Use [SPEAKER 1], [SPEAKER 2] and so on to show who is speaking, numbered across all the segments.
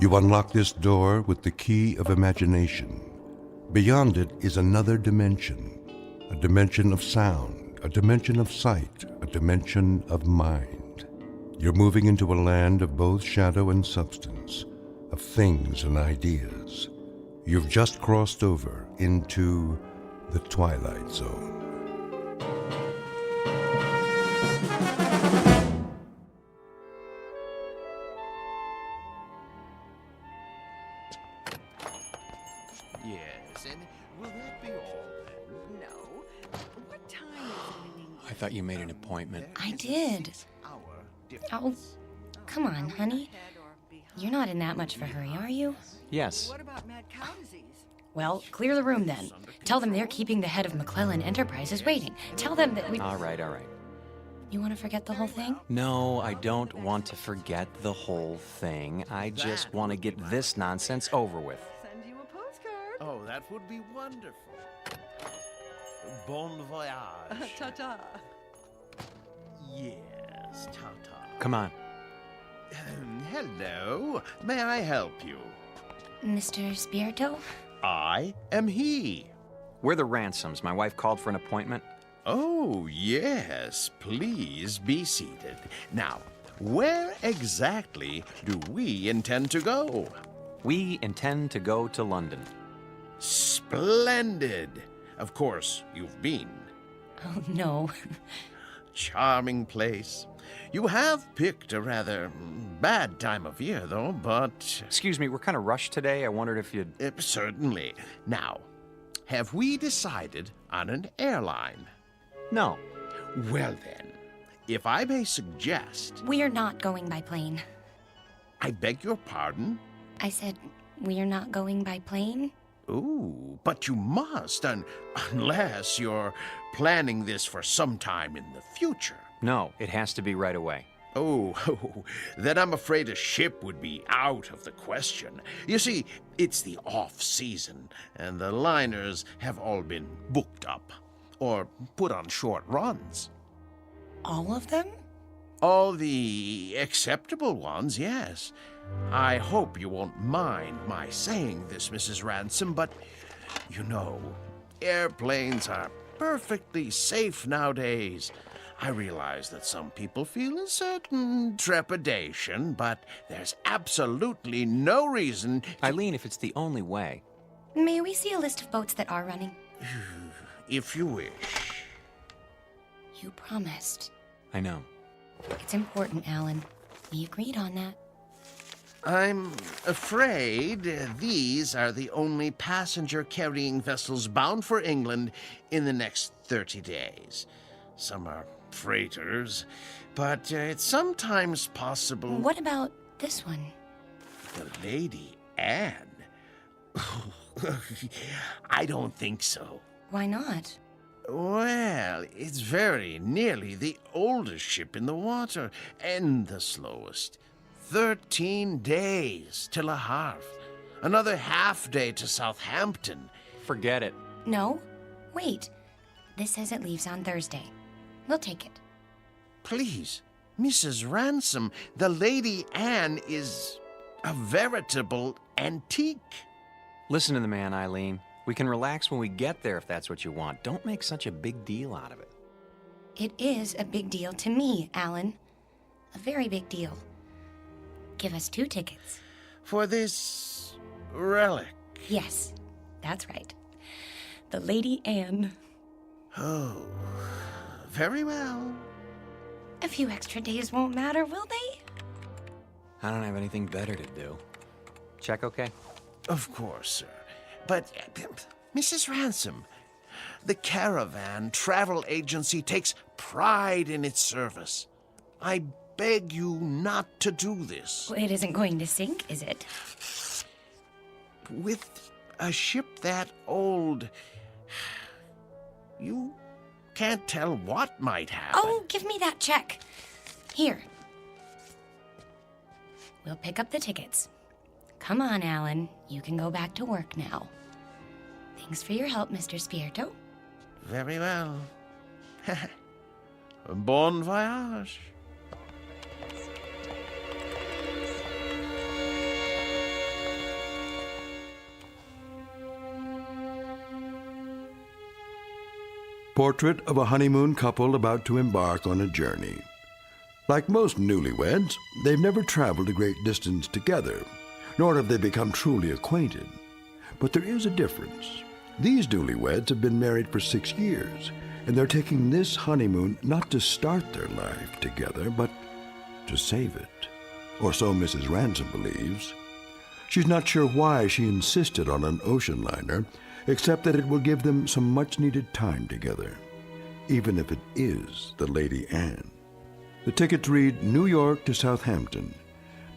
[SPEAKER 1] You unlock this door with the key of imagination. Beyond it is another dimension, a dimension of sound, a dimension of sight, a dimension of mind. You're moving into a land of both shadow and substance, of things and ideas. You've just crossed over into the Twilight Zone.
[SPEAKER 2] Yes, and will that be all then?
[SPEAKER 3] No. What time is it?
[SPEAKER 4] I thought you made an appointment.
[SPEAKER 5] I did. Oh, come on, honey. You're not in that much of a hurry, are you?
[SPEAKER 4] Yes.
[SPEAKER 3] What about mad cow disease?
[SPEAKER 5] Well, clear the room then. Tell them they're keeping the head of McClellan Enterprises waiting. Tell them that we...
[SPEAKER 4] All right.
[SPEAKER 5] You want to forget the whole thing?
[SPEAKER 4] No, I don't want to forget the whole thing. I just want to get this nonsense over with.
[SPEAKER 3] Send you a postcard.
[SPEAKER 2] Oh, that would be wonderful. Bon voyage.
[SPEAKER 3] Ta-ta.
[SPEAKER 2] Yes, ta-ta.
[SPEAKER 4] Come on.
[SPEAKER 2] Hello. May I help you?
[SPEAKER 5] Mr. Spirito?
[SPEAKER 2] I am he.
[SPEAKER 4] We're the Ransoms. My wife called for an appointment.
[SPEAKER 2] Oh, yes. Please be seated. Now, where exactly do we intend to go?
[SPEAKER 4] We intend to go to London.
[SPEAKER 2] Splendid. Of course, you've been.
[SPEAKER 5] Oh, no.
[SPEAKER 2] Charming place. You have picked a rather bad time of year, though, but...
[SPEAKER 4] Excuse me, we're kind of rushed today. I wondered if you'd...
[SPEAKER 2] certainly. Now, have we decided on an airline?
[SPEAKER 4] No.
[SPEAKER 2] Well then, if I may suggest...
[SPEAKER 5] We're not going by plane.
[SPEAKER 2] I beg your pardon?
[SPEAKER 5] I said, we're not going by plane?
[SPEAKER 2] Ooh, but you must, unless you're planning this for some time in the future.
[SPEAKER 4] No, it has to be right away.
[SPEAKER 2] Oh, then I'm afraid a ship would be out of the question. You see, it's the off-season, and the liners have all been booked up, or put on short runs.
[SPEAKER 5] All of them?
[SPEAKER 2] All the acceptable ones, yes. I hope you won't mind my saying this, Mrs. Ransom, but, you know, airplanes are perfectly safe nowadays. I realize that some people feel a certain trepidation, but there's absolutely no reason to...
[SPEAKER 4] Eileen, if it's the only way.
[SPEAKER 5] May we see a list of boats that are running?
[SPEAKER 2] If you wish.
[SPEAKER 5] You promised.
[SPEAKER 4] I know.
[SPEAKER 5] It's important, Alan. We agreed on that.
[SPEAKER 2] I'm afraid these are the only passenger-carrying vessels bound for England in the next 30 days. Some are freighters, but it's sometimes possible...
[SPEAKER 5] What about this one?
[SPEAKER 2] The Lady Anne? I don't think so.
[SPEAKER 5] Why not?
[SPEAKER 2] Well, it's very nearly the oldest ship in the water, and the slowest. 13 days to Le Havre. Another half day to Southampton.
[SPEAKER 4] Forget it.
[SPEAKER 5] No. Wait. This says it leaves on Thursday. We'll take it.
[SPEAKER 2] Please, Mrs. Ransom, the Lady Anne is a veritable antique.
[SPEAKER 4] Listen to the man, Eileen. We can relax when we get there if that's what you want. Don't make such a big deal out of it.
[SPEAKER 5] It is a big deal to me, Alan. A very big deal. Give us 2 tickets.
[SPEAKER 2] For this relic?
[SPEAKER 5] Yes, that's right. The Lady Anne.
[SPEAKER 2] Oh, very well.
[SPEAKER 5] A few extra days won't matter, will they?
[SPEAKER 4] I don't have anything better to do. Check okay?
[SPEAKER 2] Of course, sir. But, Mrs. Ransom, the Caravan Travel Agency takes pride in its service. I beg you not to do this.
[SPEAKER 5] Well, it isn't going to sink, is it?
[SPEAKER 2] With a ship that old, you can't tell what might happen.
[SPEAKER 5] Oh, give me that check. Here. We'll pick up the tickets. Come on, Alan. You can go back to work now. Thanks for your help, Mr. Spirito.
[SPEAKER 2] Very well. Bon voyage.
[SPEAKER 1] portrait of a honeymoon couple about to embark on a journey. Like most newlyweds, they've never traveled a great distance together, nor have they become truly acquainted. But there is a difference. These newlyweds have been married for 6 years, and they're taking this honeymoon not to start their life together, but to save it. Or so Mrs. Ransom believes. She's not sure why she insisted on an ocean liner, except that it will give them some much-needed time together, even if it is the Lady Anne. The tickets read New York to Southampton,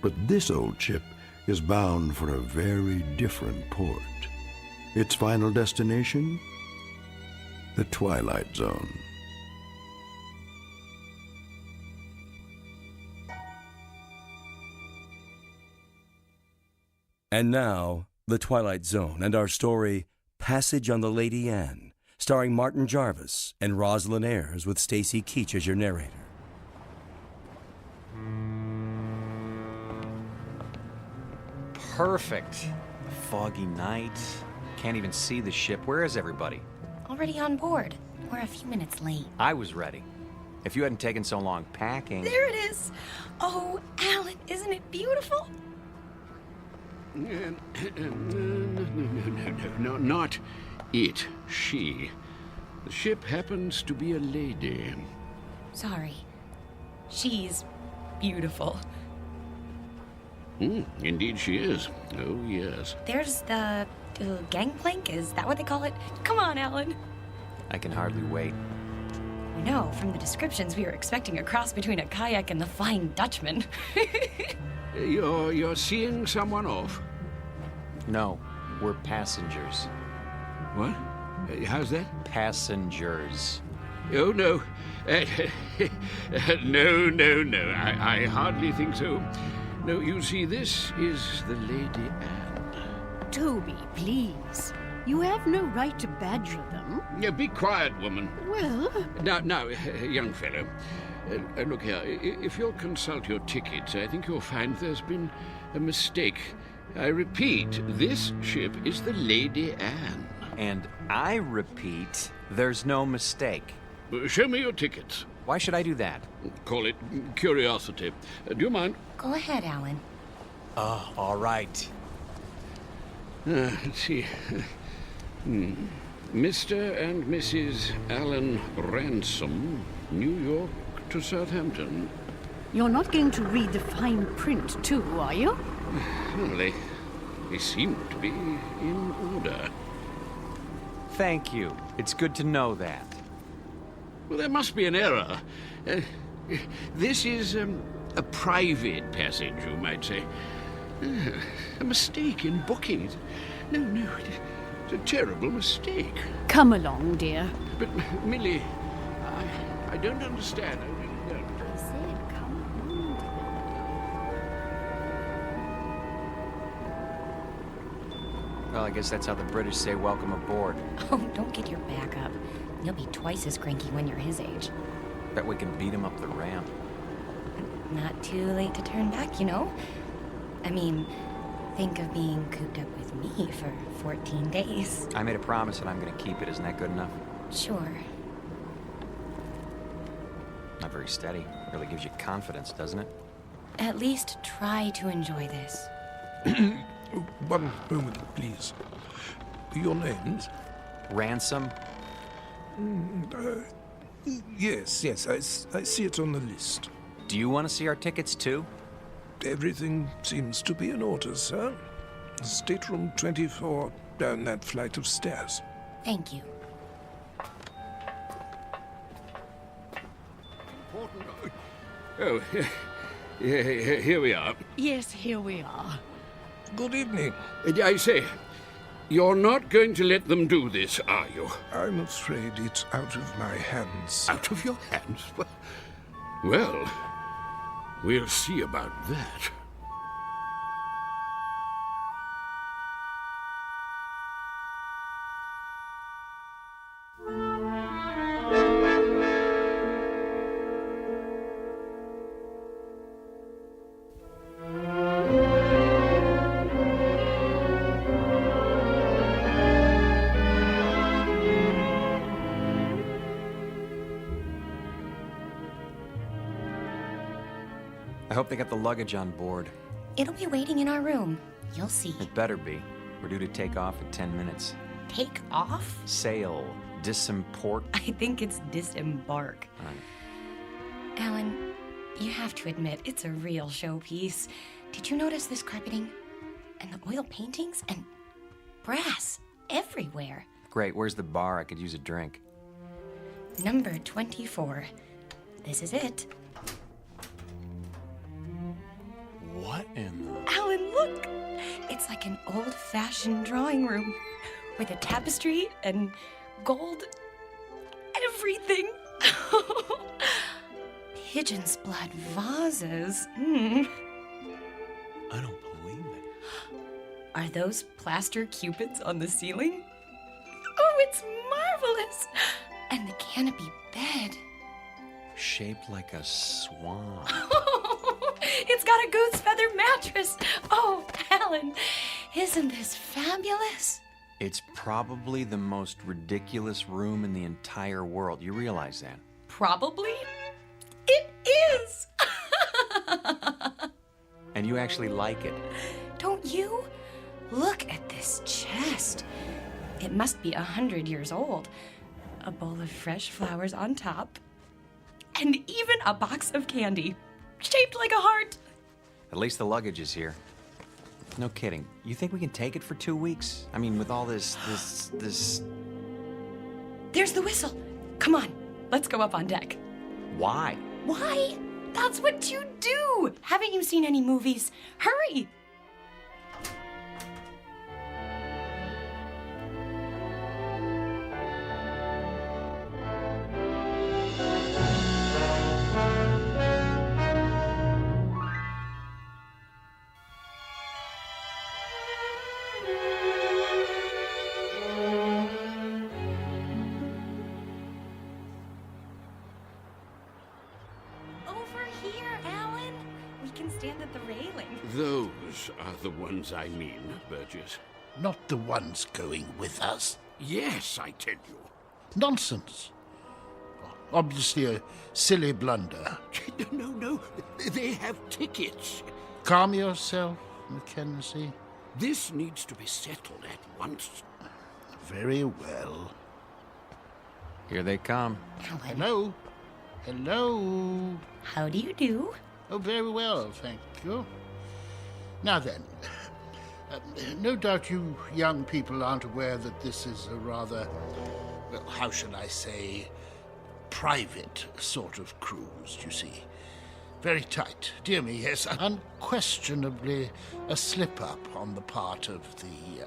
[SPEAKER 1] but this old ship is bound for a very different port. Its final destination? The Twilight Zone.
[SPEAKER 6] And now, The Twilight Zone and our story, Passage on the Lady Anne, starring Martin Jarvis and Rosalind Ayres with Stacy Keach as your narrator.
[SPEAKER 4] Perfect. A foggy night. Can't even see the ship. Where is everybody?
[SPEAKER 5] Already on board. We're a few minutes late.
[SPEAKER 4] I was ready. If you hadn't taken so long packing...
[SPEAKER 5] There it is! Oh, Alan, isn't it beautiful?
[SPEAKER 7] No, not it. She. The ship happens to be a lady.
[SPEAKER 5] Sorry. She's beautiful.
[SPEAKER 7] Indeed she is. Oh, yes.
[SPEAKER 5] There's the gangplank, is that what they call it? Come on, Alan.
[SPEAKER 4] I can hardly wait.
[SPEAKER 5] No, from the descriptions, we were expecting a cross between a kayak and the Flying Dutchman.
[SPEAKER 7] You're seeing someone off?
[SPEAKER 4] No, we're passengers.
[SPEAKER 7] What? How's that?
[SPEAKER 4] Passengers.
[SPEAKER 7] Oh, no. No. I hardly think so. No, you see, this is the Lady Anne.
[SPEAKER 3] Toby, please. You have no right to badger them.
[SPEAKER 7] Be quiet, woman.
[SPEAKER 3] Well,
[SPEAKER 7] Now, young fellow. Look here, if you'll consult your tickets, I think you'll find there's been a mistake. I repeat, this ship is the Lady Anne.
[SPEAKER 4] And I repeat, there's no mistake.
[SPEAKER 7] Show me your tickets.
[SPEAKER 4] Why should I do that?
[SPEAKER 7] Call it curiosity. Do you mind?
[SPEAKER 5] Go ahead, Alan.
[SPEAKER 4] Oh, all right.
[SPEAKER 7] Let's see. Mr. and Mrs. Alan Ransom, New York to Southampton.
[SPEAKER 3] you're not going to read the fine print too, are you?
[SPEAKER 7] Well, they seem to be in order.
[SPEAKER 4] Thank you. It's good to know that.
[SPEAKER 7] Well, there must be an error. This is a private passage, you might say. A mistake in booking it. No, it's a terrible mistake.
[SPEAKER 3] Come along, dear.
[SPEAKER 7] But, Millie, I don't understand. I really don't.
[SPEAKER 3] I said come along, dear.
[SPEAKER 4] Well, I guess that's how the British say welcome aboard.
[SPEAKER 5] Oh, don't get your back up. You'll be twice as cranky when you're his age.
[SPEAKER 4] Bet we can beat him up the ramp.
[SPEAKER 5] Not too late to turn back, you know? I mean, think of being cooped up with me for 14 days.
[SPEAKER 4] I made a promise and I'm gonna keep it. Isn't that good enough?
[SPEAKER 5] Sure.
[SPEAKER 4] Not very steady. Really gives you confidence, doesn't it?
[SPEAKER 5] At least try to enjoy this.
[SPEAKER 8] One moment, please. Your names?
[SPEAKER 4] Ransom?
[SPEAKER 8] Yes, I see it on the list.
[SPEAKER 4] Do you want to see our tickets too?
[SPEAKER 8] Everything seems to be in order, sir. Stateroom 24, down that flight of stairs.
[SPEAKER 5] Thank you.
[SPEAKER 7] Oh, here we are.
[SPEAKER 3] Yes, here we are.
[SPEAKER 8] Good evening.
[SPEAKER 7] I say, you're not going to let them do this, are you?
[SPEAKER 8] I'm afraid it's out of my hands.
[SPEAKER 7] Out of your hands? Well, we'll see about that.
[SPEAKER 4] I hope they got the luggage on board.
[SPEAKER 5] It'll be waiting in our room. You'll see.
[SPEAKER 4] It better be. We're due to take off in 10 minutes.
[SPEAKER 5] Take off?
[SPEAKER 4] Sail. Disimport.
[SPEAKER 5] I think it's disembark.
[SPEAKER 4] All right.
[SPEAKER 5] Alan, you have to admit, it's a real showpiece. Did you notice this carpeting? And the oil paintings? And brass everywhere.
[SPEAKER 4] Great. Where's the bar? I could use a drink.
[SPEAKER 5] Number 24. This is it.
[SPEAKER 4] What in the...
[SPEAKER 5] Alan, look! It's like an old-fashioned drawing room with a tapestry and gold everything. Pigeon's blood vases.
[SPEAKER 4] I don't believe it.
[SPEAKER 5] Are those plaster cupids on the ceiling? Oh, it's marvelous! And the canopy bed.
[SPEAKER 4] Shaped like a swan.
[SPEAKER 5] It's got a goose feather mattress. Oh, Alan, isn't this fabulous?
[SPEAKER 4] It's probably the most ridiculous room in the entire world. You realize that?
[SPEAKER 5] Probably. It is.
[SPEAKER 4] And you actually like it.
[SPEAKER 5] Don't you? Look at this chest. It must be 100 years old. A bowl of fresh flowers on top. And even a box of candy, shaped like a heart.
[SPEAKER 4] At least the luggage is here. No kidding. You think we can take it for 2 weeks? I mean, with all this...
[SPEAKER 5] There's the whistle. Come on, let's go up on deck.
[SPEAKER 4] Why?
[SPEAKER 5] Why? That's what you do. Haven't you seen any movies? Hurry.
[SPEAKER 7] Those are the ones I mean, Burgess.
[SPEAKER 2] Not the ones going with us.
[SPEAKER 7] Yes, I tell you.
[SPEAKER 2] Nonsense. Obviously a silly blunder.
[SPEAKER 7] No. They have tickets.
[SPEAKER 2] Calm yourself, Mackenzie.
[SPEAKER 7] This needs to be settled at once.
[SPEAKER 2] Very well.
[SPEAKER 4] Here they come.
[SPEAKER 5] Alan,
[SPEAKER 2] Hello? Hello?
[SPEAKER 5] how do you do?
[SPEAKER 2] Oh, very well, thank you. Now then, no doubt you young people aren't aware that this is a rather, well, how shall I say, private sort of cruise, you see. Very tight. Dear me, yes, unquestionably a slip-up on the part of the,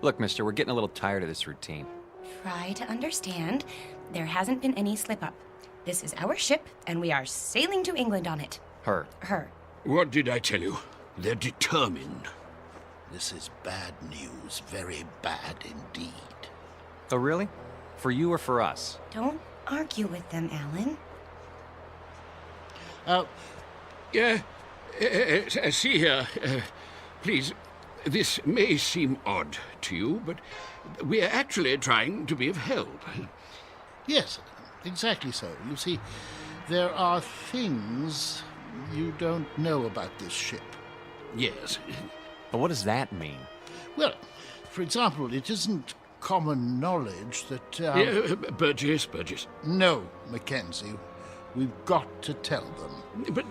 [SPEAKER 4] Look, mister, we're getting a little tired of this routine.
[SPEAKER 5] Try to understand. There hasn't been any slip-up. This is our ship, and we are sailing to England on it.
[SPEAKER 4] Her.
[SPEAKER 7] What did I tell you? They're determined.
[SPEAKER 2] This is bad news, very bad indeed.
[SPEAKER 4] Oh, really? For you or for us?
[SPEAKER 5] Don't argue with them, Alan.
[SPEAKER 7] See here, please, this may seem odd to you, but we are actually trying to be of help.
[SPEAKER 2] Yes, exactly so. You see, there are things you don't know about this ship.
[SPEAKER 7] Yes.
[SPEAKER 4] But what does that mean?
[SPEAKER 2] Well, for example, it isn't common knowledge that...
[SPEAKER 7] Burgess.
[SPEAKER 2] No, Mackenzie. We've got to tell them.
[SPEAKER 7] But,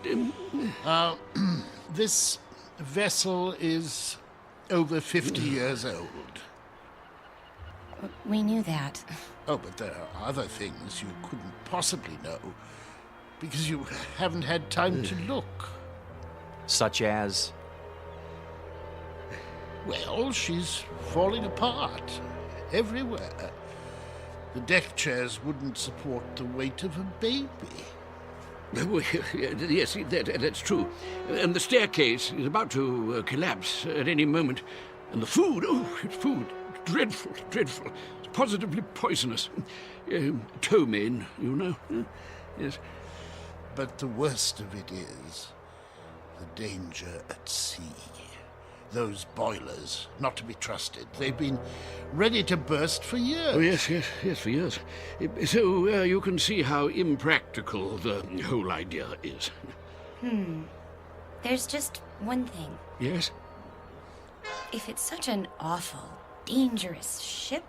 [SPEAKER 2] This vessel is over 50 years old.
[SPEAKER 5] We knew that.
[SPEAKER 2] Oh, but there are other things you couldn't possibly know because you haven't had time to look.
[SPEAKER 4] Such as?
[SPEAKER 2] Well, she's falling apart everywhere. The deck chairs wouldn't support the weight of a baby.
[SPEAKER 7] yes, that's true. And the staircase is about to collapse at any moment. And the food, food, dreadful. It's positively poisonous. Ptomaine, you know. Yes.
[SPEAKER 2] But the worst of it is the danger at sea. Those boilers, not to be trusted. They've been ready to burst for years.
[SPEAKER 7] Oh, yes, for years. So you can see how impractical the whole idea is.
[SPEAKER 5] There's just one thing.
[SPEAKER 7] Yes?
[SPEAKER 5] If it's such an awful, dangerous ship,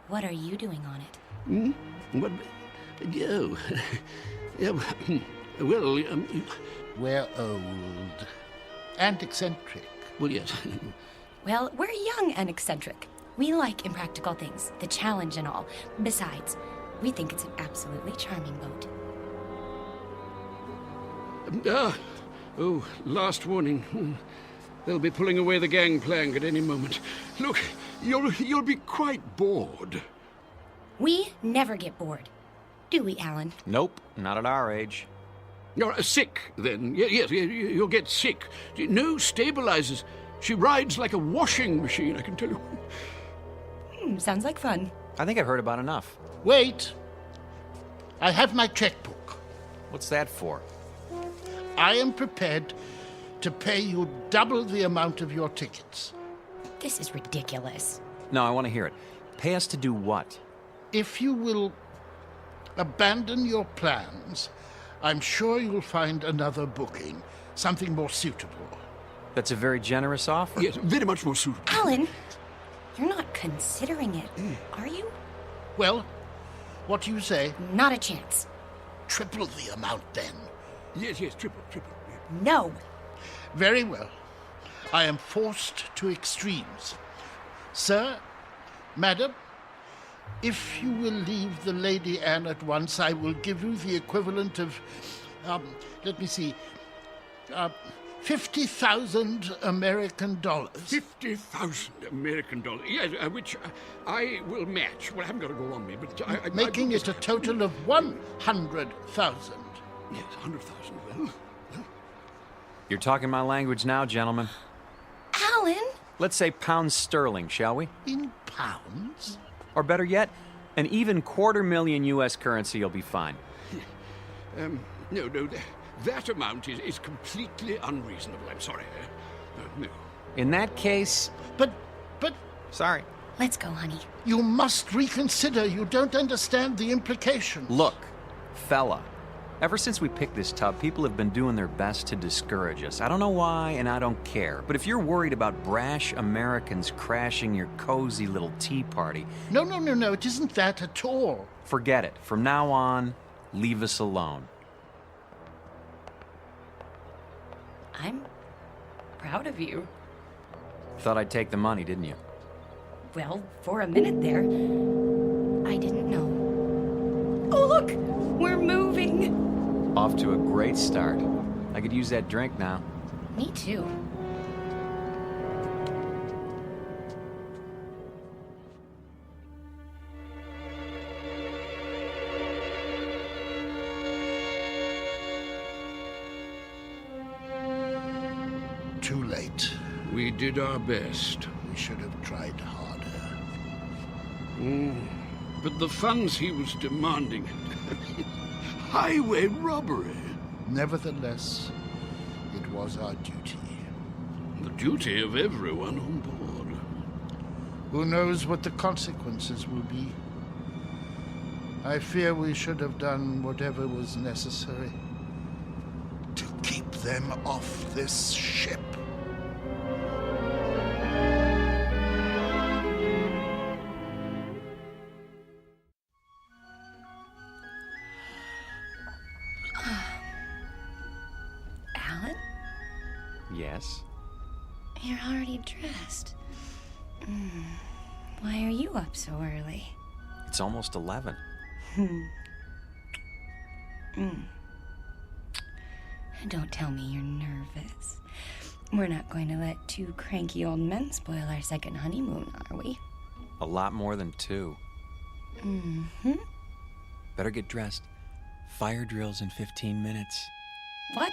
[SPEAKER 5] what are you doing on it?
[SPEAKER 7] What? Oh. Yeah, well,
[SPEAKER 9] We're old and eccentric.
[SPEAKER 7] well, yes.
[SPEAKER 5] Well, we're young and eccentric. We like impractical things, the challenge and all. Besides, we think it's an absolutely charming boat.
[SPEAKER 7] Last warning. They'll be pulling away the gangplank at any moment. Look, you'll be quite bored.
[SPEAKER 5] We never get bored. Do we, Alan?
[SPEAKER 4] Nope, not at our age.
[SPEAKER 7] You're sick, then. Yes, you'll get sick. No stabilizers. She rides like a washing machine, I can tell you.
[SPEAKER 5] Sounds like fun.
[SPEAKER 4] I think I've heard about enough.
[SPEAKER 9] Wait. I have my checkbook.
[SPEAKER 4] What's that for?
[SPEAKER 9] I am prepared to pay you double the amount of your tickets.
[SPEAKER 5] This is ridiculous.
[SPEAKER 4] No, I want to hear it. Pay us to do what?
[SPEAKER 9] If you will abandon your plans, I'm sure you'll find another booking, something more suitable.
[SPEAKER 4] That's a very generous offer.
[SPEAKER 7] Yes, very much more suitable.
[SPEAKER 5] Alan, you're not considering it, are you?
[SPEAKER 9] Well, what do you say?
[SPEAKER 5] Not a chance.
[SPEAKER 9] Triple the amount, then.
[SPEAKER 7] Yes, triple.
[SPEAKER 5] No.
[SPEAKER 9] Very well. I am forced to extremes. Sir, madam, if you will leave the Lady Anne at once, I will give you the equivalent of, let me see, 50,000 American dollars.
[SPEAKER 7] 50,000 American dollars. Yes, which I will match. Well, I haven't got it all on me, but
[SPEAKER 9] Making it a total of 100,000.
[SPEAKER 7] Yes, 100,000. Well.
[SPEAKER 4] You're talking my language now, gentlemen.
[SPEAKER 5] Alan?
[SPEAKER 4] Let's say pounds sterling, shall we?
[SPEAKER 9] In pounds?
[SPEAKER 4] Or better yet, an even $250,000 U.S. currency will be fine.
[SPEAKER 7] No, that amount is completely unreasonable. I'm sorry. No.
[SPEAKER 4] In that case...
[SPEAKER 9] But...
[SPEAKER 4] Sorry.
[SPEAKER 5] Let's go, honey.
[SPEAKER 9] You must reconsider. You don't understand the implications.
[SPEAKER 4] Look, fella. Ever since we picked this tub, people have been doing their best to discourage us. I don't know why, and I don't care. But if you're worried about brash Americans crashing your cozy little tea party...
[SPEAKER 9] No. It isn't that at all.
[SPEAKER 4] Forget it. From now on, leave us alone.
[SPEAKER 5] I'm proud of you.
[SPEAKER 4] Thought I'd take the money, didn't you?
[SPEAKER 5] Well, for a minute there, I didn't know. Oh, look! We're moving!
[SPEAKER 4] Off to a great start. I could use that drink now.
[SPEAKER 5] Me too.
[SPEAKER 9] Too late.
[SPEAKER 7] We did our best.
[SPEAKER 9] We should have tried harder.
[SPEAKER 7] But the funds he was demanding... highway robbery.
[SPEAKER 9] Nevertheless, it was our duty.
[SPEAKER 7] The duty of everyone on board.
[SPEAKER 9] Who knows what the consequences will be? I fear we should have done whatever was necessary to keep them off this ship.
[SPEAKER 5] Alan?
[SPEAKER 4] Yes?
[SPEAKER 5] You're already dressed. Why are you up so early?
[SPEAKER 4] It's almost 11.
[SPEAKER 5] Don't tell me you're nervous. We're not going to let two cranky old men spoil our second honeymoon, are we?
[SPEAKER 4] A lot more than 2. Better get dressed. Fire drill's in 15 minutes.
[SPEAKER 5] What?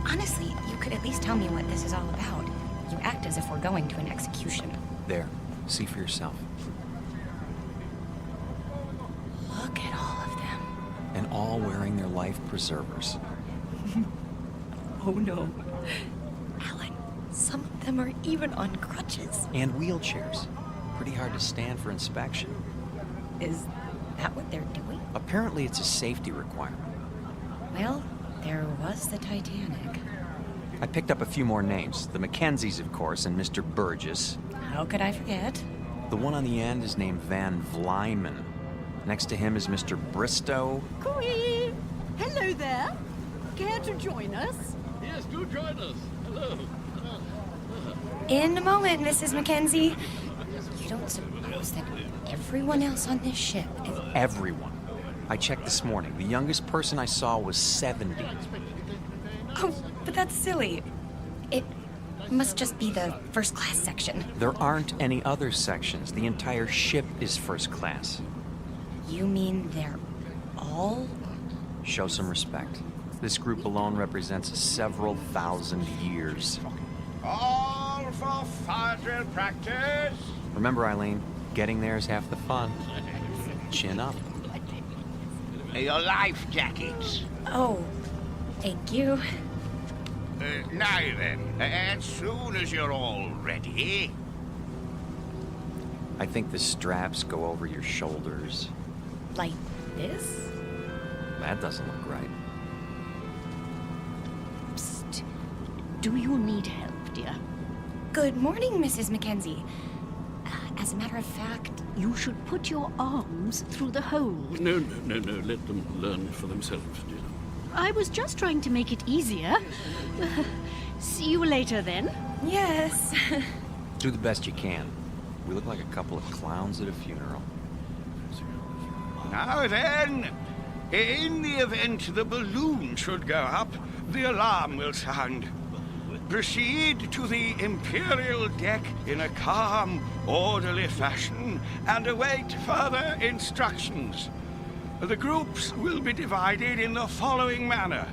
[SPEAKER 5] Honestly, you could at least tell me what this is all about. You act as if we're going to an execution.
[SPEAKER 4] There. See for yourself.
[SPEAKER 5] Look at all of them.
[SPEAKER 4] And all wearing their life preservers.
[SPEAKER 5] Oh no. Alan, some of them are even on crutches.
[SPEAKER 4] And wheelchairs. Pretty hard to stand for inspection.
[SPEAKER 5] Is that what they're doing?
[SPEAKER 4] Apparently it's a safety requirement.
[SPEAKER 5] Well, there was the Titanic.
[SPEAKER 4] I picked up a few more names. The Mackenzies, of course, and Mr. Burgess.
[SPEAKER 5] How could I forget?
[SPEAKER 4] The one on the end is named Van Vlyman. Next to him is Mr. Bristow.
[SPEAKER 3] Cooey! Hello there. Care to join us?
[SPEAKER 7] Yes, do join us. Hello.
[SPEAKER 5] In a moment, Mrs. Mackenzie. You don't suppose that everyone else on this ship is...
[SPEAKER 4] Everyone. I checked this morning. The youngest person I saw was 70.
[SPEAKER 5] Oh, but that's silly. It must just be the first class section.
[SPEAKER 4] There aren't any other sections. The entire ship is first class.
[SPEAKER 5] You mean they're all...
[SPEAKER 4] Show some respect. This group alone represents several thousand years.
[SPEAKER 2] All for fire drill practice.
[SPEAKER 4] Remember, Eileen, getting there is half the fun. Chin up.
[SPEAKER 2] Your life jackets.
[SPEAKER 5] Oh, thank you.
[SPEAKER 2] Now then, as soon as you're all ready...
[SPEAKER 4] I think the straps go over your shoulders.
[SPEAKER 5] Like this?
[SPEAKER 4] That doesn't look right.
[SPEAKER 3] Psst. Do you need help, dear?
[SPEAKER 5] Good morning, Mrs. Mackenzie. As a matter of fact...
[SPEAKER 3] You should put your arms through the hole.
[SPEAKER 7] No. Let them learn for themselves, dear.
[SPEAKER 3] I was just trying to make it easier. See you later, then.
[SPEAKER 5] Yes.
[SPEAKER 4] Do the best you can. We look like a couple of clowns at a funeral.
[SPEAKER 2] Now then, in the event the balloon should go up, the alarm will sound. Proceed to the Imperial deck in a calm, orderly fashion and await further instructions. The groups will be divided in the following manner.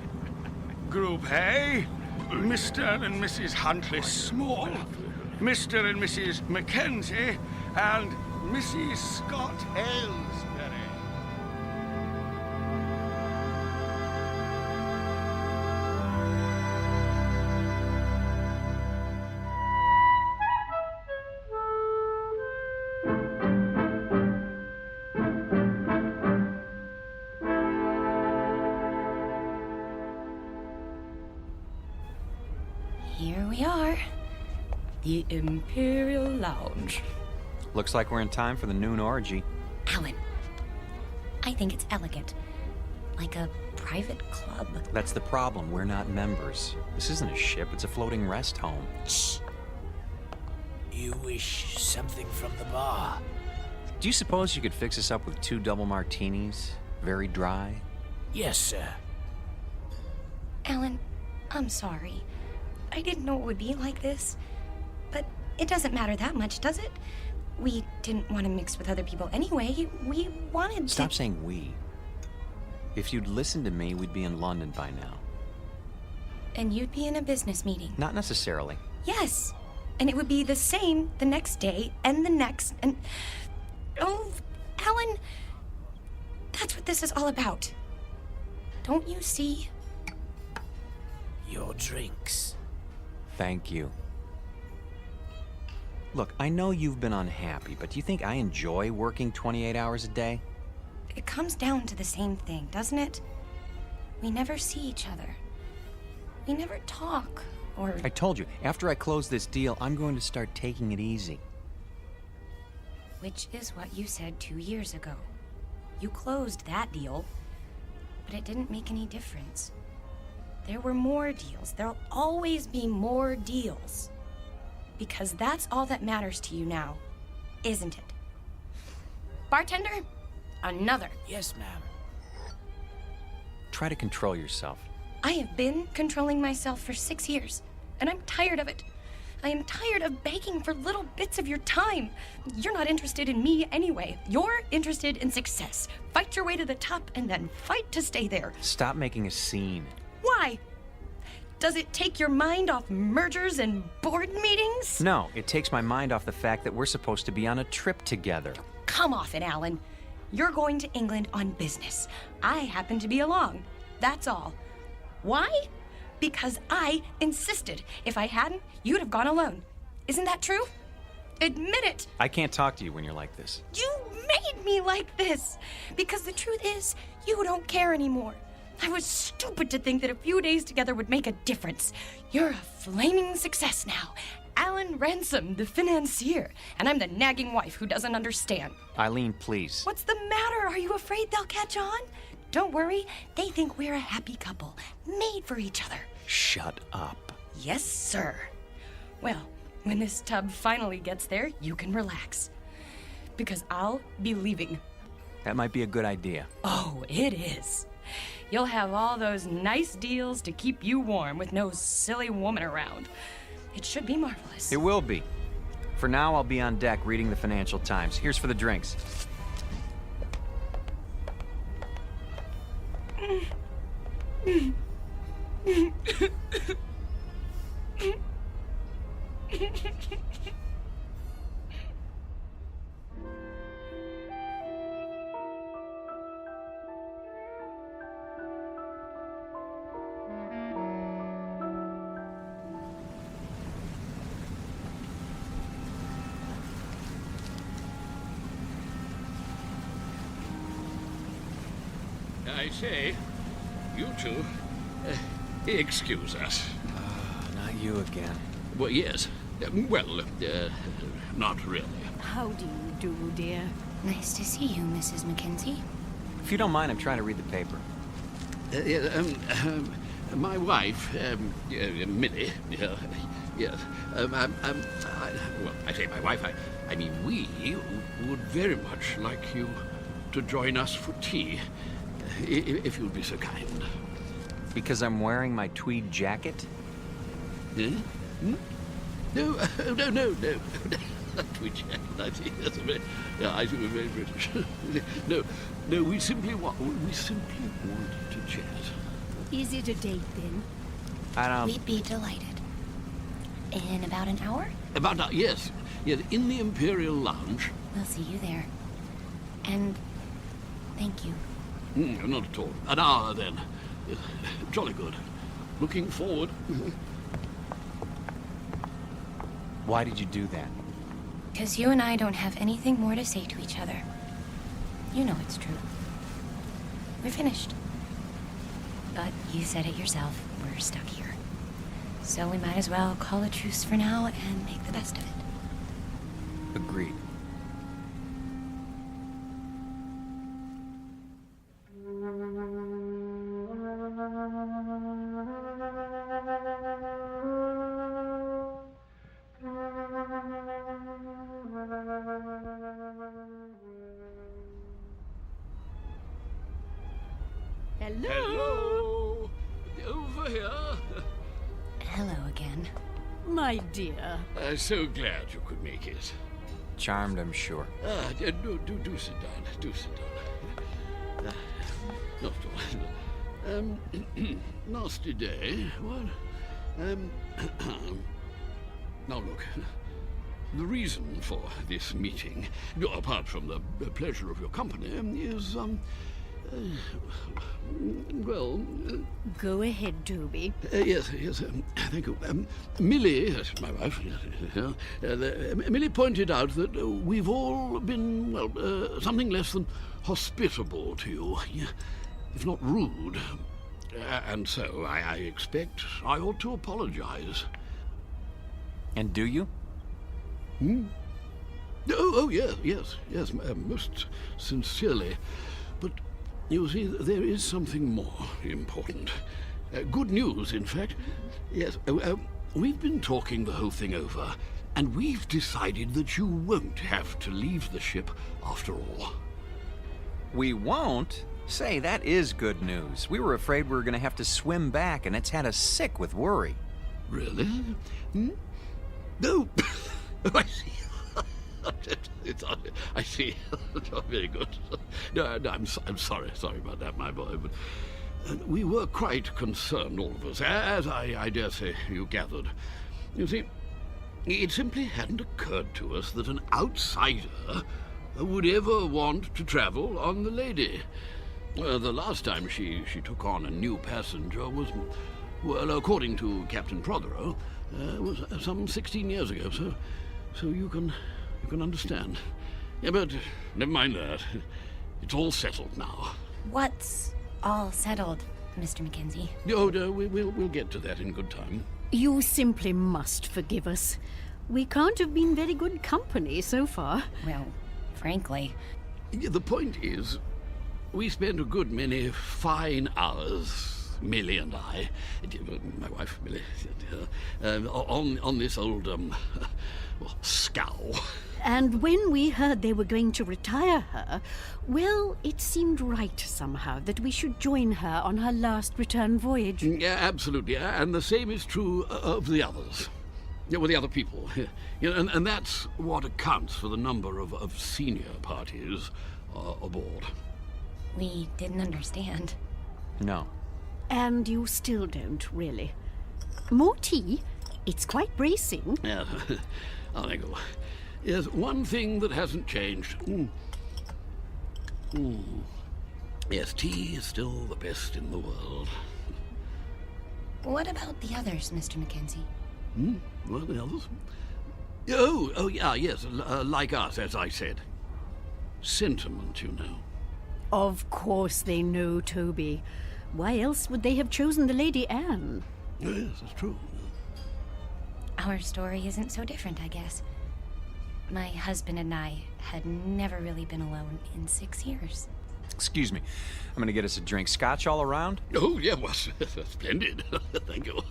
[SPEAKER 2] Group A, Mr. and Mrs. Huntley Small, Mr. and Mrs. Mackenzie, and Mrs. Scott Aylesbury.
[SPEAKER 5] Here we are. The Imperial Lounge.
[SPEAKER 4] Looks like we're in time for the noon orgy.
[SPEAKER 5] Alan, I think it's elegant. Like a private club.
[SPEAKER 4] That's the problem. We're not members. This isn't a ship. It's a floating rest home.
[SPEAKER 5] Shh.
[SPEAKER 10] You wish something from the bar?
[SPEAKER 4] Do you suppose you could fix us up with 2 double martinis? Very dry?
[SPEAKER 10] Yes, sir.
[SPEAKER 5] Alan, I'm sorry. I didn't know it would be like this. But it doesn't matter that much, does it? We didn't want to mix with other people anyway. We wanted to...
[SPEAKER 4] Stop saying we. If you'd listened to me, we'd be in London by now.
[SPEAKER 5] And you'd be in a business meeting.
[SPEAKER 4] Not necessarily.
[SPEAKER 5] Yes. And it would be the same the next day and the next and... Oh, Alan, that's what this is all about. Don't you see?
[SPEAKER 10] Your drinks.
[SPEAKER 4] Thank you. Look, I know you've been unhappy, but do you think I enjoy working 28 hours a day?
[SPEAKER 5] It comes down to the same thing, doesn't it? We never see each other. We never talk, or...
[SPEAKER 4] I told you, after I close this deal, I'm going to start taking it easy.
[SPEAKER 5] Which is what you said 2 years ago. You closed that deal, but it didn't make any difference. There were more deals. There'll always be more deals. Because that's all that matters to you now, isn't it? Bartender, another.
[SPEAKER 10] Yes, ma'am.
[SPEAKER 4] Try to control yourself.
[SPEAKER 5] I have been controlling myself for 6 years, and I'm tired of it. I am tired of begging for little bits of your time. You're not interested in me anyway. You're interested in success. Fight your way to the top and then fight to stay there.
[SPEAKER 4] Stop making a scene.
[SPEAKER 5] Why? Does it take your mind off mergers and board meetings?
[SPEAKER 4] No, it takes my mind off the fact that we're supposed to be on a trip together.
[SPEAKER 5] Come off it, Alan. You're going to England on business. I happen to be along. That's all. Why? Because I insisted. If I hadn't, you'd have gone alone. Isn't that true? Admit it.
[SPEAKER 4] I can't talk to you when you're like this.
[SPEAKER 5] You made me like this. Because the truth is, you don't care anymore. I was stupid to think that a few days together would make a difference. You're a flaming success now. Alan Ransom, the financier. And I'm the nagging wife who doesn't understand.
[SPEAKER 4] Eileen, please.
[SPEAKER 5] What's the matter? Are you afraid they'll catch on? Don't worry. They think we're a happy couple, made for each other.
[SPEAKER 4] Shut up.
[SPEAKER 5] Yes, sir. Well, when this tub finally gets there, you can relax. Because I'll be leaving.
[SPEAKER 4] That might be a good idea.
[SPEAKER 5] Oh, it is. You'll have all those nice deals to keep you warm with no silly woman around. It should be marvelous.
[SPEAKER 4] It will be. For now, I'll be on deck reading the Financial Times. Here's for the drinks.
[SPEAKER 7] I say, you two, excuse us.
[SPEAKER 4] Not you again.
[SPEAKER 7] Well, yes. Not really.
[SPEAKER 3] How do you do, dear?
[SPEAKER 5] Nice to see you, Mrs. Mackenzie.
[SPEAKER 4] If you don't mind, I'm trying to read the paper.
[SPEAKER 7] My wife, Millie, yes. I say my wife, I mean we would very much like you to join us for tea, if you'd be so kind.
[SPEAKER 4] Because I'm wearing my tweed jacket?
[SPEAKER 7] Hmm? No, no. Tweed jacket, I see. That's I think we're very British. No, we simply want to chat.
[SPEAKER 3] Is it a date, then?
[SPEAKER 4] I don't...
[SPEAKER 5] We'd be delighted. In about an hour?
[SPEAKER 7] Yes, in the Imperial Lounge.
[SPEAKER 5] We'll see you there. And thank you.
[SPEAKER 7] Not at all. An hour, then. Jolly good. Looking forward.
[SPEAKER 4] Why did you do that?
[SPEAKER 5] Because you and I don't have anything more to say to each other. You know it's true. We're finished. But you said it yourself. We're stuck here. So we might as well call a truce for now and make the best of it.
[SPEAKER 4] Agreed.
[SPEAKER 7] Hello. Over here.
[SPEAKER 5] Hello again.
[SPEAKER 3] My dear.
[SPEAKER 7] So glad you could make it.
[SPEAKER 4] Charmed, I'm sure.
[SPEAKER 7] Do sit down. Do sit down. Not at all. Nasty day. What? Now look. The reason for this meeting, apart from the pleasure of your company, is
[SPEAKER 3] Go ahead, Toby.
[SPEAKER 7] Yes, thank you. Millie, that's my wife, Millie pointed out that we've all been, something less than hospitable to you, if not rude. And so I expect I ought to apologize.
[SPEAKER 4] And do you?
[SPEAKER 7] Oh, yes, most sincerely. But you see, there is something more important. Good news, in fact. Yes, we've been talking the whole thing over, and we've decided that you won't have to leave the ship after all.
[SPEAKER 4] We won't? Say, that is good news. We were afraid we were going to have to swim back, and it's had us sick with worry.
[SPEAKER 7] Really? No. I see. I see. Very good. No, I'm sorry about that, my boy. But we were quite concerned, all of us, as I dare say you gathered. You see, it simply hadn't occurred to us that an outsider would ever want to travel on the Lady. The last time she took on a new passenger was, well, according to Captain Prothero, was some 16 years ago, so you can understand. Yeah, but never mind that. It's all settled now.
[SPEAKER 5] What's all settled, Mr. Mackenzie?
[SPEAKER 7] Oh, no, we'll get to that in good time.
[SPEAKER 3] You simply must forgive us. We can't have been very good company so far.
[SPEAKER 5] Well, frankly.
[SPEAKER 7] Yeah, the point is, we spent a good many fine hours, Millie and I, my wife Millie, on this old, scow.
[SPEAKER 3] And when we heard they were going to retire her, well, it seemed right somehow that we should join her on her last return voyage.
[SPEAKER 7] Yeah, absolutely. And the same is true of the others. Yeah, well, the other people. You know, and that's what accounts for the number of senior parties aboard.
[SPEAKER 5] We didn't understand.
[SPEAKER 4] No.
[SPEAKER 3] And you still don't, really. More tea? It's quite bracing.
[SPEAKER 7] Yeah, I'll go. There's one thing that hasn't changed. Yes, tea is still the best in the world.
[SPEAKER 5] What about the others, Mr. Mackenzie?
[SPEAKER 7] What, the others? Oh, yeah, yes, like us, as I said. Sentiment, you know.
[SPEAKER 3] Of course they know, Toby. Why else would they have chosen the Lady Anne?
[SPEAKER 7] Yes, that's true.
[SPEAKER 5] Our story isn't so different, I guess. My husband and I had never really been alone in 6 years.
[SPEAKER 4] Excuse me. I'm gonna get us a drink. Scotch all around?
[SPEAKER 7] Oh, yeah, well, splendid. Thank you.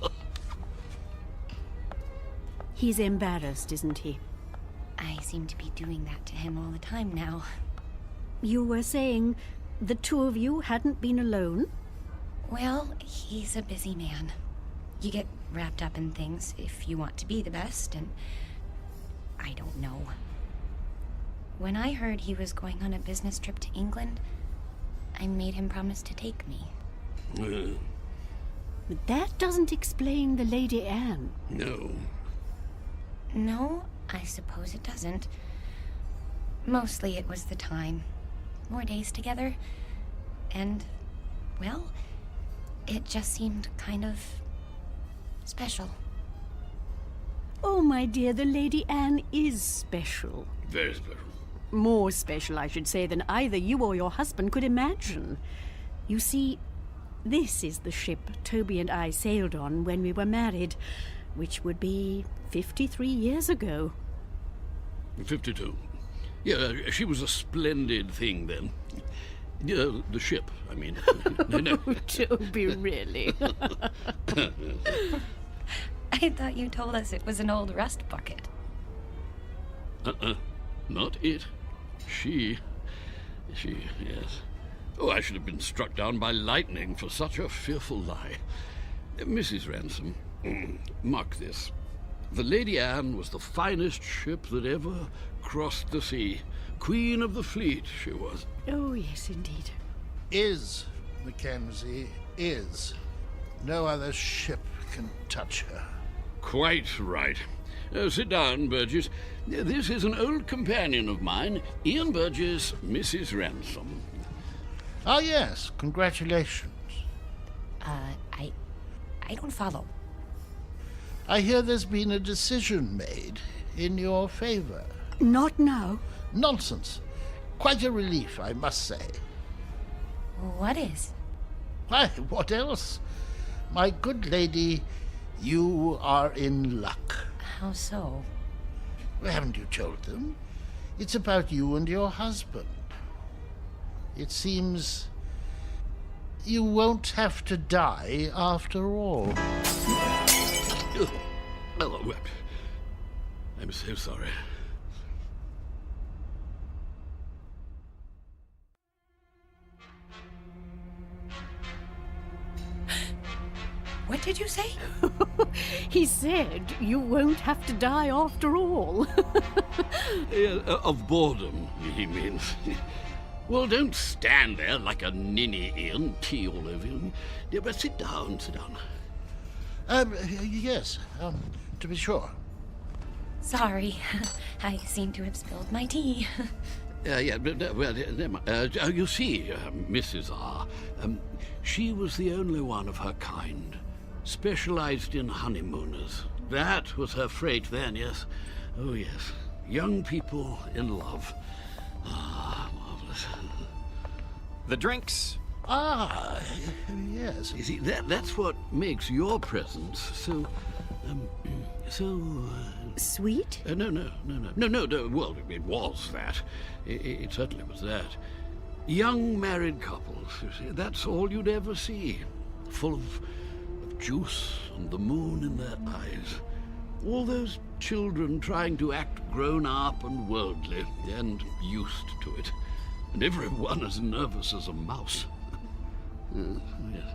[SPEAKER 3] He's embarrassed, isn't he?
[SPEAKER 5] I seem to be doing that to him all the time now.
[SPEAKER 3] You were saying the two of you hadn't been alone?
[SPEAKER 5] Well, he's a busy man. You get wrapped up in things if you want to be the best, and I don't know. When I heard he was going on a business trip to England, I made him promise to take me.
[SPEAKER 3] But that doesn't explain the Lady Anne.
[SPEAKER 7] No.
[SPEAKER 5] No, I suppose it doesn't. Mostly it was the time. More days together. And, well, it just seemed kind of special.
[SPEAKER 3] Oh, my dear, the Lady Anne is special.
[SPEAKER 7] Very special.
[SPEAKER 3] More special, I should say, than either you or your husband could imagine. You see, this is the ship Toby and I sailed on when we were married, which would be 53 years ago.
[SPEAKER 7] 52. Yeah, she was a splendid thing then. The ship, I mean. No.
[SPEAKER 3] Oh, Toby, really?
[SPEAKER 5] I thought you told us it was an old rust bucket.
[SPEAKER 7] Not it. She, yes. Oh, I should have been struck down by lightning for such a fearful lie. Mrs. Ransom, mark this. The Lady Anne was the finest ship that ever crossed the sea. Queen of the fleet, she was.
[SPEAKER 3] Oh, yes, indeed.
[SPEAKER 9] Is, Mackenzie, is. No other ship can touch her.
[SPEAKER 7] Quite right. Sit down, Burgess. This is an old companion of mine, Ian Burgess, Mrs. Ransom.
[SPEAKER 9] Ah, yes, congratulations.
[SPEAKER 5] I don't follow.
[SPEAKER 9] I hear there's been a decision made in your favor.
[SPEAKER 3] Not now.
[SPEAKER 9] Nonsense. Quite a relief, I must say.
[SPEAKER 5] What is?
[SPEAKER 9] Why, what else? My good lady, you are in luck.
[SPEAKER 5] How so?
[SPEAKER 9] Well, haven't you told them? It's about you and your husband. It seems you won't have to die after all.
[SPEAKER 7] Oh, I'm so sorry.
[SPEAKER 5] What did you say?
[SPEAKER 3] He said you won't have to die after all.
[SPEAKER 7] Of boredom, he means. Well, don't stand there like a ninny, Ian, tea all over you. Yeah, but sit down, sit down.
[SPEAKER 9] Yes, to be sure.
[SPEAKER 5] Sorry. I seem to have spilled my tea.
[SPEAKER 7] Yeah, but, well, you see, Mrs. R., she was the only one of her kind, specialized in honeymooners. That was her freight then, yes. Oh, yes. Young people in love. Ah, marvelous.
[SPEAKER 4] The drinks.
[SPEAKER 9] Ah, yes.
[SPEAKER 7] You see, that's what makes your presence so,
[SPEAKER 3] Sweet?
[SPEAKER 7] No. Well, it was that. It certainly was that. Young married couples, you see, that's all you'd ever see. Full of juice and the moon in their eyes. All those children trying to act grown up and worldly and used to it. And everyone as nervous as a mouse. Yes.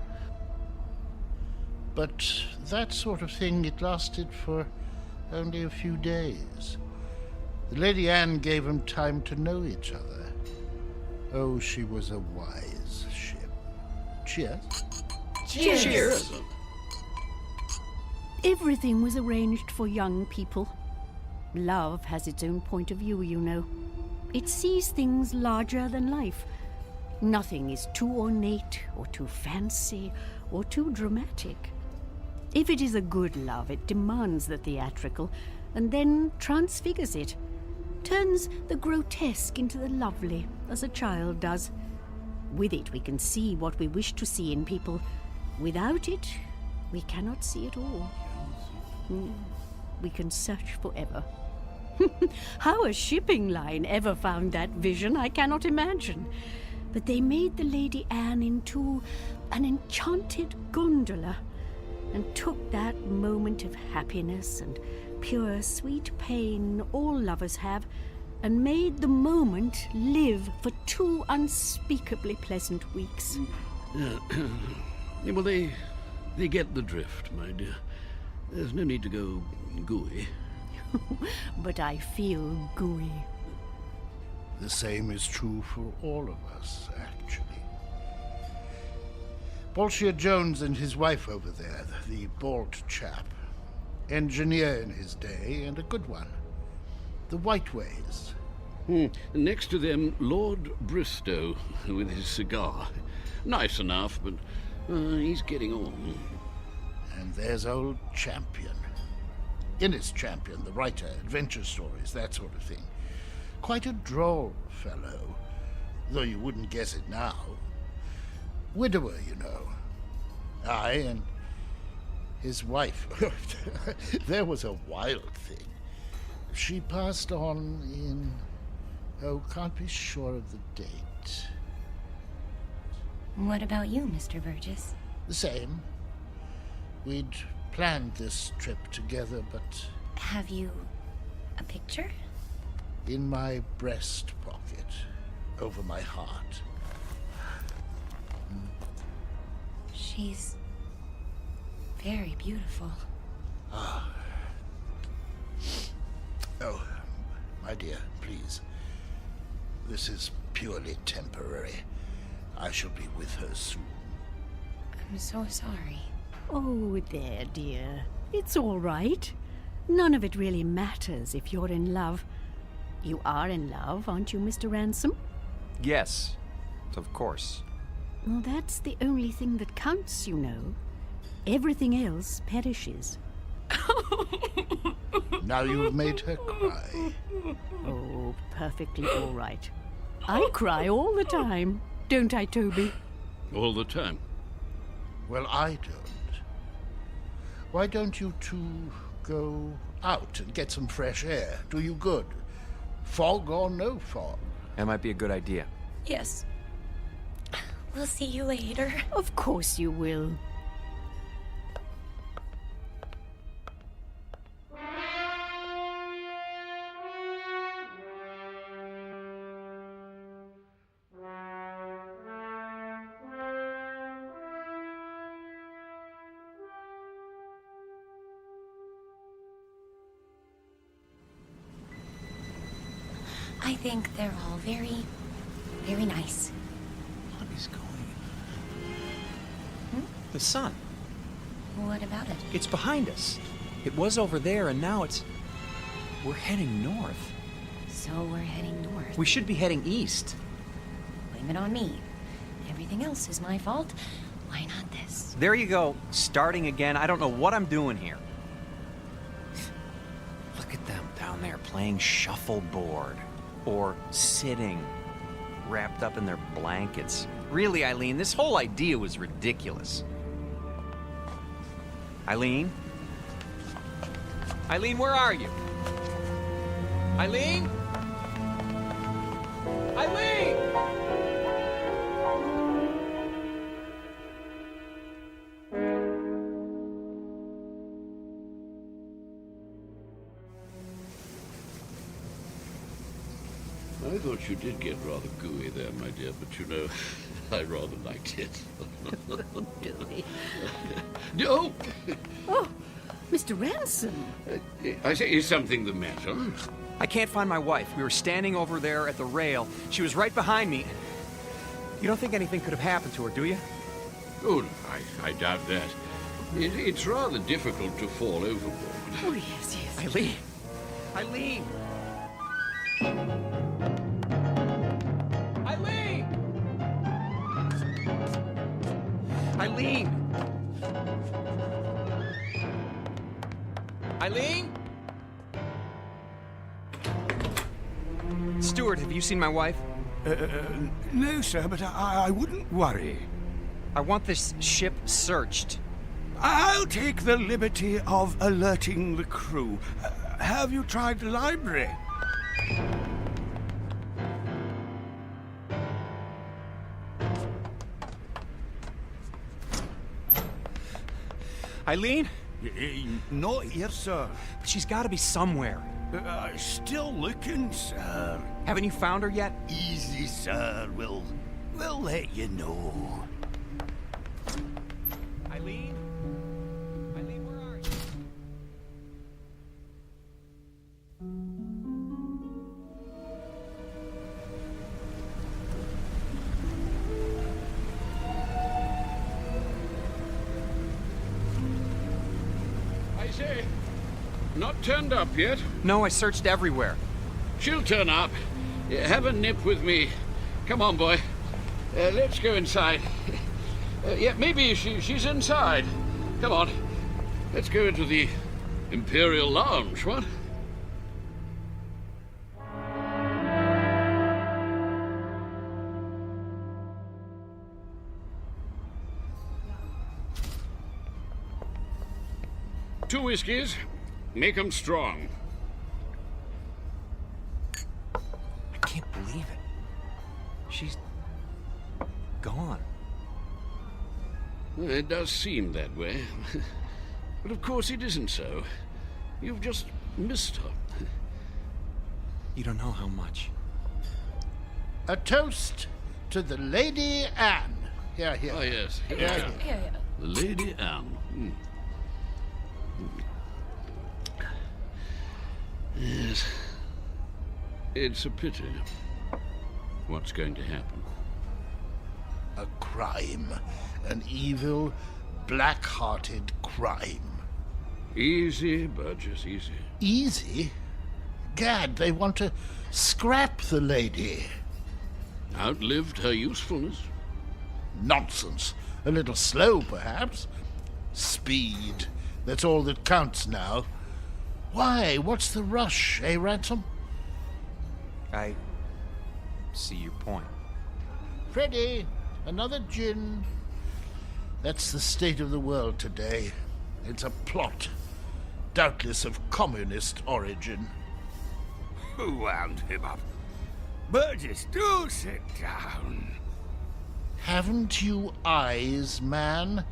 [SPEAKER 9] But that sort of thing, it lasted for only a few days. The Lady Anne gave them time to know each other. Oh, she was a wise ship. Cheers.
[SPEAKER 5] Cheers.
[SPEAKER 7] Cheers.
[SPEAKER 3] Everything was arranged for young people. Love has its own point of view, you know. It sees things larger than life. Nothing is too ornate or too fancy or too dramatic. If it is a good love, it demands the theatrical and then transfigures it, turns the grotesque into the lovely, as a child does. With it, we can see what we wish to see in people. Without it, we cannot see at all. We can search forever. How a shipping line ever found that vision, I cannot imagine. But they made the Lady Anne into an enchanted gondola and took that moment of happiness and pure sweet pain all lovers have and made the moment live for 2 unspeakably pleasant weeks.
[SPEAKER 7] Well, they get the drift, my dear. There's no need to go gooey.
[SPEAKER 3] But I feel gooey.
[SPEAKER 9] The same is true for all of us, actually. Bolshia Jones and his wife over there, the bald chap, engineer in his day and a good one. The Whiteways.
[SPEAKER 7] Next to them, Lord Bristow with his cigar. Nice enough, but he's getting on.
[SPEAKER 9] And there's old Champion. Innes Champion, the writer, adventure stories, that sort of thing. Quite a droll fellow, though you wouldn't guess it now. Widower, you know. Aye, and his wife. There was a wild thing. She passed on in... Oh, can't be sure of the date.
[SPEAKER 5] What about you, Mr. Burgess?
[SPEAKER 9] The same. We'd planned this trip together, but...
[SPEAKER 5] Have you a picture?
[SPEAKER 9] In my breast pocket, over my heart.
[SPEAKER 5] She's very beautiful.
[SPEAKER 9] Oh, my dear, please. This is purely temporary. I shall be with her soon.
[SPEAKER 5] I'm so sorry.
[SPEAKER 3] Oh, there, dear. It's all right. None of it really matters if you're in love. You are in love, aren't you, Mr. Ransom?
[SPEAKER 4] Yes, of course.
[SPEAKER 3] Well, that's the only thing that counts, you know. Everything else perishes.
[SPEAKER 9] Now you've made her cry.
[SPEAKER 3] Oh, perfectly all right. I cry all the time, don't I, Toby?
[SPEAKER 7] All the time.
[SPEAKER 9] Well, I don't. Why don't you two go out and get some fresh air? Do you good. Fog or no fog.
[SPEAKER 4] That might be a good idea.
[SPEAKER 5] Yes. We'll see you later.
[SPEAKER 3] Of course you will.
[SPEAKER 5] I think they're all very, very nice.
[SPEAKER 4] What is going on? The sun.
[SPEAKER 5] What about it?
[SPEAKER 4] It's behind us. It was over there, and now it's... We're heading north.
[SPEAKER 5] So we're heading north.
[SPEAKER 4] We should be heading east.
[SPEAKER 5] Blame it on me. Everything else is my fault. Why not this?
[SPEAKER 4] There you go, starting again. I don't know what I'm doing here. Look at them down there playing shuffleboard. Or sitting, wrapped up in their blankets. Really, Eileen, this whole idea was ridiculous. Eileen? Eileen, where are you? Eileen? Eileen!
[SPEAKER 7] I thought you did get rather gooey there, my dear, but you know, I rather liked it.
[SPEAKER 3] Gooey.
[SPEAKER 7] No!
[SPEAKER 3] Oh, Mr. Ransom.
[SPEAKER 7] I say, is something the matter?
[SPEAKER 4] I can't find my wife. We were standing over there at the rail. She was right behind me. You don't think anything could have happened to her, do you?
[SPEAKER 7] Oh, I doubt that. It's rather difficult to fall overboard.
[SPEAKER 3] Oh, yes, yes.
[SPEAKER 4] Eileen! Eileen! Eileen! Eileen! Eileen? Stuart, have you seen my wife?
[SPEAKER 8] No, sir, but I wouldn't worry.
[SPEAKER 4] I want this ship searched.
[SPEAKER 8] I'll take the liberty of alerting the crew. Have you tried the library?
[SPEAKER 4] Eileen?
[SPEAKER 8] Not here, sir.
[SPEAKER 4] She's got to be somewhere.
[SPEAKER 8] Still looking, sir.
[SPEAKER 4] Haven't you found her yet?
[SPEAKER 8] Easy, sir. We'll let you know.
[SPEAKER 4] Eileen? Eileen, where are you?
[SPEAKER 7] I say, not turned up yet?
[SPEAKER 4] No, I searched everywhere.
[SPEAKER 7] She'll turn up. Have a nip with me. Come on, boy. Let's go inside. Yeah, maybe she's inside. Come on. Let's go into the Imperial Lounge, what? Two whiskeys. Make 'em strong.
[SPEAKER 4] I can't believe it. She's gone.
[SPEAKER 7] Well, it does seem that way. But of course it isn't so. You've just missed her.
[SPEAKER 4] You don't know how much.
[SPEAKER 9] A toast to the Lady Anne. Here, here.
[SPEAKER 7] Oh, yes.
[SPEAKER 9] Here.
[SPEAKER 7] The Lady Anne. Yes. It's a pity. What's going to happen?
[SPEAKER 9] A crime. An evil, black-hearted crime.
[SPEAKER 7] Easy, Burgess, easy.
[SPEAKER 9] Easy? Gad, they want to scrap the lady.
[SPEAKER 7] Outlived her usefulness.
[SPEAKER 9] Nonsense. A little slow, perhaps. Speed. That's all that counts now. Why? What's the rush, eh, Ransom?
[SPEAKER 4] I see your point.
[SPEAKER 9] Freddie, another gin. That's the state of the world today. It's a plot, doubtless of communist origin.
[SPEAKER 8] Who wound him up? Burgess, do sit down.
[SPEAKER 9] Haven't you eyes, man?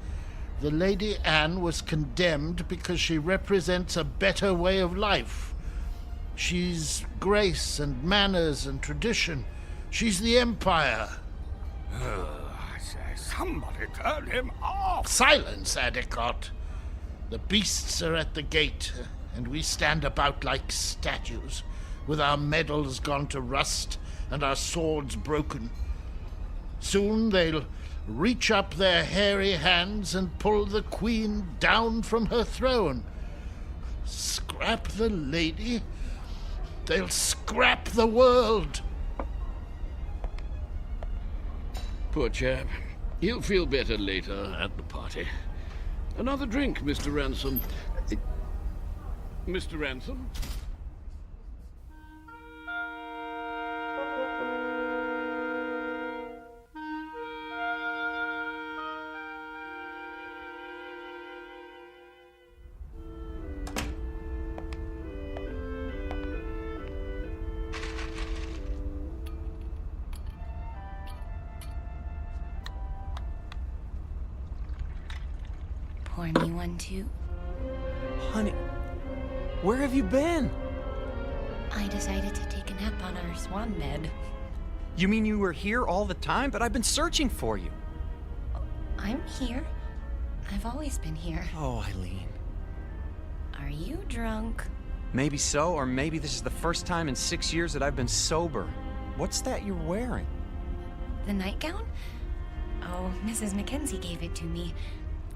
[SPEAKER 9] The Lady Anne was condemned because she represents a better way of life. She's grace and manners and tradition. She's the Empire.
[SPEAKER 8] I say, somebody turn him off.
[SPEAKER 9] Silence, Adicott. The beasts are at the gate, and we stand about like statues, with our medals gone to rust and our swords broken. Soon they'll reach up their hairy hands and pull the Queen down from her throne. Scrap the lady? They'll scrap the world.
[SPEAKER 7] Poor chap. He'll feel better later at the party. Another drink, Mr. Ransom. Mr. Ransom?
[SPEAKER 5] Pour me one, too.
[SPEAKER 4] Honey, where have you been?
[SPEAKER 5] I decided to take a nap on our swan bed.
[SPEAKER 4] You mean you were here all the time? But I've been searching for you.
[SPEAKER 5] I'm here. I've always been here.
[SPEAKER 4] Oh, Eileen.
[SPEAKER 5] Are you drunk?
[SPEAKER 4] Maybe so, or maybe this is the first time in 6 years that I've been sober. What's that you're wearing?
[SPEAKER 5] The nightgown? Oh, Mrs. Mackenzie gave it to me.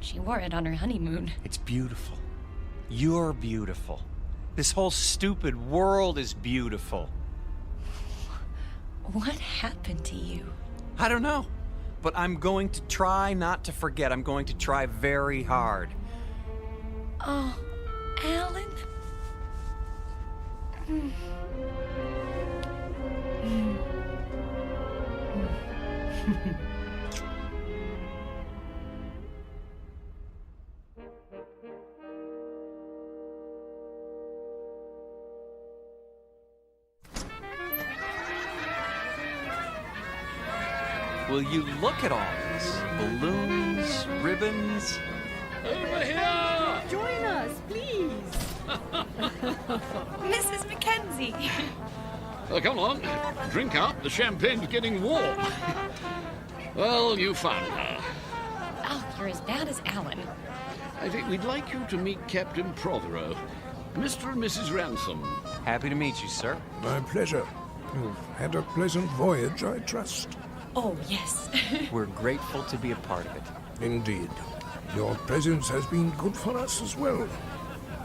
[SPEAKER 5] She wore it on her honeymoon.
[SPEAKER 4] It's beautiful. You're beautiful. This whole stupid world is beautiful.
[SPEAKER 5] What happened to you?
[SPEAKER 4] I don't know, but I'm going to try not to forget. I'm going to try very hard.
[SPEAKER 5] Oh, Alan?
[SPEAKER 4] Will you look at all this? Balloons, ribbons.
[SPEAKER 7] Over here!
[SPEAKER 3] Join us, please.
[SPEAKER 5] Mrs. Mackenzie!
[SPEAKER 7] Come on, drink up. The champagne's getting warm. Well, you found her.
[SPEAKER 5] Oh, you're as bad as Alan.
[SPEAKER 7] I think we'd like you to meet Captain Prothero, Mr. and Mrs. Ransom.
[SPEAKER 4] Happy to meet you, sir.
[SPEAKER 8] My pleasure. You've had a pleasant voyage, I trust.
[SPEAKER 5] Oh, yes.
[SPEAKER 4] We're grateful to be a part of it.
[SPEAKER 8] Indeed. Your presence has been good for us as well.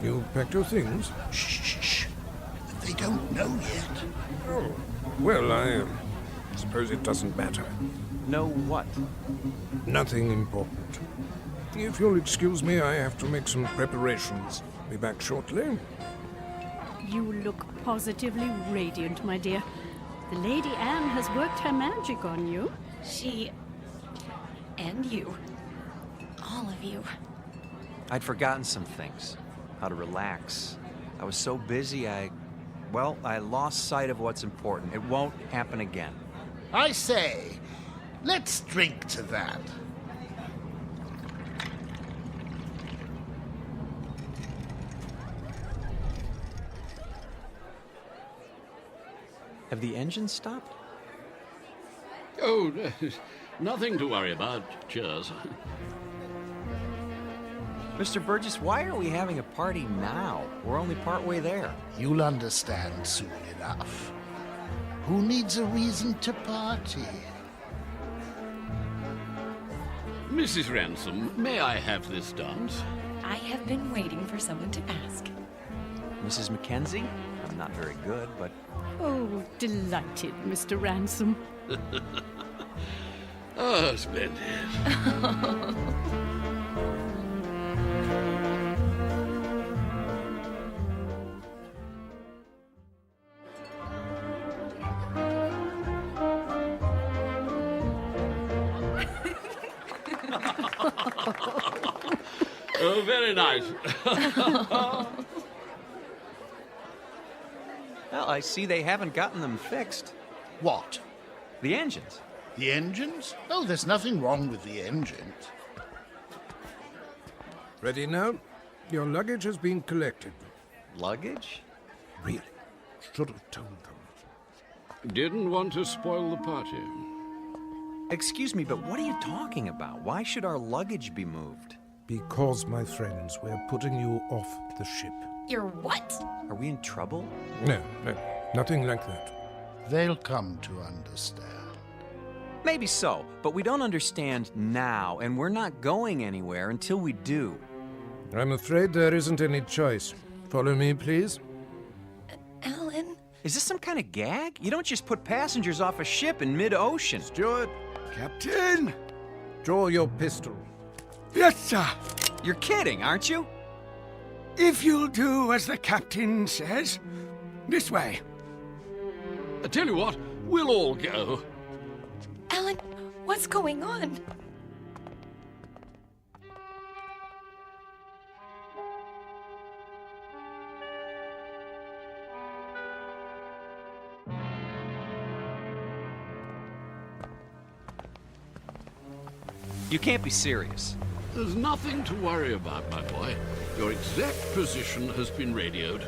[SPEAKER 8] You packed your things?
[SPEAKER 9] Shh. They don't know yet.
[SPEAKER 8] Oh, well, I suppose it doesn't matter.
[SPEAKER 4] Know what?
[SPEAKER 8] Nothing important. If you'll excuse me, I have to make some preparations. Be back shortly.
[SPEAKER 3] You look positively radiant, my dear. The Lady Anne has worked her magic on you.
[SPEAKER 5] She... and you. All of you.
[SPEAKER 4] I'd forgotten some things. How to relax. I was so busy, I lost sight of what's important. It won't happen again.
[SPEAKER 9] I say, let's drink to that.
[SPEAKER 4] Have the engines stopped?
[SPEAKER 7] Oh, nothing to worry about. Cheers.
[SPEAKER 4] Mr. Burgess, why are we having a party now? We're only partway there.
[SPEAKER 9] You'll understand soon enough. Who needs a reason to party?
[SPEAKER 7] Mrs. Ransom, may I have this dance?
[SPEAKER 5] I have been waiting for someone to ask.
[SPEAKER 4] Mrs. Mackenzie? I'm not very good, but...
[SPEAKER 3] Oh, delighted, Mr. Ransom.
[SPEAKER 7] Oh, splendid. Oh, very nice.
[SPEAKER 4] Well, I see they haven't gotten them fixed.
[SPEAKER 9] What?
[SPEAKER 4] The engines.
[SPEAKER 9] The engines? Oh, there's nothing wrong with the engines.
[SPEAKER 8] Ready now? Your luggage has been collected.
[SPEAKER 4] Luggage?
[SPEAKER 8] Really? Should have told them.
[SPEAKER 7] Didn't want to spoil the party.
[SPEAKER 4] Excuse me, but what are you talking about? Why should our luggage be moved?
[SPEAKER 8] Because, my friends, we're putting you off the ship.
[SPEAKER 5] You're what?
[SPEAKER 4] Are we in trouble?
[SPEAKER 8] No, nothing like that.
[SPEAKER 9] They'll come to understand.
[SPEAKER 4] Maybe so, but we don't understand now, and we're not going anywhere until we do.
[SPEAKER 8] I'm afraid there isn't any choice. Follow me, please.
[SPEAKER 5] Alan?
[SPEAKER 4] Is this some kind of gag? You don't just put passengers off a ship in mid-ocean.
[SPEAKER 11] Steward! Captain!
[SPEAKER 8] Draw your pistol.
[SPEAKER 11] Yes, sir.
[SPEAKER 4] You're kidding, aren't you?
[SPEAKER 11] If you'll do as the captain says. This way.
[SPEAKER 7] I tell you what, we'll all go.
[SPEAKER 5] Alan, what's going on?
[SPEAKER 4] You can't be serious.
[SPEAKER 7] There's nothing to worry about, my boy. Your exact position has been radioed.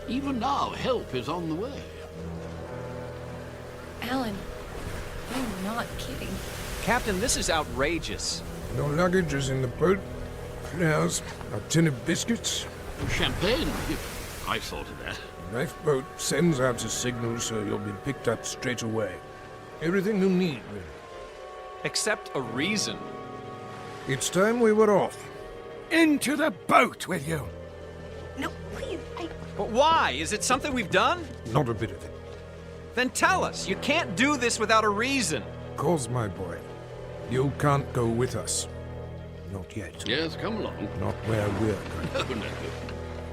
[SPEAKER 7] Even now, help is on the way.
[SPEAKER 5] Alan, I'm not kidding.
[SPEAKER 4] Captain, this is outrageous.
[SPEAKER 8] Your luggage is in the boat. Flowers, a tin of biscuits.
[SPEAKER 7] Champagne? I thought of that.
[SPEAKER 8] Lifeboat sends out a signal so you'll be picked up straight away. Everything you need, really.
[SPEAKER 4] Except a reason.
[SPEAKER 8] It's time we were off.
[SPEAKER 11] Into the boat with you.
[SPEAKER 5] No, please,
[SPEAKER 4] But why? Is it something we've done?
[SPEAKER 8] Not a bit of it.
[SPEAKER 4] Then tell us. You can't do this without a reason.
[SPEAKER 8] Cause, my boy, you can't go with us. Not yet.
[SPEAKER 7] Yes, come along.
[SPEAKER 8] Not where we're going.
[SPEAKER 7] Oh, no.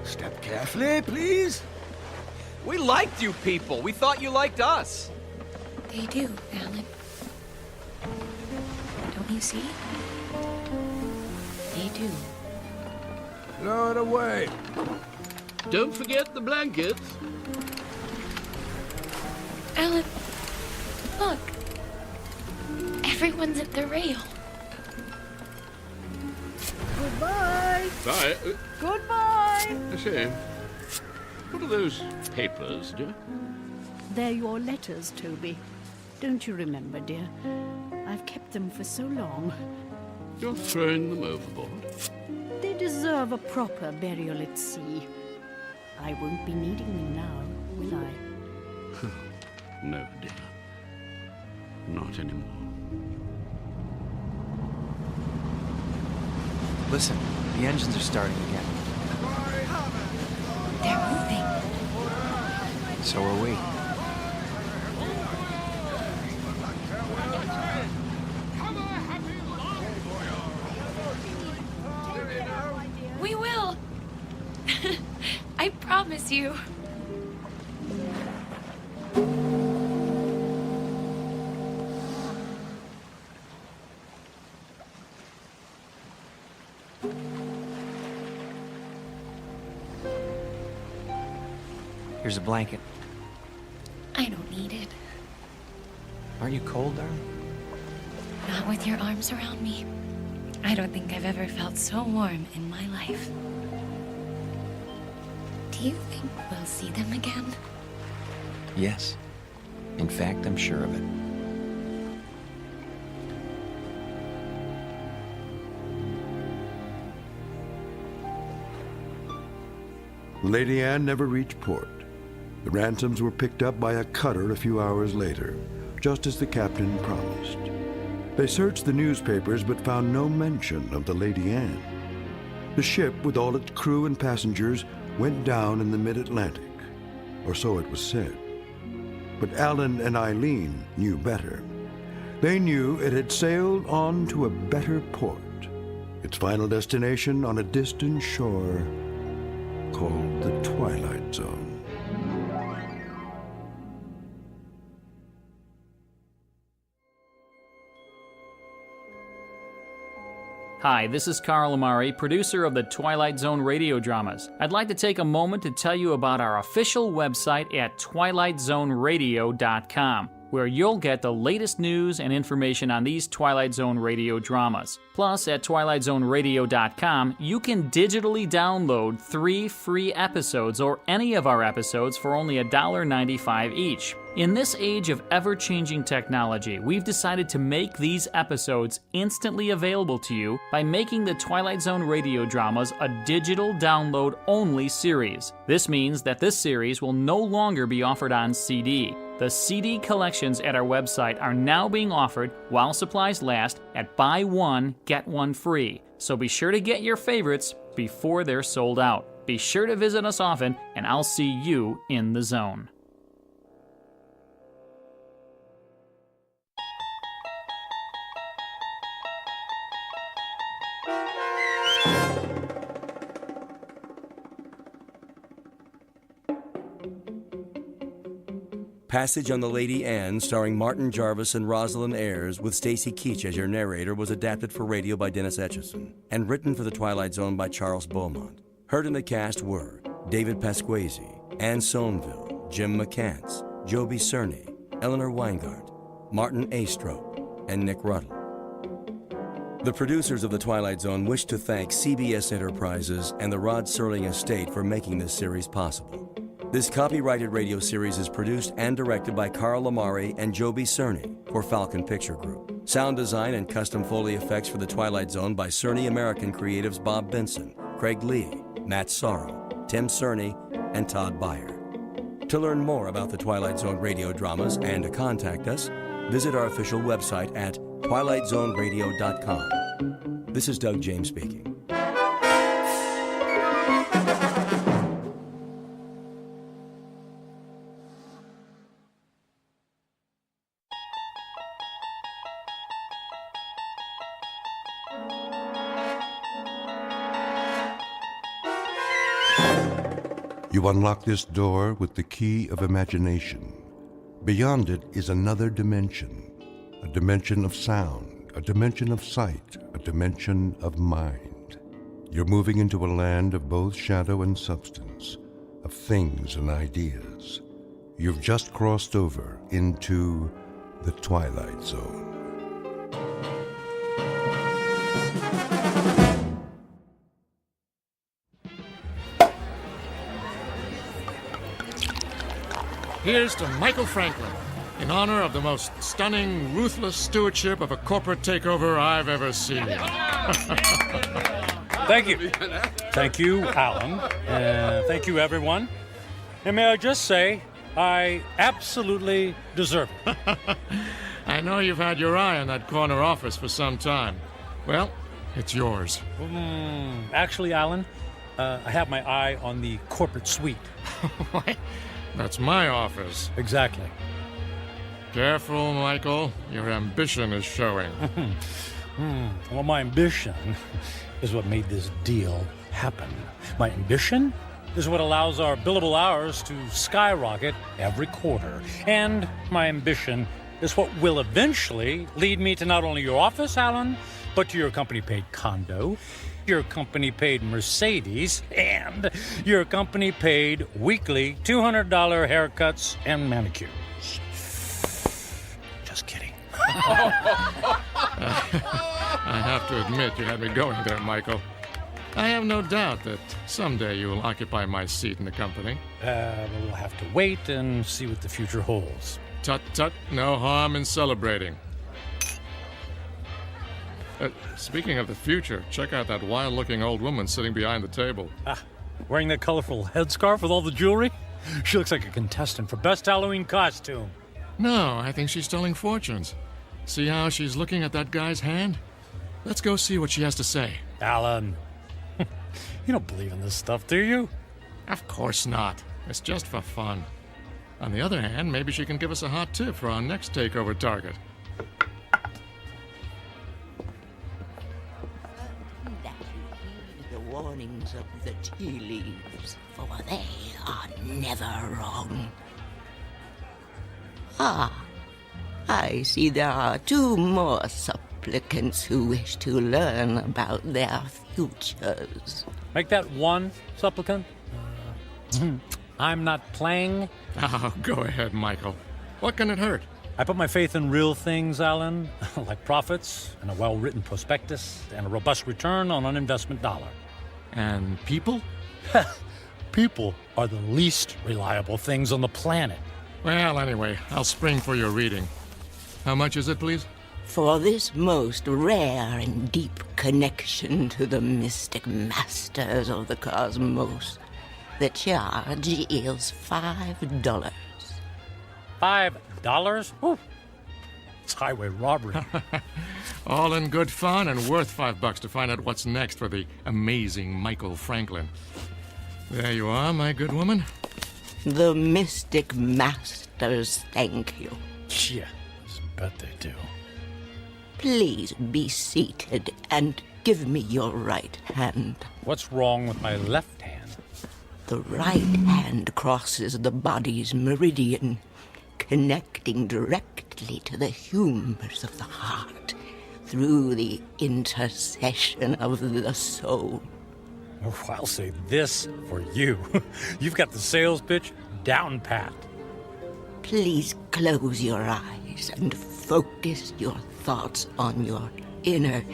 [SPEAKER 11] Step carefully, please.
[SPEAKER 4] We liked you people. We thought you liked us.
[SPEAKER 5] They do, Alan. Don't you see? They do.
[SPEAKER 8] Lower away.
[SPEAKER 7] Don't forget the blankets.
[SPEAKER 5] Alan, look. Everyone's at the rail.
[SPEAKER 3] Goodbye.
[SPEAKER 7] Bye.
[SPEAKER 3] Goodbye.
[SPEAKER 7] I say, what are those papers, dear?
[SPEAKER 3] They're your letters, Toby. Don't you remember, dear? I've kept them for so long.
[SPEAKER 7] You're throwing them overboard.
[SPEAKER 3] They deserve a proper burial at sea. I won't be needing them now, will I?
[SPEAKER 7] No, dear. Not anymore.
[SPEAKER 4] Listen, the engines are starting again.
[SPEAKER 5] They're moving.
[SPEAKER 4] So are we.
[SPEAKER 5] We will. I promise you.
[SPEAKER 4] Here's a blanket.
[SPEAKER 5] I don't need it.
[SPEAKER 4] Aren't you cold, darling?
[SPEAKER 5] Not with your arms around me. I don't think I've ever felt so warm in my life. Do you think we'll see them again?
[SPEAKER 4] Yes. In fact, I'm sure of it.
[SPEAKER 1] Lady Anne never reached port. The ransoms were picked up by a cutter a few hours later, just as the captain promised. They searched the newspapers but found no mention of the Lady Anne. The ship, with all its crew and passengers, went down in the mid-Atlantic, or so it was said. But Alan and Eileen knew better. They knew it had sailed on to a better port, its final destination on a distant shore called the Twilight Zone.
[SPEAKER 12] Hi, this is Carl Amari, producer of the Twilight Zone Radio Dramas. I'd like to take a moment to tell you about our official website at twilightzoneradio.com, where you'll get the latest news and information on these Twilight Zone radio dramas. Plus, at twilightzoneradio.com, you can digitally download 3 free episodes or any of our episodes for only $1.95 each. In this age of ever-changing technology, we've decided to make these episodes instantly available to you by making the Twilight Zone radio dramas a digital download-only series. This means that this series will no longer be offered on CD. The CD collections at our website are now being offered while supplies last at buy one, get one free. So be sure to get your favorites before they're sold out. Be sure to visit us often, and I'll see you in the zone.
[SPEAKER 6] Passage on the Lady Anne, starring Martin Jarvis and Rosalind Ayres, with Stacy Keach as your narrator, was adapted for radio by Dennis Etchison and written for The Twilight Zone by Charles Beaumont. Heard in the cast were David Pasquesi, Anne Somerville, Jim McCants, Joby Cerny, Eleanor Weingart, Martin Astrop, and Nick Ruddle. The producers of The Twilight Zone wish to thank CBS Enterprises and the Rod Serling estate for making this series possible. This copyrighted radio series is produced and directed by Carl Lamari and Joby Cerny for Falcon Picture Group. Sound design and custom Foley effects for The Twilight Zone by Cerny American creatives Bob Benson, Craig Lee, Matt Sorrow, Tim Cerny, and Todd Beyer. To learn more about The Twilight Zone radio dramas and to contact us, visit our official website at twilightzoneradio.com. This is Doug James speaking.
[SPEAKER 1] You unlock this door with the key of imagination. Beyond it is another dimension, a dimension of sound, a dimension of sight, a dimension of mind. You're moving into a land of both shadow and substance, of things and ideas. You've just crossed over into the Twilight Zone.
[SPEAKER 13] Here's to Michael Franklin, in honor of the most stunning, ruthless stewardship of a corporate takeover I've ever seen.
[SPEAKER 14] Thank you. Thank you, Alan. Thank you, everyone. And may I just say, I absolutely deserve it.
[SPEAKER 13] I know you've had your eye on that corner office for some time. Well, it's yours.
[SPEAKER 14] Actually, Alan, I have my eye on the corporate suite.
[SPEAKER 13] What? That's my office.
[SPEAKER 14] Exactly.
[SPEAKER 13] Careful, Michael. Your ambition is showing.
[SPEAKER 14] Well, my ambition is what made this deal happen. My ambition is what allows our billable hours to skyrocket every quarter. And my ambition is what will eventually lead me to not only your office, Alan, but to your company-paid condo, your company-paid Mercedes, and your company-paid weekly $200 haircuts and manicures. Just kidding.
[SPEAKER 13] I have to admit you had me going there, Michael. I have no doubt that someday you will occupy my seat in the company.
[SPEAKER 14] We'll have to wait and see what the future holds.
[SPEAKER 13] Tut, tut, no harm in celebrating. Speaking of the future, check out that wild-looking old woman sitting behind the table.
[SPEAKER 14] Wearing that colorful headscarf with all the jewelry? She looks like a contestant for Best Halloween Costume.
[SPEAKER 13] No, I think she's telling fortunes. See how she's looking at that guy's hand? Let's go see what she has to say.
[SPEAKER 14] Alan, you don't believe in this stuff, do you?
[SPEAKER 13] Of course not. It's just for fun. On the other hand, maybe she can give us a hot tip for our next takeover target.
[SPEAKER 15] The warnings of the tea leaves, for they are never wrong. I see there are two more supplicants who wish to learn about their futures.
[SPEAKER 14] Make that one supplicant. I'm not playing.
[SPEAKER 13] Oh, go ahead, Michael. What can it hurt?
[SPEAKER 14] I put my faith in real things, Alan, like profits and a well-written prospectus and a robust return on an investment dollar.
[SPEAKER 13] And people?
[SPEAKER 14] People are the least reliable things on the planet.
[SPEAKER 13] Well, anyway, I'll spring for your reading. How much is it, please?
[SPEAKER 15] For this most rare and deep connection to the mystic masters of the cosmos, the charge is $5.
[SPEAKER 14] $5? Ooh. It's highway robbery.
[SPEAKER 13] All in good fun and worth $5 to find out what's next for the amazing Michael Franklin. There you are, my good woman.
[SPEAKER 15] The mystic masters thank you.
[SPEAKER 14] Yeah, I bet they do.
[SPEAKER 15] Please be seated and Give me your right hand.
[SPEAKER 14] What's wrong with my left hand?
[SPEAKER 15] The right hand crosses the body's meridian, connecting directly to the humors of the heart through the intercession of the soul.
[SPEAKER 14] Oh, I'll say this for you. You've got the sales pitch down pat.
[SPEAKER 15] Please close your eyes and focus your thoughts on your inner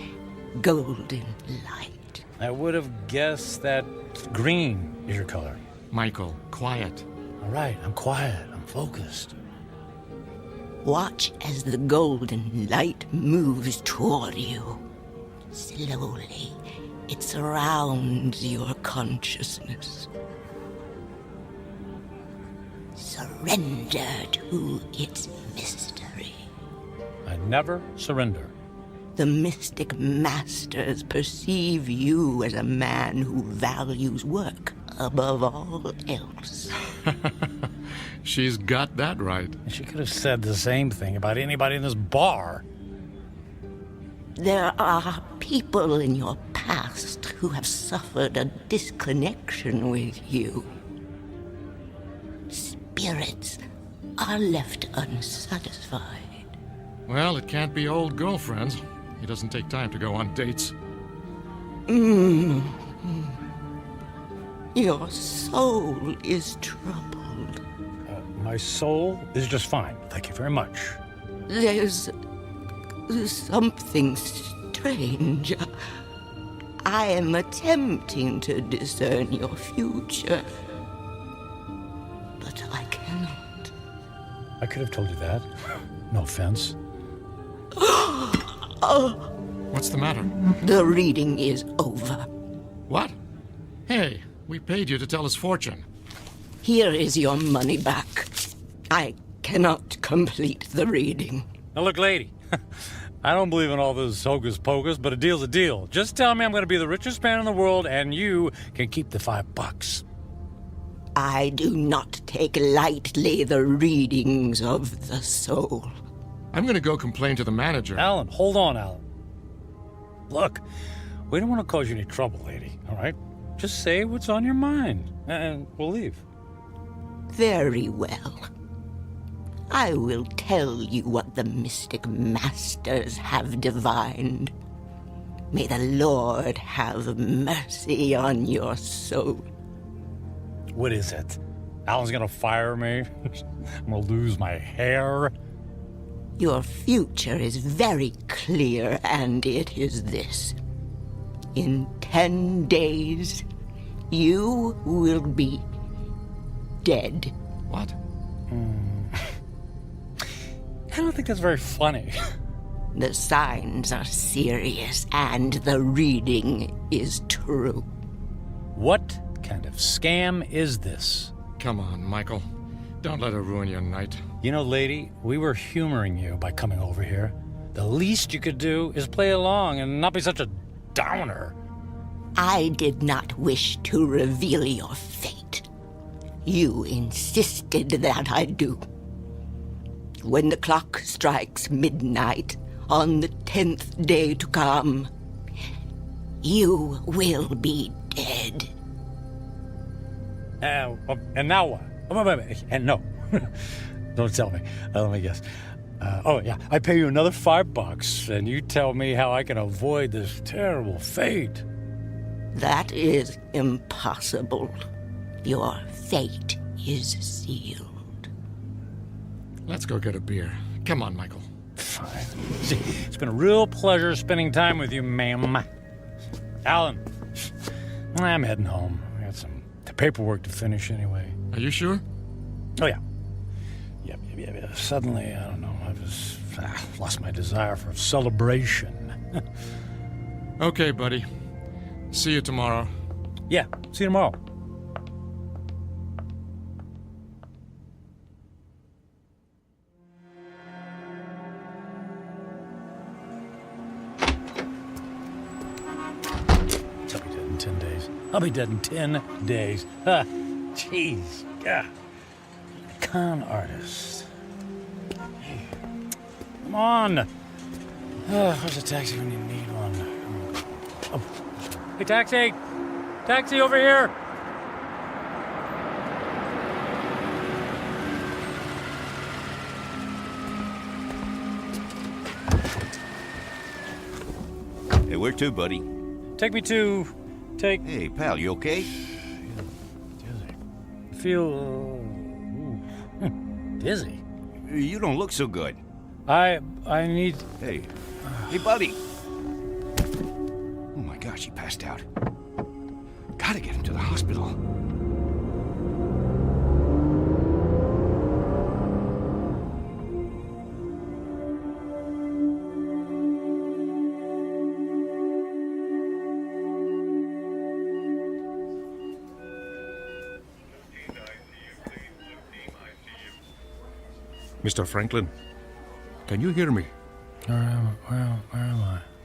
[SPEAKER 15] golden light.
[SPEAKER 14] I would have guessed that green is your color.
[SPEAKER 13] Michael, quiet.
[SPEAKER 14] All right, I'm quiet. I'm focused.
[SPEAKER 15] Watch as the golden light moves toward you. Slowly, it surrounds your consciousness. Surrender to its mystery.
[SPEAKER 14] I never surrender.
[SPEAKER 15] The mystic masters perceive you as a man who values work above all else.
[SPEAKER 13] She's got that right.
[SPEAKER 14] She could have said the same thing about anybody in this bar.
[SPEAKER 15] There are people in your past who have suffered a disconnection with you. Spirits are left unsatisfied.
[SPEAKER 13] Well, it can't be old girlfriends. He doesn't take time to go on dates.
[SPEAKER 15] Your soul is troubled.
[SPEAKER 14] My soul is just fine. Thank you very much.
[SPEAKER 15] There's something strange. I am attempting to discern your future, but I cannot.
[SPEAKER 14] I could have told you that. No offense.
[SPEAKER 13] What's the matter?
[SPEAKER 15] The reading is over.
[SPEAKER 13] What? Hey, we paid you to tell us fortune.
[SPEAKER 15] Here is your money back. I cannot complete the reading.
[SPEAKER 14] Now look, lady, I don't believe in all this hocus pocus, but a deal's a deal. Just tell me I'm going to be the richest man in the world, and you can keep the $5.
[SPEAKER 15] I do not take lightly the readings of the soul.
[SPEAKER 13] I'm going to go complain to the manager.
[SPEAKER 14] Alan, hold on, Alan. Look, we don't want to cause you any trouble, lady, all right? Just say what's on your mind, and we'll leave.
[SPEAKER 15] Very well. I will tell you what the mystic masters have divined. May the Lord have mercy on your soul.
[SPEAKER 14] What is it? Alan's gonna fire me? I'm gonna lose my hair?
[SPEAKER 15] Your future is very clear, and it is this. In 10 days, you will be dead.
[SPEAKER 13] What?
[SPEAKER 14] I don't think that's very funny.
[SPEAKER 15] The signs are serious, and the reading is true.
[SPEAKER 14] What kind of scam is this?
[SPEAKER 13] Come on, Michael. Don't let her ruin your night.
[SPEAKER 14] You know, lady, we were humoring you by coming over here. The least you could do is play along and not be such a downer.
[SPEAKER 15] I did not wish to reveal your fate. You insisted that I do. When the clock strikes midnight on the 10th day to come, you will be dead.
[SPEAKER 14] And now what? And no. Don't tell me. Let me guess. I pay you another $5, and you tell me how I can avoid this terrible fate.
[SPEAKER 15] That is impossible. Your fate is sealed.
[SPEAKER 13] Let's go get a beer. Come on, Michael.
[SPEAKER 14] Fine. It's been a real pleasure spending time with you, ma'am. Alan, I'm heading home. I got some paperwork to finish anyway.
[SPEAKER 13] Are you sure?
[SPEAKER 14] Oh, yeah. Yep. Suddenly, I don't know, I just lost my desire for celebration.
[SPEAKER 13] Okay, buddy. See you tomorrow.
[SPEAKER 14] Yeah, see you tomorrow. I'll be dead in 10 days. Jeez. Yeah. Con artist. Come on. Where's a taxi when you need one? Hey, taxi! Taxi over here!
[SPEAKER 16] Hey, where to, buddy?
[SPEAKER 14] Take me to...
[SPEAKER 16] Hey, pal, you okay?
[SPEAKER 14] Feel... dizzy.
[SPEAKER 16] You don't look so good.
[SPEAKER 14] I need...
[SPEAKER 16] Hey, buddy. Oh my gosh, he passed out. Gotta get him to the hospital.
[SPEAKER 13] Mr. Franklin, can you hear me?
[SPEAKER 14] Where am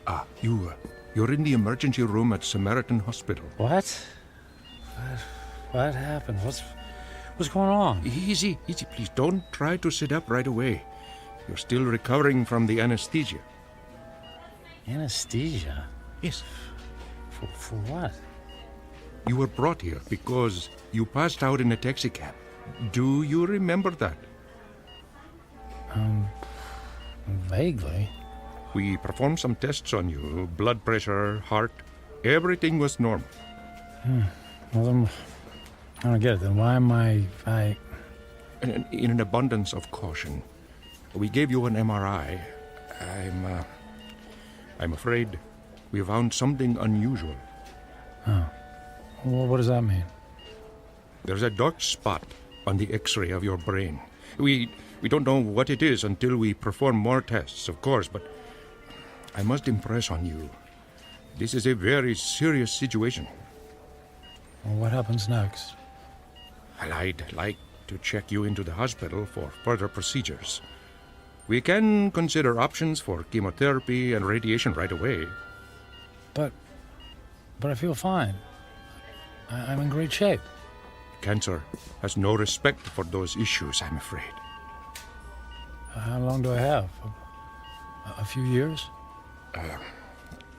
[SPEAKER 14] I?
[SPEAKER 13] You're in the emergency room at Samaritan Hospital.
[SPEAKER 14] What? What happened? What's going on?
[SPEAKER 13] Easy, please. Don't try to sit up right away. You're still recovering from the anesthesia.
[SPEAKER 14] Anesthesia?
[SPEAKER 13] Yes.
[SPEAKER 14] For what?
[SPEAKER 13] You were brought here because you passed out in a taxicab. Do you remember that?
[SPEAKER 14] Vaguely.
[SPEAKER 13] We performed some tests on you. Blood pressure, heart. Everything was normal.
[SPEAKER 14] Well, then, I don't get it. Then why am I...
[SPEAKER 13] In an abundance of caution, we gave you an MRI. I'm afraid we found something unusual.
[SPEAKER 14] Oh. Well, what does that mean?
[SPEAKER 13] There's a dark spot on the X-ray of your brain. We don't know what it is until we perform more tests, of course, but I must impress on you. This is a very serious situation.
[SPEAKER 14] Well, what happens next?
[SPEAKER 13] Well, I'd like to check you into the hospital for further procedures. We can consider options for chemotherapy and radiation right away.
[SPEAKER 14] But I feel fine. I'm in great shape.
[SPEAKER 13] Cancer has no respect for those issues, I'm afraid.
[SPEAKER 14] How long do I have? A few years?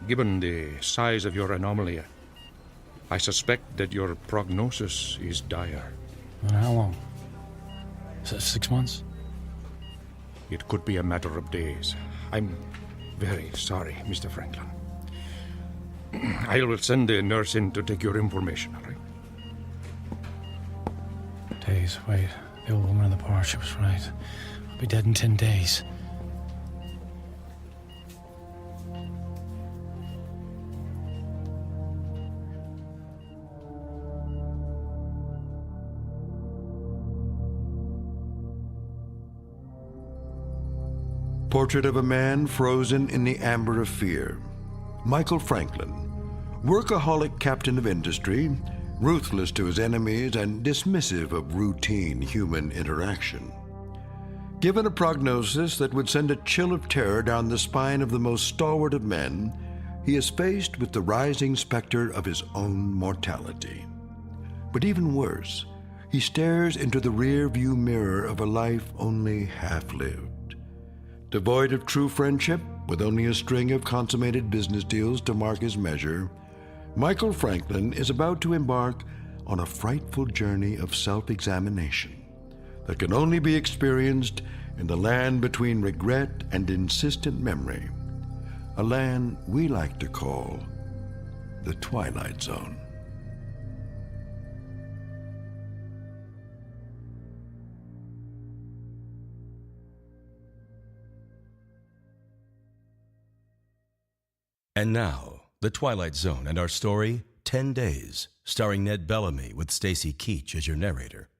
[SPEAKER 13] Given the size of your anomaly, I suspect that your prognosis is dire.
[SPEAKER 14] And how long? 6 months?
[SPEAKER 13] It could be a matter of days. I'm very sorry, Mr. Franklin. I will send the nurse in to take your information, all right?
[SPEAKER 14] Days, wait. The old woman in the bar, she was right. I'll be dead in 10 days.
[SPEAKER 1] Portrait of a man frozen in the amber of fear. Michael Franklin, workaholic captain of industry, ruthless to his enemies and dismissive of routine human interaction. Given a prognosis that would send a chill of terror down the spine of the most stalwart of men, he is faced with the rising specter of his own mortality. But even worse, he stares into the rear-view mirror of a life only half-lived. Devoid of true friendship, with only a string of consummated business deals to mark his measure, Michael Franklin is about to embark on a frightful journey of self-examination that can only be experienced in the land between regret and insistent memory, a land we like to call the Twilight Zone.
[SPEAKER 6] And now, The Twilight Zone and our story, 10 Days, starring Ned Bellamy with Stacy Keach as your narrator.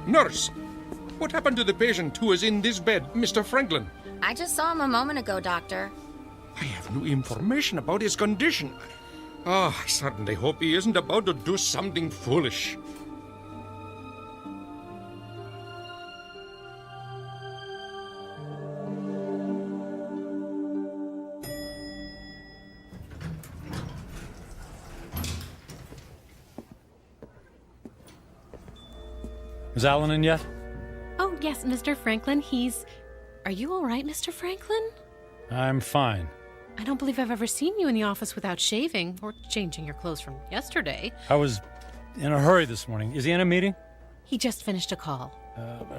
[SPEAKER 13] Nurse! What happened to the patient who is in this bed, Mr. Franklin?
[SPEAKER 17] I just saw him a moment ago, Doctor.
[SPEAKER 13] I have new information about his condition. I certainly hope he isn't about to do something foolish.
[SPEAKER 14] Is Alan in yet?
[SPEAKER 18] Oh, yes, Mr. Franklin. Are you all right, Mr. Franklin?
[SPEAKER 14] I'm fine.
[SPEAKER 18] I don't believe I've ever seen you in the office without shaving or changing your clothes from yesterday.
[SPEAKER 14] I was in a hurry this morning. Is he in a meeting?
[SPEAKER 18] He just finished a call.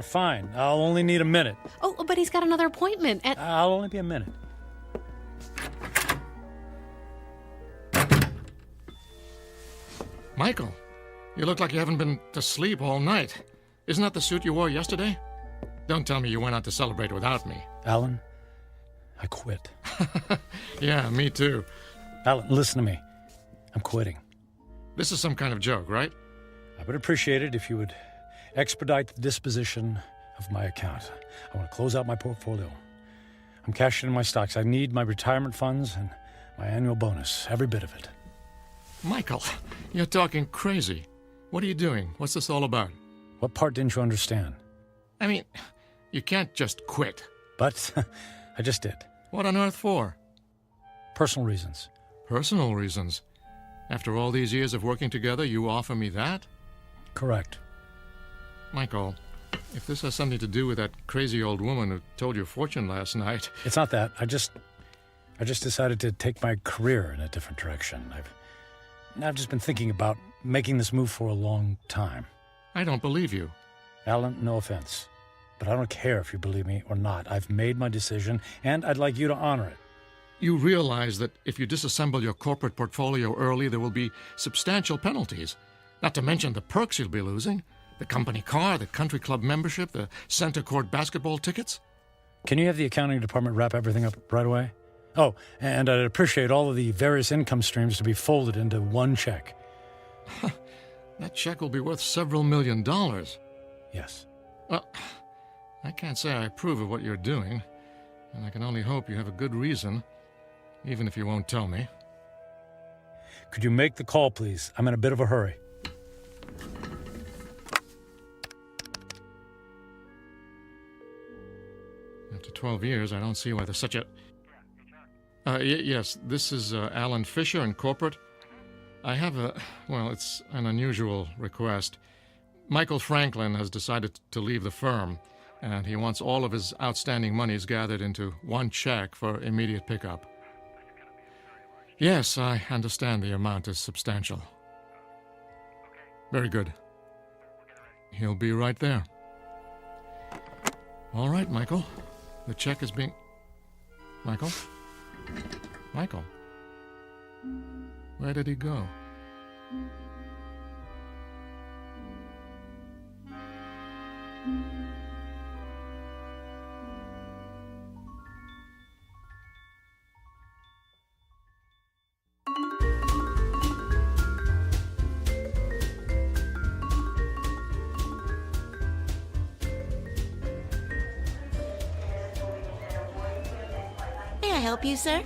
[SPEAKER 14] Fine. I'll only need a minute.
[SPEAKER 18] Oh, but he's got another appointment at...
[SPEAKER 14] I'll only be a minute.
[SPEAKER 19] Michael, you look like you haven't been to sleep all night. Isn't that the suit you wore yesterday? Don't tell me you went out to celebrate without me.
[SPEAKER 14] Alan, I quit.
[SPEAKER 19] Yeah, me too.
[SPEAKER 14] Alan, listen to me. I'm quitting.
[SPEAKER 19] This is some kind of joke, right?
[SPEAKER 14] I would appreciate it if you would expedite the disposition of my account. I want to close out my portfolio. I'm cashing in my stocks. I need my retirement funds and my annual bonus, every bit of it.
[SPEAKER 19] Michael, you're talking crazy. What are you doing? What's this all about?
[SPEAKER 14] What part didn't you understand?
[SPEAKER 19] I mean, you can't just quit.
[SPEAKER 14] But I just did.
[SPEAKER 19] What on earth for?
[SPEAKER 14] Personal reasons.
[SPEAKER 19] Personal reasons? After all these years of working together, you offer me that?
[SPEAKER 14] Correct.
[SPEAKER 19] Michael, if this has something to do with that crazy old woman who told your fortune last night...
[SPEAKER 14] It's not that. I just decided to take my career in a different direction. I've just been thinking about making this move for a long time.
[SPEAKER 19] I don't believe you.
[SPEAKER 14] Alan, no offense, but I don't care if you believe me or not. I've made my decision, and I'd like you to honor it.
[SPEAKER 19] You realize that if you disassemble your corporate portfolio early, there will be substantial penalties. Not to mention the perks you'll be losing. The company car, the country club membership, the center court basketball tickets.
[SPEAKER 14] Can you have the accounting department wrap everything up right away? Oh, and I'd appreciate all of the various income streams to be folded into one check.
[SPEAKER 19] That check will be worth several $1 million.
[SPEAKER 14] Yes.
[SPEAKER 19] Well, I can't say I approve of what you're doing, and I can only hope you have a good reason, even if you won't tell me.
[SPEAKER 14] Could you make the call, please? I'm in a bit of a hurry.
[SPEAKER 19] After 12 years, I don't see why there's such a... yes, this is Alan Fisher in corporate. I have it's an unusual request. Michael Franklin has decided to leave the firm, and he wants all of his outstanding monies gathered into one check for immediate pickup. Yes, I understand the amount is substantial. Very good. He'll be right there. All right, Michael. The check is being... Michael? Michael? Where did he go?
[SPEAKER 15] May I help you, sir?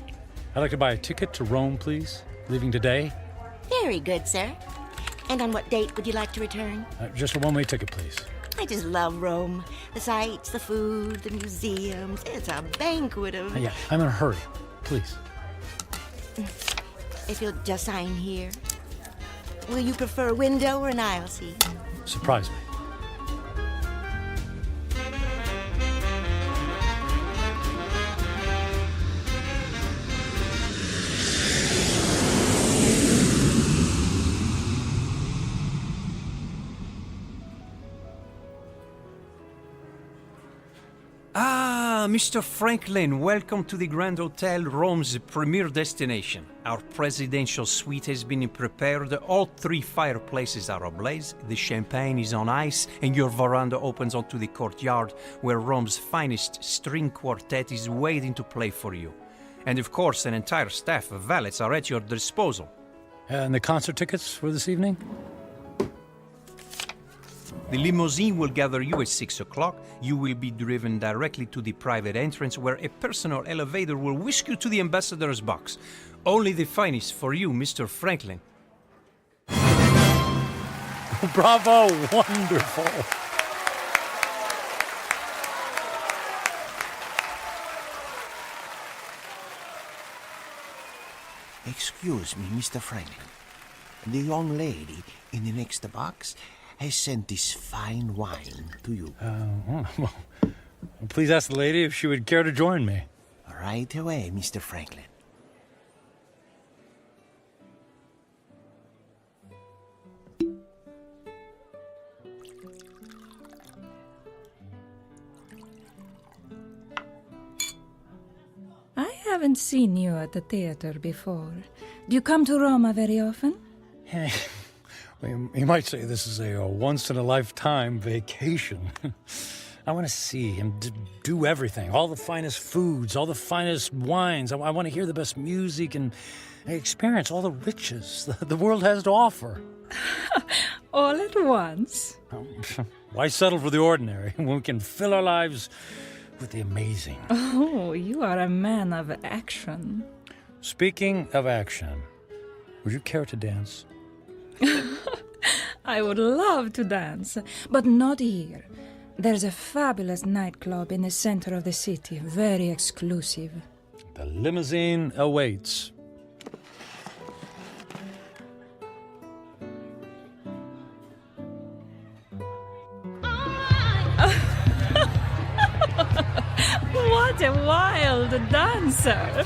[SPEAKER 14] I'd like to buy a ticket to Rome, please. Leaving today.
[SPEAKER 15] Very good, sir. And on what date would you like to return?
[SPEAKER 14] Just a one-way ticket, please.
[SPEAKER 15] I just love Rome. The sights, the food, the museums. It's a banquet of...
[SPEAKER 14] Yeah, I'm in a hurry. Please.
[SPEAKER 15] If you'll just sign here. Will you prefer a window or an aisle seat?
[SPEAKER 14] Surprise me.
[SPEAKER 4] Mr. Franklin, welcome to the Grand Hotel, Rome's premier destination. Our presidential suite has been prepared. All 3 fireplaces are ablaze, the champagne is on ice, and your veranda opens onto the courtyard where Rome's finest string quartet is waiting to play for you. And of course, an entire staff of valets are at your disposal.
[SPEAKER 14] And the concert tickets for this evening?
[SPEAKER 4] The limousine will gather you at 6 o'clock. You will be driven directly to the private entrance where a personal elevator will whisk you to the ambassador's box. Only the finest for you, Mr. Franklin.
[SPEAKER 14] Bravo! Wonderful!
[SPEAKER 10] Excuse me, Mr. Franklin. The young lady in the next box has sent this fine wine to you.
[SPEAKER 14] Well, please ask the lady if she would care to join me.
[SPEAKER 10] Right away, Mr. Franklin.
[SPEAKER 20] I haven't seen you at the theater before. Do you come to Roma very often?
[SPEAKER 14] You might say this is a once-in-a-lifetime vacation. I want to see him do everything, all the finest foods, all the finest wines. I want to hear the best music and experience all the riches the world has to offer.
[SPEAKER 20] All at once?
[SPEAKER 14] Why settle for the ordinary when we can fill our lives with the amazing?
[SPEAKER 20] Oh, you are a man of action.
[SPEAKER 14] Speaking of action, would you care to dance?
[SPEAKER 20] I would love to dance, but not here. There's a fabulous nightclub in the center of the city, very exclusive.
[SPEAKER 14] The limousine awaits.
[SPEAKER 20] What a wild dancer!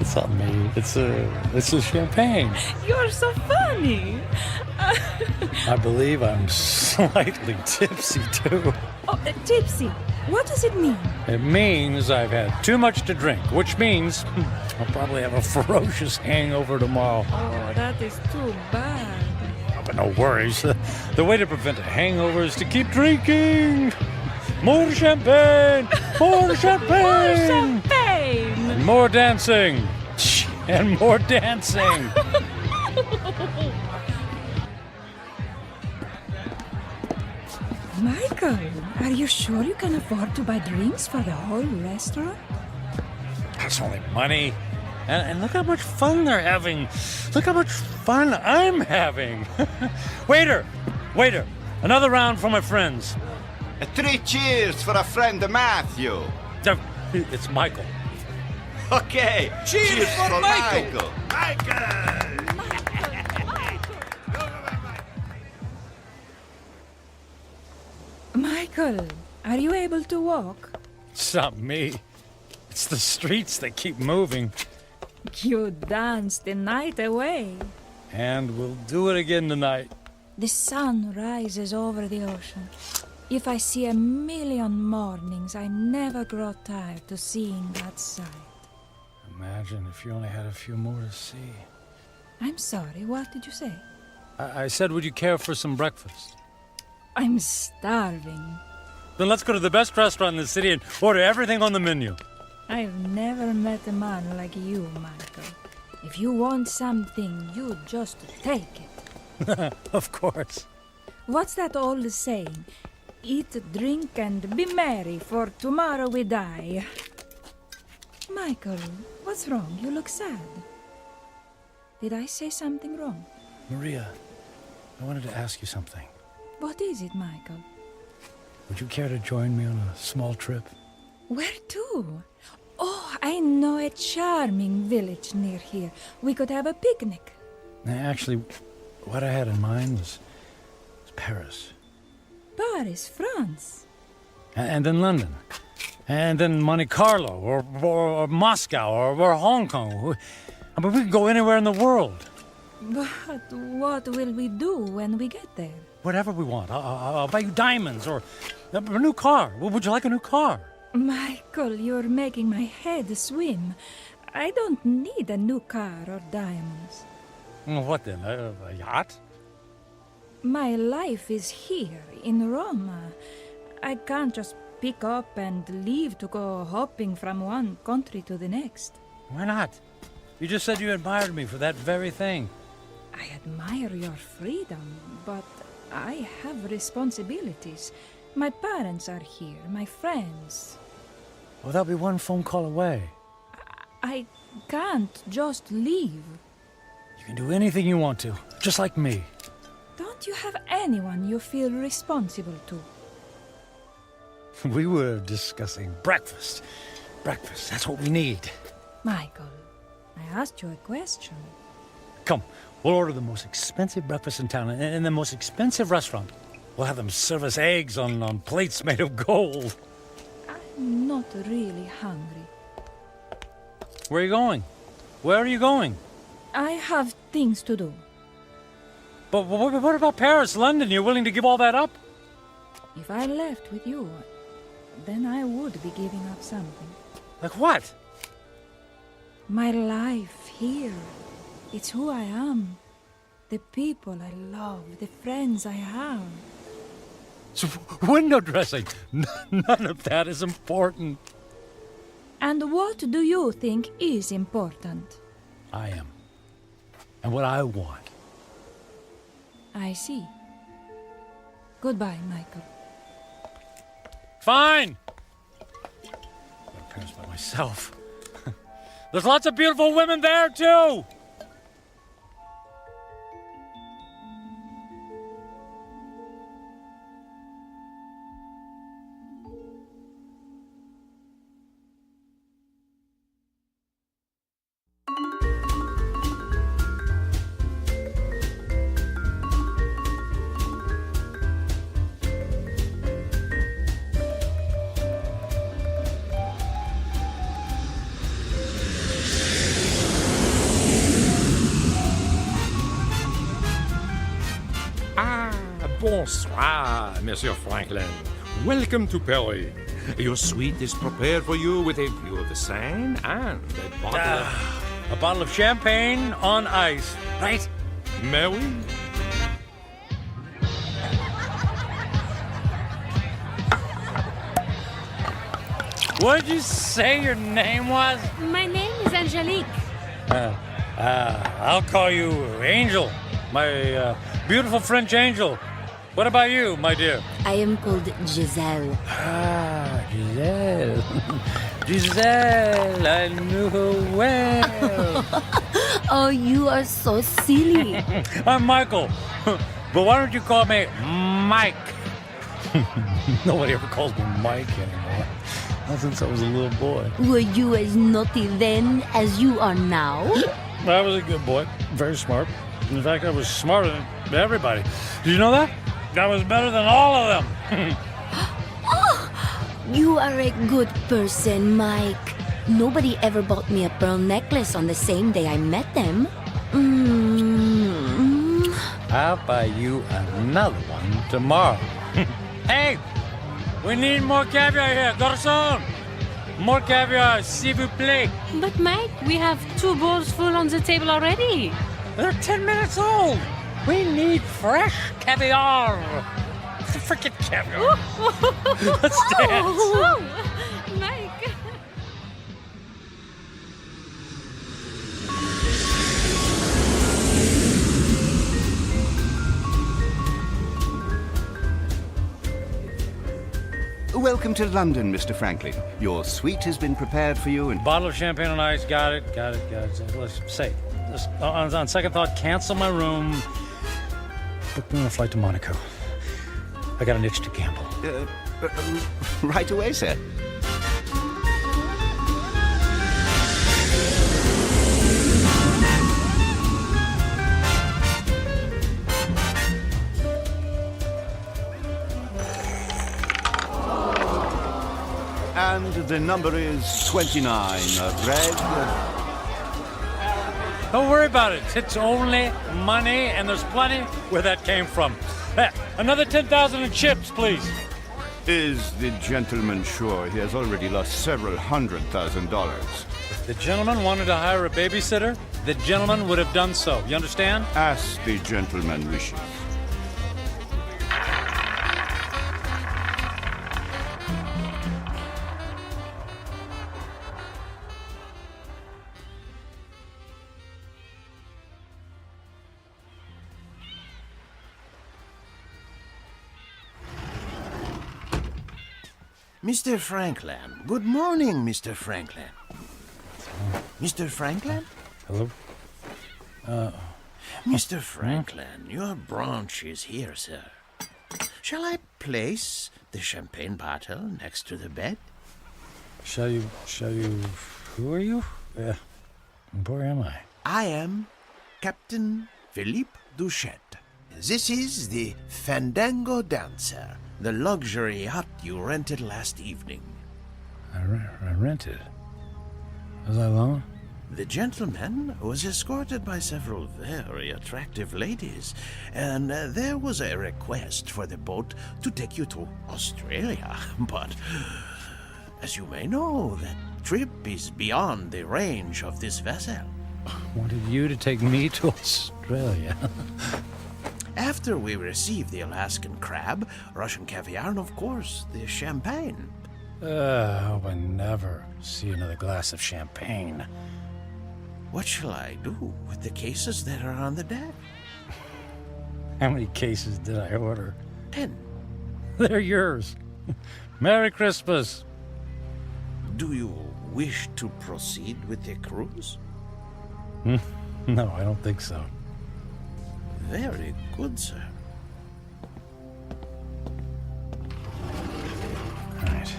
[SPEAKER 14] It's not me. It's a champagne.
[SPEAKER 20] You're so funny.
[SPEAKER 14] I believe I'm slightly tipsy, too.
[SPEAKER 20] Oh, tipsy? What does it mean?
[SPEAKER 14] It means I've had too much to drink, which means I'll probably have a ferocious hangover tomorrow.
[SPEAKER 20] Oh, that is too bad.
[SPEAKER 14] Oh, but no worries. The way to prevent a hangover is to keep drinking. More champagne! More champagne!
[SPEAKER 20] More champagne!
[SPEAKER 14] And more dancing! And more dancing!
[SPEAKER 20] Michael, are you sure you can afford to buy drinks for the whole restaurant?
[SPEAKER 14] That's only money. And look how much fun they're having. Look how much fun I'm having. Waiter! Waiter! Another round for my friends.
[SPEAKER 21] 3 cheers for a friend Matthew.
[SPEAKER 14] It's Michael.
[SPEAKER 21] Okay.
[SPEAKER 10] Cheers for Michael.
[SPEAKER 20] Michael, are you able to walk?
[SPEAKER 14] It's not me. It's the streets that keep moving.
[SPEAKER 20] You danced the night away.
[SPEAKER 14] And we'll do it again tonight.
[SPEAKER 20] The sun rises over the ocean. If I see a million mornings, I never grow tired to seeing that sight.
[SPEAKER 14] Imagine if you only had a few more to see.
[SPEAKER 20] I'm sorry, what did you say?
[SPEAKER 14] I said, would you care for some breakfast?
[SPEAKER 20] I'm starving.
[SPEAKER 14] Then let's go to the best restaurant in the city and order everything on the menu.
[SPEAKER 20] I've never met a man like you, Michael. If you want something, you just take it.
[SPEAKER 14] Of course.
[SPEAKER 20] What's that old saying? Eat, drink, and be merry, for tomorrow we die. Michael, what's wrong? You look sad. Did I say something wrong?
[SPEAKER 14] Maria, I wanted to ask you something.
[SPEAKER 20] What is it, Michael?
[SPEAKER 14] Would you care to join me on a small trip?
[SPEAKER 20] Where to? Oh, I know a charming village near here. We could have a picnic.
[SPEAKER 14] Actually, what I had in mind was Paris.
[SPEAKER 20] Paris, France.
[SPEAKER 14] And then London. And then Monte Carlo, or Moscow, or Hong Kong. I mean, we could go anywhere in the world.
[SPEAKER 20] But what will we do when we get there?
[SPEAKER 14] Whatever we want. I'll buy you diamonds, or a new car. Would you like a new car?
[SPEAKER 20] Michael, you're making my head swim. I don't need a new car or diamonds.
[SPEAKER 14] What then? A yacht?
[SPEAKER 20] My life is here, in Roma. I can't just pick up and leave to go hopping from one country to the next.
[SPEAKER 14] Why not? You just said you admired me for that very thing.
[SPEAKER 20] I admire your freedom, but I have responsibilities. My parents are here, my friends.
[SPEAKER 14] Well, they'll be one phone call away.
[SPEAKER 20] I can't just leave.
[SPEAKER 14] You can do anything you want to, just like me.
[SPEAKER 20] Don't you have anyone you feel responsible to?
[SPEAKER 14] We were discussing breakfast. Breakfast, that's what we need.
[SPEAKER 20] Michael, I asked you a question.
[SPEAKER 14] Come, We'll order the most expensive breakfast in town in the most expensive restaurant. We'll have them serve us eggs on plates made of gold.
[SPEAKER 20] I'm not really hungry.
[SPEAKER 14] Where are you going? Where are you going?
[SPEAKER 20] I have things to do.
[SPEAKER 14] But what about Paris, London? You're willing to give all that up?
[SPEAKER 20] If I left with you, then I would be giving up something.
[SPEAKER 14] Like what?
[SPEAKER 20] My life here. It's who I am. The people I love, the friends I have.
[SPEAKER 14] So window dressing. None of that is important.
[SPEAKER 20] And what do you think is important?
[SPEAKER 14] I am. And what I want.
[SPEAKER 20] I see. Goodbye, Michael.
[SPEAKER 14] Fine. I'll go to Paris by myself. There's lots of beautiful women there, too.
[SPEAKER 13] Bonsoir, Monsieur Franklin. Welcome to Paris. Your suite is prepared for you with a view of the Seine and
[SPEAKER 14] a bottle of champagne on ice, right?
[SPEAKER 13] Mais oui.
[SPEAKER 14] What did you say your name was?
[SPEAKER 18] My name is Angelique.
[SPEAKER 14] I'll call you Angel, my beautiful French angel. What about you, my dear?
[SPEAKER 2] I am called Giselle.
[SPEAKER 14] Ah, Giselle. Giselle, I knew her well.
[SPEAKER 2] Oh, you are so silly.
[SPEAKER 14] I'm Michael. But why don't you call me Mike? Nobody ever calls me Mike anymore. Not since I was a little boy.
[SPEAKER 2] Were you as naughty then as you are now?
[SPEAKER 14] I was a good boy. Very smart. In fact, I was smarter than everybody. Did you know that? I was better than all of them.
[SPEAKER 2] Oh, you are a good person, Mike. Nobody ever bought me a pearl necklace on the same day I met them.
[SPEAKER 14] I'll buy you another one tomorrow. Hey, we need more caviar here, garçon. More caviar, s'il vous plaît.
[SPEAKER 18] But Mike, we have 2 bowls full on the table already.
[SPEAKER 14] They're 10 minutes old. We need fresh caviar. It's the freaking caviar. Let's dance.
[SPEAKER 18] Oh, Mike.
[SPEAKER 21] Welcome to London, Mr. Franklin. Your suite has been prepared for you and...
[SPEAKER 14] Bottle of champagne on ice. Got it. Let's say, on second thought, cancel my room. Book me on a flight to Monaco. I got an itch to gamble.
[SPEAKER 21] Right away, sir. And the number is 29. Red.
[SPEAKER 14] Don't worry about it. It's only money, and there's plenty where that came from. Another 10,000 in chips, please.
[SPEAKER 21] Is the gentleman sure he has already lost several $100,000?
[SPEAKER 14] If the gentleman wanted to hire a babysitter, the gentleman would have done so. You understand?
[SPEAKER 21] As the gentleman wishes.
[SPEAKER 10] Mr. Franklin. Good morning, Mr. Franklin. Mr. Franklin?
[SPEAKER 14] Hello?
[SPEAKER 10] Mr. Franklin, your branch is here, sir. Shall I place the champagne bottle next to the bed?
[SPEAKER 14] Shall you... Who are you? Where am I?
[SPEAKER 10] I am Captain Philippe Duchette. This is the Fandango Dancer, the luxury yacht you rented last evening.
[SPEAKER 14] I rented? Was I alone?
[SPEAKER 10] The gentleman was escorted by several very attractive ladies, and there was a request for the boat to take you to Australia. But, as you may know, that trip is beyond the range of this vessel.
[SPEAKER 14] Wanted you to take me to Australia.
[SPEAKER 10] After we received the Alaskan crab, Russian caviar, and of course, the champagne.
[SPEAKER 14] I hope I never see another glass of champagne.
[SPEAKER 10] What shall I do with the cases that are on the deck?
[SPEAKER 14] How many cases did I order?
[SPEAKER 10] 10.
[SPEAKER 14] They're yours. Merry Christmas.
[SPEAKER 10] Do you wish to proceed with the cruise?
[SPEAKER 14] No, I don't think so.
[SPEAKER 10] Very good, sir.
[SPEAKER 14] All right.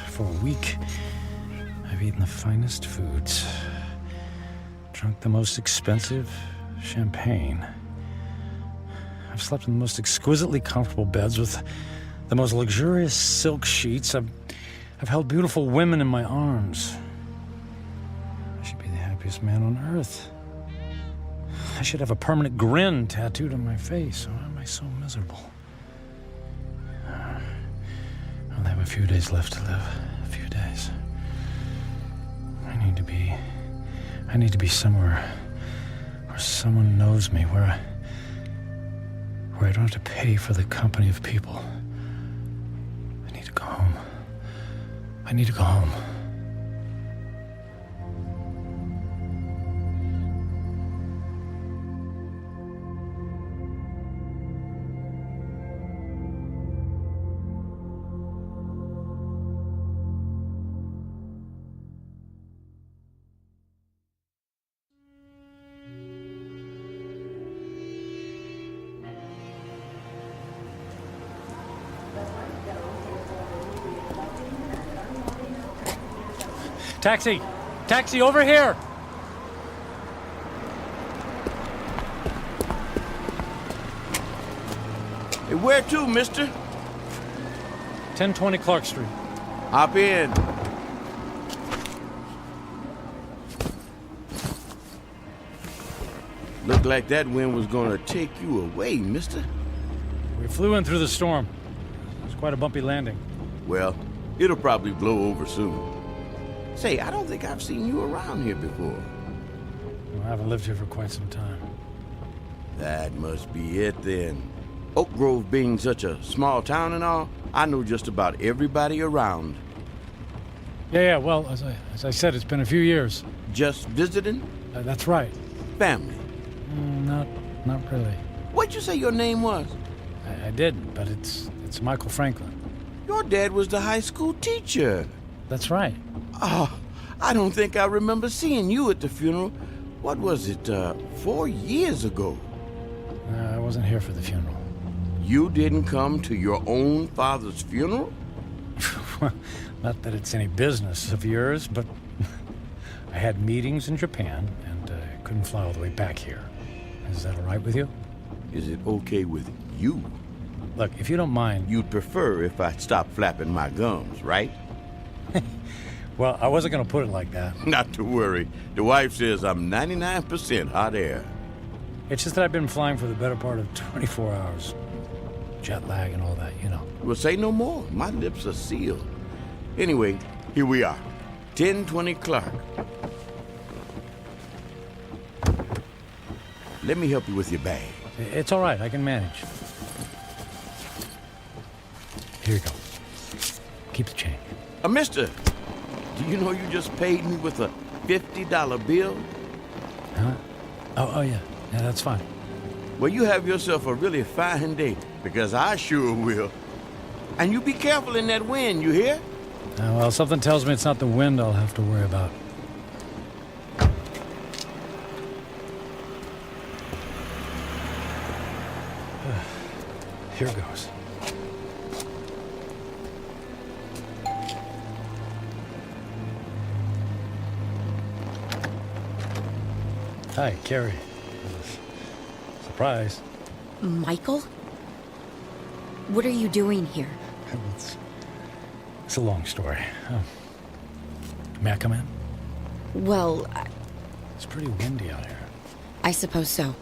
[SPEAKER 14] For a week, I've eaten the finest foods, drunk the most expensive champagne. I've slept in the most exquisitely comfortable beds with the most luxurious silk sheets. I've held beautiful women in my arms. I should be the happiest man on earth. I should have a permanent grin tattooed on my face. Why am I so miserable? I'll have a few days left to live. A few days. I need to be somewhere where someone knows me, where I don't have to pay for the company of people. I need to go home. I need to go home. Taxi! Taxi, over here!
[SPEAKER 21] Hey, where to, mister?
[SPEAKER 14] 1020 Clark Street.
[SPEAKER 21] Hop in. Looked like that wind was gonna take you away, mister.
[SPEAKER 14] We flew in through the storm. It was quite a bumpy landing.
[SPEAKER 21] Well, it'll probably blow over soon. Say, I don't think I've seen you around here before.
[SPEAKER 14] Well, I haven't lived here for quite some time.
[SPEAKER 21] That must be it then. Oak Grove being such a small town and all, I know just about everybody around.
[SPEAKER 14] Yeah, well, as I said, it's been a few years.
[SPEAKER 21] Just visiting?
[SPEAKER 14] That's right.
[SPEAKER 21] Family?
[SPEAKER 14] Not really.
[SPEAKER 21] What'd you say your name was?
[SPEAKER 14] I did, but it's Michael Franklin.
[SPEAKER 21] Your dad was the high school teacher.
[SPEAKER 14] That's right.
[SPEAKER 21] Oh, I don't think I remember seeing you at the funeral. What was it, 4 years ago?
[SPEAKER 14] I wasn't here for the funeral.
[SPEAKER 21] You didn't come to your own father's funeral?
[SPEAKER 14] Not that it's any business of yours, but I had meetings in Japan and couldn't fly all the way back here. Is that all right with you?
[SPEAKER 21] Is it okay with you?
[SPEAKER 14] Look, if you don't mind...
[SPEAKER 21] You'd prefer if I stopped flapping my gums, right?
[SPEAKER 14] Well, I wasn't going to put it like that.
[SPEAKER 21] Not to worry. The wife says I'm 99% hot air.
[SPEAKER 14] It's just that I've been flying for the better part of 24 hours. Jet lag and all that, you know.
[SPEAKER 21] Well, say no more. My lips are sealed. Anyway, here we are. 1020 Clark. Let me help you with your bag.
[SPEAKER 14] It's all right. I can manage. Here you go. Keep the change.
[SPEAKER 21] Mister, do you know you just paid me with a $50 bill?
[SPEAKER 14] Huh? Oh, yeah. Yeah, that's fine.
[SPEAKER 21] Well, you have yourself a really fine day, because I sure will. And you be careful in that wind, you hear?
[SPEAKER 14] Well, something tells me it's not the wind I'll have to worry about. Here goes. Hi, Carrie. surprise.
[SPEAKER 2] Michael? What are you doing here?
[SPEAKER 14] It's a long story. May I come in?
[SPEAKER 2] Well,
[SPEAKER 14] It's pretty windy out here.
[SPEAKER 2] I suppose so.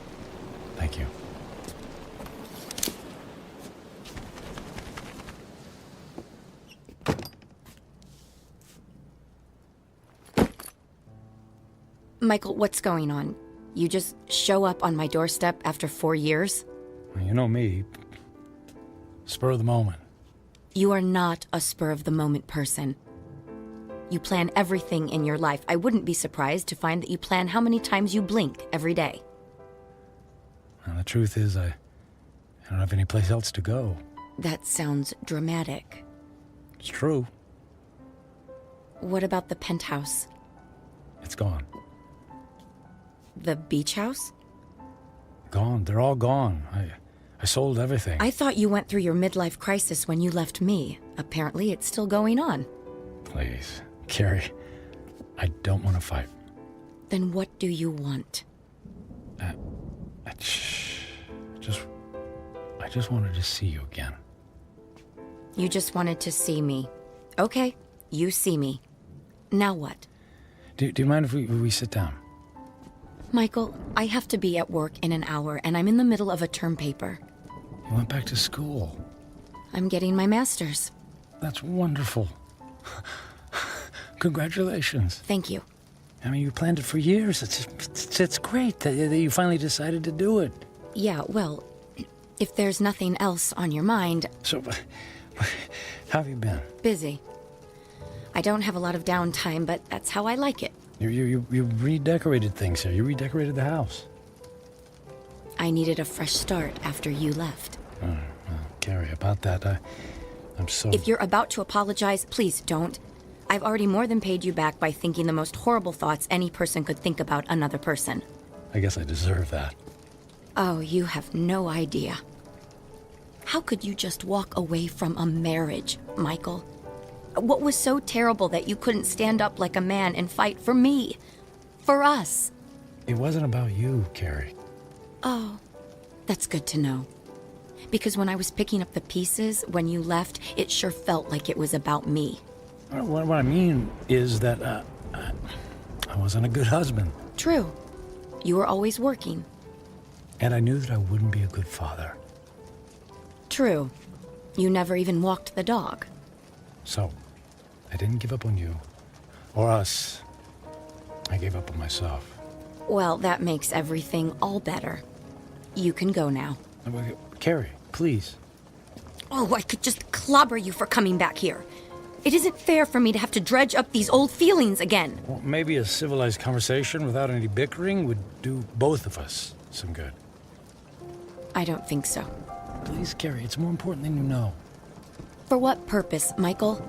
[SPEAKER 14] Thank you.
[SPEAKER 2] Michael, what's going on? You just show up on my doorstep after 4 years?
[SPEAKER 14] Well, you know me. Spur of the moment.
[SPEAKER 2] You are not a spur-of-the-moment person. You plan everything in your life. I wouldn't be surprised to find that you plan how many times you blink every day.
[SPEAKER 14] And the truth is, I don't have any place else to go.
[SPEAKER 2] That sounds dramatic.
[SPEAKER 14] It's true.
[SPEAKER 2] What about the penthouse?
[SPEAKER 14] It's gone.
[SPEAKER 2] The beach house?
[SPEAKER 14] Gone. They're all gone. I sold everything.
[SPEAKER 2] I thought you went through your midlife crisis when you left me. Apparently, it's still going on.
[SPEAKER 14] Please, Carrie, I don't want to fight.
[SPEAKER 2] Then what do you want?
[SPEAKER 14] I just wanted to see you again.
[SPEAKER 2] You just wanted to see me. Okay, you see me. Now what?
[SPEAKER 14] Do you mind if we sit down?
[SPEAKER 2] Michael, I have to be at work in an hour, and I'm in the middle of a term paper.
[SPEAKER 14] You went back to school.
[SPEAKER 2] I'm getting my master's.
[SPEAKER 14] That's wonderful. Congratulations.
[SPEAKER 2] Thank you.
[SPEAKER 14] I mean, you planned it for years. It's great that you finally decided to do it.
[SPEAKER 2] Yeah, well, if there's nothing else on your mind...
[SPEAKER 14] So, how have you been?
[SPEAKER 2] Busy. I don't have a lot of downtime, but that's how I like it.
[SPEAKER 14] You redecorated things here. You redecorated the house.
[SPEAKER 2] I needed a fresh start after you left.
[SPEAKER 14] Oh, well, Carrie, about that, I'm so...
[SPEAKER 2] If you're about to apologize, please don't. I've already more than paid you back by thinking the most horrible thoughts any person could think about another person.
[SPEAKER 14] I guess I deserve that.
[SPEAKER 2] Oh, you have no idea. How could you just walk away from a marriage, Michael? What was so terrible that you couldn't stand up like a man and fight for me? For us?
[SPEAKER 14] It wasn't about you, Carrie.
[SPEAKER 2] Oh, that's good to know. Because when I was picking up the pieces, when you left, it sure felt like it was about me.
[SPEAKER 14] What I mean is that I wasn't a good husband.
[SPEAKER 2] True. You were always working.
[SPEAKER 14] And I knew that I wouldn't be a good father.
[SPEAKER 2] True. You never even walked the dog.
[SPEAKER 14] So, I didn't give up on you. Or us. I gave up on myself.
[SPEAKER 2] Well, that makes everything all better. You can go now.
[SPEAKER 14] Carrie, please.
[SPEAKER 2] Oh, I could just clobber you for coming back here. It isn't fair for me to have to dredge up these old feelings again.
[SPEAKER 14] Well, maybe a civilized conversation without any bickering would do both of us some good.
[SPEAKER 2] I don't think so.
[SPEAKER 14] Please, Carrie, it's more important than you know.
[SPEAKER 2] For what purpose, Michael?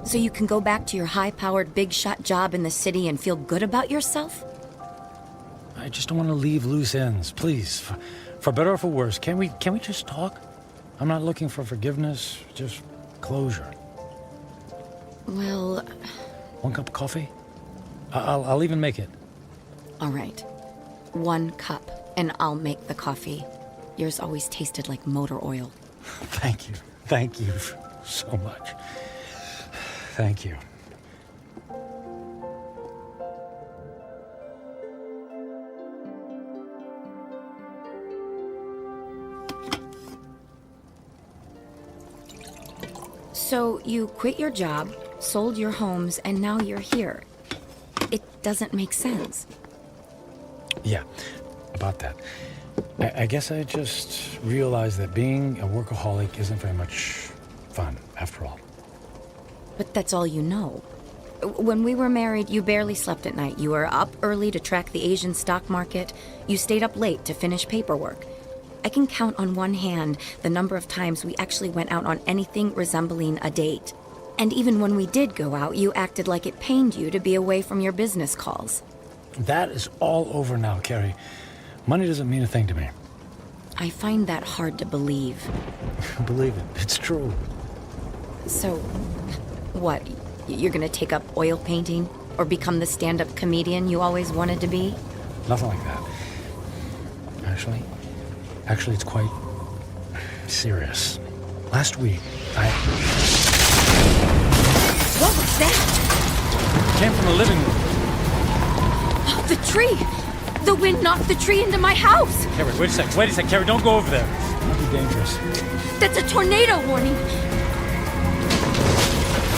[SPEAKER 2] So you can go back to your high-powered, big-shot job in the city and feel good about yourself?
[SPEAKER 14] I just don't want to leave loose ends. Please, for better or for worse, can we just talk? I'm not looking for forgiveness, just closure.
[SPEAKER 2] Well...
[SPEAKER 14] One cup of coffee? I'll even make it.
[SPEAKER 2] All right. 1 cup, and I'll make the coffee. Yours always tasted like motor oil.
[SPEAKER 14] Thank you. Thank you so much. Thank you.
[SPEAKER 2] So you quit your job, sold your homes, and now you're here. It doesn't make sense.
[SPEAKER 14] Yeah, about that. I guess I just realized that being a workaholic isn't very much fun, after all.
[SPEAKER 2] But that's all you know. When we were married, you barely slept at night. You were up early to track the Asian stock market. You stayed up late to finish paperwork. I can count on one hand the number of times we actually went out on anything resembling a date. And even when we did go out, you acted like it pained you to be away from your business calls.
[SPEAKER 14] That is all over now, Carrie. Money doesn't mean a thing to me.
[SPEAKER 2] I find that hard to believe.
[SPEAKER 14] Believe it. It's true.
[SPEAKER 2] So, what? You're gonna take up oil painting? Or become the stand-up comedian you always wanted to be?
[SPEAKER 14] Nothing like that. Actually, Actually, it's quite serious. Last week,
[SPEAKER 2] What was that?
[SPEAKER 14] It came from the living room.
[SPEAKER 2] Oh, the tree! The wind knocked the tree into my house!
[SPEAKER 14] Carrie, wait a sec, Carrie, don't go over there. It might be dangerous.
[SPEAKER 2] That's a tornado warning!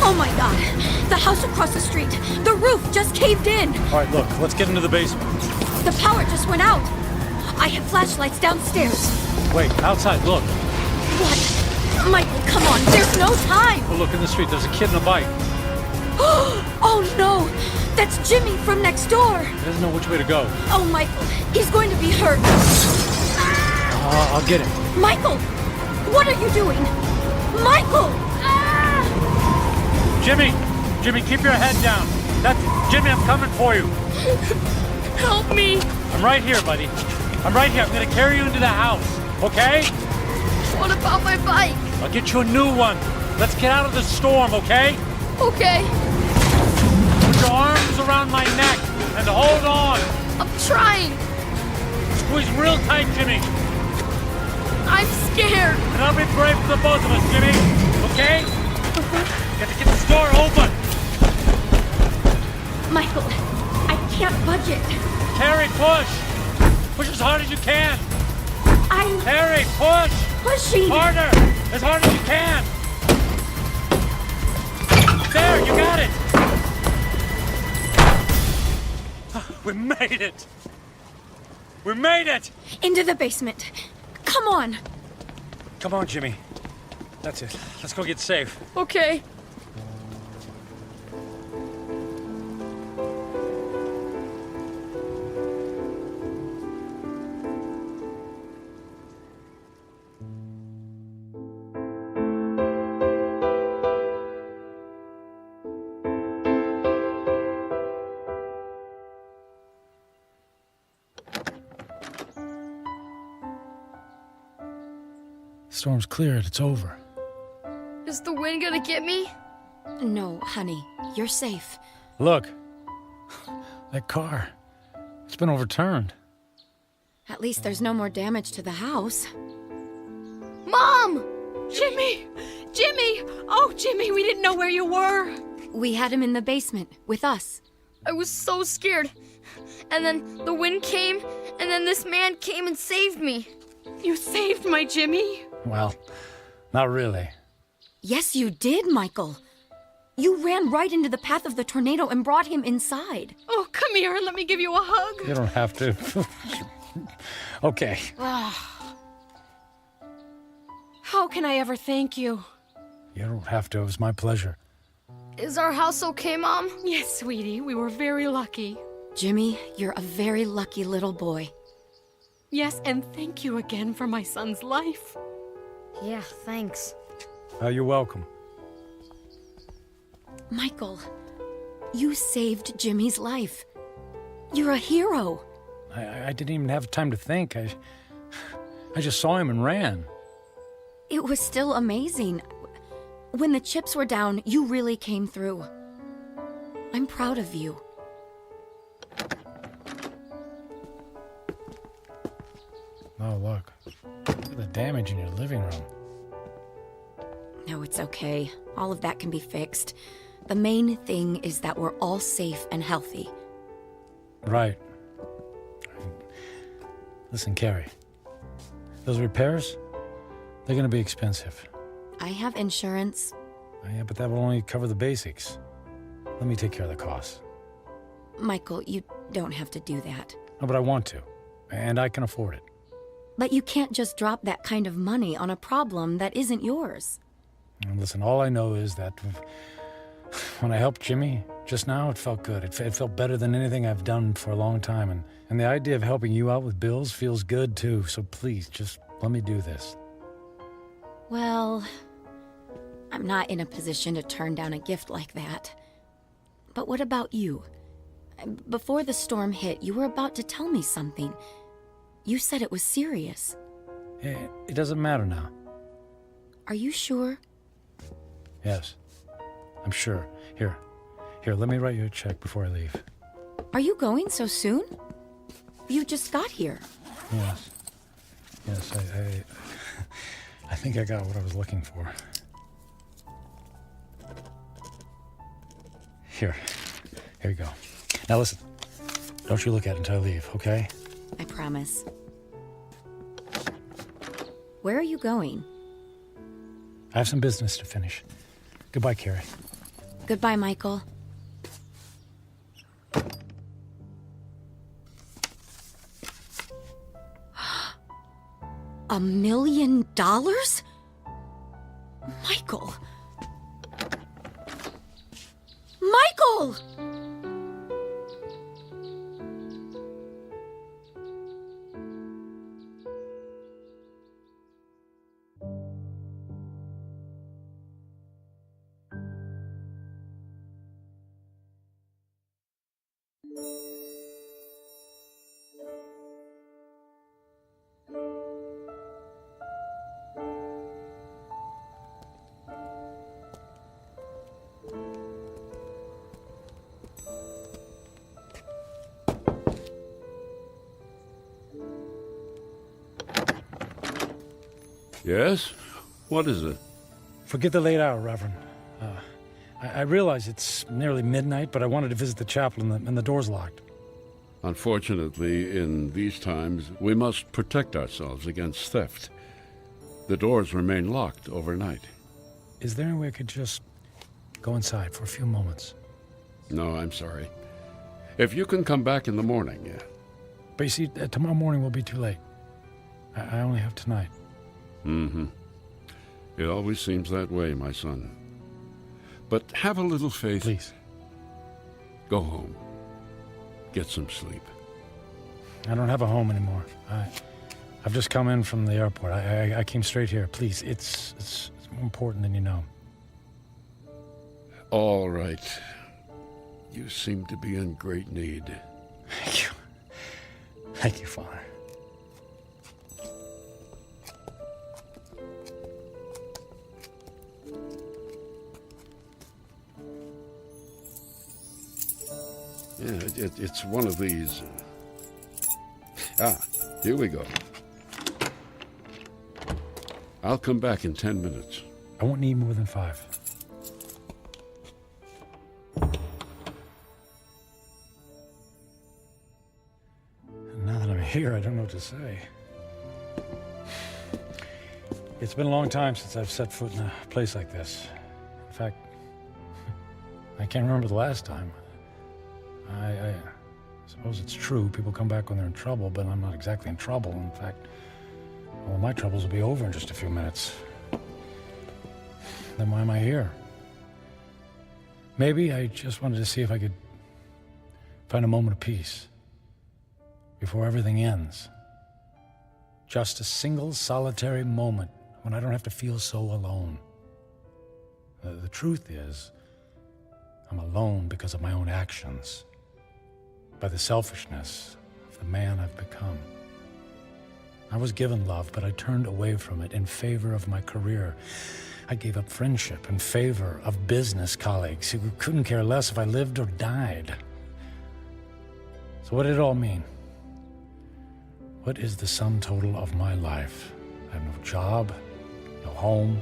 [SPEAKER 2] Oh my god! The house across the street! The roof just caved in!
[SPEAKER 14] All right, look, let's get into the basement.
[SPEAKER 2] The power just went out! I have flashlights downstairs.
[SPEAKER 14] Wait, outside, look.
[SPEAKER 2] What? Michael, come on, there's no time!
[SPEAKER 14] Oh, look in the street, there's a kid in a bike.
[SPEAKER 2] Oh no! That's Jimmy from next door!
[SPEAKER 14] He doesn't know which way to go.
[SPEAKER 2] Oh, Michael, he's going to be hurt.
[SPEAKER 14] I'll get him.
[SPEAKER 2] Michael! What are you doing? Michael!
[SPEAKER 14] Jimmy, keep your head down. Jimmy, I'm coming for you.
[SPEAKER 2] Help me!
[SPEAKER 14] I'm right here, buddy. I'm right here. I'm gonna carry you into the house, okay?
[SPEAKER 17] What about my bike?
[SPEAKER 14] I'll get you a new one. Let's get out of the storm, okay?
[SPEAKER 17] Okay.
[SPEAKER 14] Put your arms around my neck and hold on.
[SPEAKER 17] I'm trying.
[SPEAKER 14] Squeeze real tight, Jimmy.
[SPEAKER 17] I'm scared.
[SPEAKER 14] And I'll be brave for the both of us, Jimmy. Okay? Got to get this door open.
[SPEAKER 2] Michael, I can't budge it.
[SPEAKER 14] Carrie, push. Push as hard as you can. Carrie, push.
[SPEAKER 2] Pushing.
[SPEAKER 14] Harder. As hard as you can. There, you got it. We made it. We made it.
[SPEAKER 2] Into the basement. Come on.
[SPEAKER 14] Come on, Jimmy. That's it. Let's go get safe.
[SPEAKER 17] Okay.
[SPEAKER 14] Storm's cleared. It's over.
[SPEAKER 17] Is the wind gonna get me?
[SPEAKER 2] No, honey. You're safe.
[SPEAKER 14] Look. That car. It's been overturned.
[SPEAKER 2] At least there's no more damage to the house.
[SPEAKER 17] Mom!
[SPEAKER 18] Jimmy! Jimmy! Oh, Jimmy, we didn't know where you were.
[SPEAKER 2] We had him in the basement with us.
[SPEAKER 17] I was so scared. And then the wind came, and then this man came and saved me.
[SPEAKER 18] You saved my Jimmy?
[SPEAKER 14] Well, not really.
[SPEAKER 2] Yes, you did, Michael. You ran right into the path of the tornado and brought him inside.
[SPEAKER 18] Oh, come here and let me give you a hug.
[SPEAKER 14] You don't have to. Okay.
[SPEAKER 18] How can I ever thank you?
[SPEAKER 14] You don't have to. It was my pleasure.
[SPEAKER 17] Is our house okay, Mom?
[SPEAKER 18] Yes, sweetie. We were very lucky.
[SPEAKER 2] Jimmy, you're a very lucky little boy.
[SPEAKER 18] Yes, and thank you again for my son's life.
[SPEAKER 17] Yeah, thanks.
[SPEAKER 14] You're welcome.
[SPEAKER 2] Michael, you saved Jimmy's life. You're a hero.
[SPEAKER 14] I didn't even have time to think. I just saw him and ran.
[SPEAKER 2] It was still amazing. When the chips were down, you really came through. I'm proud of you.
[SPEAKER 14] Oh, look. Look at the damage in your living room.
[SPEAKER 2] No, it's okay. All of that can be fixed. The main thing is that we're all safe and healthy.
[SPEAKER 14] Right. Listen, Carrie. Those repairs, they're going to be expensive.
[SPEAKER 2] I have insurance.
[SPEAKER 14] Yeah, but that will only cover the basics. Let me take care of the costs.
[SPEAKER 2] Michael, you don't have to do that.
[SPEAKER 14] No, but I want to. And I can afford it.
[SPEAKER 2] But you can't just drop that kind of money on a problem that isn't yours.
[SPEAKER 14] And listen, all I know is that when I helped Jimmy just now, it felt good. It felt better than anything I've done for a long time. And the idea of helping you out with bills feels good, too. So please, just let me do this.
[SPEAKER 2] Well, I'm not in a position to turn down a gift like that. But what about you? Before the storm hit, you were about to tell me something. You said it was serious.
[SPEAKER 14] It doesn't matter now.
[SPEAKER 2] Are you sure?
[SPEAKER 14] Yes, I'm sure. Here, let me write you a check before I leave.
[SPEAKER 2] Are you going so soon? You just got here.
[SPEAKER 14] Yes. Yes, I think I got what I was looking for. Here you go. Now listen, don't you look at it until I leave, okay?
[SPEAKER 2] I promise. Where are you going?
[SPEAKER 14] I have some business to finish. Goodbye, Carrie.
[SPEAKER 2] Goodbye, Michael. $1 million? Michael! Michael!
[SPEAKER 7] Yes? What is it?
[SPEAKER 14] Forget the late hour, Reverend. I realize it's nearly midnight, but I wanted to visit the chapel and the door's locked.
[SPEAKER 7] Unfortunately, in these times, we must protect ourselves against theft. The doors remain locked overnight.
[SPEAKER 14] Is there any way I could just go inside for a few moments?
[SPEAKER 7] No, I'm sorry. If you can come back in the morning, yeah.
[SPEAKER 14] But you see, tomorrow morning will be too late. I only have tonight.
[SPEAKER 7] Mm-hmm. It always seems that way, my son. But have a little faith.
[SPEAKER 14] Please.
[SPEAKER 7] Go home. Get some sleep.
[SPEAKER 14] I don't have a home anymore. I've just come in from the airport. I came straight here. Please, it's more important than you know.
[SPEAKER 7] All right. You seem to be in great need.
[SPEAKER 14] Thank you. Thank you, Father.
[SPEAKER 7] Yeah, it's one of these. Here we go. I'll come back in 10 minutes.
[SPEAKER 14] I won't need more than 5. And now that I'm here, I don't know what to say. It's been a long time since I've set foot in a place like this. In fact, I can't remember the last time. I suppose it's true. People come back when they're in trouble, but I'm not exactly in trouble. In fact, all my troubles will be over in just a few minutes. Then why am I here? Maybe I just wanted to see if I could find a moment of peace before everything ends. Just a single solitary moment when I don't have to feel so alone. The truth is, I'm alone because of my own actions, by the selfishness of the man I've become. I was given love, but I turned away from it in favor of my career. I gave up friendship in favor of business colleagues who couldn't care less if I lived or died. So what did it all mean? What is the sum total of my life? I have no job, no home.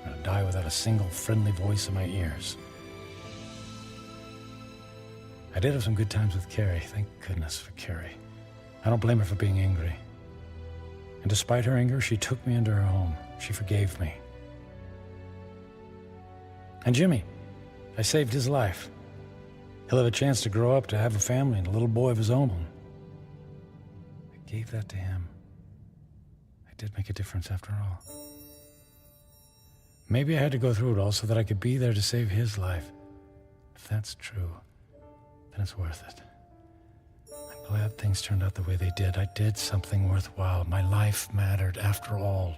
[SPEAKER 14] I'm gonna die without a single friendly voice in my ears. I did have some good times with Carrie. Thank goodness for Carrie. I don't blame her for being angry. And despite her anger, she took me into her home. She forgave me. And Jimmy, I saved his life. He'll have a chance to grow up, to have a family and a little boy of his own. I gave that to him. I did make a difference after all. Maybe I had to go through it all so that I could be there to save his life. If that's true, then it's worth it. I'm glad things turned out the way they did. I did something worthwhile. My life mattered after all.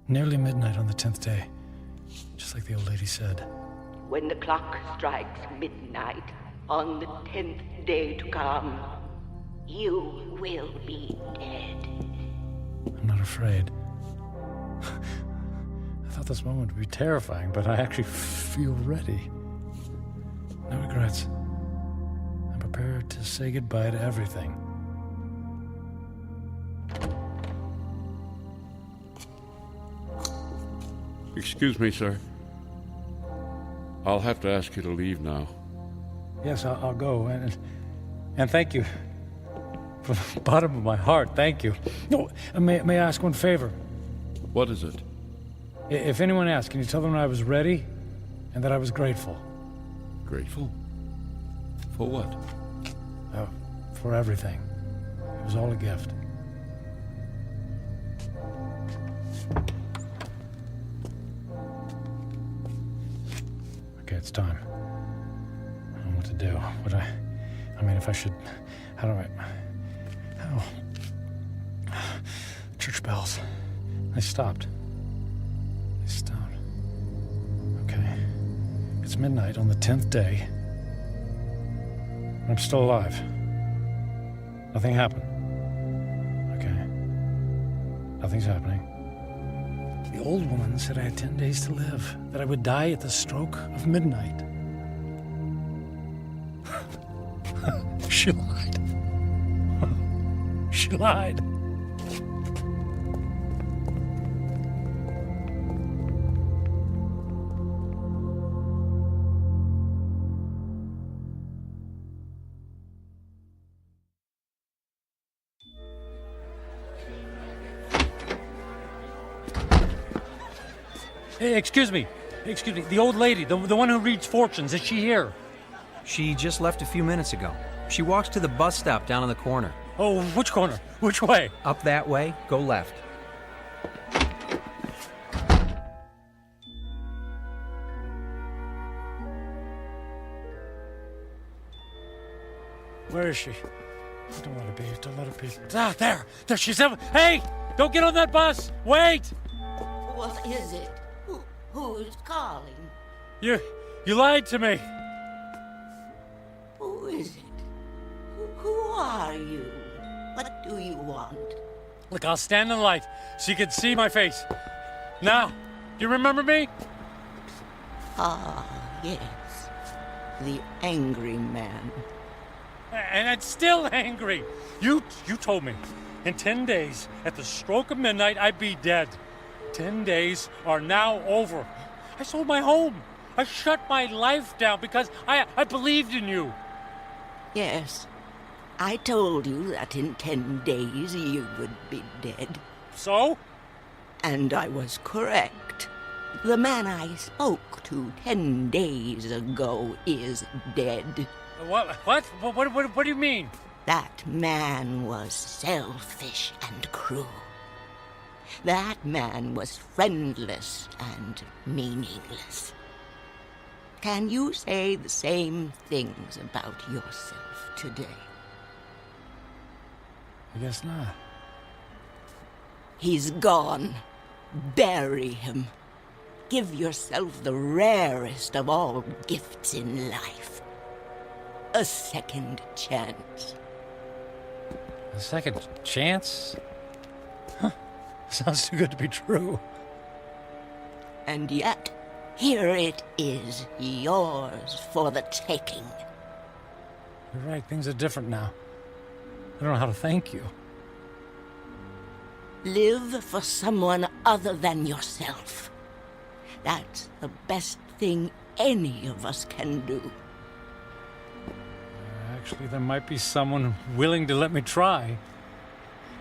[SPEAKER 14] Nearly midnight on the 10th day, just like the old lady said.
[SPEAKER 15] When the clock strikes midnight on the 10th day to come, you will be dead.
[SPEAKER 14] I'm not afraid. I thought this moment would be terrifying, but I actually feel ready. No regrets. I'm prepared to say goodbye to everything.
[SPEAKER 7] Excuse me, sir. I'll have to ask you to leave now.
[SPEAKER 14] Yes, I'll go. And thank you. From the bottom of my heart, thank you. No, may I ask one favor?
[SPEAKER 7] What is it?
[SPEAKER 14] If anyone asks, can you tell them I was ready and that I was grateful?
[SPEAKER 7] Grateful? For what?
[SPEAKER 14] For everything. It was all a gift. Okay, it's time. I don't know what to do. I mean, if I should... How do I... Church bells. They stopped. Okay. It's midnight on the 10th day. I'm still alive. Nothing happened. Okay. Nothing's happening. The old woman said I had 10 days to live, that I would die at the stroke of midnight. She lied. She lied. Hey, excuse me. The old lady, the one who reads fortunes, is she here?
[SPEAKER 4] She just left a few minutes ago. She walks to the bus stop down in the corner.
[SPEAKER 14] Oh, which corner? Which way?
[SPEAKER 4] Up that way, go left.
[SPEAKER 14] Where is she? Don't let her be. Ah, there she's. Hey, don't get on that bus. Wait.
[SPEAKER 15] What is it? Who is calling?
[SPEAKER 14] You lied to me.
[SPEAKER 15] Who is it? Who are you? What do you want?
[SPEAKER 14] Look, I'll stand in the light so you can see my face. Now, do you remember me?
[SPEAKER 15] Ah, yes. The angry man.
[SPEAKER 14] And I'm still angry. You told me in 10 days, at the stroke of midnight, I'd be dead. 10 days are now over. I sold my home. I shut my life down because I believed in you.
[SPEAKER 15] Yes. I told you that in 10 days you would be dead.
[SPEAKER 14] So?
[SPEAKER 15] And I was correct. The man I spoke to 10 days ago is dead.
[SPEAKER 14] What do you mean?
[SPEAKER 15] That man was selfish and cruel. That man was friendless and meaningless. Can you say the same things about yourself today?
[SPEAKER 14] I guess not.
[SPEAKER 15] He's gone. Bury him. Give yourself the rarest of all gifts in life. A second chance.
[SPEAKER 14] A second chance? Huh. Sounds too good to be true.
[SPEAKER 15] And yet, here it is, yours for the taking.
[SPEAKER 14] You're right, things are different now. I don't know how to thank you.
[SPEAKER 15] Live for someone other than yourself. That's the best thing any of us can do.
[SPEAKER 14] Actually, there might be someone willing to let me try.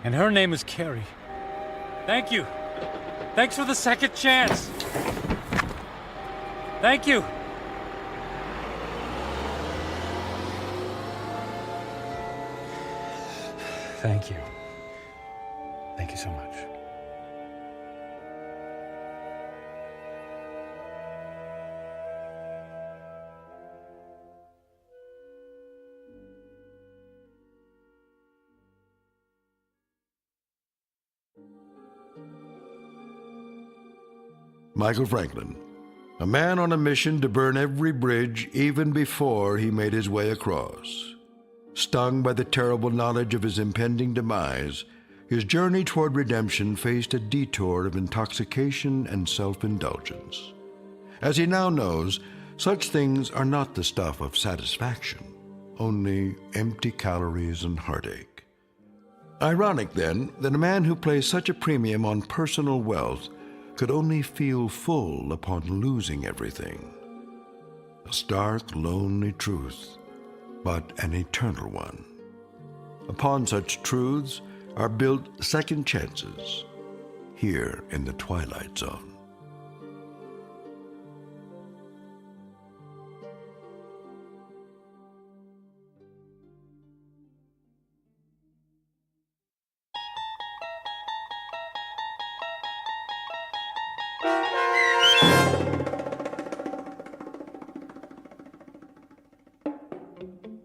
[SPEAKER 14] And her name is Carrie. Thank you. Thanks for the second chance. Thank you. Thank you. Thank you so much.
[SPEAKER 1] Michael Franklin, a man on a mission to burn every bridge even before he made his way across. Stung by the terrible knowledge of his impending demise, his journey toward redemption faced a detour of intoxication and self-indulgence. As he now knows, Such things are not the stuff of satisfaction, only empty calories and heartache. Ironic, then, that a man who placed such a premium on personal wealth could only feel full upon losing everything. A stark, lonely truth, but an eternal one. Upon such truths are built second chances, here in the Twilight Zone.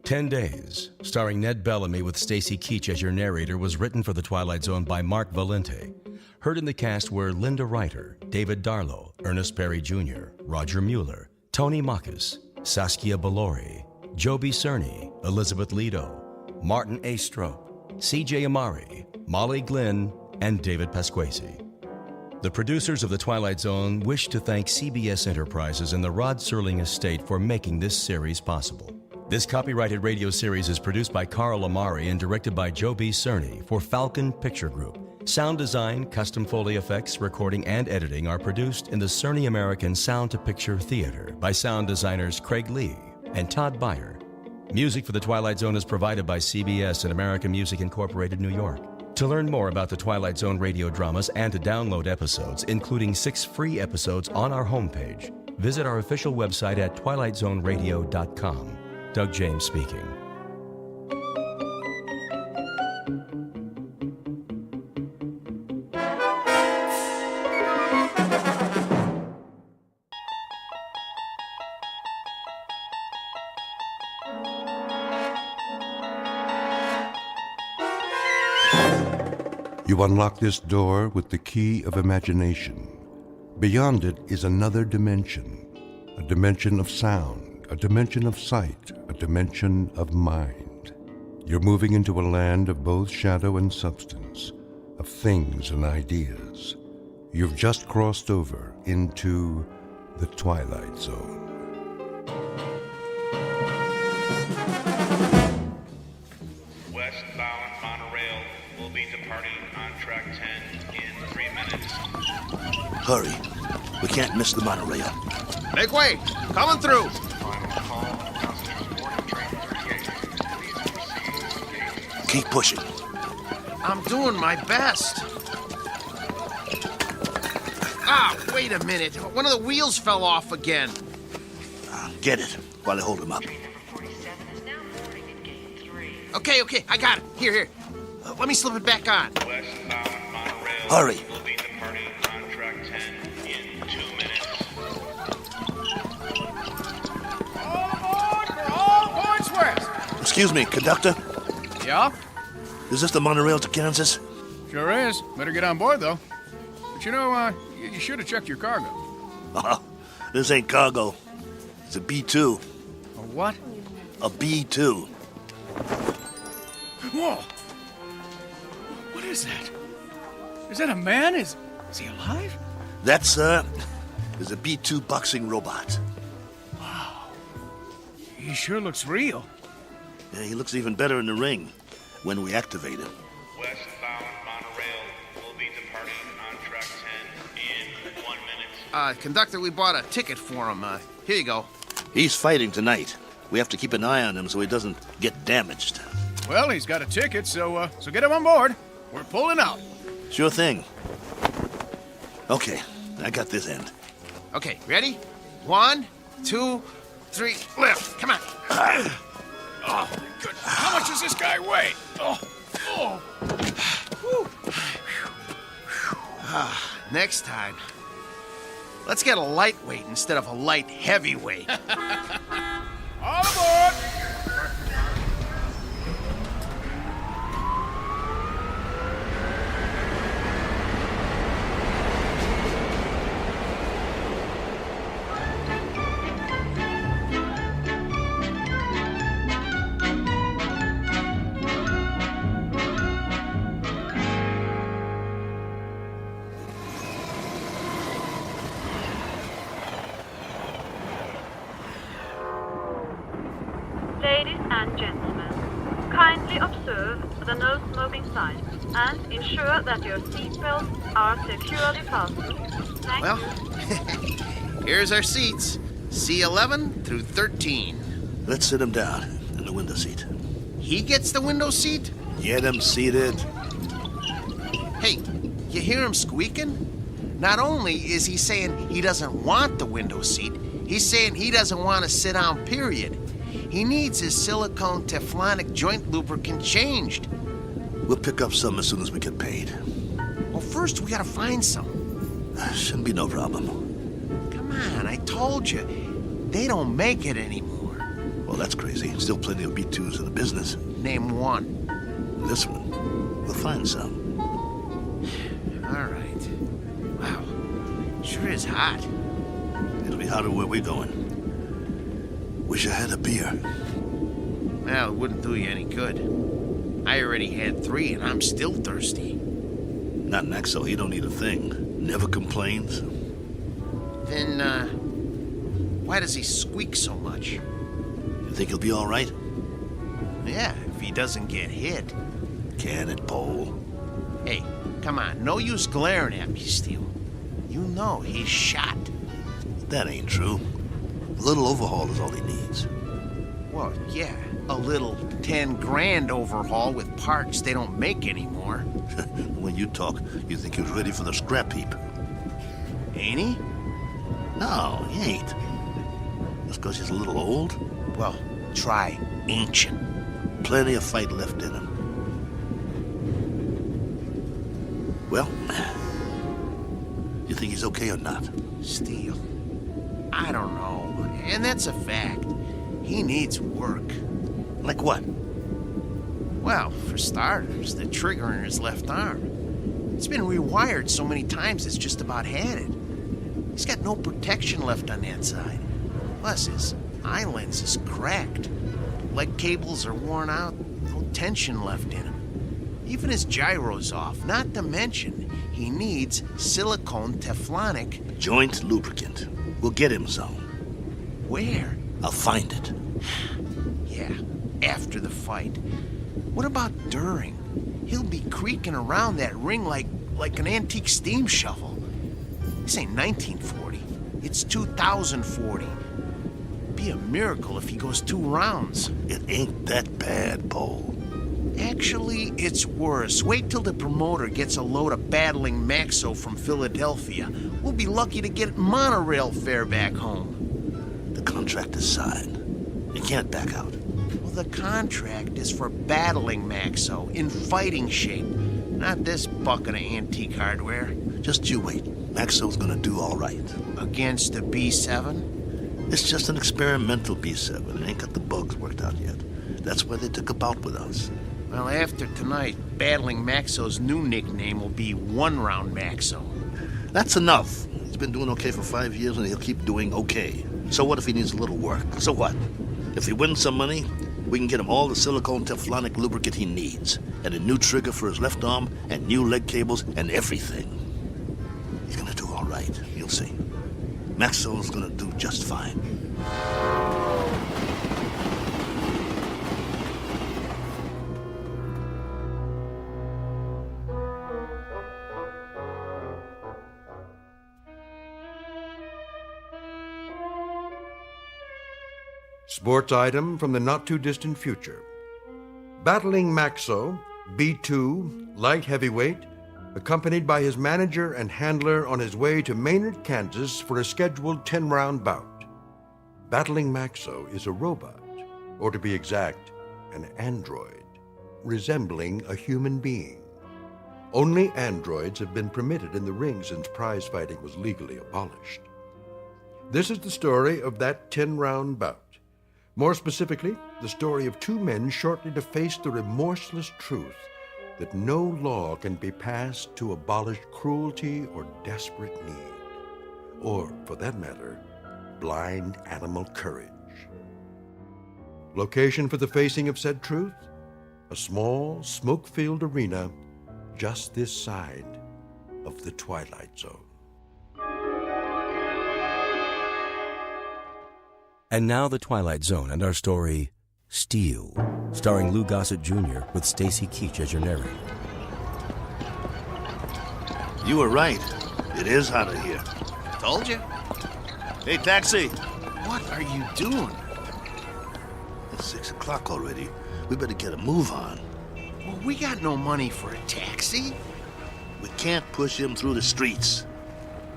[SPEAKER 6] "10 Days," starring Ned Bellamy with Stacy Keach as your narrator, was written for The Twilight Zone by Mark Valente. Heard in the cast were Linda Reiter, David Darlow, Ernest Perry Jr., Roger Mueller, Tony Makis, Saskia Bellori, Joby Cerny, Elizabeth Lido, Martin A. Strope, C.J. Amari, Molly Glynn, and David Pasquesi. The producers of The Twilight Zone wish to thank CBS Enterprises and the Rod Serling estate for making this series possible. This copyrighted radio series is produced by Carl Amari and directed by Joby Cerny for Falcon Picture Group. Sound design, custom Foley effects, recording, and editing are produced in the Cerny American Sound to Picture Theater by sound designers Craig Lee and Todd Beyer. Music for The Twilight Zone is provided by CBS and American Music Incorporated, New York. To learn more about the Twilight Zone radio dramas and to download episodes, including 6 free episodes on our homepage, visit our official website at twilightzoneradio.com. Doug James speaking.
[SPEAKER 1] You unlock this door with the key of imagination. Beyond it is another dimension, a dimension of sound, a dimension of sight, a dimension of mind. You're moving into a land of both shadow and substance, of things and ideas. You've just crossed over into the Twilight Zone.
[SPEAKER 9] Westbound monorail will be departing on track 10 in 3 minutes.
[SPEAKER 22] Hurry. We can't miss the monorail.
[SPEAKER 9] Make way! Coming through!
[SPEAKER 22] Keep pushing.
[SPEAKER 9] I'm doing my best. Ah, wait a minute. One of the wheels fell off again.
[SPEAKER 22] Get it while I hold him up.
[SPEAKER 9] Okay, I got it. Here. Let me slip it back on.
[SPEAKER 22] Hurry.
[SPEAKER 9] Will be departing on track 10 in 2 minutes. All aboard for all points west.
[SPEAKER 22] Excuse me, conductor.
[SPEAKER 9] Yeah?
[SPEAKER 22] Is this the monorail to Kansas?
[SPEAKER 9] Sure is. Better get on board, though. But you know, you should have checked your cargo.
[SPEAKER 22] This ain't cargo. It's a B-2.
[SPEAKER 9] A what?
[SPEAKER 22] A B-2.
[SPEAKER 9] Whoa! What is that? Is that a man? Is he alive?
[SPEAKER 22] That, sir, is a B-2 boxing robot.
[SPEAKER 9] Wow. He sure looks real.
[SPEAKER 22] Yeah, he looks even better in the ring when we activate him.
[SPEAKER 9] Westbound monorail will be departing on track 10 in 1 minute. Conductor, we bought a ticket for him. Here you go.
[SPEAKER 22] He's fighting tonight. We have to keep an eye on him so he doesn't get damaged.
[SPEAKER 9] Well, he's got a ticket, so get him on board. We're pulling out.
[SPEAKER 22] Sure thing. Okay, I got this end.
[SPEAKER 9] Okay, ready? 1, 2, 3, lift. Come on. Oh, my goodness. How much does this guy weigh? Next time, let's get a lightweight instead of a light heavyweight. All aboard!
[SPEAKER 8] observe the no smoking sign and ensure that your seatbelts are securely fastened. Thank
[SPEAKER 9] Well,
[SPEAKER 8] you.
[SPEAKER 9] here's our seats. C11 through 13.
[SPEAKER 22] Let's sit him down in the window seat.
[SPEAKER 9] He gets the window seat?
[SPEAKER 22] Get him seated.
[SPEAKER 9] Hey, you hear him squeaking? Not only is he saying he doesn't want the window seat, he's saying he doesn't want to sit down, period. He needs his silicone Teflonic joint lubricant changed.
[SPEAKER 22] We'll pick up some as soon as we get paid.
[SPEAKER 9] Well, first we gotta find some.
[SPEAKER 22] Shouldn't be no problem.
[SPEAKER 9] Come on, I told you. They don't make it anymore.
[SPEAKER 22] Well, that's crazy. Still plenty of B2s in the business.
[SPEAKER 9] Name one.
[SPEAKER 22] This one. We'll find some.
[SPEAKER 9] All right. Wow. Sure is hot.
[SPEAKER 22] It'll be hotter where we're going. Wish I had a beer.
[SPEAKER 9] Well, it wouldn't do you any good. I already had 3 and I'm still thirsty.
[SPEAKER 22] Not Maxo. He don't need a thing. Never complains.
[SPEAKER 9] Then, why does he squeak so much?
[SPEAKER 22] You think he'll be all right?
[SPEAKER 9] Yeah, if he doesn't get hit.
[SPEAKER 22] Can it, Pole?
[SPEAKER 9] Hey, come on. No use glaring at me, Steele. You know he's shot.
[SPEAKER 22] That ain't true. A little overhaul is all he needs.
[SPEAKER 9] Well, yeah. A little 10 grand overhaul with parts they don't make anymore.
[SPEAKER 22] When you talk, you think he's ready for the scrap heap.
[SPEAKER 9] Ain't he?
[SPEAKER 22] No, he ain't. Just because he's a little old?
[SPEAKER 9] Well, try ancient.
[SPEAKER 22] Plenty of fight left in him. Well, you think he's okay or not?
[SPEAKER 9] Steele, I don't know. And that's a fact. He needs work.
[SPEAKER 22] Like what?
[SPEAKER 9] Well, for starters, the trigger in his left arm. It's been rewired so many times it's just about had it. He's got no protection left on that side. Plus, his eye lens is cracked. Leg cables are worn out, no tension left in him. Even his gyro's off, not to mention he needs silicone Teflonic
[SPEAKER 22] joint lubricant. We'll get him some.
[SPEAKER 9] Where?
[SPEAKER 22] I'll find it.
[SPEAKER 9] Yeah, after the fight. What about during? He'll be creaking around that ring like an antique steam shovel. This ain't 1940. It's 2040. Be a miracle if he goes 2 rounds.
[SPEAKER 22] It ain't that bad, Pole.
[SPEAKER 9] Actually, it's worse. Wait till the promoter gets a load of battling Maxo from Philadelphia. We'll be lucky to get monorail fare back home.
[SPEAKER 22] The contract is signed. You can't back out.
[SPEAKER 9] Well, the contract is for battling Maxo in fighting shape, not this bucket of antique hardware.
[SPEAKER 22] Just you wait. Maxo's gonna do all right.
[SPEAKER 9] Against the B7?
[SPEAKER 22] It's just an experimental B7. It ain't got the bugs worked out yet. That's why they took a bout with us.
[SPEAKER 9] Well, after tonight, battling Maxo's new nickname will be One Round Maxo.
[SPEAKER 22] That's enough. He's been doing okay for 5 years, and he'll keep doing okay. So what if he needs a little work? So what? If he wins some money, we can get him all the silicone Teflonic lubricant he needs, and a new trigger for his left arm, and new leg cables, and everything. He's gonna do all right. You'll see. Maxwell's gonna do just fine.
[SPEAKER 1] Sports item from the not-too-distant future. Battling Maxo, B2, light heavyweight, accompanied by his manager and handler on his way to Maynard, Kansas for a scheduled 10-round bout. Battling Maxo is a robot, or to be exact, an android, resembling a human being. Only androids have been permitted in the ring since prize fighting was legally abolished. This is the story of that 10-round bout. More specifically, the story of 2 men shortly to face the remorseless truth that no law can be passed to abolish cruelty or desperate need, or, for that matter, blind animal courage. Location for the facing of said truth? A small, smoke-filled arena just this side of the Twilight Zone.
[SPEAKER 6] And now the Twilight Zone and our story, Steel, starring Lou Gossett Jr. with Stacy Keach as your narrator.
[SPEAKER 22] You were right. It is hotter here.
[SPEAKER 9] Told you.
[SPEAKER 22] Hey, taxi!
[SPEAKER 9] What are you doing?
[SPEAKER 22] It's 6 o'clock already. We better get a move on.
[SPEAKER 9] Well, we got no money for a taxi.
[SPEAKER 22] We can't push him through the streets.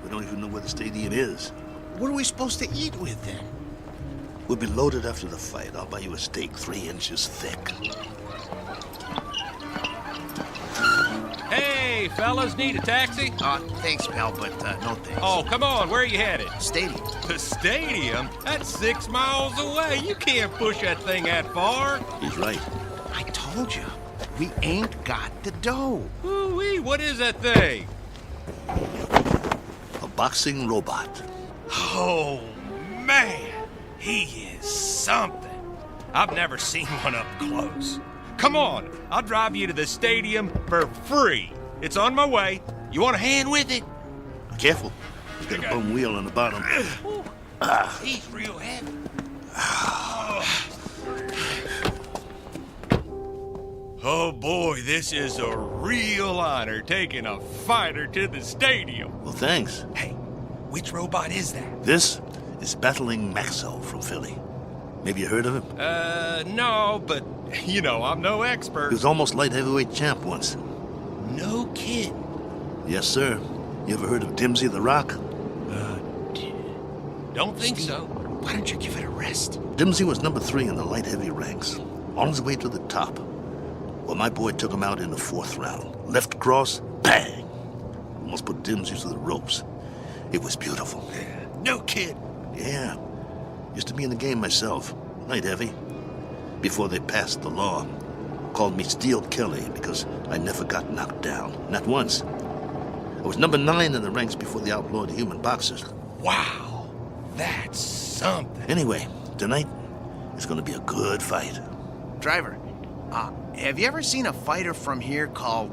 [SPEAKER 22] We don't even know where the stadium is.
[SPEAKER 9] What are we supposed to eat with then?
[SPEAKER 22] We'll be loaded after the fight. I'll buy you a steak 3 inches thick.
[SPEAKER 3] Hey, fellas, need a taxi?
[SPEAKER 9] Thanks, pal, but no thanks.
[SPEAKER 3] Oh, come on, where are you headed?
[SPEAKER 9] Stadium.
[SPEAKER 3] The stadium? That's 6 miles away. You can't push that thing that far.
[SPEAKER 22] He's right.
[SPEAKER 9] I told you, we ain't got the dough.
[SPEAKER 3] Ooh-wee, what is that thing?
[SPEAKER 22] A boxing robot.
[SPEAKER 3] Oh, man, he is something. I've never seen one up close. Come on, I'll drive you to the stadium for free. It's on my way. You want a hand with it?
[SPEAKER 22] Careful. He's got a bum wheel on the bottom.
[SPEAKER 3] He's real heavy. Oh boy, this is a real honor taking a fighter to the stadium.
[SPEAKER 22] Well, thanks.
[SPEAKER 3] Hey, which robot is that?
[SPEAKER 22] This is Battling Maxo from Philly. Maybe you heard of him?
[SPEAKER 3] No, but, you know, I'm no expert.
[SPEAKER 22] He was almost light heavyweight champ once.
[SPEAKER 3] No kid.
[SPEAKER 22] Yes, sir. You ever heard of Dimsy the Rock?
[SPEAKER 3] Don't think so.
[SPEAKER 9] Why don't you give it a rest?
[SPEAKER 22] Dimsy was number 3 in the light heavy ranks, on his way to the top. Well, my boy took him out in the 4th round. Left cross, bang! Almost put Dimsy to the ropes. It was beautiful.
[SPEAKER 3] No kid.
[SPEAKER 22] Yeah. Used to be in the game myself. Light heavy. Before they passed the law. Called me Steel Kelly because I never got knocked down. Not once. I was number 9 in the ranks before they outlawed human boxers.
[SPEAKER 3] Wow. That's something.
[SPEAKER 22] Anyway, tonight is going to be a good fight.
[SPEAKER 9] Driver, have you ever seen a fighter from here called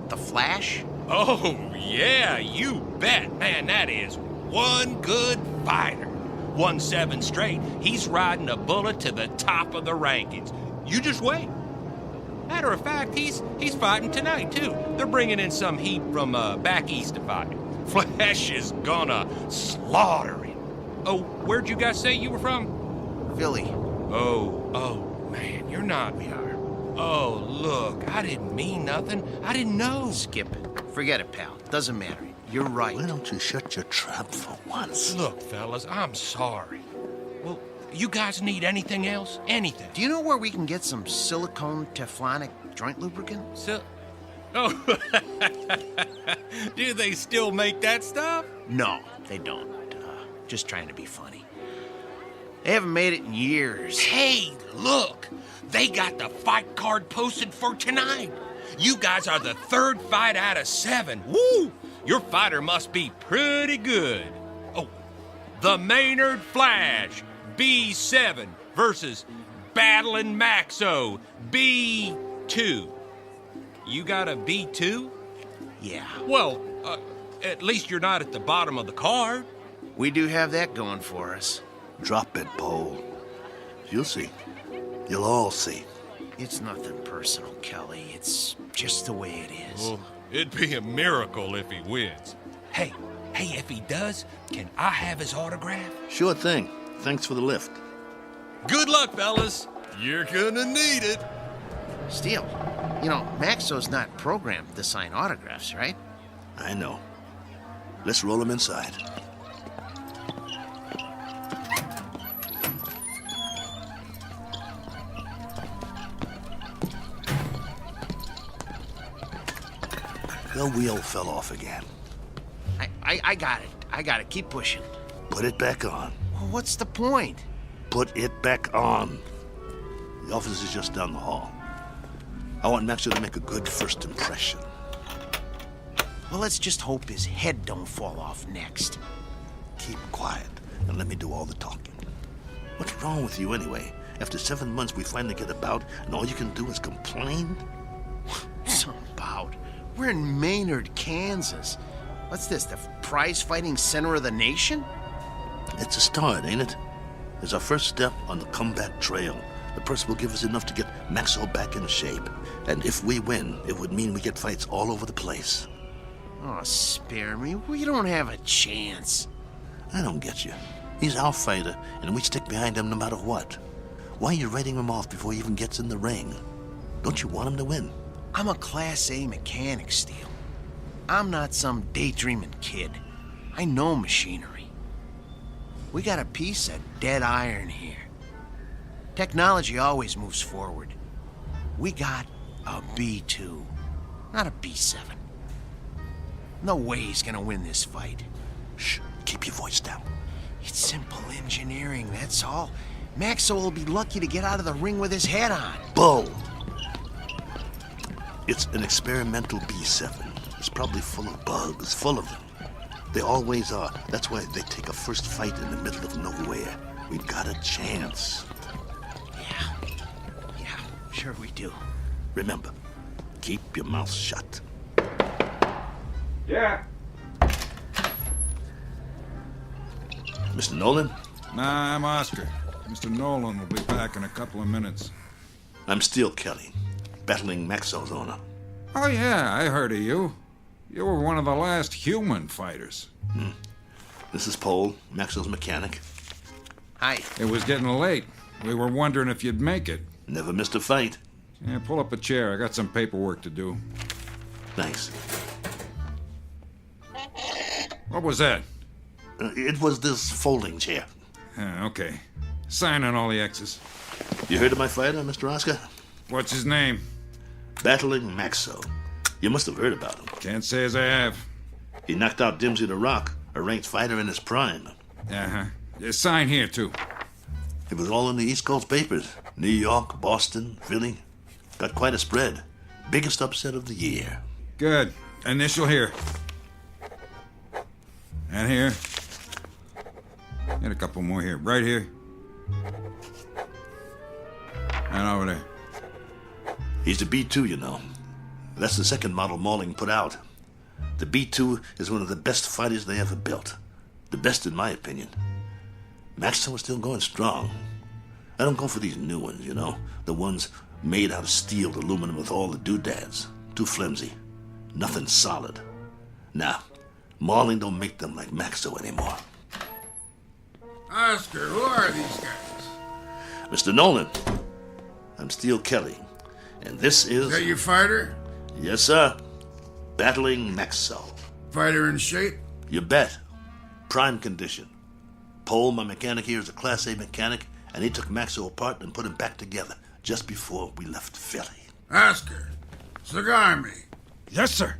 [SPEAKER 9] The Flash?
[SPEAKER 3] Oh, yeah, you bet. Man, that is one good fighter. Won 7 straight. He's riding a bullet to the top of the rankings. You just wait. Matter of fact, he's fighting tonight, too. They're bringing in some heat from back east to fight. Flash is gonna slaughter him. Oh, where'd you guys say you were from?
[SPEAKER 9] Philly.
[SPEAKER 3] Oh, man, you're not.
[SPEAKER 9] We are.
[SPEAKER 3] Oh, look, I didn't mean nothing. I didn't know.
[SPEAKER 9] Skip it. Forget it, pal. Doesn't matter. You're right.
[SPEAKER 22] Why don't you shut your trap for once?
[SPEAKER 3] Look, fellas, I'm sorry. Well, you guys need anything else? Anything?
[SPEAKER 9] Do you know where we can get some silicone Teflonic joint lubricant?
[SPEAKER 3] Oh, do they still make that stuff?
[SPEAKER 9] No, they don't. Just trying to be funny. They haven't made it in years.
[SPEAKER 3] Hey, look! They got the fight card posted for tonight. You guys are the 3rd fight out of 7. Woo! Your fighter must be pretty good. Oh, the Maynard Flash, B7 versus Battling Maxo, B2. You got a B2?
[SPEAKER 9] Yeah.
[SPEAKER 3] Well, at least you're not at the bottom of the card.
[SPEAKER 9] We do have that going for us.
[SPEAKER 22] Drop it, Bo. You'll see. You'll all see.
[SPEAKER 9] It's nothing personal, Kelly. It's just the way it is.
[SPEAKER 3] Well, it'd be a miracle if he wins. Hey, if he does, can I have his autograph?
[SPEAKER 22] Sure thing. Thanks for the lift.
[SPEAKER 3] Good luck, fellas. You're gonna need it.
[SPEAKER 9] Steele, you know, Maxo's not programmed to sign autographs, right?
[SPEAKER 22] I know. Let's roll him inside. The wheel fell off again.
[SPEAKER 9] I got it. I got it. Keep pushing.
[SPEAKER 22] Put it back on.
[SPEAKER 9] Well, what's the point?
[SPEAKER 22] Put it back on. The office is just down the hall. I want Maxo to make a good first impression.
[SPEAKER 9] Well, let's just hope his head don't fall off next.
[SPEAKER 22] Keep quiet and let me do all the talking. What's wrong with you anyway? After 7 months, we finally get a bout, and all you can do is complain?
[SPEAKER 9] Some bout? We're in Maynard, Kansas. What's this, the prize-fighting center of the nation?
[SPEAKER 22] It's a start, ain't it? It's our first step on the comeback trail. The purse will give us enough to get Maxwell back in shape. And if we win, it would mean we get fights all over the place.
[SPEAKER 9] Oh, spare me. We don't have a chance.
[SPEAKER 22] I don't get you. He's our fighter, and we stick behind him no matter what. Why are you writing him off before he even gets in the ring? Don't you want him to win?
[SPEAKER 9] I'm a Class A mechanic, Steele. I'm not some daydreaming kid. I know machinery. We got a piece of dead iron here. Technology always moves forward. We got a B2, not a B7. No way he's gonna win this fight.
[SPEAKER 22] Shh, keep your voice down.
[SPEAKER 9] It's simple engineering, that's all. Maxwell will be lucky to get out of the ring with his head on.
[SPEAKER 22] Bull! It's an experimental B7. It's probably full of bugs, full of them. They always are. That's why they take a first fight in the middle of nowhere. We've got a chance.
[SPEAKER 9] Yeah, sure we do.
[SPEAKER 22] Remember, keep your mouth shut.
[SPEAKER 5] Yeah?
[SPEAKER 22] Mr. Nolan?
[SPEAKER 5] Nah, I'm Oscar. Mr. Nolan will be back in a couple of minutes.
[SPEAKER 22] I'm Steele Kelly, battling Maxwell's owner.
[SPEAKER 5] Oh, yeah, I heard of you. You were one of the last human fighters.
[SPEAKER 22] This is Paul, Maxwell's mechanic.
[SPEAKER 9] Hi.
[SPEAKER 5] It was getting late. We were wondering if you'd make it.
[SPEAKER 22] Never missed a fight.
[SPEAKER 5] Yeah, pull up a chair. I got some paperwork to do.
[SPEAKER 22] Thanks.
[SPEAKER 5] What was that?
[SPEAKER 22] It was this folding chair.
[SPEAKER 5] Okay. Sign on all the X's.
[SPEAKER 22] You heard of my fighter, Mr. Oscar?
[SPEAKER 5] What's his name?
[SPEAKER 22] Battling Maxwell. You must have heard about him.
[SPEAKER 5] Can't say as I have.
[SPEAKER 22] He knocked out Dimsey the Rock, a ranked fighter in his prime.
[SPEAKER 5] Uh-huh. Sign here, too.
[SPEAKER 22] It was all in the East Coast papers. New York, Boston, Philly. Got quite a spread. Biggest upset of the year.
[SPEAKER 5] Good. Initial here. And here. And a couple more here. Right here. And over there.
[SPEAKER 22] He's the B2, you know. That's the second model Malling put out. The B2 is one of the best fighters they ever built. The best in my opinion. Maxwell is still going strong. I don't go for these new ones, you know. The ones made out of steel, aluminum with all the doodads. Too flimsy. Nothing solid. Nah, Malling don't make them like Maxwell anymore.
[SPEAKER 11] Oscar, who are these guys?
[SPEAKER 22] Mr. Nolan, I'm Steele Kelly, and this is...
[SPEAKER 11] Is that your fighter?
[SPEAKER 22] Yes, sir. Battling Maxwell.
[SPEAKER 11] Fighter in shape?
[SPEAKER 22] You bet. Prime condition. Paul, my mechanic here, is a Class A mechanic, and he took Maxwell apart and put him back together just before we left Philly.
[SPEAKER 11] Oscar, cigar me.
[SPEAKER 5] Yes, sir.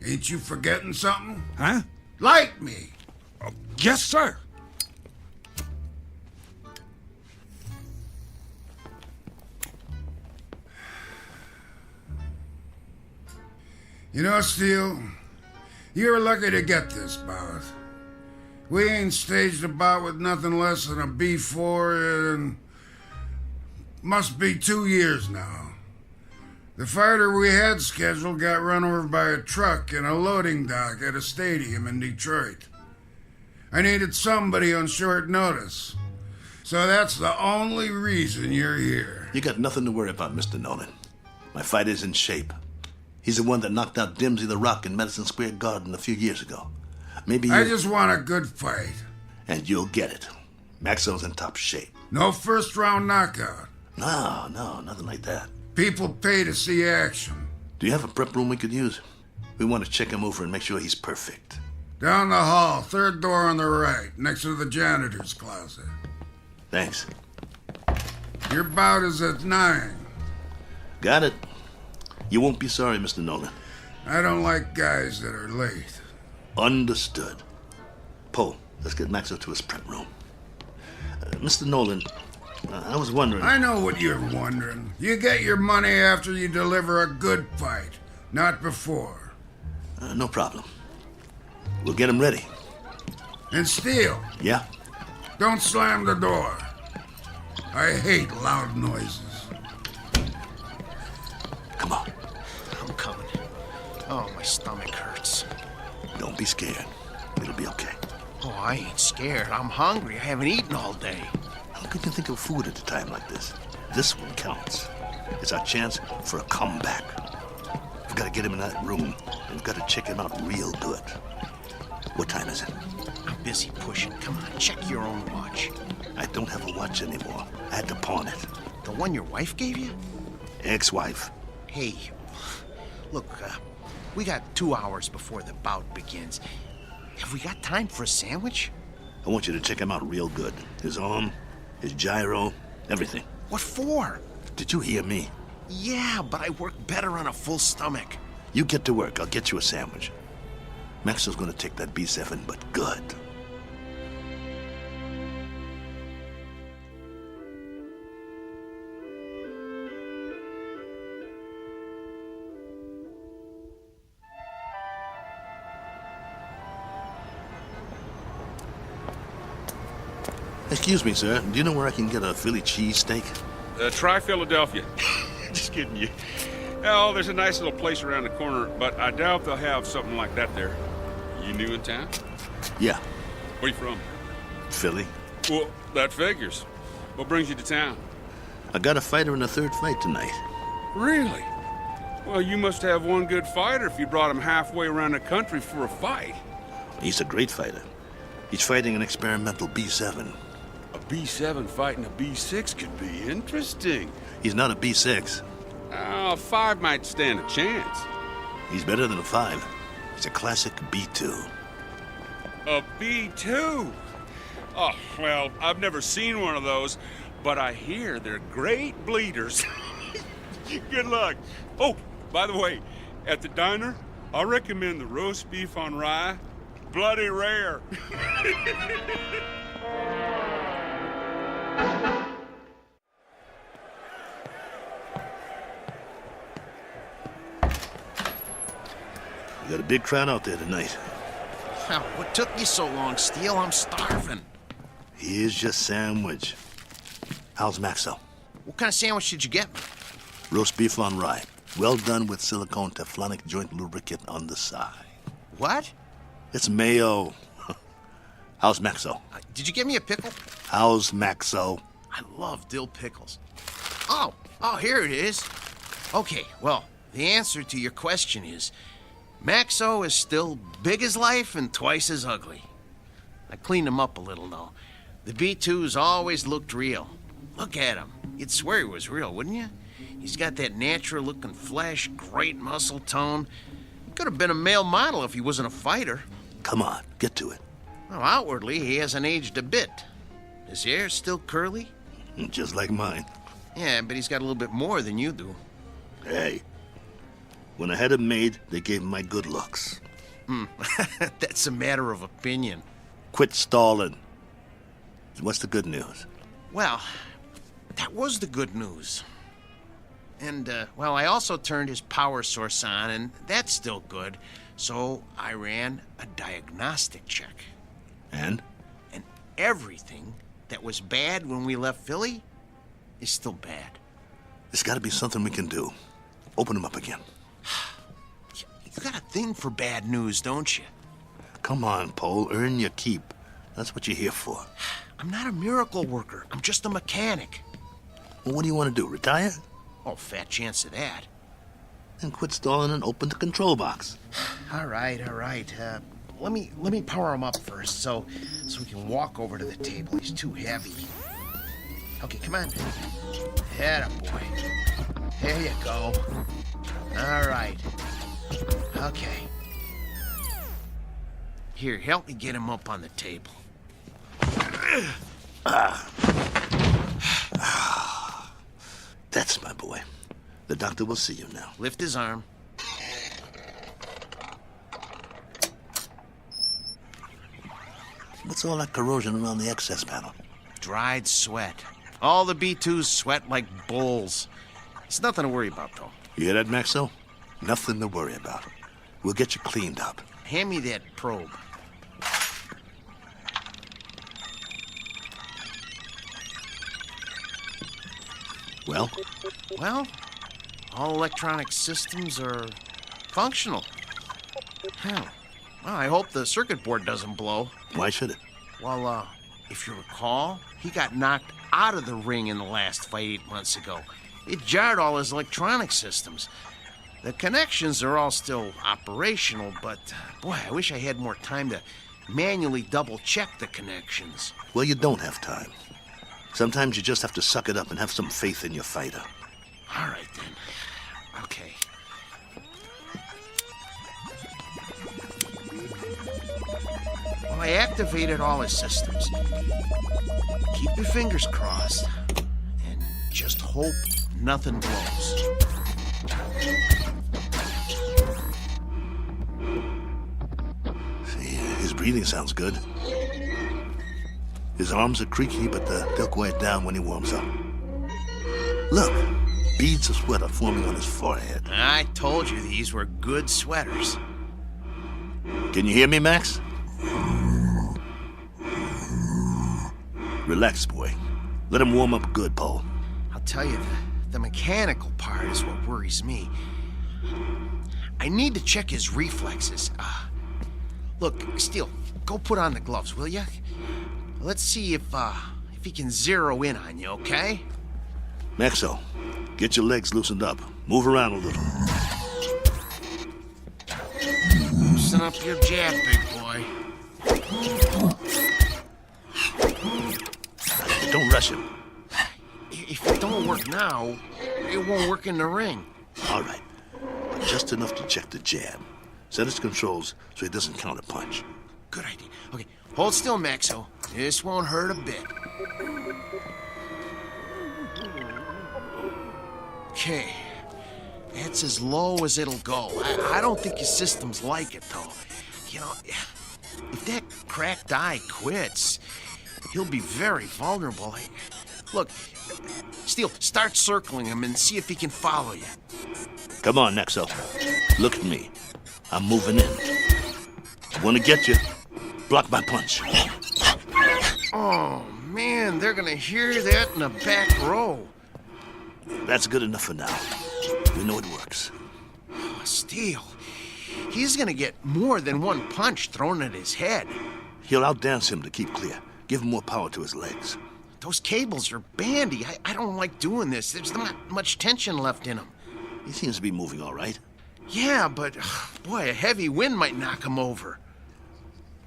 [SPEAKER 11] Ain't you forgetting something?
[SPEAKER 5] Huh?
[SPEAKER 11] Light me.
[SPEAKER 5] Oh, yes, sir.
[SPEAKER 11] You know, Steele, you were lucky to get this bout. We ain't staged a bout with nothing less than a B4 in must be 2 years now. The fighter we had scheduled got run over by a truck in a loading dock at a stadium in Detroit. I needed somebody on short notice. So that's the only reason you're here.
[SPEAKER 22] You got nothing to worry about, Mr. Nolan. My fighter's in shape. He's the one that knocked out Dimsey the Rock in Madison Square Garden a few years ago. Maybe you...
[SPEAKER 11] I just want a good fight.
[SPEAKER 22] And you'll get it. Maxwell's in top shape.
[SPEAKER 11] No first-round knockout.
[SPEAKER 22] No, nothing like that.
[SPEAKER 11] People pay to see action.
[SPEAKER 22] Do you have a prep room we could use? We want to check him over and make sure he's perfect.
[SPEAKER 11] Down the hall, third door on the right, next to the janitor's closet.
[SPEAKER 22] Thanks.
[SPEAKER 11] Your bout is at 9.
[SPEAKER 22] Got it. You won't be sorry, Mr. Nolan.
[SPEAKER 11] I don't like guys that are late.
[SPEAKER 22] Understood. Poe, let's get Maxwell to his prep room. Mr. Nolan, I was wondering...
[SPEAKER 11] I know what you're wondering. You get your money after you deliver a good fight, not before.
[SPEAKER 22] No problem. We'll get him ready.
[SPEAKER 11] And Steele.
[SPEAKER 22] Yeah?
[SPEAKER 11] Don't slam the door. I hate loud noises.
[SPEAKER 22] Come on.
[SPEAKER 9] I'm coming. Oh, my stomach hurts.
[SPEAKER 22] Don't be scared. It'll be okay.
[SPEAKER 9] Oh, I ain't scared. I'm hungry. I haven't eaten all day.
[SPEAKER 22] How could you think of food at a time like this? This one counts. It's our chance for a comeback. We've got to get him in that room. We've got to check him out real good. What time is it?
[SPEAKER 9] I'm busy pushing. Come on, check your own watch.
[SPEAKER 22] I don't have a watch anymore. I had to pawn it.
[SPEAKER 9] The one your wife gave you?
[SPEAKER 22] Ex-wife.
[SPEAKER 9] Hey, look, we got 2 hours before the bout begins. Have we got time for a sandwich?
[SPEAKER 22] I want you to check him out real good. His arm, his gyro, everything.
[SPEAKER 9] What for?
[SPEAKER 22] Did you hear me?
[SPEAKER 9] Yeah, but I work better on a full stomach.
[SPEAKER 22] You get to work. I'll get you a sandwich. Maxwell's gonna take that B7, but good. Excuse me, sir. Do you know where I can get a Philly cheesesteak?
[SPEAKER 12] Try Philadelphia. Just kidding you. Oh, there's a nice little place around the corner, but I doubt they'll have something like that there. You new in town?
[SPEAKER 22] Yeah.
[SPEAKER 12] Where you from?
[SPEAKER 22] Philly.
[SPEAKER 12] Well, that figures. What brings you to town?
[SPEAKER 22] I got a fighter in the third fight tonight.
[SPEAKER 12] Really? Well, you must have one good fighter if you brought him halfway around the country for a fight.
[SPEAKER 22] He's a great fighter. He's fighting an experimental B7.
[SPEAKER 12] A B7 fighting a B6 could be interesting.
[SPEAKER 22] He's not a B6.
[SPEAKER 12] A 5 might stand a chance.
[SPEAKER 22] He's better than a 5. He's a classic B2.
[SPEAKER 12] A B2? Oh, well, I've never seen one of those, but I hear they're great bleeders. Good luck. Oh, by the way, at the diner, I recommend the roast beef on rye. Bloody rare.
[SPEAKER 22] We got a big crowd out there tonight.
[SPEAKER 9] What took you so long, Steele? I'm starving.
[SPEAKER 22] Here's your sandwich. How's Maxo?
[SPEAKER 9] What kind of sandwich did you get me?
[SPEAKER 22] Roast beef on rye. Well done with silicone Teflonic joint lubricant on the side.
[SPEAKER 9] What?
[SPEAKER 22] It's mayo. How's Maxo?
[SPEAKER 9] Did you give me a pickle?
[SPEAKER 22] How's Maxo?
[SPEAKER 9] I love dill pickles. Oh, here it is. Okay, well, the answer to your question is Maxo is still big as life and twice as ugly. I cleaned him up a little, though. The B2's always looked real. Look at him. You'd swear he was real, wouldn't you? He's got that natural-looking flesh, great muscle tone. He could have been a male model if he wasn't a fighter.
[SPEAKER 22] Come on, get to it.
[SPEAKER 9] Well, outwardly, he hasn't aged a bit. His hair's still curly.
[SPEAKER 22] Just like mine.
[SPEAKER 9] Yeah, but he's got a little bit more than you do.
[SPEAKER 22] Hey, when I had him made, they gave him my good looks.
[SPEAKER 9] That's a matter of opinion.
[SPEAKER 22] Quit stalling. What's the good news?
[SPEAKER 9] Well, that was the good news. And, well, I also turned his power source on, and that's still good. So I ran a diagnostic check.
[SPEAKER 22] And?
[SPEAKER 9] And everything that was bad when we left Philly is still bad.
[SPEAKER 22] There's got to be something we can do. Open him up again.
[SPEAKER 9] You got a thing for bad news, don't you?
[SPEAKER 22] Come on, Pole. Earn your keep. That's what you're here for.
[SPEAKER 9] I'm not a miracle worker. I'm just a mechanic.
[SPEAKER 22] Well, what do you want to do, retire?
[SPEAKER 9] Oh, fat chance of that.
[SPEAKER 22] Then quit stalling and open the control box.
[SPEAKER 9] All right. Let me power him up first so we can walk over to the table. He's too heavy. Okay, come on. Atta boy. There you go. All right. Okay. Here, help me get him up on the table.
[SPEAKER 22] That's my boy. The doctor will see you now.
[SPEAKER 9] Lift his arm.
[SPEAKER 22] What's all that corrosion around the excess panel?
[SPEAKER 9] Dried sweat. All the B2s sweat like bulls. It's nothing to worry about, though.
[SPEAKER 22] You hear that, Maxo? Nothing to worry about. We'll get you cleaned up.
[SPEAKER 9] Hand me that probe.
[SPEAKER 22] Well?
[SPEAKER 9] Well, all electronic systems are functional. Well, I hope the circuit board doesn't blow.
[SPEAKER 22] Why should it?
[SPEAKER 9] Well, if you recall, he got knocked out of the ring in the last fight 8 months ago. It jarred all his electronic systems. The connections are all still operational, but, boy, I wish I had more time to manually double-check the connections.
[SPEAKER 22] Well, you don't have time. Sometimes you just have to suck it up and have some faith in your fighter.
[SPEAKER 9] All right, then. Okay. Well, I activated all his systems. Keep your fingers crossed and just hope nothing blows.
[SPEAKER 22] See, his breathing sounds good. His arms are creaky, but they'll quiet down when he warms up. Look, beads of sweat are forming on his forehead.
[SPEAKER 9] I told you these were good sweaters.
[SPEAKER 22] Can you hear me, Max? Relax, boy. Let him warm up good, Paul.
[SPEAKER 9] I'll tell you, the mechanical part is what worries me. I need to check his reflexes. Look, Steele, go put on the gloves, will ya? Let's see if he can zero in on you, okay?
[SPEAKER 22] Maxo, get your legs loosened up. Move around a little.
[SPEAKER 9] Loosen up your jab, big boy.
[SPEAKER 22] Don't rush him.
[SPEAKER 9] If it don't work now, it won't work in the ring.
[SPEAKER 22] All right, but just enough to check the jab. Set his controls so he doesn't counter punch.
[SPEAKER 9] Good idea. Okay, hold still, Maxo. This won't hurt a bit. Okay, that's as low as it'll go. I don't think his systems like it, though. You know, if that cracked eye quits, he'll be very vulnerable. Look, Steele, start circling him and see if he can follow you.
[SPEAKER 22] Come on, Nexo. Look at me. I'm moving in. Want to get you? Block my punch.
[SPEAKER 9] Oh, man, they're gonna hear that in the back row.
[SPEAKER 22] That's good enough for now. We know it works.
[SPEAKER 9] Oh, Steele, he's gonna get more than one punch thrown at his head.
[SPEAKER 22] He'll outdance him to keep clear. Give him more power to his legs.
[SPEAKER 9] Those cables are bandy. I don't like doing this. There's not much tension left in him.
[SPEAKER 22] He seems to be moving all right.
[SPEAKER 9] Yeah, but, boy, a heavy wind might knock him over.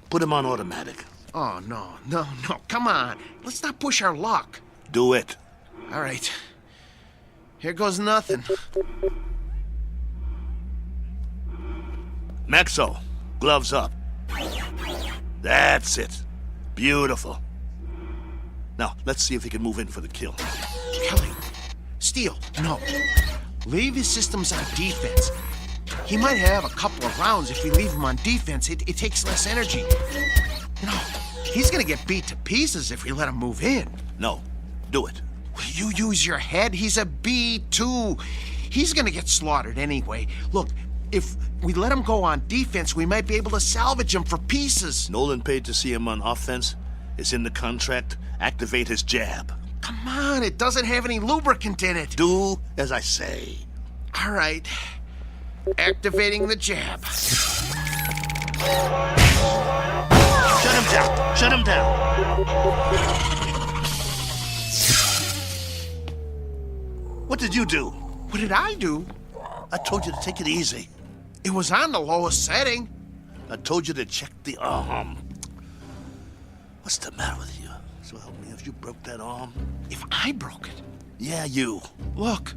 [SPEAKER 22] Put him on automatic.
[SPEAKER 9] Oh, no. Come on. Let's not push our luck.
[SPEAKER 22] Do it.
[SPEAKER 9] All right. Here goes nothing.
[SPEAKER 22] Maxo, gloves up. That's it. Beautiful. Now, let's see if he can move in for the kill.
[SPEAKER 9] Kelly, Steele, no. Leave his systems on defense. He might have a couple of rounds if we leave him on defense. It takes less energy. You know, he's gonna get beat to pieces if we let him move in.
[SPEAKER 22] No, do it.
[SPEAKER 9] You use your head? He's a B2. He's gonna get slaughtered anyway. Look, if we let him go on defense, we might be able to salvage him for pieces.
[SPEAKER 22] Nolan paid to see him on offense. It's in the contract. Activate his jab.
[SPEAKER 9] Come on, it doesn't have any lubricant in it.
[SPEAKER 22] Do as I say.
[SPEAKER 9] All right. Activating the jab.
[SPEAKER 22] Shut him down. Shut him down. What did you do?
[SPEAKER 9] What did I do?
[SPEAKER 22] I told you to take it easy.
[SPEAKER 9] It was on the lowest setting.
[SPEAKER 22] I told you to check the arm. What's the matter with you? So help me, if you broke that arm?
[SPEAKER 9] If I broke it?
[SPEAKER 22] Yeah, you.
[SPEAKER 9] Look,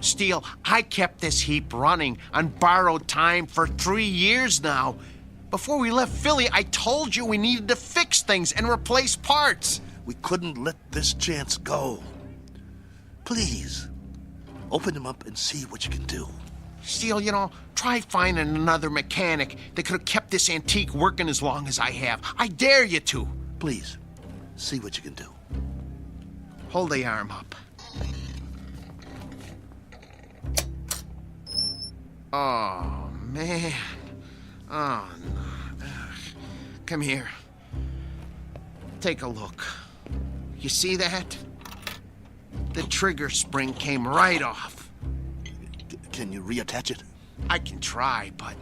[SPEAKER 9] Steele, I kept this heap running on borrowed time for 3 years now. Before we left Philly, I told you we needed to fix things and replace parts.
[SPEAKER 22] We couldn't let this chance go. Please, open him up and see what you can do.
[SPEAKER 9] Steele, you know, try finding another mechanic that could have kept this antique working as long as I have. I dare you to.
[SPEAKER 22] Please, see what you can do.
[SPEAKER 9] Hold the arm up. Oh, man. Oh, no. Come here. Take a look. You see that? The trigger spring came right off.
[SPEAKER 22] Can you reattach it?
[SPEAKER 9] I can try, but,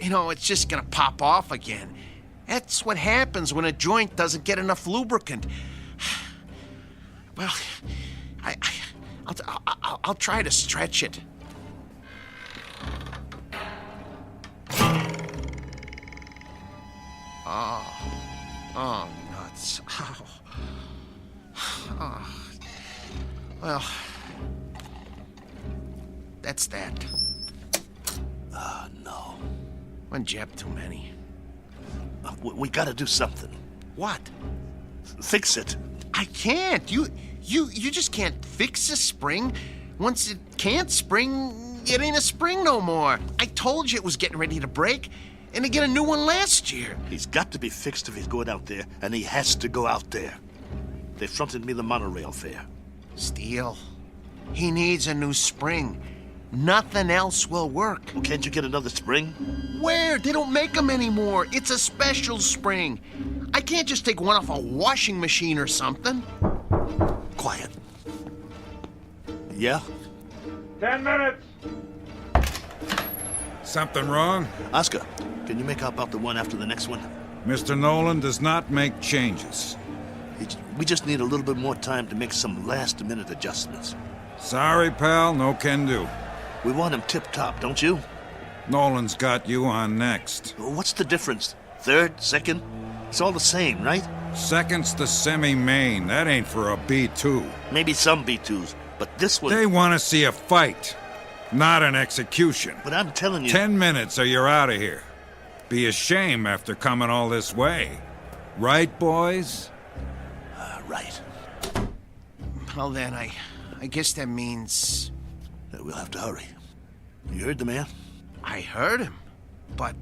[SPEAKER 9] you know, it's just gonna pop off again. That's what happens when a joint doesn't get enough lubricant. Well, I'll try to stretch it. Oh, nuts. Oh. Well, that's that.
[SPEAKER 22] No.
[SPEAKER 9] One jab too many.
[SPEAKER 22] We gotta do something.
[SPEAKER 9] What?
[SPEAKER 22] Fix it.
[SPEAKER 9] I can't. You just can't fix a spring. Once it can't spring, it ain't a spring no more. I told you it was getting ready to break, and to get a new one last year.
[SPEAKER 22] He's got to be fixed if he's going out there, and he has to go out there. They fronted me the monorail fare.
[SPEAKER 9] Steele, he needs a new spring. Nothing else will work.
[SPEAKER 22] Well, can't you get another spring?
[SPEAKER 9] Where? They don't make them anymore. It's a special spring. I can't just take one off a washing machine or something.
[SPEAKER 22] Quiet. Yeah?
[SPEAKER 12] 10 minutes.
[SPEAKER 5] Something wrong?
[SPEAKER 22] Oscar, can you make out about the one after the next one?
[SPEAKER 5] Mr. Nolan does not make changes.
[SPEAKER 22] We just need a little bit more time to make some last-minute adjustments.
[SPEAKER 5] Sorry, pal, no can do.
[SPEAKER 22] We want him tip-top, don't you?
[SPEAKER 5] Nolan's got you on next.
[SPEAKER 22] What's the difference? Third? Second? It's all the same, right?
[SPEAKER 5] Second's the semi-main. That ain't for a B2.
[SPEAKER 22] Maybe some B2s, but this one...
[SPEAKER 5] They want to see a fight, not an execution.
[SPEAKER 22] But I'm telling you...
[SPEAKER 5] 10 minutes or you're out of here. Be a shame after coming all this way. Right, boys?
[SPEAKER 22] Right.
[SPEAKER 9] Well then, I guess that means...
[SPEAKER 22] We'll have to hurry. You heard the man?
[SPEAKER 9] I heard him, but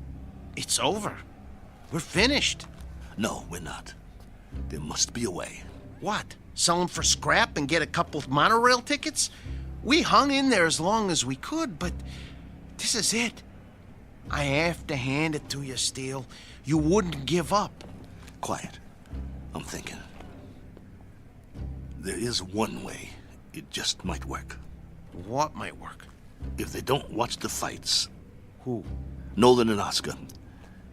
[SPEAKER 9] it's over. We're finished.
[SPEAKER 22] No, we're not. There must be a way.
[SPEAKER 9] What? Sell them for scrap and get a couple of monorail tickets? We hung in there as long as we could, but this is it. I have to hand it to you, Steele. You wouldn't give up.
[SPEAKER 22] Quiet. I'm thinking. There is one way. It just might work.
[SPEAKER 9] What might work?
[SPEAKER 22] If they don't watch the fights.
[SPEAKER 9] Who?
[SPEAKER 22] Nolan and Oscar.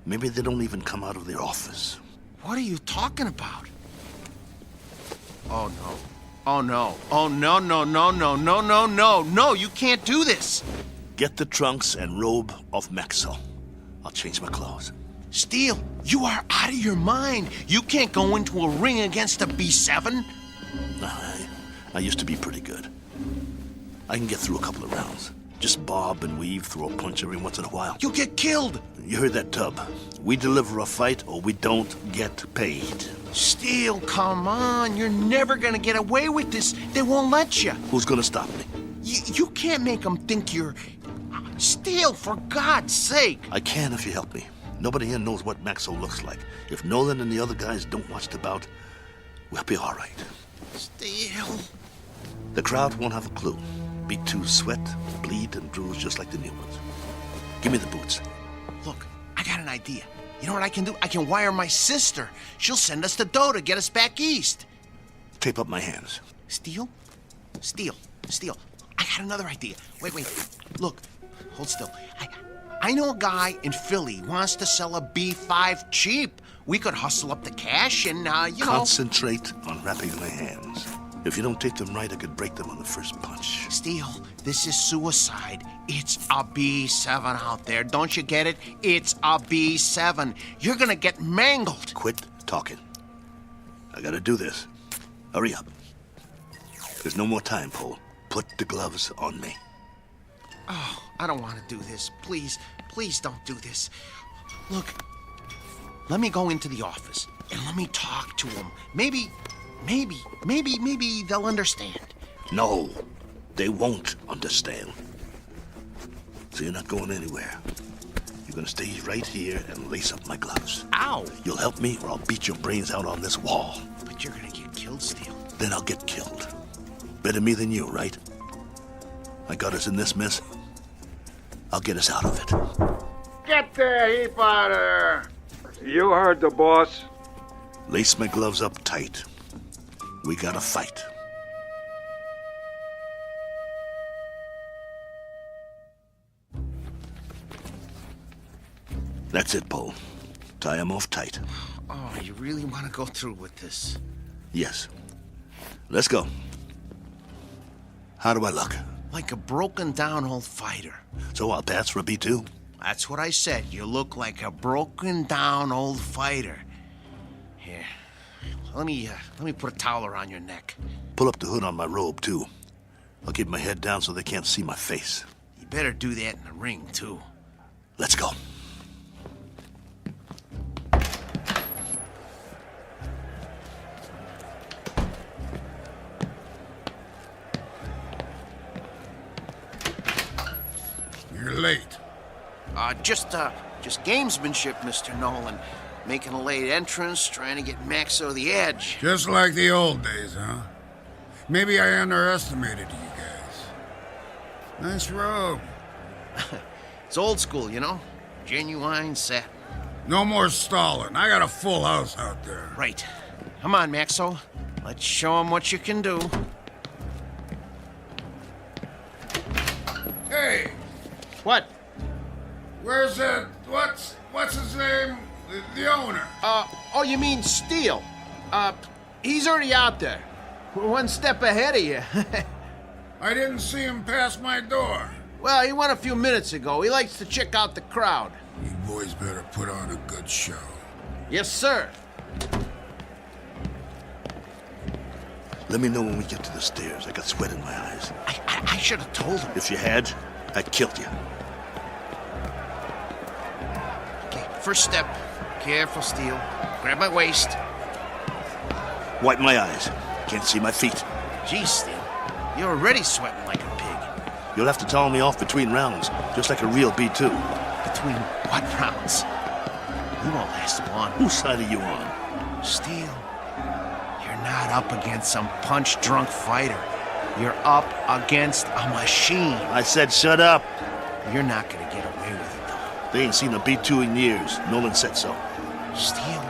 [SPEAKER 22] Maybe they don't even come out of their office.
[SPEAKER 9] What are you talking about? Oh, no. Oh, no. Oh, no, no, no, no, no, no, no. No, you can't do this.
[SPEAKER 22] Get the trunks and robe off Maxwell. I'll change my clothes.
[SPEAKER 9] Steele, you are out of your mind. You can't go into a ring against a B7.
[SPEAKER 22] I used to be pretty good. I can get through a couple of rounds. Just bob and weave, throw a punch every once in a while.
[SPEAKER 9] You'll get killed.
[SPEAKER 22] You heard that, Tub. We deliver a fight or we don't get paid.
[SPEAKER 9] Steele, come on. You're never gonna get away with this. They won't let you.
[SPEAKER 22] Who's gonna stop me?
[SPEAKER 9] You can't make them think you're... Steele, for God's sake.
[SPEAKER 22] I can if you help me. Nobody here knows what Maxwell looks like. If Nolan and the other guys don't watch the bout, we'll be all right.
[SPEAKER 9] Steele.
[SPEAKER 22] The crowd won't have a clue. B2s sweat, bleed, and bruise just like the new ones. Give me the boots.
[SPEAKER 9] Look, I got an idea. You know what I can do? I can wire my sister. She'll send us the dough to get us back east.
[SPEAKER 22] Tape up my hands.
[SPEAKER 9] Steele? Steele. I got another idea. Wait. Look, hold still. I know a guy in Philly wants to sell a B5 cheap. We could hustle up the cash and,
[SPEAKER 22] Concentrate on wrapping my hands. If you don't take them right, I could break them on the first punch.
[SPEAKER 9] Steele, this is suicide. It's a B7 out there. Don't you get it? It's a B7. You're gonna get mangled.
[SPEAKER 22] Quit talking. I gotta do this. Hurry up. There's no more time, Paul. Put the gloves on me.
[SPEAKER 9] Oh, I don't want to do this. Please don't do this. Look, let me go into the office and let me talk to them. Maybe they'll understand.
[SPEAKER 22] No, they won't understand. So you're not going anywhere. You're gonna stay right here and lace up my gloves.
[SPEAKER 9] Ow!
[SPEAKER 22] You'll help me or I'll beat your brains out on this wall.
[SPEAKER 9] But you're gonna get killed, Steele.
[SPEAKER 22] Then I'll get killed. Better me than you, right? I got us in this mess. I'll get us out of it.
[SPEAKER 11] Get the heap out of there!
[SPEAKER 12] You heard the boss.
[SPEAKER 22] Lace my gloves up tight. We gotta fight. That's it, Paul. Tie him off tight.
[SPEAKER 9] Oh, you really want to go through with this?
[SPEAKER 22] Yes. Let's go. How do I look?
[SPEAKER 9] Like a broken down old fighter.
[SPEAKER 22] So I'll pass for a B2?
[SPEAKER 9] That's what I said. You look like a broken down old fighter. Here, let me put a towel around your neck.
[SPEAKER 22] Pull up the hood on my robe, too. I'll keep my head down so they can't see my face.
[SPEAKER 9] You better do that in the ring, too.
[SPEAKER 22] Let's go.
[SPEAKER 11] You're late.
[SPEAKER 9] Just gamesmanship, Mr. Nolan. Making a late entrance, trying to get Maxo the edge.
[SPEAKER 11] Just like the old days, huh? Maybe I underestimated you guys. Nice robe.
[SPEAKER 9] It's old school, you know? Genuine set.
[SPEAKER 11] No more stalling. I got a full house out there.
[SPEAKER 9] Right. Come on, Maxo. Let's show him what you can do.
[SPEAKER 11] Hey!
[SPEAKER 9] What?
[SPEAKER 11] Where's that... What's his name? The owner.
[SPEAKER 9] Oh, you mean Steele? He's already out there. We're one step ahead of you.
[SPEAKER 11] I didn't see him pass my door.
[SPEAKER 9] Well, he went a few minutes ago. He likes to check out the crowd.
[SPEAKER 11] You boys better put on a good show.
[SPEAKER 9] Yes, sir.
[SPEAKER 22] Let me know when we get to the stairs. I got sweat in my eyes.
[SPEAKER 9] I should have told him.
[SPEAKER 22] If you had, I'd killed you.
[SPEAKER 9] Okay, first step. Careful, Steele. Grab my waist.
[SPEAKER 22] Wipe my eyes. Can't see my feet.
[SPEAKER 9] Gee, Steele. You're already sweating like a pig.
[SPEAKER 22] You'll have to towel me off between rounds, just like a real B2.
[SPEAKER 9] Between what rounds? You won't last long.
[SPEAKER 22] Whose side are you on?
[SPEAKER 9] Steele, you're not up against some punch-drunk fighter. You're up against a machine.
[SPEAKER 22] I said shut up.
[SPEAKER 9] You're not gonna get away with it, though.
[SPEAKER 22] They ain't seen a B2 in years. Nolan said so.
[SPEAKER 9] Steele,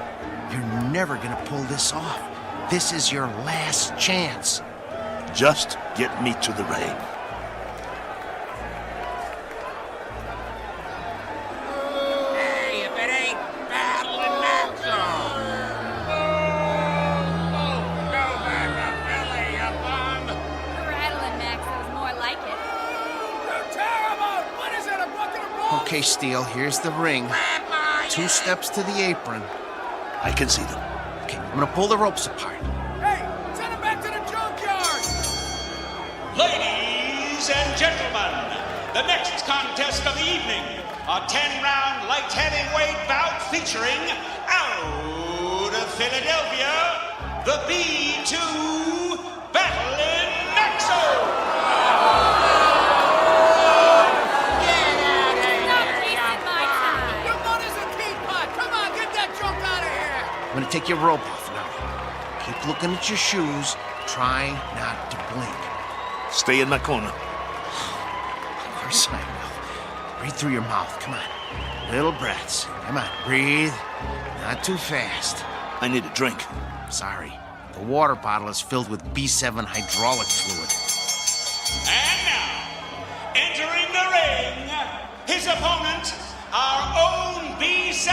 [SPEAKER 9] you're never gonna pull this off. This is your last chance.
[SPEAKER 22] Just get me to the ring.
[SPEAKER 3] Hey, if it ain't battling Maxo! Go back to Philly, you bum!
[SPEAKER 16] Rattling Maxo's more like it.
[SPEAKER 3] You're terrible! What is it, a book and a roll?
[SPEAKER 9] Okay, Steele, here's the ring. 2 steps to the apron.
[SPEAKER 22] I can see them.
[SPEAKER 9] Okay, I'm gonna pull the ropes apart.
[SPEAKER 3] Hey, send him back to the junkyard!
[SPEAKER 19] Ladies and gentlemen, the next contest of the evening, a 10-round light heavyweight bout featuring out of Philadelphia, the B2 Battling Maxo!
[SPEAKER 9] I'm gonna take your rope off now. Keep looking at your shoes. Try not to blink.
[SPEAKER 22] Stay in my corner.
[SPEAKER 9] Of course I will. Breathe through your mouth. Come on. Little breaths. Come on. Breathe. Not too fast.
[SPEAKER 22] I need a drink.
[SPEAKER 9] Sorry. The water bottle is filled with B7 hydraulic fluid.
[SPEAKER 19] And now, entering the ring, his opponent, our own B7,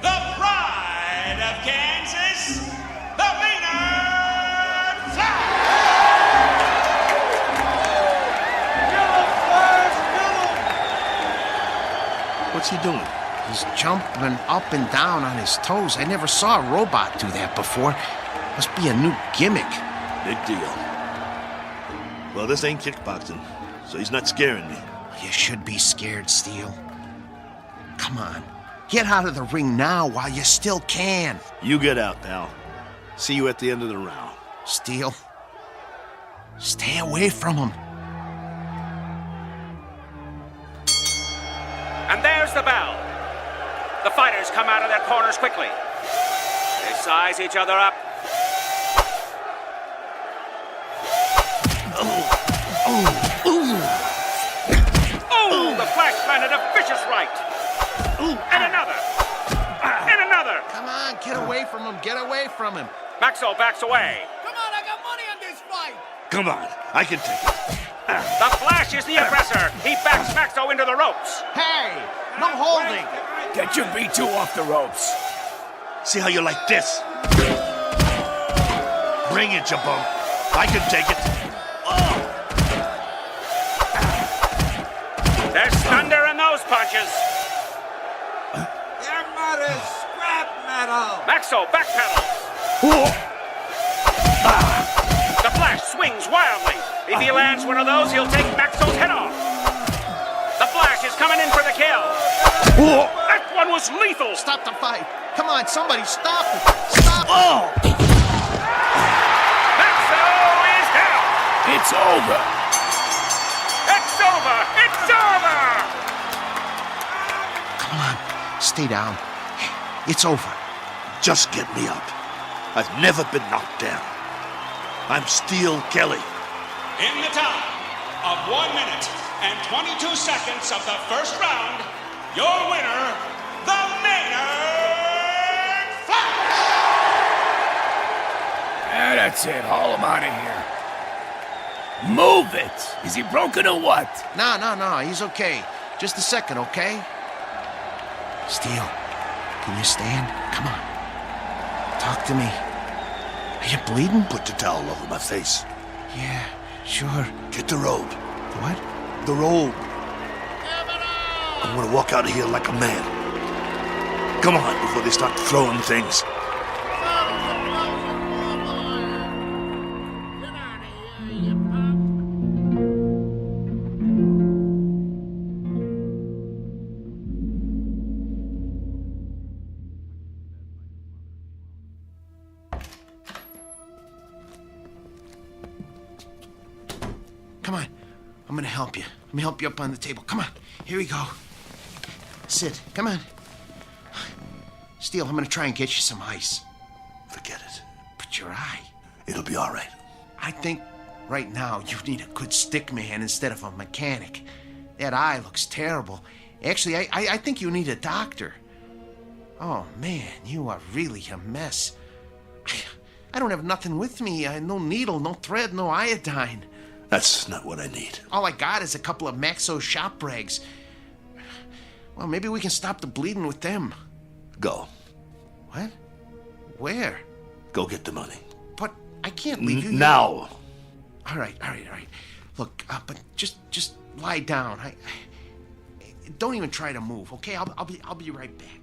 [SPEAKER 19] the pride of Kansas, the Maynard Flash!
[SPEAKER 22] What's he doing?
[SPEAKER 9] He's jumping up and down on his toes. I never saw a robot do that before. Must be a new gimmick.
[SPEAKER 22] Big deal. Well, this ain't kickboxing, so he's not scaring me.
[SPEAKER 9] You should be scared, Steele. Come on. Get out of the ring now while you still can.
[SPEAKER 22] You get out, pal. See you at the end of the round.
[SPEAKER 9] Steele, stay away from him.
[SPEAKER 19] And there's the bell. The fighters come out of their corners quickly. They size each other up. Oh, the Flash landed a vicious right. And another. And another.
[SPEAKER 9] Come on, get away from him. Get away from him.
[SPEAKER 19] Maxo backs away.
[SPEAKER 3] Come on, I got money on this fight!
[SPEAKER 22] Come on, I can take it.
[SPEAKER 19] The Flash is the aggressor. He backs Maxo into the ropes.
[SPEAKER 9] Hey, no holding.
[SPEAKER 13] Get your B2 off the ropes.
[SPEAKER 22] See how you like this? Bring it, you bum. I can take it.
[SPEAKER 19] There's thunder in those punches.
[SPEAKER 13] Your mother's scrap metal.
[SPEAKER 19] Maxo backpedals. The Flash swings wildly. If he lands one of those, he'll take Maxo's head off. The Flash is coming in for the kill. That one was lethal.
[SPEAKER 9] Stop the fight. Come on, somebody stop it. Stop it.
[SPEAKER 19] Maxo is down.
[SPEAKER 13] It's over.
[SPEAKER 19] It's over. It's over.
[SPEAKER 9] Come on, stay down. It's over.
[SPEAKER 22] Just get me up. I've never been knocked down. I'm Steel Kelly.
[SPEAKER 19] In the time of 1 minute and 22 seconds of the first round, your winner, the Maynard Flash!
[SPEAKER 13] That's it. Haul him out of here. Move it. Is he broken or what?
[SPEAKER 9] No, he's okay. Just a second, okay? Steel, can you stand? Come on. Talk to me. Are you bleeding?
[SPEAKER 22] Put the towel over my face.
[SPEAKER 9] Yeah, sure.
[SPEAKER 22] Get the robe.
[SPEAKER 9] The what?
[SPEAKER 22] The robe. I'm gonna walk out of here like a man. Come on, before they start throwing things.
[SPEAKER 9] Come on. I'm gonna help you. Let me help you up on the table. Come on. Here we go. Sit. Come on. Steel, I'm gonna try and get you some ice.
[SPEAKER 22] Forget it.
[SPEAKER 9] But your eye.
[SPEAKER 22] It'll be all right.
[SPEAKER 9] I think right now you need a good stick man instead of a mechanic. That eye looks terrible. Actually, I think you need a doctor. Oh, man, you are really a mess. I don't have nothing with me. No needle, no thread, no iodine.
[SPEAKER 22] That's not what I need.
[SPEAKER 9] All I got is a couple of Maxo shop rags. Well, maybe we can stop the bleeding with them.
[SPEAKER 22] Go.
[SPEAKER 9] What? Where?
[SPEAKER 22] Go get the money.
[SPEAKER 9] But I can't leave you
[SPEAKER 22] now.
[SPEAKER 9] All right. Look, but just lie down. I don't even try to move, okay? I'll be right back.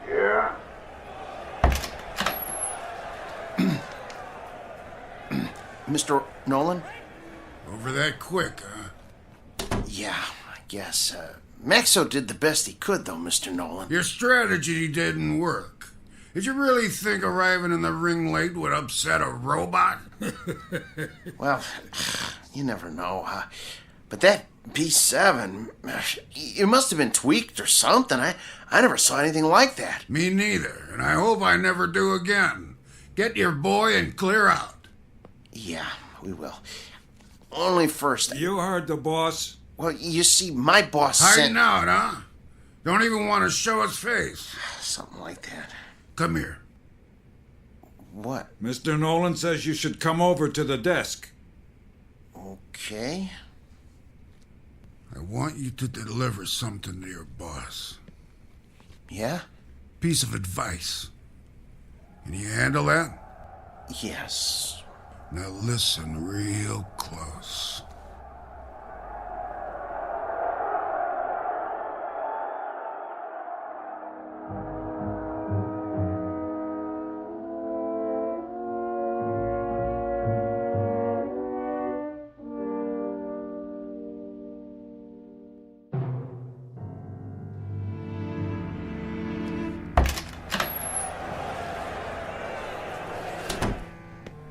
[SPEAKER 11] Yeah?
[SPEAKER 9] Mr. Nolan?
[SPEAKER 11] Over that quick, huh?
[SPEAKER 9] Yeah, I guess. Maxo did the best he could, though, Mr. Nolan.
[SPEAKER 11] Your strategy didn't work. Did you really think arriving in the ring late would upset a robot?
[SPEAKER 9] Well, you never know. But that B7, it must have been tweaked or something. I never saw anything like that.
[SPEAKER 11] Me neither, and I hope I never do again. Get your boy and clear out.
[SPEAKER 9] Yeah, we will. Only first.
[SPEAKER 5] You heard the boss.
[SPEAKER 9] Well, you see, my boss
[SPEAKER 11] Hiding out, huh? Don't even want to show his face.
[SPEAKER 9] Something like that.
[SPEAKER 11] Come here.
[SPEAKER 9] What?
[SPEAKER 5] Mr. Nolan says you should come over to the desk.
[SPEAKER 9] Okay.
[SPEAKER 11] I want you to deliver something to your boss.
[SPEAKER 9] Yeah?
[SPEAKER 11] Piece of advice. Can you handle that?
[SPEAKER 9] Yes.
[SPEAKER 11] Now listen real close.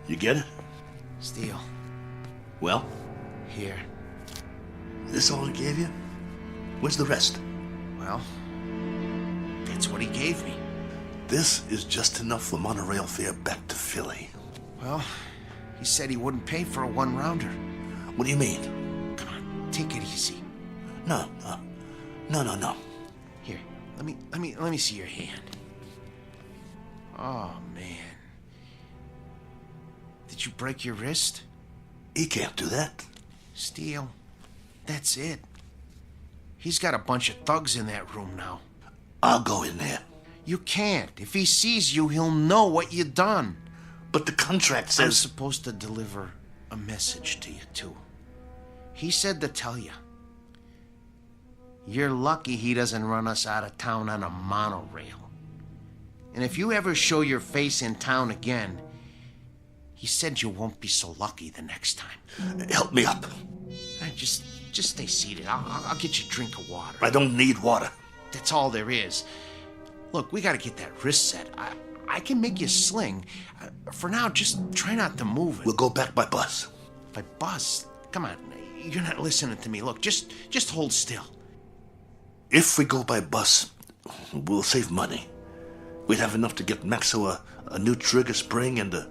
[SPEAKER 22] You get it?
[SPEAKER 9] Steel.
[SPEAKER 22] Well?
[SPEAKER 9] Here.
[SPEAKER 22] This all he gave you? Where's the rest?
[SPEAKER 9] Well, that's what he gave me.
[SPEAKER 22] This is just enough for monorail fare back to Philly.
[SPEAKER 9] Well, he said he wouldn't pay for a one-rounder.
[SPEAKER 22] What do you mean?
[SPEAKER 9] Come on, take it easy.
[SPEAKER 22] No.
[SPEAKER 9] Here, let me see your hand. Oh, man. Did you break your wrist?
[SPEAKER 22] He can't do that.
[SPEAKER 9] Steele, that's it. He's got a bunch of thugs in that room now.
[SPEAKER 22] I'll go in there.
[SPEAKER 9] You can't. If he sees you, he'll know what you done.
[SPEAKER 22] But the contract says...
[SPEAKER 9] I'm supposed to deliver a message to you, too. He said to tell you. You're lucky he doesn't run us out of town on a monorail. And if you ever show your face in town again, he said you won't be so lucky the next time.
[SPEAKER 22] Help me up.
[SPEAKER 9] Just stay seated. I'll get you a drink of water.
[SPEAKER 22] I don't need water.
[SPEAKER 9] That's all there is. Look, we gotta get that wrist set. I can make you sling. For now, just try not to move it.
[SPEAKER 22] We'll go back by bus.
[SPEAKER 9] By bus? Come on, you're not listening to me. Look, just hold still.
[SPEAKER 22] If we go by bus, we'll save money. We'd have enough to get Maxo a new trigger spring and a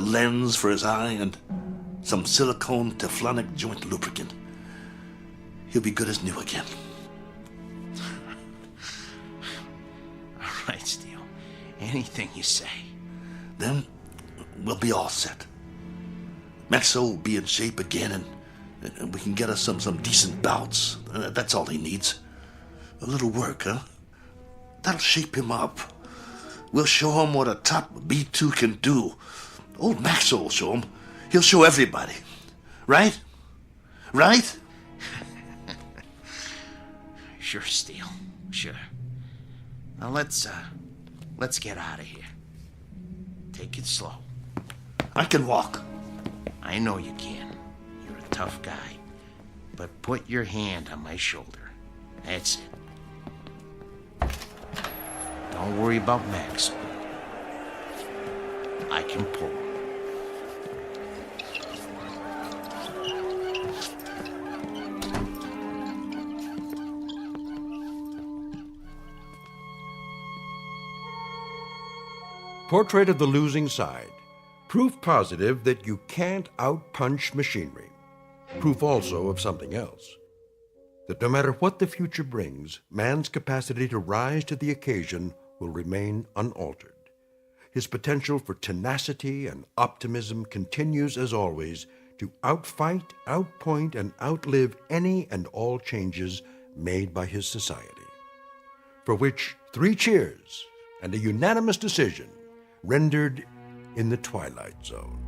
[SPEAKER 22] lens for his eye and some silicone Teflonic joint lubricant. He'll be good as new again.
[SPEAKER 9] All right, Steele. Anything you say.
[SPEAKER 22] Then we'll be all set. Maxo will be in shape again, and we can get us some decent bouts. That's all he needs. A little work, huh? That'll shape him up. We'll show him what a top B2 can do. Old Maxo will show him. He'll show everybody. Right? Right?
[SPEAKER 9] Sure, Steele. Sure. Now let's get out of here. Take it slow.
[SPEAKER 22] I can walk.
[SPEAKER 9] I know you can. You're a tough guy. But put your hand on my shoulder. That's it. Don't worry about Max. I can pull.
[SPEAKER 1] Portrait of the Losing Side. Proof positive that you can't outpunch machinery. Proof also of something else. That no matter what the future brings, man's capacity to rise to the occasion will remain unaltered. His potential for tenacity and optimism continues, as always, to outfight, outpoint, and outlive any and all changes made by his society. For which 3 cheers and a unanimous decision rendered in the Twilight Zone.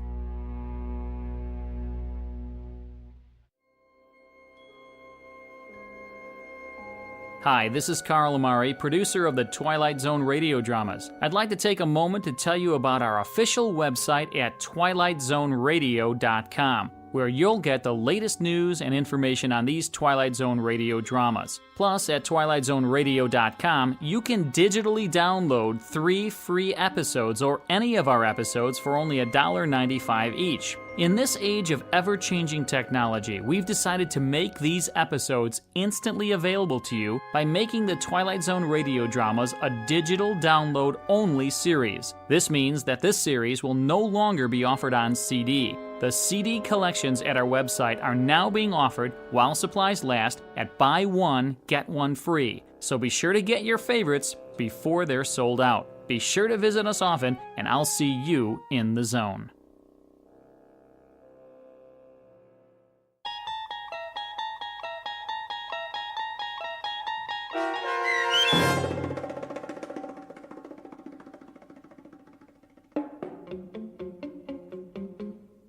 [SPEAKER 10] Hi, this is Carl Amari, producer of the Twilight Zone Radio Dramas. I'd like to take a moment to tell you about our official website at twilightzoneradio.com, where you'll get the latest news and information on these Twilight Zone radio dramas. Plus, at twilightzoneradio.com, you can digitally download 3 free episodes or any of our episodes for only $1.95 each. In this age of ever-changing technology, we've decided to make these episodes instantly available to you by making the Twilight Zone radio dramas a digital download-only series. This means that this series will no longer be offered on CD. The CD collections at our website are now being offered while supplies last at buy one, get one free. So be sure to get your favorites before they're sold out. Be sure to visit us often, and I'll see you in the zone.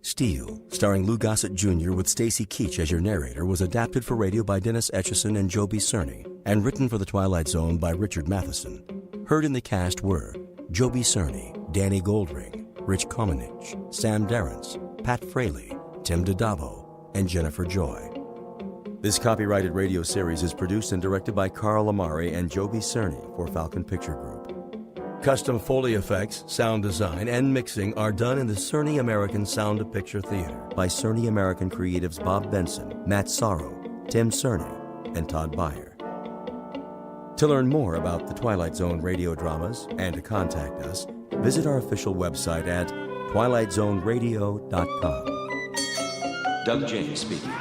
[SPEAKER 6] Steel, starring Lou Gossett Jr. with Stacy Keach as your narrator, was adapted for radio by Dennis Etchison and Joby Cerny, and written for The Twilight Zone by Richard Matheson. Heard in the cast were Joby Cerny, Danny Goldring, Rich Komenich, Sam Darrence, Pat Fraley, Tim DiDavo, and Jennifer Joy. This copyrighted radio series is produced and directed by Carl Amari and Joby Cerny for Falcon Picture Group. Custom Foley effects, sound design, and mixing are done in the Cerny American Sound of Picture Theater by Cerny American creatives Bob Benson, Matt Sorrow, Tim Cerny, and Todd Beyer. To learn more about the Twilight Zone radio dramas and to contact us, visit our official website at twilightzoneradio.com.
[SPEAKER 4] Doug James speaking.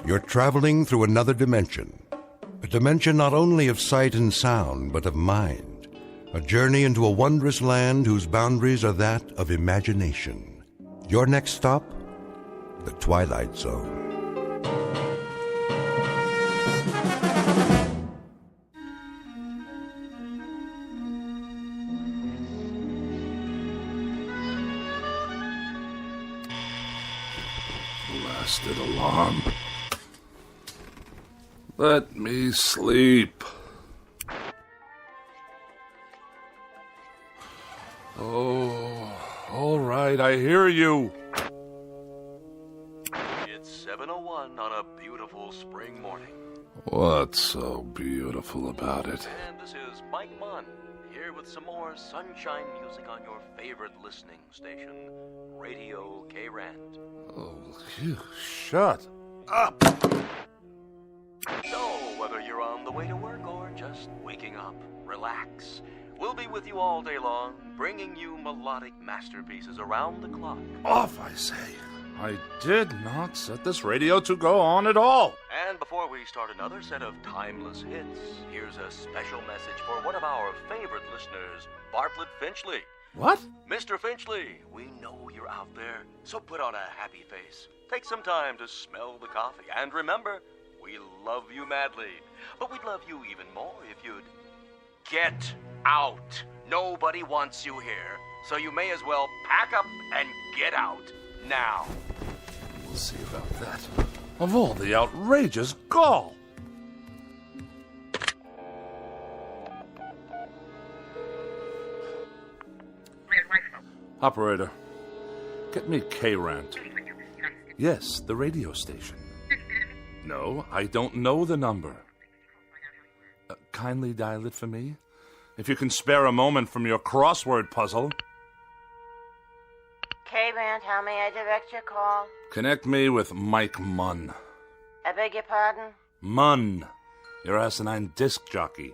[SPEAKER 1] You're traveling through another dimension. A dimension not only of sight and sound, but of mind. A journey into a wondrous land whose boundaries are that of imagination. Your next stop? The Twilight Zone.
[SPEAKER 20] Blasted alarm. Let me sleep. Oh, all right, I hear you.
[SPEAKER 21] It's 7:01 on a beautiful spring morning.
[SPEAKER 20] What's so beautiful about it?
[SPEAKER 21] And this is Mike Munn, here with some more sunshine music on your favorite listening station, Radio K-Rand.
[SPEAKER 20] Oh, you shut up.
[SPEAKER 21] So, whether you're on the way to work or just waking up, relax. We'll be with you all day long, bringing you melodic masterpieces around the clock.
[SPEAKER 20] Off, I say. I did not set this radio to go on at all.
[SPEAKER 21] And before we start another set of timeless hits, here's a special message for one of our favorite listeners, Bartlett Finchley.
[SPEAKER 20] What?
[SPEAKER 21] Mr. Finchley, we know you're out there, so put on a happy face. Take some time to smell the coffee, and remember, we love you madly, but we'd love you even more if you'd get out. Nobody wants you here, so you may as well pack up and get out now.
[SPEAKER 20] We'll see about that. Of all the outrageous gall. Operator, get me K-Rant. Yes, the radio station. No, I don't know the number. Kindly dial it for me. If you can spare a moment from your crossword puzzle.
[SPEAKER 23] K-Rand, how may I direct your call?
[SPEAKER 20] Connect me with Mike Munn.
[SPEAKER 23] I beg your pardon?
[SPEAKER 20] Munn, your asinine disc jockey.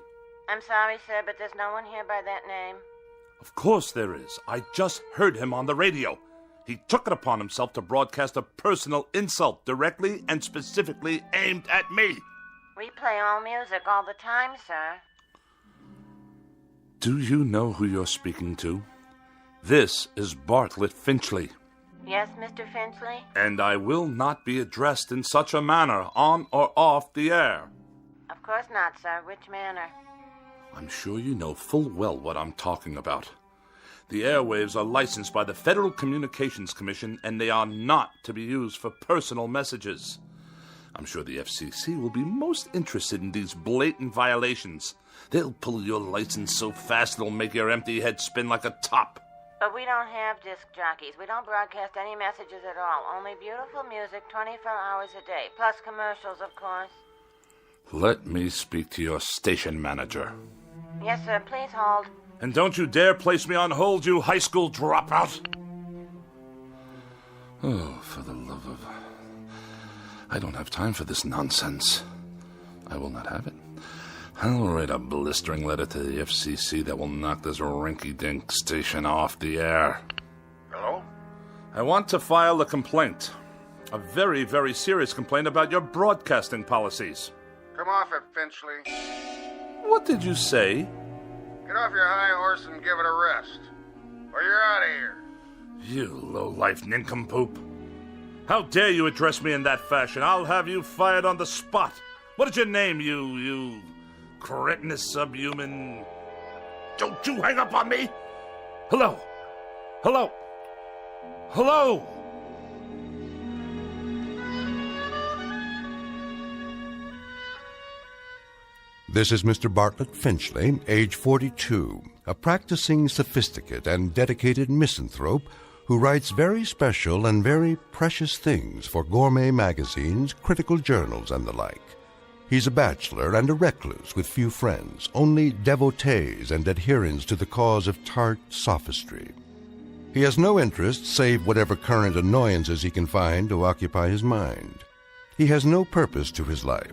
[SPEAKER 23] I'm sorry, sir, but there's no one here by that name.
[SPEAKER 20] Of course there is. I just heard him on the radio. He took it upon himself to broadcast a personal insult directly and specifically aimed at me.
[SPEAKER 23] We play all music all the time, sir.
[SPEAKER 20] Do you know who you're speaking to? This is Bartlett Finchley.
[SPEAKER 23] Yes, Mr. Finchley?
[SPEAKER 20] And I will not be addressed in such a manner, on or off the air.
[SPEAKER 23] Of course not, sir. Which manner?
[SPEAKER 20] I'm sure you know full well what I'm talking about. The airwaves are licensed by the Federal Communications Commission, and they are not to be used for personal messages. I'm sure the FCC will be most interested in these blatant violations. They'll pull your license so fast it'll make your empty head spin like a top.
[SPEAKER 23] But we don't have disc jockeys. We don't broadcast any messages at all. Only beautiful music 24 hours a day. Plus commercials, of course.
[SPEAKER 20] Let me speak to your station manager.
[SPEAKER 23] Yes, sir. Please hold.
[SPEAKER 20] And don't you dare place me on hold, you high school dropout. Oh, for the love of... I don't have time for this nonsense. I will not have it. I'll write a blistering letter to the FCC that will knock this rinky-dink station off the air.
[SPEAKER 11] Hello?
[SPEAKER 20] I want to file a complaint. A very, very serious complaint about your broadcasting policies.
[SPEAKER 11] Come off it, Finchley.
[SPEAKER 20] What did you say?
[SPEAKER 11] Get off your high horse and give it a rest. Or you're out of here.
[SPEAKER 20] You low-life nincompoop. How dare you address me in that fashion? I'll have you fired on the spot. What is your name, you cretinous subhuman? Don't you hang up on me! Hello? Hello? Hello?
[SPEAKER 1] This is Mr. Bartlett Finchley, age 42, a practicing sophisticate and dedicated misanthrope who writes very special and very precious things for gourmet magazines, critical journals, and the like. He's a bachelor and a recluse with few friends, only devotees and adherents to the cause of tart sophistry. He has no interest save whatever current annoyances he can find to occupy his mind. He has no purpose to his life,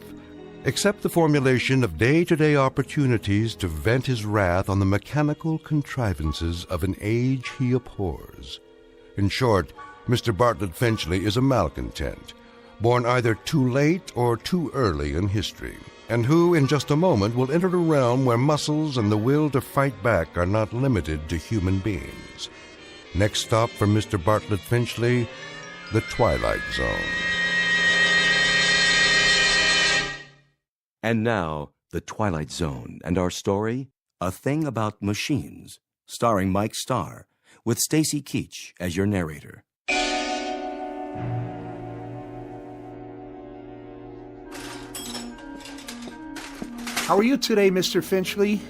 [SPEAKER 1] except the formulation of day-to-day opportunities to vent his wrath on the mechanical contrivances of an age he abhors. In short, Mr. Bartlett Finchley is a malcontent, born either too late or too early in history, and who in just a moment will enter a realm where muscles and the will to fight back are not limited to human beings. Next stop for Mr. Bartlett Finchley, the Twilight Zone.
[SPEAKER 6] And now, The Twilight Zone, and our story, A Thing About Machines, starring Mike Starr, with Stacy Keach as your narrator.
[SPEAKER 2] How are you today, Mr. Finchley?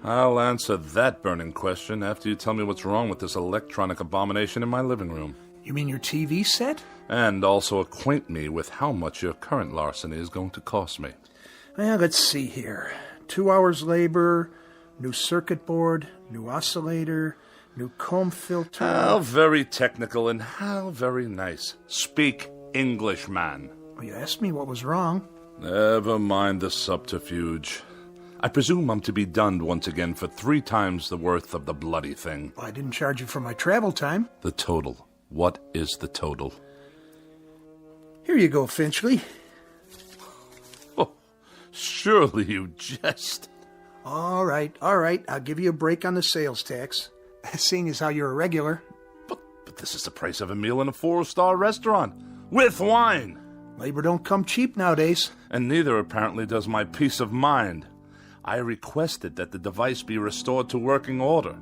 [SPEAKER 20] I'll answer that burning question after you tell me what's wrong with this electronic abomination in my living room.
[SPEAKER 2] You mean your TV set?
[SPEAKER 20] And also acquaint me with how much your current larceny is going to cost me.
[SPEAKER 2] Well, let's see here. 2 hours labor, new circuit board, new oscillator, new comb filter.
[SPEAKER 20] How very technical and how very nice. Speak English, man.
[SPEAKER 2] Well, you asked me what was wrong.
[SPEAKER 20] Never mind the subterfuge. I presume I'm to be dunned once again for 3 times the worth of the bloody thing.
[SPEAKER 2] Well, I didn't charge you for my travel time.
[SPEAKER 20] The total. What is the total?
[SPEAKER 2] Here you go, Finchley.
[SPEAKER 20] Oh, surely you jest.
[SPEAKER 2] All right. I'll give you a break on the sales tax, seeing as how you're a regular.
[SPEAKER 20] But this is the price of a meal in a 4-star restaurant, with wine.
[SPEAKER 2] Labor don't come cheap nowadays.
[SPEAKER 20] And neither, apparently, does my peace of mind. I requested that the device be restored to working order,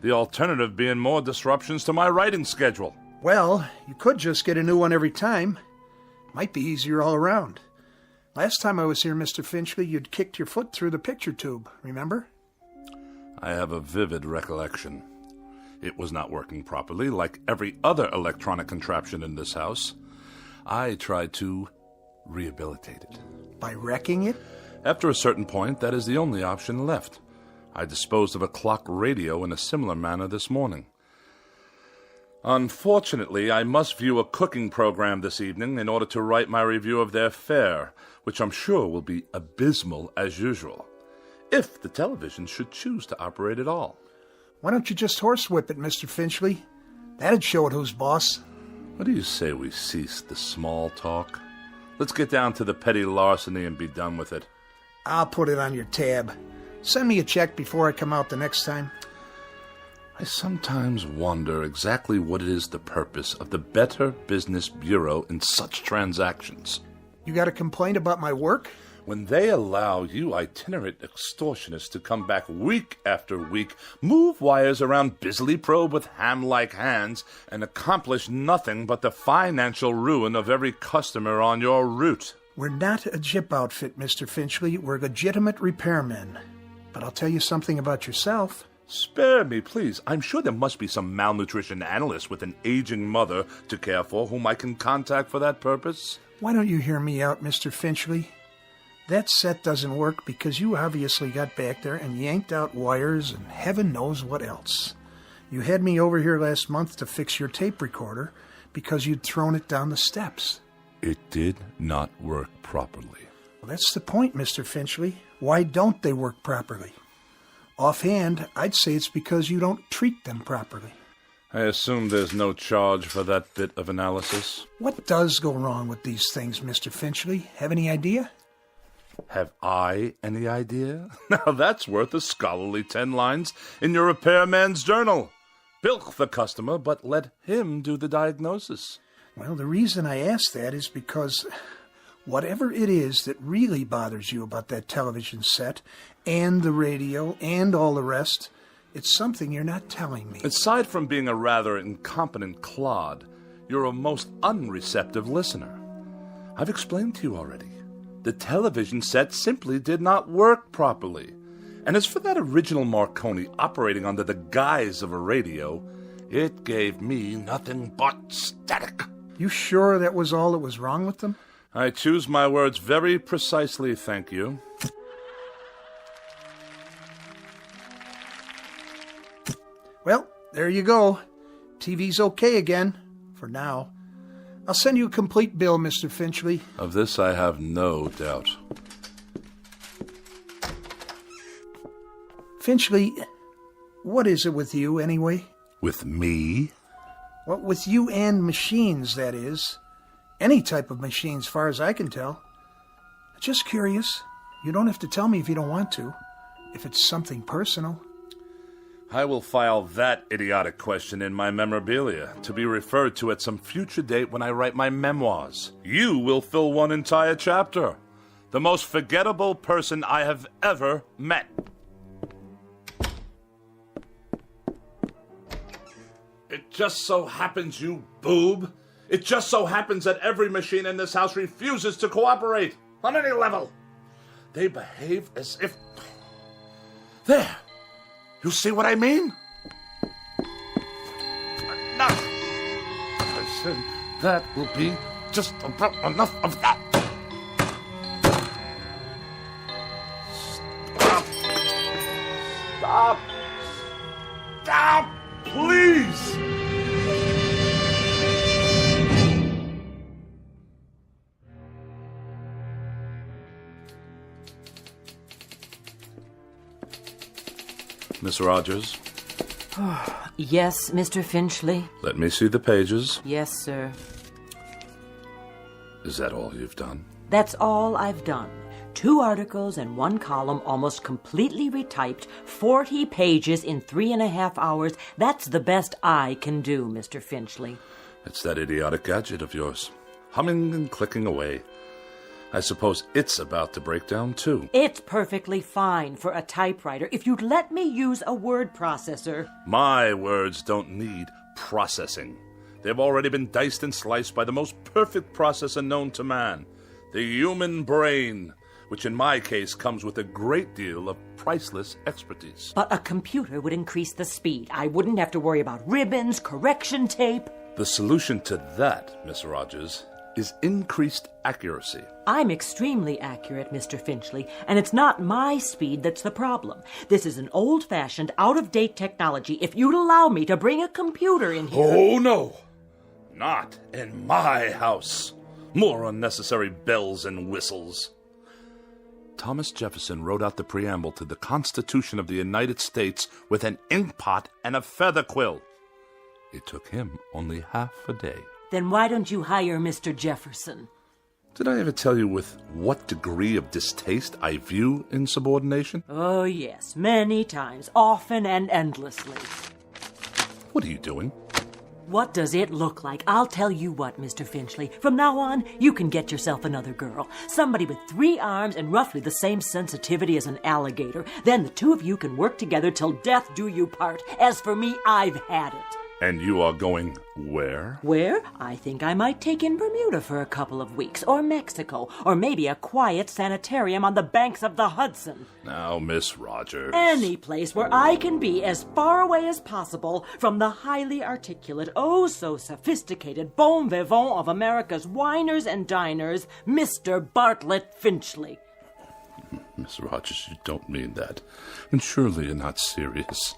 [SPEAKER 20] the alternative being more disruptions to my writing schedule.
[SPEAKER 2] Well, you could just get a new one every time. Might be easier all around. Last time I was here, Mr. Finchley, you'd kicked your foot through the picture tube, remember?
[SPEAKER 20] I have a vivid recollection. It was not working properly, like every other electronic contraption in this house. I tried to rehabilitate it.
[SPEAKER 2] By wrecking it?
[SPEAKER 20] After a certain point, that is the only option left. I disposed of a clock radio in a similar manner this morning. Unfortunately, I must view a cooking program this evening in order to write my review of their fare, which I'm sure will be abysmal as usual, if the television should choose to operate at all.
[SPEAKER 2] Why don't you just horsewhip it, Mr. Finchley? That'd show it who's boss.
[SPEAKER 20] What do you say we cease the small talk? Let's get down to the petty larceny and be done with it.
[SPEAKER 2] I'll put it on your tab. Send me a check before I come out the next time.
[SPEAKER 20] I sometimes wonder exactly what it is the purpose of the Better Business Bureau in such transactions.
[SPEAKER 2] You got a complaint about my work?
[SPEAKER 20] When they allow you itinerant extortionists to come back week after week, move wires around, busily probe with ham-like hands, and accomplish nothing but the financial ruin of every customer on your route.
[SPEAKER 2] We're not a jip outfit, Mr. Finchley. We're legitimate repairmen. But I'll tell you something about yourself.
[SPEAKER 20] Spare me, please. I'm sure there must be some malnutrition analyst with an aging mother to care for whom I can contact for that purpose.
[SPEAKER 2] Why don't you hear me out, Mr. Finchley? That set doesn't work because you obviously got back there and yanked out wires and heaven knows what else. You had me over here last month to fix your tape recorder because you'd thrown it down the steps.
[SPEAKER 20] It did not work properly.
[SPEAKER 2] Well, that's the point, Mr. Finchley. Why don't they work properly? Offhand, I'd say it's because you don't treat them properly.
[SPEAKER 20] I assume there's no charge for that bit of analysis.
[SPEAKER 2] What does go wrong with these things, Mr. Finchley? Have any idea?
[SPEAKER 20] Have I any idea? Now that's worth a scholarly 10 lines in your repairman's journal. Bilk the customer, but let him do the diagnosis.
[SPEAKER 2] Well, the reason I ask that is because whatever it is that really bothers you about that television set and the radio and all the rest, it's something you're not telling me.
[SPEAKER 20] Aside from being a rather incompetent clod, you're a most unreceptive listener. I've explained to you already. The television set simply did not work properly. And as for that original Marconi operating under the guise of a radio, it gave me nothing but static.
[SPEAKER 2] You sure that was all that was wrong with them?
[SPEAKER 20] I choose my words very precisely, thank you.
[SPEAKER 2] Well, there you go. TV's okay again, for now. I'll send you a complete bill, Mr. Finchley.
[SPEAKER 20] Of this I have no doubt.
[SPEAKER 2] Finchley, what is it with you, anyway?
[SPEAKER 20] With me?
[SPEAKER 2] Well, with you and machines, that is. Any type of machine, as far as I can tell. Just curious. You don't have to tell me if you don't want to. If it's something personal.
[SPEAKER 20] I will file that idiotic question in my memorabilia, to be referred to at some future date when I write my memoirs. You will fill one entire chapter. The most forgettable person I have ever met. It just so happens, you boob. It just so happens that every machine in this house refuses to cooperate. On any level. They behave as if... There. You see what I mean? Enough. I said that will be just about enough of that. Stop. Stop. Stop, please. Miss Rogers?
[SPEAKER 7] Yes, Mr. Finchley?
[SPEAKER 20] Let me see the pages.
[SPEAKER 7] Yes, sir.
[SPEAKER 20] Is that all you've done?
[SPEAKER 7] That's all I've done. 2 articles and 1 column, almost completely retyped, 40 pages in 3.5 hours. That's the best I can do, Mr. Finchley.
[SPEAKER 20] It's that idiotic gadget of yours, humming and clicking away. I suppose it's about to break down, too.
[SPEAKER 7] It's perfectly fine for a typewriter if you'd let me use a word processor.
[SPEAKER 20] My words don't need processing. They've already been diced and sliced by the most perfect processor known to man, the human brain, which in my case comes with a great deal of priceless expertise.
[SPEAKER 7] But a computer would increase the speed. I wouldn't have to worry about ribbons, correction tape.
[SPEAKER 20] The solution to that, Miss Rogers, is increased accuracy.
[SPEAKER 7] I'm extremely accurate, Mr. Finchley, and it's not my speed that's the problem. This is an old-fashioned, out-of-date technology. If you'd allow me to bring a computer in here...
[SPEAKER 20] Oh, no! Not in my house. More unnecessary bells and whistles. Thomas Jefferson wrote out the preamble to the Constitution of the United States with an inkpot and a feather quill. It took him only half a day.
[SPEAKER 7] Then why don't you hire Mr. Jefferson?
[SPEAKER 20] Did I ever tell you with what degree of distaste I view insubordination?
[SPEAKER 7] Oh, yes, many times, often and endlessly.
[SPEAKER 20] What are you doing?
[SPEAKER 7] What does it look like? I'll tell you what, Mr. Finchley. From now on, you can get yourself another girl. Somebody with 3 arms and roughly the same sensitivity as an alligator. Then the 2 of you can work together till death do you part. As for me, I've had it.
[SPEAKER 20] And you are going where?
[SPEAKER 7] Where? I think I might take in Bermuda for a couple of weeks, or Mexico, or maybe a quiet sanitarium on the banks of the Hudson.
[SPEAKER 20] Now, Miss Rogers.
[SPEAKER 7] Any place where I can be as far away as possible from the highly articulate, oh so sophisticated bon vivant of America's winers and diners, Mr. Bartlett Finchley.
[SPEAKER 20] Miss Rogers, you don't mean that. And surely you're not serious.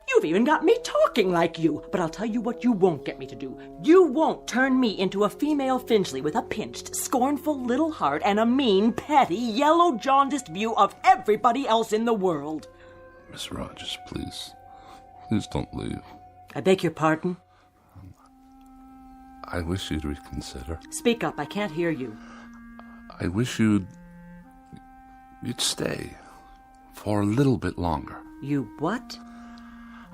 [SPEAKER 7] You've even got me talking like you. But I'll tell you what you won't get me to do. You won't turn me into a female Finchley with a pinched, scornful little heart and a mean, petty, yellow, jaundiced view of everybody else in the world.
[SPEAKER 20] Miss Rogers, please. Please don't leave.
[SPEAKER 7] I beg your pardon?
[SPEAKER 20] I wish you'd reconsider.
[SPEAKER 7] Speak up. I can't hear you.
[SPEAKER 20] I wish you'd stay for a little bit longer.
[SPEAKER 7] You what?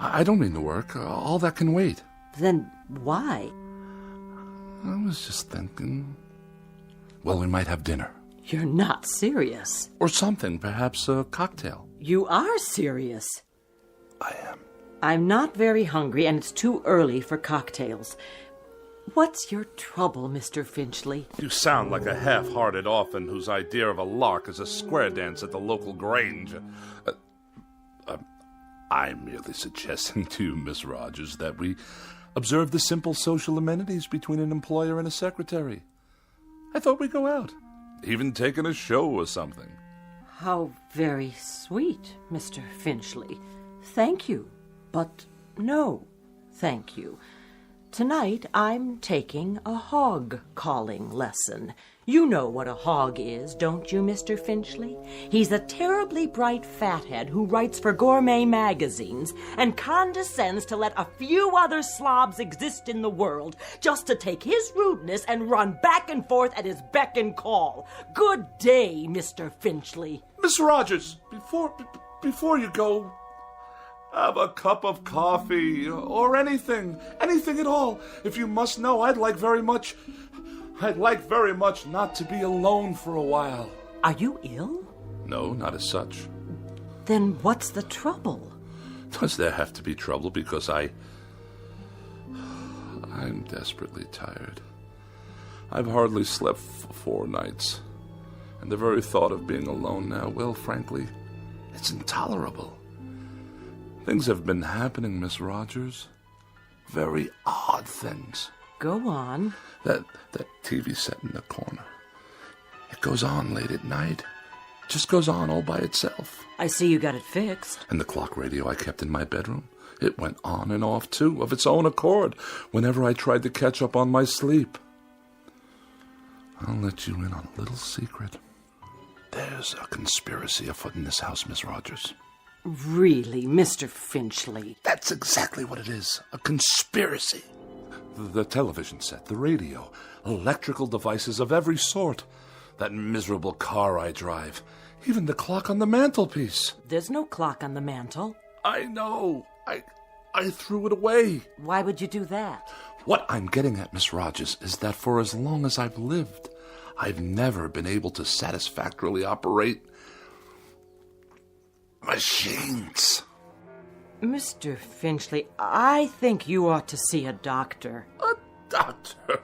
[SPEAKER 20] I don't mean the work. All that can wait.
[SPEAKER 7] Then why?
[SPEAKER 20] I was just thinking... Well, we might have dinner.
[SPEAKER 7] You're not serious.
[SPEAKER 20] Or something, perhaps a cocktail.
[SPEAKER 7] You are serious.
[SPEAKER 20] I am.
[SPEAKER 7] I'm not very hungry, and it's too early for cocktails. What's your trouble, Mr. Finchley?
[SPEAKER 20] You sound like a half-hearted orphan whose idea of a lark is a square dance at the local grange. I'm merely suggesting to you, Miss Rogers, that we observe the simple social amenities between an employer and a secretary. I thought we'd go out, even taking a show or something.
[SPEAKER 7] How very sweet, Mr. Finchley. Thank you, but no, thank you. Tonight, I'm taking a hog-calling lesson. You know what a hog is, don't you, Mr. Finchley? He's a terribly bright fathead who writes for gourmet magazines and condescends to let a few other slobs exist in the world just to take his rudeness and run back and forth at his beck and call. Good day, Mr. Finchley.
[SPEAKER 20] Miss Rogers, before you go, have a cup of coffee or anything at all. If you must know, I'd like very much not to be alone for a while.
[SPEAKER 7] Are you ill?
[SPEAKER 20] No, not as such.
[SPEAKER 7] Then what's the trouble?
[SPEAKER 20] Does there have to be trouble because I'm desperately tired. I've hardly slept for 4 nights. And the very thought of being alone now, well, frankly, it's intolerable. Things have been happening, Miss Rogers. Very odd things.
[SPEAKER 7] Go on.
[SPEAKER 20] That TV set in the corner. It goes on late at night. Just goes on all by itself.
[SPEAKER 7] I see you got it fixed.
[SPEAKER 20] And the clock radio I kept in my bedroom, it went on and off, too, of its own accord, whenever I tried to catch up on my sleep. I'll let you in on a little secret. There's a conspiracy afoot in this house, Miss Rogers.
[SPEAKER 7] Really, Mr. Finchley?
[SPEAKER 20] That's exactly what it is. A conspiracy. The television set, the radio, electrical devices of every sort. That miserable car I drive. Even the clock on the mantelpiece.
[SPEAKER 7] There's no clock on the mantel.
[SPEAKER 20] I know. I threw it away.
[SPEAKER 7] Why would you do that?
[SPEAKER 20] What I'm getting at, Miss Rogers, is that for as long as I've lived, I've never been able to satisfactorily operate machines.
[SPEAKER 7] Mr. Finchley, I think you ought to see a doctor.
[SPEAKER 20] A doctor?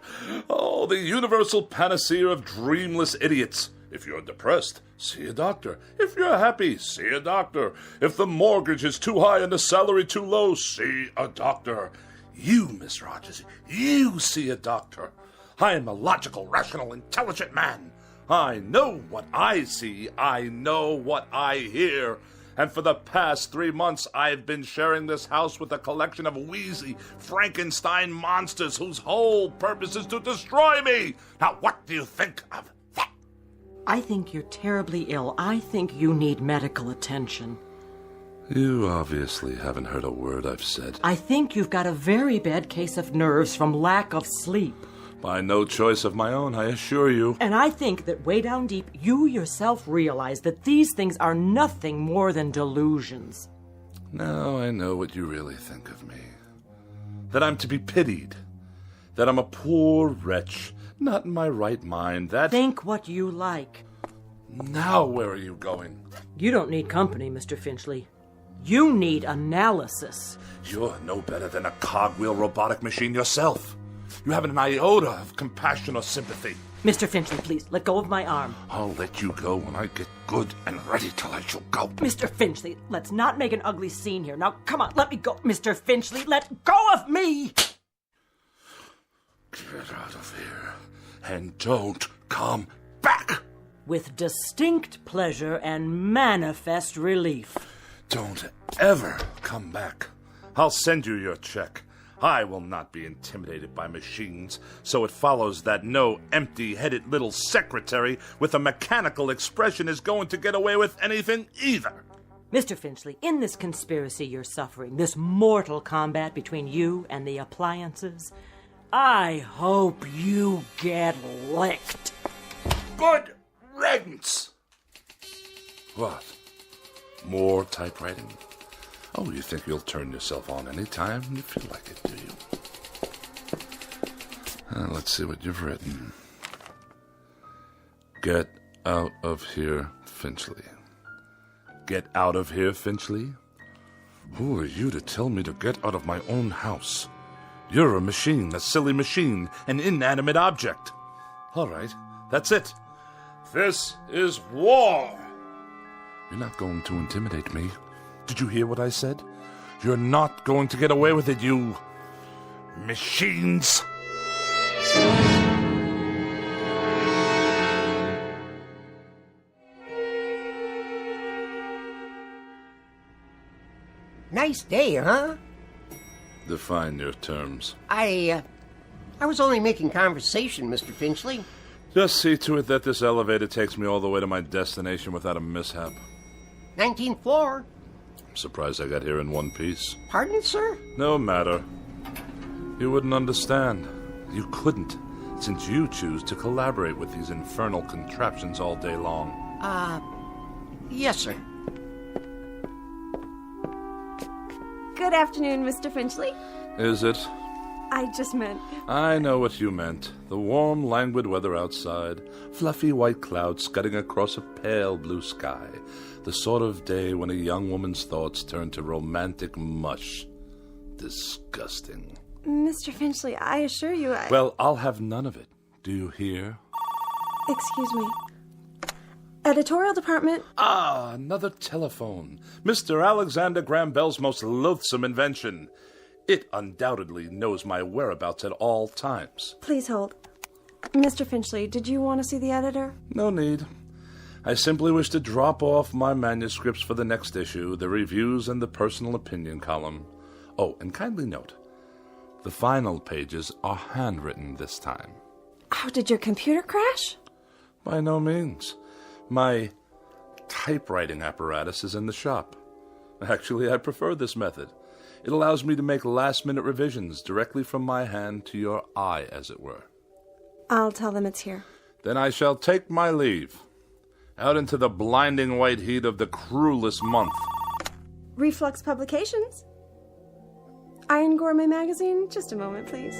[SPEAKER 20] Oh, the universal panacea of dreamless idiots. If you're depressed, see a doctor. If you're happy, see a doctor. If the mortgage is too high and the salary too low, see a doctor. You, Miss Rogers, you see a doctor. I am a logical, rational, intelligent man. I know what I see. I know what I hear. And for the past 3 months, I've been sharing this house with a collection of wheezy Frankenstein monsters whose whole purpose is to destroy me. Now, what do you think of that?
[SPEAKER 7] I think you're terribly ill. I think you need medical attention.
[SPEAKER 20] You obviously haven't heard a word I've said.
[SPEAKER 7] I think you've got a very bad case of nerves from lack of sleep.
[SPEAKER 20] By no choice of my own, I assure you.
[SPEAKER 7] And I think that way down deep, you yourself realize that these things are nothing more than delusions.
[SPEAKER 20] Now I know what you really think of me. That I'm to be pitied. That I'm a poor wretch, not in my right mind, that...
[SPEAKER 7] Think what you like.
[SPEAKER 20] Now where are you going?
[SPEAKER 7] You don't need company, Mr. Finchley. You need analysis.
[SPEAKER 20] You're no better than a cogwheel robotic machine yourself. You haven't an iota of compassion or sympathy.
[SPEAKER 7] Mr. Finchley, please, let go of my arm.
[SPEAKER 20] I'll let you go when I get good and ready to let you go.
[SPEAKER 7] Mr. Finchley, let's not make an ugly scene here. Now, come on, let me go. Mr. Finchley, let go of me!
[SPEAKER 20] Get out of here and don't come back!
[SPEAKER 7] With distinct pleasure and manifest relief.
[SPEAKER 20] Don't ever come back. I'll send you your check. I will not be intimidated by machines, so it follows that no empty-headed little secretary with a mechanical expression is going to get away with anything either.
[SPEAKER 7] Mr. Finchley, in this conspiracy you're suffering, this mortal combat between you and the appliances, I hope you get licked.
[SPEAKER 20] Good riddance! What? More typewriting? Oh, you think you'll turn yourself on any time you feel like it, do you? Let's see what you've written. Get out of here, Finchley. Get out of here, Finchley? Who are you to tell me to get out of my own house? You're a machine, a silly machine, an inanimate object. All right, that's it. This is war. You're not going to intimidate me. Did you hear what I said? You're not going to get away with it, you machines.
[SPEAKER 15] Nice day, huh?
[SPEAKER 20] Define your terms.
[SPEAKER 15] I was only making conversation, Mr. Finchley.
[SPEAKER 20] Just see to it that this elevator takes me all the way to my destination without a mishap.
[SPEAKER 15] 19th floor.
[SPEAKER 20] I'm surprised I got here in one piece.
[SPEAKER 15] Pardon, sir?
[SPEAKER 20] No matter. You wouldn't understand. You couldn't, since you choose to collaborate with these infernal contraptions all day long.
[SPEAKER 15] Yes, sir.
[SPEAKER 17] Good afternoon, Mr. Finchley.
[SPEAKER 20] Is it?
[SPEAKER 17] I just meant...
[SPEAKER 20] I know what you meant. The warm, languid weather outside, fluffy white clouds scudding across a pale blue sky. The sort of day when a young woman's thoughts turn to romantic mush. Disgusting.
[SPEAKER 17] Mr. Finchley, I assure you
[SPEAKER 20] Well, I'll have none of it. Do you hear?
[SPEAKER 17] Excuse me. Editorial department.
[SPEAKER 20] Ah, another telephone. Mr. Alexander Graham Bell's most loathsome invention. It undoubtedly knows my whereabouts at all times.
[SPEAKER 17] Please hold. Mr. Finchley, did you want to see the editor?
[SPEAKER 20] No need. I simply wish to drop off my manuscripts for the next issue, the reviews and the personal opinion column. Oh, and kindly note, the final pages are handwritten this time.
[SPEAKER 17] Oh, did your computer crash?
[SPEAKER 20] By no means. My typewriting apparatus is in the shop. Actually, I prefer this method. It allows me to make last-minute revisions directly from my hand to your eye, as it were.
[SPEAKER 17] I'll tell them it's here.
[SPEAKER 20] Then I shall take my leave. Out into the blinding white heat of the cruelest month.
[SPEAKER 17] Reflux Publications. Iron Gourmet Magazine. Just a moment, please.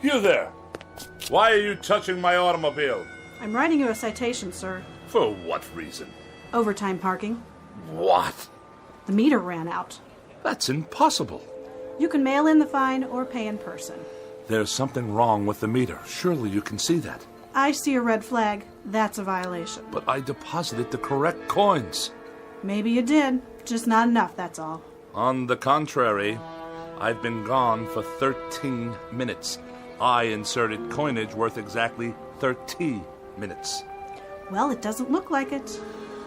[SPEAKER 20] You there! Why are you touching my automobile?
[SPEAKER 18] I'm writing you a citation, sir.
[SPEAKER 20] For what reason?
[SPEAKER 18] Overtime parking.
[SPEAKER 20] What?
[SPEAKER 18] The meter ran out.
[SPEAKER 20] That's impossible.
[SPEAKER 18] You can mail in the fine or pay in person.
[SPEAKER 20] There's something wrong with the meter. Surely you can see that.
[SPEAKER 18] I see a red flag. That's a violation.
[SPEAKER 20] But I deposited the correct coins.
[SPEAKER 18] Maybe you did. Just not enough, that's all.
[SPEAKER 20] On the contrary, I've been gone for 13 minutes. I inserted coinage worth exactly 30 minutes.
[SPEAKER 18] Well, it doesn't look like it.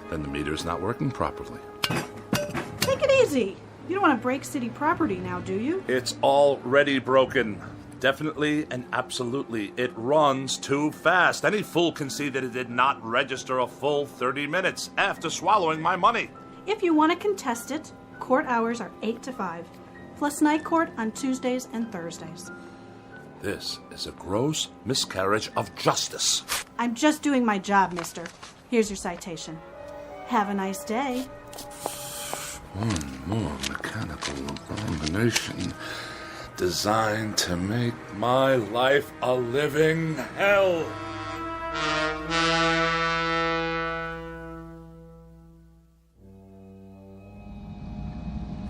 [SPEAKER 20] Then the meter's not working properly.
[SPEAKER 18] Take it easy. You don't want to break city property now, do you?
[SPEAKER 20] It's already broken. Definitely and absolutely. It runs too fast. Any fool can see that it did not register a full 30 minutes after swallowing my money.
[SPEAKER 18] If you want to contest it, court hours are 8 to 5, plus night court on Tuesdays and Thursdays.
[SPEAKER 20] This is a gross miscarriage of justice.
[SPEAKER 18] I'm just doing my job, mister. Here's your citation. Have a nice day.
[SPEAKER 20] One more mechanical abomination designed to make my life a living hell.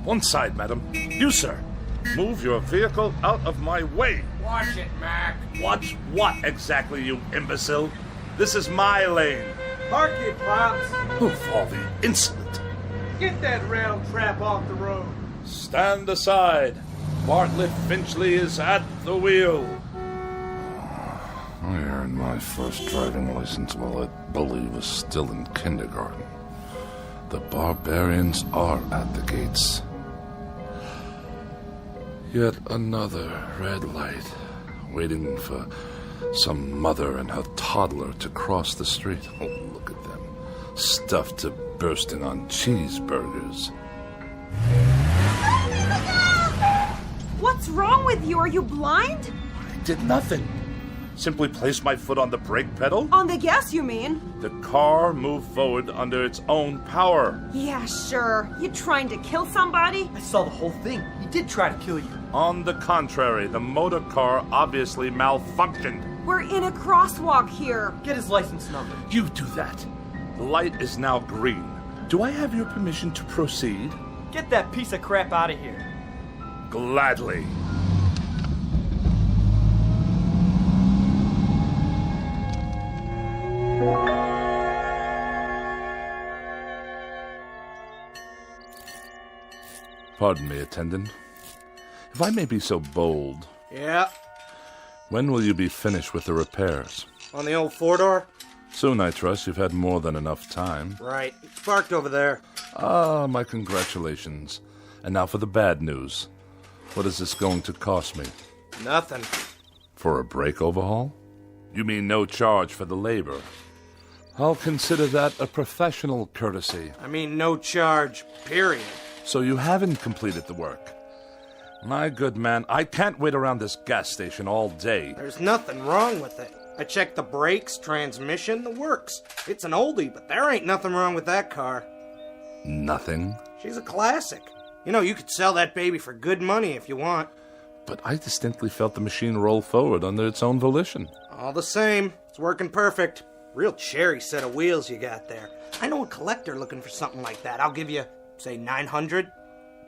[SPEAKER 20] One side, madam. You, sir. Move your vehicle out of my way.
[SPEAKER 13] Watch it, Mac.
[SPEAKER 20] Watch what exactly, you imbecile? This is my lane.
[SPEAKER 24] Park it, Pops.
[SPEAKER 20] Of all the insolent.
[SPEAKER 24] Get that round trap off the road.
[SPEAKER 20] Stand aside. Bartlett Finchley is at the wheel. I earned my first driving license while that bully was still in kindergarten. The barbarians are at the gates. Yet another red light, waiting for some mother and her toddler to cross the street. Oh, look at them, stuffed to bursting on cheeseburgers.
[SPEAKER 17] What's wrong with you? Are you blind?
[SPEAKER 20] I did nothing. Simply placed my foot on the brake pedal.
[SPEAKER 17] On the gas, you mean?
[SPEAKER 20] The car moved forward under its own power.
[SPEAKER 17] Yeah, sure. You trying to kill somebody?
[SPEAKER 24] I saw the whole thing. He did try to kill you.
[SPEAKER 20] On the contrary, the motor car obviously malfunctioned.
[SPEAKER 17] We're in a crosswalk here.
[SPEAKER 24] Get his license number.
[SPEAKER 20] You do that. The light is now green. Do I have your permission to proceed?
[SPEAKER 24] Get that piece of crap out of here.
[SPEAKER 20] Gladly. Pardon me, attendant. If I may be so bold.
[SPEAKER 24] Yeah.
[SPEAKER 20] When will you be finished with the repairs?
[SPEAKER 24] On the old four-door?
[SPEAKER 20] Soon, I trust. You've had more than enough time.
[SPEAKER 24] Right. It's parked over there.
[SPEAKER 20] Ah, my congratulations. And now for the bad news. What is this going to cost me?
[SPEAKER 24] Nothing.
[SPEAKER 20] For a brake overhaul? You mean no charge for the labor? I'll consider that a professional courtesy.
[SPEAKER 24] I mean no charge, period.
[SPEAKER 20] So you haven't completed the work. My good man, I can't wait around this gas station all day.
[SPEAKER 24] There's nothing wrong with it. I checked the brakes, transmission, the works. It's an oldie, but there ain't nothing wrong with that car.
[SPEAKER 20] Nothing?
[SPEAKER 24] She's a classic. You know, you could sell that baby for good money if you want.
[SPEAKER 20] But I distinctly felt the machine roll forward under its own volition.
[SPEAKER 24] All the same, it's working perfect. Real cherry set of wheels you got there. I know a collector looking for something like that. I'll give you, say, $900.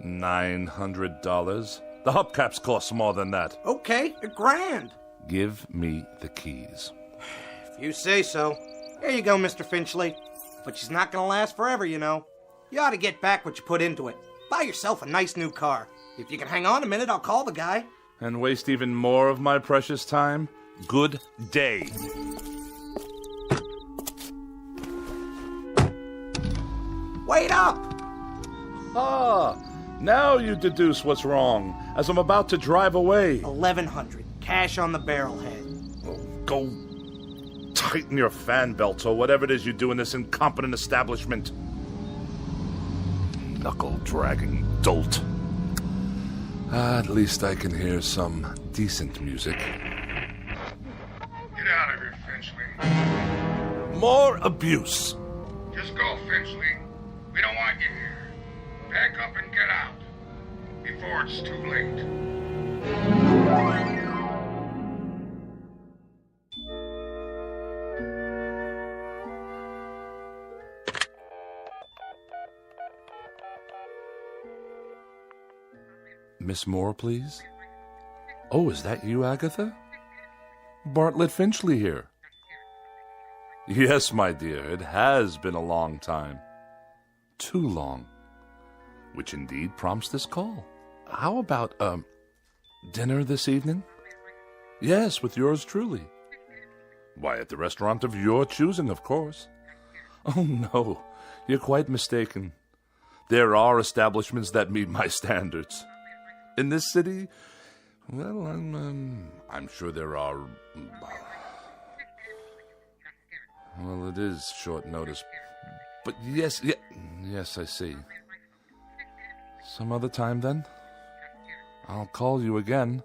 [SPEAKER 20] $900? The hubcaps cost more than that.
[SPEAKER 24] Okay, $1,000.
[SPEAKER 20] Give me the keys.
[SPEAKER 24] If you say so. Here you go, Mr. Finchley. But she's not gonna last forever, you know. You ought to get back what you put into it. Buy yourself a nice new car. If you can hang on a minute, I'll call the guy.
[SPEAKER 20] And waste even more of my precious time? Good day.
[SPEAKER 24] Wait up!
[SPEAKER 20] Ah, now you deduce what's wrong, as I'm about to drive away.
[SPEAKER 24] $1,100, cash on the barrelhead.
[SPEAKER 20] Oh, go tighten your fan belts or whatever it is you do in this incompetent establishment. Knuckle-dragging dolt. At least I can hear some decent music.
[SPEAKER 11] Get out of here, Finchley.
[SPEAKER 20] More abuse.
[SPEAKER 11] Just go, Finchley. We don't want you here. Pack up and get out. Before it's too late.
[SPEAKER 20] Miss Moore, please? Oh, is that you, Agatha? Bartlett Finchley here. Yes, my dear, it has been a long time. Too long. Which indeed prompts this call. How about, dinner this evening? Yes, with yours truly. Why, at the restaurant of your choosing, of course. Oh, no, you're quite mistaken. There are establishments that meet my standards. In this city, well, I'm sure there are. Well, it is short notice. But yes, I see. Some other time, then? I'll call you again.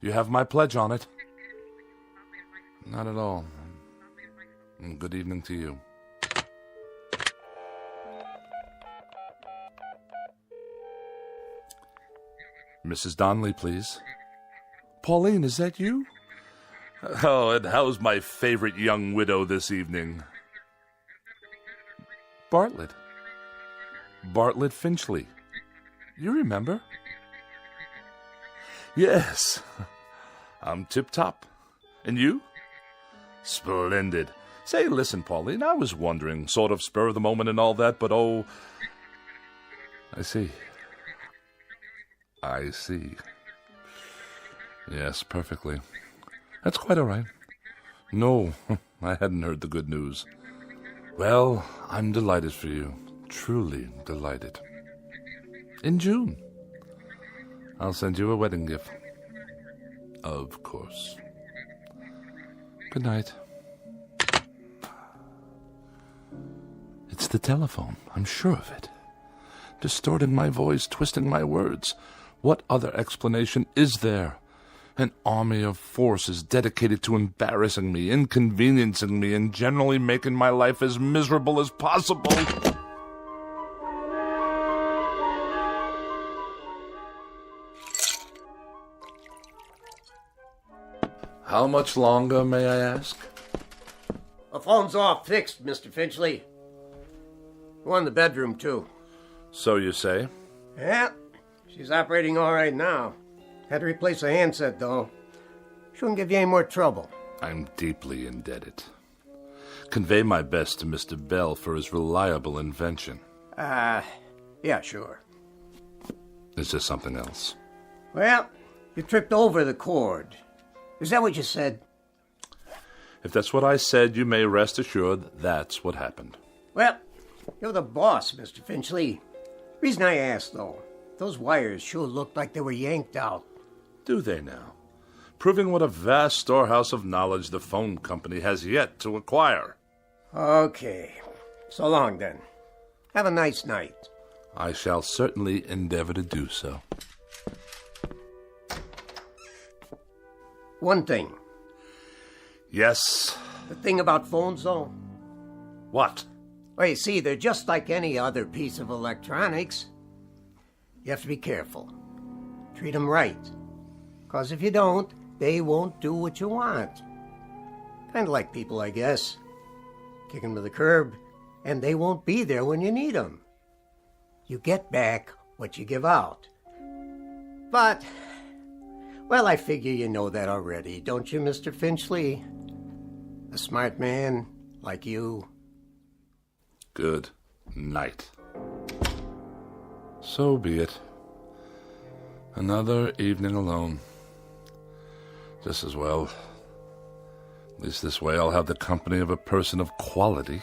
[SPEAKER 20] You have my pledge on it. Not at all. Good evening to you. Mrs. Donnelly, please. Pauline, is that you? Oh, and how's my favorite young widow this evening? Bartlett. Bartlett Finchley. You remember? Yes. I'm tip-top. And you? Splendid. Say, listen, Pauline, I was wondering, sort of spur of the moment and all that, but oh... I see. I see. Yes, perfectly. That's quite all right. No, I hadn't heard the good news. Well, I'm delighted for you. Truly delighted. In June. I'll send you a wedding gift. Of course. Good night. It's the telephone. I'm sure of it. Distorting my voice, twisting my words. What other explanation is there? An army of forces dedicated to embarrassing me, inconveniencing me, and generally making my life as miserable as possible. How much longer, may I ask?
[SPEAKER 15] The phone's all fixed, Mr. Finchley. One in the bedroom, too.
[SPEAKER 20] So you say?
[SPEAKER 15] Yeah, she's operating all right now. Had to replace the handset, though. Shouldn't give you any more trouble.
[SPEAKER 20] I'm deeply indebted. Convey my best to Mr. Bell for his reliable invention.
[SPEAKER 15] Yeah, sure.
[SPEAKER 20] Is there something else?
[SPEAKER 15] Well, you tripped over the cord. Is that what you said?
[SPEAKER 20] If that's what I said, you may rest assured that's what happened.
[SPEAKER 15] Well, you're the boss, Mr. Finchley. Reason I asked, though, those wires sure looked like they were yanked out.
[SPEAKER 20] Do they now? Proving what a vast storehouse of knowledge the phone company has yet to acquire.
[SPEAKER 15] Okay. So long, then. Have a nice night.
[SPEAKER 20] I shall certainly endeavor to do so.
[SPEAKER 15] One thing.
[SPEAKER 20] Yes?
[SPEAKER 15] The thing about phones, though.
[SPEAKER 20] What?
[SPEAKER 15] Well, you see, they're just like any other piece of electronics. You have to be careful. Treat them right. Because if you don't, they won't do what you want. Kind of like people, I guess. Kick them to the curb, and they won't be there when you need them. You get back what you give out. But, well, I figure you know that already, don't you, Mr. Finchley? A smart man like you.
[SPEAKER 20] Good night. So be it. Another evening alone. Just as well. At least this way I'll have the company of a person of quality.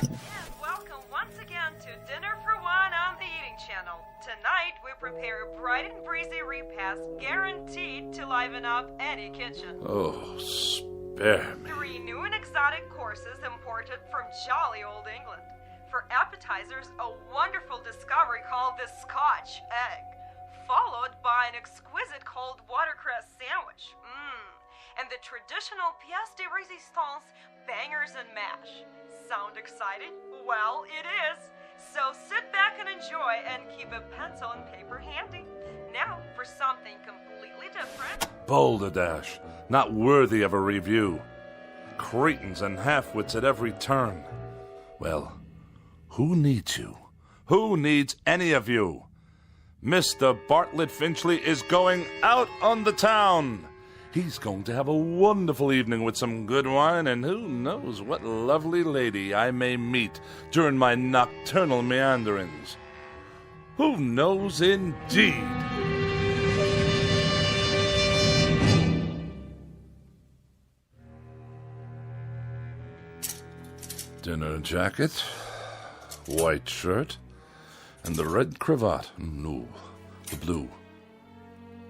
[SPEAKER 8] And welcome once again to Dinner for One on the Eating Channel. Tonight we prepare a bright and breezy repast guaranteed to liven up any kitchen.
[SPEAKER 20] Oh, spare me.
[SPEAKER 8] 3 new and exotic courses imported from jolly old England. For appetizers, a wonderful discovery called the Scotch egg, followed by an exquisite cold watercress sandwich. And the traditional pièce de résistance, bangers and mash. Sound excited? Well, it is. So sit back and enjoy and keep a pencil and paper handy. Now for something completely different.
[SPEAKER 20] Balderdash, not worthy of a review. Cretins and half-wits at every turn. Well, who needs you? Who needs any of you? Mr. Bartlett Finchley is going out on the town. He's going to have a wonderful evening with some good wine, and who knows what lovely lady I may meet during my nocturnal meanderings. Who knows indeed? Dinner jacket, white shirt, and the red cravat. No, the blue.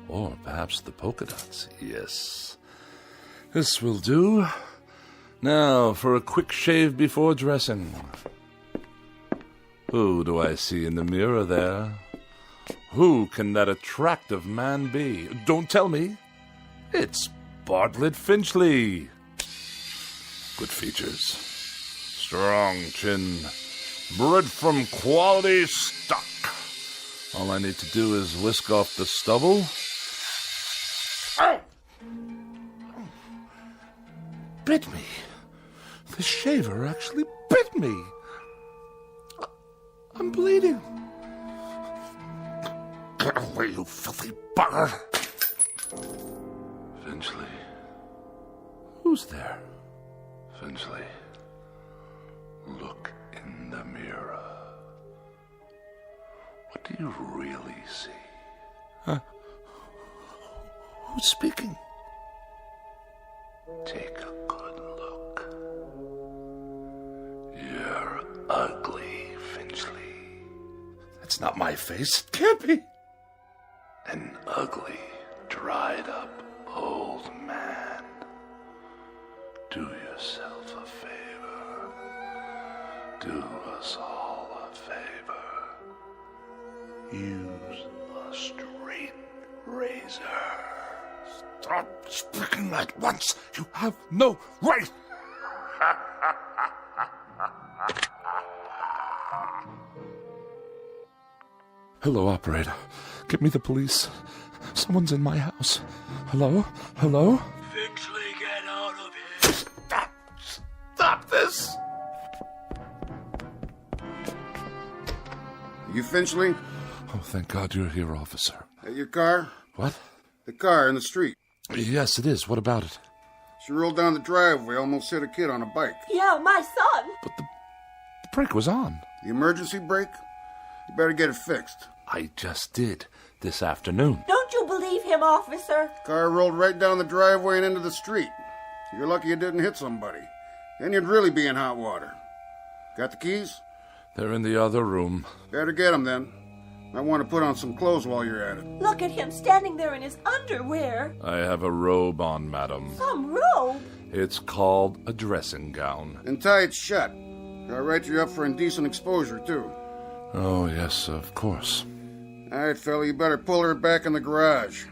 [SPEAKER 20] Or perhaps the polka dots. Yes. This will do. Now for a quick shave before dressing. Who do I see in the mirror there? Who can that attractive man be? Don't tell me. It's Bartlett Finchley. Good features. Strong chin. Bred from quality stock. All I need to do is whisk off the stubble. Ow! Bit me. The shaver actually bit me. I'm bleeding. Get away, you filthy bugger. Finchley. Who's there? Finchley. Look in the mirror. What do you really see? Who's speaking? Take a good look. You're ugly, Finchley. That's not my face. It can't be. An ugly, dried up old man. Do yourself a favor. Do us all a favor. Use a straight razor. Stop speaking at once. You have no right. Hello, operator. Get me the police. Someone's in my house. Hello? Hello?
[SPEAKER 13] Finchley, get out of here.
[SPEAKER 20] Stop this!
[SPEAKER 11] You Finchley?
[SPEAKER 20] Oh, thank God you're here, officer.
[SPEAKER 11] At your car?
[SPEAKER 20] What?
[SPEAKER 11] The car in the street.
[SPEAKER 20] Yes, it is. What about it?
[SPEAKER 11] She rolled down the driveway, almost hit a kid on a bike.
[SPEAKER 17] Yeah, my son.
[SPEAKER 20] But the brake was on.
[SPEAKER 11] The emergency brake? You better get it fixed.
[SPEAKER 20] I just did this afternoon.
[SPEAKER 17] Don't you believe him, officer?
[SPEAKER 11] Car rolled right down the driveway and into the street. You're lucky you didn't hit somebody. Then you'd really be in hot water. Got the keys?
[SPEAKER 20] They're in the other room.
[SPEAKER 11] Better get them then. I want to put on some clothes while you're at it.
[SPEAKER 7] Look at him standing there in his underwear.
[SPEAKER 20] I have a robe on, madam.
[SPEAKER 7] Some robe?
[SPEAKER 20] It's called a dressing gown.
[SPEAKER 11] And tie it shut. I'll write you up for indecent exposure, too.
[SPEAKER 20] Oh, yes, of course.
[SPEAKER 11] All right, fella, you better pull her back in the garage.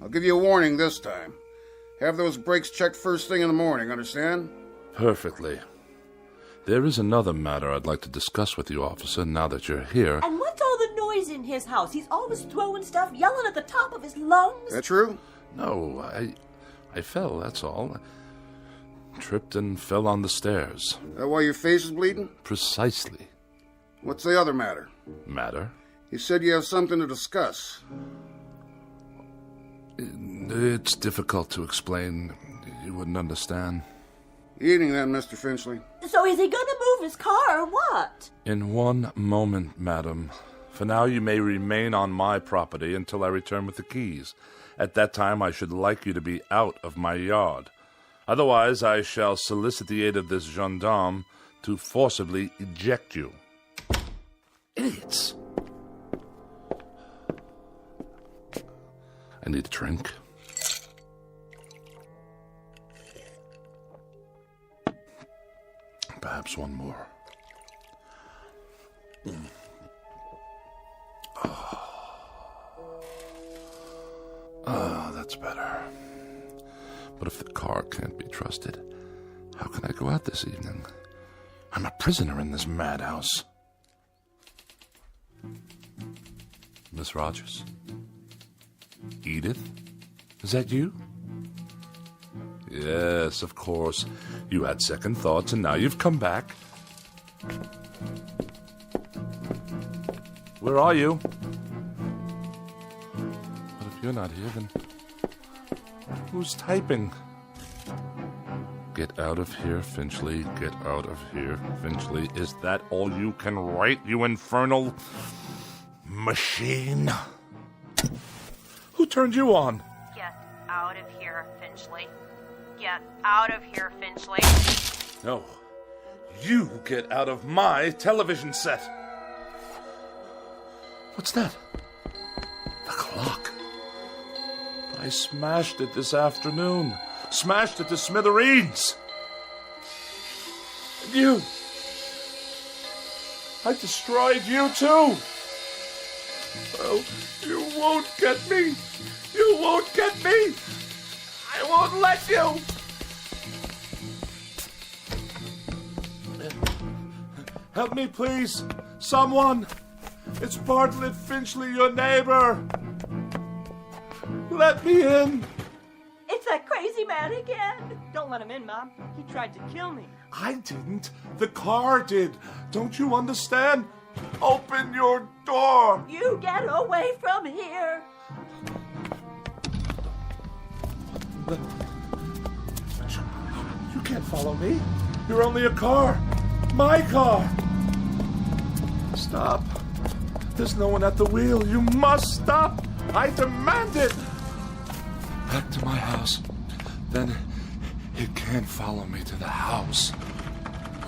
[SPEAKER 11] I'll give you a warning this time. Have those brakes checked first thing in the morning, understand?
[SPEAKER 20] Perfectly. There is another matter I'd like to discuss with you, officer, now that you're here.
[SPEAKER 7] And what's all the noise in his house? He's always throwing stuff, yelling at the top of his lungs.
[SPEAKER 11] That true?
[SPEAKER 20] No, I fell, that's all. Tripped and fell on the stairs.
[SPEAKER 11] That why your face is bleeding?
[SPEAKER 20] Precisely.
[SPEAKER 11] What's the other matter?
[SPEAKER 20] Matter?
[SPEAKER 11] You said you have something to discuss.
[SPEAKER 20] It's difficult to explain. You wouldn't understand.
[SPEAKER 11] Evening then, Mr. Finchley.
[SPEAKER 7] So is he gonna move his car or what?
[SPEAKER 20] In one moment, madam. For now, you may remain on my property until I return with the keys. At that time, I should like you to be out of my yard. Otherwise, I shall solicit the aid of this gendarme to forcibly eject you. Idiots! I need a drink. Perhaps one more. That's better. But if the car can't be trusted, how can I go out this evening? I'm a prisoner in this madhouse. Miss Rogers? Edith? Is that you? Yes, of course. You had second thoughts, and now you've come back. Where are you? But if you're not here, then who's typing? Get out of here, Finchley. Get out of here, Finchley. Is that all you can write, you infernal machine? Who turned you on?
[SPEAKER 8] Get out of here, Finchley. Get out of here, Finchley.
[SPEAKER 20] No. You get out of my television set. What's that? The clock. I smashed it this afternoon. Smashed it to smithereens. And you. I destroyed you too. Oh, you won't get me. You won't get me. I won't let you. Help me, please. Someone. It's Bartlett Finchley, your neighbor. Let me in.
[SPEAKER 7] It's that crazy man again. Don't let him in, Mom. He tried to kill me.
[SPEAKER 20] I didn't. The car did. Don't you understand? Open your door.
[SPEAKER 7] You get away from here.
[SPEAKER 20] You can't follow me. You're only a car. My car. Stop. There's no one at the wheel. You must stop. I demand it. Back to my house. Then it can't follow me to the house.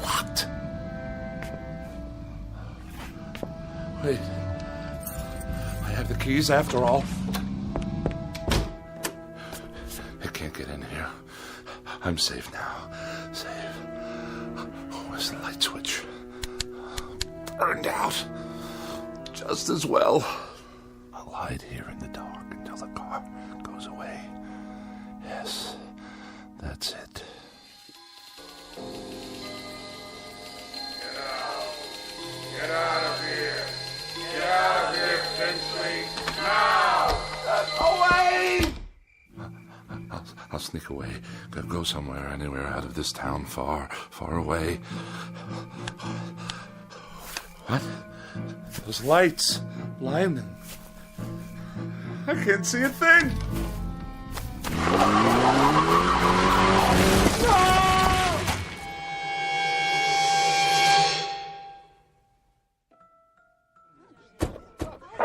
[SPEAKER 20] Locked. Wait. I have the keys after all. It can't get in here. I'm safe now. Safe. Oh, where's the light switch? Burned out. Just as well. I'll hide here in the dark until the car goes away. Yes, that's it.
[SPEAKER 11] Get out of here. Get out of here, Finchley. Now!
[SPEAKER 20] Away! I'll sneak away. Go somewhere, anywhere out of this town, far, far away. What? Those lights. Blinding. I can't see a thing.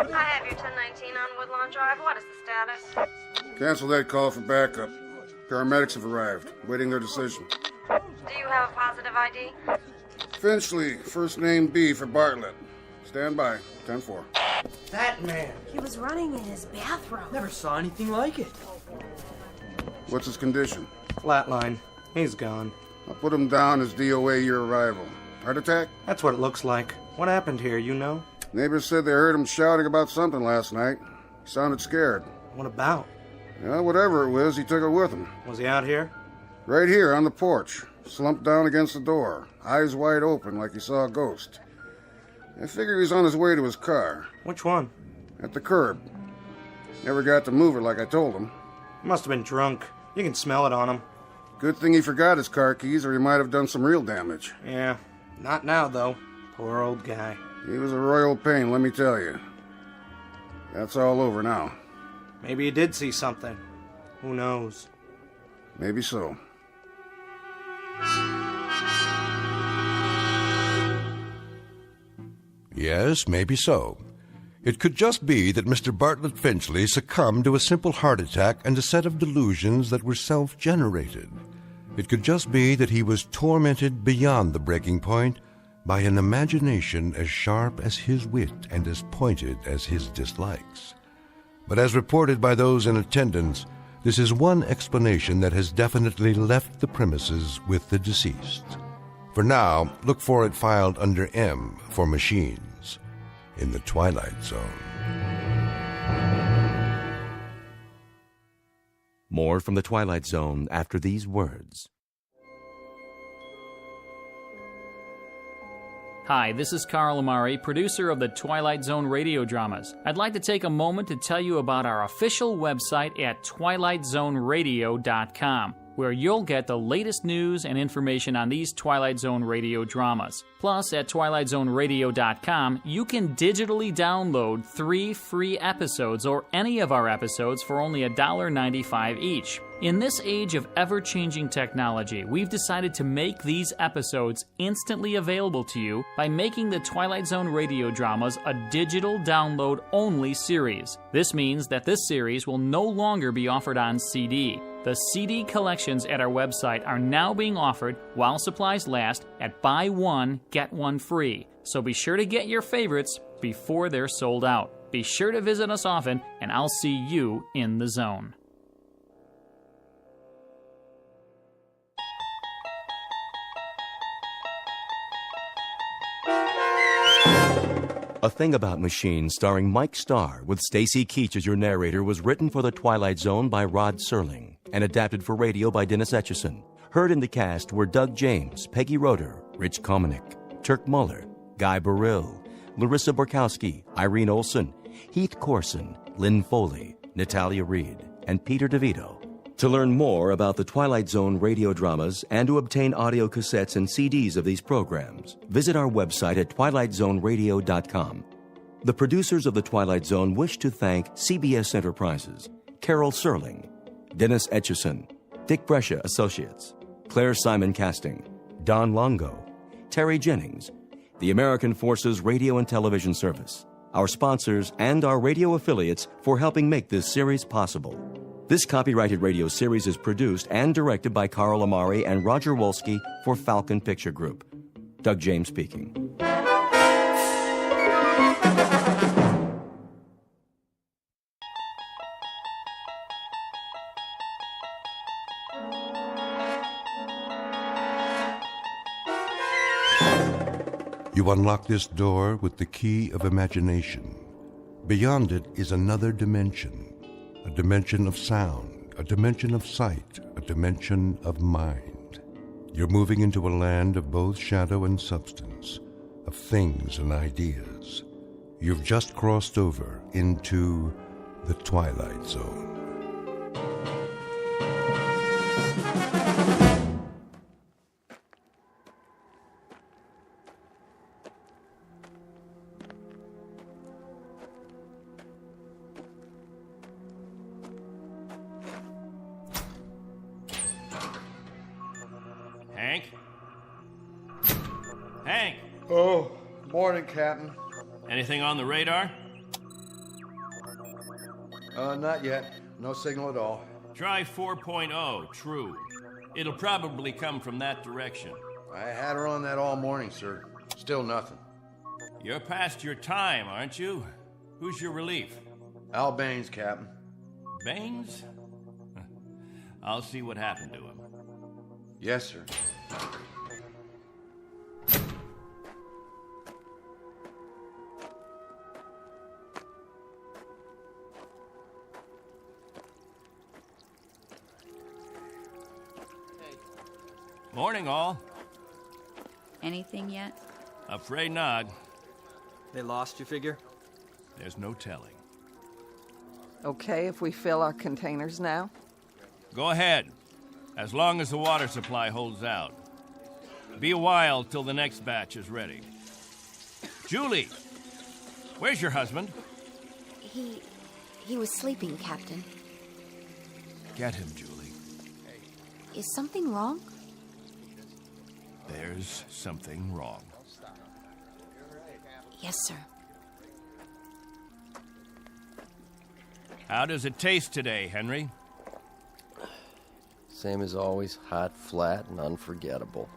[SPEAKER 8] I have your 1019 on Woodlawn Drive. What is the status?
[SPEAKER 11] Cancel that call for backup. Paramedics have arrived, waiting their decision.
[SPEAKER 23] Do you have a positive ID?
[SPEAKER 11] Finchley, first name B for Bartlett. Stand by, 10-4.
[SPEAKER 24] That man.
[SPEAKER 17] He was running in his bathroom.
[SPEAKER 3] Never saw anything like it.
[SPEAKER 11] What's his condition?
[SPEAKER 24] Flatline. He's gone.
[SPEAKER 11] I'll put him down as DOA your arrival. Heart attack?
[SPEAKER 24] That's what it looks like. What happened here, you know?
[SPEAKER 11] Neighbors said they heard him shouting about something last night. He sounded scared.
[SPEAKER 24] What about?
[SPEAKER 11] Well, whatever it was, he took it with him.
[SPEAKER 24] Was he out here?
[SPEAKER 11] Right here on the porch, slumped down against the door, eyes wide open like he saw a ghost. I figure he was on his way to his car.
[SPEAKER 24] Which one?
[SPEAKER 11] At the curb. Never got to move it like I told him.
[SPEAKER 24] Must have been drunk. You can smell it on him.
[SPEAKER 11] Good thing he forgot his car keys or he might have done some real damage.
[SPEAKER 24] Yeah, not now, though. Poor old guy.
[SPEAKER 11] He was a royal pain, let me tell you. That's all over now.
[SPEAKER 24] Maybe he did see something. Who knows?
[SPEAKER 11] Maybe so.
[SPEAKER 1] Yes, maybe so. It could just be that Mr. Bartlett Finchley succumbed to a simple heart attack and a set of delusions that were self-generated. It could just be that he was tormented beyond the breaking point by an imagination as sharp as his wit and as pointed as his dislikes. But as reported by those in attendance, this is one explanation that has definitely left the premises with the deceased. For now, look for it filed under M for machines in the Twilight Zone.
[SPEAKER 6] More from the Twilight Zone after these words.
[SPEAKER 10] Hi, this is Carl Amari, producer of the Twilight Zone Radio Dramas. I'd like to take a moment to tell you about our official website at twilightzoneradio.com, where you'll get the latest news and information on these Twilight Zone Radio dramas. Plus, at twilightzoneradio.com, you can digitally download 3 free episodes or any of our episodes for only $1.95 each. In this age of ever-changing technology, we've decided to make these episodes instantly available to you by making the Twilight Zone Radio Dramas a digital download-only series. This means that this series will no longer be offered on CD. The CD collections at our website are now being offered while supplies last at buy one, get one free. So be sure to get your favorites before they're sold out. Be sure to visit us often, and I'll see you in the zone.
[SPEAKER 6] A Thing About Machines, starring Mike Starr, with Stacy Keach as your narrator, was written for The Twilight Zone by Rod Serling and adapted for radio by Dennis Etchison. Heard in the cast were Doug James, Peggy Roeder, Rich Komanek, Turk Muller, Guy Burrill, Larissa Borkowski, Irene Olson, Heath Corson, Lynn Foley, Natalia Reed, and Peter DeVito. To learn more about the Twilight Zone radio dramas and to obtain audio cassettes and CDs of these programs, visit our website at twilightzoneradio.com. The producers of The Twilight Zone wish to thank CBS Enterprises, Carol Serling, Dennis Etchison, Dick Brescia Associates, Claire Simon Casting, Don Longo, Terry Jennings, the American Forces Radio and Television Service, our sponsors, and our radio affiliates for helping make this series possible. This copyrighted radio series is produced and directed by Carl Amari and Roger Wolski for Falcon Picture Group. Doug James speaking.
[SPEAKER 1] You unlock this door with the key of imagination. Beyond it is another dimension. A dimension of sound, a dimension of sight, a dimension of mind. You're moving into a land of both shadow and substance, of things and ideas. You've just crossed over into the Twilight Zone.
[SPEAKER 12] Hank!
[SPEAKER 14] Oh, morning, Captain.
[SPEAKER 12] Anything on the radar?
[SPEAKER 14] Not yet. No signal at all.
[SPEAKER 12] Try 4.0, true. It'll probably come from that direction.
[SPEAKER 14] I had her on that all morning, sir. Still nothing.
[SPEAKER 12] You're past your time, aren't you? Who's your relief?
[SPEAKER 14] Al Baines, Captain.
[SPEAKER 12] Baines? I'll see what happened to him.
[SPEAKER 14] Yes, sir.
[SPEAKER 12] Morning, all.
[SPEAKER 3] Anything yet?
[SPEAKER 12] Afraid not.
[SPEAKER 5] They lost, you figure?
[SPEAKER 12] There's no telling.
[SPEAKER 16] Okay if we fill our containers now?
[SPEAKER 12] Go ahead, as long as the water supply holds out. Be a while till the next batch is ready. Julie, where's your husband?
[SPEAKER 3] He was sleeping, Captain.
[SPEAKER 12] Get him, Julie.
[SPEAKER 3] Is something wrong?
[SPEAKER 12] There's something wrong.
[SPEAKER 3] Yes, sir.
[SPEAKER 12] How does it taste today, Henry?
[SPEAKER 19] Same as always, hot, flat, and unforgettable.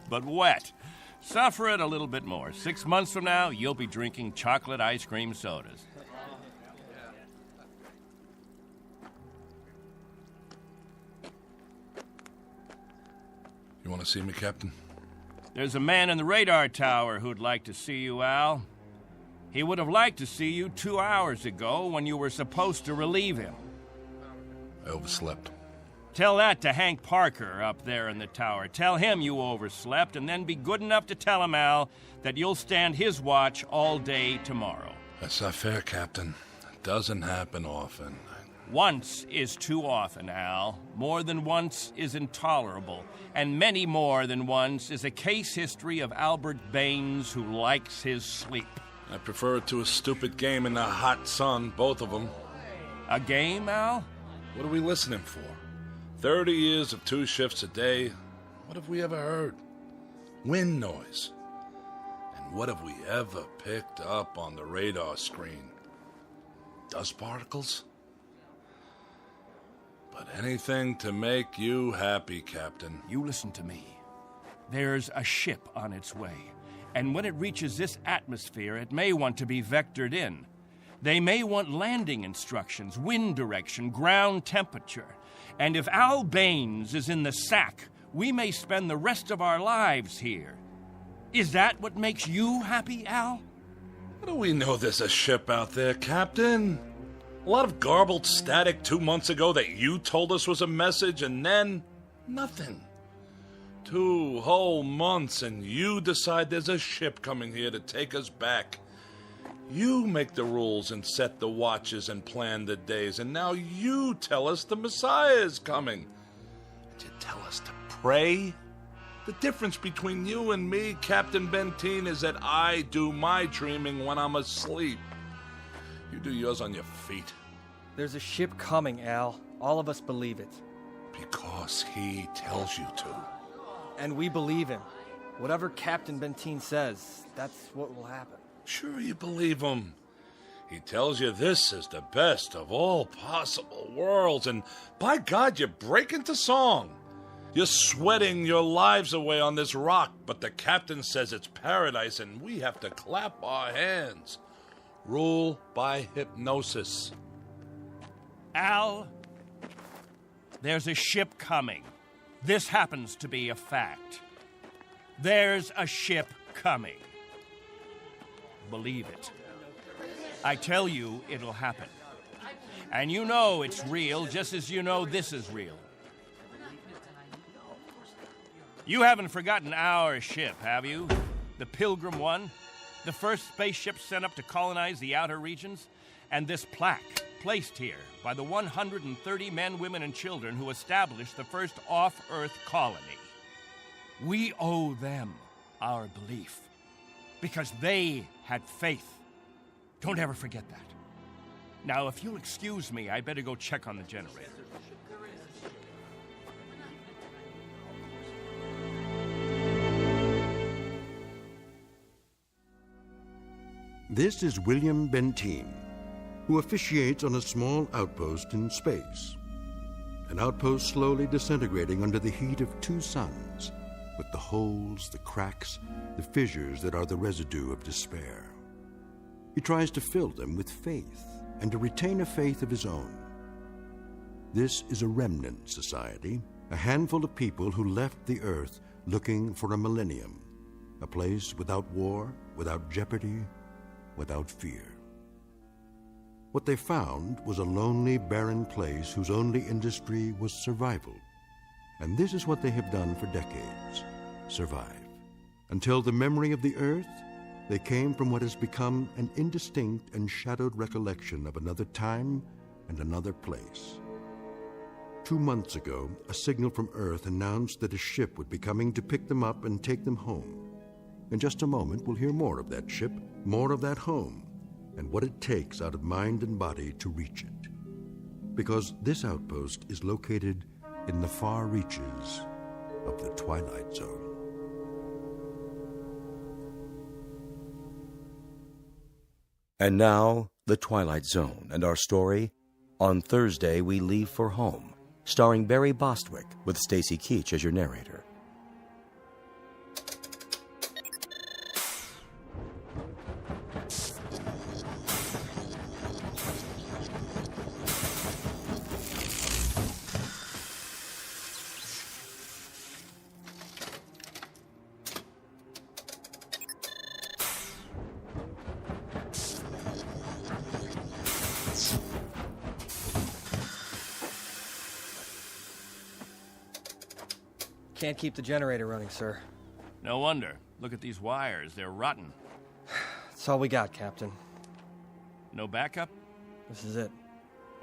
[SPEAKER 12] But wet. Suffer it a little bit more. 6 months from now, you'll be drinking chocolate ice cream sodas.
[SPEAKER 20] You want to see me, Captain?
[SPEAKER 12] There's a man in the radar tower who'd like to see you, Al. He would have liked to see you 2 hours ago when you were supposed to relieve him.
[SPEAKER 20] I overslept.
[SPEAKER 12] Tell that to Hank Parker up there in the tower. Tell him you overslept, and then be good enough to tell him, Al, that you'll stand his watch all day tomorrow.
[SPEAKER 20] That's not fair, Captain. It doesn't happen often.
[SPEAKER 12] Once is too often, Al. More than once is intolerable. And many more than once is a case history of Albert Baines who likes his sleep.
[SPEAKER 20] I prefer it to a stupid game in the hot sun, both of them.
[SPEAKER 12] A game, Al?
[SPEAKER 20] What are we listening for? 30 years of 2 shifts a day. What have we ever heard? Wind noise. And what have we ever picked up on the radar screen? Dust particles? But anything to make you happy, Captain.
[SPEAKER 12] You listen to me. There's a ship on its way. And when it reaches this atmosphere, it may want to be vectored in. They may want landing instructions, wind direction, ground temperature. And if Al Baines is in the sack, we may spend the rest of our lives here. Is that what makes you happy, Al?
[SPEAKER 20] How do we know there's a ship out there, Captain? A lot of garbled static 2 months ago that you told us was a message, and then nothing. 2 whole months, and you decide there's a ship coming here to take us back. You make the rules and set the watches and plan the days, and now you tell us the Messiah is coming. And you tell us to pray? The difference between you and me, Captain Benteen, is that I do my dreaming when I'm asleep. You do yours on your feet.
[SPEAKER 5] There's a ship coming, Al. All of us believe it.
[SPEAKER 20] Because he tells you to.
[SPEAKER 5] And we believe him. Whatever Captain Benteen says, that's what will happen.
[SPEAKER 20] Sure you believe him. He tells you this is the best of all possible worlds, and by God, you break into song. You're sweating your lives away on this rock, but the captain says it's paradise, and we have to clap our hands. Rule by hypnosis.
[SPEAKER 12] Al, there's a ship coming. This happens to be a fact. There's a ship coming. Believe it. I tell you, it'll happen. And you know it's real, just as you know this is real. You haven't forgotten our ship, have you? The Pilgrim 1? The first spaceship sent up to colonize the outer regions? And this plaque, placed here by the 130 men, women, and children who established the first off-Earth colony. We owe them our belief, because they had faith. Don't ever forget that. Now, if you'll excuse me, I better go check on the generator.
[SPEAKER 1] This is William Benteen, who officiates on a small outpost in space. an outpost slowly disintegrating under the heat of two suns, with the holes, the cracks, the fissures that are the residue of despair. He tries to fill them with faith and to retain a faith of his own. This is a remnant society, a handful of people who left the earth looking for a millennium, a place without war, without jeopardy, without fear. What they found was a lonely, barren place whose only industry was survival. And this is what they have done for decades, survive. Until the memory of the earth, they came from what has become an indistinct and shadowed recollection of another time and another place. 2 months ago, a signal from Earth announced that a ship would be coming to pick them up and take them home. In just a moment, we'll hear more of that ship, more of that home, and what it takes out of mind and body to reach it. Because this outpost is located in the far reaches of the Twilight Zone.
[SPEAKER 6] And now, The Twilight Zone, and our story, On Thursday We Leave for Home, starring Barry Bostwick, with Stacy Keach as your narrator.
[SPEAKER 5] Can't keep the generator running, sir.
[SPEAKER 12] No wonder. Look at these wires. They're rotten.
[SPEAKER 5] That's all we got, Captain.
[SPEAKER 12] No backup?
[SPEAKER 5] This is it.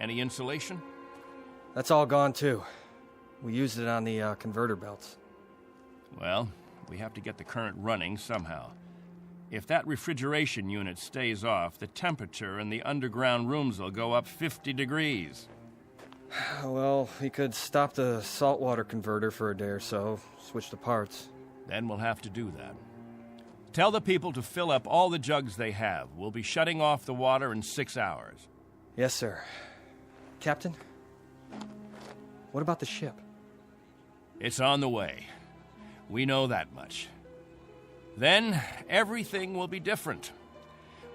[SPEAKER 12] Any insulation?
[SPEAKER 5] That's all gone, too. We used it on the converter belts.
[SPEAKER 12] Well, we have to get the current running somehow. If that refrigeration unit stays off, the temperature in the underground rooms will go up 50 degrees.
[SPEAKER 5] Well, we could stop the saltwater converter for a day or so, switch the parts.
[SPEAKER 12] Then we'll have to do that. Tell the people to fill up all the jugs they have. We'll be shutting off the water in 6 hours.
[SPEAKER 5] Yes, sir. Captain, what about the ship?
[SPEAKER 12] It's on the way. We know that much. Then everything will be different.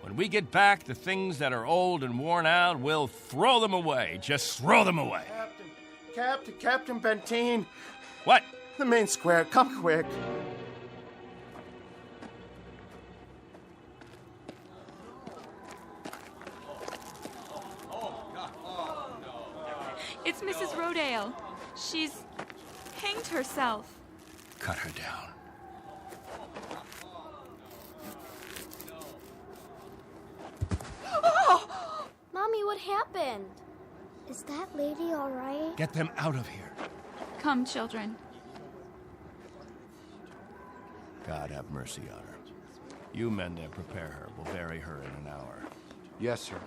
[SPEAKER 12] When we get back, the things that are old and worn out, we'll throw them away. Just throw them away.
[SPEAKER 4] Captain Benteen.
[SPEAKER 12] What?
[SPEAKER 4] The main square. Come quick.
[SPEAKER 9] It's Mrs. Rodale. She's hanged herself.
[SPEAKER 12] Cut her down.
[SPEAKER 21] Mommy, what happened? Is that lady all right?
[SPEAKER 12] Get them out of here.
[SPEAKER 9] Come, children.
[SPEAKER 12] God have mercy on her. You men there, prepare her. We'll bury her in an hour.
[SPEAKER 14] Yes, sir.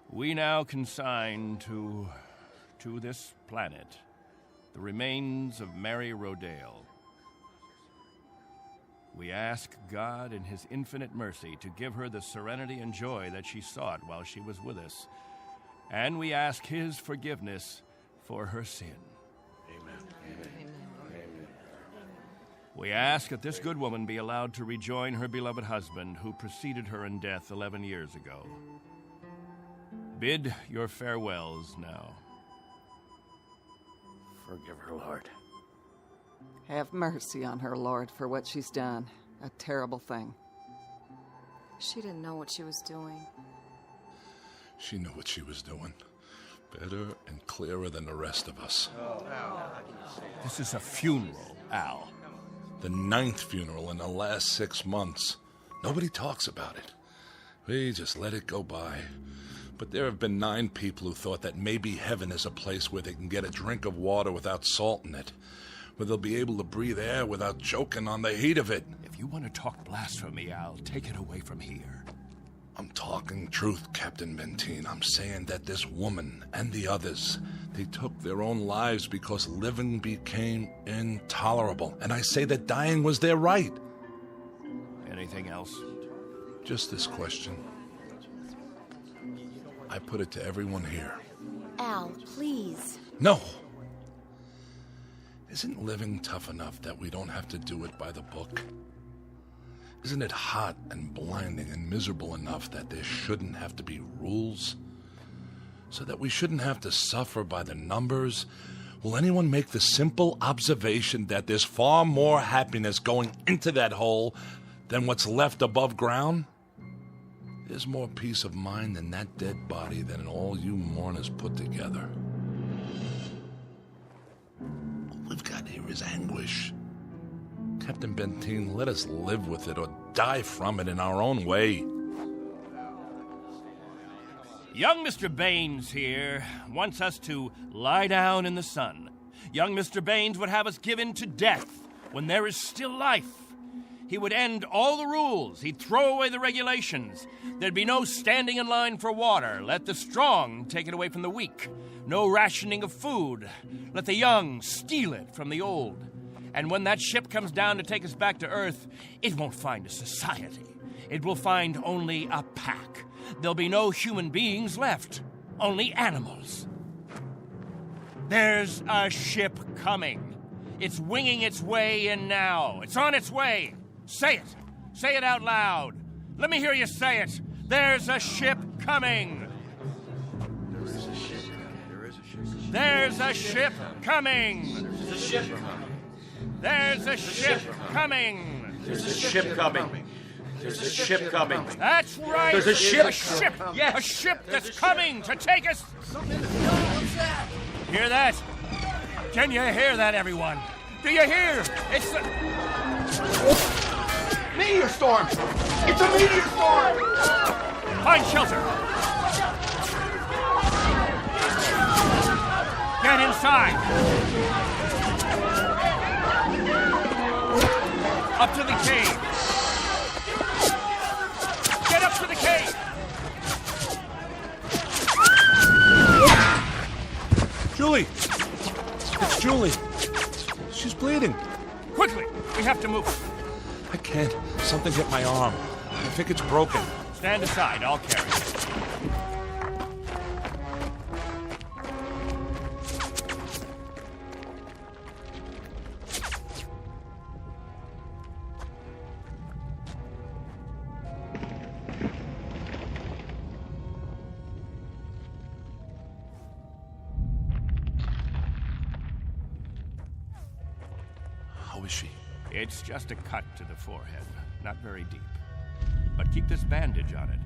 [SPEAKER 12] We now consign to this planet the remains of Mary Rodale. We ask God in His infinite mercy to give her the serenity and joy that she sought while she was with us. And we ask His forgiveness for her sin. Amen. We ask that this good woman be allowed to rejoin her beloved husband who preceded her in death 11 years ago. Bid your farewells now.
[SPEAKER 19] Forgive her, Lord.
[SPEAKER 16] Have mercy on her, Lord, for what she's done. A terrible thing.
[SPEAKER 3] She didn't know what she was doing.
[SPEAKER 20] She knew what she was doing. Better and clearer than the rest of us.
[SPEAKER 12] This is a funeral, Al.
[SPEAKER 20] The 9th funeral in the last 6 months. Nobody talks about it. We just let it go by. But there have been 9 people who thought that maybe heaven is a place where they can get a drink of water without salt in it, where they'll be able to breathe air without choking on the heat of it.
[SPEAKER 12] If you want to talk blasphemy, Al, take it away from here.
[SPEAKER 20] I'm talking truth, Captain Benteen. I'm saying that this woman and the others, they took their own lives because living became intolerable. And I say that dying was their right.
[SPEAKER 12] Anything else?
[SPEAKER 20] Just this question. I put it to everyone here.
[SPEAKER 21] Al, please.
[SPEAKER 20] No! Isn't living tough enough that we don't have to do it by the book? Isn't it hot and blinding and miserable enough that there shouldn't have to be rules? So that we shouldn't have to suffer by the numbers? Will anyone make the simple observation that there's far more happiness going into that hole than what's left above ground? There's more peace of mind in that dead body than all you mourners put together. All we've got here is anguish. Captain Benteen, let us live with it or die from it in our own way.
[SPEAKER 12] Young Mr. Baines here wants us to lie down in the sun. Young Mr. Baines would have us give in to death when there is still life. He would end all the rules. He'd throw away the regulations. There'd be no standing in line for water. Let the strong take it away from the weak. No rationing of food. Let the young steal it from the old. And when that ship comes down to take us back to Earth, it won't find a society. It will find only a pack. There'll be no human beings left. Only animals. There's a ship coming. It's winging its way in now. It's on its way. Say it. Say it out loud. Let me hear you say it. There's a ship coming. There's a ship coming. There's a ship coming. There's a ship coming.
[SPEAKER 13] There's a ship coming. There's a ship coming.
[SPEAKER 12] That's right.
[SPEAKER 13] There's a ship.
[SPEAKER 12] A ship.
[SPEAKER 13] Yes.
[SPEAKER 12] A ship that's coming to take us. Hear that? Can you hear that, everyone? Do you hear? It's the...
[SPEAKER 13] Meteor storm! It's a meteor storm!
[SPEAKER 12] Find shelter. Get inside. Up to the cave. Get up to the cave.
[SPEAKER 20] Julie! It's Julie. She's bleeding.
[SPEAKER 12] Quickly, we have to move.
[SPEAKER 20] I can't. Something hit my arm. I think it's broken.
[SPEAKER 12] Stand aside, I'll carry it.
[SPEAKER 20] How is she?
[SPEAKER 12] It's just a cut to the forehead, not very deep. But keep this bandage on it.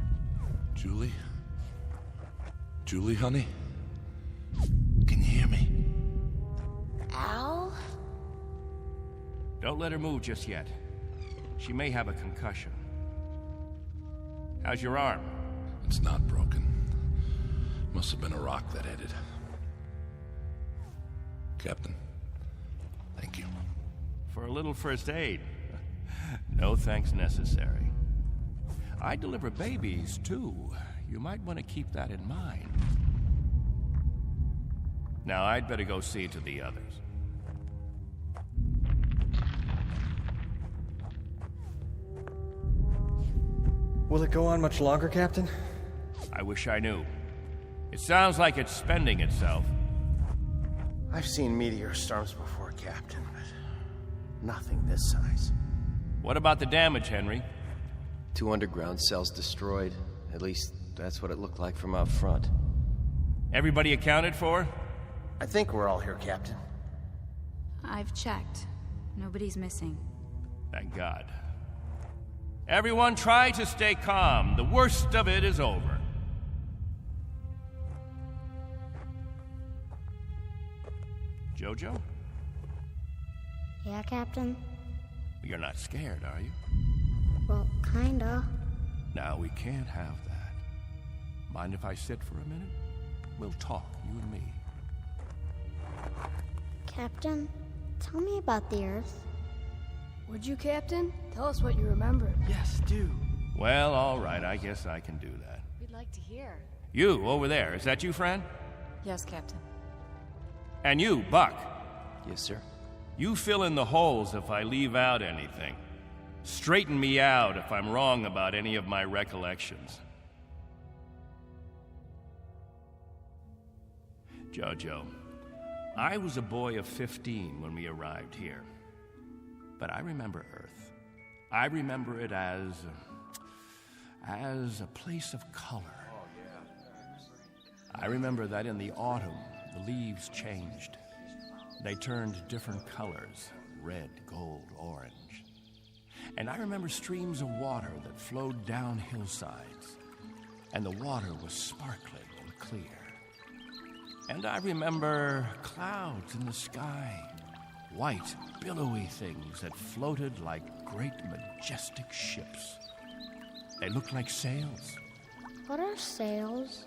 [SPEAKER 20] Julie? Julie, honey? Can you hear me?
[SPEAKER 21] Al?
[SPEAKER 12] Don't let her move just yet. She may have a concussion. How's your arm?
[SPEAKER 20] It's not broken. Must have been a rock that hit it. Captain, thank you.
[SPEAKER 12] For a little first aid. No thanks necessary. I deliver babies, too. You might want to keep that in mind. Now, I'd better go see to the others.
[SPEAKER 5] Will it go on much longer, Captain?
[SPEAKER 12] I wish I knew. It sounds like it's spending itself.
[SPEAKER 4] I've seen meteor storms before, Captain, but nothing this size.
[SPEAKER 12] What about the damage, Henry?
[SPEAKER 19] 2 underground cells destroyed. At least, that's what it looked like from out front.
[SPEAKER 12] Everybody accounted for?
[SPEAKER 4] I think we're all here, Captain.
[SPEAKER 3] I've checked. Nobody's missing.
[SPEAKER 12] Thank God. Everyone try to stay calm. The worst of it is over. Jojo?
[SPEAKER 21] Yeah, Captain?
[SPEAKER 12] You're not scared, are you?
[SPEAKER 21] Well, kinda.
[SPEAKER 12] Now, we can't have that. Mind if I sit for a minute? We'll talk, you and me.
[SPEAKER 21] Captain, tell me about the Earth.
[SPEAKER 2] Would you, Captain? Tell us what you remember.
[SPEAKER 5] Yes, do.
[SPEAKER 12] Well, all right, I guess I can do that.
[SPEAKER 3] We'd like to hear.
[SPEAKER 12] You, over there, is that you, friend?
[SPEAKER 3] Yes, Captain.
[SPEAKER 12] And you, Buck.
[SPEAKER 19] Yes, sir.
[SPEAKER 12] You fill in the holes if I leave out anything. Straighten me out if I'm wrong about any of my recollections. Jojo, I was a boy of 15 when we arrived here. But I remember Earth. I remember it as a place of color. I remember that in the autumn, the leaves changed. They turned different colors, red, gold, orange. And I remember streams of water that flowed down hillsides, and the water was sparkling and clear. And I remember clouds in the sky, white, billowy things that floated like great, majestic ships. They looked like sails.
[SPEAKER 21] What are sails?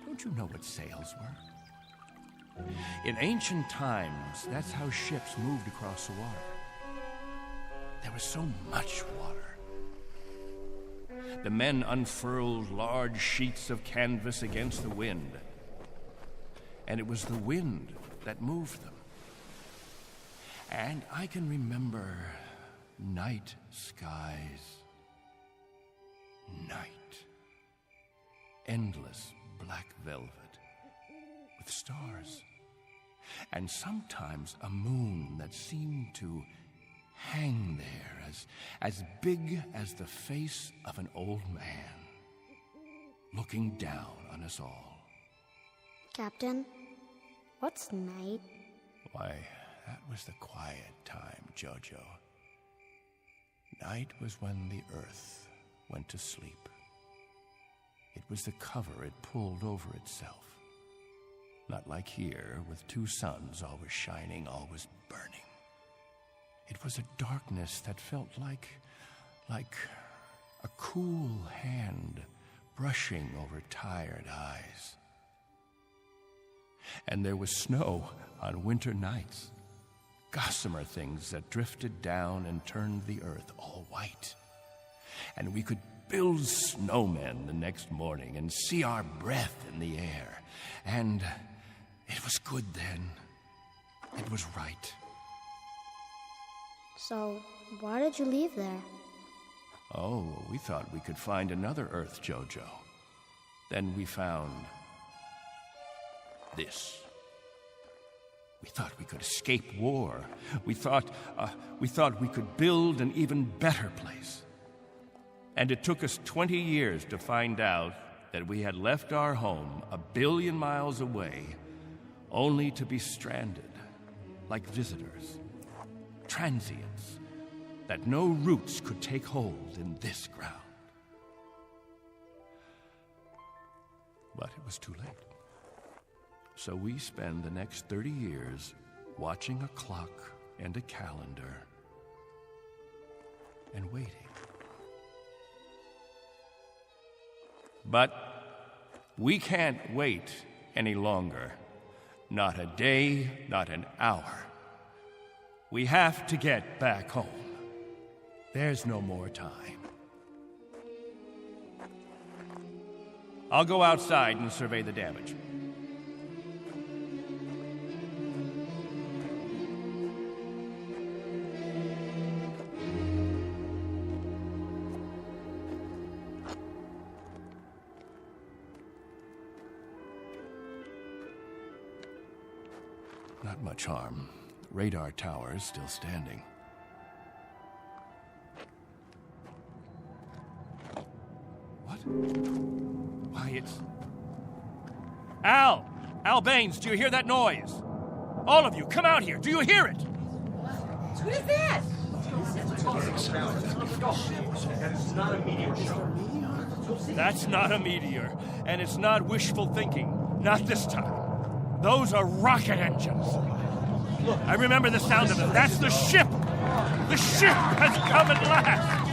[SPEAKER 12] Don't you know what sails were? In ancient times, that's how ships moved across the water. There was so much water. The men unfurled large sheets of canvas against the wind, and it was the wind that moved them. And I can remember night skies. Night. Endless black velvet with stars. And sometimes a moon that seemed to hang there as big as the face of an old man, looking down on us all.
[SPEAKER 21] Captain, what's night?
[SPEAKER 12] Why, that was the quiet time, Jojo. Night was when the earth went to sleep. It was the cover it pulled over itself. Not like here, with two suns always shining, always burning. It was a darkness that felt like a cool hand brushing over tired eyes. And there was snow on winter nights, gossamer things that drifted down and turned the earth all white. And we could build snowmen the next morning and see our breath in the air. And it was good then. It was right.
[SPEAKER 21] So, why did you leave there?
[SPEAKER 12] Oh, we thought we could find another Earth, Jojo. Then we found this. We thought we could escape war. We thought we could build an even better place. And it took us 20 years to find out that we had left our home 1 billion miles away, only to be stranded, like visitors, transients, that no roots could take hold in this ground. But it was too late. So we spend the next 30 years watching a clock and a calendar and waiting. But we can't wait any longer. Not a day, not an hour. We have to get back home. There's no more time. I'll go outside and survey the damage. Not much harm. Radar tower is still standing. What? Why, it's... Al! Al Baines, do you hear that noise? All of you, come out here. Do you hear it?
[SPEAKER 2] What is that?
[SPEAKER 5] That's not a meteor show.
[SPEAKER 12] That's not a meteor, and it's not wishful thinking. Not this time. Those are rocket engines. Look, I remember the sound of it. That's the ship. The ship has come at last.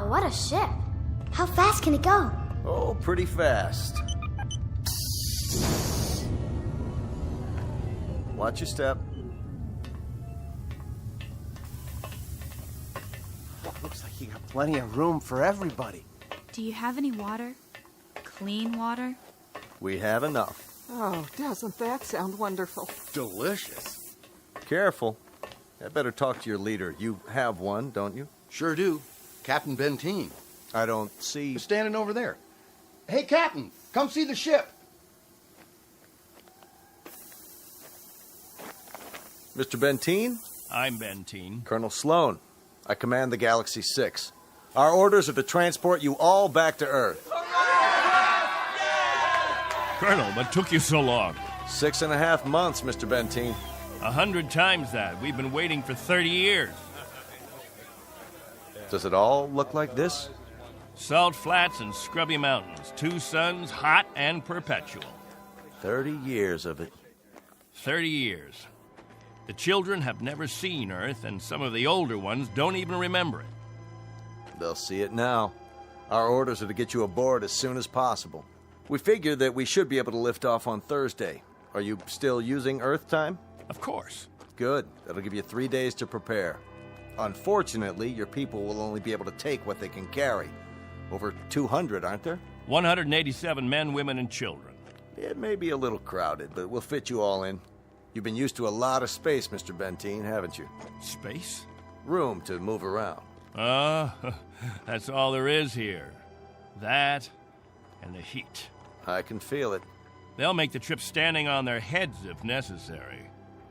[SPEAKER 21] Wow, what a ship. How fast can it go?
[SPEAKER 7] Oh, pretty fast. Watch your step.
[SPEAKER 4] Looks like you got plenty of room for everybody.
[SPEAKER 9] Do you have any water? Clean water?
[SPEAKER 7] We have enough.
[SPEAKER 16] Oh, doesn't that sound wonderful?
[SPEAKER 14] Delicious.
[SPEAKER 7] Careful. I better talk to your leader. You have one, don't you?
[SPEAKER 14] Sure do. Captain Benteen.
[SPEAKER 7] I don't see...
[SPEAKER 14] He's standing over there. Hey, Captain, come see the ship.
[SPEAKER 7] Mr. Benteen?
[SPEAKER 12] I'm Benteen.
[SPEAKER 7] Colonel Sloan. I command the Galaxy 6. Our orders are to transport you all back to Earth.
[SPEAKER 12] Colonel, what took you so long?
[SPEAKER 7] 6.5 months, Mr. Benteen.
[SPEAKER 12] 100 times that. We've been waiting for 30 years.
[SPEAKER 7] Does it all look like this?
[SPEAKER 12] Salt flats and scrubby mountains. 2 suns, hot and perpetual.
[SPEAKER 7] 30 years of it.
[SPEAKER 12] 30 years. The children have never seen Earth, and some of the older ones don't even remember it.
[SPEAKER 7] They'll see it now. Our orders are to get you aboard as soon as possible. We figure that we should be able to lift off on Thursday. Are you still using Earth time?
[SPEAKER 12] Of course.
[SPEAKER 7] Good. That'll give you 3 days to prepare. Unfortunately, your people will only be able to take what they can carry. Over 200, aren't there?
[SPEAKER 12] 187 men, women, and children.
[SPEAKER 7] It may be a little crowded, but we'll fit you all in. You've been used to a lot of space, Mr. Benteen, haven't you?
[SPEAKER 12] Space?
[SPEAKER 7] Room to move around.
[SPEAKER 12] That's all there is here. That and the heat.
[SPEAKER 7] I can feel it.
[SPEAKER 12] They'll make the trip standing on their heads if necessary.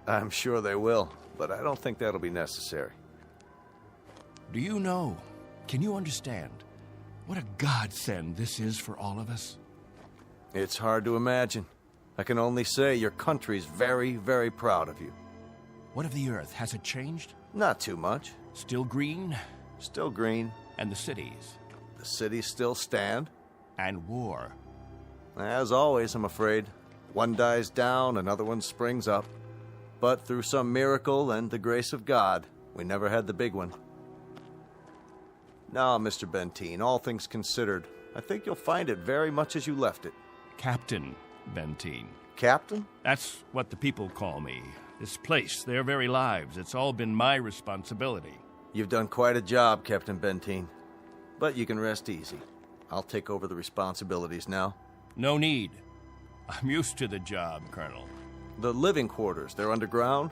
[SPEAKER 7] I'm sure they will, but I don't think that'll be necessary.
[SPEAKER 12] Do you know, can you understand what a godsend this is for all of us?
[SPEAKER 7] It's hard to imagine. I can only say your country's very, very proud of you.
[SPEAKER 12] What of the Earth? Has it changed?
[SPEAKER 7] Not too much.
[SPEAKER 12] Still green?
[SPEAKER 7] Still green.
[SPEAKER 12] And the cities?
[SPEAKER 7] The cities still stand.
[SPEAKER 12] And war?
[SPEAKER 7] As always, I'm afraid. One dies down, another one springs up. But through some miracle and the grace of God, we never had the big one. Now, Mr. Benteen, all things considered, I think you'll find it very much as you left it.
[SPEAKER 12] Captain Benteen.
[SPEAKER 7] Captain?
[SPEAKER 12] That's what the people call me. This place, their very lives, it's all been my responsibility.
[SPEAKER 7] You've done quite a job, Captain Benteen. But you can rest easy. I'll take over the responsibilities now.
[SPEAKER 12] No need. I'm used to the job, Colonel.
[SPEAKER 7] The living quarters, they're underground?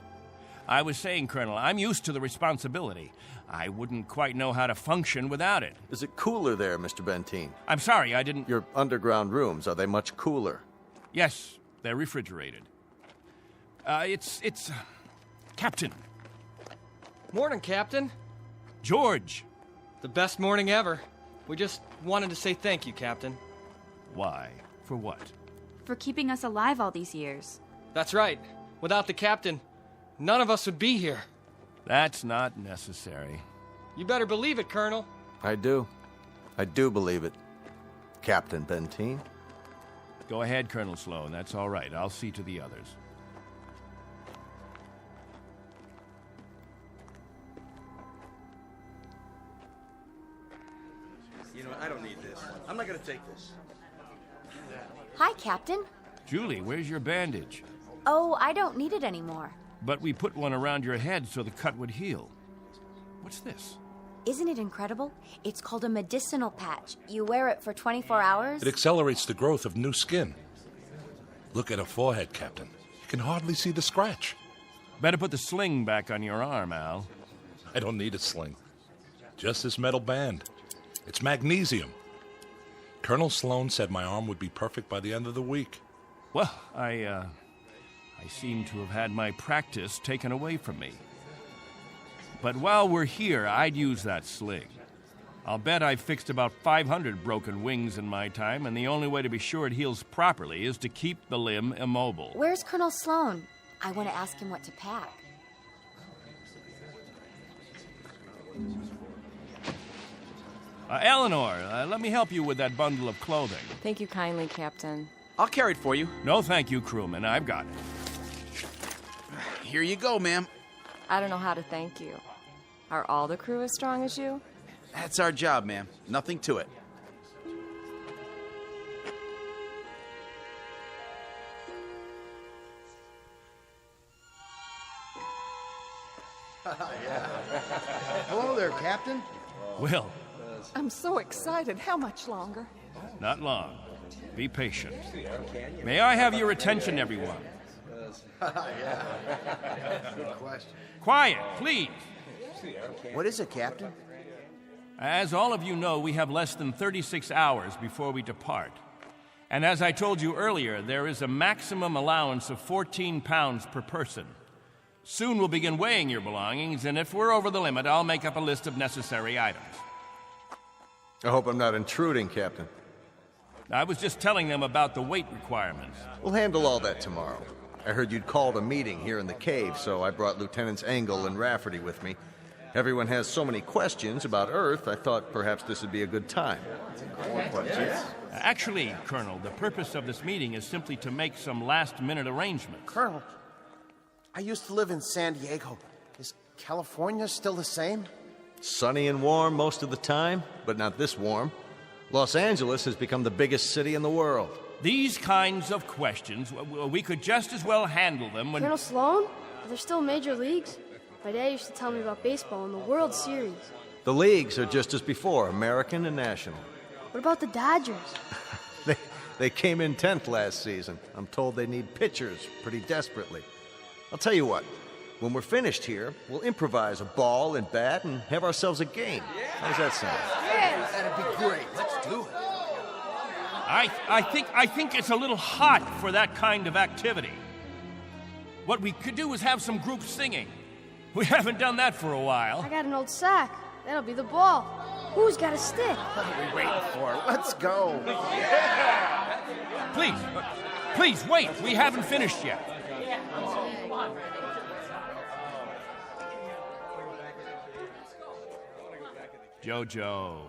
[SPEAKER 12] I was saying, Colonel, I'm used to the responsibility. I wouldn't quite know how to function without it.
[SPEAKER 7] Is it cooler there, Mr. Benteen?
[SPEAKER 12] I'm sorry, I didn't...
[SPEAKER 7] Your underground rooms, are they much cooler?
[SPEAKER 12] Yes, they're refrigerated. It's... Captain.
[SPEAKER 5] Morning, Captain.
[SPEAKER 12] George.
[SPEAKER 5] The best morning ever. We just wanted to say thank you, Captain.
[SPEAKER 12] Why? For what?
[SPEAKER 9] For keeping us alive all these years.
[SPEAKER 5] That's right. Without the captain, none of us would be here.
[SPEAKER 12] That's not necessary.
[SPEAKER 5] You better believe it, Colonel.
[SPEAKER 7] I do. I do believe it. Captain Benteen.
[SPEAKER 12] Go ahead, Colonel Sloan. That's all right. I'll see to the others.
[SPEAKER 7] You know, I don't need this. I'm not going to take this.
[SPEAKER 21] Hi, Captain.
[SPEAKER 12] Julie, where's your bandage?
[SPEAKER 21] Oh, I don't need it anymore.
[SPEAKER 12] But we put one around your head so the cut would heal. What's this?
[SPEAKER 21] Isn't it incredible? It's called a medicinal patch. You wear it for 24 hours.
[SPEAKER 20] It accelerates the growth of new skin. Look at her forehead, Captain. You can hardly see the scratch.
[SPEAKER 12] Better put the sling back on your arm, Al.
[SPEAKER 20] I don't need a sling. Just this metal band. It's magnesium. Colonel Sloan said my arm would be perfect by the end of the week.
[SPEAKER 12] Well, I seem to have had my practice taken away from me. But while we're here, I'd use that sling. I'll bet I've fixed about 500 broken wings in my time, and the only way to be sure it heals properly is to keep the limb immobile.
[SPEAKER 21] Where's Colonel Sloan? I want to ask him what to pack.
[SPEAKER 12] Eleanor, let me help you with that bundle of clothing.
[SPEAKER 3] Thank you kindly, Captain.
[SPEAKER 14] I'll carry it for you.
[SPEAKER 12] No, thank you, crewman. I've got it.
[SPEAKER 14] Here you go, ma'am.
[SPEAKER 3] I don't know how to thank you. Are all the crew as strong as you?
[SPEAKER 8] That's our job, ma'am. Nothing to it.
[SPEAKER 14] Hello there, Captain.
[SPEAKER 12] Will,
[SPEAKER 16] I'm so excited. How much longer?
[SPEAKER 12] not long. Be patient. May I have your attention, everyone?
[SPEAKER 14] Good question.
[SPEAKER 12] Quiet, please.
[SPEAKER 4] What is it, Captain?
[SPEAKER 12] As all of you know, we have less than 36 hours before we depart. And as I told you earlier, there is a maximum allowance of 14 pounds per person. Soon we'll begin weighing your belongings, and if we're over the limit, I'll make up a list of necessary items.
[SPEAKER 7] I hope I'm not intruding, Captain.
[SPEAKER 12] I was just telling them about the weight requirements.
[SPEAKER 7] We'll handle all that tomorrow. I heard you'd called a meeting here in the cave, so I brought Lieutenants Engel and Rafferty with me. Everyone has so many questions about Earth, I thought perhaps this would be a good time.
[SPEAKER 4] More questions?
[SPEAKER 12] Actually, Colonel, the purpose of this meeting is simply to make some last-minute arrangements.
[SPEAKER 4] Colonel, I used to live in San Diego. Is California still the same?
[SPEAKER 7] Sunny and warm most of the time, but not this warm. Los Angeles has become the biggest city in the world.
[SPEAKER 12] These kinds of questions, we could just as well handle them when...
[SPEAKER 15] Colonel Sloan, are there still major leagues? My dad used to tell me about baseball and the World Series.
[SPEAKER 7] The leagues are just as before, American and national.
[SPEAKER 15] What about the Dodgers?
[SPEAKER 7] They came in 10th last season. I'm told they need pitchers pretty desperately. I'll tell you what, when we're finished here, we'll improvise a ball and bat and have ourselves a game. How's that sound?
[SPEAKER 4] Yes! That'd be great. Let's do it.
[SPEAKER 12] I think it's a little hot for that kind of activity. What we could do is have some group singing. We haven't done that for a while.
[SPEAKER 15] I got an old sack. That'll be the ball. Who's got a stick?
[SPEAKER 4] What are we waiting for? Let's go.
[SPEAKER 12] Please, wait. We haven't finished yet. Jojo,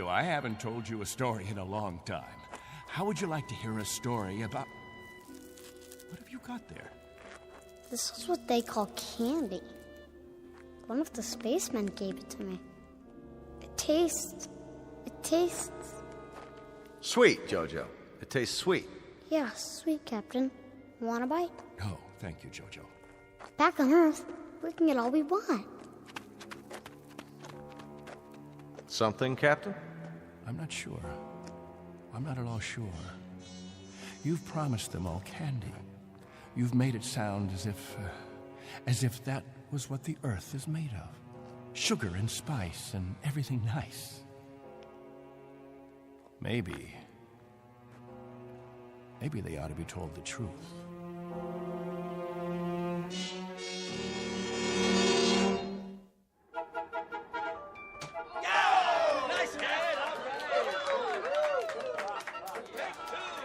[SPEAKER 12] I haven't told you a story in a long time. How would you like to hear a story about... What have you got there?
[SPEAKER 21] This is what they call candy. One of the spacemen gave it to me. It tastes...
[SPEAKER 7] Sweet, Jojo. It tastes sweet.
[SPEAKER 21] Yeah, sweet, Captain. Want a bite?
[SPEAKER 12] No, thank you, Jojo.
[SPEAKER 21] Back on Earth, we can get all we want.
[SPEAKER 7] Something, Captain?
[SPEAKER 12] I'm not sure. I'm not at all sure. You've promised them all candy. You've made it sound as if that was what the Earth is made of. Sugar and spice and everything nice. Maybe they ought to be told the truth.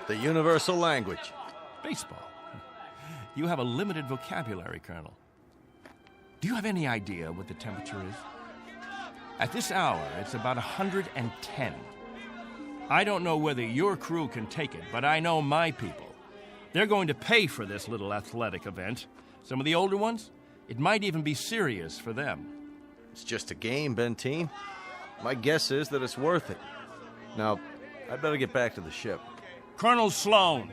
[SPEAKER 7] The universal language.
[SPEAKER 12] Baseball. You have a limited vocabulary, Colonel. Do you have any idea what the temperature is? At this hour, it's about 110. I don't know whether your crew can take it, but I know my people. They're going to pay for this little athletic event. Some of the older ones, it might even be serious for them.
[SPEAKER 7] It's just a game, Benteen. My guess is that it's worth it. Now, I'd better get back to the ship.
[SPEAKER 12] Colonel Sloan.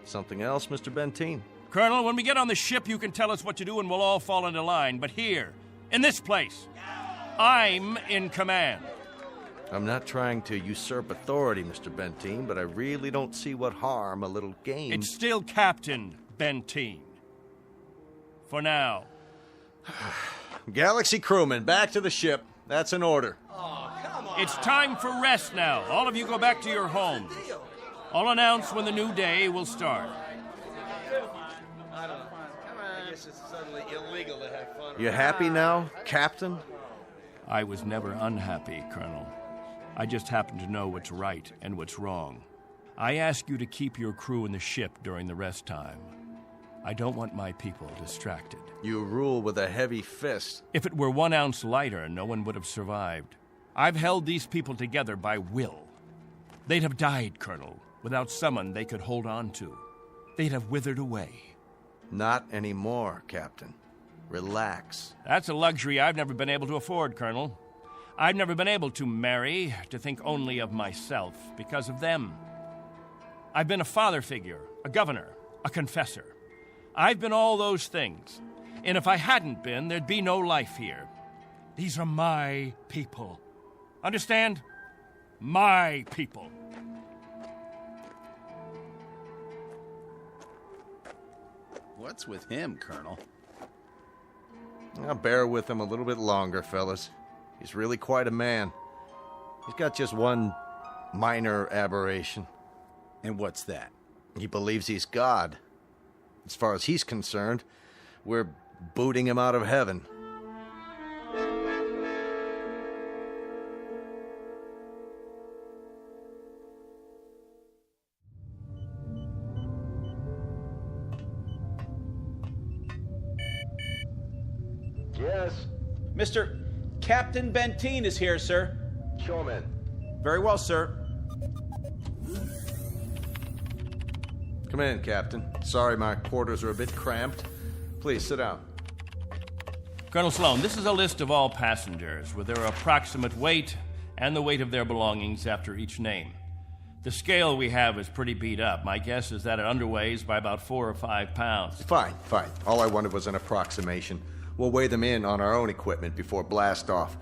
[SPEAKER 7] Something else, Mr. Benteen?
[SPEAKER 12] Colonel, when we get on the ship, you can tell us what to do and we'll all fall into line. But here, in this place, I'm in command.
[SPEAKER 7] I'm not trying to usurp authority, Mr. Benteen, but I really don't see what harm a little game...
[SPEAKER 12] It's still Captain Benteen. For now.
[SPEAKER 7] Galaxy crewmen, back to the ship. That's an order.
[SPEAKER 12] Oh, come on. It's time for rest now. All of you go back to your homes. I'll announce when the new day will start.
[SPEAKER 14] I don't know. I guess it's suddenly illegal to have fun.
[SPEAKER 7] You happy now, Captain?
[SPEAKER 12] I was never unhappy, Colonel. I just happen to know what's right and what's wrong. I ask you to keep your crew in the ship during the rest time. I don't want my people distracted.
[SPEAKER 7] You rule with a heavy fist.
[SPEAKER 12] If it were 1 ounce lighter, no one would have survived. I've held these people together by will. They'd have died, Colonel, without someone they could hold on to. They'd have withered away.
[SPEAKER 7] Not anymore, Captain. Relax.
[SPEAKER 12] That's a luxury I've never been able to afford, Colonel. I've never been able to marry, to think only of myself, because of them. I've been a father figure, a governor, a confessor. I've been all those things. And if I hadn't been, there'd be no life here. These are my people. Understand? My people.
[SPEAKER 8] What's with him, Colonel?
[SPEAKER 7] I'll bear with him a little bit longer, fellas. He's really quite a man. He's got just one minor aberration.
[SPEAKER 8] And what's that?
[SPEAKER 7] He believes he's God. As far as he's concerned, we're booting him out of heaven.
[SPEAKER 8] Yes? Mr. Captain Benteen is here, sir.
[SPEAKER 7] Show him in.
[SPEAKER 8] Very well, sir.
[SPEAKER 7] Come in, Captain. Sorry my quarters are a bit cramped. Please, sit down.
[SPEAKER 12] Colonel Sloan, this is a list of all passengers with their approximate weight and the weight of their belongings after each name. The scale we have is pretty beat up. My guess is that it underweighs by about 4 or 5 pounds.
[SPEAKER 7] Fine. All I wanted was an approximation. We'll weigh them in on our own equipment before blast off.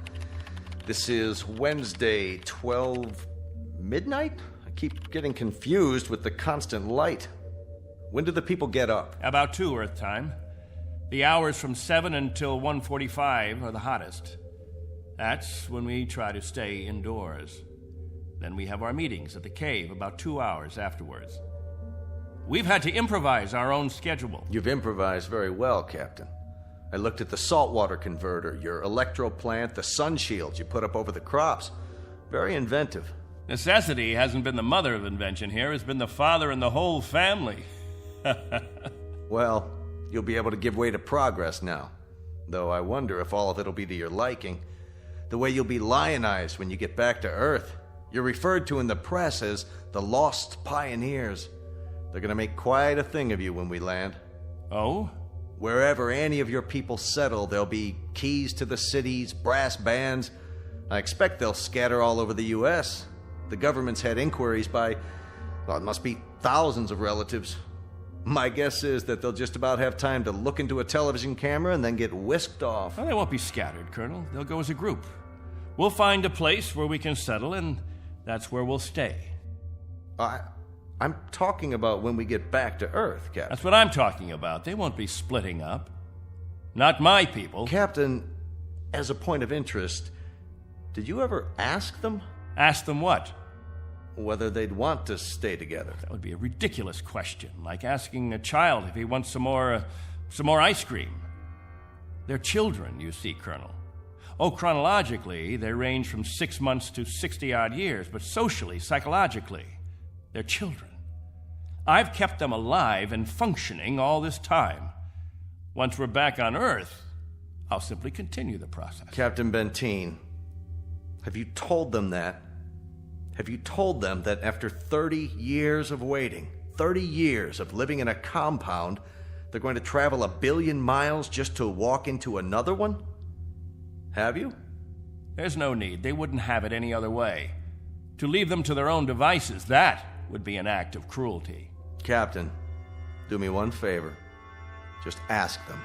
[SPEAKER 7] This is Wednesday, 12 midnight? I keep getting confused with the constant light. When do the people get up?
[SPEAKER 12] About 2 Earth time. The hours from 7 until 1:45 are the hottest. That's when we try to stay indoors. Then we have our meetings at the cave about 2 hours afterwards. We've had to improvise our own schedule.
[SPEAKER 7] You've improvised very well, Captain. I looked at the saltwater converter, your electro plant, the sun shields you put up over the crops. Very inventive.
[SPEAKER 12] Necessity hasn't been the mother of invention here. It's been the father and the whole family.
[SPEAKER 7] Well, you'll be able to give way to progress now. Though I wonder if all of it'll be to your liking. The way you'll be lionized when you get back to Earth. You're referred to in the press as the Lost Pioneers. They're gonna make quite a thing of you when we land.
[SPEAKER 12] Oh?
[SPEAKER 7] Wherever any of your people settle, there'll be keys to the cities, brass bands. I expect they'll scatter all over the U.S. The government's had inquiries by, well, it must be thousands of relatives. My guess is that they'll just about have time to look into a television camera and then get whisked off.
[SPEAKER 12] Well, they won't be scattered, Colonel. They'll go as a group. We'll find a place where we can settle, and that's where we'll stay.
[SPEAKER 7] I'm talking about when we get back to Earth, Captain.
[SPEAKER 12] That's what I'm talking about. They won't be splitting up. Not my people.
[SPEAKER 7] Captain, as a point of interest, did you ever ask them?
[SPEAKER 12] Ask them what?
[SPEAKER 7] Whether they'd want to stay together.
[SPEAKER 12] That would be a ridiculous question, like asking a child if he wants some more ice cream. They're children, you see, Colonel. Oh, chronologically, they range from 6 months to 60-odd years, but socially, psychologically, they're children. I've kept them alive and functioning all this time. Once we're back on Earth, I'll simply continue the process.
[SPEAKER 7] Captain Benteen, have you told them that? Have you told them that after 30 years of waiting, 30 years of living in a compound, they're going to travel 1 billion miles just to walk into another one? Have you?
[SPEAKER 12] There's no need. They wouldn't have it any other way. To leave them to their own devices, that would be an act of cruelty.
[SPEAKER 7] Captain, do me one favor. Just ask them.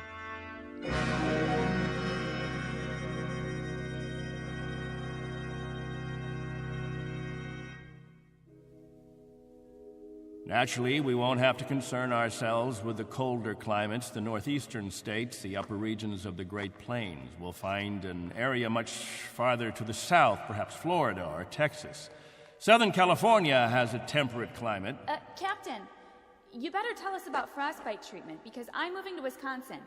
[SPEAKER 12] Naturally, we won't have to concern ourselves with the colder climates, the northeastern states, the upper regions of the Great Plains. We'll find an area much farther to the south, perhaps Florida or Texas. Southern California has a temperate climate.
[SPEAKER 9] Captain, you better tell us about frostbite treatment, because I'm moving to Wisconsin.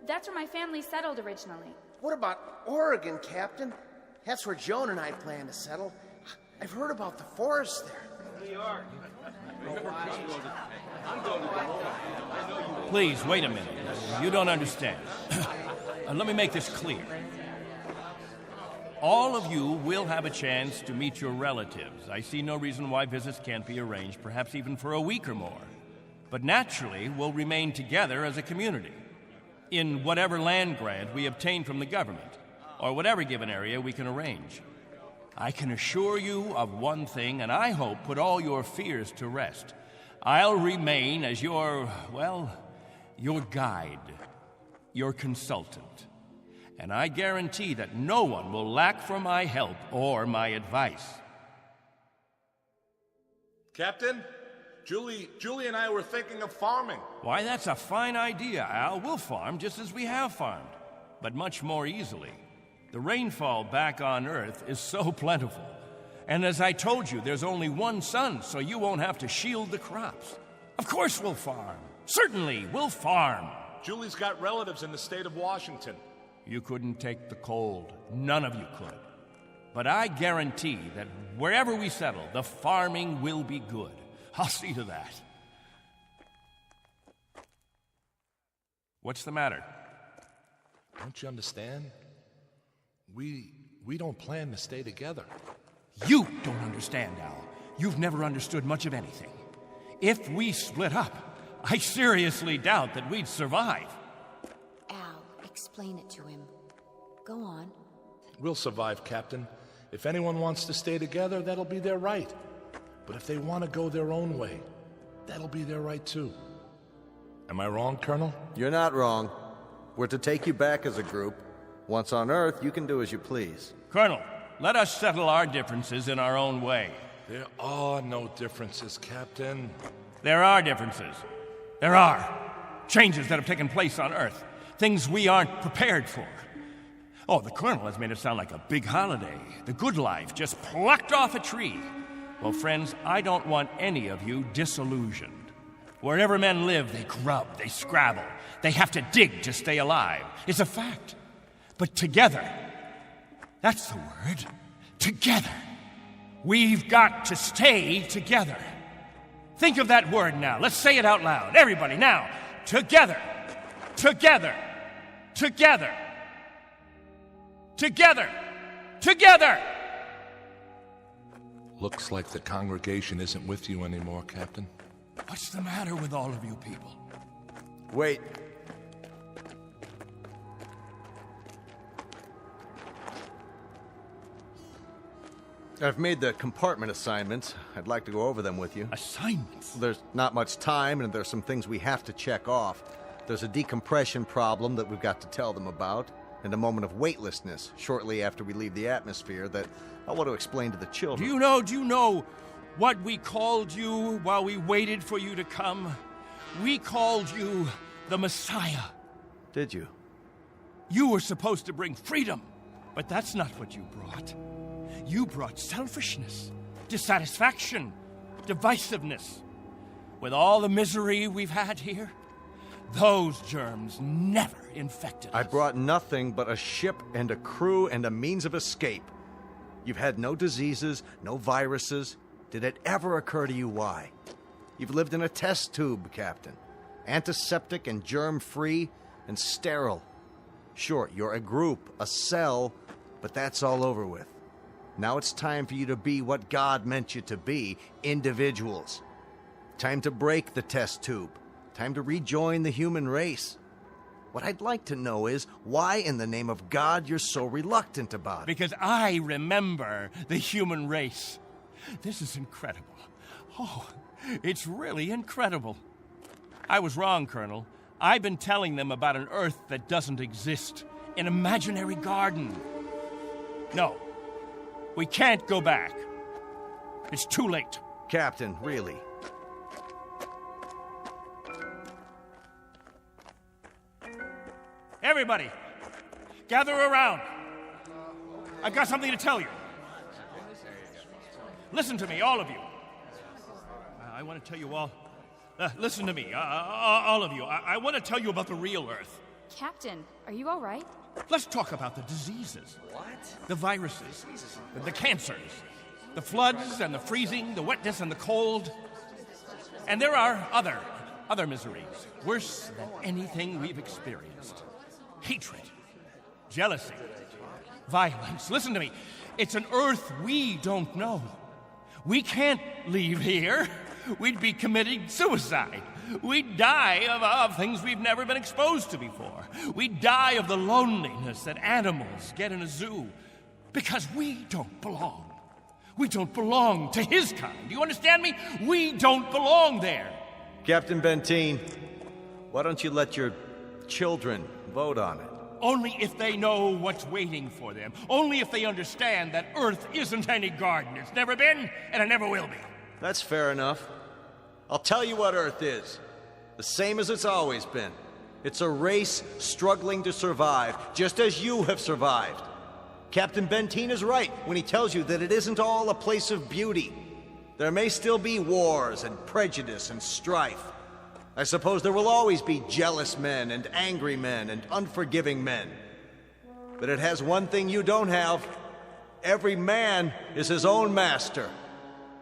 [SPEAKER 9] That's where my family settled originally.
[SPEAKER 4] What about Oregon, Captain? That's where Joan and I plan to settle. I've heard about the forests there. New York.
[SPEAKER 12] Please, wait a minute. You don't understand. Let me make this clear. All of you will have a chance to meet your relatives. I see no reason why visits can't be arranged, perhaps even for a week or more. But naturally, we'll remain together as a community in whatever land grant we obtain from the government, or whatever given area we can arrange. I can assure you of one thing, and I hope put all your fears to rest. I'll remain as your guide, your consultant. And I guarantee that no one will lack for my help or my advice.
[SPEAKER 20] Captain, Julie and I were thinking of farming.
[SPEAKER 12] Why, that's a fine idea, Al. We'll farm just as we have farmed, but much more easily. The rainfall back on Earth is so plentiful. And as I told you, there's only one sun, so you won't have to shield the crops. Of course we'll farm. Certainly, we'll farm.
[SPEAKER 20] Julie's got relatives in the state of Washington.
[SPEAKER 12] You couldn't take the cold. None of you could. But I guarantee that wherever we settle, the farming will be good. I'll see to that. What's the matter?
[SPEAKER 20] Don't you understand? We don't plan to stay together.
[SPEAKER 12] You don't understand, Al. You've never understood much of anything. If we split up, I seriously doubt that we'd survive.
[SPEAKER 2] Al, explain it to him. Go on.
[SPEAKER 20] We'll survive, Captain. If anyone wants to stay together, that'll be their right. But if they want to go their own way, that'll be their right too. Am I wrong, Colonel?
[SPEAKER 7] You're not wrong. We're to take you back as a group. Once on Earth, you can do as you please.
[SPEAKER 12] Colonel, let us settle our differences in our own way.
[SPEAKER 20] There are no differences, Captain.
[SPEAKER 12] There are differences. There are. Changes that have taken place on Earth. Things we aren't prepared for. Oh, the Colonel has made it sound like a big holiday. The good life just plucked off a tree. Well, friends, I don't want any of you disillusioned. Wherever men live, they grub, they scrabble. They have to dig to stay alive. It's a fact. But together, that's the word, together. We've got to stay together. Think of that word now. Let's say it out loud. Everybody, now. Together. Together. Together. Together. Together.
[SPEAKER 20] Looks like the congregation isn't with you anymore, Captain.
[SPEAKER 12] What's the matter with all of you people?
[SPEAKER 7] Wait. I've made the compartment assignments. I'd like to go over them with you.
[SPEAKER 12] Assignments?
[SPEAKER 7] There's not much time, and there's some things we have to check off. There's a decompression problem that we've got to tell them about, and a moment of weightlessness shortly after we leave the atmosphere that I want to explain to the children.
[SPEAKER 12] Do you know what we called you while we waited for you to come? We called you the Messiah.
[SPEAKER 7] Did you?
[SPEAKER 12] You were supposed to bring freedom, but that's not what you brought. You brought selfishness, dissatisfaction, divisiveness. With all the misery we've had here, those germs never infected us.
[SPEAKER 7] I brought nothing but a ship and a crew and a means of escape. You've had no diseases, no viruses. Did it ever occur to you why? You've lived in a test tube, Captain. Antiseptic and germ-free and sterile. Sure, you're a group, a cell, but that's all over with. Now it's time for you to be what God meant you to be, individuals. Time to break the test tube. Time to rejoin the human race. What I'd like to know is why in the name of God you're so reluctant about it.
[SPEAKER 12] Because I remember the human race. This is incredible. Oh, it's really incredible. I was wrong, Colonel. I've been telling them about an Earth that doesn't exist, an imaginary garden. No, we can't go back. It's too late.
[SPEAKER 7] Captain, really?
[SPEAKER 12] Everybody, gather around. I've got something to tell you. Listen to me, all of you. I want to tell you all. Listen to me, all of you. I want to tell you about the real Earth.
[SPEAKER 9] Captain, are you all right?
[SPEAKER 12] Let's talk about the diseases.
[SPEAKER 19] What?
[SPEAKER 12] The viruses, the cancers, the floods and the freezing, the wetness and the cold. And there are other miseries, worse than anything we've experienced. Hatred, jealousy, violence. Listen to me. It's an Earth we don't know. We can't leave here. We'd be committing suicide. We'd die of things we've never been exposed to before. We'd die of the loneliness that animals get in a zoo. Because we don't belong. We don't belong to his kind. Do you understand me? We don't belong there.
[SPEAKER 7] Captain Benteen, why don't you let your children vote on it?
[SPEAKER 12] Only if they know what's waiting for them. Only if they understand that Earth isn't any garden. It's never been, and it never will be.
[SPEAKER 7] That's fair enough. I'll tell you what Earth is. The same as it's always been. It's a race struggling to survive, just as you have survived. Captain Benteen is right when he tells you that it isn't all a place of beauty. There may still be wars and prejudice and strife. I suppose there will always be jealous men and angry men and unforgiving men. But it has one thing you don't have. Every man is his own master.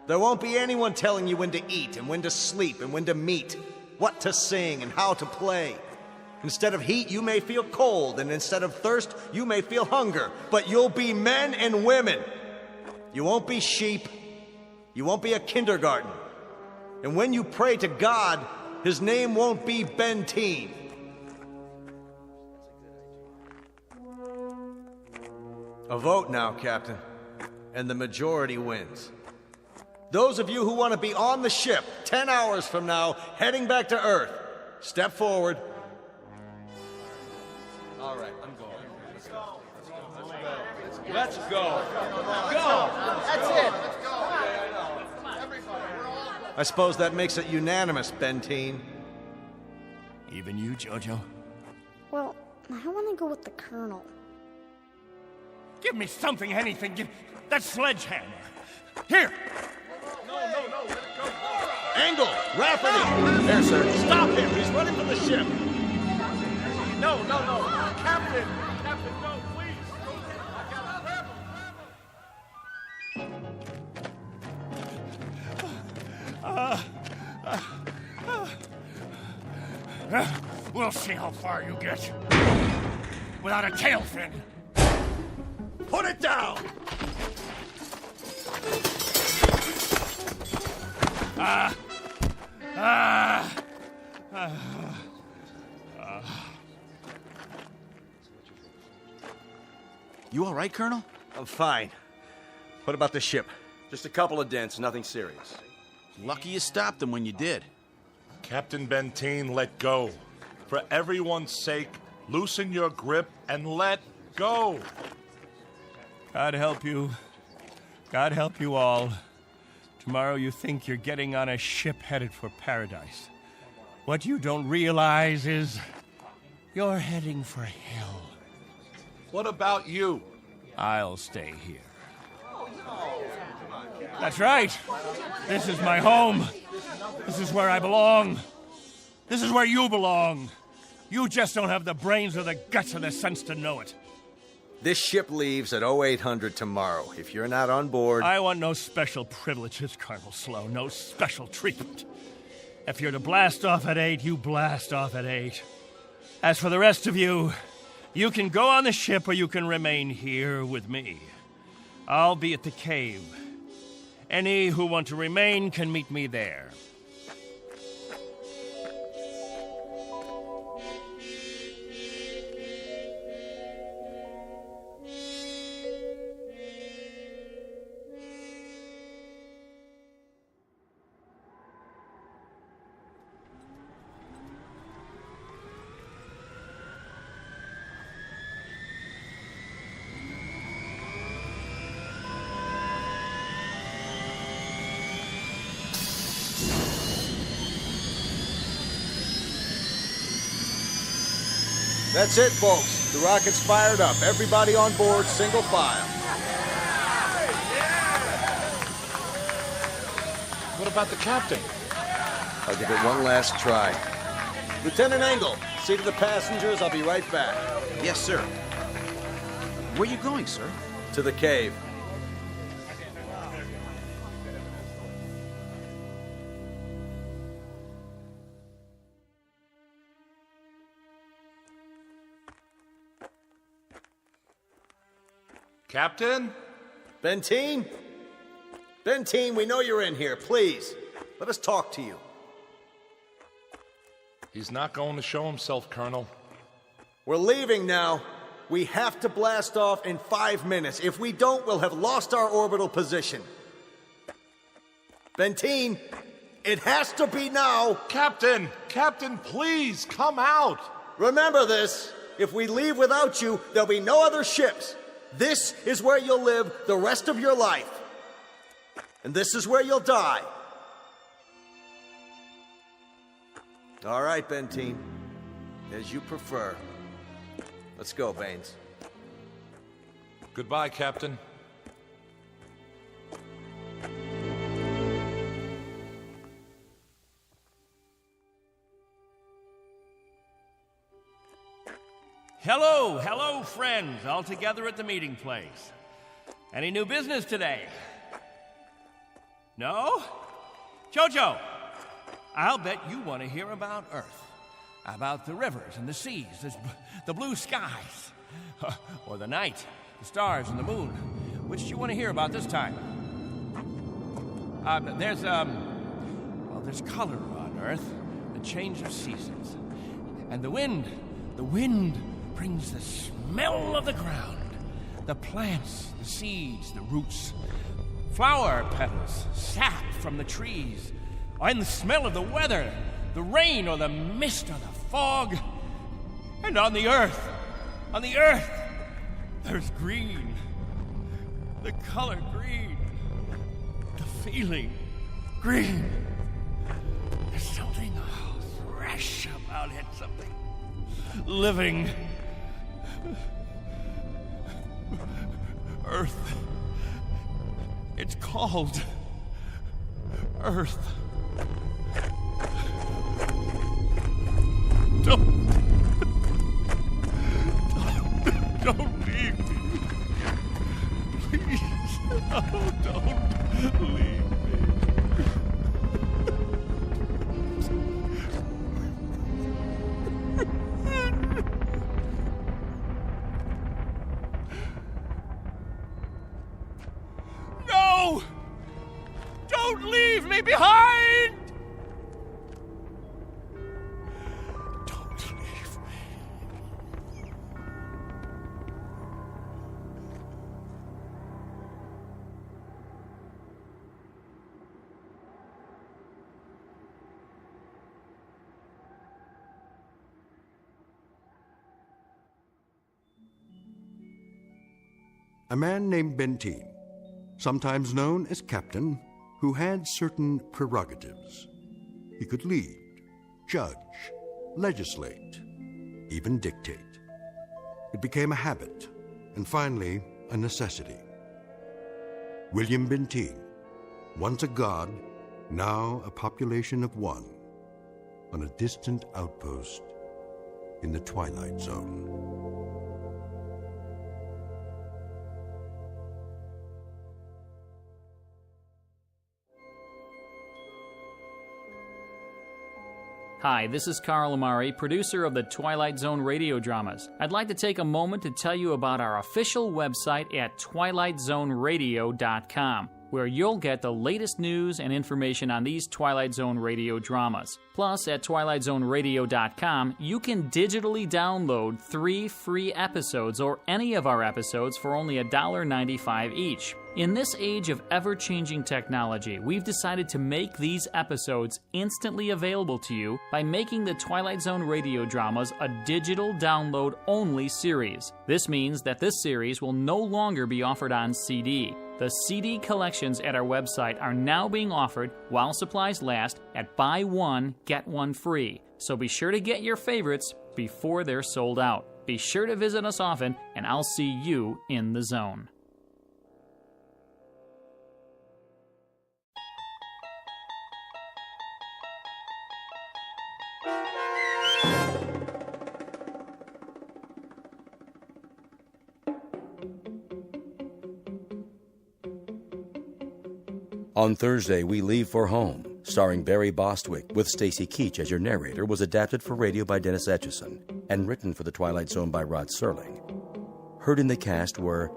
[SPEAKER 7] There won't be anyone telling you when to eat and when to sleep and when to meet, what to sing and how to play. Instead of heat, you may feel cold, and instead of thirst, you may feel hunger. But you'll be men and women. You won't be sheep. You won't be a kindergarten. And when you pray to God, his name won't be Benteen. A vote now, Captain, and the majority wins. Those of you who want to be on the ship 10 hours from now, heading back to Earth, step forward. All right, I'm going.
[SPEAKER 12] Let's go.
[SPEAKER 4] Go. That's it.
[SPEAKER 7] I suppose that makes it unanimous, Benteen.
[SPEAKER 12] Even you, Jojo?
[SPEAKER 21] Well, I want to go with the Colonel.
[SPEAKER 12] Give me something, anything. Give that sledgehammer. Here.
[SPEAKER 7] No, let it go. Angle, Rafferty. There, sir. Stop him. He's running from the ship.
[SPEAKER 12] No. Captain, no, please. We'll see how far you get without a tail fin.
[SPEAKER 7] Put it down!
[SPEAKER 8] You all right, Colonel?
[SPEAKER 7] I'm fine. What about the ship?
[SPEAKER 19] Just a couple of dents, nothing serious.
[SPEAKER 8] Lucky you stopped them when you did.
[SPEAKER 20] Captain Benteen, let go. For everyone's sake, loosen your grip and let go.
[SPEAKER 12] God help you. God help you all. Tomorrow you think you're getting on a ship headed for paradise. What you don't realize is you're heading for hell.
[SPEAKER 20] What about you?
[SPEAKER 12] I'll stay here. That's right. This is my home. This is where I belong. This is where you belong. You just don't have the brains or the guts or the sense to know it.
[SPEAKER 7] This ship leaves at 0800 tomorrow. If you're not on board...
[SPEAKER 12] I want no special privileges, Colonel Slow. No special treatment. If you're to blast off at 8, you blast off at 8. As for the rest of you, you can go on the ship or you can remain here with me. I'll be at the cave. Any who want to remain can meet me there.
[SPEAKER 7] That's it, folks. The rocket's fired up. Everybody on board, single file.
[SPEAKER 20] What about the captain?
[SPEAKER 7] I'll give it one last try. Lieutenant Engel, see to the passengers. I'll be right back.
[SPEAKER 8] Yes, sir. Where you going, sir?
[SPEAKER 7] To the cave.
[SPEAKER 20] Captain?
[SPEAKER 7] Benteen? Benteen, we know you're in here. Please, let us talk to you.
[SPEAKER 20] He's not going to show himself, Colonel.
[SPEAKER 7] We're leaving now. We have to blast off in 5 minutes. If we don't, we'll have lost our orbital position. Benteen, it has to be now.
[SPEAKER 20] Captain, please, come out.
[SPEAKER 7] Remember this. If we leave without you, there'll be no other ships. This is where you'll live the rest of your life. And this is where you'll die. All right, Benteen. As you prefer. Let's go, Baines.
[SPEAKER 20] Goodbye, Captain.
[SPEAKER 12] Hello, friends, all together at the meeting place. Any new business today? No? Jojo, I'll bet you want to hear about Earth. About the rivers and the seas, the blue skies, or the night, the stars and the moon. Which do you want to hear about this time? There's color on Earth, the change of seasons. And the wind brings the smell of the ground, the plants, the seeds, the roots, flower petals, sap from the trees, and the smell of the weather, the rain or the mist or the fog. And on the earth, there's green, the color green, the feeling green. There's something fresh about it, something living. Earth. It's called Earth. Don't leave me. Please. Oh, don't leave me. No! Don't leave me behind!
[SPEAKER 1] A man named Benteen, sometimes known as Captain, who had certain prerogatives. He could lead, judge, legislate, even dictate. It became a habit, and finally, a necessity. William Benteen, once a god, now a population of one, on a distant outpost in the Twilight Zone.
[SPEAKER 10] Hi, this is Carl Amari, producer of the Twilight Zone Radio Dramas. I'd like to take a moment to tell you about our official website at twilightzoneradio.com, where you'll get the latest news and information on these Twilight Zone Radio dramas. Plus, at twilightzoneradio.com, you can digitally download 3 free episodes or any of our episodes for only $1.95 each. In this age of ever-changing technology, we've decided to make these episodes instantly available to you by making the Twilight Zone Radio Dramas a digital download-only series. This means that this series will no longer be offered on CD. The CD collections at our website are now being offered, while supplies last, at buy one, get one free. So be sure to get your favorites before they're sold out. Be sure to visit us often, and I'll see you in the zone.
[SPEAKER 6] On Thursday, We Leave for Home, starring Barry Bostwick with Stacy Keach as your narrator, was adapted for radio by Dennis Etchison and written for The Twilight Zone by Rod Serling. Heard in the cast were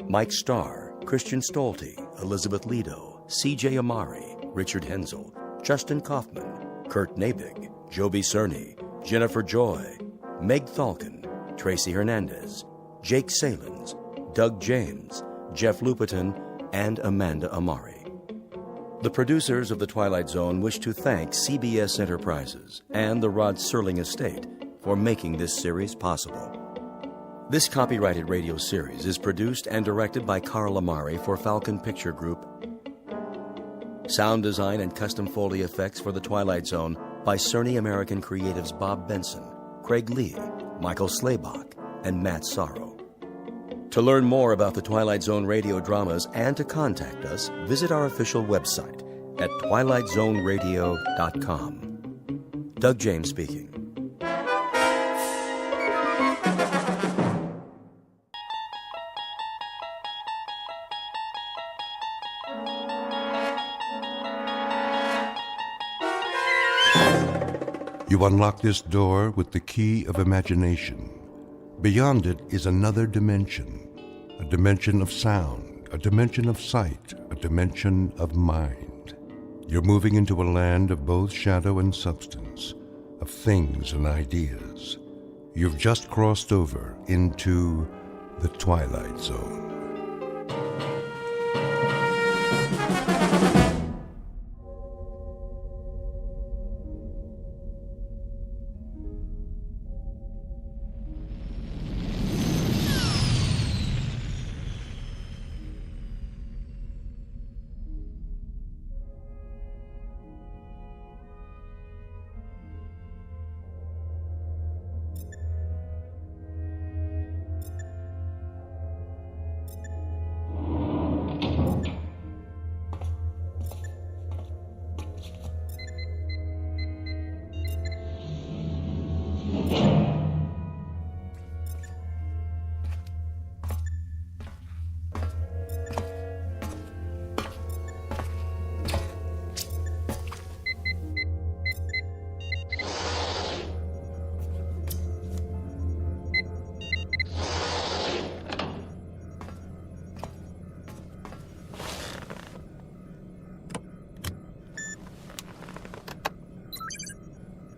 [SPEAKER 6] Mike Starr, Christian Stolte, Elizabeth Lido, C.J. Amari, Richard Hensel, Justin Kaufman, Kurt Nabig, Joby Cerny, Jennifer Joy, Meg Thalken, Tracy Hernandez, Jake Salins, Doug James, Jeff Lupetin, and Amanda Amari. The producers of The Twilight Zone wish to thank CBS Enterprises and the Rod Serling estate for making this series possible. This copyrighted radio series is produced and directed by Carl Amari for Falcon Picture Group. Sound design and custom Foley effects for The Twilight Zone by Cerny American Creatives Bob Benson, Craig Lee, Michael Slaybach, and Matt Sorrow. To learn more about the Twilight Zone radio dramas and to contact us, visit our official website at twilightzoneradio.com. Doug James speaking.
[SPEAKER 1] You unlock this door with the key of imagination. Beyond it is another dimension, a dimension of sound, a dimension of sight, a dimension of mind. You're moving into a land of both shadow and substance, of things and ideas. You've just crossed over into the Twilight Zone.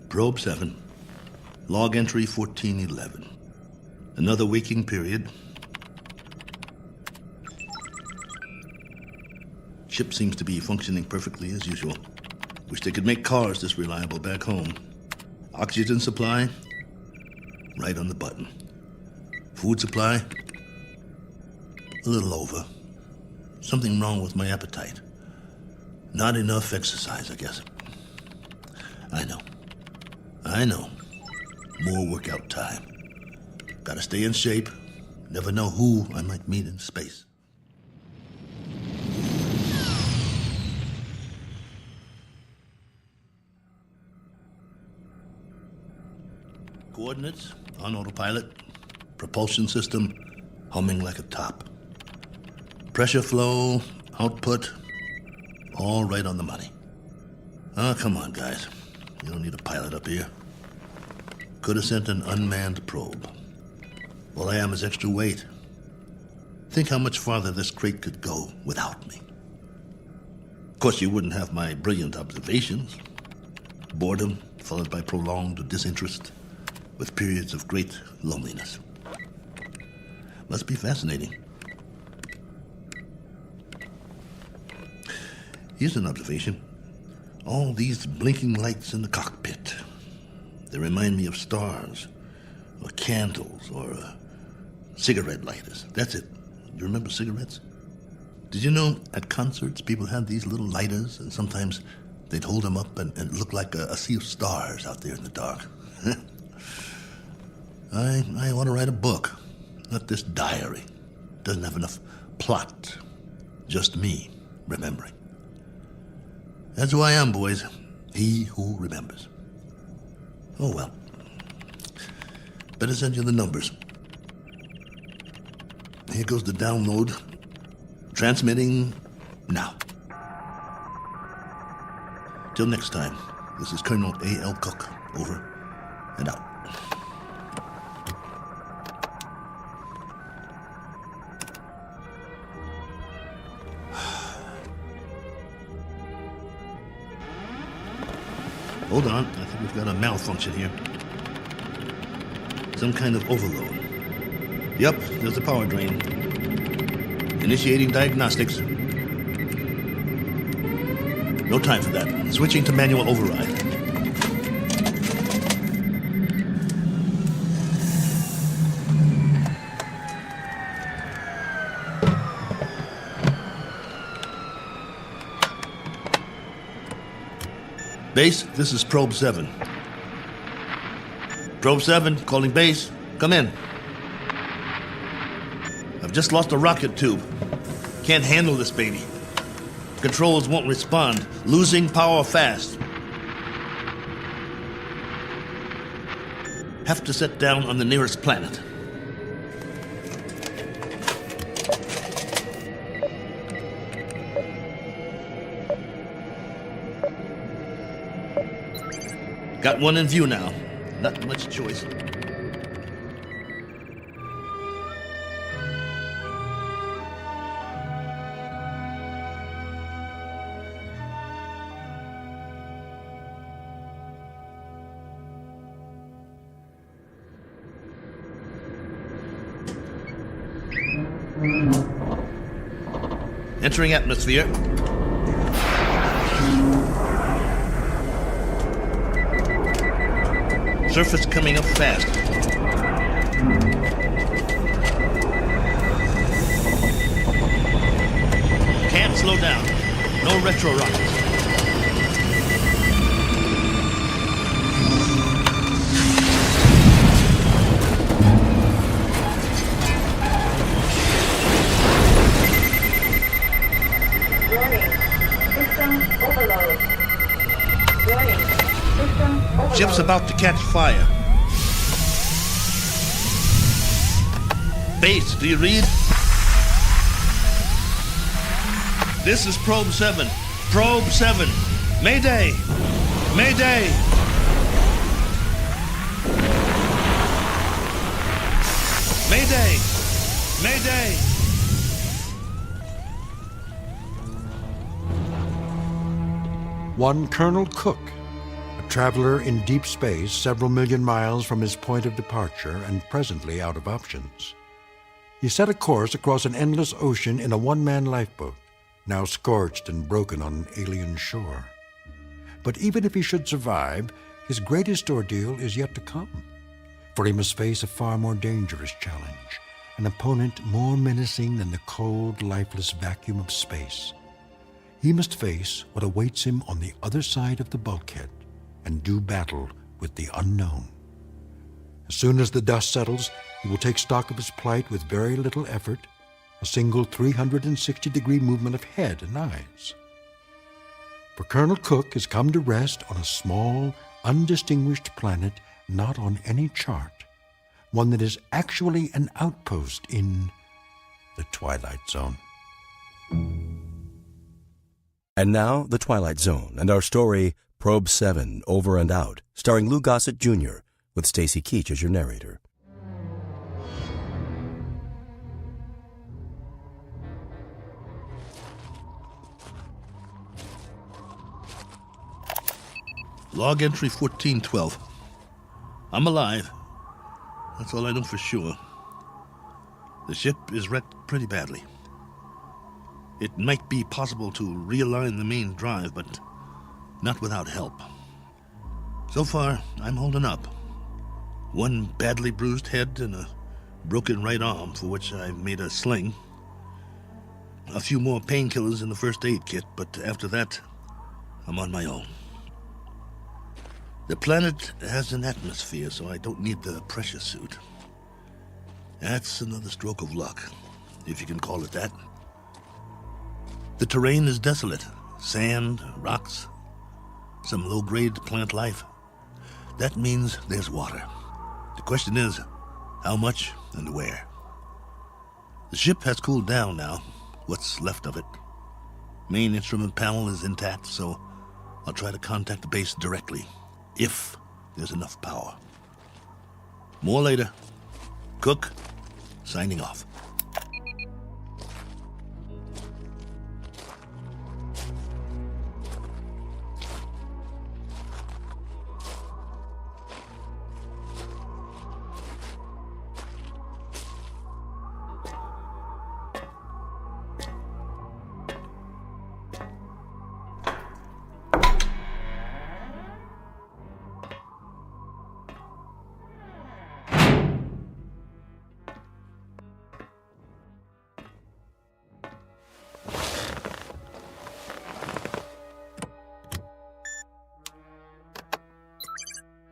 [SPEAKER 17] Probe 7, log entry 1411. Another waking period. Ship seems to be functioning perfectly as usual. Wish they could make cars this reliable back home. Oxygen supply, right on the button. Food supply, a little over. Something wrong with my appetite. Not enough exercise, I guess. I know. More workout time. Gotta stay in shape. Never know who I might meet in space. Coordinates on autopilot. Propulsion system humming like a top. Pressure flow, output, all right on the money. Oh, come on, guys. You don't need a pilot up here. Could have sent an unmanned probe. All I am is extra weight. Think how much farther this crate could go without me. Of course, you wouldn't have my brilliant observations. Boredom followed by prolonged disinterest, with periods of great loneliness. Must be fascinating. Here's an observation. All these blinking lights in the cockpit. They remind me of stars, or candles, or cigarette lighters. That's it. You remember cigarettes? Did you know at concerts people had these little lighters, and sometimes they'd hold them up and it looked like a sea of stars out there in the dark? I want to write a book, not this diary. Doesn't have enough plot. Just me remembering. That's who I am, boys. He who remembers. Oh, well. Better send you the numbers. Here goes the download. Transmitting now. Till next time, this is Colonel A.L. Cook. Over and out. Hold on, I think we've got a malfunction here. Some kind of overload. Yep, there's a power drain. Initiating diagnostics. No time for that. Switching to manual override. Base, this is Probe 7. Probe 7, calling base. Come in. I've just lost a rocket tube. Can't handle this baby. Controls won't respond. Losing power fast. Have to set down on the nearest planet. Got one in view now. Not much choice. Entering atmosphere. Surface coming up fast. Can't slow down. No retro rockets. Ship's about to catch fire. Base, do you read? This is Probe 7. Probe 7. Mayday! Mayday! Mayday! Mayday!
[SPEAKER 1] One Colonel Cook, a traveler in deep space several million miles from his point of departure and presently out of options. He set a course across an endless ocean in a one-man lifeboat, now scorched and broken on an alien shore. But even if he should survive, his greatest ordeal is yet to come, for he must face a far more dangerous challenge, an opponent more menacing than the cold, lifeless vacuum of space. He must face what awaits him on the other side of the bulkhead and do battle with the unknown. As soon as the dust settles, he will take stock of his plight with very little effort, a single 360-degree movement of head and eyes. For Colonel Cook has come to rest on a small, undistinguished planet not on any chart, one that is actually an outpost in the Twilight Zone.
[SPEAKER 6] And now, The Twilight Zone, and our story, Probe 7, Over and Out, starring Lou Gossett Jr., with Stacy Keach as your narrator.
[SPEAKER 17] Log entry 1412. I'm alive. That's all I know for sure. The ship is wrecked pretty badly. It might be possible to realign the main drive, but not without help. So far, I'm holding up. One badly bruised head and a broken right arm for which I've made a sling. A few more painkillers in the first aid kit, but after that, I'm on my own. The planet has an atmosphere, so I don't need the pressure suit. That's another stroke of luck, if you can call it that. The terrain is desolate. Sand, rocks, some low-grade plant life. That means there's water. The question is, how much and where? The ship has cooled down now, what's left of it. Main instrument panel is intact, so I'll try to contact the base directly, if there's enough power. More later. Cook, signing off.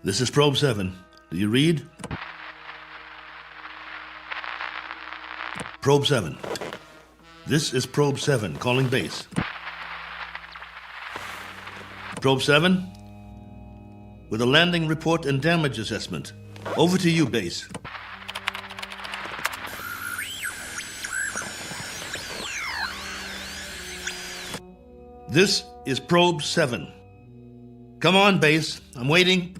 [SPEAKER 17] This is Probe 7. Do you read? Probe 7. This is Probe 7, calling base. Probe 7, with a landing report and damage assessment. Over to you, base. This is Probe 7. Come on, base. I'm waiting.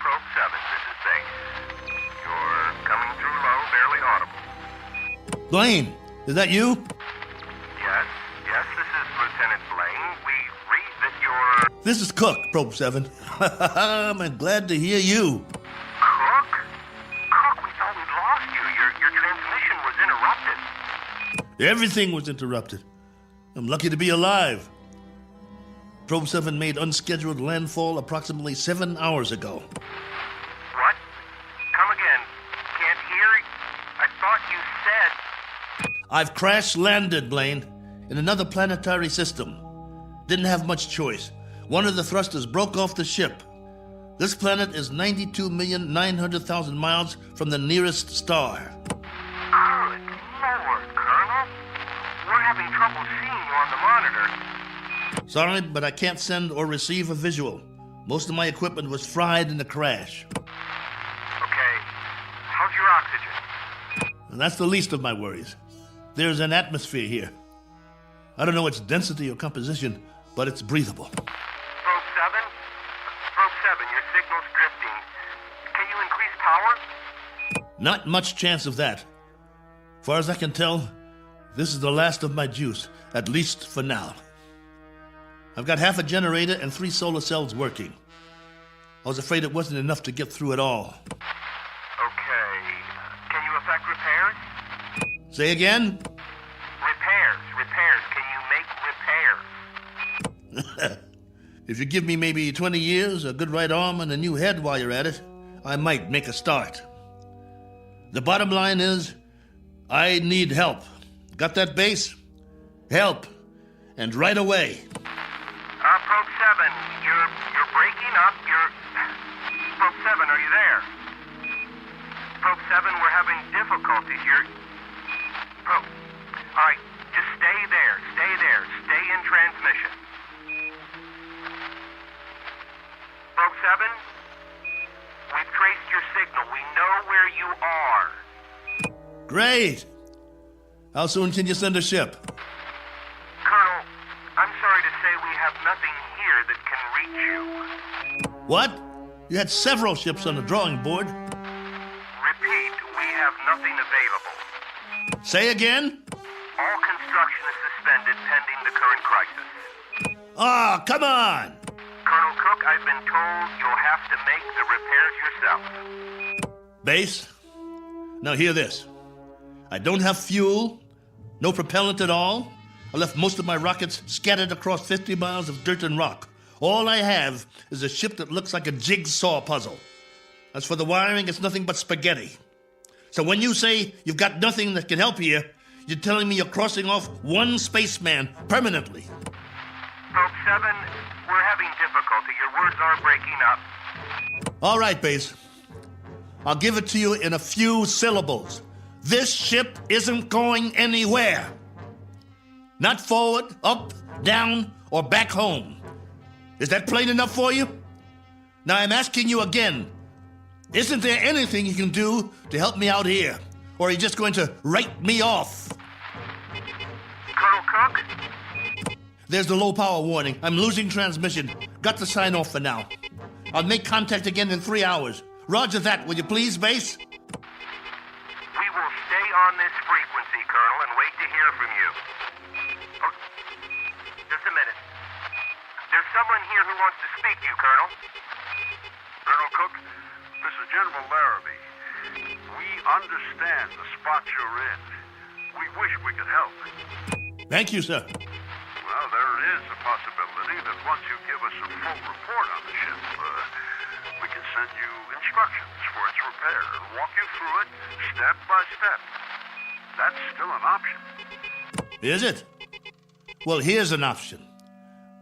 [SPEAKER 18] Probe 7, this is base. You're coming through low, barely audible.
[SPEAKER 17] Blaine, is that you?
[SPEAKER 18] Yes, this is Lieutenant Blaine. We read that you're...
[SPEAKER 17] This is Cook, Probe 7. I'm glad to hear you.
[SPEAKER 18] Cook? Cook, we thought we'd lost you. Your transmission was interrupted.
[SPEAKER 17] Everything was interrupted. I'm lucky to be alive. Probe 7 made unscheduled landfall approximately 7 hours ago.
[SPEAKER 18] What? Come again. Can't hear. I thought you said...
[SPEAKER 17] I've crash-landed, Blaine, in another planetary system. Didn't have much choice. One of the thrusters broke off the ship. This planet is 92,900,000 miles from the nearest star.
[SPEAKER 18] Good Lord, Colonel. We're having trouble seeing you on the monitor.
[SPEAKER 17] Sorry, but I can't send or receive a visual. Most of my equipment was fried in the crash.
[SPEAKER 18] Okay. How's your oxygen?
[SPEAKER 17] And that's the least of my worries. There's an atmosphere here. I don't know its density or composition, but it's breathable.
[SPEAKER 18] Probe 7? Probe 7, your signal's drifting. Can you increase power?
[SPEAKER 17] Not much chance of that. Far as I can tell, this is the last of my juice, at least for now. I've got half a generator and 3 solar cells working. I was afraid it wasn't enough to get through it all.
[SPEAKER 18] Okay. Can you effect repairs?
[SPEAKER 17] Say again?
[SPEAKER 18] Repairs. Can you make repairs?
[SPEAKER 17] If you give me maybe 20 years, a good right arm, and a new head while you're at it, I might make a start. The bottom line is, I need help. Got that, base? Help. And right away.
[SPEAKER 18] Probe 7, you're breaking up. Probe 7, are you there? Probe 7, we're having difficulties. Probe. All right, just stay there. Stay in transmission. Probe 7, we've traced your signal. We know where you are.
[SPEAKER 17] Great. How soon can you send a ship?
[SPEAKER 18] Colonel, I'm sorry to say we have nothing here that can reach you.
[SPEAKER 17] What? You had several ships on the drawing board.
[SPEAKER 18] Repeat, we have nothing available.
[SPEAKER 17] Say again?
[SPEAKER 18] All construction is suspended pending the current crisis.
[SPEAKER 17] Ah, come on!
[SPEAKER 18] Colonel Cook, I've been told you'll have to make the repairs yourself.
[SPEAKER 17] Base, now hear this. I don't have fuel, no propellant at all. I left most of my rockets scattered across 50 miles of dirt and rock. All I have is a ship that looks like a jigsaw puzzle. As for the wiring, it's nothing but spaghetti. So when you say you've got nothing that can help you, you're telling me you're crossing off one spaceman permanently.
[SPEAKER 18] Probe 7, we're having difficulty. Your words are breaking up.
[SPEAKER 17] All right, Base. I'll give it to you in a few syllables. This ship isn't going anywhere. Not forward, up, down, or back home. Is that plain enough for you? Now I'm asking you again. Isn't there anything you can do to help me out here? Or are you just going to write me off?
[SPEAKER 18] Colonel Cook?
[SPEAKER 17] There's the low power warning. I'm losing transmission. Got to sign off for now. I'll make contact again in 3 hours. Roger that, will you please, Base?
[SPEAKER 18] We will stay on this frequency, Colonel, and wait to hear from you. Oh, just a minute. There's someone here who wants to speak to you, Colonel.
[SPEAKER 22] Colonel Cook, this is General Larrabee. We understand the spot you're in. We wish we could help.
[SPEAKER 17] Thank you, sir.
[SPEAKER 22] Well, there is a possibility that once you give us a full report on the ship, we can send you instructions for its repair and walk you through it step by step. That's still an option.
[SPEAKER 17] Is it? Well, here's an option.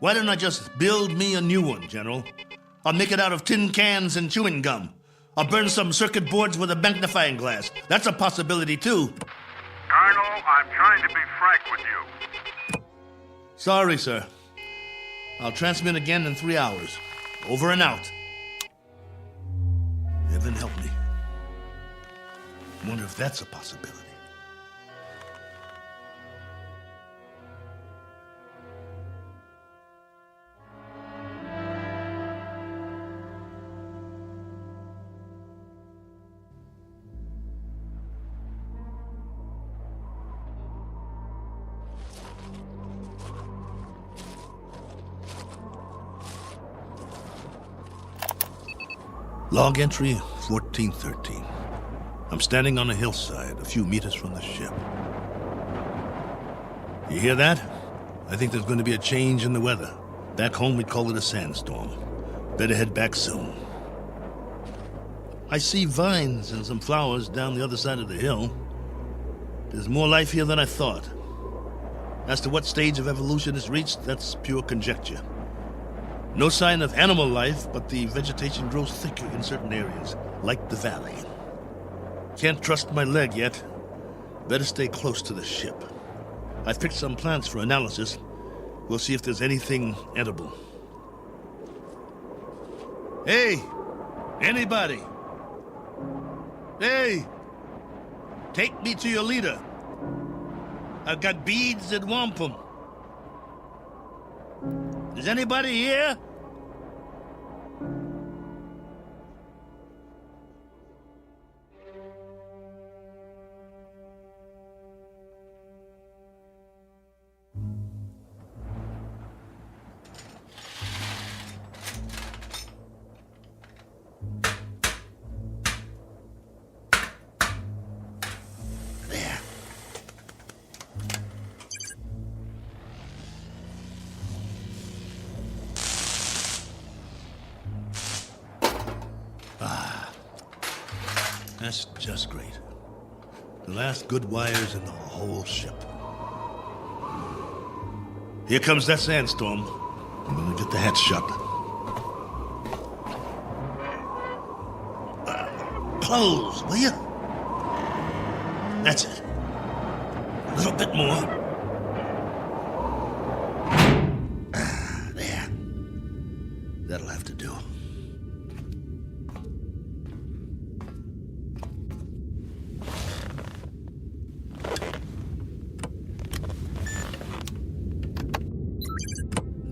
[SPEAKER 17] Why don't I just build me a new one, General? I'll make it out of tin cans and chewing gum. I'll burn some circuit boards with a magnifying glass. That's a possibility, too.
[SPEAKER 22] Colonel, I'm trying to be frank with you.
[SPEAKER 17] Sorry, sir. I'll transmit again in 3 hours. Over and out. Heaven help me. Wonder if that's a possibility. Log entry 1413. I'm standing on a hillside a few meters from the ship. You hear that? I think there's going to be a change in the weather. Back home we'd call it a sandstorm. Better head back soon. I see vines and some flowers down the other side of the hill. There's more life here than I thought. As to what stage of evolution is reached, that's pure conjecture. No sign of animal life, but the vegetation grows thicker in certain areas, like the valley. Can't trust my leg yet. Better stay close to the ship. I've picked some plants for analysis. We'll see if there's anything edible. Hey! Anybody! Hey! Take me to your leader. I've got beads and wampum. Is anybody here? That's just great. The last good wires in the whole ship. Here comes that sandstorm. I'm gonna get the hatch shut. Close, will you? That's it. A little bit more. There. That'll have to do.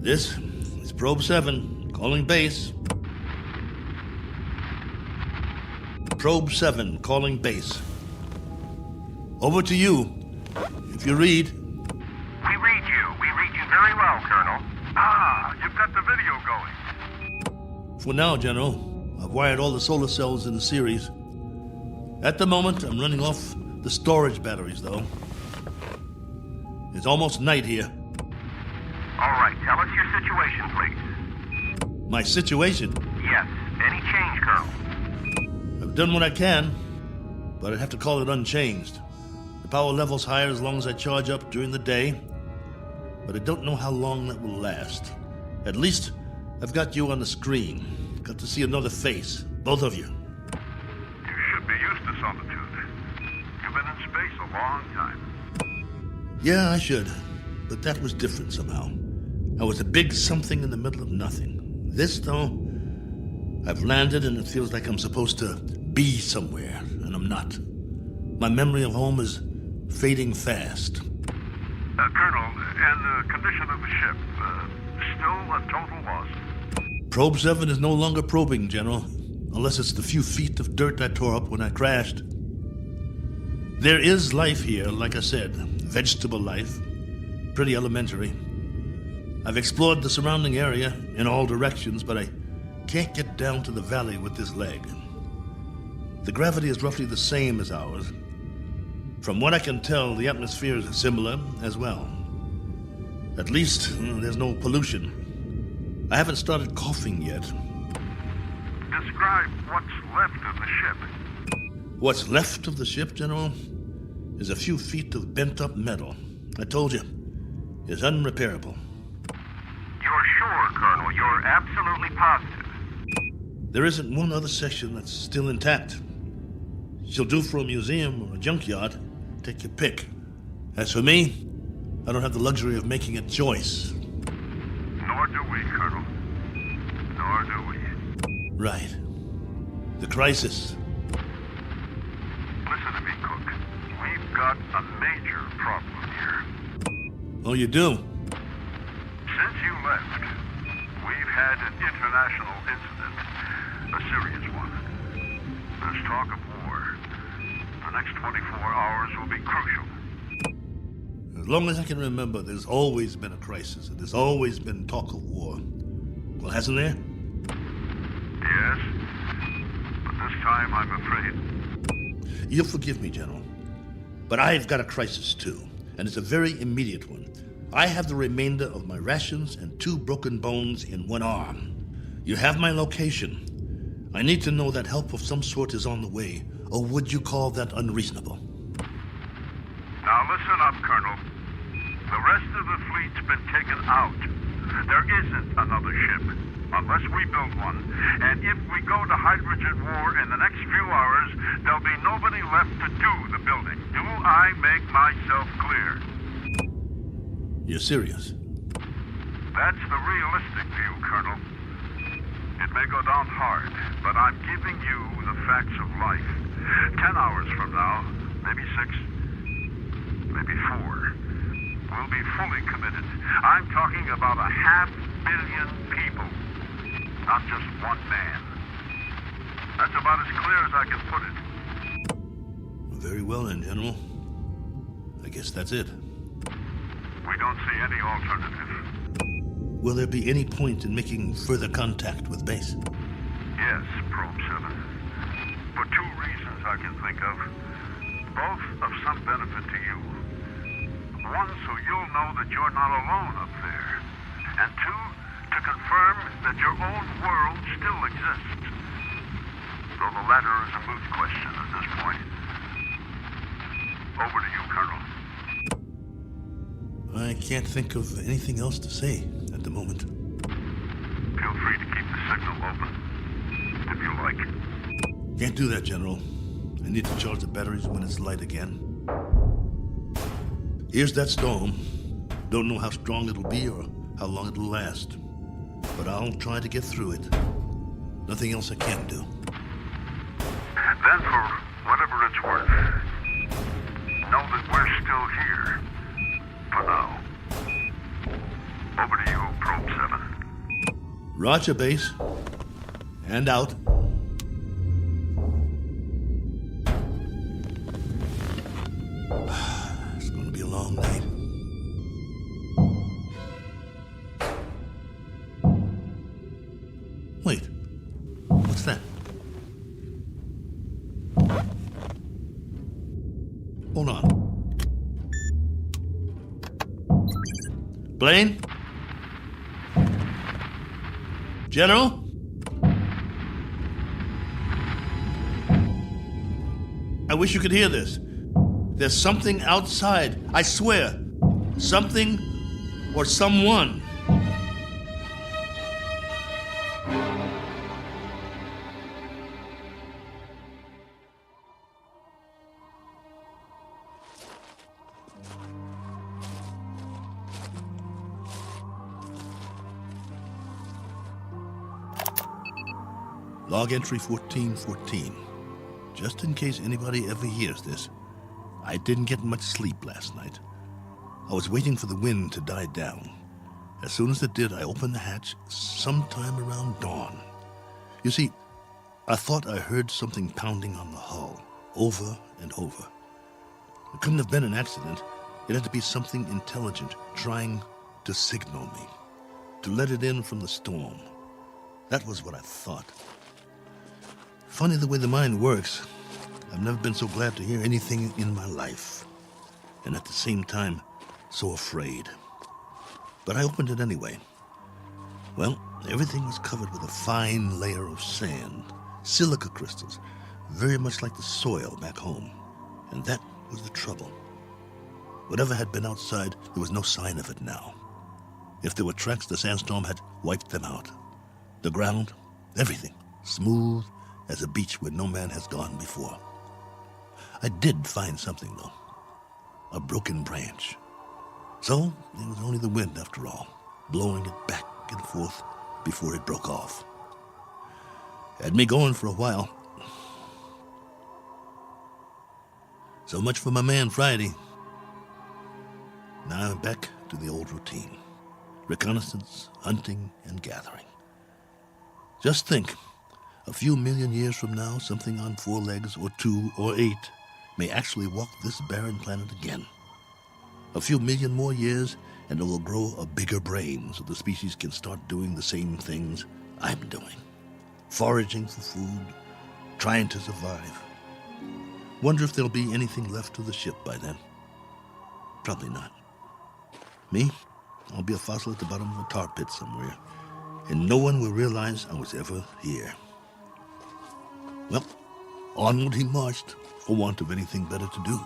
[SPEAKER 17] This is Probe 7, calling base. Probe 7, calling base. Over to you, if you read.
[SPEAKER 22] We read you very well, Colonel. Ah, you've got the video going.
[SPEAKER 17] For now, General, I've wired all the solar cells in the series. At the moment, I'm running off the storage batteries, though. It's almost night here.
[SPEAKER 22] All right, tell us your situation, please.
[SPEAKER 17] My situation?
[SPEAKER 22] Yes. Any change, Colonel?
[SPEAKER 17] I've done what I can, but I'd have to call it unchanged. The power level's higher as long as I charge up during the day, but I don't know how long that will last. At least, I've got you on the screen. Got to see another face, both of you.
[SPEAKER 22] You should be used to solitude. You've been in space a long time.
[SPEAKER 17] Yeah, I should, but that was different somehow. I was a big something in the middle of nothing. This, though, I've landed and it feels like I'm supposed to be somewhere, and I'm not. My memory of home is fading fast.
[SPEAKER 22] Colonel, and the condition of the ship, still a total loss?
[SPEAKER 17] Probe 7 is no longer probing, General, unless it's the few feet of dirt I tore up when I crashed. There is life here, like I said, vegetable life, pretty elementary. I've explored the surrounding area in all directions, but I can't get down to the valley with this leg. The gravity is roughly the same as ours. From what I can tell, the atmosphere is similar as well. At least, there's no pollution. I haven't started coughing yet.
[SPEAKER 22] Describe what's left of the ship.
[SPEAKER 17] What's left of the ship, General, is a few feet of bent-up metal. I told you, it's unrepairable.
[SPEAKER 22] You're sure, Colonel? You're absolutely positive?
[SPEAKER 17] There isn't one other section that's still intact. She'll do for a museum or a junkyard. Take your pick. As for me, I don't have the luxury of making a choice.
[SPEAKER 22] Nor do we, Colonel. Nor do we.
[SPEAKER 17] Right. The crisis.
[SPEAKER 22] Listen to me, Cook. We've got a major problem here.
[SPEAKER 17] Oh, you do?
[SPEAKER 22] Since you left, we've had an international incident. A serious one. There's talk of war. The next 24 hours will be crucial.
[SPEAKER 17] As long as I can remember, there's always been a crisis, and there's always been talk of war. Well, hasn't there?
[SPEAKER 22] Yes, but this time I'm afraid.
[SPEAKER 17] You'll forgive me, General, but I've got a crisis too, and it's a very immediate one. I have the remainder of my rations and 2 broken bones in one arm. You have my location. I need to know that help of some sort is on the way, or would you call that unreasonable?
[SPEAKER 22] Now listen up, Colonel. The rest of the fleet's been taken out. There isn't another ship, unless we build one. And if we go to hydrogen war in the next few hours, there'll be nobody left to do the building. Do I make myself clear?
[SPEAKER 17] You're serious?
[SPEAKER 22] That's the realistic view, Colonel. It may go down hard, but I'm giving you the facts of life. 10 hours from now, maybe 6, maybe 4, we'll be fully committed. I'm talking about 500 million people, not just one man. That's about as clear as I can put it.
[SPEAKER 17] Very well then, General. I guess that's it.
[SPEAKER 22] We don't see any alternative.
[SPEAKER 17] Will there be any point in making further contact with base?
[SPEAKER 22] Yes, Probe 7. For 2 reasons I can think of. Both of some benefit to you. One, so you'll know that you're not alone up there. And 2, to confirm that your own world still exists. Though the latter is a moot question at this point. Over to you, Colonel.
[SPEAKER 17] I can't think of anything else to say at the moment.
[SPEAKER 22] Feel free to keep the signal open, if you like.
[SPEAKER 17] Can't do that, General. I need to charge the batteries when it's light again. Here's that storm. Don't know how strong it'll be or how long it'll last. But I'll try to get through it. Nothing else I can do.
[SPEAKER 22] Then, for whatever it's worth, know that we're still here. For now. Over to you, Probe 7.
[SPEAKER 17] Roger, base. And out. It's going to be a long night. Wait. What's that? Hold on. Blaine? General? I wish you could hear this. There's something outside, I swear. Something or someone. Log entry 1414. Just in case anybody ever hears this, I didn't get much sleep last night. I was waiting for the wind to die down. As soon as it did, I opened the hatch sometime around dawn. You see, I thought I heard something pounding on the hull, over and over. It couldn't have been an accident. It had to be something intelligent trying to signal me, to let it in from the storm. That was what I thought. Funny the way the mind works. I've never been so glad to hear anything in my life. And at the same time, so afraid. But I opened it anyway. Well, everything was covered with a fine layer of sand, silica crystals, very much like the soil back home. And that was the trouble. Whatever had been outside, there was no sign of it now. If there were tracks, the sandstorm had wiped them out. The ground, everything, smooth as a beach where no man has gone before. I did find something, though. A broken branch. So it was only the wind, after all, blowing it back and forth before it broke off. Had me going for a while. So much for my man Friday. Now I'm back to the old routine. Reconnaissance, hunting, and gathering. Just think, a few million years from now, something on 4 legs, or 2, or 8, may actually walk this barren planet again. A few million more years, and it will grow a bigger brain so the species can start doing the same things I'm doing. Foraging for food, trying to survive. Wonder if there'll be anything left of the ship by then. Probably not. Me? I'll be a fossil at the bottom of a tar pit somewhere, and no one will realize I was ever here. Well, onward he marched, for want of anything better to do.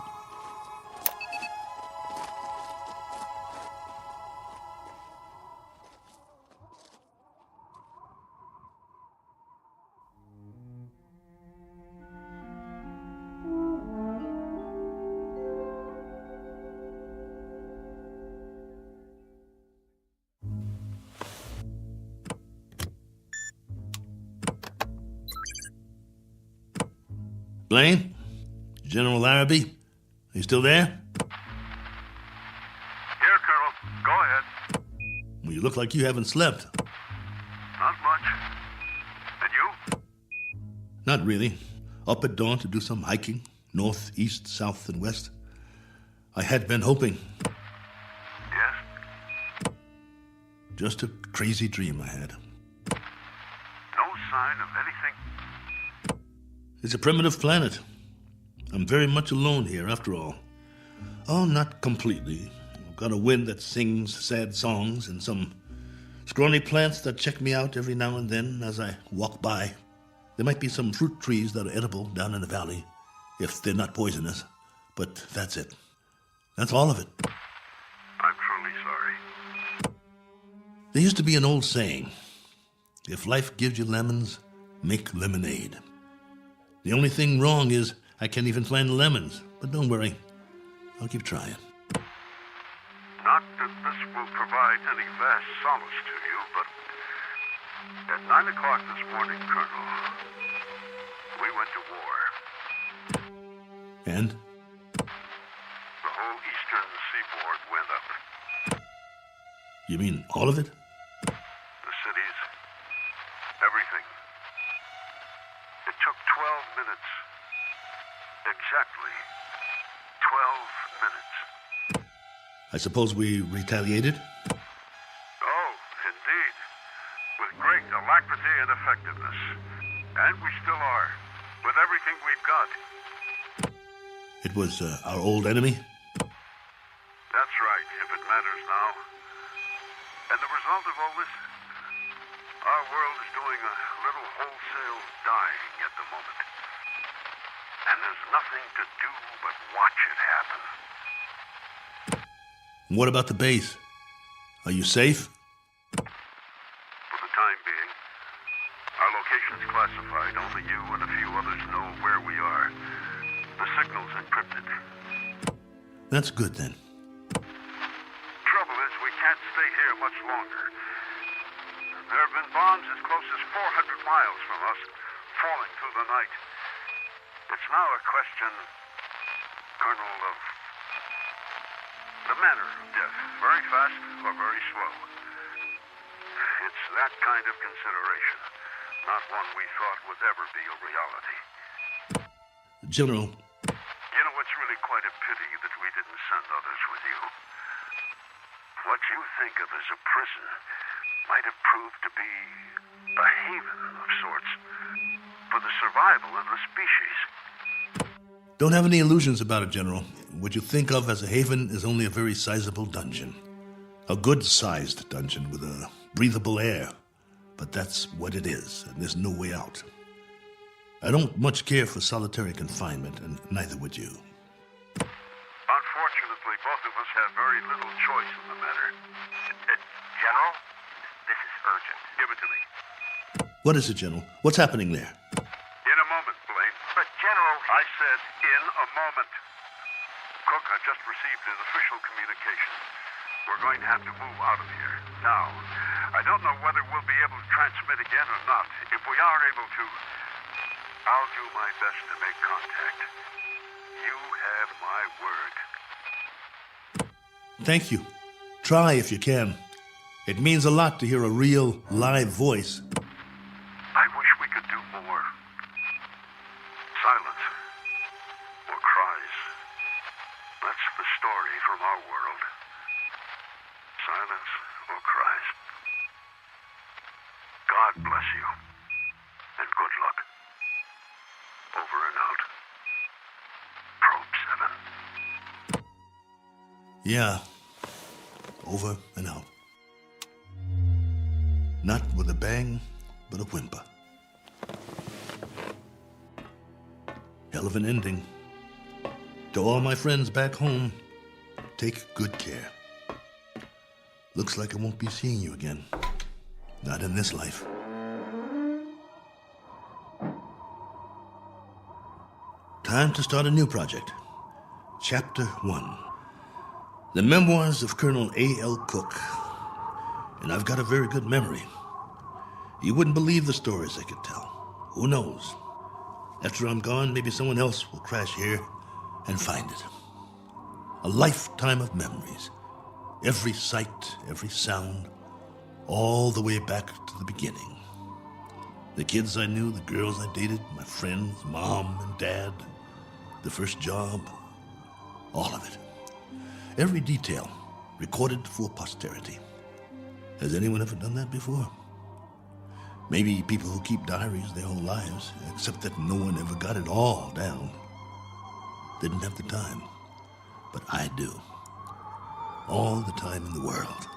[SPEAKER 17] Blaine? General Larrabee? Are you still there?
[SPEAKER 22] Here, Colonel. Go ahead.
[SPEAKER 17] Well, you look like you haven't slept.
[SPEAKER 22] Not much. And you?
[SPEAKER 17] Not really. Up at dawn to do some hiking, north, east, south, and west. I had been hoping.
[SPEAKER 22] Yes?
[SPEAKER 17] Just a crazy dream I had.
[SPEAKER 22] No sign of anything?
[SPEAKER 17] It's a primitive planet. I'm very much alone here, after all. Oh, not completely. I've got a wind that sings sad songs and some scrawny plants that check me out every now and then as I walk by. There might be some fruit trees that are edible down in the valley, if they're not poisonous. But that's it. That's all of it.
[SPEAKER 22] I'm truly sorry.
[SPEAKER 17] There used to be an old saying, if life gives you lemons, make lemonade. The only thing wrong is I can't even find the lemons. But don't worry, I'll keep trying.
[SPEAKER 22] Not that this will provide any vast solace to you, but at 9 o'clock this morning, Colonel, we went to war.
[SPEAKER 17] And?
[SPEAKER 22] The whole eastern seaboard went up.
[SPEAKER 17] You mean all of it?
[SPEAKER 22] The cities, everything. It took 12 minutes. Exactly 12 minutes.
[SPEAKER 17] I suppose we retaliated?
[SPEAKER 22] Oh, indeed. With great alacrity and effectiveness. And we still are. With everything we've got.
[SPEAKER 17] It was our old enemy?
[SPEAKER 22] That's right, if it matters now. And the result of all this? Our world is doing a little wholesale dying at the moment. And there's nothing to do but watch it happen.
[SPEAKER 17] What about the base? Are you safe?
[SPEAKER 22] For the time being, our location's classified. Only you and a few others know where we are. The signal's encrypted.
[SPEAKER 17] That's good, then.
[SPEAKER 22] Trouble is, we can't stay here much longer. There have been bombs as close as 400 miles from us, falling through the night. It's now a question, Colonel, of the manner of death. Very fast or very slow. It's that kind of consideration, not one we thought would ever be a reality.
[SPEAKER 17] General.
[SPEAKER 22] You know, it's really quite a pity that we didn't send others with you. What you think of as a prison might have proved to be a haven of sorts for the survival of the species.
[SPEAKER 17] Don't have any illusions about it, General. What you think of as a haven is only a very sizable dungeon. A good-sized dungeon with a breathable air. But that's what it is, and there's no way out. I don't much care for solitary confinement, and neither would you.
[SPEAKER 22] Unfortunately, both of us have very little choice in the matter.
[SPEAKER 18] General, this is urgent.
[SPEAKER 22] Give it to me.
[SPEAKER 17] What is it, General? What's happening there?
[SPEAKER 22] In a moment, Blaine.
[SPEAKER 18] But, General...
[SPEAKER 22] I said in a moment. Cook, I've just received his official communication. We're going to have to move out of here. Now, I don't know whether we'll be able to transmit again or not. If we are able to, I'll do my best to make contact. You have my word.
[SPEAKER 17] Thank you. Try if you can. It means a lot to hear a real, live voice.
[SPEAKER 22] I wish we could do more. Silence. Or cries. That's the story from our world. Silence or cries. God bless you. And good luck. Over and out. Probe 7.
[SPEAKER 17] Yeah. Over and out. Not with a bang, but a whimper. Hell of an ending. To all my friends back home, take good care. Looks like I won't be seeing you again. Not in this life. Time to start a new project. Chapter 1. The Memoirs of Colonel A.L. Cook. And I've got a very good memory. You wouldn't believe the stories I could tell. Who knows? After I'm gone, maybe someone else will crash here and find it. A lifetime of memories. Every sight, every sound, all the way back to the beginning. The kids I knew, the girls I dated, my friends, mom and dad, the first job, all of it. Every detail recorded for posterity. Has anyone ever done that before? Maybe people who keep diaries their whole lives, except that no one ever got it all down. Didn't have the time, but I do. All the time in the world.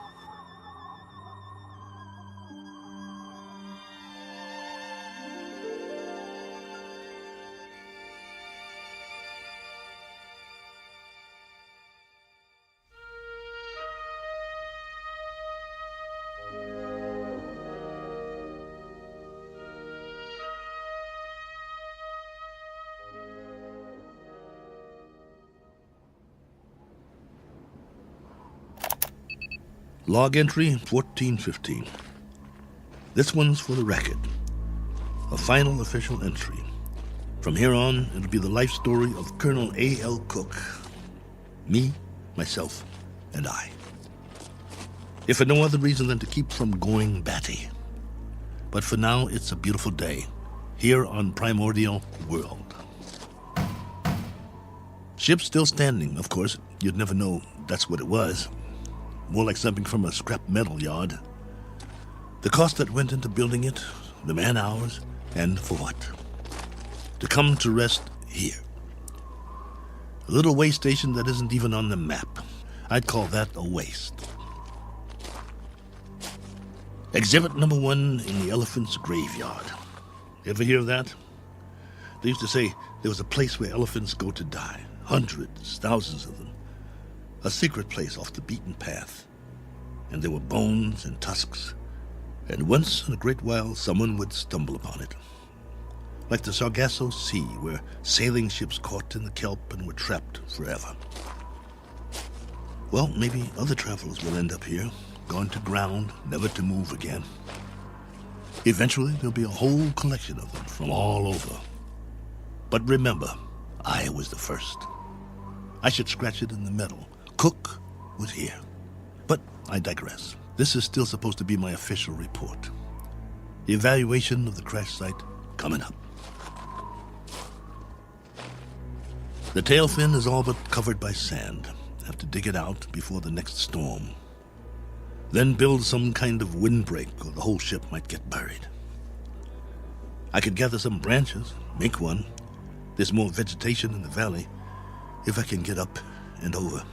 [SPEAKER 17] Log entry 1415. This one's for the record. A final official entry. From here on, it'll be the life story of Colonel A.L. Cook. Me, myself, and I. If for no other reason than to keep from going batty. But for now, it's a beautiful day, here on Primordial World. Ship still standing, of course. You'd never know that's what it was. More like something from a scrap metal yard. The cost that went into building it, the man-hours, and for what? To come to rest here. A little way station that isn't even on the map. I'd call that a waste. Exhibit number 1 in the elephant's graveyard. Ever hear of that? They used to say there was a place where elephants go to die. Hundreds, thousands of them. A secret place off the beaten path. And there were bones and tusks. And once in a great while, someone would stumble upon it. Like the Sargasso Sea, where sailing ships caught in the kelp and were trapped forever. Well, maybe other travelers will end up here, gone to ground, never to move again. Eventually, there'll be a whole collection of them from all over. But remember, I was the first. I should scratch it in the metal. Cook was here. But I digress. This is still supposed to be my official report. The evaluation of the crash site coming up. The tail fin is all but covered by sand. Have to dig it out before the next storm. Then build some kind of windbreak or the whole ship might get buried. I could gather some branches, make one. There's more vegetation in the valley if I can get up and over.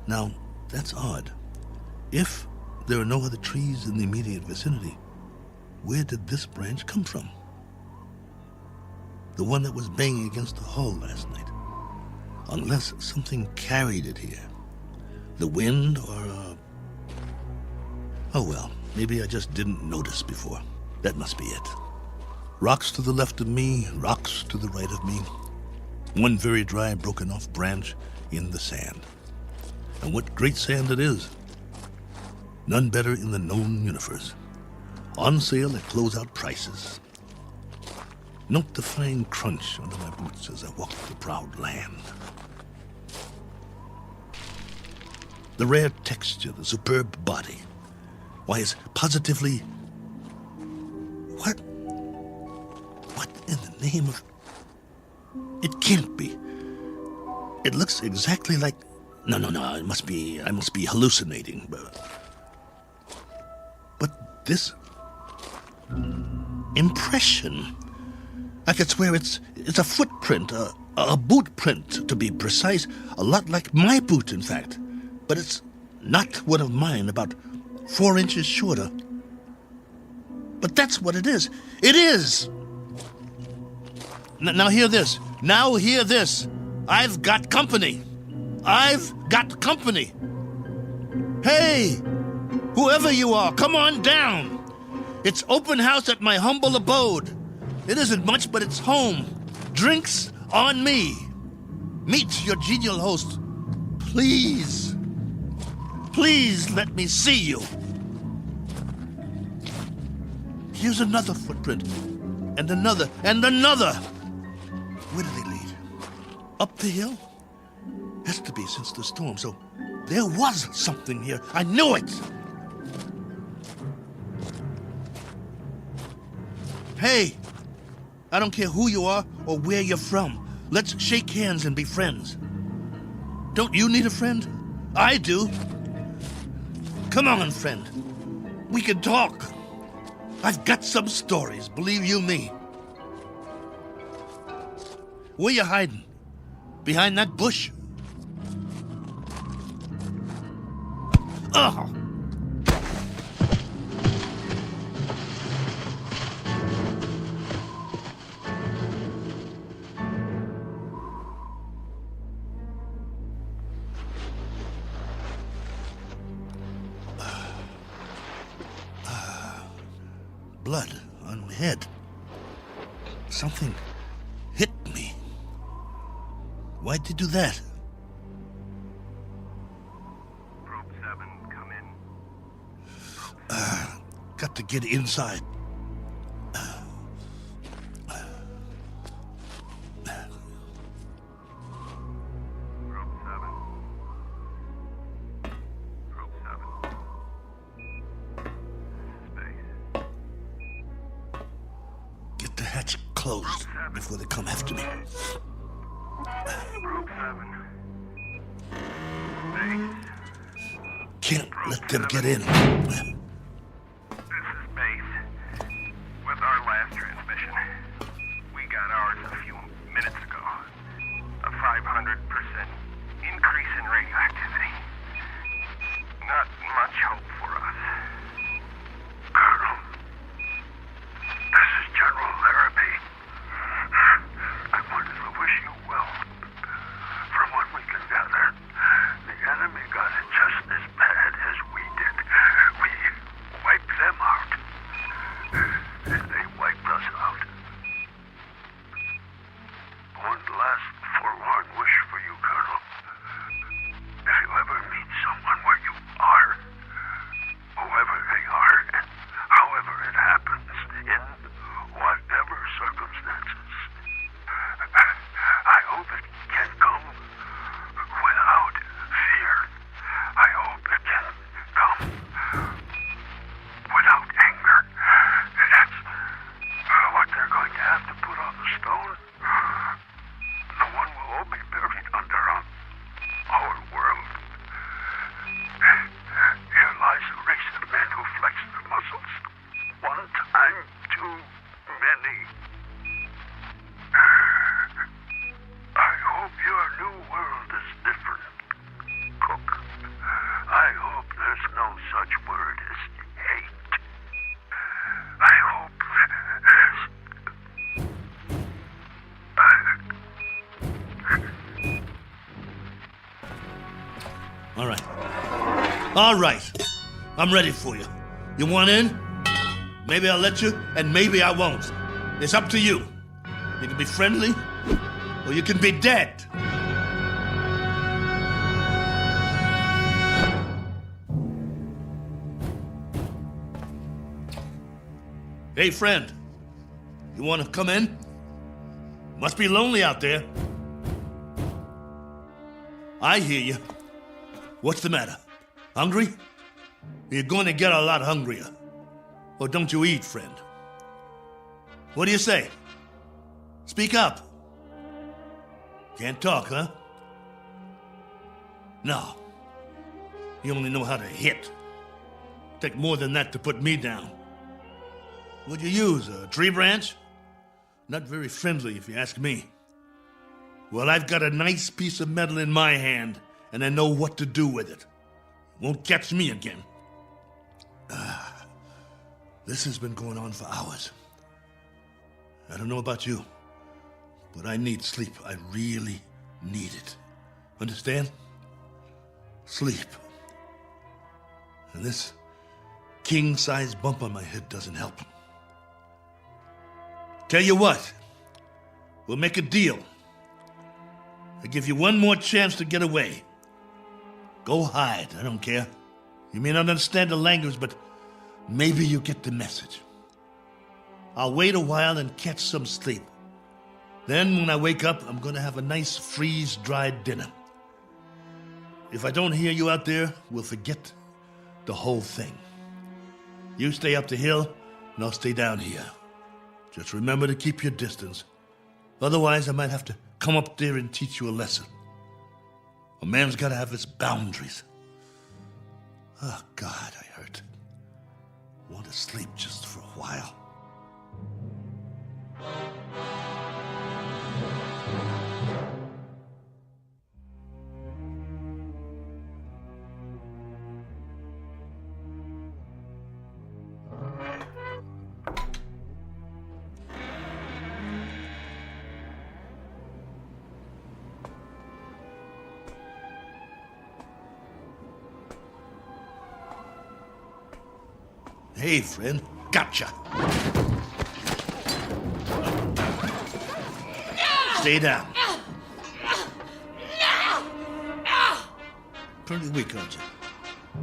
[SPEAKER 17] Now, that's odd. If there are no other trees in the immediate vicinity, where did this branch come from? The one that was banging against the hull last night. Unless something carried it here. The wind or Oh well, maybe I just didn't notice before. That must be it. Rocks to the left of me, rocks to the right of me. One very dry, broken off branch in the sand. And what great sand it is. None better in the known universe. On sale at closeout prices. Note the fine crunch under my boots as I walk the proud land. The rare texture, the superb body. Why, it's positively... What in the name of... It can't be. It looks exactly like... No, I must be hallucinating. But this... impression... I could swear it's a footprint, a boot print, to be precise. A lot like my boot, in fact. But it's not one of mine, about 4 inches shorter. But that's what it is. It is! Now hear this. Now hear this. I've got company. I've got company. Hey, whoever you are, come on down. It's open house at my humble abode. It isn't much, but it's home. Drinks on me. Meet your genial host. Please. Please let me see you. Here's another footprint. And another. And another. Where do they lead? Up the hill? Has to be since the storm, so there was something here. I knew it! Hey! I don't care who you are or where you're from. Let's shake hands and be friends. Don't you need a friend? I do. Come on, friend. We can talk. I've got some stories, believe you me. Where you hiding? Behind that bush? Oh! Blood on my head. Something hit me. Why'd you do that?
[SPEAKER 18] Probe 7, come in.
[SPEAKER 17] Got to get inside. Closed before they come after me.
[SPEAKER 18] Probe 7.
[SPEAKER 17] Can't let them get in.
[SPEAKER 18] This is Base. With our last transmission, we got ours a few minutes ago. A 500% increase in radioactivity. Not much hope for us.
[SPEAKER 22] Colonel, this is General Larrabee. I wanted to wish you well. From what we can gather, the enemy got it just as bad as we did. We wiped them out. And they wiped us out. One last forlorn wish for you, Colonel. If you ever meet someone where you are, whoever they are, and however it happens, in whatever circumstances, I hope it can come without fear. I hope it can come without anger. That's what they're going to have to put on the stone. The one we'll all be buried under on our world. Here lies a race of men who flex their muscles one time too many. I hope your new world is different, Cook. I hope there's no such word as hate. I hope there's...
[SPEAKER 17] All right. I'm ready for you. You want in? Maybe I'll let you, and maybe I won't. It's up to you. You can be friendly, or you can be dead. Hey, friend. You want to come in? Must be lonely out there. I hear you. What's the matter? Hungry? You're going to get a lot hungrier. Or don't you eat, friend? What do you say? Speak up. Can't talk, huh? No. You only know how to hit. Take more than that to put me down. What'd you use, a tree branch? Not very friendly, if you ask me. Well, I've got a nice piece of metal in my hand, and I know what to do with it. Won't catch me again. This has been going on for hours. I don't know about you, but I need sleep. I really need it. Understand? Sleep. And this king-size bump on my head doesn't help. Tell you what, we'll make a deal. I give you one more chance to get away. Go hide, I don't care. You may not understand the language, but maybe you get the message. I'll wait a while and catch some sleep. Then when I wake up, I'm going to have a nice freeze-dried dinner. If I don't hear you out there, we'll forget the whole thing. You stay up the hill, and I'll stay down here. Just remember to keep your distance. Otherwise, I might have to come up there and teach you a lesson. A man's got to have his boundaries. Oh, God, I hurt. Want to sleep just for a while. Hey, friend. Gotcha. Stay down. Pretty weak, aren't you?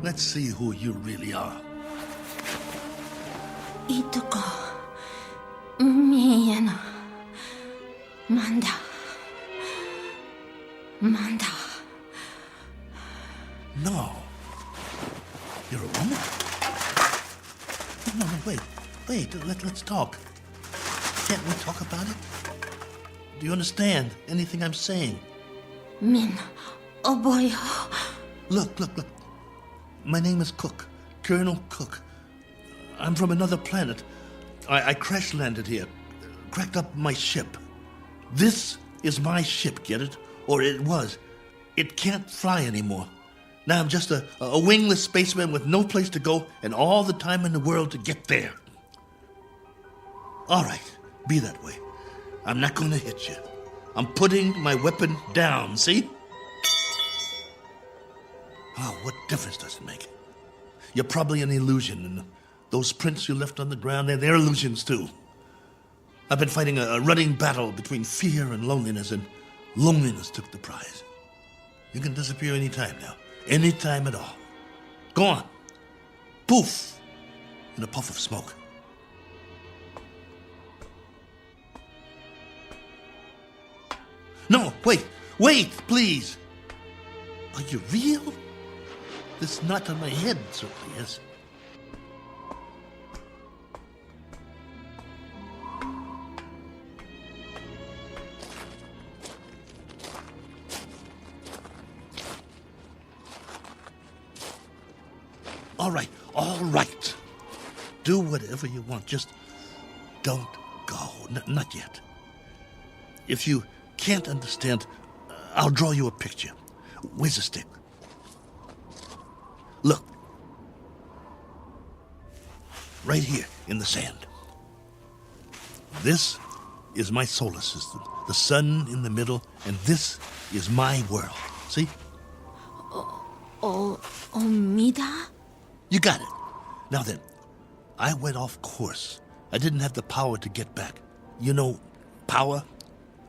[SPEAKER 17] Let's see who you really are.
[SPEAKER 11] Ituko. Miyana. Manda. Manda.
[SPEAKER 17] No. You're a woman? No, wait. Let's talk. Can't we talk about it? Do you understand anything I'm saying?
[SPEAKER 11] Min. Oh boy.
[SPEAKER 17] Look. My name is Cook. Colonel Cook. I'm from another planet. I crash-landed here. Cracked up my ship. This is my ship, get it? Or it was. It can't fly anymore. Now I'm just a wingless spaceman with no place to go and all the time in the world to get there. All right, be that way. I'm not going to hit you. I'm putting my weapon down, see? Oh, what difference does it make? You're probably an illusion, and those prints you left on the ground, they're illusions too. I've been fighting a running battle between fear and loneliness took the prize. You can disappear any time now. Any time at all. Go on. Poof! In a puff of smoke. No, wait, please. Are you real? This knot on my head certainly is. All right. Do whatever you want. Just don't go. Not yet. If you can't understand, I'll draw you a picture. Where's the stick? Look. Right here in the sand. This is my solar system. The sun in the middle, and this is my world. See?
[SPEAKER 11] Omida?
[SPEAKER 17] You got it. Now then, I went off course. I didn't have the power to get back. You know, power?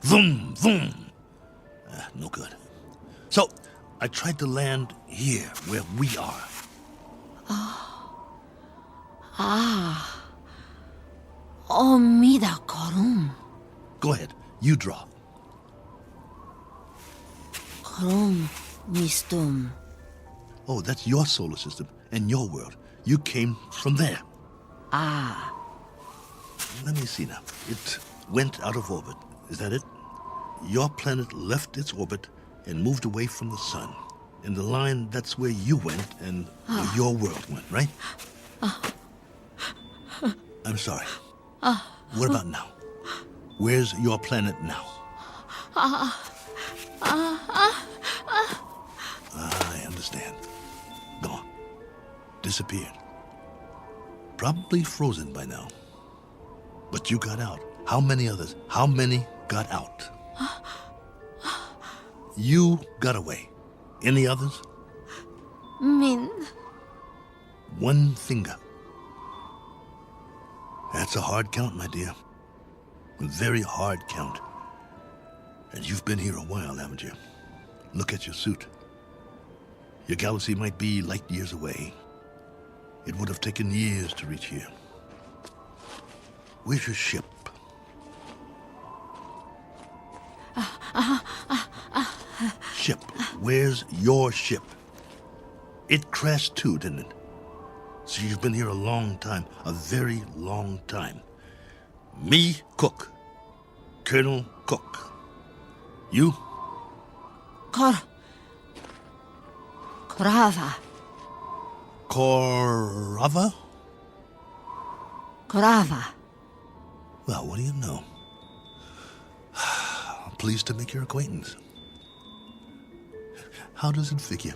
[SPEAKER 17] Vroom, vroom. No good. So, I tried to land here, where we are.
[SPEAKER 11] Omida korum.
[SPEAKER 17] Go ahead. You draw.
[SPEAKER 11] Korum mistum.
[SPEAKER 17] Oh, that's your solar system and your world. You came from there. Let me see now. It went out of orbit. Is that it? Your planet left its orbit and moved away from the sun. In the line, that's where you went and where your world went, right? I'm sorry. What about now? Where's your planet now? I understand. Gone. Disappeared. Probably frozen by now. But you got out. How many others? How many got out? You got away. Any others?
[SPEAKER 11] Min.
[SPEAKER 17] One finger. That's a hard count, my dear. A very hard count. And you've been here a while, haven't you? Look at your suit. Your galaxy might be light years away. It would have taken years to reach here. Where's your ship? Ship. Where's your ship? It crashed too, didn't it? So you've been here a long time. A very long time. Me, Cook. Colonel Cook. You?
[SPEAKER 11] Korava.
[SPEAKER 17] Korava?
[SPEAKER 11] Korava.
[SPEAKER 17] Well, what do you know? I'm pleased to make your acquaintance. How does it figure?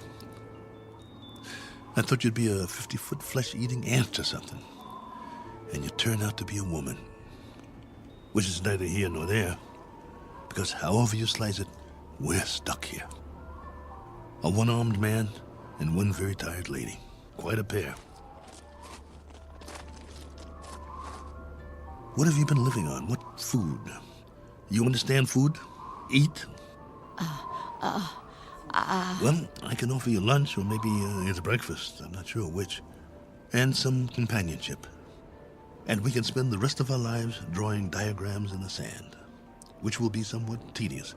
[SPEAKER 17] I thought you'd be a 50-foot flesh-eating ant or something. And you turn out to be a woman. Which is neither here nor there. Because however you slice it, we're stuck here. A one-armed man and one very tired lady. Quite a pair. What have you been living on? What food? You understand food? Eat? Well, I can offer you lunch or maybe it's breakfast. I'm not sure which. And some companionship. And we can spend the rest of our lives drawing diagrams in the sand, which will be somewhat tedious.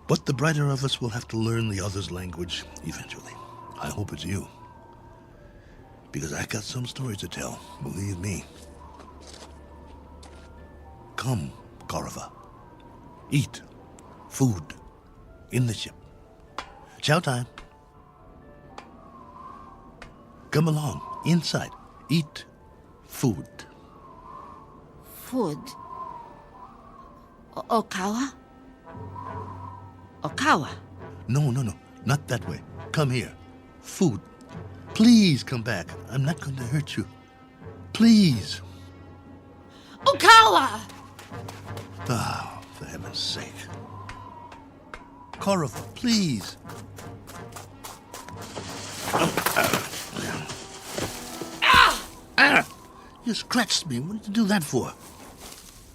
[SPEAKER 17] But the brighter of us will have to learn the other's language eventually. I hope it's you. Because I got some stories to tell, believe me. Come, Korova. Eat. Food. In the ship. Chow time. Come along. Inside. Eat. Food.
[SPEAKER 11] Food. Okawa? Okawa?
[SPEAKER 17] No. Not that way. Come here. Food. Please come back. I'm not going to hurt you. Please.
[SPEAKER 11] Okawa!
[SPEAKER 17] Oh, for heaven's sake. Korova, please. You scratched me. What did you do that for?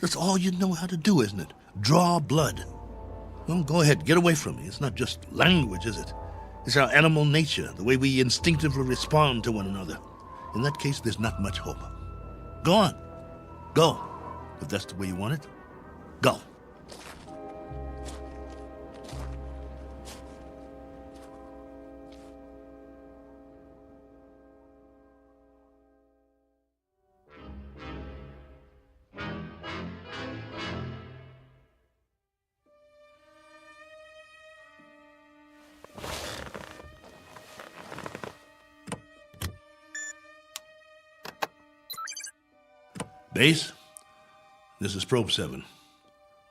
[SPEAKER 17] That's all you know how to do, isn't it? Draw blood. Well, go ahead. Get away from me. It's not just language, is it? It's our animal nature, the way we instinctively respond to one another. In that case, there's not much hope. Go on. Go. If that's the way you want it, go. Base, this is Probe 7.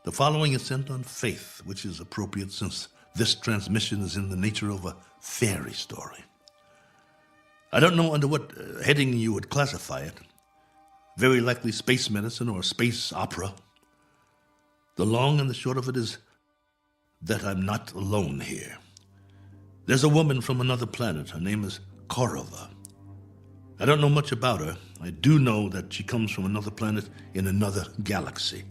[SPEAKER 17] The following is sent on faith, which is appropriate since this transmission is in the nature of a fairy story. I don't know under what heading you would classify it. Very likely space medicine or space opera. The long and the short of it is that I'm not alone here. There's a woman from another planet. Her name is Korova. I don't know much about her. I do know that she comes from another planet in another galaxy.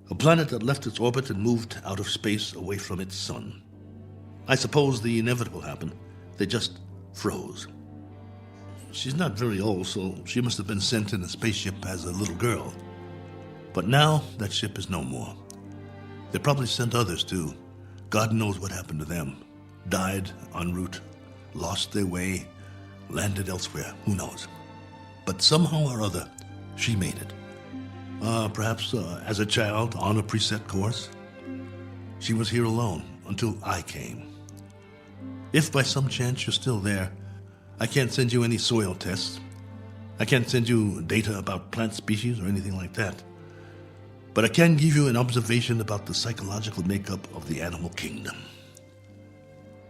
[SPEAKER 17] A planet that left its orbit and moved out of space away from its sun. I suppose the inevitable happened. They just froze. She's not very old, so she must have been sent in a spaceship as a little girl. But now that ship is no more. They probably sent others too. God knows what happened to them. Died en route, lost their way, landed elsewhere, who knows. But somehow or other, she made it. Perhaps as a child on a preset course. She was here alone until I came. If by some chance you're still there, I can't send you any soil tests. I can't send you data about plant species or anything like that. But I can give you an observation about the psychological makeup of the animal kingdom.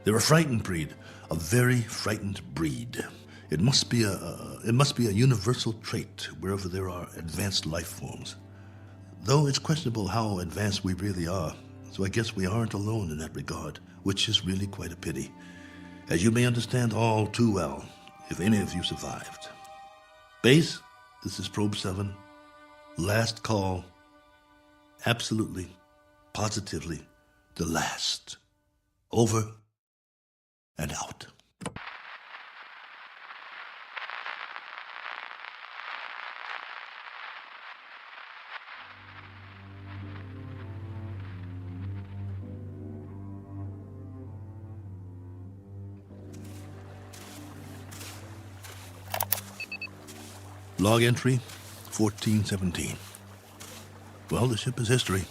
[SPEAKER 17] They're a frightened breed, a very frightened breed. It must be a universal trait wherever there are advanced life forms. Though it's questionable how advanced we really are, so I guess we aren't alone in that regard, which is really quite a pity, as you may understand all too well, if any of you survived. Base, this is Probe 7. Last call. Absolutely, positively, the last. Over and out. Log entry 1417. Well, the ship is history.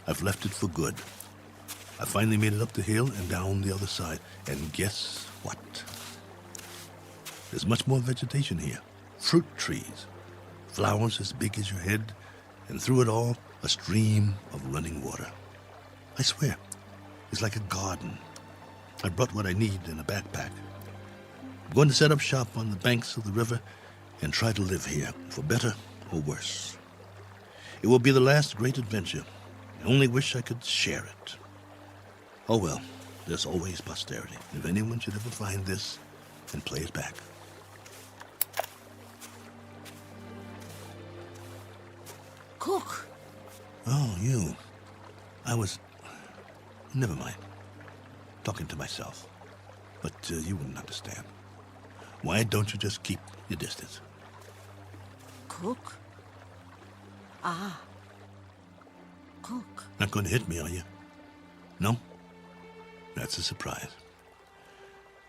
[SPEAKER 17] I've left it for good. I finally made it up the hill and down the other side. And guess what? There's much more vegetation here. Fruit trees. Flowers as big as your head. And through it all, a stream of running water. I swear, it's like a garden. I brought what I need in a backpack. I'm going to set up shop on the banks of the river and try to live here, for better or worse. It will be the last great adventure. I only wish I could share it. Oh well, there's always posterity, if anyone should ever find this and play it back.
[SPEAKER 11] Cook.
[SPEAKER 17] Oh, you. Never mind. Talking to myself. But you wouldn't understand. Why don't you just keep your distance?
[SPEAKER 11] Cook? Ah. Cook.
[SPEAKER 17] Not going to hit me, are you? No? That's a surprise.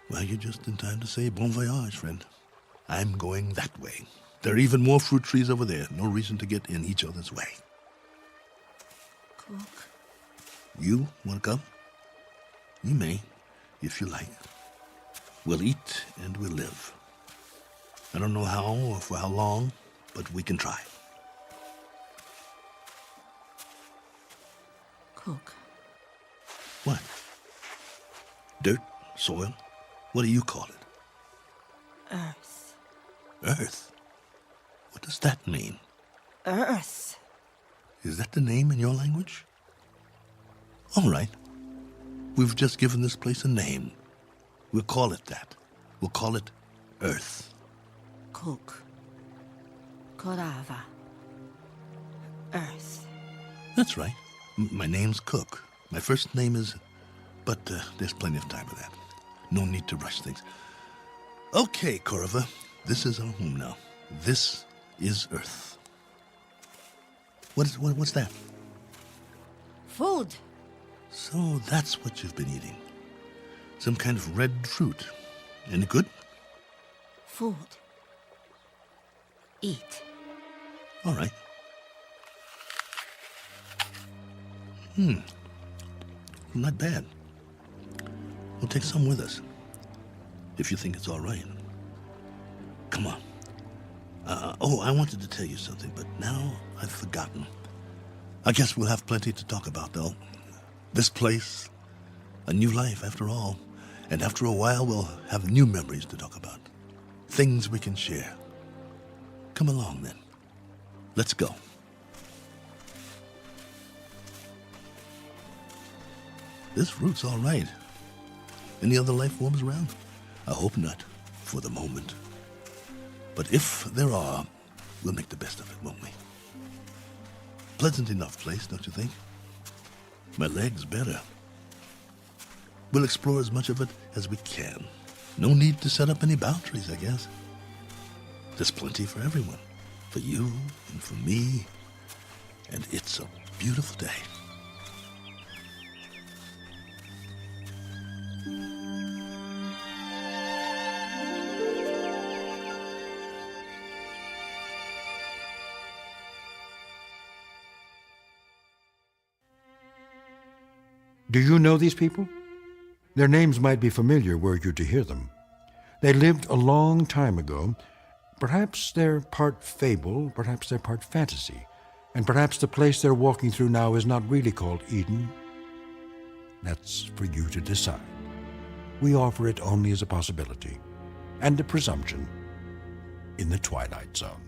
[SPEAKER 17] Well, you're just in time to say bon voyage, friend. I'm going that way. There are even more fruit trees over there. No reason to get in each other's way.
[SPEAKER 11] Cook.
[SPEAKER 17] You want to come? You may, if you like. We'll eat and we'll live. I don't know how or for how long, but we can try.
[SPEAKER 11] Cook.
[SPEAKER 17] What? Dirt? Soil? What do you call it?
[SPEAKER 11] Earth.
[SPEAKER 17] Earth? What does that mean?
[SPEAKER 11] Earth.
[SPEAKER 17] Is that the name in your language? All right. We've just given this place a name. We'll call it that. We'll call it Earth.
[SPEAKER 11] Cook. Korava. Earth.
[SPEAKER 17] That's right. My name's Cook. My first name is... But there's plenty of time for that. No need to rush things. Okay, Korava. This is our home now. This is Earth. What's that?
[SPEAKER 11] Food.
[SPEAKER 17] So that's what you've been eating. Some kind of red fruit. Any good?
[SPEAKER 11] Food. Eat.
[SPEAKER 17] All right. Not bad. We'll take some with us. If you think it's all right. Come on. I wanted to tell you something, but now I've forgotten. I guess we'll have plenty to talk about, though. This place, a new life after all. And after a while, we'll have new memories to talk about. Things we can share. Come along, then. Let's go. This route's all right. Any other life forms around? I hope not, for the moment. But if there are, we'll make the best of it, won't we? Pleasant enough place, don't you think? My leg's better. We'll explore as much of it as we can. No need to set up any boundaries, I guess. There's plenty for everyone. For you and for me. And it's a beautiful day.
[SPEAKER 1] Do you know these people? Their names might be familiar were you to hear them. They lived a long time ago. Perhaps they're part fable, perhaps they're part fantasy, and perhaps the place they're walking through now is not really called Eden. That's for you to decide. We offer it only as a possibility and a presumption in the Twilight Zone.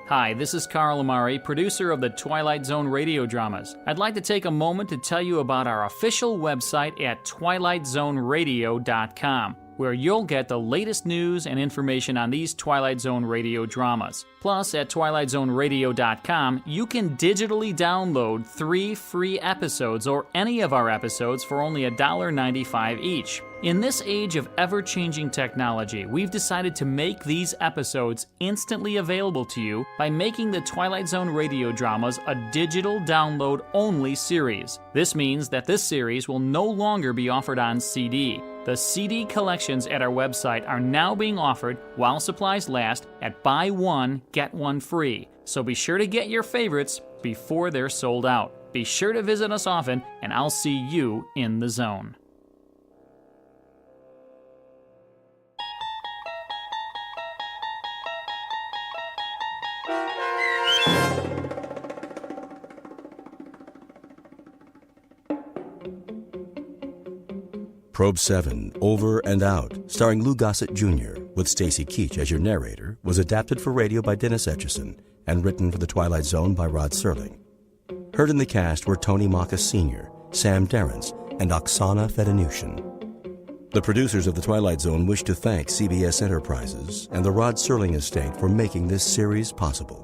[SPEAKER 10] Hi, this is Carl Amari, producer of the Twilight Zone Radio Dramas. I'd like to take a moment to tell you about our official website at twilightzoneradio.com, where you'll get the latest news and information on these Twilight Zone radio dramas. Plus, at twilightzoneradio.com, you can digitally download 3 free episodes or any of our episodes for only $1.95 each. In this age of ever-changing technology, we've decided to make these episodes instantly available to you by making the Twilight Zone radio dramas a digital download-only series. This means that this series will no longer be offered on CD. The CD collections at our website are now being offered while supplies last at buy one, get one free. So be sure to get your favorites before they're sold out. Be sure to visit us often, and I'll see you in the zone.
[SPEAKER 6] Probe 7, Over and Out, starring Lou Gossett Jr., with Stacy Keach as your narrator, was adapted for radio by Dennis Etchison and written for The Twilight Zone by Rod Serling. Heard in the cast were Tony Makis Sr., Sam Darrence, and Oksana Fedanushin. The producers of The Twilight Zone wish to thank CBS Enterprises and the Rod Serling estate for making this series possible.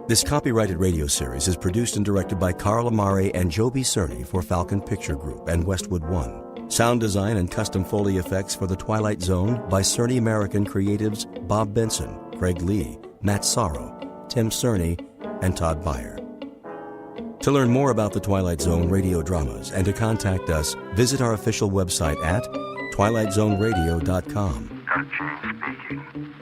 [SPEAKER 6] This copyrighted radio series is produced and directed by Carl Amari and Joby Cerny for Falcon Picture Group and Westwood One. Sound design and custom Foley effects for The Twilight Zone by Cerny American creatives Bob Benson, Craig Lee, Matt Sorrow, Tim Cerny, and Todd Beyer. To learn more about The Twilight Zone radio dramas and to contact us, visit our official website at twilightzoneradio.com.
[SPEAKER 18] James speaking.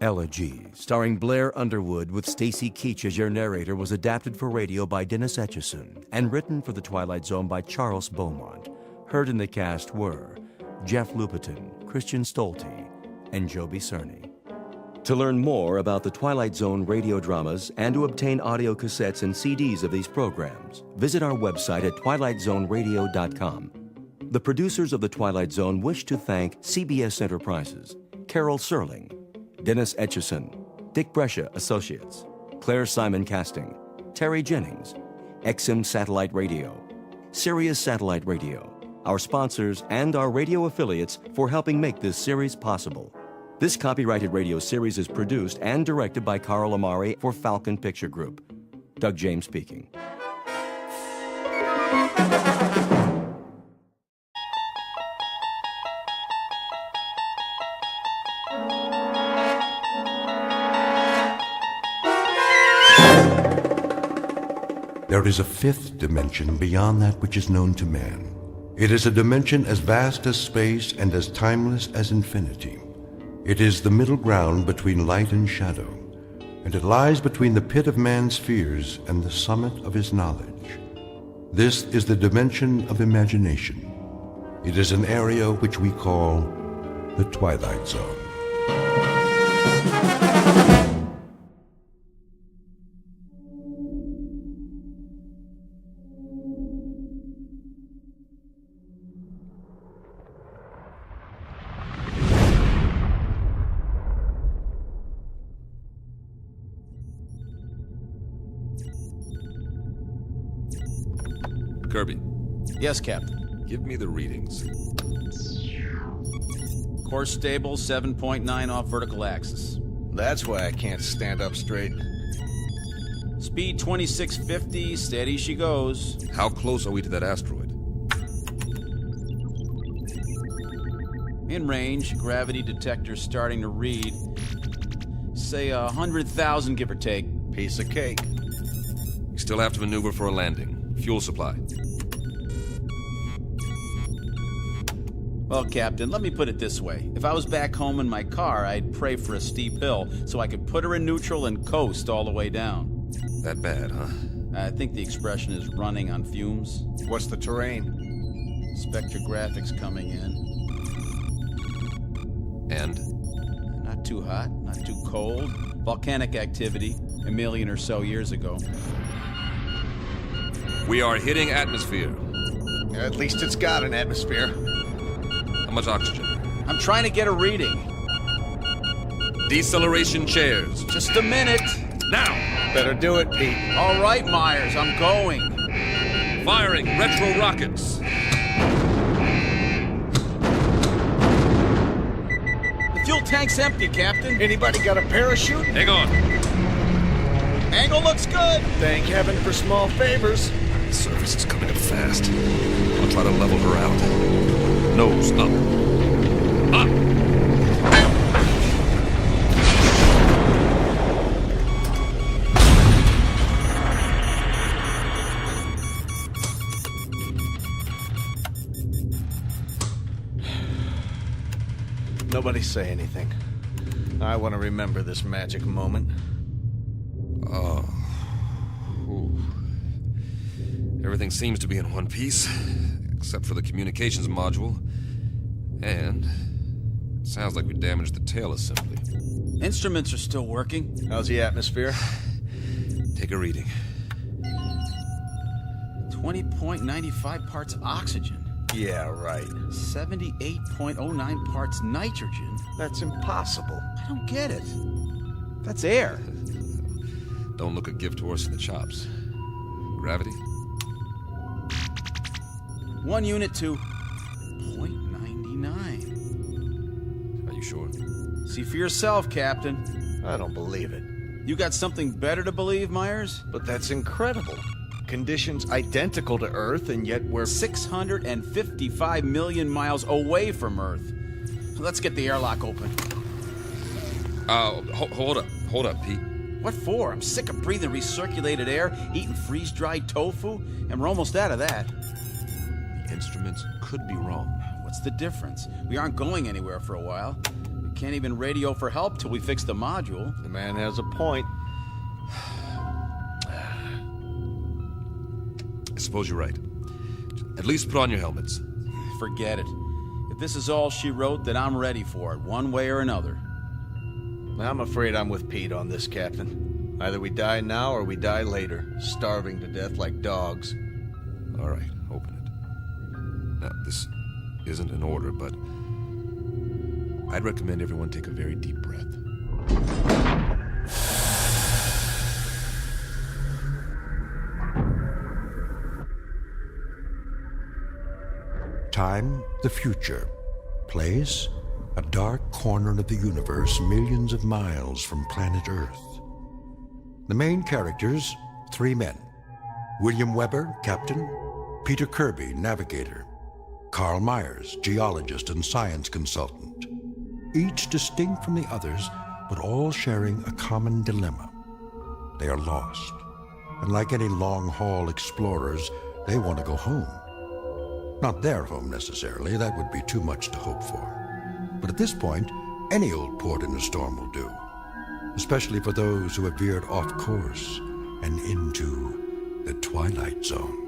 [SPEAKER 6] Elegy, starring Blair Underwood with Stacy Keach as your narrator, was adapted for radio by Dennis Etchison and written for The Twilight Zone by Charles Beaumont. Heard in the cast were Jeff Lupetin, Christian Stolte, and Joby Cerny. To learn more about the Twilight Zone radio dramas and to obtain audio cassettes and CDs of these programs, visit our website at twilightzoneradio.com. The producers of The Twilight Zone wish to thank CBS Enterprises, Carol Serling, Dennis Etchison, Dick Brescia Associates, Claire Simon Casting, Terry Jennings, XM Satellite Radio, Sirius Satellite Radio, our sponsors and our radio affiliates for helping make this series possible. This copyrighted radio series is produced and directed by Carl Amari for Falcon Picture Group. Doug James speaking.
[SPEAKER 1] There is a fifth dimension beyond that which is known to man. It is a dimension as vast as space and as timeless as infinity. It is the middle ground between light and shadow, and it lies between the pit of man's fears and the summit of his knowledge. This is the dimension of imagination. It is an area which we call the Twilight Zone.
[SPEAKER 5] Kirby.
[SPEAKER 8] Yes, Captain.
[SPEAKER 5] Give me the readings.
[SPEAKER 8] Course stable, 7.9 off vertical axis.
[SPEAKER 7] That's why I can't stand up straight.
[SPEAKER 8] Speed 2650, steady she goes.
[SPEAKER 5] How close are we to that asteroid?
[SPEAKER 8] In range, gravity detector starting to read. Say 100,000, give or take.
[SPEAKER 7] Piece of cake.
[SPEAKER 5] We still have to maneuver for a landing. Fuel supply.
[SPEAKER 8] Well, Captain, let me put it this way. If I was back home in my car, I'd pray for a steep hill so I could put her in neutral and coast all the way down.
[SPEAKER 5] That bad, huh?
[SPEAKER 8] I think the expression is running on fumes.
[SPEAKER 7] What's the terrain?
[SPEAKER 8] Spectrographics coming in.
[SPEAKER 5] And?
[SPEAKER 8] Not too hot, not too cold. Volcanic activity, 1 million or so years ago.
[SPEAKER 5] We are hitting atmosphere.
[SPEAKER 7] At least it's got an atmosphere.
[SPEAKER 5] How much oxygen?
[SPEAKER 8] I'm trying to get a reading.
[SPEAKER 5] Deceleration chairs.
[SPEAKER 8] Just a minute.
[SPEAKER 5] Now!
[SPEAKER 7] Better do it, Pete.
[SPEAKER 8] All right, Myers, I'm going.
[SPEAKER 5] Firing retro rockets.
[SPEAKER 8] The fuel tank's empty, Captain.
[SPEAKER 7] Anybody got a parachute?
[SPEAKER 5] Hang on.
[SPEAKER 8] Angle looks good.
[SPEAKER 7] Thank heaven for small favors.
[SPEAKER 5] The surface is coming up fast. I'll try to level her out. Nose up. Up!
[SPEAKER 7] Nobody say anything. I want to remember this magic moment.
[SPEAKER 5] Oh. Ooh. Everything seems to be in one piece, except for the communications module. And it sounds like we damaged the tail assembly.
[SPEAKER 8] Instruments are still working.
[SPEAKER 7] How's the atmosphere?
[SPEAKER 5] Take a reading.
[SPEAKER 8] 20.95 parts oxygen.
[SPEAKER 7] Yeah, right.
[SPEAKER 8] 78.09 parts nitrogen.
[SPEAKER 7] That's impossible.
[SPEAKER 8] I don't get it. That's air.
[SPEAKER 5] Don't look a gift horse in the chops. Gravity?
[SPEAKER 8] 1 unit to 0.99.
[SPEAKER 5] Are you sure?
[SPEAKER 8] See for yourself, Captain.
[SPEAKER 7] I don't believe it.
[SPEAKER 8] You got something better to believe, Myers?
[SPEAKER 7] But that's incredible. Conditions identical to Earth, and yet we're
[SPEAKER 8] 655 million miles away from Earth. Let's get the airlock open.
[SPEAKER 5] Hold up, Pete.
[SPEAKER 8] What for? I'm sick of breathing recirculated air, eating freeze-dried tofu, and we're almost out of that.
[SPEAKER 5] The instruments could be wrong.
[SPEAKER 8] What's the difference? We aren't going anywhere for a while. We can't even radio for help till we fix the module.
[SPEAKER 7] The man has a point.
[SPEAKER 5] I suppose you're right. At least put on your helmets.
[SPEAKER 8] Forget it. If this is all she wrote, then I'm ready for it, one way or another.
[SPEAKER 7] I'm afraid I'm with Pete on this, Captain. Either we die now or we die later, starving to death like dogs.
[SPEAKER 5] All right, open it. Now, this isn't an order, but I'd recommend everyone take a very deep breath.
[SPEAKER 1] Time, the future. Place, a dark corner of the universe millions of miles from planet Earth. The main characters, 3 men. William Weber, captain. Peter Kirby, navigator. Carl Myers, geologist and science consultant. Each distinct from the others, but all sharing a common dilemma. They are lost. And like any long-haul explorers, they want to go home. Not their home necessarily, that would be too much to hope for. But at this point, any old port in a storm will do, especially for those who have veered off course and into the Twilight Zone.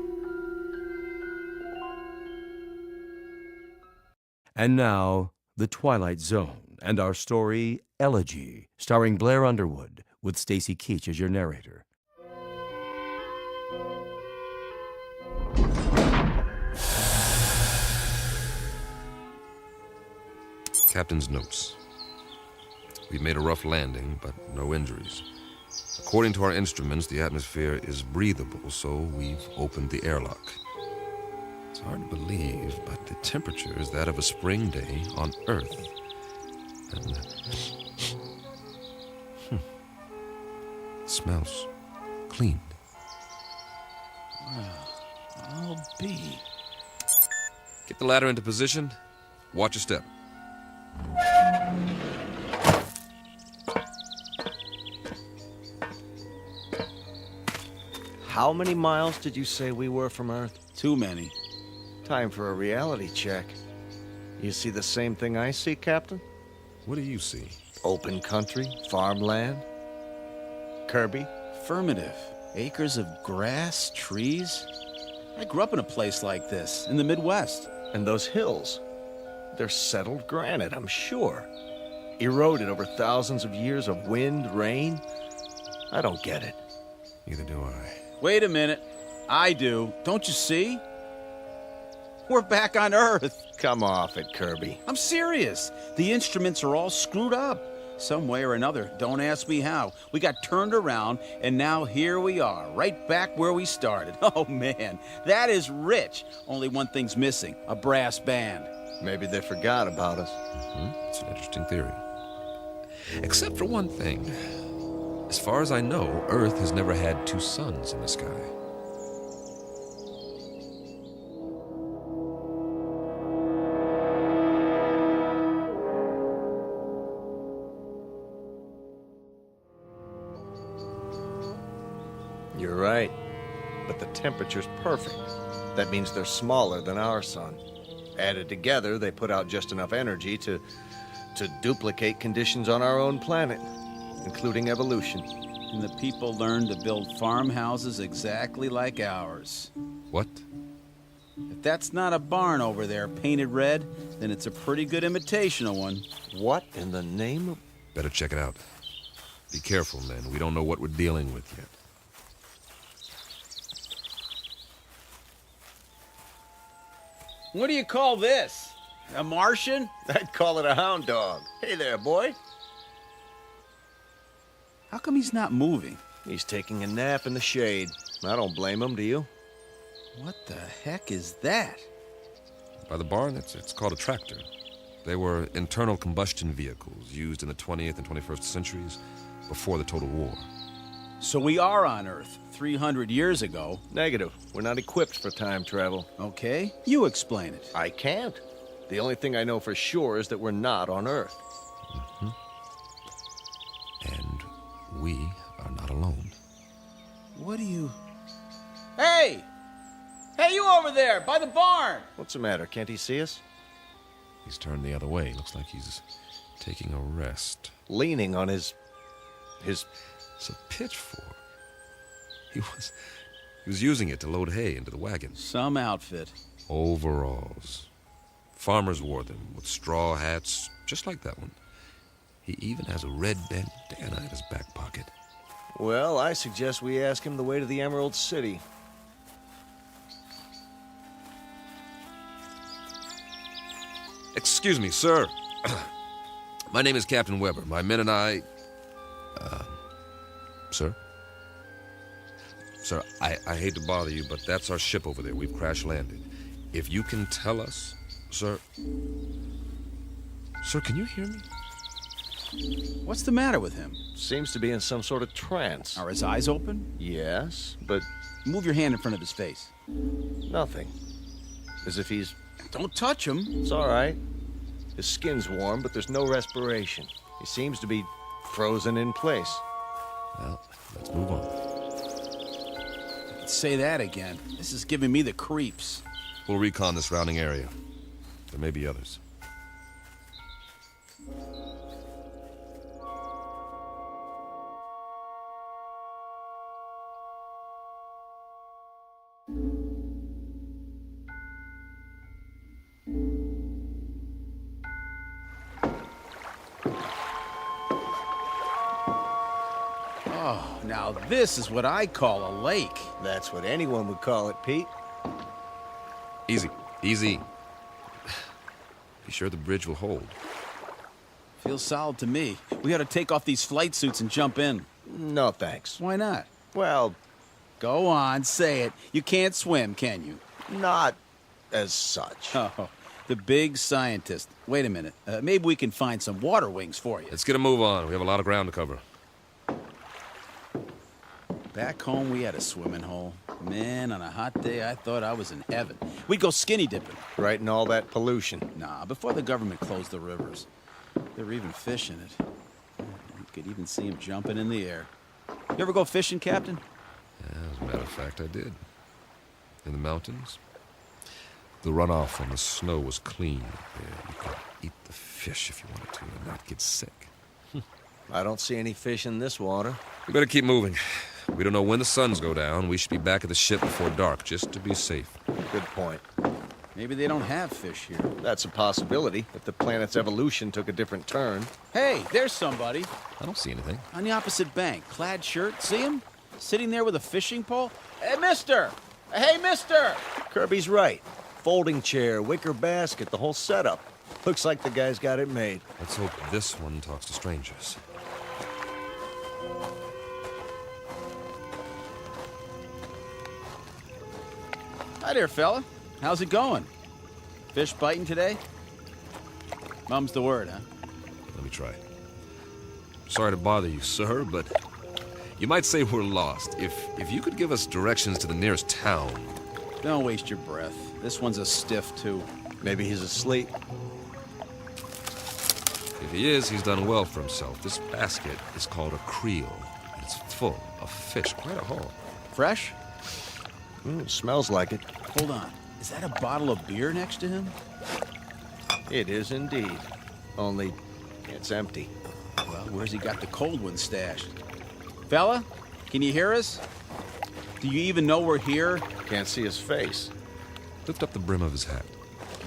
[SPEAKER 6] And now, The Twilight Zone, and our story, Elegy, starring Blair Underwood, with Stacy Keach as your narrator.
[SPEAKER 5] Captain's notes. We've made a rough landing, but no injuries. According to our instruments, the atmosphere is breathable, so we've opened the airlock. It's hard to believe, but the temperature is that of a spring day on Earth. And it smells clean.
[SPEAKER 8] Well, I'll be.
[SPEAKER 5] Get the ladder into position. Watch your step.
[SPEAKER 7] How many miles did you say we were from Earth?
[SPEAKER 8] Too many.
[SPEAKER 7] Time for a reality check. You see the same thing I see, Captain?
[SPEAKER 5] What do you see?
[SPEAKER 7] Open country, farmland. Kirby?
[SPEAKER 8] Affirmative. Acres of grass, trees. I grew up in a place like this, in the Midwest.
[SPEAKER 7] And those hills. They're settled granite, I'm sure. Eroded over thousands of years of wind, rain. I don't get it.
[SPEAKER 5] Neither do I.
[SPEAKER 8] Wait a minute. I do. Don't you see? We're back on Earth.
[SPEAKER 7] Come off it, Kirby.
[SPEAKER 8] I'm serious. The instruments are all screwed up. Some way or another. Don't ask me how. We got turned around, and now here we are, right back where we started. Oh, man. That is rich. Only one thing's missing. A brass band.
[SPEAKER 7] Maybe they forgot about us.
[SPEAKER 5] It's an interesting theory. Except for one thing. As far as I know, Earth has never had two suns in the sky.
[SPEAKER 7] You're right. But the temperature's perfect. That means they're smaller than our sun. Added together, they put out just enough energy to duplicate conditions on our own planet, including evolution.
[SPEAKER 8] And the people learned to build farmhouses exactly like ours.
[SPEAKER 5] What?
[SPEAKER 8] If that's not a barn over there painted red, then it's a pretty good imitation of one.
[SPEAKER 7] What in the name of...
[SPEAKER 5] Better check it out. Be careful, men. We don't know what we're dealing with yet.
[SPEAKER 8] What do you call this? A Martian?
[SPEAKER 7] I'd call it a hound dog. Hey there, boy.
[SPEAKER 8] How come he's not moving?
[SPEAKER 7] He's taking a nap in the shade. I don't blame him, do you?
[SPEAKER 8] What the heck is that?
[SPEAKER 5] By the barn, it's called a tractor. They were internal combustion vehicles used in the 20th and 21st centuries before the Total War.
[SPEAKER 8] So we are on Earth 300 years ago.
[SPEAKER 7] Negative. We're not equipped for time travel.
[SPEAKER 8] Okay, you explain it.
[SPEAKER 7] I can't. The only thing I know for sure is that we're not on Earth.
[SPEAKER 5] And we are not alone.
[SPEAKER 8] What do you... Hey! Hey, you over there, by the barn!
[SPEAKER 7] What's the matter? Can't he see us?
[SPEAKER 5] He's turned the other way. Looks like he's taking a rest.
[SPEAKER 7] Leaning on his...
[SPEAKER 5] It's a pitchfork. He was using it to load hay into the wagon.
[SPEAKER 8] Some outfit.
[SPEAKER 5] Overalls. Farmers wore them with straw hats, just like that one. He even has a red bandana in his back pocket.
[SPEAKER 7] Well, I suggest we ask him the way to the Emerald City.
[SPEAKER 5] Excuse me, sir. My name is Captain Weber. My men and I... Sir? Sir, I hate to bother you, but that's our ship over there. We've crash-landed. If you can tell us... Sir... Sir, can you hear me?
[SPEAKER 8] What's the matter with him?
[SPEAKER 7] Seems to be in some sort of trance.
[SPEAKER 8] Are his eyes open?
[SPEAKER 7] Yes, but...
[SPEAKER 8] Move your hand in front of his face.
[SPEAKER 7] Nothing. As if he's...
[SPEAKER 8] Don't touch him.
[SPEAKER 7] It's all right. His skin's warm, but there's no respiration. He seems to be frozen in place.
[SPEAKER 5] Well, let's move on.
[SPEAKER 8] Say that again. This is giving me the creeps.
[SPEAKER 5] We'll recon the surrounding area. There may be others.
[SPEAKER 8] Oh, now this is what I call a lake.
[SPEAKER 7] That's what anyone would call it, Pete.
[SPEAKER 5] Easy, easy. Be sure the bridge will hold.
[SPEAKER 8] Feels solid to me. We ought to take off these flight suits and jump in.
[SPEAKER 7] No, thanks.
[SPEAKER 8] Why not?
[SPEAKER 7] Well...
[SPEAKER 8] Go on, say it. You can't swim, can you?
[SPEAKER 7] Not as such.
[SPEAKER 8] Oh, the big scientist. Wait a minute. Maybe we can find some water wings for you.
[SPEAKER 5] Let's get a move on. We have a lot of ground to cover.
[SPEAKER 8] Back home, we had a swimming hole. Man, on a hot day, I thought I was in heaven. We'd go skinny dipping.
[SPEAKER 7] Right in all that pollution.
[SPEAKER 8] Nah, before the government closed the rivers. There were even fish in it. You could even see them jumping in the air. You ever go fishing, Captain?
[SPEAKER 5] Yeah, as a matter of fact, I did. In the mountains. The runoff from the snow was clean. Yeah, you could eat the fish if you wanted to and not get sick.
[SPEAKER 7] I don't see any fish in this water.
[SPEAKER 5] We better keep moving. We don't know when the suns go down. We should be back at the ship before dark, just to be safe.
[SPEAKER 7] Good point.
[SPEAKER 8] Maybe they don't have fish here.
[SPEAKER 7] That's a possibility, if the planet's evolution took a different turn.
[SPEAKER 8] Hey, there's somebody.
[SPEAKER 5] I don't see anything.
[SPEAKER 8] On the opposite bank, clad shirt. See him? Sitting there with a fishing pole. Hey, mister! Hey, mister!
[SPEAKER 7] Kirby's right. Folding chair, wicker basket, the whole setup. Looks like the guy's got it made.
[SPEAKER 5] Let's hope this one talks to strangers.
[SPEAKER 8] Hi there, fella. How's it going? Fish biting today? Mum's the word, huh?
[SPEAKER 5] Let me try. Sorry to bother you, sir, but you might say we're lost. If you could give us directions to the nearest town.
[SPEAKER 8] Don't waste your breath. This one's a stiff, too.
[SPEAKER 7] Maybe he's asleep.
[SPEAKER 5] If he is, he's done well for himself. This basket is called a creel. It's full of fish, quite a haul.
[SPEAKER 8] Fresh?
[SPEAKER 7] Smells like it.
[SPEAKER 8] Hold on. Is that a bottle of beer next to him?
[SPEAKER 7] It is indeed. Only it's empty.
[SPEAKER 8] Well, where's he got the cold one stashed? Fella, can you hear us? Do you even know we're here?
[SPEAKER 7] Can't see his face.
[SPEAKER 5] Lift up the brim of his hat.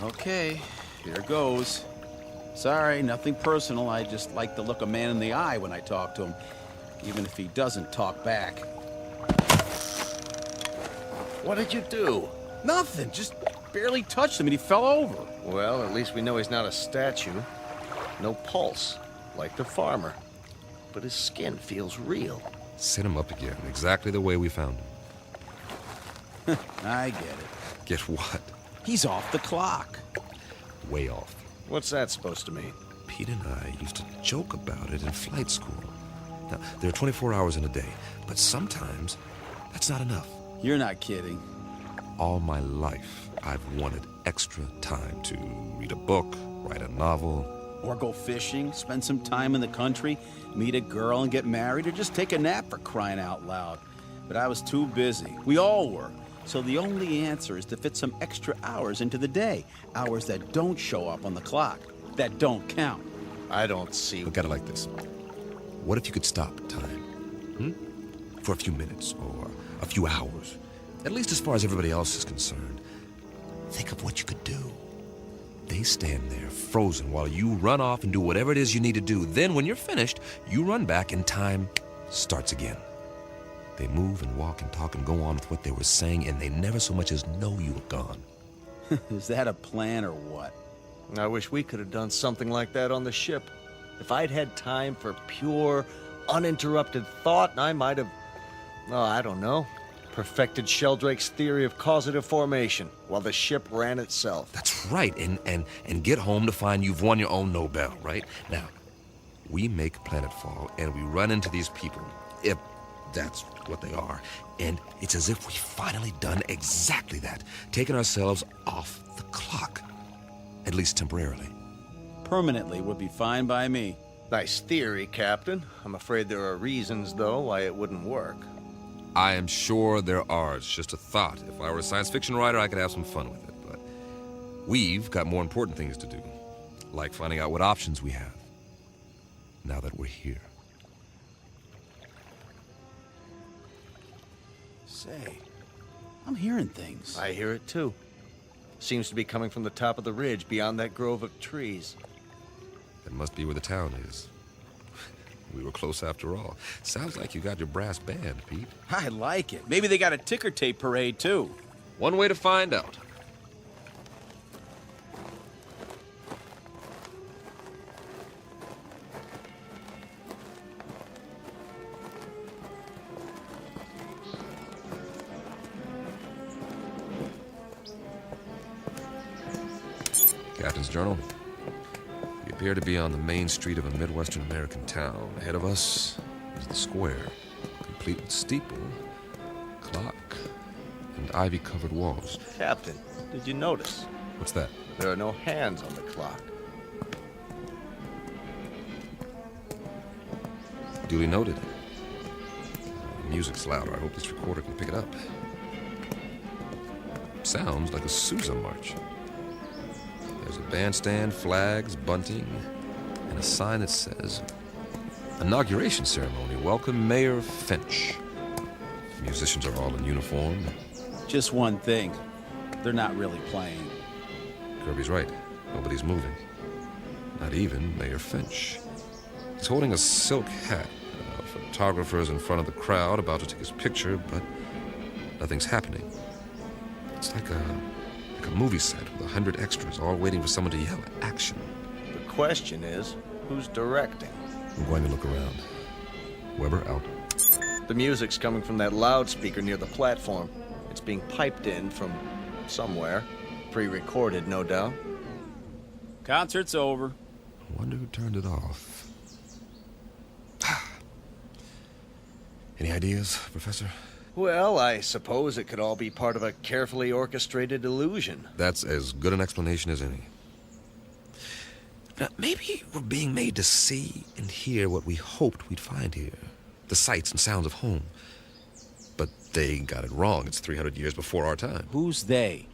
[SPEAKER 8] Okay, here goes. Sorry, nothing personal. I just like to look a man in the eye when I talk to him, even if he doesn't talk back.
[SPEAKER 7] What did you do?
[SPEAKER 8] Nothing, just barely touched him and he fell over.
[SPEAKER 7] Well, at least we know he's not a statue. No pulse, like the farmer. But his skin feels real.
[SPEAKER 5] Set him up again, exactly the way we found him.
[SPEAKER 8] I get it.
[SPEAKER 5] Get what?
[SPEAKER 8] He's off the clock.
[SPEAKER 5] Way off.
[SPEAKER 7] What's that supposed to mean?
[SPEAKER 5] Pete and I used to joke about it in flight school. Now, there are 24 hours in a day, but sometimes that's not enough.
[SPEAKER 8] You're not kidding.
[SPEAKER 5] All my life, I've wanted extra time to read a book, write a novel.
[SPEAKER 8] Or go fishing, spend some time in the country, meet a girl and get married, or just take a nap for crying out loud. But I was too busy. We all were. So the only answer is to fit some extra hours into the day. Hours that don't show up on the clock. That don't count.
[SPEAKER 7] I don't see...
[SPEAKER 5] Look at it like this. What if you could stop time? For a few minutes or a few hours? At least as far as everybody else is concerned. Think of what you could do. They stand there, frozen, while you run off and do whatever it is you need to do. Then, when you're finished, you run back and time starts again. They move and walk and talk and go on with what they were saying, and they never so much as know you were gone.
[SPEAKER 8] Is that a plan or what?
[SPEAKER 7] I wish we could have done something like that on the ship. If I'd had time for pure, uninterrupted thought, I might have, I don't know, perfected Sheldrake's theory of causative formation while the ship ran itself.
[SPEAKER 5] That's right, and get home to find you've won your own Nobel, right? Now, we make planetfall, and we run into these people, if that's what they are, and it's as if we've finally done exactly that, taken ourselves off the clock, at least temporarily.
[SPEAKER 8] Permanently would be fine by me.
[SPEAKER 7] Nice theory, Captain. I'm afraid there are reasons, though, why it wouldn't work.
[SPEAKER 5] I am sure there are. It's just a thought. If I were a science fiction writer, I could have some fun with it. But we've got more important things to do, like finding out what options we have, now that we're here.
[SPEAKER 8] Say, I'm hearing things.
[SPEAKER 7] I hear it, too. Seems to be coming from the top of the ridge beyond that grove of trees.
[SPEAKER 5] That must be where the town is. We were close after all. Sounds like you got your brass band, Pete.
[SPEAKER 8] I like it. Maybe they got a ticker tape parade, too.
[SPEAKER 5] One way to find out. Captain's journal. We appear to be on the main street of a Midwestern American town. Ahead of us is the square, complete with steeple, clock, and ivy-covered walls.
[SPEAKER 7] Captain, did you notice?
[SPEAKER 5] What's that?
[SPEAKER 7] There are no hands on the clock.
[SPEAKER 5] Duly noted. The music's louder. I hope this recorder can pick it up. Sounds like a Sousa march. There's a bandstand, flags, bunting, and a sign that says, Inauguration Ceremony. Welcome, Mayor Finch. The musicians are all in uniform.
[SPEAKER 8] Just one thing. They're not really playing.
[SPEAKER 5] Kirby's right. Nobody's moving. Not even Mayor Finch. He's holding a silk hat. Photographer's in front of the crowd, about to take his picture, but nothing's happening. It's like a movie set with 100 extras, all waiting for someone to yell action.
[SPEAKER 7] The question is, who's directing?
[SPEAKER 5] I'm going to look around. Weber, out.
[SPEAKER 7] The music's coming from that loudspeaker near the platform. It's being piped in from somewhere. Pre-recorded, no doubt.
[SPEAKER 8] Concert's over.
[SPEAKER 5] I wonder who turned it off. Any ideas, Professor?
[SPEAKER 7] Well, I suppose it could all be part of a carefully orchestrated illusion.
[SPEAKER 5] That's as good an explanation as any. Now, maybe we're being made to see and hear what we hoped we'd find here. The sights and sounds of home. But they got it wrong. It's 300 years before our time.
[SPEAKER 8] Who's they?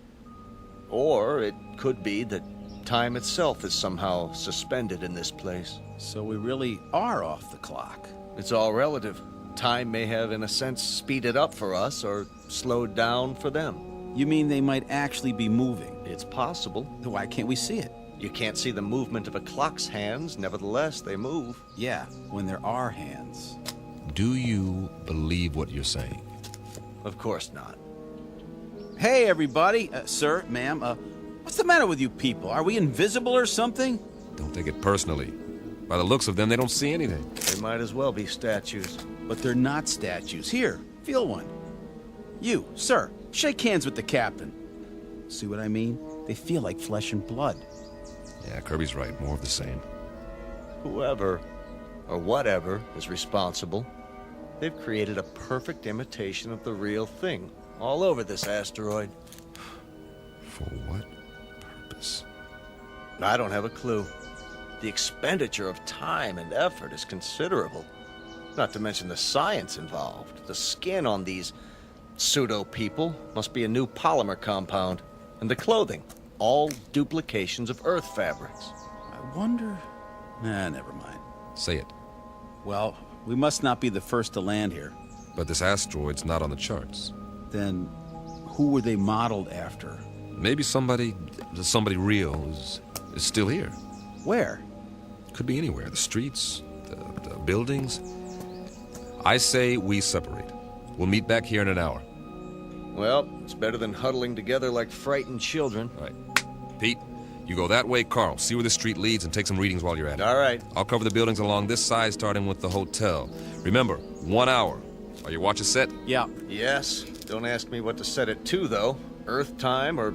[SPEAKER 7] Or it could be that time itself is somehow suspended in this place.
[SPEAKER 8] So we really are off the clock.
[SPEAKER 7] It's all relative. Time may have, in a sense, speeded up for us or slowed down for them.
[SPEAKER 8] You mean they might actually be moving?
[SPEAKER 7] It's possible.
[SPEAKER 8] Why can't we see it?
[SPEAKER 7] You can't see the movement of a clock's hands, nevertheless, they move.
[SPEAKER 8] Yeah, when there are hands.
[SPEAKER 5] Do you believe what you're saying?
[SPEAKER 7] Of course not.
[SPEAKER 8] Hey, everybody. Sir, ma'am, what's the matter with you people? Are we invisible or something?
[SPEAKER 5] Don't take it personally. By the looks of them, they don't see anything.
[SPEAKER 7] They might as well be statues.
[SPEAKER 8] But they're not statues. Here, feel one. You, sir, shake hands with the captain. See what I mean? They feel like flesh and blood.
[SPEAKER 5] Yeah, Kirby's right. More of the same.
[SPEAKER 7] Whoever, or whatever, is responsible, they've created a perfect imitation of the real thing all over this asteroid.
[SPEAKER 5] For what purpose?
[SPEAKER 7] I don't have a clue. The expenditure of time and effort is considerable. Not to mention the science involved. The skin on these pseudo-people must be a new polymer compound. And the clothing, all duplications of Earth fabrics.
[SPEAKER 8] I wonder... never mind.
[SPEAKER 5] Say it.
[SPEAKER 8] Well, we must not be the first to land here.
[SPEAKER 5] But this asteroid's not on the charts.
[SPEAKER 8] Then, who were they modeled after?
[SPEAKER 5] Maybe somebody real is still here.
[SPEAKER 8] Where?
[SPEAKER 5] Could be anywhere. The streets, the buildings. I say we separate. We'll meet back here in an hour.
[SPEAKER 7] Well, it's better than huddling together like frightened children.
[SPEAKER 5] All right. Pete, you go that way, Carl. See where the street leads and take some readings while you're at it.
[SPEAKER 7] All right.
[SPEAKER 5] I'll cover the buildings along this side, starting with the hotel. Remember, 1 hour. Are your watches set?
[SPEAKER 8] Yeah.
[SPEAKER 7] Yes. Don't ask me what to set it to, though. Earth time or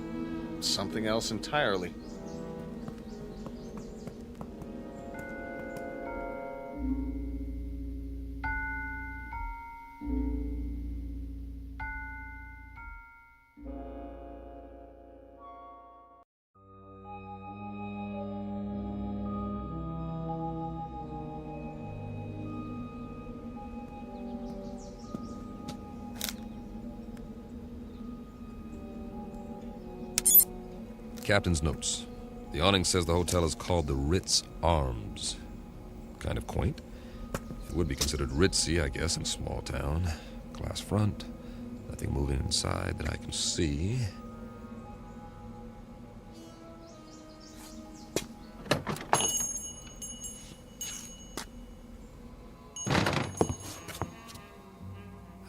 [SPEAKER 7] something else entirely.
[SPEAKER 5] Captain's notes. The awning says the hotel is called the Ritz Arms. Kind of quaint. It would be considered ritzy, I guess, in a small town. Glass front. Nothing moving inside that I can see.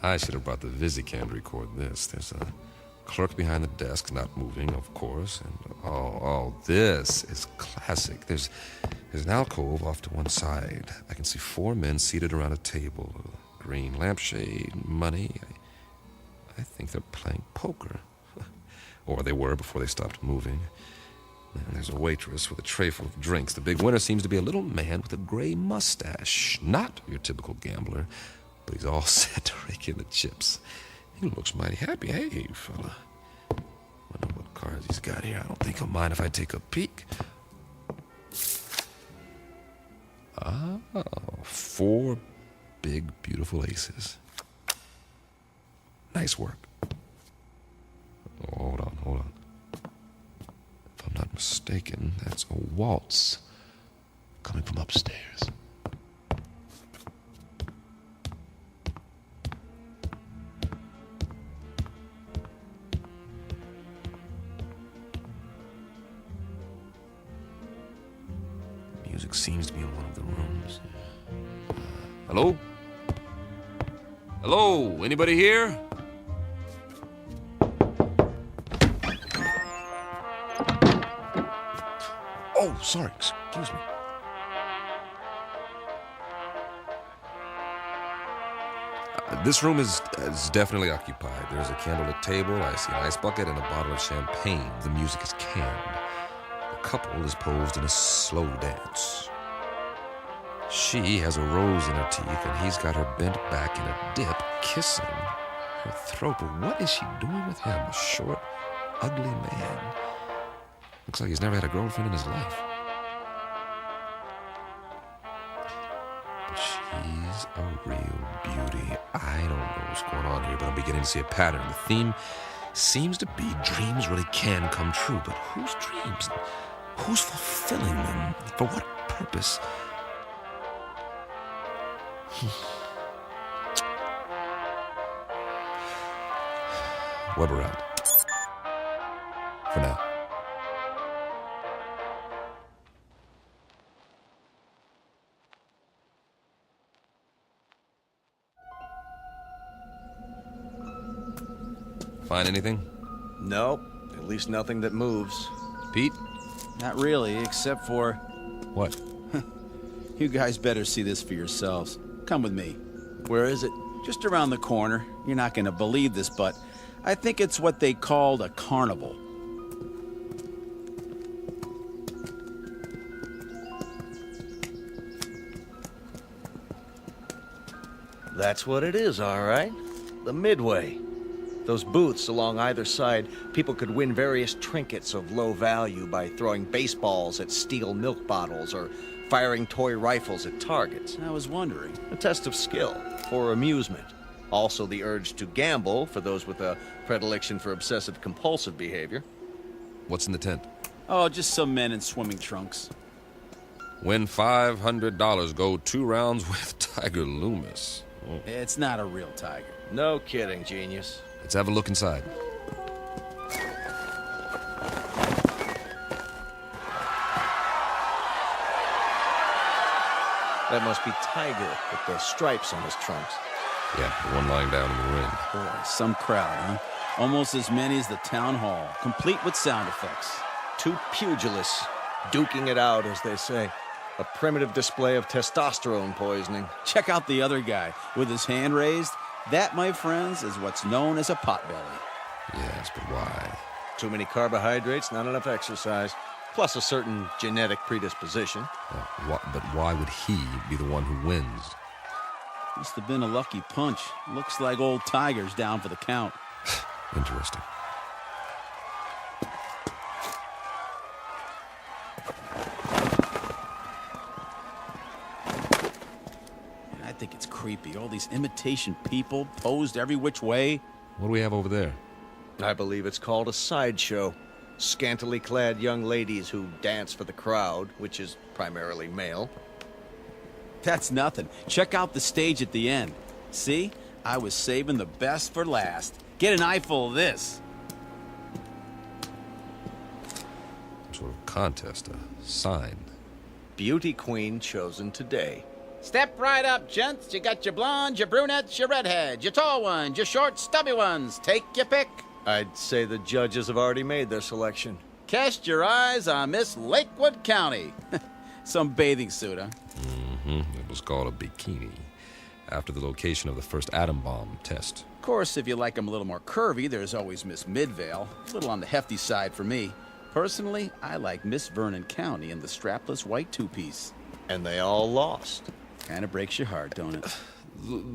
[SPEAKER 5] I should have brought the Visicam to record this. There's a clerk behind the desk, not moving, of course. And this is classic. There's an alcove off to one side. I can see 4 men seated around a table. A green lampshade, money. I think they're playing poker. Or they were before they stopped moving. And there's a waitress with a tray full of drinks. The big winner seems to be a little man with a gray mustache. Not your typical gambler, but he's all set to rake in the chips. He looks mighty happy. Hey, fella. Wonder what cards he's got here. I don't think he'll mind if I take a peek. Ah, 4 big, beautiful aces. Nice work. Oh, hold on. If I'm not mistaken, that's a waltz coming from upstairs. Music seems to be in one of the rooms. Hello? Hello? Anybody here? Oh, sorry. Excuse me. This room is definitely occupied. There's a candlelit table, I see an ice bucket, and a bottle of champagne. The music is canned. The couple is posed in a slow dance. She has a rose in her teeth, and he's got her bent back in a dip, kissing her throat. But what is she doing with him? A short, ugly man. Looks like he's never had a girlfriend in his life. But she's a real beauty. I don't know what's going on here, but I'm beginning to see a pattern. The theme seems to be dreams really can come true. But whose dreams? Who's fulfilling them? For what purpose? Weber out. For now. Find anything?
[SPEAKER 7] Nope. At least nothing that moves.
[SPEAKER 5] Pete?
[SPEAKER 8] Not really, except for...
[SPEAKER 5] What?
[SPEAKER 8] You guys better see this for yourselves. Come with me.
[SPEAKER 7] Where is it?
[SPEAKER 8] Just around the corner. You're not going to believe this, but I think it's what they called a carnival.
[SPEAKER 7] That's what it is, all right. The Midway. Those booths along either side, people could win various trinkets of low value by throwing baseballs at steel milk bottles or firing toy rifles at targets.
[SPEAKER 8] I was wondering.
[SPEAKER 7] A test of skill for amusement. Also the urge to gamble for those with a predilection for obsessive-compulsive behavior.
[SPEAKER 5] What's in the tent?
[SPEAKER 8] Oh, just some men in swimming trunks.
[SPEAKER 5] Win $500. Go 2 rounds with Tiger Loomis. Oh.
[SPEAKER 8] It's not a real tiger.
[SPEAKER 7] No kidding, genius.
[SPEAKER 5] Let's have a look inside.
[SPEAKER 7] That must be Tiger with the stripes on his trunks.
[SPEAKER 5] Yeah, the one lying down in the ring.
[SPEAKER 8] Boy, some crowd, huh? Almost as many as the town hall, complete with sound effects.
[SPEAKER 7] 2 pugilists, duking it out, as they say. A primitive display of testosterone poisoning.
[SPEAKER 8] Check out the other guy with his hand raised. That, my friends, is what's known as a potbelly.
[SPEAKER 5] Yes, but why?
[SPEAKER 7] Too many carbohydrates, not enough exercise, plus a certain genetic predisposition.
[SPEAKER 5] But why would he be the one who wins?
[SPEAKER 8] Must have been a lucky punch. Looks like old Tiger's down for the count.
[SPEAKER 5] Interesting.
[SPEAKER 8] I think it's creepy. All these imitation people posed every which way.
[SPEAKER 5] What do we have over there?
[SPEAKER 7] I believe it's called a sideshow. Scantily clad young ladies who dance for the crowd, which is primarily male.
[SPEAKER 8] That's nothing. Check out the stage at the end. See? I was saving the best for last. Get an eyeful of this.
[SPEAKER 5] Some sort of contest, a sign.
[SPEAKER 7] Beauty queen chosen today.
[SPEAKER 8] Step right up, gents. You got your blondes, your brunettes, your redheads, your tall ones, your short, stubby ones. Take your pick.
[SPEAKER 7] I'd say the judges have already made their selection.
[SPEAKER 8] Cast your eyes on Miss Lakewood County. Some bathing suit, huh?
[SPEAKER 5] Mm-hmm. It was called a bikini, after the location of the first atom bomb test.
[SPEAKER 8] Of course, if you like them a little more curvy, there's always Miss Midvale. A little on the hefty side for me. Personally, I like Miss Vernon County and the strapless white two-piece.
[SPEAKER 7] And they all lost.
[SPEAKER 8] Kinda breaks your heart, don't it?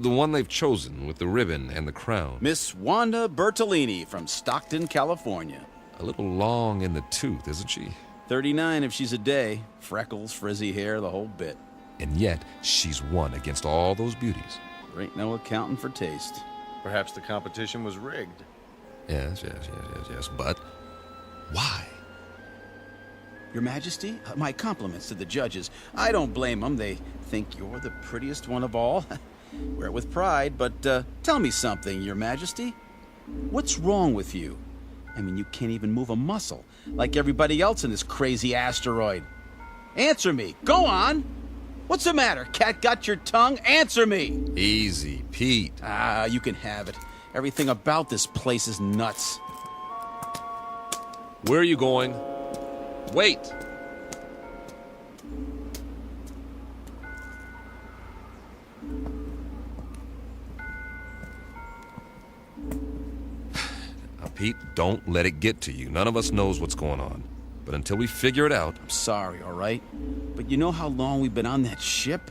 [SPEAKER 5] The one they've chosen with the ribbon and the crown.
[SPEAKER 8] Miss Wanda Bertolini from Stockton, California.
[SPEAKER 5] A little long in the tooth, isn't she?
[SPEAKER 8] 39 if she's a day. Freckles, frizzy hair, the whole bit.
[SPEAKER 5] And yet, she's won against all those beauties.
[SPEAKER 8] There ain't no accounting for taste.
[SPEAKER 7] Perhaps the competition was rigged.
[SPEAKER 5] Yes. But why?
[SPEAKER 8] Your Majesty, my compliments to the judges. I don't blame them. They think you're the prettiest one of all. Wear it with pride, but tell me something, Your Majesty. What's wrong with you? I mean, you can't even move a muscle, like everybody else in this crazy asteroid. Answer me. Go on. What's the matter? Cat got your tongue? Answer me.
[SPEAKER 5] Easy, Pete.
[SPEAKER 8] Ah, you can have it. Everything about this place is nuts.
[SPEAKER 5] Where are you going? Wait! Now, Pete, don't let it get to you. None of us knows what's going on. But until we figure it out...
[SPEAKER 8] I'm sorry, all right? But you know how long we've been on that ship?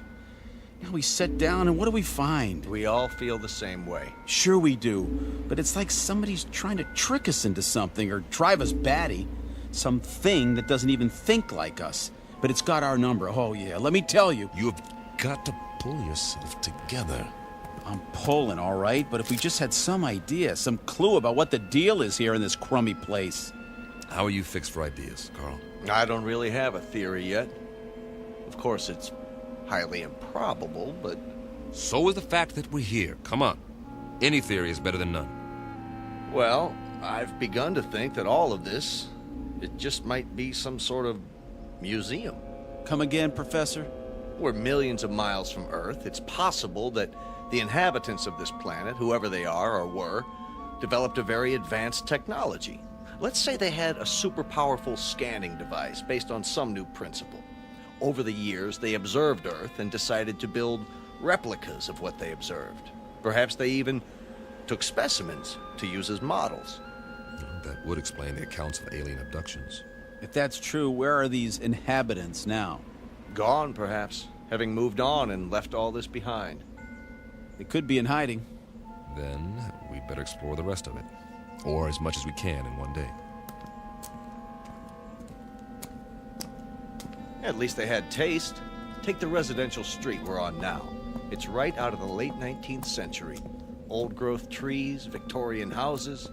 [SPEAKER 8] Now we sit down and what do we find?
[SPEAKER 7] We all feel the same way.
[SPEAKER 8] Sure we do. But it's like somebody's trying to trick us into something or drive us batty. Something that doesn't even think like us. But it's got our number. Oh, yeah. Let me tell you.
[SPEAKER 5] You've got to pull yourself together.
[SPEAKER 8] I'm pulling, all right? But if we just had some idea, some clue about what the deal is here in this crummy place.
[SPEAKER 5] How are you fixed for ideas, Carl?
[SPEAKER 7] I don't really have a theory yet. Of course, it's highly improbable, but...
[SPEAKER 5] So is the fact that we're here. Come on. Any theory is better than none.
[SPEAKER 7] Well, I've begun to think that all of this, it just might be some sort of museum.
[SPEAKER 8] Come again, Professor?
[SPEAKER 7] We're millions of miles from Earth. It's possible that the inhabitants of this planet, whoever they are or were, developed a very advanced technology. Let's say they had a super powerful scanning device based on some new principle. Over the years, they observed Earth and decided to build replicas of what they observed. Perhaps they even took specimens to use as models.
[SPEAKER 5] That would explain the accounts of alien abductions.
[SPEAKER 8] If that's true, where are these inhabitants now?
[SPEAKER 7] Gone, perhaps, having moved on and left all this behind.
[SPEAKER 8] They could be in hiding.
[SPEAKER 5] Then we'd better explore the rest of it. Or as much as we can in one day.
[SPEAKER 7] At least they had taste. Take the residential street we're on now. It's right out of the late 19th century. Old-growth trees, Victorian houses.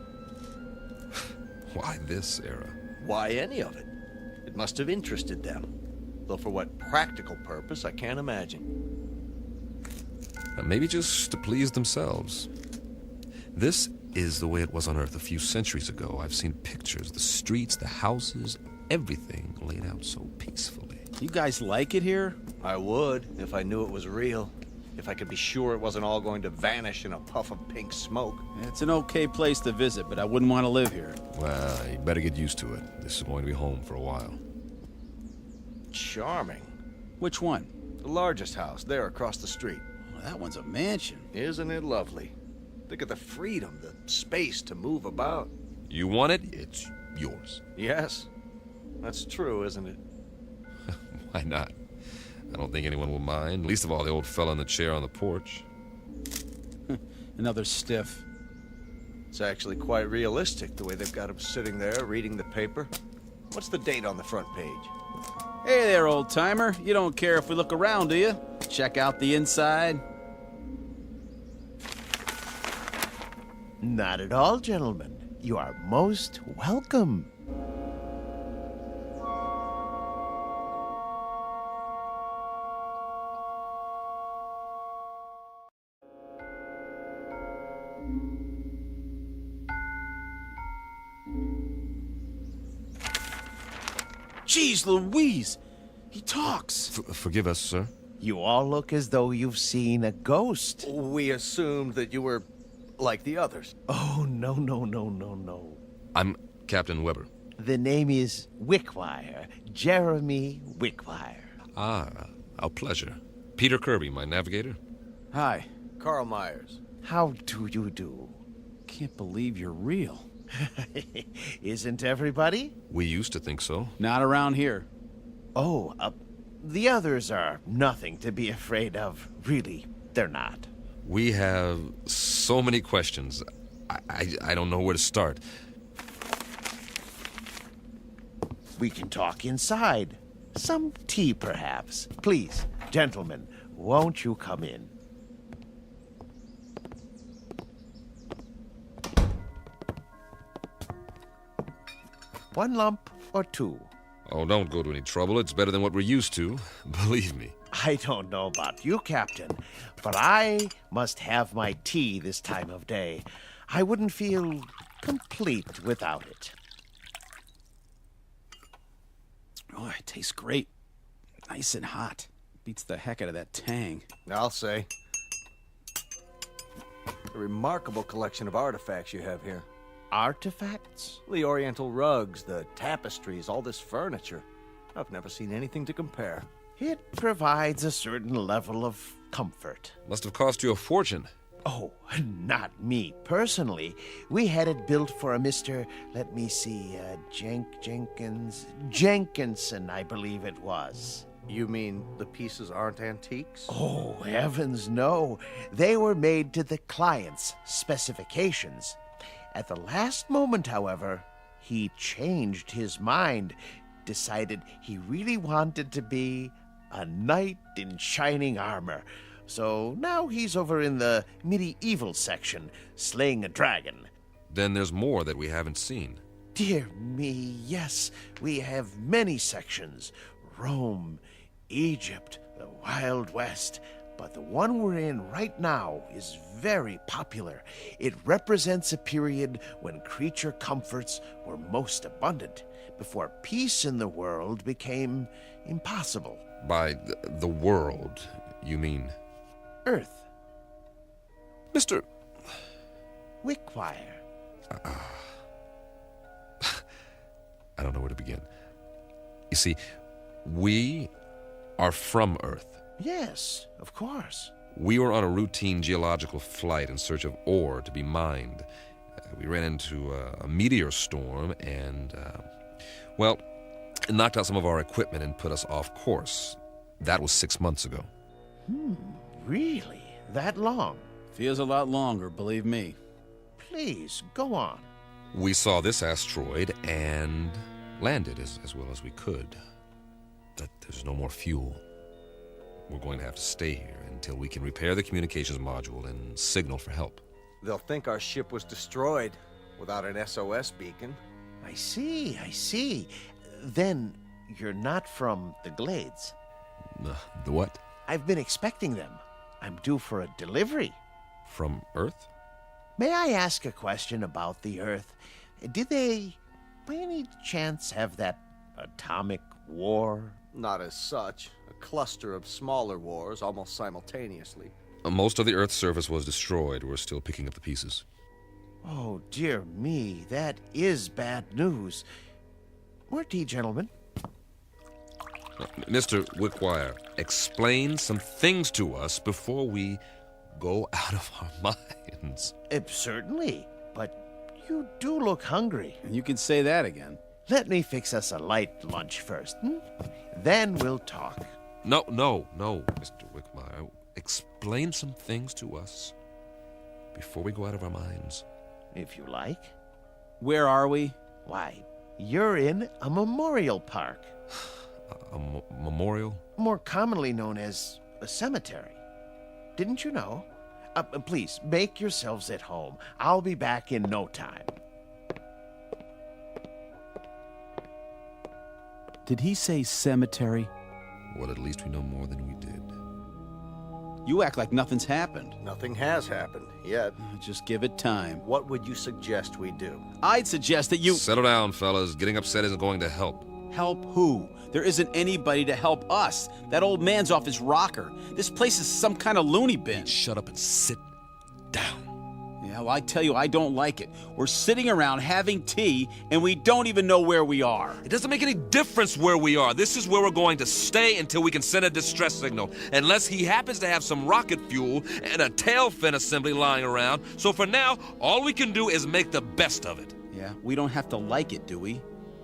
[SPEAKER 5] Why this era?
[SPEAKER 7] Why any of it? It must have interested them. Though for what practical purpose, I can't imagine.
[SPEAKER 5] Maybe just to please themselves. This is the way it was on Earth a few centuries ago. I've seen pictures, the streets, the houses, everything laid out so peacefully.
[SPEAKER 8] You guys like it here?
[SPEAKER 7] I would, if I knew it was real. If I could be sure it wasn't all going to vanish in a puff of pink smoke.
[SPEAKER 8] It's an okay place to visit, but I wouldn't want to live here.
[SPEAKER 5] Well, you better get used to it. This is going to be home for a while.
[SPEAKER 7] Charming.
[SPEAKER 8] Which one?
[SPEAKER 7] The largest house, there across the street.
[SPEAKER 8] Well, that one's a mansion.
[SPEAKER 7] Isn't it lovely? Think of the freedom, the space to move about.
[SPEAKER 5] You want it, it's yours.
[SPEAKER 7] Yes. That's true, isn't it?
[SPEAKER 5] Why not? I don't think anyone will mind. Least of all the old fella in the chair on the porch.
[SPEAKER 8] Another stiff.
[SPEAKER 7] It's actually quite realistic, the way they've got him sitting there reading the paper. What's the date on the front page?
[SPEAKER 8] Hey there, old-timer. You don't care if we look around, do you? Check out the inside.
[SPEAKER 3] Not at all, gentlemen. You are most welcome.
[SPEAKER 8] Jeez Louise! He talks!
[SPEAKER 5] Forgive us, sir.
[SPEAKER 3] You all look as though you've seen a ghost.
[SPEAKER 7] We assumed that you were like the others.
[SPEAKER 3] Oh, no.
[SPEAKER 5] I'm Captain Weber.
[SPEAKER 3] The name is Wickwire. Jeremy Wickwire.
[SPEAKER 5] Ah, our pleasure. Peter Kirby, my navigator.
[SPEAKER 8] Hi.
[SPEAKER 7] Carl Myers.
[SPEAKER 3] How do you do?
[SPEAKER 8] Can't believe you're real.
[SPEAKER 3] Isn't everybody?
[SPEAKER 5] We used to think so.
[SPEAKER 8] Not around here.
[SPEAKER 3] Oh, the others are nothing to be afraid of. Really, they're not.
[SPEAKER 5] We have so many questions. I don't know where to start.
[SPEAKER 3] We can talk inside. Some tea, perhaps. Please, gentlemen, won't you come in? One lump or two?
[SPEAKER 5] Oh, don't go to any trouble. It's better than what we're used to. Believe me.
[SPEAKER 3] I don't know about you, Captain, but I must have my tea this time of day. I wouldn't feel complete without it.
[SPEAKER 8] Oh, it tastes great. Nice and hot. Beats the heck out of that tang.
[SPEAKER 7] I'll say. A remarkable collection of artifacts you have here.
[SPEAKER 3] Artifacts?
[SPEAKER 7] The oriental rugs, the tapestries, all this furniture. I've never seen anything to compare.
[SPEAKER 3] It provides a certain level of comfort.
[SPEAKER 5] Must have cost you a fortune.
[SPEAKER 3] Oh, not me personally. We had it built for a Mr. Let me see, Jenkinson, I believe it was.
[SPEAKER 7] You mean the pieces aren't antiques?
[SPEAKER 3] Oh, heavens no. They were made to the client's specifications. At the last moment, however, he changed his mind, decided he really wanted to be a knight in shining armor. So now he's over in the medieval section, slaying a dragon.
[SPEAKER 5] Then there's more that we haven't seen.
[SPEAKER 3] Dear me, yes, we have many sections. Rome, Egypt, the Wild West. But the one we're in right now is very popular. It represents a period when creature comforts were most abundant, before peace in the world became impossible.
[SPEAKER 5] By the world, you mean?
[SPEAKER 3] Earth.
[SPEAKER 5] Mr.
[SPEAKER 3] Wickwire.
[SPEAKER 5] I don't know where to begin. You see, we are from Earth.
[SPEAKER 3] Yes, of course.
[SPEAKER 5] We were on a routine geological flight in search of ore to be mined. We ran into a meteor storm and, it knocked out some of our equipment and put us off course. That was 6 months ago.
[SPEAKER 3] Really? That long?
[SPEAKER 8] Feels a lot longer, believe me.
[SPEAKER 3] Please, go on.
[SPEAKER 5] We saw this asteroid and landed as well as we could. But there's no more fuel. We're going to have to stay here until we can repair the communications module and signal for help.
[SPEAKER 7] They'll think our ship was destroyed without an SOS beacon.
[SPEAKER 3] I see. Then you're not from the Glades.
[SPEAKER 5] The what?
[SPEAKER 3] I've been expecting them. I'm due for a delivery.
[SPEAKER 5] From Earth?
[SPEAKER 3] May I ask a question about the Earth? Did they, by any chance, have that atomic war?
[SPEAKER 7] Not as such. A cluster of smaller wars almost simultaneously.
[SPEAKER 5] Most of the Earth's surface was destroyed. We're still picking up the pieces.
[SPEAKER 3] Oh, dear me. That is bad news. More tea, gentlemen.
[SPEAKER 5] Mr. Wickwire, explain some things to us before we go out of our minds.
[SPEAKER 3] Certainly, but you do look hungry.
[SPEAKER 8] And you can say that again.
[SPEAKER 3] Let me fix us a light lunch first, Then we'll talk.
[SPEAKER 5] No, Mr. Wickwire. Explain some things to us before we go out of our minds.
[SPEAKER 3] If you like.
[SPEAKER 8] Where are we?
[SPEAKER 3] Why, you're in a memorial park.
[SPEAKER 5] A memorial?
[SPEAKER 3] More commonly known as a cemetery. Didn't you know? Please, make yourselves at home. I'll be back in no time.
[SPEAKER 8] Did he say cemetery?
[SPEAKER 5] Well, at least we know more than we did.
[SPEAKER 8] You act like nothing's happened.
[SPEAKER 7] Nothing has happened, yet.
[SPEAKER 8] Just give it time.
[SPEAKER 7] What would you suggest we do?
[SPEAKER 8] I'd suggest that you...
[SPEAKER 5] Settle down, fellas. Getting upset isn't going to help.
[SPEAKER 8] Help who? There isn't anybody to help us. That old man's off his rocker. This place is some kind of loony bin.
[SPEAKER 5] Shut up and sit down.
[SPEAKER 8] Yeah, well, I tell you, I don't like it. We're sitting around having tea, and we don't even know where we are.
[SPEAKER 5] It doesn't make any difference where we are. This is where we're going to stay until we can send a distress signal. Unless he happens to have some rocket fuel and a tail fin assembly lying around. So for now, all we can do is make the best of it.
[SPEAKER 8] Yeah, Yeah, we don't have to like it, do we?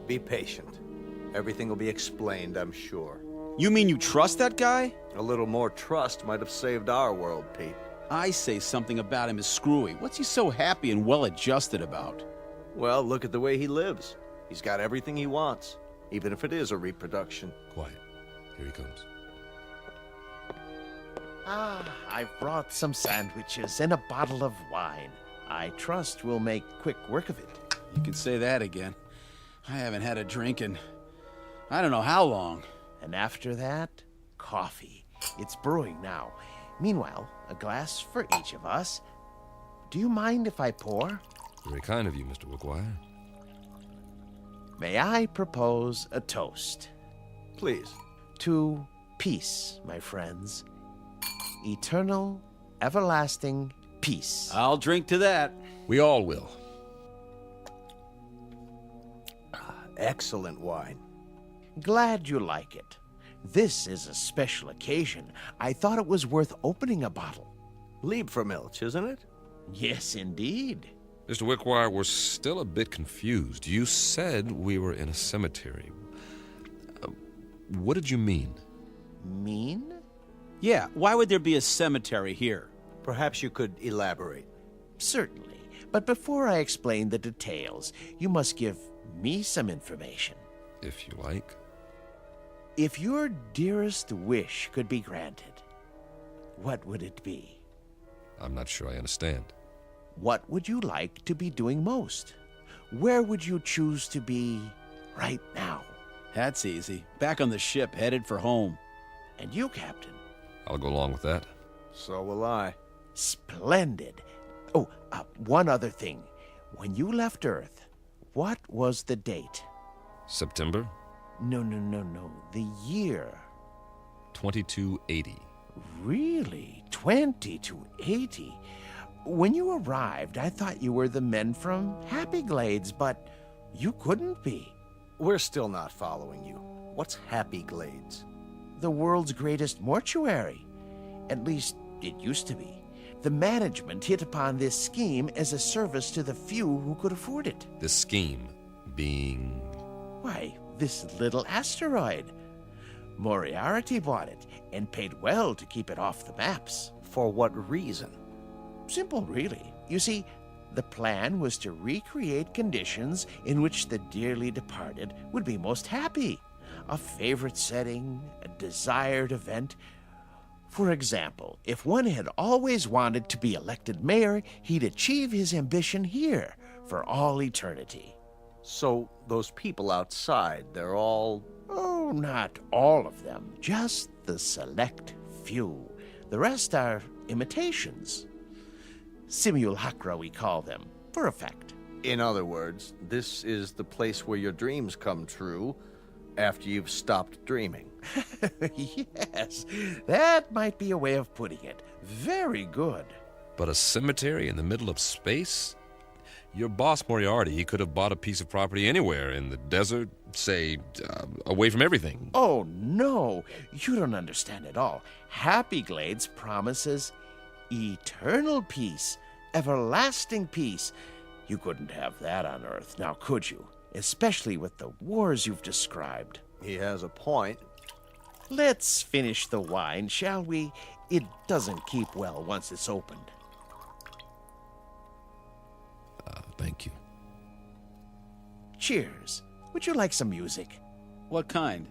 [SPEAKER 7] Be patient. Everything will be explained, I'm sure.
[SPEAKER 8] You mean you trust that guy?
[SPEAKER 7] A little more trust might have saved our world, Pete.
[SPEAKER 8] I say something about him is screwy. What's he so happy and well-adjusted about?
[SPEAKER 7] Well, look at the way he lives. He's got everything he wants, even if it is a reproduction.
[SPEAKER 5] Quiet. Here he comes.
[SPEAKER 3] I've brought some sandwiches and a bottle of wine. I trust we'll make quick work of it.
[SPEAKER 8] You can say that again. I haven't had a drink in I don't know how long.
[SPEAKER 3] And after that, coffee. It's brewing now. Meanwhile, a glass for each of us. Do you mind if I pour?
[SPEAKER 5] Very kind of you, Mr. Wickwire.
[SPEAKER 3] May I propose a toast?
[SPEAKER 7] Please.
[SPEAKER 3] To peace, my friends. Eternal, everlasting peace.
[SPEAKER 8] I'll drink to that.
[SPEAKER 5] We all will.
[SPEAKER 7] Excellent wine.
[SPEAKER 3] Glad you like it. This is a special occasion. I thought it was worth opening a bottle.
[SPEAKER 7] Liebfraumilch, isn't it?
[SPEAKER 3] Yes, indeed.
[SPEAKER 5] Mr. Wickwire, we're still a bit confused. You said we were in a cemetery. What did you mean?
[SPEAKER 3] Mean?
[SPEAKER 8] Yeah, why would there be a cemetery here?
[SPEAKER 7] Perhaps you could elaborate.
[SPEAKER 3] Certainly. But before I explain the details, you must give me some information.
[SPEAKER 5] If you like.
[SPEAKER 3] If your dearest wish could be granted, what would it be?
[SPEAKER 5] I'm not sure I understand.
[SPEAKER 3] What would you like to be doing most? Where would you choose to be right now?
[SPEAKER 8] That's easy. Back on the ship, headed for home.
[SPEAKER 3] And you, Captain?
[SPEAKER 5] I'll go along with that.
[SPEAKER 7] So will I.
[SPEAKER 3] Splendid. Oh, one other thing. When you left Earth, what was the date?
[SPEAKER 5] September?
[SPEAKER 3] No. The year.
[SPEAKER 5] 2280.
[SPEAKER 3] Really? 2280? When you arrived, I thought you were the men from Happy Glades, but you couldn't be.
[SPEAKER 7] We're still not following you. What's Happy Glades?
[SPEAKER 3] The world's greatest mortuary. At least, it used to be. The management hit upon this scheme as a service to the few who could afford it.
[SPEAKER 5] The scheme being...
[SPEAKER 3] Why, this little asteroid. Moriarty bought it and paid well to keep it off the maps.
[SPEAKER 7] For what reason?
[SPEAKER 3] Simple, really. You see, the plan was to recreate conditions in which the dearly departed would be most happy. A favorite setting, a desired event. For example, if one had always wanted to be elected mayor, he'd achieve his ambition here for all eternity.
[SPEAKER 7] So those people outside, they're all...
[SPEAKER 3] Oh, not all of them. Just the select few. The rest are imitations. Simulacra, we call them, for effect.
[SPEAKER 7] In other words, this is the place where your dreams come true after you've stopped dreaming.
[SPEAKER 3] Yes, that might be a way of putting it. Very good.
[SPEAKER 5] But a cemetery in the middle of space? Your boss, Moriarty, he could have bought a piece of property anywhere in the desert, say, away from everything.
[SPEAKER 3] Oh, no. You don't understand at all. Happy Glades promises eternal peace, everlasting peace. You couldn't have that on Earth, now could you? Especially with the wars you've described.
[SPEAKER 7] He has a point.
[SPEAKER 3] Let's finish the wine, shall we? It doesn't keep well once it's opened.
[SPEAKER 5] Thank you.
[SPEAKER 3] Cheers. Would you like some music?
[SPEAKER 8] What kind?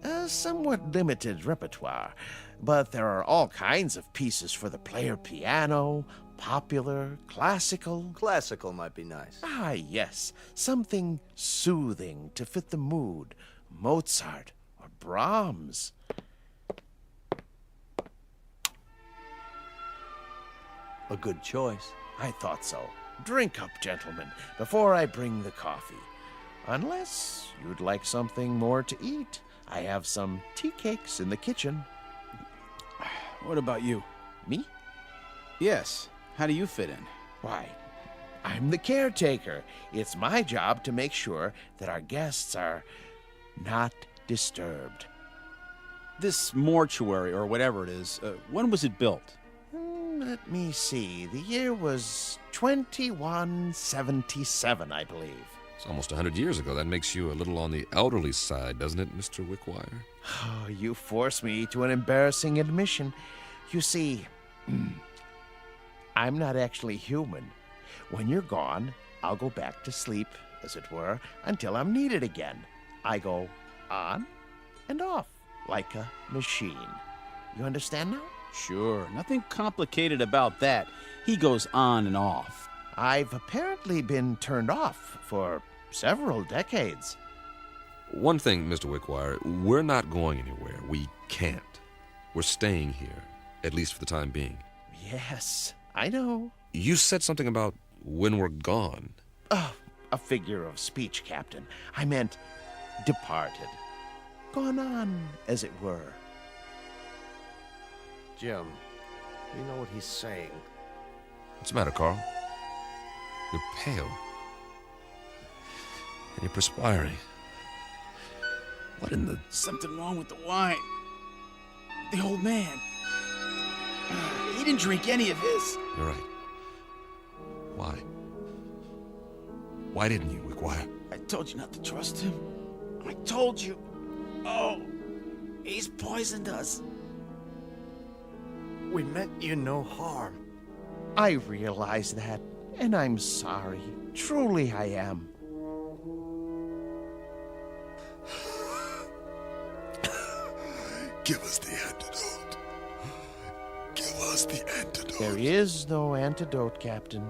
[SPEAKER 3] A somewhat limited repertoire, but there are all kinds of pieces for the player piano, popular, classical.
[SPEAKER 7] Classical might be nice.
[SPEAKER 3] Ah, yes. Something soothing to fit the mood. Mozart or Brahms.
[SPEAKER 7] A good choice.
[SPEAKER 3] I thought so. Drink up, gentlemen, before I bring the coffee. Unless you'd like something more to eat. I have some tea cakes in the kitchen.
[SPEAKER 8] What about you?
[SPEAKER 3] Me?
[SPEAKER 8] Yes. How do you fit in?
[SPEAKER 3] Why, I'm the caretaker. It's my job to make sure that our guests are not disturbed.
[SPEAKER 8] This mortuary, or whatever it is, when was it built?
[SPEAKER 3] Let me see. The year was 2177, I believe.
[SPEAKER 5] It's almost 100 years ago. That makes you a little on the elderly side, doesn't it, Mr. Wickwire?
[SPEAKER 3] Oh, you force me to an embarrassing admission. You see, I'm not actually human. When you're gone, I'll go back to sleep, as it were, until I'm needed again. I go on and off, like a machine. You understand now?
[SPEAKER 8] Sure, nothing complicated about that. He goes on and off.
[SPEAKER 3] I've apparently been turned off for several decades.
[SPEAKER 5] One thing, Mr. Wickwire, we're not going anywhere. We can't. We're staying here, at least for the time being.
[SPEAKER 3] Yes, I know.
[SPEAKER 5] You said something about when we're gone.
[SPEAKER 3] Oh, a figure of speech, Captain. I meant departed. Gone on, as it were.
[SPEAKER 4] Jim, you know what he's saying.
[SPEAKER 5] What's the matter, Carl? You're pale. And you're perspiring. What in the...
[SPEAKER 8] Something wrong with the wine. The old man. He didn't drink any of his.
[SPEAKER 5] You're right. Why? Why didn't you, Wickwire?
[SPEAKER 8] I told you not to trust him. I told you. Oh, he's poisoned us.
[SPEAKER 4] We meant you no harm.
[SPEAKER 3] I realize that, and I'm sorry. Truly I am.
[SPEAKER 1] Give us the antidote. Give us the antidote.
[SPEAKER 3] There is no antidote, Captain.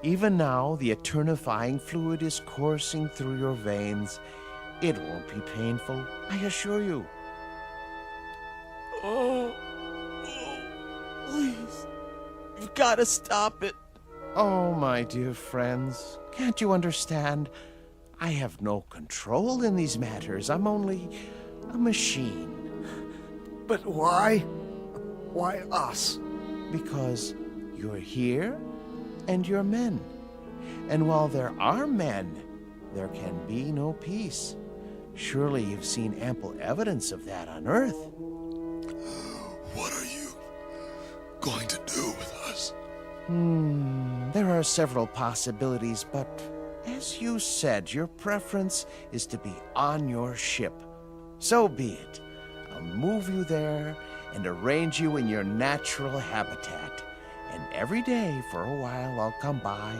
[SPEAKER 3] Even now, the eternifying fluid is coursing through your veins. It won't be painful, I assure you.
[SPEAKER 8] Oh, please. You've got to stop it.
[SPEAKER 3] Oh, my dear friends, can't you understand? I have no control in these matters. I'm only a machine.
[SPEAKER 4] But why? Why us?
[SPEAKER 3] Because you're here and you're men. And while there are men, there can be no peace. Surely you've seen ample evidence of that on Earth.
[SPEAKER 1] What are you going to do with us?
[SPEAKER 3] There are several possibilities, but as you said, your preference is to be on your ship. So be it. I'll move you there and arrange you in your natural habitat. And every day for a while I'll come by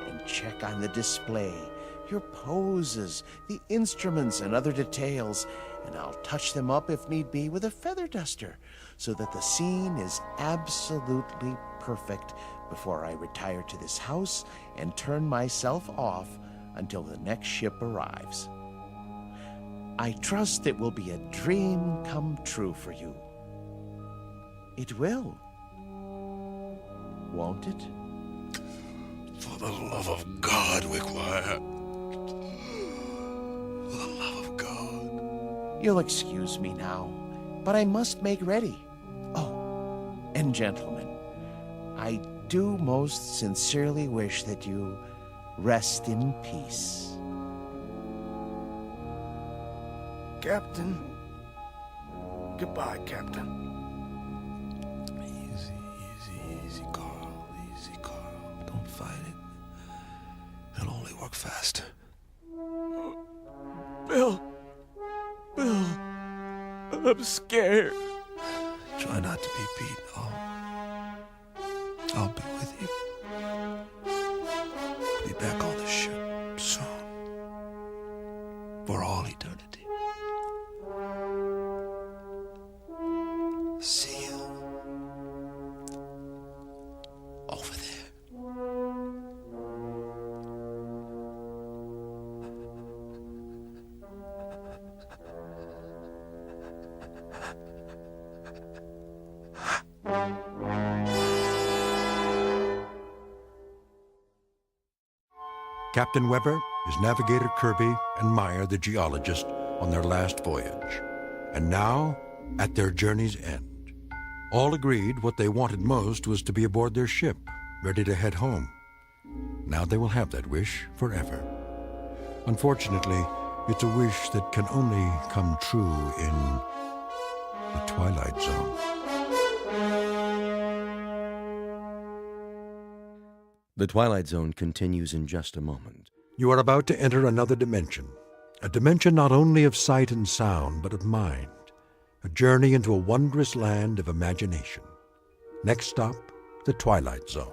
[SPEAKER 3] and check on the display, your poses, the instruments and other details, and I'll touch them up if need be with a feather duster so that the scene is absolutely perfect before I retire to this house and turn myself off until the next ship arrives. I trust it will be a dream come true for you. It will. Won't it?
[SPEAKER 1] For the love of God, Wickwire. For the love of God.
[SPEAKER 3] You'll excuse me now, but I must make ready. Oh, and gentlemen, I do most sincerely wish that you rest in peace.
[SPEAKER 4] Captain. Goodbye, Captain.
[SPEAKER 1] Easy, Carl. Easy, Carl. Don't fight it. It'll only work faster.
[SPEAKER 8] Bill. I'm scared.
[SPEAKER 1] Try not to be beat. I'll be with you. Be back on the ship soon. For all eternity. See you over there. Captain Weber is Navigator Kirby and Meyer the geologist on their last voyage, and now at their journey's end. All agreed what they wanted most was to be aboard their ship, ready to head home. Now they will have that wish forever. Unfortunately, it's a wish that can only come true in the Twilight Zone.
[SPEAKER 6] The Twilight Zone continues in just a moment.
[SPEAKER 1] You are about to enter another dimension. A dimension not only of sight and sound, but of mind. A journey into a wondrous land of imagination. Next stop, the Twilight Zone.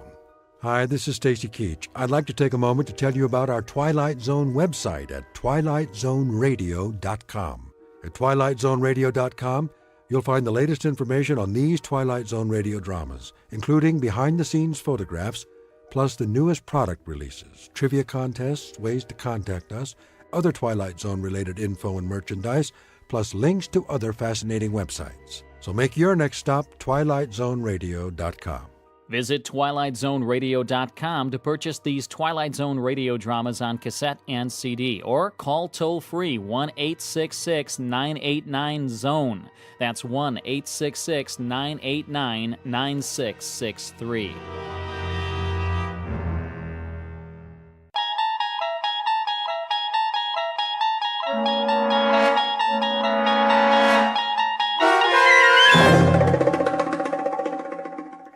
[SPEAKER 1] Hi, this is Stacy Keach. I'd like to take a moment to tell you about our Twilight Zone website at twilightzoneradio.com. At twilightzoneradio.com, you'll find the latest information on these Twilight Zone radio dramas, including behind-the-scenes photographs, plus the newest product releases, trivia contests, ways to contact us, other Twilight Zone-related info and merchandise, plus links to other fascinating websites. So make your next stop twilightzoneradio.com.
[SPEAKER 10] Visit twilightzoneradio.com to purchase these Twilight Zone radio dramas on cassette and CD, or call toll-free 1-866-989-ZONE. That's 1-866-989-9663.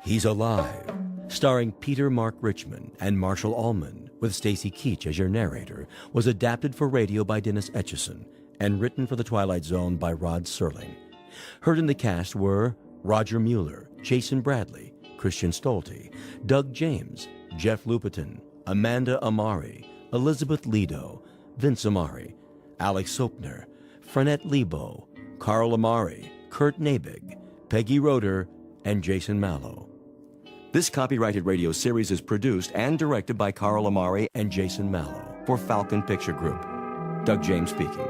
[SPEAKER 6] He's Alive, starring Peter Mark Richmond and Marshall Allman, with Stacy Keach as your narrator, was adapted for radio by Dennis Etchison and written for The Twilight Zone by Rod Serling. Heard in the cast were Roger Mueller, Jason Bradley, Christian Stolte, Doug James, Jeff Lupetin, Amanda Amari, Elizabeth Lido, Vince Amari, Alex Sopner, Frenette Lebo, Carl Amari, Kurt Nabig, Peggy Roeder, and Jason Mallow. This copyrighted radio series is produced and directed by Carl Amari and Jason Mallow for Falcon Picture Group. Doug James speaking.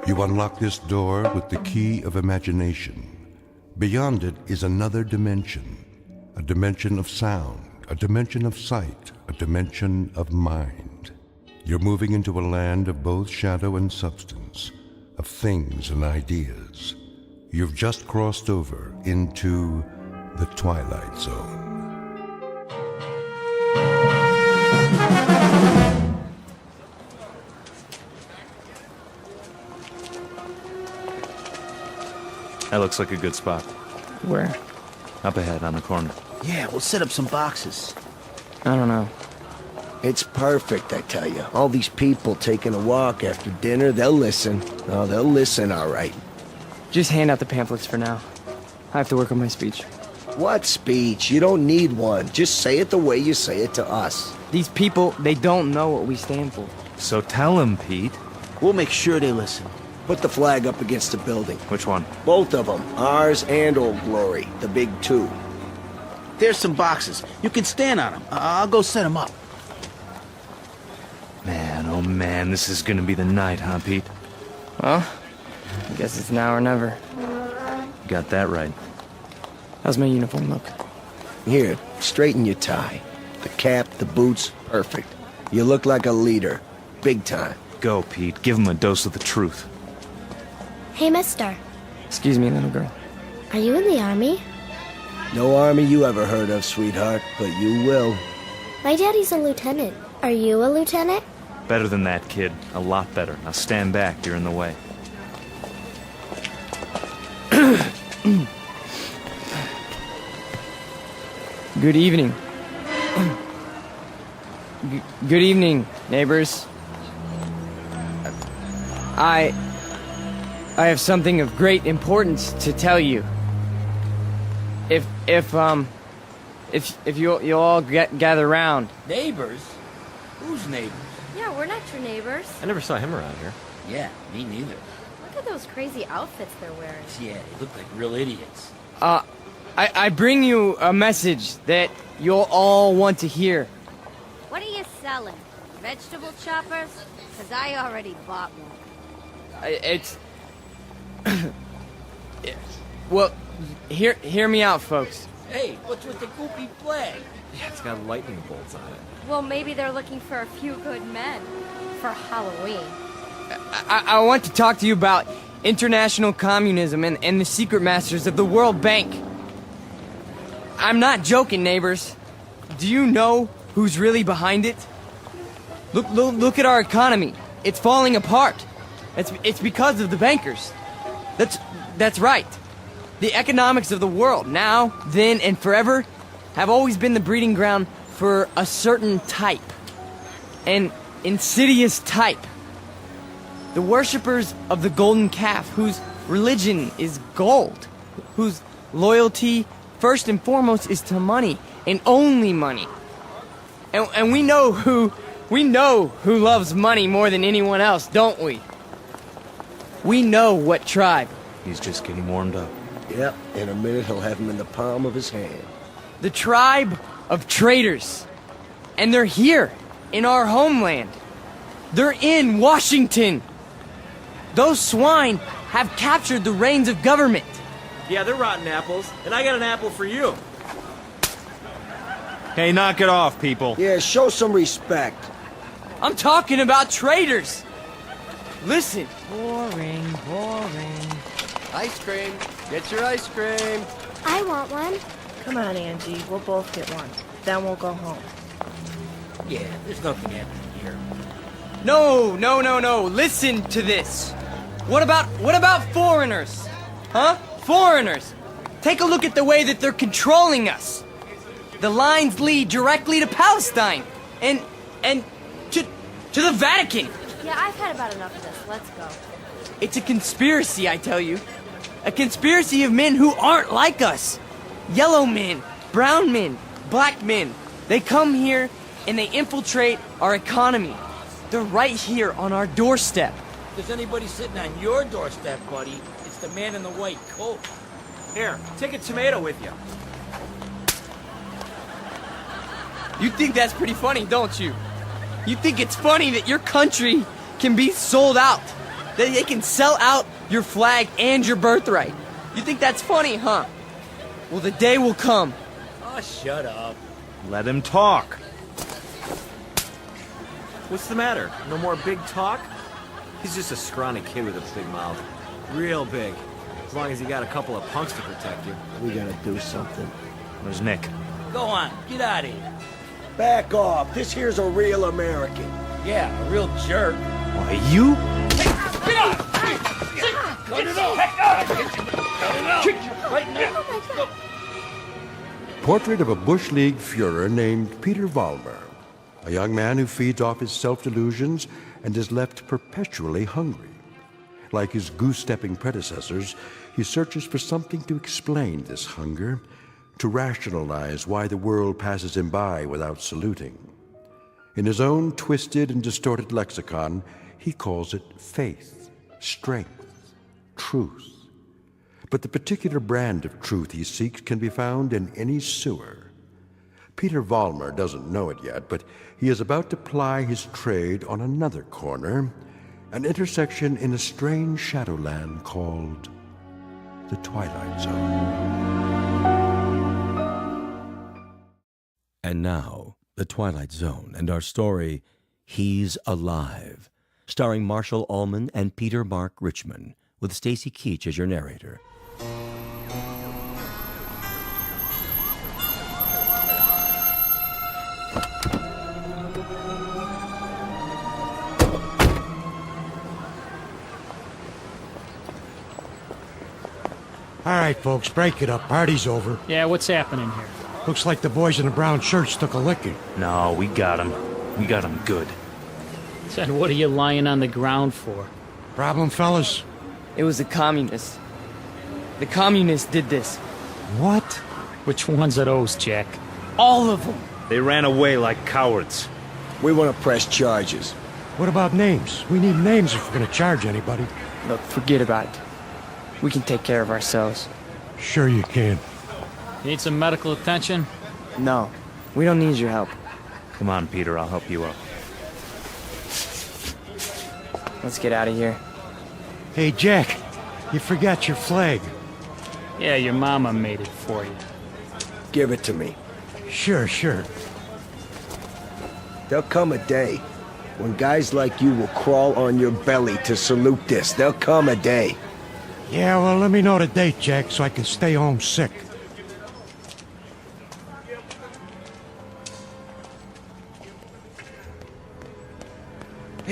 [SPEAKER 1] You unlock this door with the key of imagination. Beyond it is another dimension, a dimension of sound, a dimension of sight, a dimension of mind. You're moving into a land of both shadow and substance, of things and ideas. You've just crossed over into the Twilight Zone.
[SPEAKER 13] That looks like a good spot.
[SPEAKER 16] Where?
[SPEAKER 13] Up ahead on the corner.
[SPEAKER 3] Yeah, we'll set up some boxes.
[SPEAKER 16] I don't know.
[SPEAKER 3] It's perfect, I tell you. All these people taking a walk after dinner, they'll listen. Oh, they'll listen, all right.
[SPEAKER 16] Just hand out the pamphlets for now. I have to work on my speech.
[SPEAKER 3] What speech? You don't need one. Just say it the way you say it to us.
[SPEAKER 16] These people, they don't know what we stand for.
[SPEAKER 13] So tell them, Pete.
[SPEAKER 3] We'll make sure they listen. Put the flag up against the building.
[SPEAKER 13] Which one?
[SPEAKER 3] Both of them. Ours and Old Glory. The big two. There's some boxes. You can stand on them. I'll go set them up.
[SPEAKER 13] Man, oh man, this is gonna be the night, huh, Pete?
[SPEAKER 16] Well, I guess it's now or never.
[SPEAKER 13] Got that right.
[SPEAKER 16] How's my uniform look?
[SPEAKER 3] Here, straighten your tie. The cap, the boots, perfect. You look like a leader. Big time.
[SPEAKER 13] Go, Pete. Give him a dose of the truth.
[SPEAKER 21] Hey, mister.
[SPEAKER 16] Excuse me, little girl.
[SPEAKER 21] Are you in the army?
[SPEAKER 3] No army you ever heard of, sweetheart, but you will.
[SPEAKER 21] My daddy's a lieutenant. Are you a lieutenant?
[SPEAKER 13] Better than that, kid. A lot better. Now stand back. You're in the way.
[SPEAKER 16] Good evening. Good evening, neighbors. I have something of great importance to tell you. If you'll all gather round.
[SPEAKER 23] Neighbors? Who's neighbors?
[SPEAKER 2] Yeah, we're not your neighbors.
[SPEAKER 13] I never saw him around here.
[SPEAKER 23] Yeah, me neither.
[SPEAKER 2] Look at those crazy outfits they're wearing.
[SPEAKER 23] Yeah, they look like real idiots.
[SPEAKER 16] I bring you a message that you'll all want to hear.
[SPEAKER 2] What are you selling? Vegetable choppers? Because I already bought one.
[SPEAKER 16] It's... Well, hear me out, folks.
[SPEAKER 23] Hey, what's with the goopy flag?
[SPEAKER 13] Yeah, it's got lightning bolts on it.
[SPEAKER 2] Well, maybe they're looking for a few good men for Halloween.
[SPEAKER 16] I want to talk to you about international communism and the secret masters of the World Bank. I'm not joking, neighbors. Do you know who's really behind it? Look at our economy. It's falling apart. It's because of the bankers. That's right. The economics of the world, now, then, and forever, have always been the breeding ground for a certain type. An insidious type. The worshippers of the golden calf, whose religion is gold, whose loyalty, first and foremost, is to money, and only money. And we know who loves money more than anyone else, don't we? We know what tribe.
[SPEAKER 13] He's just getting warmed up.
[SPEAKER 9] Yep, in a minute he'll have him in the palm of his hand.
[SPEAKER 16] The tribe of traitors. And they're here, in our homeland. They're in Washington. Those swine have captured the reins of government.
[SPEAKER 14] Yeah, they're rotten apples, and I got an apple for you.
[SPEAKER 13] Hey, knock it off, people.
[SPEAKER 9] Yeah, show some respect.
[SPEAKER 16] I'm talking about traitors. Listen.
[SPEAKER 11] Boring.
[SPEAKER 19] Ice cream. Get your ice cream.
[SPEAKER 21] I want one.
[SPEAKER 15] Come on, Angie. We'll both get one. Then we'll go home.
[SPEAKER 23] Yeah, there's nothing happening here.
[SPEAKER 16] No. Listen to this. What about foreigners? Huh? Foreigners. Take a look at the way that they're controlling us. The lines lead directly to Palestine and to the Vatican.
[SPEAKER 2] Yeah, I've had about enough of this. Let's go.
[SPEAKER 16] It's a conspiracy, I tell you. A conspiracy of men who aren't like us. Yellow men, brown men, black men. They come here and they infiltrate our economy. They're right here on our doorstep.
[SPEAKER 23] If there's anybody sitting on your doorstep, buddy, it's the man in the white coat.
[SPEAKER 14] Here, take a tomato with you.
[SPEAKER 16] You think that's pretty funny, don't you? You think it's funny that your country can be sold out? That they can sell out your flag and your birthright? You think that's funny, huh? Well, the day will come.
[SPEAKER 23] Oh, shut up.
[SPEAKER 13] Let him talk.
[SPEAKER 14] What's the matter? No more big talk? He's just a scrawny kid with a big mouth. Real big. As long as you got a couple of punks to protect you.
[SPEAKER 9] We gotta do something.
[SPEAKER 13] Where's Nick?
[SPEAKER 23] Go on, get out of here.
[SPEAKER 9] Back off. This here's a real American.
[SPEAKER 23] Yeah, a real jerk.
[SPEAKER 13] Why, you?
[SPEAKER 23] Get out! Cut it off! Cut it off! Right now!
[SPEAKER 1] Portrait of a Bush League Führer named Peter Vollmer, a young man who feeds off his self-delusions and is left perpetually hungry. Like his goose-stepping predecessors, he searches for something to explain this hunger, to rationalize why the world passes him by without saluting. In his own twisted and distorted lexicon, he calls it faith, strength, truth. But the particular brand of truth he seeks can be found in any sewer. Peter Vollmer doesn't know it yet, but he is about to ply his trade on another corner, an intersection in a strange shadowland called the Twilight Zone.
[SPEAKER 6] And now, The Twilight Zone and our story, He's Alive, starring Marshall Allman and Peter Mark Richmond, with Stacy Keach as your narrator.
[SPEAKER 24] All right, folks, break it up. Party's over.
[SPEAKER 10] Yeah, what's happening here?
[SPEAKER 24] Looks like the boys in the brown shirts took a licking.
[SPEAKER 13] No, we got him. We got him good.
[SPEAKER 10] Said, what are you lying on the ground for?
[SPEAKER 24] Problem, fellas?
[SPEAKER 16] It was the communists. The communists did this.
[SPEAKER 24] What?
[SPEAKER 10] Which ones are those, Jack?
[SPEAKER 16] All of them.
[SPEAKER 13] They ran away like cowards.
[SPEAKER 9] We want to press charges.
[SPEAKER 24] What about names? We need names if we're going to charge anybody.
[SPEAKER 16] Look, forget about it. We can take care of ourselves.
[SPEAKER 24] Sure you can.
[SPEAKER 10] Need some medical attention?
[SPEAKER 16] No, we don't need your help.
[SPEAKER 13] Come on, Peter, I'll help you up.
[SPEAKER 16] Let's get out of here.
[SPEAKER 24] Hey, Jack, you forgot your flag.
[SPEAKER 10] Yeah, your mama made it for you.
[SPEAKER 9] Give it to me.
[SPEAKER 24] Sure.
[SPEAKER 9] There'll come a day when guys like you will crawl on your belly to salute this. There'll come a day.
[SPEAKER 24] Yeah, well, let me know the date, Jack, so I can stay home sick.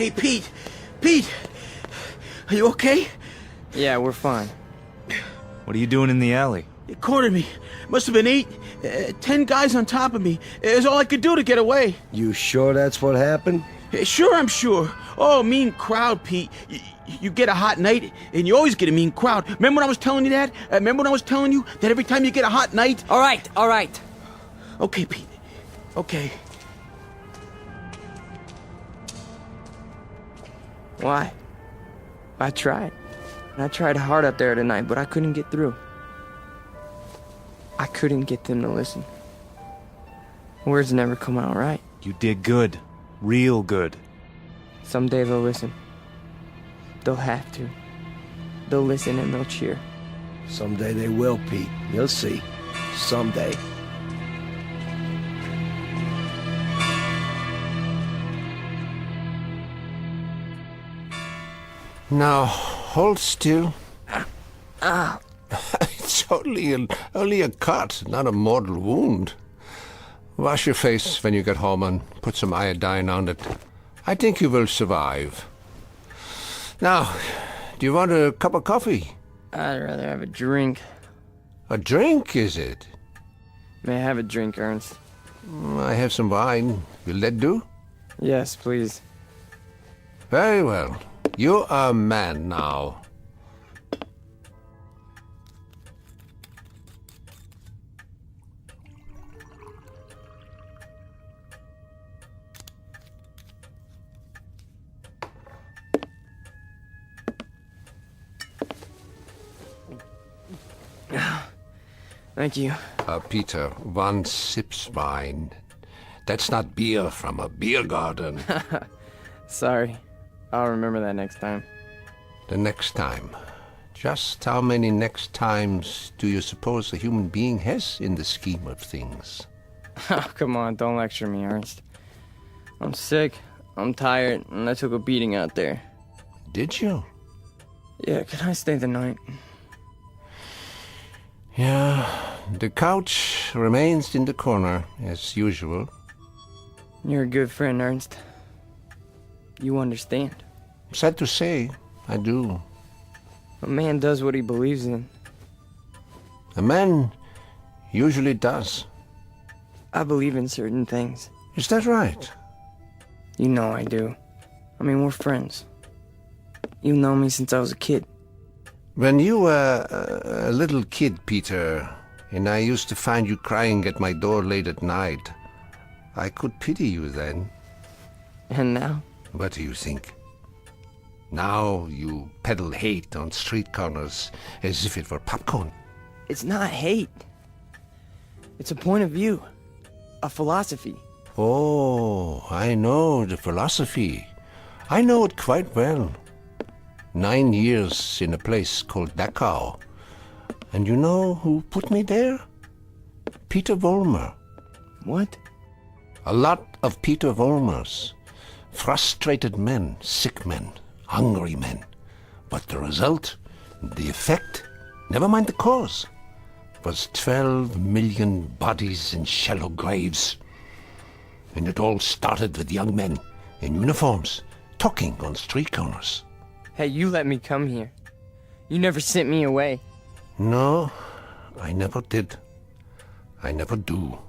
[SPEAKER 8] Hey, Pete! Pete! Are you okay?
[SPEAKER 16] Yeah, we're fine.
[SPEAKER 13] What are you doing in the alley?
[SPEAKER 8] It cornered me. Must have been 10 guys on top of me. It was all I could do to get away.
[SPEAKER 9] You sure that's what happened?
[SPEAKER 8] Sure, I'm sure. Oh, mean crowd, Pete. You get a hot night, and you always get a mean crowd. Remember when I was telling you that? Remember when I was telling you that every time you get a hot night...
[SPEAKER 16] All right.
[SPEAKER 8] Okay, Pete. Okay.
[SPEAKER 16] Why? I tried. I tried hard up there tonight, but I couldn't get through. I couldn't get them to listen. Words never come out right.
[SPEAKER 13] You did good. Real good.
[SPEAKER 16] Someday they'll listen. They'll have to. They'll listen and they'll cheer.
[SPEAKER 9] Someday they will, Pete. You'll see. Someday.
[SPEAKER 12] Now, hold still. It's only a cut, not a mortal wound. Wash your face when you get home and put some iodine on it. I think you will survive. Now, do you want a cup of coffee?
[SPEAKER 16] I'd rather have a drink.
[SPEAKER 12] A drink, is it?
[SPEAKER 16] May I have a drink, Ernst?
[SPEAKER 12] I have some wine. Will that do?
[SPEAKER 16] Yes, please.
[SPEAKER 12] Very well. You are a man now.
[SPEAKER 16] Thank you.
[SPEAKER 12] Peter, one sips wine. That's not beer from a beer garden.
[SPEAKER 16] Sorry. I'll remember that next time.
[SPEAKER 12] The next time. Just how many next times do you suppose a human being has in the scheme of things?
[SPEAKER 16] Oh, come on, don't lecture me, Ernst. I'm sick, I'm tired, and I took a beating out there.
[SPEAKER 12] Did you?
[SPEAKER 16] Yeah, can I stay the night?
[SPEAKER 12] Yeah, the couch remains in the corner, as usual.
[SPEAKER 16] You're a good friend, Ernst. You understand.
[SPEAKER 12] Sad to say, I do.
[SPEAKER 16] A man does what he believes in.
[SPEAKER 12] A man usually does.
[SPEAKER 16] I believe in certain things.
[SPEAKER 12] Is that right?
[SPEAKER 16] You know I do. I mean, we're friends. You've known me since I was a kid.
[SPEAKER 12] When you were a little kid, Peter, and I used to find you crying at my door late at night, I could pity you then.
[SPEAKER 16] And now?
[SPEAKER 12] What do you think? Now you peddle hate on street corners as if it were popcorn.
[SPEAKER 16] It's not hate. It's a point of view. A philosophy.
[SPEAKER 12] Oh, I know the philosophy. I know it quite well. 9 years in a place called Dachau. And you know who put me there? Peter Vollmer.
[SPEAKER 16] What?
[SPEAKER 12] A lot of Peter Vollmers. Frustrated men, sick men, hungry men. But the result, the effect, never mind the cause, was 12 million bodies in shallow graves. And it all started with young men in uniforms, talking on street corners.
[SPEAKER 16] Hey, you let me come here. You never sent me away.
[SPEAKER 12] No, I never did. I never do.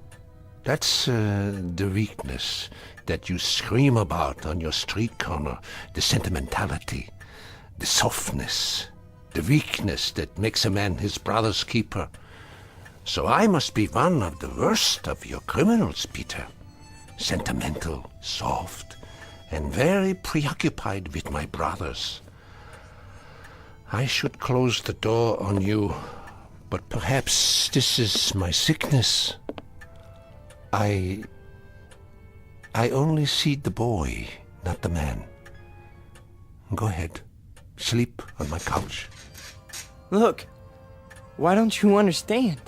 [SPEAKER 12] That's the weakness that you scream about on your street corner, the sentimentality, the softness, the weakness that makes a man his brother's keeper. So I must be one of the worst of your criminals, Peter. Sentimental, soft, and very preoccupied with my brothers. I should close the door on you, but perhaps this is my sickness. I only see the boy, not the man. Go ahead. Sleep on my couch.
[SPEAKER 16] Look, why don't you understand?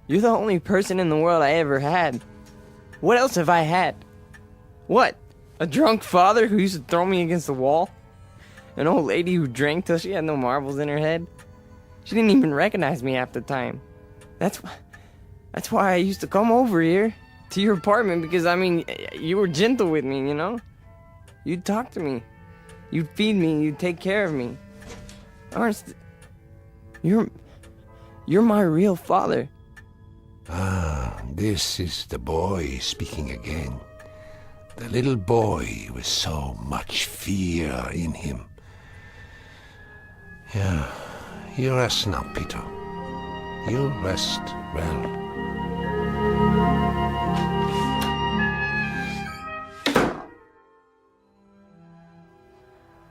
[SPEAKER 16] You're the only person in the world I ever had. What else have I had? What? A drunk father who used to throw me against the wall? An old lady who drank till she had no marbles in her head? She didn't even recognize me half the time. That's why I used to come over here to your apartment, because, I mean, you were gentle with me, you know? You'd talk to me. You'd feed me, you'd take care of me. Ernst, you're my real father.
[SPEAKER 12] Ah, this is the boy speaking again. The little boy with so much fear in him. Yeah, you rest now, Peter. You rest well.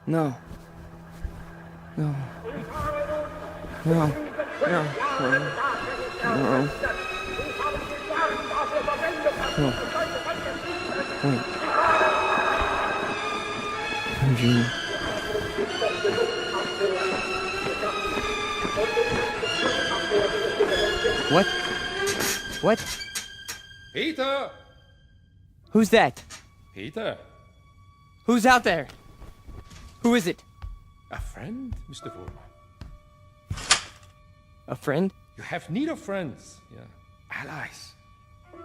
[SPEAKER 16] No. No. No. No. No. No. Wait. Eugene. What? What?
[SPEAKER 17] Peter!
[SPEAKER 16] Who's that?
[SPEAKER 17] Peter?
[SPEAKER 16] Who's out there? Who is it?
[SPEAKER 17] A friend, Mr. Vollmer.
[SPEAKER 16] A friend?
[SPEAKER 17] You have need of friends, yeah. Allies.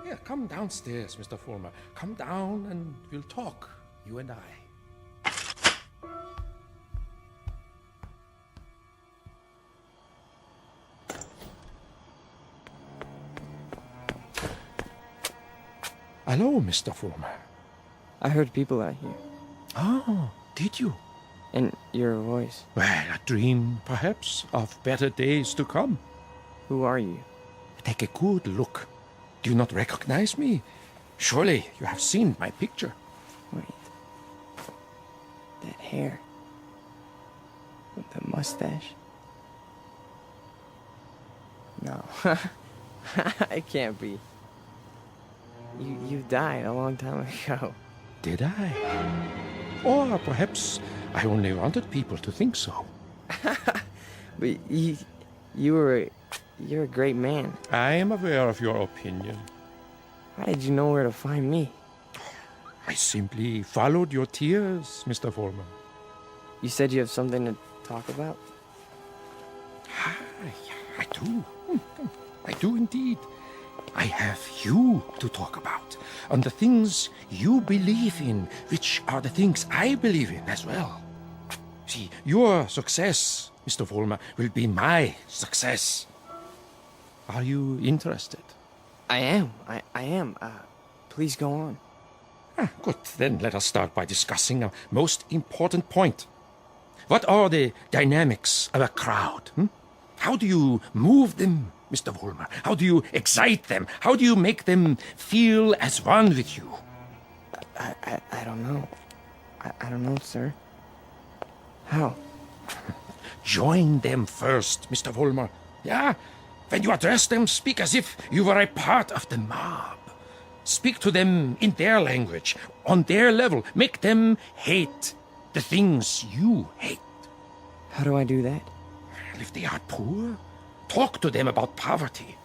[SPEAKER 17] Yeah, come downstairs, Mr. Vollmer. Come down and we'll talk, you and I. Hello, Mr. Vollmer.
[SPEAKER 16] I heard people out here.
[SPEAKER 17] Oh, did you?
[SPEAKER 16] And your voice.
[SPEAKER 17] Well, a dream, perhaps, of better days to come.
[SPEAKER 16] Who are you?
[SPEAKER 17] Take a good look. Do you not recognize me? Surely you have seen my picture.
[SPEAKER 16] Wait. That hair. With the mustache. No. It can't be. You died a long time ago.
[SPEAKER 17] Did I? Or perhaps I only wanted people to think so.
[SPEAKER 16] But you're a great man.
[SPEAKER 17] I am aware of your opinion.
[SPEAKER 16] How did you know where to find me?
[SPEAKER 17] I simply followed your tears, Mr. Vollmer.
[SPEAKER 16] You said you have something to talk about?
[SPEAKER 17] I do. I do indeed. I have you to talk about, and the things you believe in, which are the things I believe in as well. See, your success, Mr. Vollmer, will be my success. Are you interested?
[SPEAKER 16] I am. I am. Please go on.
[SPEAKER 17] Good. Then let us start by discussing a most important point. What are the dynamics of a crowd? How do you move them, Mr. Vollmer? How do you excite them? How do you make them feel as one with you?
[SPEAKER 16] I don't know. I don't know, sir. How?
[SPEAKER 17] Join them first, Mr. Vollmer. Yeah? When you address them, speak as if you were a part of the mob. Speak to them in their language, on their level. Make them hate the things you hate.
[SPEAKER 16] How do I do that?
[SPEAKER 17] If they are poor, talk to them about poverty.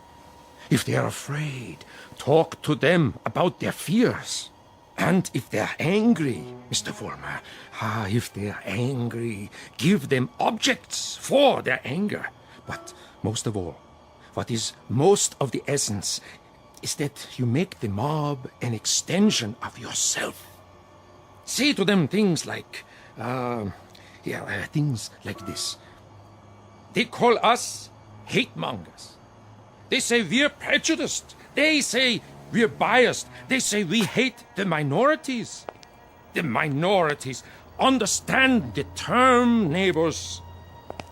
[SPEAKER 17] If they are afraid, talk to them about their fears. And if they are angry, Mr. Vollmer, if they are angry, give them objects for their anger. But most of all, what is most of the essence is that you make the mob an extension of yourself. Say to them things like, things like this. They call us hate mongers. They say we're prejudiced. They say we're biased. They say we hate the minorities. The minorities. Understand the term, neighbors.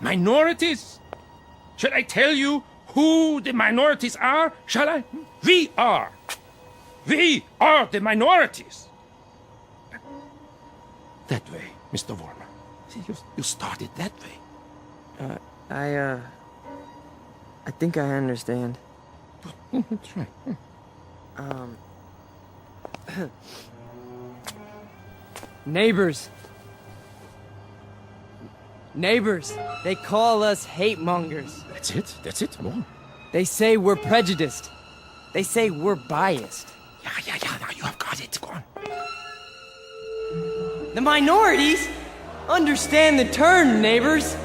[SPEAKER 17] Minorities. Shall I tell you who the minorities are? Shall I? We are. We are the minorities. That way, Mr. Vollmer. See, you started that way.
[SPEAKER 16] I think I understand.
[SPEAKER 17] That's right.
[SPEAKER 16] Neighbors. Neighbors. They call us hate mongers.
[SPEAKER 17] That's it. More.
[SPEAKER 16] They say we're prejudiced. They say we're biased.
[SPEAKER 17] Yeah, now you have got it. Go on.
[SPEAKER 16] The minorities? Understand the term, neighbors.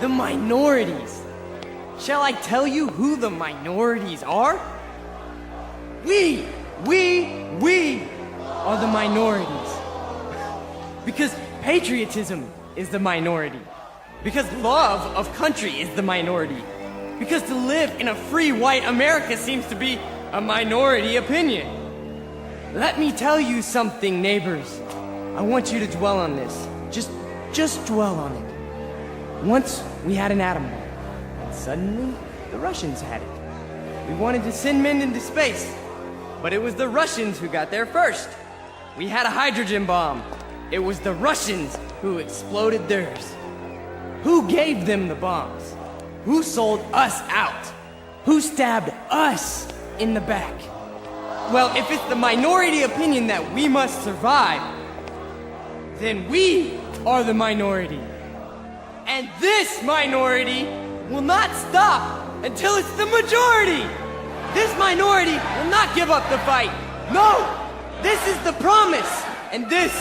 [SPEAKER 16] The minorities. Shall I tell you who the minorities are? We are the minorities. Because patriotism is the minority. Because love of country is the minority. Because to live in a free white America seems to be a minority opinion. Let me tell you something, neighbors. I want you to dwell on this. Just dwell on it. Once we had an atom bomb, and suddenly the Russians had it. We wanted to send men into space, but it was the Russians who got there first. We had a hydrogen bomb. It was the Russians who exploded theirs. Who gave them the bombs? Who sold us out? Who stabbed us in the back? Well, if it's the minority opinion that we must survive, then we are the minority. And this minority will not stop until it's the majority. This minority will not give up the fight. No, this is the promise, and this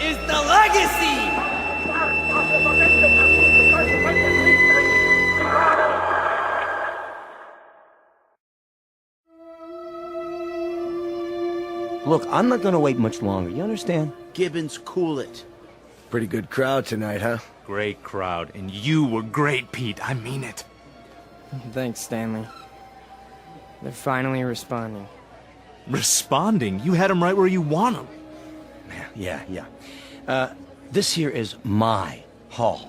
[SPEAKER 16] is the legacy.
[SPEAKER 6] Look, I'm not gonna wait much longer, you understand?
[SPEAKER 8] Gibbons, cool it.
[SPEAKER 9] Pretty good crowd tonight, huh?
[SPEAKER 13] Great crowd, and you were great, Pete. I mean it.
[SPEAKER 16] Thanks, Stanley. They're finally responding.
[SPEAKER 13] Responding? You had them right where you want them.
[SPEAKER 6] Yeah. This here is my hall.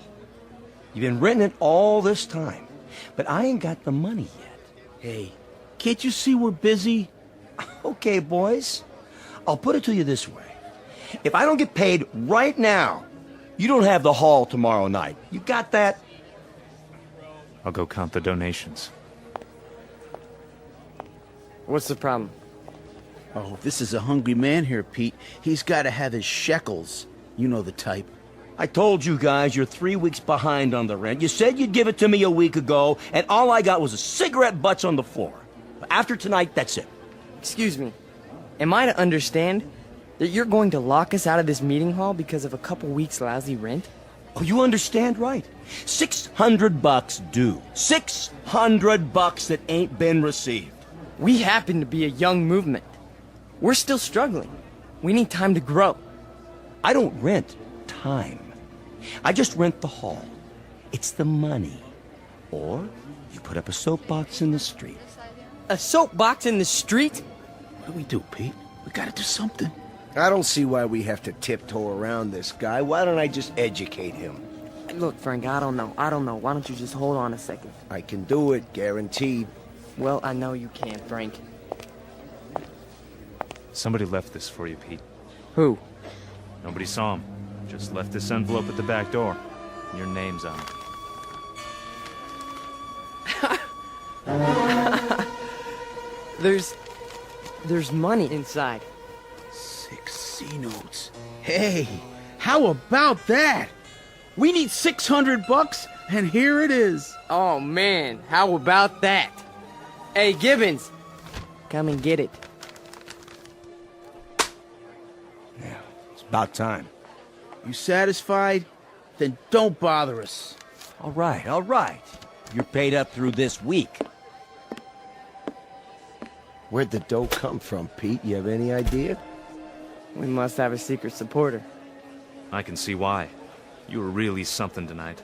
[SPEAKER 6] You've been renting it all this time, but I ain't got the money yet.
[SPEAKER 8] Hey, can't you see we're busy?
[SPEAKER 6] Okay, boys. I'll put it to you this way. If I don't get paid right now, you don't have the hall tomorrow night. You got that?
[SPEAKER 13] I'll go count the donations.
[SPEAKER 16] What's the problem?
[SPEAKER 8] Oh, this is a hungry man here, Pete. He's got to have his shekels. You know the type.
[SPEAKER 6] I told you guys you're 3 weeks behind on the rent. You said you'd give it to me a week ago, and all I got was a cigarette butts on the floor. After tonight, that's it.
[SPEAKER 16] Excuse me. Am I to understand that you're going to lock us out of this meeting hall because of a couple weeks' lousy rent?
[SPEAKER 6] Oh, you understand right. $600 due. $600 that ain't been received.
[SPEAKER 16] We happen to be a young movement. We're still struggling. We need time to grow.
[SPEAKER 6] I don't rent time. I just rent the hall. It's the money. Or you put up a soapbox in the street.
[SPEAKER 16] A soapbox in the street?
[SPEAKER 8] What do we do, Pete? We gotta do something.
[SPEAKER 9] I don't see why we have to tiptoe around this guy. Why don't I just educate him?
[SPEAKER 16] Look, Frank, I don't know. Why don't you just hold on a second?
[SPEAKER 9] I can do it, guaranteed.
[SPEAKER 16] Well, I know you can, Frank.
[SPEAKER 13] Somebody left this for you, Pete.
[SPEAKER 16] Who?
[SPEAKER 13] Nobody saw him. Just left this envelope at the back door. Your name's on it.
[SPEAKER 16] There's money inside.
[SPEAKER 8] 6 C-notes. Hey, how about that? We need $600, and here it is.
[SPEAKER 16] Oh, man, how about that? Hey, Gibbons, come and get it.
[SPEAKER 6] Yeah, it's about time.
[SPEAKER 8] You satisfied? Then don't bother us.
[SPEAKER 6] All right. You're paid up through this week.
[SPEAKER 9] Where'd the dough come from, Pete? You have any idea?
[SPEAKER 16] We must have a secret supporter.
[SPEAKER 13] I can see why. You were really something tonight.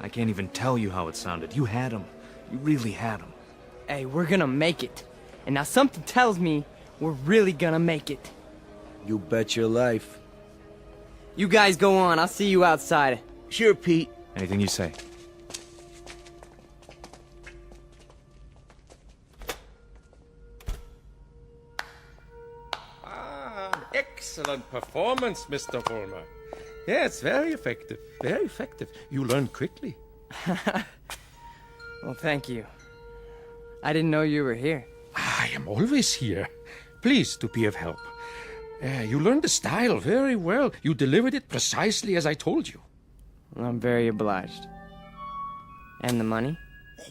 [SPEAKER 13] I can't even tell you how it sounded. You had him. You really had him.
[SPEAKER 16] Hey, we're gonna make it. And now something tells me we're really gonna make it.
[SPEAKER 9] You bet your life.
[SPEAKER 16] You guys go on. I'll see you outside.
[SPEAKER 8] Sure, Pete.
[SPEAKER 13] Anything you say.
[SPEAKER 17] Excellent performance, Mr. Vollmer. Yes, very effective. Very effective. You learn quickly.
[SPEAKER 16] Well, thank you. I didn't know you were here.
[SPEAKER 17] I am always here. Pleased to be of help. You learned the style very well. You delivered it precisely as I told you.
[SPEAKER 16] I'm very obliged. And the money?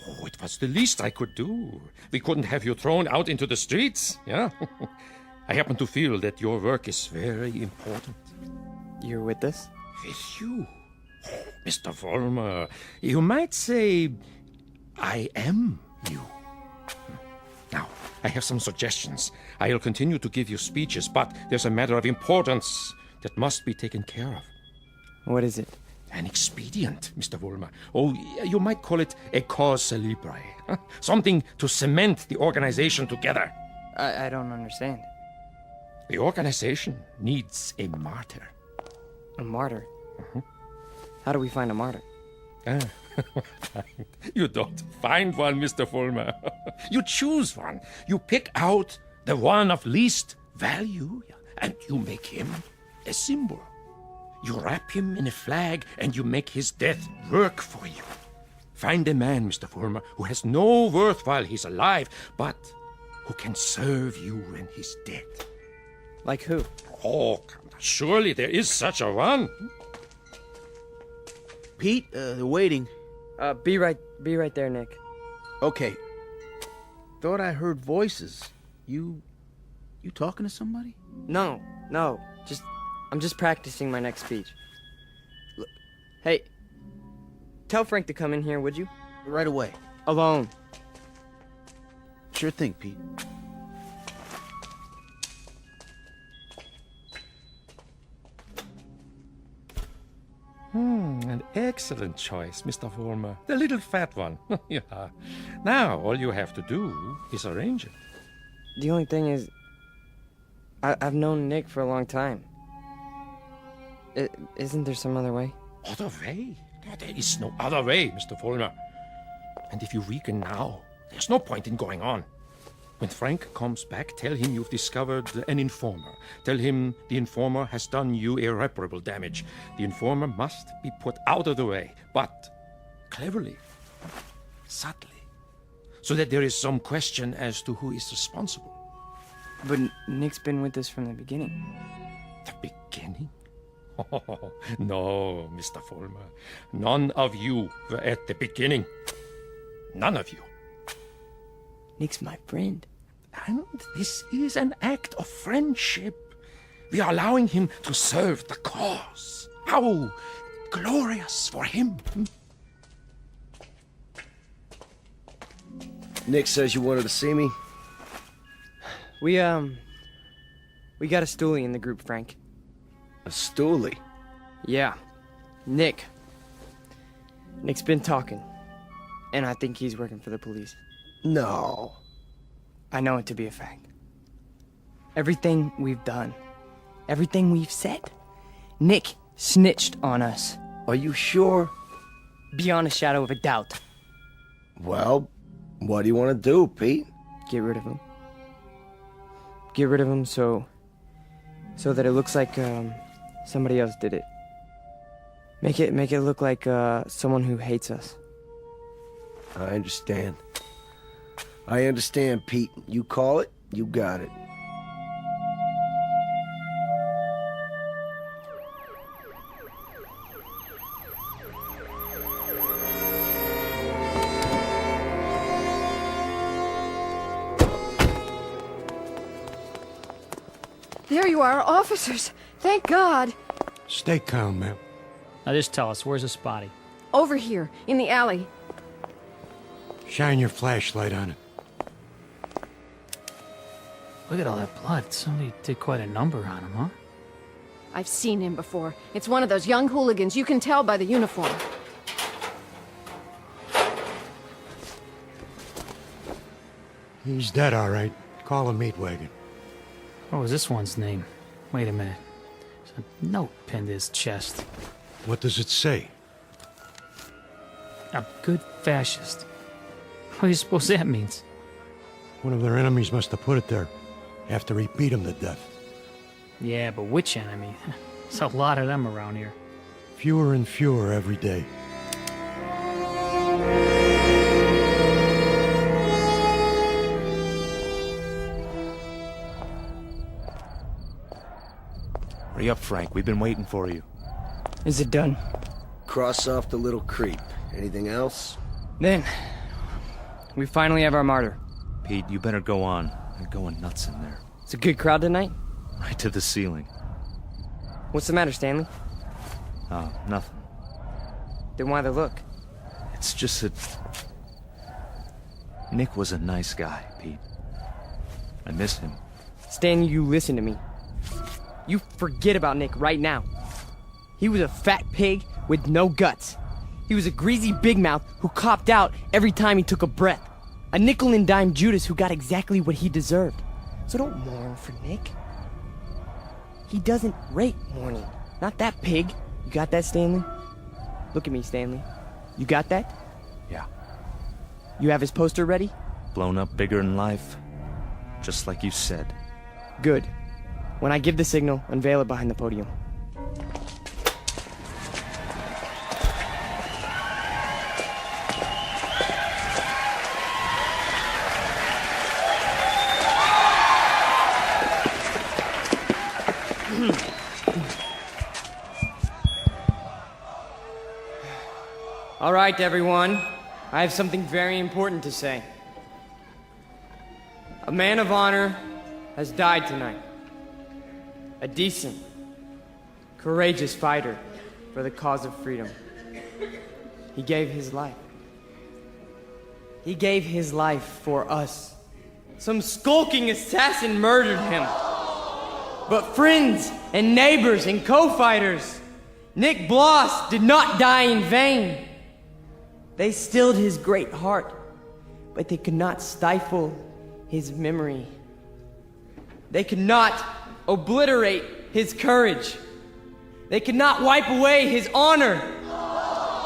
[SPEAKER 17] Oh, it was the least I could do. We couldn't have you thrown out into the streets, yeah? I happen to feel that your work is very important.
[SPEAKER 16] You're with us?
[SPEAKER 17] With you? Oh, Mr. Vollmer, you might say, I am you. Now, I have some suggestions. I'll continue to give you speeches, but there's a matter of importance that must be taken care of.
[SPEAKER 16] What is it?
[SPEAKER 17] An expedient, Mr. Vollmer. Oh, you might call it a cause célèbre. Something to cement the organization together.
[SPEAKER 16] I don't understand.
[SPEAKER 17] The organization needs a martyr.
[SPEAKER 16] A martyr? How do we find a martyr?
[SPEAKER 17] You don't find one, Mr. Vollmer. You choose one. You pick out the one of least value, and you make him a symbol. You wrap him in a flag, and you make his death work for you. Find a man, Mr. Vollmer, who has no worth while he's alive, but who can serve you when he's dead.
[SPEAKER 16] Like who?
[SPEAKER 17] Oh, surely there is such a one.
[SPEAKER 8] Pete, they're waiting.
[SPEAKER 16] Be right there, Nick.
[SPEAKER 8] Okay. Thought I heard voices. You talking to somebody?
[SPEAKER 16] No. I'm just practicing my next speech. Look, hey, tell Frank to come in here, would you?
[SPEAKER 8] Right away.
[SPEAKER 16] Alone.
[SPEAKER 8] Sure thing, Pete.
[SPEAKER 17] An excellent choice, Mr. Vollmer. The little fat one. Yeah. Now, all you have to do is arrange it.
[SPEAKER 16] The only thing is, I've known Nick for a long time. Isn't there some other way?
[SPEAKER 17] Other way? There is no other way, Mr. Vollmer. And if you weaken now, there's no point in going on. When Frank comes back, tell him you've discovered an informer. Tell him the informer has done you irreparable damage. The informer must be put out of the way, but cleverly, subtly, so that there is some question as to who is responsible.
[SPEAKER 16] But Nick's been with us from the beginning.
[SPEAKER 17] The beginning? Oh, no, Mr. Vollmer. None of you were at the beginning. None of you.
[SPEAKER 16] Nick's my friend.
[SPEAKER 17] And this is an act of friendship. We are allowing him to serve the cause. How glorious for him.
[SPEAKER 9] Nick says you wanted to see me?
[SPEAKER 16] We got a stoolie in the group, Frank.
[SPEAKER 9] A stoolie?
[SPEAKER 16] Yeah. Nick's been talking. And I think he's working for the police.
[SPEAKER 9] No.
[SPEAKER 16] I know it to be a fact. Everything we've done, everything we've said, Nick snitched on us.
[SPEAKER 9] Are you sure?
[SPEAKER 16] Beyond a shadow of a doubt.
[SPEAKER 9] Well, what do you want to do, Pete?
[SPEAKER 16] Get rid of him. Get rid of him so that it looks like somebody else did it. Make it look like someone who hates us.
[SPEAKER 9] I understand. I understand, Pete. You call it, you got it.
[SPEAKER 11] There you are, officers. Thank God.
[SPEAKER 24] Stay calm, ma'am.
[SPEAKER 10] Now just tell us, where's this body?
[SPEAKER 11] Over here, in the alley.
[SPEAKER 24] Shine your flashlight on it.
[SPEAKER 10] Look at all that blood. Somebody did quite a number on him, huh?
[SPEAKER 11] I've seen him before. It's one of those young hooligans. You can tell by the uniform.
[SPEAKER 24] He's dead, all right. Call a meat wagon.
[SPEAKER 10] What was this one's name? Wait a minute. There's a note pinned to his chest.
[SPEAKER 24] What does it say?
[SPEAKER 10] A good fascist. What do you suppose that means?
[SPEAKER 24] One of their enemies must have put it there after he beat him to death.
[SPEAKER 10] Yeah, but which enemy? There's a lot of them around here.
[SPEAKER 24] Fewer and fewer every day.
[SPEAKER 13] Hurry up, Frank. We've been waiting for you.
[SPEAKER 16] Is it done?
[SPEAKER 9] Cross off the little creep. Anything else?
[SPEAKER 16] Then, we finally have our martyr.
[SPEAKER 13] Pete, you better go on. They're going nuts in there.
[SPEAKER 16] It's a good crowd tonight?
[SPEAKER 13] Right to the ceiling.
[SPEAKER 16] What's the matter, Stanley?
[SPEAKER 13] Oh, nothing.
[SPEAKER 16] Then why the look?
[SPEAKER 13] It's just that... Nick was a nice guy, Pete. I miss him.
[SPEAKER 16] Stan, you listen to me. You forget about Nick right now. He was a fat pig with no guts. He was a greasy big mouth who copped out every time he took a breath. A nickel and dime Judas who got exactly what he deserved. So don't mourn for Nick. He doesn't rate mourning. Not that pig. You got that, Stanley? Look at me, Stanley. You got that?
[SPEAKER 13] Yeah.
[SPEAKER 16] You have his poster ready?
[SPEAKER 13] Blown up bigger in life. Just like you said.
[SPEAKER 16] Good. When I give the signal, unveil it behind the podium. All right, everyone. I have something very important to say. A man of honor has died tonight. A decent, courageous fighter for the cause of freedom. He gave his life. He gave his life for us. Some skulking assassin murdered him. But friends and neighbors and co-fighters, Nick Bloss did not die in vain. They stilled his great heart, but they could not stifle his memory. They could not obliterate his courage. They could not wipe away his honor.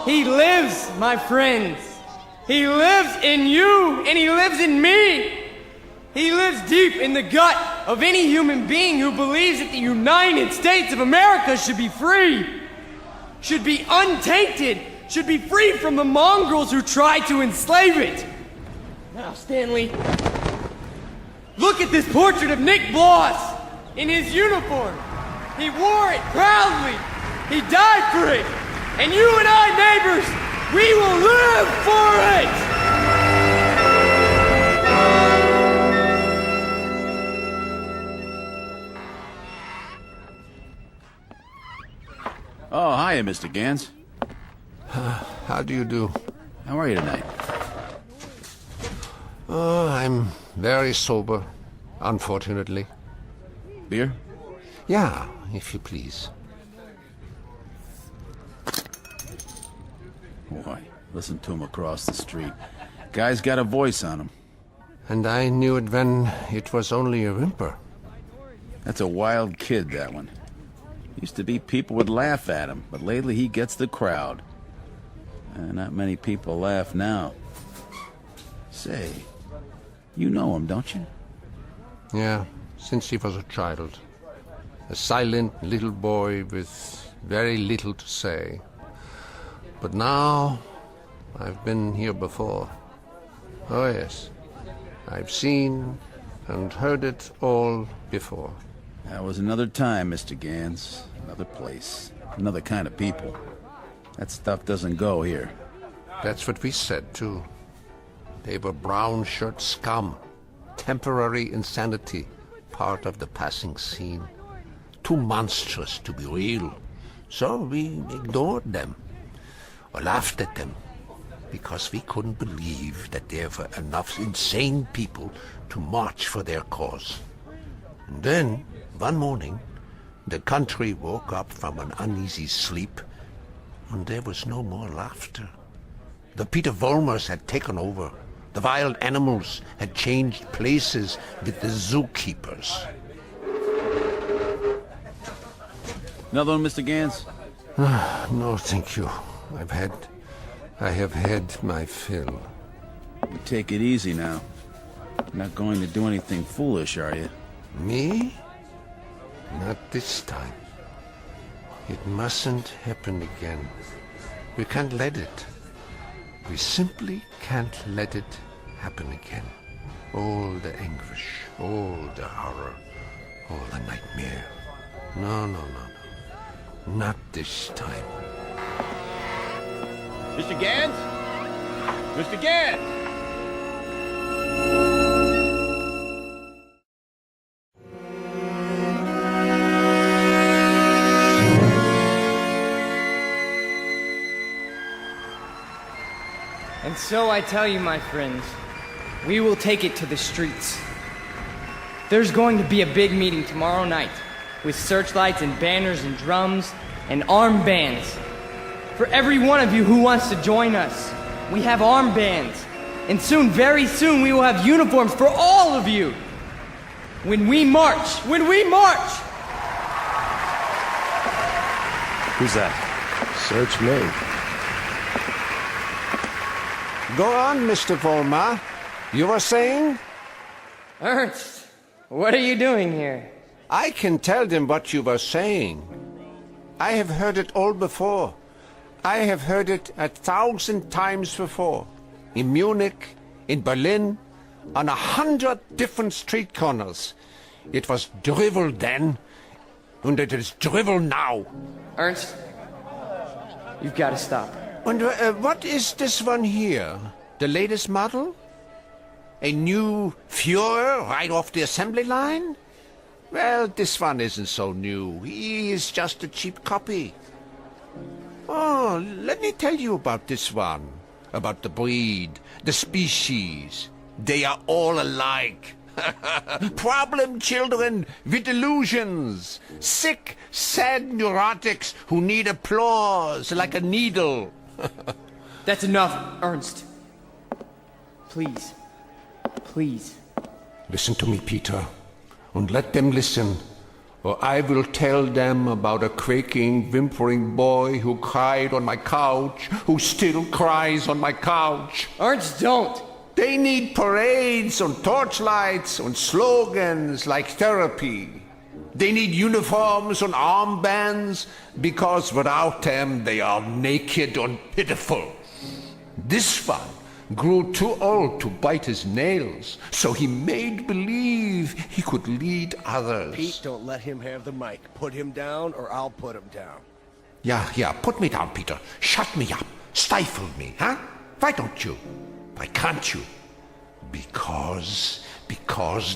[SPEAKER 16] He lives, my friends. He lives in you, and he lives in me. He lives deep in the gut of any human being who believes that the United States of America should be free, should be untainted, should be free from the mongrels who try to enslave it. Now, Stanley, look at this portrait of Nick Bloss in his uniform. He wore it proudly. He died for it. And you and I, neighbors, we will live for it!
[SPEAKER 8] Oh, hiya, Mr. Gans.
[SPEAKER 12] How do you do?
[SPEAKER 8] How are you tonight?
[SPEAKER 12] Oh, I'm very sober, unfortunately.
[SPEAKER 8] Beer?
[SPEAKER 12] Yeah, if you please.
[SPEAKER 8] Boy, listen to him across the street. Guy's got a voice on him.
[SPEAKER 12] And I knew it when it was only a whimper.
[SPEAKER 8] That's a wild kid, that one. Used to be people would laugh at him, but lately he gets the crowd. Not many people laugh now. Say, you know him, don't you?
[SPEAKER 12] Yeah, since he was a child. A silent little boy with very little to say. But now, I've been here before. Oh yes, I've seen and heard it all before.
[SPEAKER 8] That was another time, Mr. Gans. Another place. Another kind of people. That stuff doesn't go here.
[SPEAKER 12] That's what we said, too. They were brown shirt scum. Temporary insanity. Part of the passing scene. Too monstrous to be real. So we ignored them. Or laughed at them. Because we couldn't believe that there were enough insane people to march for their cause. And then, one morning, the country woke up from an uneasy sleep, and there was no more laughter. The Peter Volmers had taken over. The wild animals had changed places with the zookeepers.
[SPEAKER 8] Another one, Mr. Gans?
[SPEAKER 12] No, thank you. I have had my fill.
[SPEAKER 8] You take it easy now. You're not going to do anything foolish, are you?
[SPEAKER 12] Me? Not this time. It mustn't happen again. We can't let it. We simply can't let it happen again. All the anguish, all the horror, all the nightmare. No. Not this time.
[SPEAKER 8] Mr. Gans? Mr. Gans!
[SPEAKER 16] And so I tell you, my friends, we will take it to the streets. There's going to be a big meeting tomorrow night with searchlights and banners and drums, and armbands. For every one of you who wants to join us, we have armbands. And soon, very soon, we will have uniforms for all of you. When we march!
[SPEAKER 13] Who's that?
[SPEAKER 9] Search me.
[SPEAKER 12] Go on, Mr. Vollmer. You were saying?
[SPEAKER 16] Ernst, what are you doing here?
[SPEAKER 12] I can tell them what you were saying. I have heard it all before. I have heard it 1,000 times before. In Munich, in Berlin, on 100 different street corners. It was drivel then, and it is drivel now.
[SPEAKER 16] Ernst, you've got to stop.
[SPEAKER 12] And what is this one here? The latest model? A new Führer right off the assembly line? Well, this one isn't so new. He is just a cheap copy. Oh, let me tell you about this one. About the breed, the species. They are all alike. Problem children with illusions. Sick, sad neurotics who need applause like a needle.
[SPEAKER 16] That's enough, Ernst. Please. Please.
[SPEAKER 12] Listen to me, Peter, and let them listen, or I will tell them about a quaking, whimpering boy who cried on my couch, who still cries on my couch.
[SPEAKER 16] Ernst, don't!
[SPEAKER 12] They need parades and torchlights and slogans like therapy. They need uniforms and armbands, because without them they are naked and pitiful. This one grew too old to bite his nails, so he made believe he could lead others.
[SPEAKER 9] Pete, don't let him have the mic. Put him down, or I'll put him down.
[SPEAKER 12] Yeah, put me down, Peter. Shut me up. Stifle me, huh? Why don't you? Why can't you? Because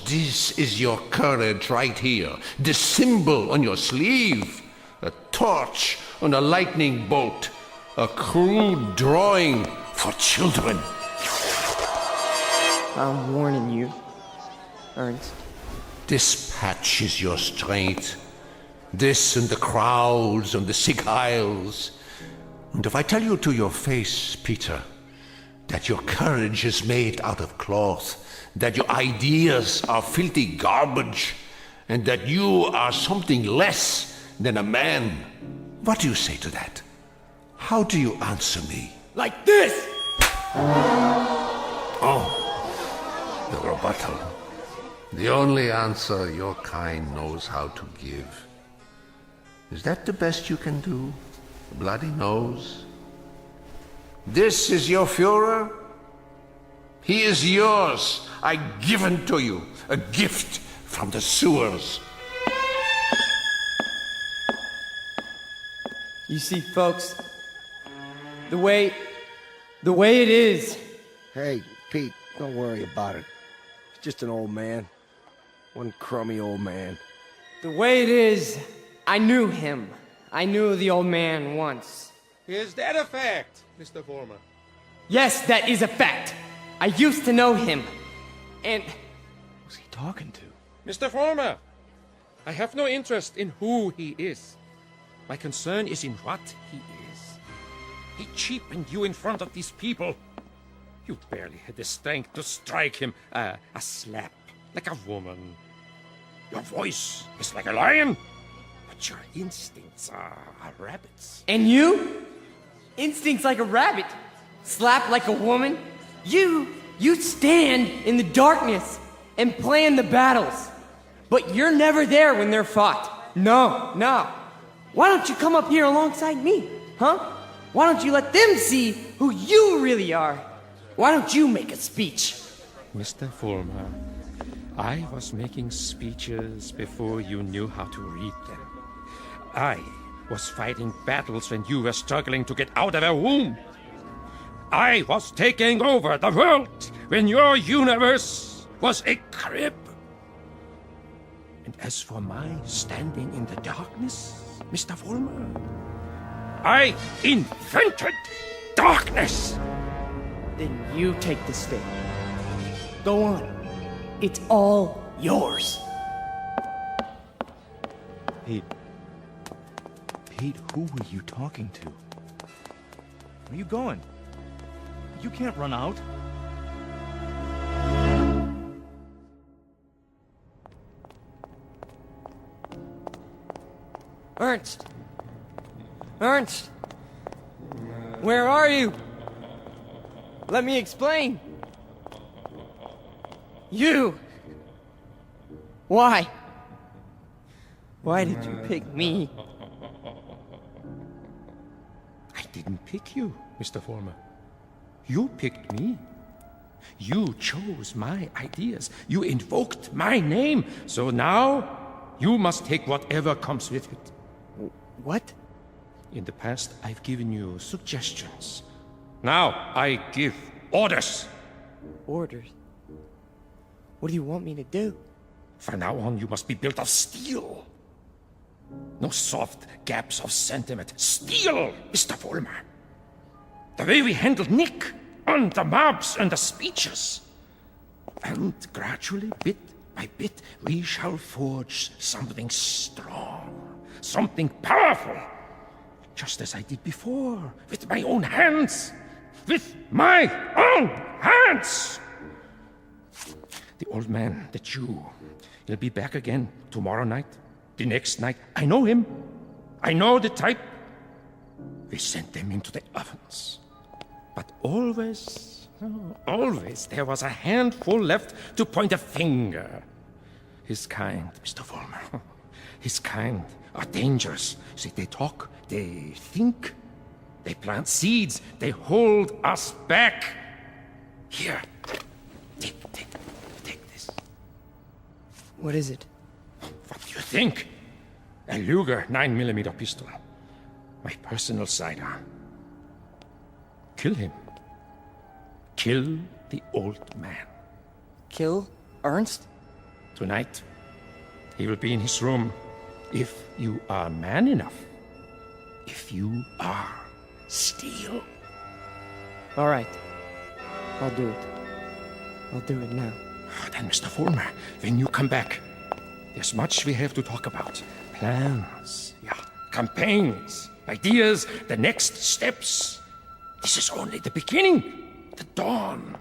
[SPEAKER 12] this is your courage right here. The symbol on your sleeve. A torch on a lightning bolt. A crude drawing for children.
[SPEAKER 16] I'm warning you, Ernst.
[SPEAKER 12] This patch is your strength. This and the crowds and the sick aisles. And if I tell you to your face, Peter, that your courage is made out of cloth, that your ideas are filthy garbage, and that you are something less than a man, what do you say to that? How do you answer me?
[SPEAKER 16] Like this!
[SPEAKER 12] Oh, the rebuttal. The only answer your kind knows how to give. Is that the best you can do? A bloody nose? This is your Führer? He is yours. I give him to you. A gift from the sewers.
[SPEAKER 16] You see, folks, the way it is.
[SPEAKER 9] Hey, Pete, don't worry about it. He's just an old man. One crummy old man.
[SPEAKER 16] The way it is, I knew him. I knew the old man once.
[SPEAKER 17] Is that a fact, Mr. Vollmer?
[SPEAKER 16] Yes, that is a fact. I used to know him. And...
[SPEAKER 17] Who's he talking to? Mr. Vollmer, I have no interest in who he is. My concern is in what he is. He cheapened you in front of these people. You barely had the strength to strike him a slap, like a woman. Your voice is like a lion, but your instincts are rabbits.
[SPEAKER 16] And you? Instincts like a rabbit. Slap like a woman. You stand in the darkness and plan the battles. But you're never there when they're fought. No. Why don't you come up here alongside me, huh? Why don't you let them see who you really are? Why don't you make a speech?
[SPEAKER 17] Mr. Vollmer, I was making speeches before you knew how to read them. I was fighting battles when you were struggling to get out of a womb. I was taking over the world when your universe was a crib. And as for my standing in the darkness, Mr. Vollmer, I invented darkness.
[SPEAKER 16] Then you take the stick. Go on. It's all yours.
[SPEAKER 13] Pete. Kate, who were you talking to? Where are you going? You can't run out.
[SPEAKER 16] Ernst! Ernst! Where are you? Let me explain. You! Why? Why did you pick me?
[SPEAKER 17] I didn't pick you, Mr. Former. You picked me. You chose my ideas. You invoked my name. So now, you must take whatever comes with it.
[SPEAKER 16] What?
[SPEAKER 17] In the past, I've given you suggestions. Now, I give orders.
[SPEAKER 16] Orders? What do you want me to do?
[SPEAKER 17] From now on, you must be built of steel. No soft gaps of sentiment. Steel, Mr. Vollmer. The way we handled Nick, and the mobs, and the speeches. And gradually, bit by bit, we shall forge something strong, something powerful. Just as I did before, with my own hands. With my own hands! The old man, the Jew, he'll be back again tomorrow night, the next night. I know him. I know the type. We sent them into the ovens. But always, always, there was a handful left to point a finger. His kind, Mr. Vollmer, his kind are dangerous. See, they talk, they think, they plant seeds, they hold us back. Here, take this.
[SPEAKER 16] What is it?
[SPEAKER 17] What do you think? A Luger 9mm pistol. My personal sidearm. Kill him. Kill the old man.
[SPEAKER 16] Kill Ernst?
[SPEAKER 17] Tonight, he will be in his room. If you are man enough. If you are steel.
[SPEAKER 16] All right. I'll do it. I'll do it now.
[SPEAKER 17] Then, Mr. Vollmer, when you come back, there's much we have to talk about. Plans, yeah, campaigns, ideas, the next steps. This is only the beginning, the dawn.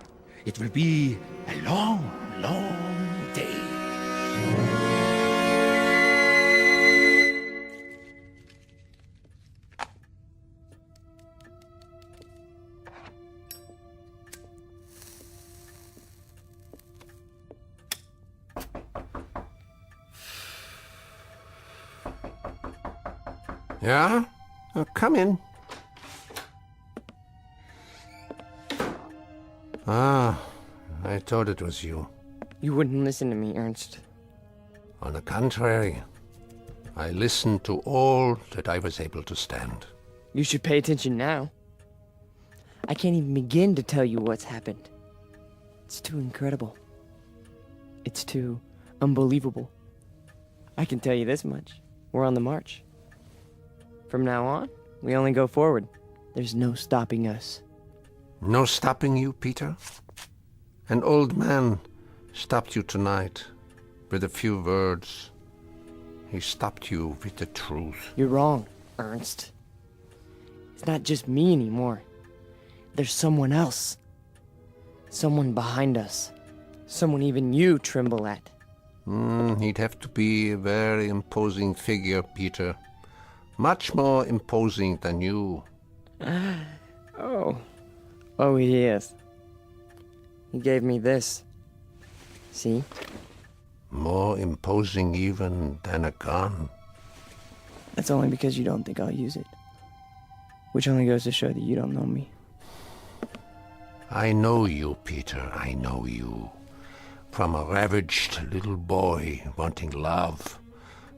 [SPEAKER 17] It will be a long, long day.
[SPEAKER 12] Yeah? Come in. Ah, I thought it was you.
[SPEAKER 16] You wouldn't listen to me, Ernst.
[SPEAKER 12] On the contrary, I listened to all that I was able to stand.
[SPEAKER 16] You should pay attention now. I can't even begin to tell you what's happened. It's too incredible. It's too unbelievable. I can tell you this much. We're on the march. From now on, we only go forward. There's no stopping us.
[SPEAKER 12] No stopping you, Peter? An old man stopped you tonight with a few words. He stopped you with the truth.
[SPEAKER 16] You're wrong, Ernst. It's not just me anymore. There's someone else. Someone behind us. Someone even you tremble at.
[SPEAKER 12] He'd have to be a very imposing figure, Peter. Much more imposing than you.
[SPEAKER 16] Oh, he is. He gave me this. See?
[SPEAKER 12] More imposing even than a gun.
[SPEAKER 16] That's only because you don't think I'll use it. Which only goes to show that you don't know me.
[SPEAKER 12] I know you, Peter, I know you. From a ravaged little boy wanting love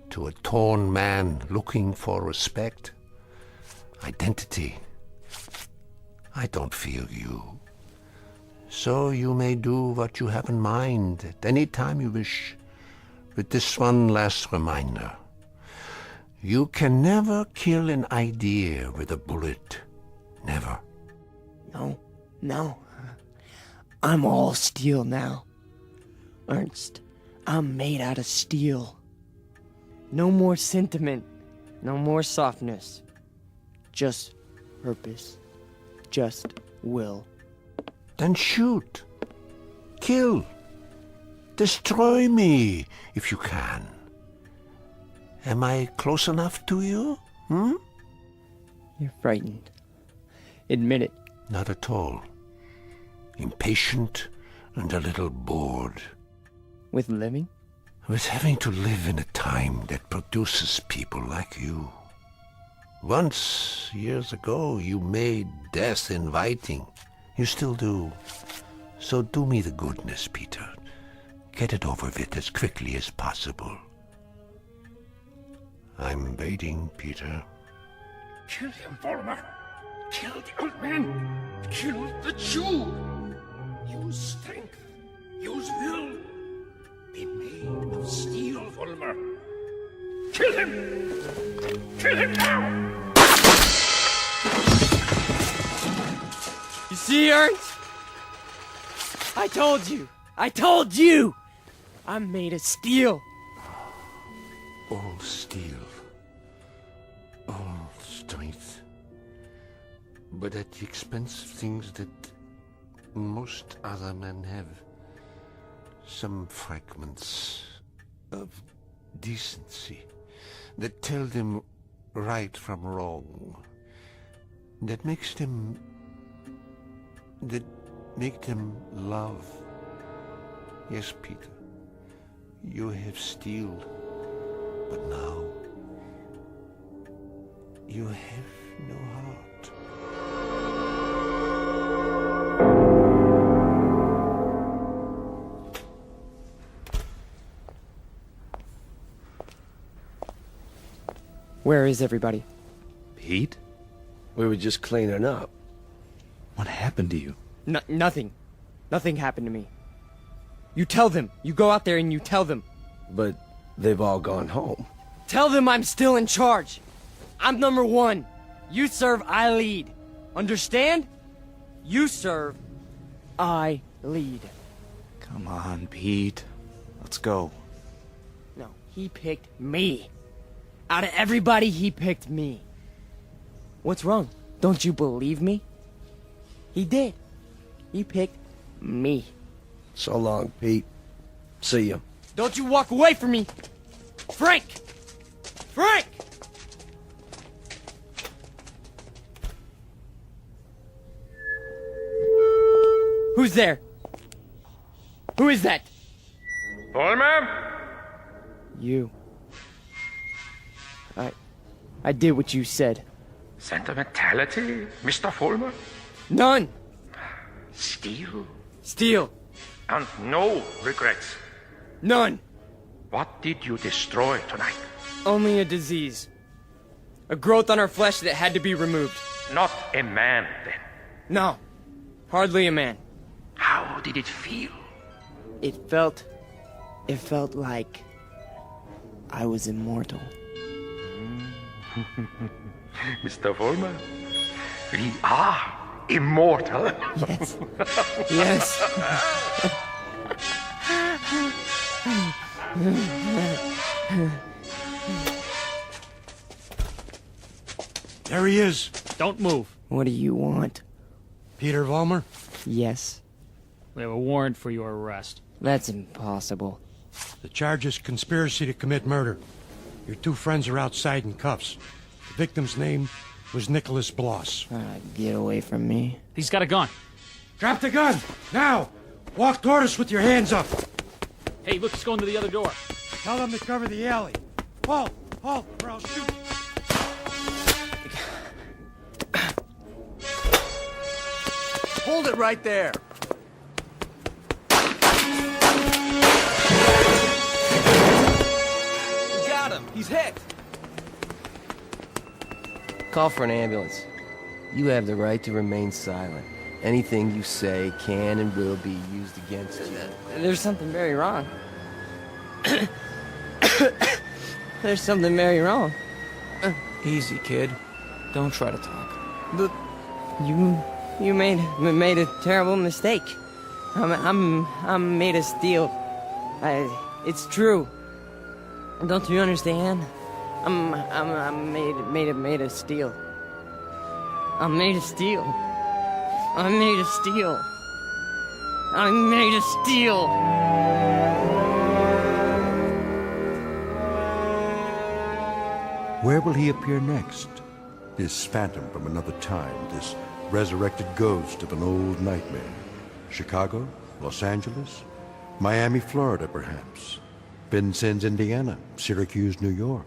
[SPEAKER 12] to a torn man looking for respect, identity. I don't fear you. So you may do what you have in mind at any time you wish. With this one last reminder. You can never kill an idea with a bullet. Never.
[SPEAKER 16] No. I'm all steel now. Ernst, I'm made out of steel. No more sentiment. No more softness. Just purpose. Just will.
[SPEAKER 12] Then shoot. Kill. Destroy me, if you can. Am I close enough to you?
[SPEAKER 16] You're frightened. Admit it.
[SPEAKER 12] Not at all. Impatient and a little bored.
[SPEAKER 16] With living?
[SPEAKER 12] With having to live in a time that produces people like you. Once, years ago, you made death inviting. You still do. So do me the goodness, Peter. Get it over with as quickly as possible. I'm waiting, Peter.
[SPEAKER 17] Kill him, Vollmer. Kill the old man. Kill the Jew. Use strength. Use will. Be made of steel, Vollmer. Kill him! Kill him now!
[SPEAKER 16] You see, Ernst? I told you! I told you! I'm made of steel.
[SPEAKER 12] All steel. All strength. But at the expense of things that most other men have. Some fragments of decency that tell them right from wrong. That make them love. Yes, Peter, you have steel, but now you have no heart.
[SPEAKER 16] Where is everybody?
[SPEAKER 13] Pete?
[SPEAKER 9] We were just cleaning up.
[SPEAKER 13] What happened to you?
[SPEAKER 16] Nothing. Nothing happened to me. You tell them. You go out there and you tell them.
[SPEAKER 9] But they've all gone home.
[SPEAKER 16] Tell them I'm still in charge. I'm number one. You serve, I lead. Understand? You serve, I lead.
[SPEAKER 13] Come on, Pete. Let's go.
[SPEAKER 16] No, he picked me. Out of everybody, he picked me. What's wrong? Don't you believe me? He did. He picked me.
[SPEAKER 9] So long, Pete. See ya.
[SPEAKER 16] Don't you walk away from me! Frank! Frank! Who's there? Who is that?
[SPEAKER 17] Vollmer?
[SPEAKER 16] You. I did what you said.
[SPEAKER 17] Sentimentality, Mr. Vollmer?
[SPEAKER 16] None!
[SPEAKER 17] Steel?
[SPEAKER 16] Steel.
[SPEAKER 17] And no regrets?
[SPEAKER 16] None.
[SPEAKER 17] What did you destroy tonight?
[SPEAKER 16] Only a disease. A growth on our flesh that had to be removed.
[SPEAKER 17] Not a man, then?
[SPEAKER 16] No. Hardly a man.
[SPEAKER 17] How did it feel?
[SPEAKER 16] It felt like I was immortal.
[SPEAKER 17] Mr. Vollmer, we are immortal.
[SPEAKER 16] Yes. Yes.
[SPEAKER 24] There he is.
[SPEAKER 10] Don't move.
[SPEAKER 16] What do you want?
[SPEAKER 24] Peter Vollmer?
[SPEAKER 16] Yes.
[SPEAKER 10] We have a warrant for your arrest.
[SPEAKER 16] That's impossible.
[SPEAKER 24] The charge is conspiracy to commit murder. Your two friends are outside in cuffs. The victim's name was Nicholas Bloss.
[SPEAKER 16] Get away from me.
[SPEAKER 10] He's got a gun.
[SPEAKER 24] Drop the gun! Now! Walk toward us with your hands up!
[SPEAKER 10] Hey, look, he's going to the other door.
[SPEAKER 24] Tell them to cover the alley. Halt! Halt, or I'll shoot!
[SPEAKER 3] Hold it right there.
[SPEAKER 19] We got him. He's hit. Call for an ambulance. You have the right to remain silent. Anything you say can and will be used against you.
[SPEAKER 16] There's something very wrong. There's something very wrong.
[SPEAKER 13] Easy, kid. Don't try to talk.
[SPEAKER 16] Look, you made a terrible mistake. I'm made of steel. It's true. Don't you understand? I'm made of steel. I'm made of steel. I'm made of steel. I'm made of steel.
[SPEAKER 1] Where will he appear next? This phantom from another time, this resurrected ghost of an old nightmare. Chicago, Los Angeles, Miami, Florida, perhaps. Vincennes, Indiana, Syracuse, New York.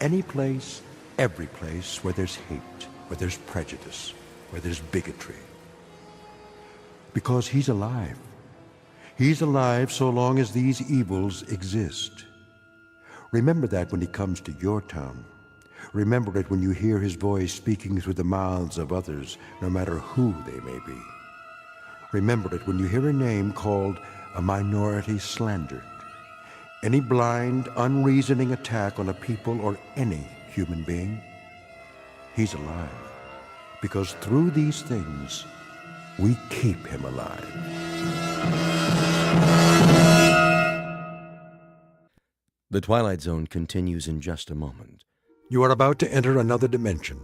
[SPEAKER 1] Any place, every place where there's hate, where there's prejudice, where there's bigotry. Because he's alive. He's alive so long as these evils exist. Remember that when he comes to your town. Remember it when you hear his voice speaking through the mouths of others, no matter who they may be. Remember it when you hear a name called a minority slandered. Any blind, unreasoning attack on a people or any human being. He's alive. Because through these things, we keep him alive.
[SPEAKER 6] The Twilight Zone continues in just a moment.
[SPEAKER 1] You are about to enter another dimension.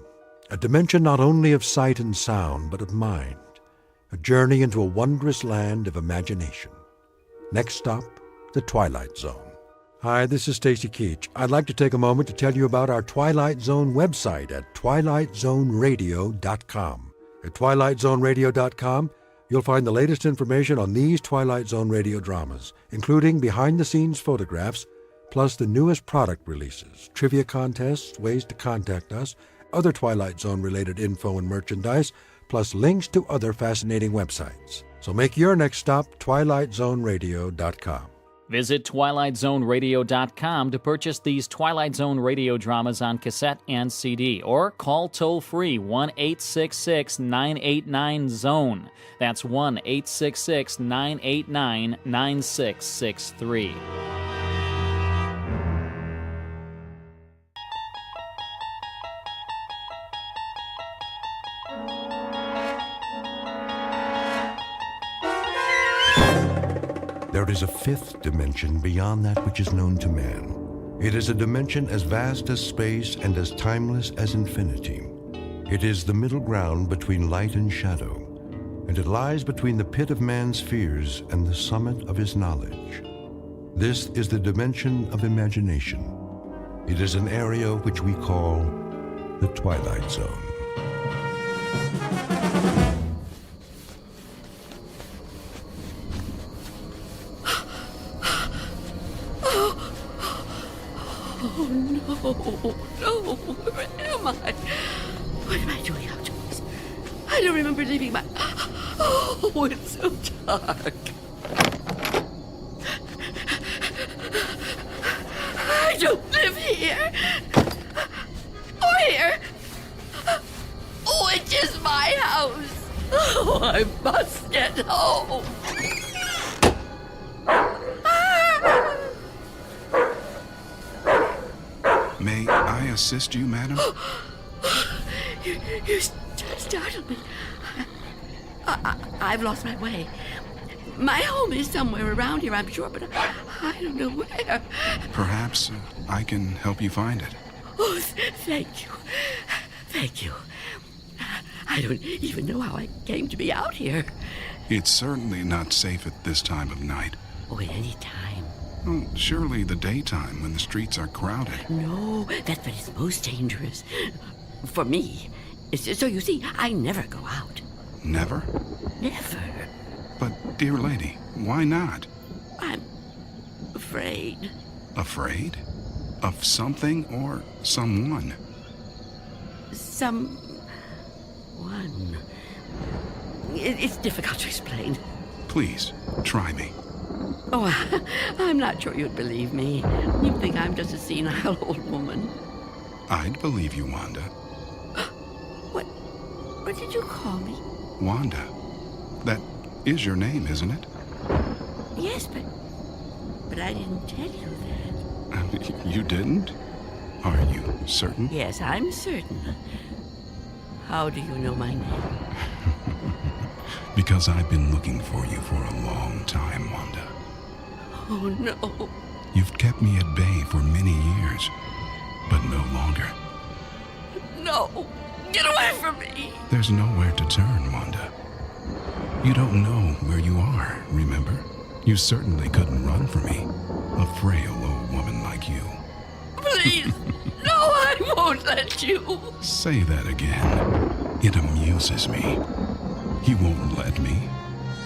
[SPEAKER 1] A dimension not only of sight and sound, but of mind. A journey into a wondrous land of imagination. Next stop, the Twilight Zone. Hi, this is Stacy Keach. I'd like to take a moment to tell you about our Twilight Zone website at twilightzoneradio.com. At twilightzoneradio.com, you'll find the latest information on these Twilight Zone radio dramas, including behind-the-scenes photographs, plus the newest product releases, trivia contests, ways to contact us, other Twilight Zone-related info and merchandise, plus links to other fascinating websites. So make your next stop twilightzoneradio.com.
[SPEAKER 10] Visit twilightzoneradio.com to purchase these Twilight Zone radio dramas on cassette and CD, or call toll-free 1-866-989-ZONE. That's 1-866-989-9663.
[SPEAKER 1] There is a fifth dimension beyond that which is known to man. It is a dimension as vast as space and as timeless as infinity. It is the middle ground between light and shadow, and it lies between the pit of man's fears and the summit of his knowledge. This is the dimension of imagination. It is an area which we call the Twilight Zone.
[SPEAKER 7] No, where am I? What am I doing outdoors? I don't remember leaving my... Oh, it's so dark. I don't live here. Or here. Oh, it is my house. Oh, I must get home.
[SPEAKER 18] May I assist you, madam?
[SPEAKER 7] You startled me. I've lost my way. My home is somewhere around here, I'm sure, but I don't know where.
[SPEAKER 18] Perhaps I can help you find it.
[SPEAKER 7] Oh, thank you. Thank you. I don't even know how I came to be out here.
[SPEAKER 18] It's certainly not safe at this time of night.
[SPEAKER 7] Oh, at any time.
[SPEAKER 18] Well, surely the daytime when the streets are crowded.
[SPEAKER 7] No, that's when it's most dangerous. For me. So you see, I never go out.
[SPEAKER 18] Never?
[SPEAKER 7] Never.
[SPEAKER 18] But, dear lady, why not?
[SPEAKER 7] I'm afraid.
[SPEAKER 18] Afraid? Of something or someone?
[SPEAKER 7] Someone. It's difficult to explain.
[SPEAKER 18] Please, try me.
[SPEAKER 7] Oh, I'm not sure you'd believe me. You'd think I'm just a senile old woman.
[SPEAKER 18] I'd believe you, Wanda.
[SPEAKER 7] What did you call me?
[SPEAKER 18] Wanda. That is your name, isn't it?
[SPEAKER 7] Yes, but I didn't tell you that.
[SPEAKER 18] You didn't? Are you certain?
[SPEAKER 7] Yes, I'm certain. How do you know my name?
[SPEAKER 18] Because I've been looking for you for a long time, Wanda.
[SPEAKER 7] Oh, no.
[SPEAKER 18] You've kept me at bay for many years. but no longer.
[SPEAKER 7] No! Get away from me!
[SPEAKER 18] There's nowhere to turn, Wanda. You don't know where you are, remember? You certainly couldn't run from me, a frail old woman like you.
[SPEAKER 7] Please! No, I won't let you!
[SPEAKER 18] Say that again. It amuses me. You won't let me?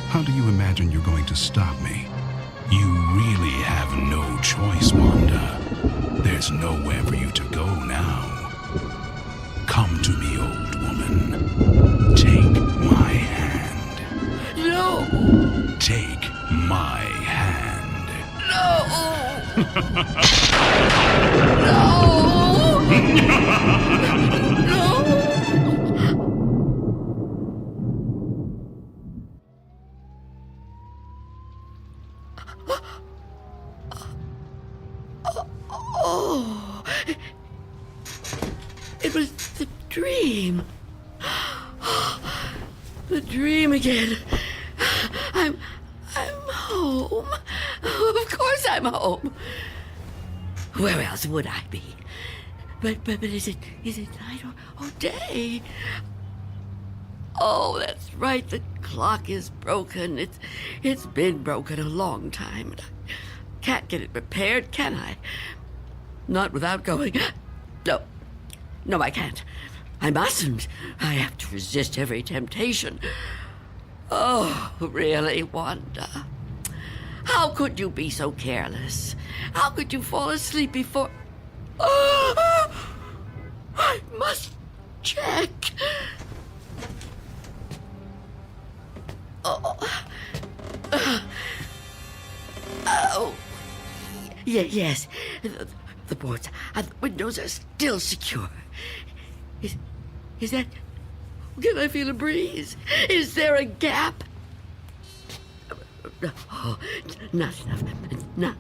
[SPEAKER 18] How do you imagine you're going to stop me? You really have no choice, Wanda. There's nowhere for you to go now. Come to me, old woman. Take my hand.
[SPEAKER 7] No!
[SPEAKER 18] Take my hand.
[SPEAKER 7] No! Oh, it was the dream. The dream again. I'm home. Of course I'm home. Where else would I be? But is it night or day? Oh, that's right. The clock is broken. It's been broken a long time. Can't get it repaired, can I? Not without going... No, I can't. I mustn't. I have to resist every temptation. Oh, really, Wanda? How could you be so careless? How could you fall asleep before... I must check. Yes. The boards and the windows are still secure. Is that... Can I feel a breeze? Is there a gap? Oh, not enough.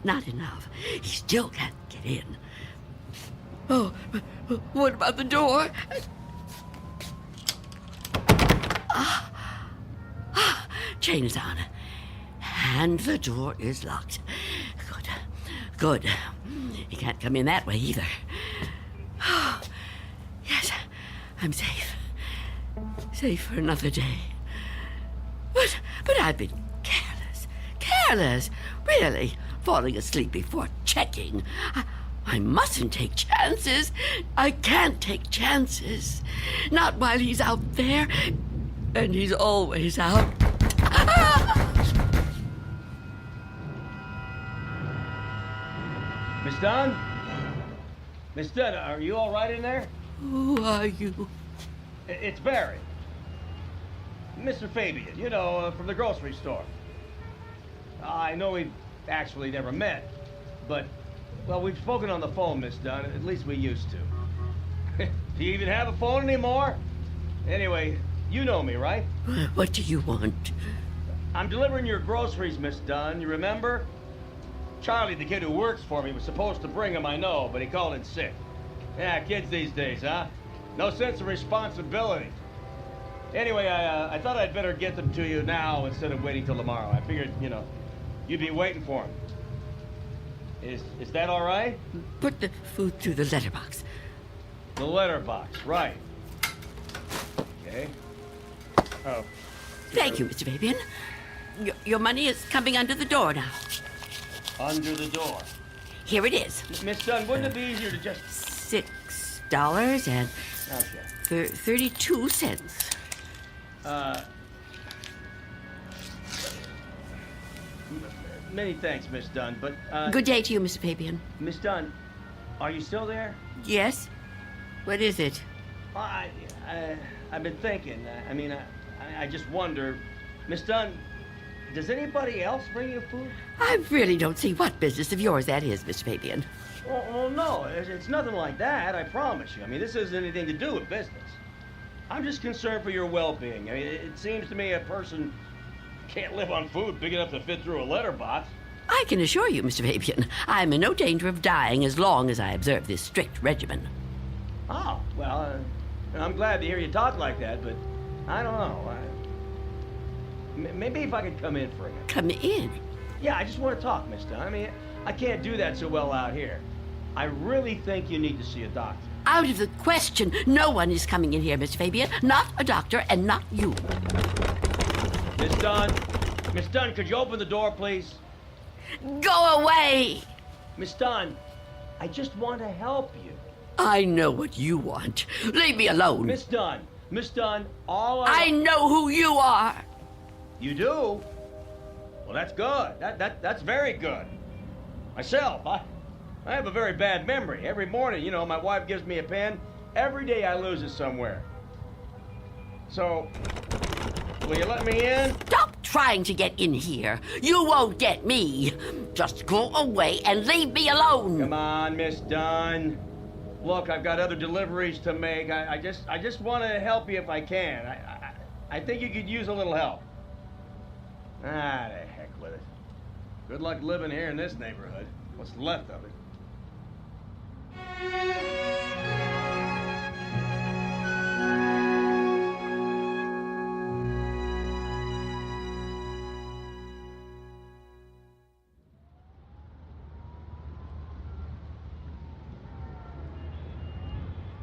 [SPEAKER 7] Not enough. He still can't get in. Oh, what about the door? Chain is on. And the door is locked. Good. He can't come in that way either. Yes, I'm safe. Safe for another day. But I've been careless. Really, falling asleep before checking. I mustn't take chances. I can't take chances. Not while he's out there. And he's always out.
[SPEAKER 4] Miss Dunn? Miss Dunn, are you all right in there?
[SPEAKER 7] Who are you?
[SPEAKER 4] It's Barry. Mr. Fabian, you know, from the grocery store. I know we've actually never met, but, well, we've spoken on the phone, Miss Dunn. At least we used to. Do you even have a phone anymore? Anyway, you know me, right?
[SPEAKER 7] What do you want?
[SPEAKER 4] I'm delivering your groceries, Miss Dunn. You remember? Charlie, the kid who works for me, was supposed to bring them, I know, but he called in sick. Yeah, kids these days, huh? No sense of responsibility. Anyway, I thought I'd better get them to you now instead of waiting till tomorrow. I figured, you know, you'd be waiting for them. Is that all right?
[SPEAKER 7] Put the food through the letterbox.
[SPEAKER 4] The letterbox, right. Okay. Oh.
[SPEAKER 7] Thank you, Mr. Fabian. Your money is coming under the door now.
[SPEAKER 4] Under the door.
[SPEAKER 7] Here it is.
[SPEAKER 4] Miss Dunn, wouldn't it be easier to just...
[SPEAKER 7] $6 and...
[SPEAKER 4] Okay.
[SPEAKER 7] 32 cents.
[SPEAKER 4] Many thanks, Miss Dunn, but,
[SPEAKER 7] Good day to you, Mr. Fabian.
[SPEAKER 4] Miss Dunn, are you still there?
[SPEAKER 7] Yes? What is it?
[SPEAKER 4] I've been thinking. I just wonder... Miss Dunn, does anybody else bring you food?
[SPEAKER 7] I really don't see what business of yours that is, Mr. Fabian.
[SPEAKER 4] Well, no, it's nothing like that, I promise you. I mean, this hasn't anything to do with business. I'm just concerned for your well-being. I mean, it seems to me a person can't live on food big enough to fit through a letterbox.
[SPEAKER 7] I can assure you, Mr. Fabian, I'm in no danger of dying as long as I observe this strict regimen.
[SPEAKER 4] Oh, well, I'm glad to hear you talk like that, but I don't know. Maybe if I could come in for a minute.
[SPEAKER 7] Come in?
[SPEAKER 4] Yeah, I just want to talk, Miss Dunn. I mean, I can't do that so well out here. I really think you need to see a doctor.
[SPEAKER 7] Out of the question. No one is coming in here, Mr. Fabian. Not a doctor, and not you.
[SPEAKER 4] Miss Dunn? Miss Dunn, could you open the door, please?
[SPEAKER 7] Go away!
[SPEAKER 4] Miss Dunn, I just want to help you.
[SPEAKER 7] I know what you want. Leave me alone.
[SPEAKER 4] Miss Dunn, all
[SPEAKER 7] I know who you are.
[SPEAKER 4] You do? Well, that's good. That's very good. Myself, I have a very bad memory. Every morning, my wife gives me a pen. Every day I lose it somewhere. So, will you let me in?
[SPEAKER 7] Stop trying to get in here. You won't get me. Just go away and leave me alone.
[SPEAKER 4] Come on, Miss Dunn. Look, I've got other deliveries to make. I just want to help you if I can. I think you could use a little help. The heck with it. Good luck living here in this neighborhood. What's left of it.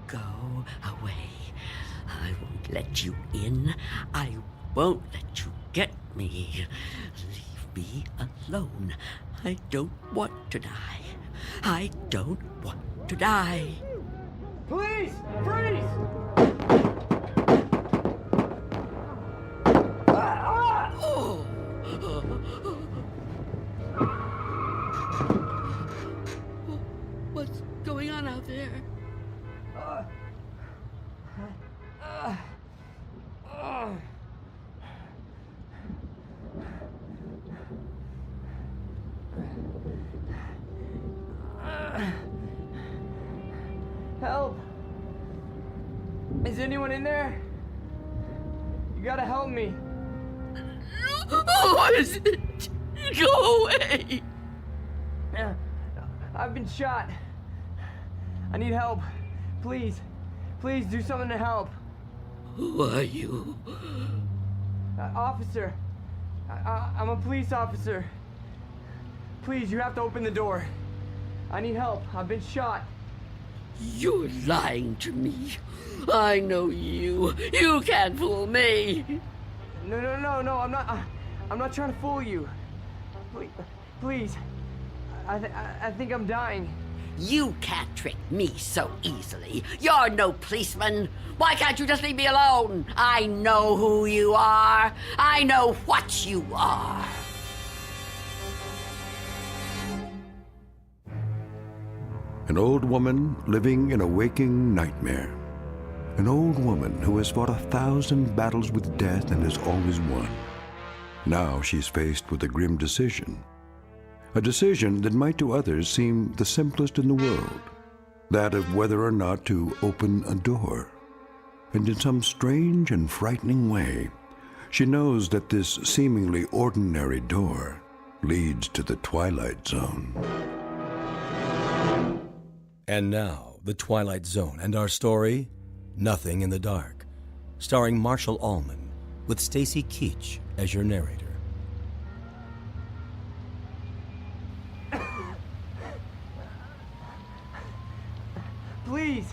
[SPEAKER 7] Go away. I won't let you in. I won't let you get me. Leave me alone. I don't want to die. I don't want to die.
[SPEAKER 16] Please! Freeze!
[SPEAKER 7] What's going on out there?
[SPEAKER 16] Help! Is anyone in there? You gotta help me.
[SPEAKER 7] What is it? Go away!
[SPEAKER 16] I've been shot. I need help. Please. Please do something to help.
[SPEAKER 7] Who are you?
[SPEAKER 16] Officer. I'm a police officer. Please, you have to open the door. I need help. I've been shot.
[SPEAKER 7] You're lying to me. I know you. You can't fool me.
[SPEAKER 16] No, I'm not trying to fool you. Please. I think I'm dying.
[SPEAKER 7] You can't trick me so easily. You're no policeman. Why can't you just leave me alone? I know who you are. I know what you are.
[SPEAKER 1] An old woman living in a waking nightmare. An old woman who has fought 1,000 battles with death and has always won. Now she's faced with a grim decision. A decision that might to others seem the simplest in the world. That of whether or not to open a door. And in some strange and frightening way, she knows that this seemingly ordinary door leads to the Twilight Zone.
[SPEAKER 6] And now, The Twilight Zone and our story, Nothing in the Dark, starring Marshall Allman, with Stacy Keach as your narrator.
[SPEAKER 16] Please.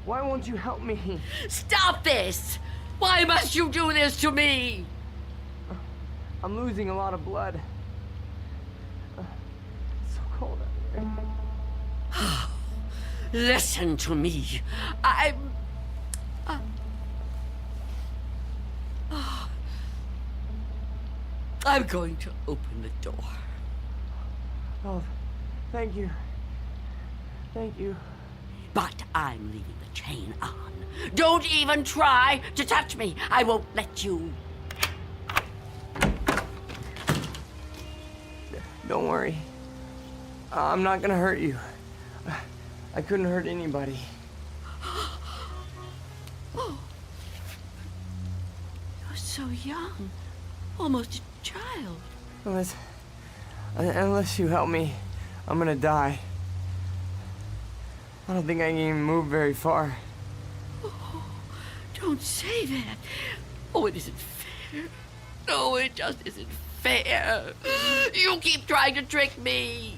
[SPEAKER 16] Why won't you help me?
[SPEAKER 7] Stop this! Why must you do this to me?
[SPEAKER 16] I'm losing a lot of blood. It's so cold out here.
[SPEAKER 7] Listen to me. I'm going to open the door.
[SPEAKER 16] Oh, thank you. Thank you.
[SPEAKER 7] But I'm leaving the chain on. Don't even try to touch me. I won't let you.
[SPEAKER 16] Don't worry. I'm not gonna hurt you. I couldn't hurt anybody.
[SPEAKER 7] Oh. You're so young. Almost a child.
[SPEAKER 16] Unless you help me, I'm gonna die. I don't think I can even move very far.
[SPEAKER 7] Oh, don't say that. Oh, it isn't fair. No, it just isn't fair. You keep trying to trick me.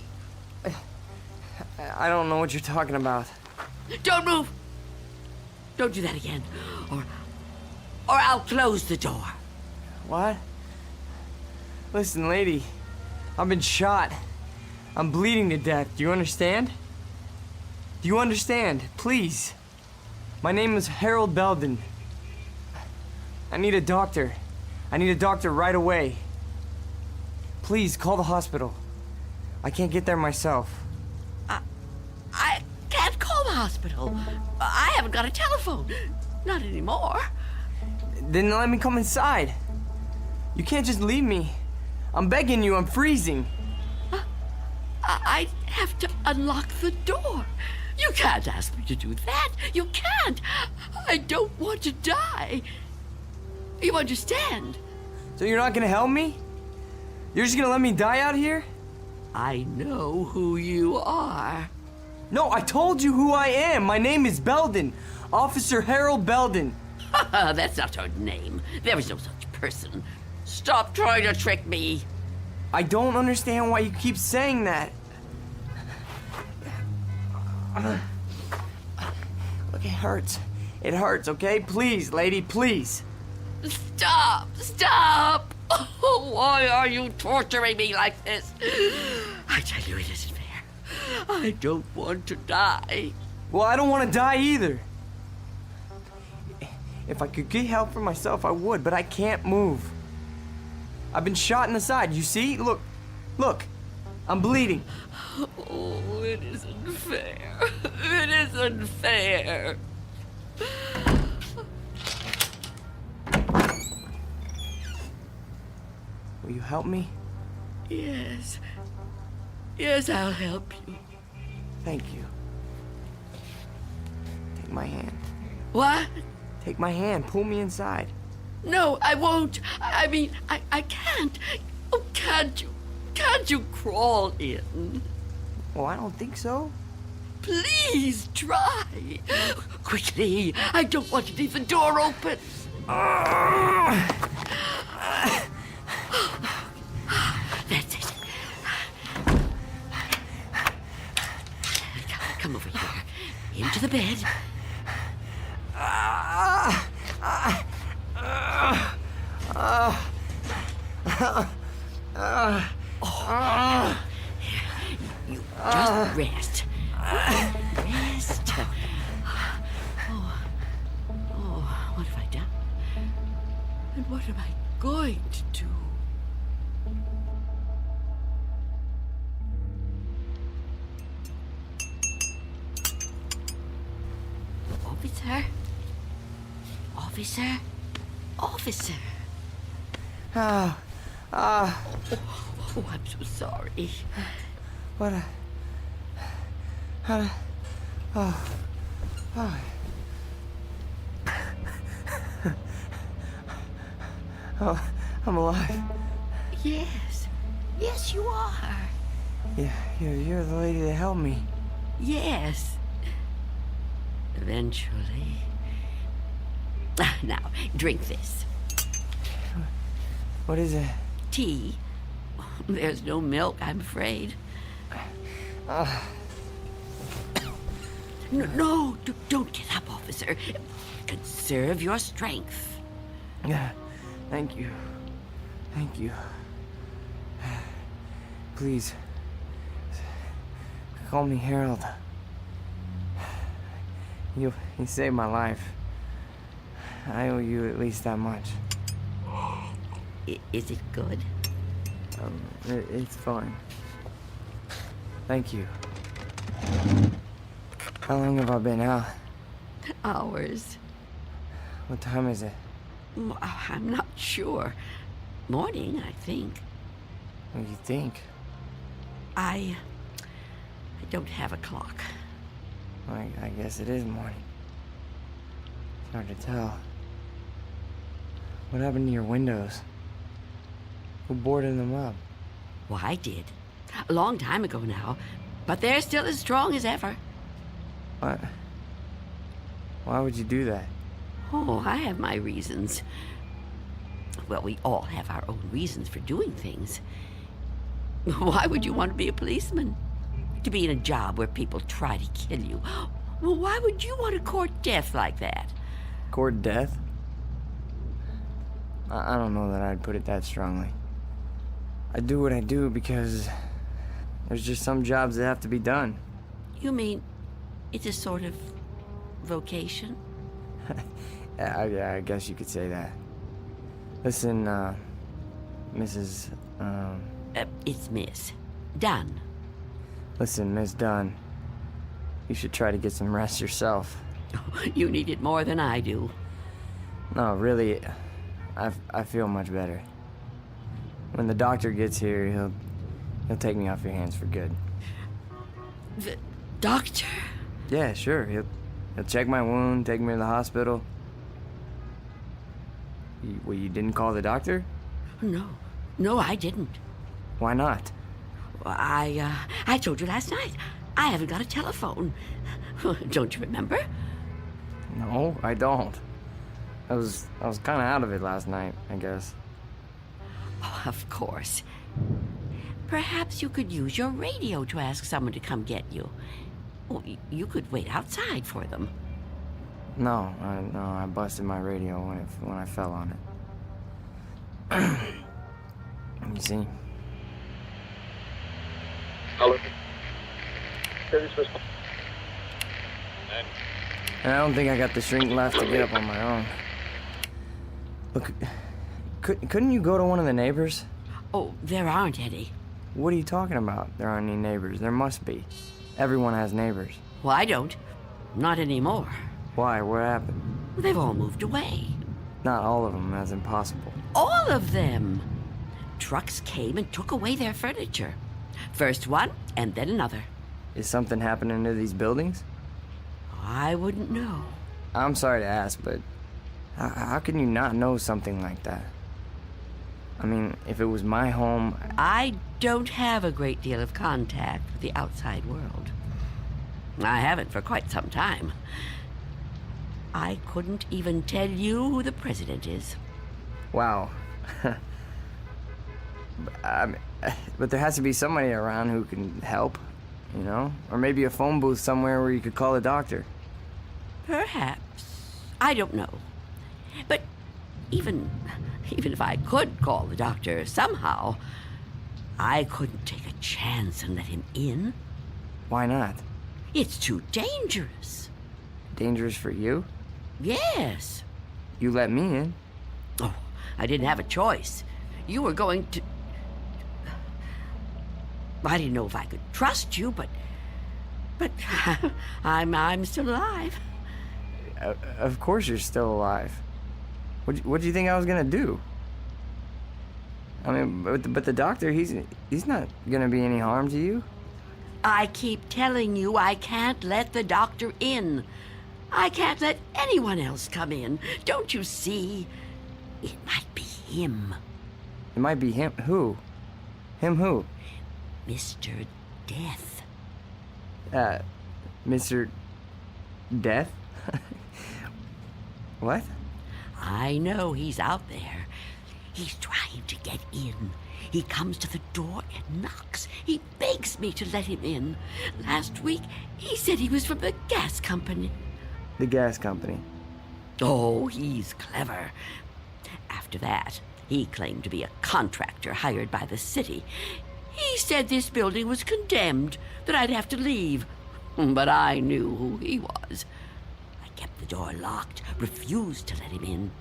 [SPEAKER 16] I don't know what you're talking about.
[SPEAKER 7] Don't move! Don't do that again, or I'll close the door.
[SPEAKER 16] What? Listen, lady, I've been shot. I'm bleeding to death. Do you understand? Do you understand? Please. My name is Harold Belden. I need a doctor. I need a doctor right away. Please, call the hospital. I can't get there myself.
[SPEAKER 7] I can't call the hospital. I haven't got a telephone. Not anymore.
[SPEAKER 16] Then let me come inside. You can't just leave me. I'm begging you, I'm freezing.
[SPEAKER 7] I have to unlock the door. You can't ask me to do that. You can't. I don't want to die. You understand?
[SPEAKER 16] So you're not gonna help me? You're just gonna let me die out here?
[SPEAKER 7] I know who you are.
[SPEAKER 16] No, I told you who I am. My name is Belden. Officer Harold Belden.
[SPEAKER 7] That's not her name. There is no such person. Stop trying to trick me.
[SPEAKER 16] I don't understand why you keep saying that. Look, it hurts. It hurts, okay? Please, lady, please.
[SPEAKER 7] Stop! Stop! Oh, why are you torturing me like this? I tell you, it isn't fair. I don't want to die.
[SPEAKER 16] Well, I don't want to die either. If I could get help for myself, I would, but I can't move. I've been shot in the side, you see? Look, look, I'm bleeding.
[SPEAKER 7] Oh, it isn't fair. It isn't fair.
[SPEAKER 16] Will you help me?
[SPEAKER 7] Yes. Yes, I'll help you.
[SPEAKER 16] Thank you. Take my hand.
[SPEAKER 7] What?
[SPEAKER 16] Take my hand, pull me inside.
[SPEAKER 7] No, I won't. I mean, I can't. Oh, can't you? Can't you crawl in?
[SPEAKER 16] Well, I don't think so.
[SPEAKER 7] Please try. Quickly. I don't want to leave the door open. That's it. Come over here. Into the bed. You just rest. Rest. Oh, what have I done? And what am I going to do? Officer? Officer? Officer?
[SPEAKER 16] Oh,
[SPEAKER 7] I'm so sorry.
[SPEAKER 16] What a... Oh, I'm alive.
[SPEAKER 7] Yes. Yes, you are.
[SPEAKER 16] Yeah, you're the lady that helped me.
[SPEAKER 7] Yes. Eventually. Now, drink this.
[SPEAKER 16] What is it?
[SPEAKER 7] Tea. There's no milk, I'm afraid. No, don't get up, officer. Conserve your strength.
[SPEAKER 16] Yeah, thank you. Thank you. Please, call me Harold. You saved my life. I owe you at least that much.
[SPEAKER 7] Is it good?
[SPEAKER 16] It's fine. Thank you. How long have I been out?
[SPEAKER 7] Hours.
[SPEAKER 16] What time is it?
[SPEAKER 7] I'm not sure. Morning, I think.
[SPEAKER 16] What do you think?
[SPEAKER 7] I don't have a clock.
[SPEAKER 16] I guess it is morning. It's hard to tell. What happened to your windows? Who boarded them up?
[SPEAKER 7] Well, I did. A long time ago now. But they're still as strong as ever.
[SPEAKER 16] What? Why would you do that?
[SPEAKER 7] Oh, I have my reasons. Well, we all have our own reasons for doing things. Why would you want to be a policeman? to be in a job where people try to kill you. Well, why would you want to court death like that?
[SPEAKER 16] Court death? I don't know that I'd put it that strongly. I do what I do because there's just some jobs that have to be done.
[SPEAKER 7] You mean it's a sort of vocation?
[SPEAKER 16] I guess you could say that. Listen, Mrs.
[SPEAKER 7] It's Miss Dunn.
[SPEAKER 16] Listen, Miss Dunn. You should try to get some rest yourself.
[SPEAKER 7] You need it more than I do.
[SPEAKER 16] No, really, I feel much better. When the doctor gets here, he'll take me off your hands for good.
[SPEAKER 7] The doctor?
[SPEAKER 16] Yeah, sure. He'll check my wound, take me to the hospital. You didn't call the doctor?
[SPEAKER 7] No, I didn't.
[SPEAKER 16] Why not?
[SPEAKER 7] I told you last night. I haven't got a telephone. Don't you remember?
[SPEAKER 16] No, I don't. I was kind of out of it last night, I guess.
[SPEAKER 7] Oh, of course. Perhaps you could use your radio to ask someone to come get you. Well, you could wait outside for them.
[SPEAKER 16] No, I busted my radio when I fell on it. You see?
[SPEAKER 5] Hello.
[SPEAKER 16] I don't think I got the strength left to get up on my own. Look, couldn't you go to one of the neighbors?
[SPEAKER 7] Oh, there aren't any.
[SPEAKER 16] What are you talking about? There aren't any neighbors. There must be. Everyone has neighbors.
[SPEAKER 7] Well, I don't. Not anymore.
[SPEAKER 16] Why? What happened?
[SPEAKER 7] They've all moved away.
[SPEAKER 16] Not all of them. That's impossible.
[SPEAKER 7] All of them. Trucks came and took away their furniture. First one, and then another.
[SPEAKER 16] Is something happening to these buildings?
[SPEAKER 7] I wouldn't know.
[SPEAKER 16] I'm sorry to ask, but how can you not know something like that? I mean, if it was my home...
[SPEAKER 7] I don't have a great deal of contact with the outside world. I haven't for quite some time. I couldn't even tell you who the president is.
[SPEAKER 16] Wow. But there has to be somebody around who can help, you know? Or maybe a phone booth somewhere where you could call a doctor.
[SPEAKER 7] Perhaps. I don't know. But even if I could call the doctor somehow, I couldn't take a chance and let him in.
[SPEAKER 16] Why not?
[SPEAKER 7] It's too dangerous.
[SPEAKER 16] Dangerous for you?
[SPEAKER 7] Yes.
[SPEAKER 16] You let me in.
[SPEAKER 7] Oh, I didn't have a choice. You were going to... I didn't know if I could trust you, but I'm still alive.
[SPEAKER 16] Of course you're still alive. What do you think I was gonna do? I mean, but the doctor, he's not gonna be any harm to you.
[SPEAKER 7] I keep telling you I can't let the doctor in. I can't let anyone else come in. Don't you see? It might be him.
[SPEAKER 16] It might be him. Who? Him who?
[SPEAKER 7] Mr. Death.
[SPEAKER 16] Mr. Death? What?
[SPEAKER 7] I know he's out there. He's trying to get in. He comes to the door and knocks. He begs me to let him in. Last week, he said he was from the gas company.
[SPEAKER 16] The gas company?
[SPEAKER 7] Oh, he's clever. After that, he claimed to be a contractor hired by the city. He said this building was condemned, that I'd have to leave. But I knew who he was. I kept the door locked, refused to let him in.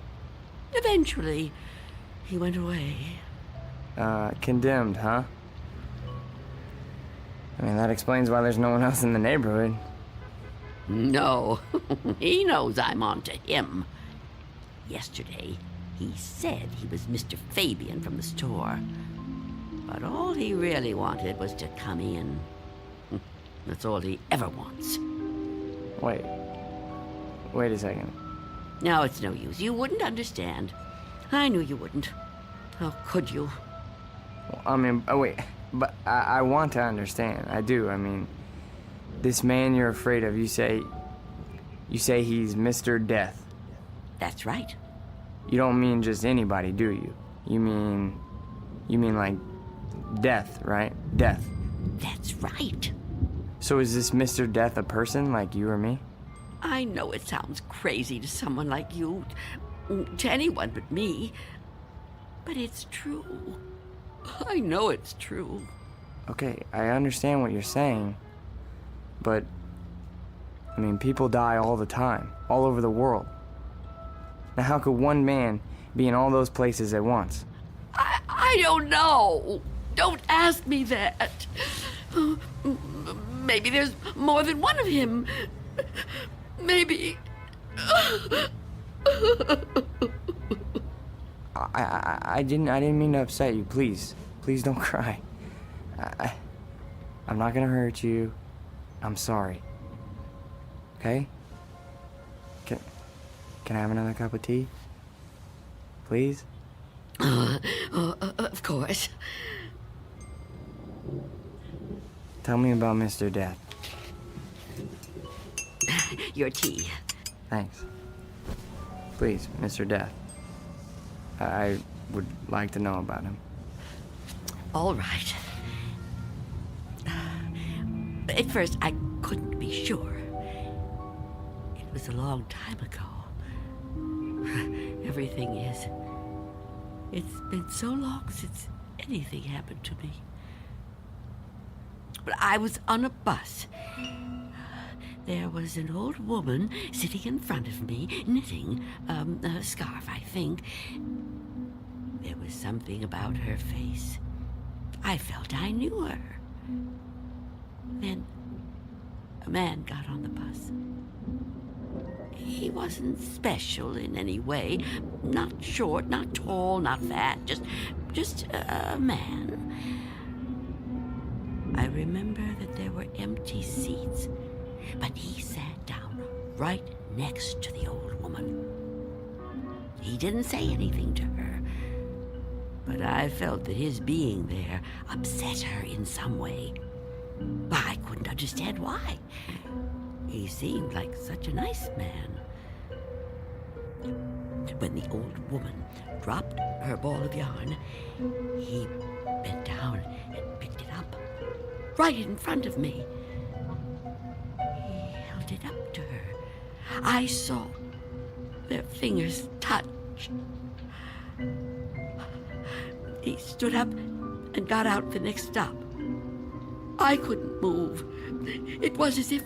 [SPEAKER 7] Eventually, he went away.
[SPEAKER 16] Condemned, huh? I mean, that explains why there's no one else in the neighborhood.
[SPEAKER 7] No, he knows I'm on to him. Yesterday, he said he was Mr. Fabian from the store. But all he really wanted was to come in. That's all he ever wants.
[SPEAKER 16] Wait a second.
[SPEAKER 7] No, it's no use. You wouldn't understand. I knew you wouldn't. How could you?
[SPEAKER 16] I mean, wait. But I want to understand. I do. I mean, this man you're afraid of, you say he's Mr. Death.
[SPEAKER 7] That's right.
[SPEAKER 16] You don't mean just anybody, do you? You mean like Death, right? Death.
[SPEAKER 7] That's right.
[SPEAKER 16] So is this Mr. Death a person like you or me?
[SPEAKER 7] I know it sounds crazy to someone like you, to anyone but me, but it's true. I know it's true.
[SPEAKER 16] Okay, I understand what you're saying, but, I mean, people die all the time, all over the world. Now, how could one man be in all those places at once?
[SPEAKER 7] I don't know. Don't ask me that. Maybe there's more than one of him. Maybe.
[SPEAKER 16] I didn't mean to upset you. Please don't cry. I'm not gonna hurt you. I'm sorry. Okay? Can I have another cup of tea? Please?
[SPEAKER 7] Of course.
[SPEAKER 16] Tell me about Mr. Death.
[SPEAKER 7] Your tea.
[SPEAKER 16] Thanks. Please, Mr. Death. I would like to know about him.
[SPEAKER 7] All right. At first, I couldn't be sure. It was a long time ago. Everything is. It's been so long since anything happened to me. But I was on a bus. There was an old woman sitting in front of me, knitting a scarf, I think. There was something about her face. I felt I knew her. Then a man got on the bus. He wasn't special in any way. Not short, not tall, not fat, just a man. I remember that there were empty seats, but he sat down right next to the old woman. He didn't say anything to her, but I felt that his being there upset her in some way. I couldn't understand why. He seemed like such a nice man. When the old woman dropped her ball of yarn, he bent down and picked it up, right in front of me. He held it up to her. I saw their fingers touch. He stood up and got out the next stop. I couldn't move. It was as if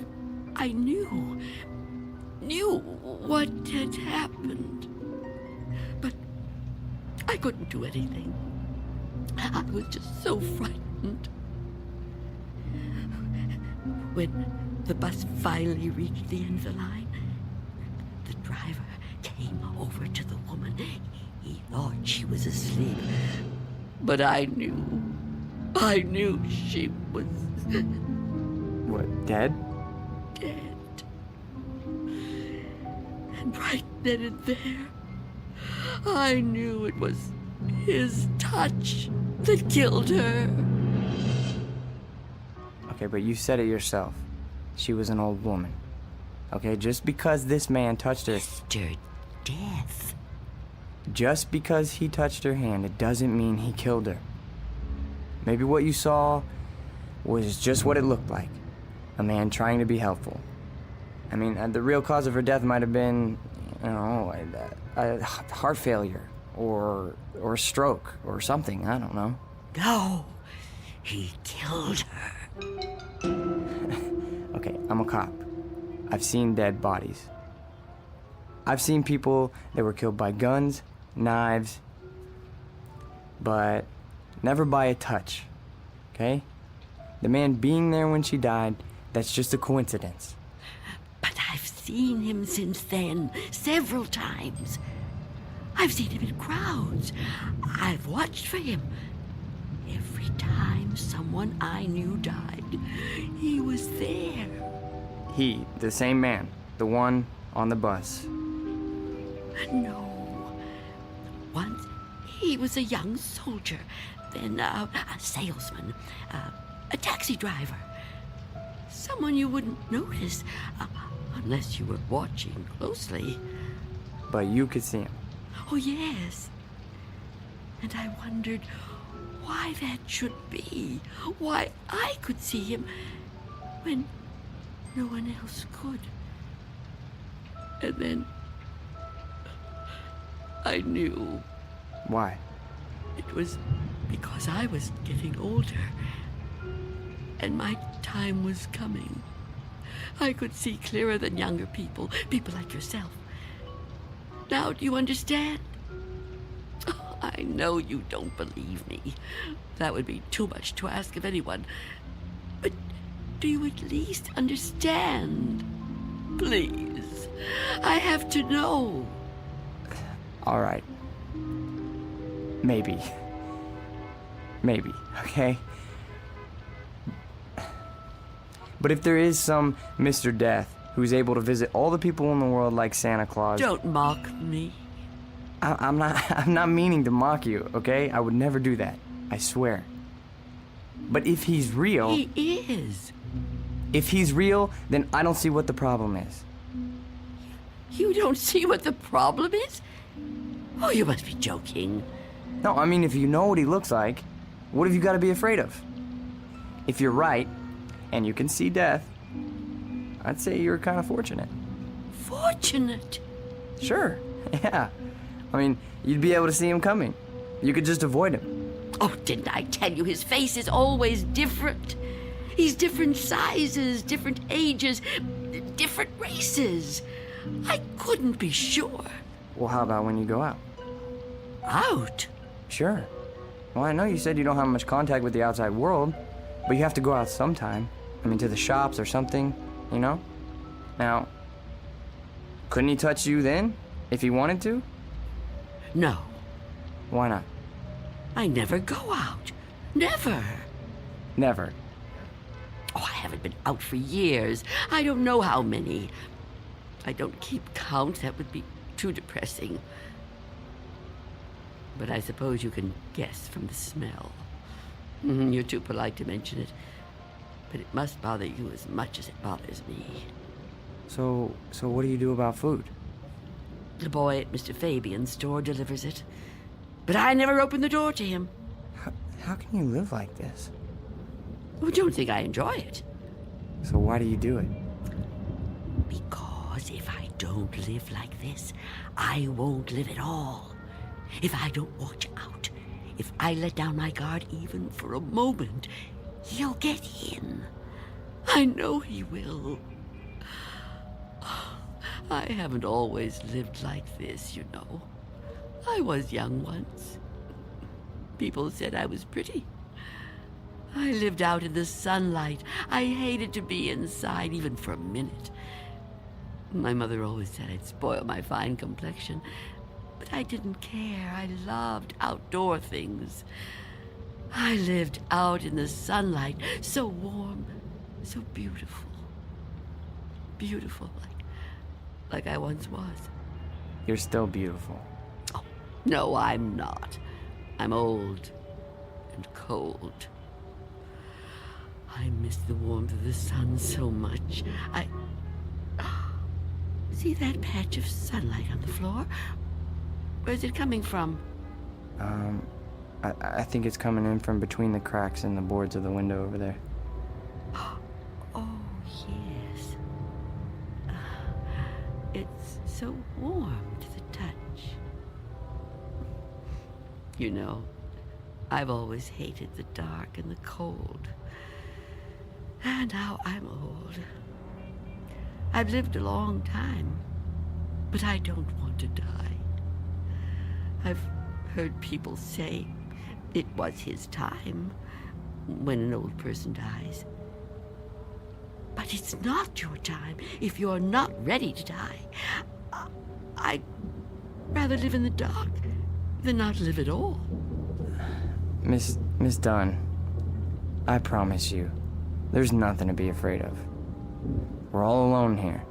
[SPEAKER 7] I knew what had happened. But I couldn't do anything. I was just so frightened. When the bus finally reached the end of the line, the driver came over to the woman. He thought she was asleep, but I knew she was...
[SPEAKER 16] What, dead?
[SPEAKER 7] Dead. And right then and there, I knew it was his touch that killed her.
[SPEAKER 16] Okay, but you said it yourself. She was an old woman. Okay, just because this man touched her...
[SPEAKER 7] Mr. Death.
[SPEAKER 16] Just because he touched her hand, it doesn't mean he killed her. Maybe what you saw was just what it looked like. A man trying to be helpful. I mean, the real cause of her death might have been, you know, a heart failure or a stroke or something. I don't know.
[SPEAKER 7] No, he killed her.
[SPEAKER 16] Okay, I'm a cop. I've seen dead bodies. I've seen people that were killed by guns, knives, but never by a touch, okay? The man being there when she died, that's just a coincidence.
[SPEAKER 7] But I've seen him since then, several times. I've seen him in crowds. I've watched for him. Every time someone I knew died, he was there.
[SPEAKER 16] He, the same man, the one on the bus.
[SPEAKER 7] No. Once he was a young soldier, then a salesman, a taxi driver. Someone you wouldn't notice unless you were watching closely.
[SPEAKER 16] But you could see him.
[SPEAKER 7] Oh, yes. And I wondered why that should be. Why I could see him when no one else could. And then I knew.
[SPEAKER 16] Why?
[SPEAKER 7] It was because I was getting older, and my time was coming. I could see clearer than younger people like yourself. Now do you understand? Oh, I know you don't believe me. That would be too much to ask of anyone. But do you at least understand? Please, I have to know.
[SPEAKER 16] All right. Maybe. Maybe, okay? But if there is some Mr. Death who's able to visit all the people in the world like Santa Claus...
[SPEAKER 7] Don't mock me.
[SPEAKER 16] I'm not meaning to mock you, okay? I would never do that. I swear. But if he's real...
[SPEAKER 7] He is.
[SPEAKER 16] If he's real, then I don't see what the problem is.
[SPEAKER 7] You don't see what the problem is? Oh, you must be joking.
[SPEAKER 16] No, I mean, if you know what he looks like, what have you got to be afraid of? If you're right, and you can see death, I'd say you're kind of fortunate.
[SPEAKER 7] Fortunate?
[SPEAKER 16] Sure, yeah. I mean, you'd be able to see him coming. You could just avoid him.
[SPEAKER 7] Oh, didn't I tell you his face is always different? He's different sizes, different ages, different races. I couldn't be sure.
[SPEAKER 16] Well, how about when you go out?
[SPEAKER 7] Out?
[SPEAKER 16] Sure. Well, I know you said you don't have much contact with the outside world, but you have to go out sometime. I mean, to the shops or something, you know? Now, couldn't he touch you then, if he wanted to?
[SPEAKER 7] No.
[SPEAKER 16] Why not?
[SPEAKER 7] I never go out. Never.
[SPEAKER 16] Never.
[SPEAKER 7] Oh, I haven't been out for years. I don't know how many. I don't keep count. That would be too depressing. But I suppose you can guess from the smell. You're too polite to mention it. But it must bother you as much as it bothers me.
[SPEAKER 16] So what do you do about food?
[SPEAKER 7] The boy at Mr. Fabian's store delivers it. But I never open the door to him.
[SPEAKER 16] How can you live like this?
[SPEAKER 7] Oh, don't think I enjoy it.
[SPEAKER 16] So why do you do it?
[SPEAKER 7] Because if I don't live like this, I won't live at all. If I don't watch out, if I let down my guard even for a moment, he'll get in. I know he will. I haven't always lived like this, you know. I was young once. People said I was pretty. I lived out in the sunlight. I hated to be inside, even for a minute. My mother always said I'd spoil my fine complexion, but I didn't care. I loved outdoor things. I lived out in the sunlight, so warm, so beautiful. Beautiful, like I once was.
[SPEAKER 16] You're still beautiful.
[SPEAKER 7] Oh, no, I'm not. I'm old and cold. I miss the warmth of the sun so much. See that patch of sunlight on the floor? Where's it coming from?
[SPEAKER 16] I think it's coming in from between the cracks in the boards of the window over there.
[SPEAKER 7] Oh, yes. It's so warm to the touch. You know, I've always hated the dark and the cold. And now I'm old. I've lived a long time, but I don't want to die. I've heard people say it was his time when an old person dies. But it's not your time if you're not ready to die. I'd rather live in the dark than not live at all.
[SPEAKER 16] Miss Dunn, I promise you, there's nothing to be afraid of. We're all alone here.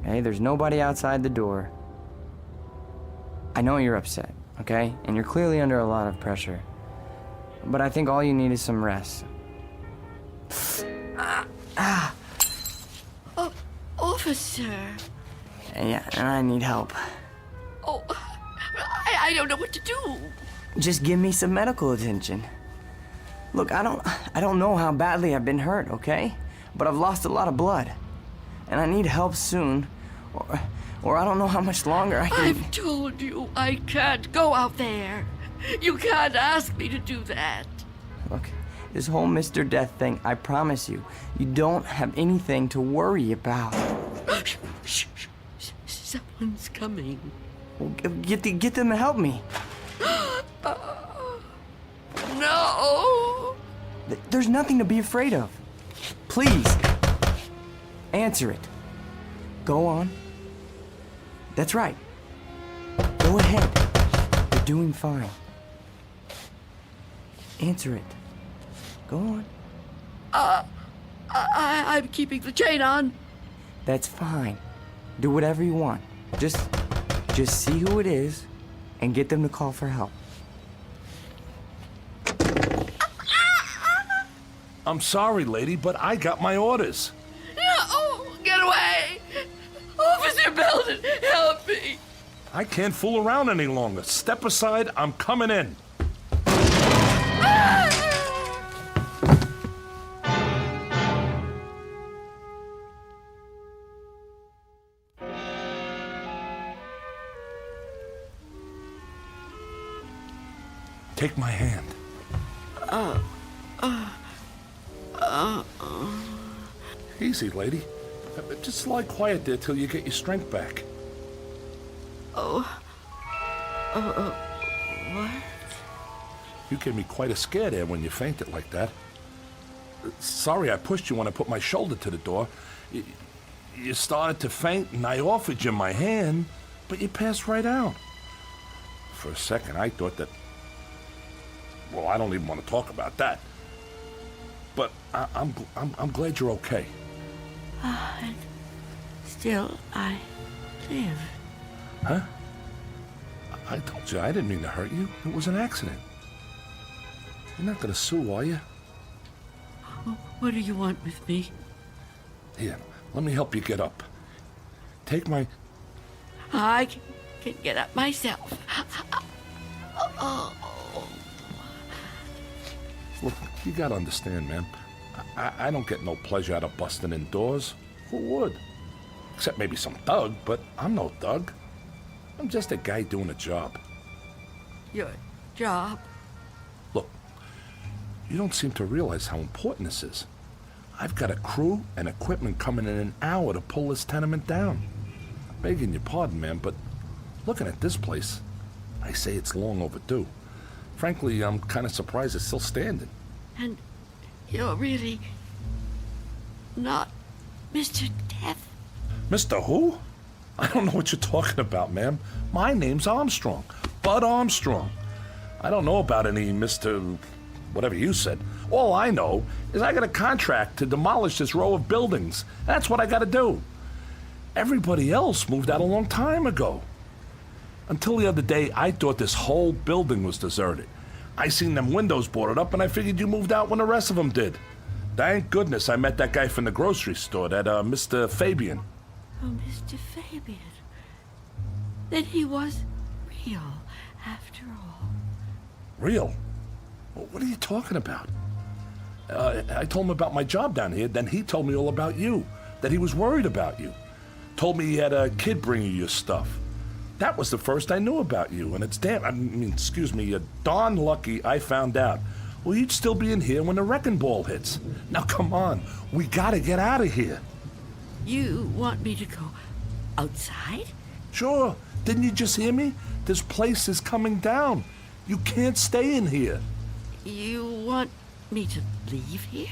[SPEAKER 16] Okay? There's nobody outside the door. I know you're upset, okay? And you're clearly under a lot of pressure. But I think all you need is some rest.
[SPEAKER 7] Oh, officer.
[SPEAKER 16] Yeah, and I need help.
[SPEAKER 7] Oh, I don't know what to do.
[SPEAKER 16] Just give me some medical attention. Look, I don't know how badly I've been hurt, okay? but I've lost a lot of blood. And I need help soon, or I don't know how much longer I can...
[SPEAKER 7] I've told you I can't go out there. You can't ask me to do that.
[SPEAKER 16] Look, this whole Mr. Death thing, I promise you, you don't have anything to worry about.
[SPEAKER 7] Shh. Someone's coming.
[SPEAKER 16] Well, get them to help me.
[SPEAKER 7] No!
[SPEAKER 16] There's nothing to be afraid of. Please, answer it. Go on. That's right. Go ahead. You're doing fine. Answer it. Go on.
[SPEAKER 7] I'm keeping the chain on.
[SPEAKER 16] That's fine. Do whatever you want. Just see who it is and get them to call for help.
[SPEAKER 5] I'm sorry, lady, but I got my orders.
[SPEAKER 7] No! Get away! Officer Belden, help me!
[SPEAKER 5] I can't fool around any longer. Step aside, I'm coming in. Take my hand. Easy, lady. Just lie quiet there till you get your strength back.
[SPEAKER 7] What?
[SPEAKER 5] You gave me quite a scare there when you fainted like that. Sorry I pushed you when I put my shoulder to the door. You started to faint and I offered you my hand, but you passed right out. For a second I thought that... Well, I don't even want to talk about that. But I'm glad you're okay.
[SPEAKER 7] And still I live.
[SPEAKER 5] Huh? I told you I didn't mean to hurt you. It was an accident. You're not gonna sue, are you?
[SPEAKER 7] What do you want with me?
[SPEAKER 5] Here, let me help you get up. Take my...
[SPEAKER 7] I can get up myself.
[SPEAKER 5] Look, you gotta understand, man. I don't get no pleasure out of busting in doors. Who would? Except maybe some thug, but I'm no thug. I'm just a guy doing a job.
[SPEAKER 7] Your job?
[SPEAKER 5] Look, you don't seem to realize how important this is. I've got a crew and equipment coming in an hour to pull this tenement down. Begging your pardon, man, but looking at this place, I say it's long overdue. Frankly, I'm kind of surprised it's still standing.
[SPEAKER 7] And you're really not Mr. Death?
[SPEAKER 5] Mr. Who? I don't know what you're talking about, ma'am. My name's Armstrong. Bud Armstrong. I don't know about any Mr. whatever you said. All I know is I got a contract to demolish this row of buildings. That's what I got to do. Everybody else moved out a long time ago. Until the other day, I thought this whole building was deserted. I seen them windows boarded up, and I figured you moved out when the rest of them did. Thank goodness I met that guy from the grocery store, that Mr. Fabian.
[SPEAKER 7] Oh, Mr. Fabian. Then he was real, after all.
[SPEAKER 5] Real? What are you talking about? I told him about my job down here, then he told me all about you, that he was worried about you. Told me he had a kid bring you your stuff. That was the first I knew about you, and it's you're darn lucky I found out. Well, you'd still be in here when the wrecking ball hits. Now, come on. We gotta get out of here.
[SPEAKER 7] You want me to go outside?
[SPEAKER 5] Sure. Didn't you just hear me? This place is coming down. You can't stay in here.
[SPEAKER 7] You want me to leave here?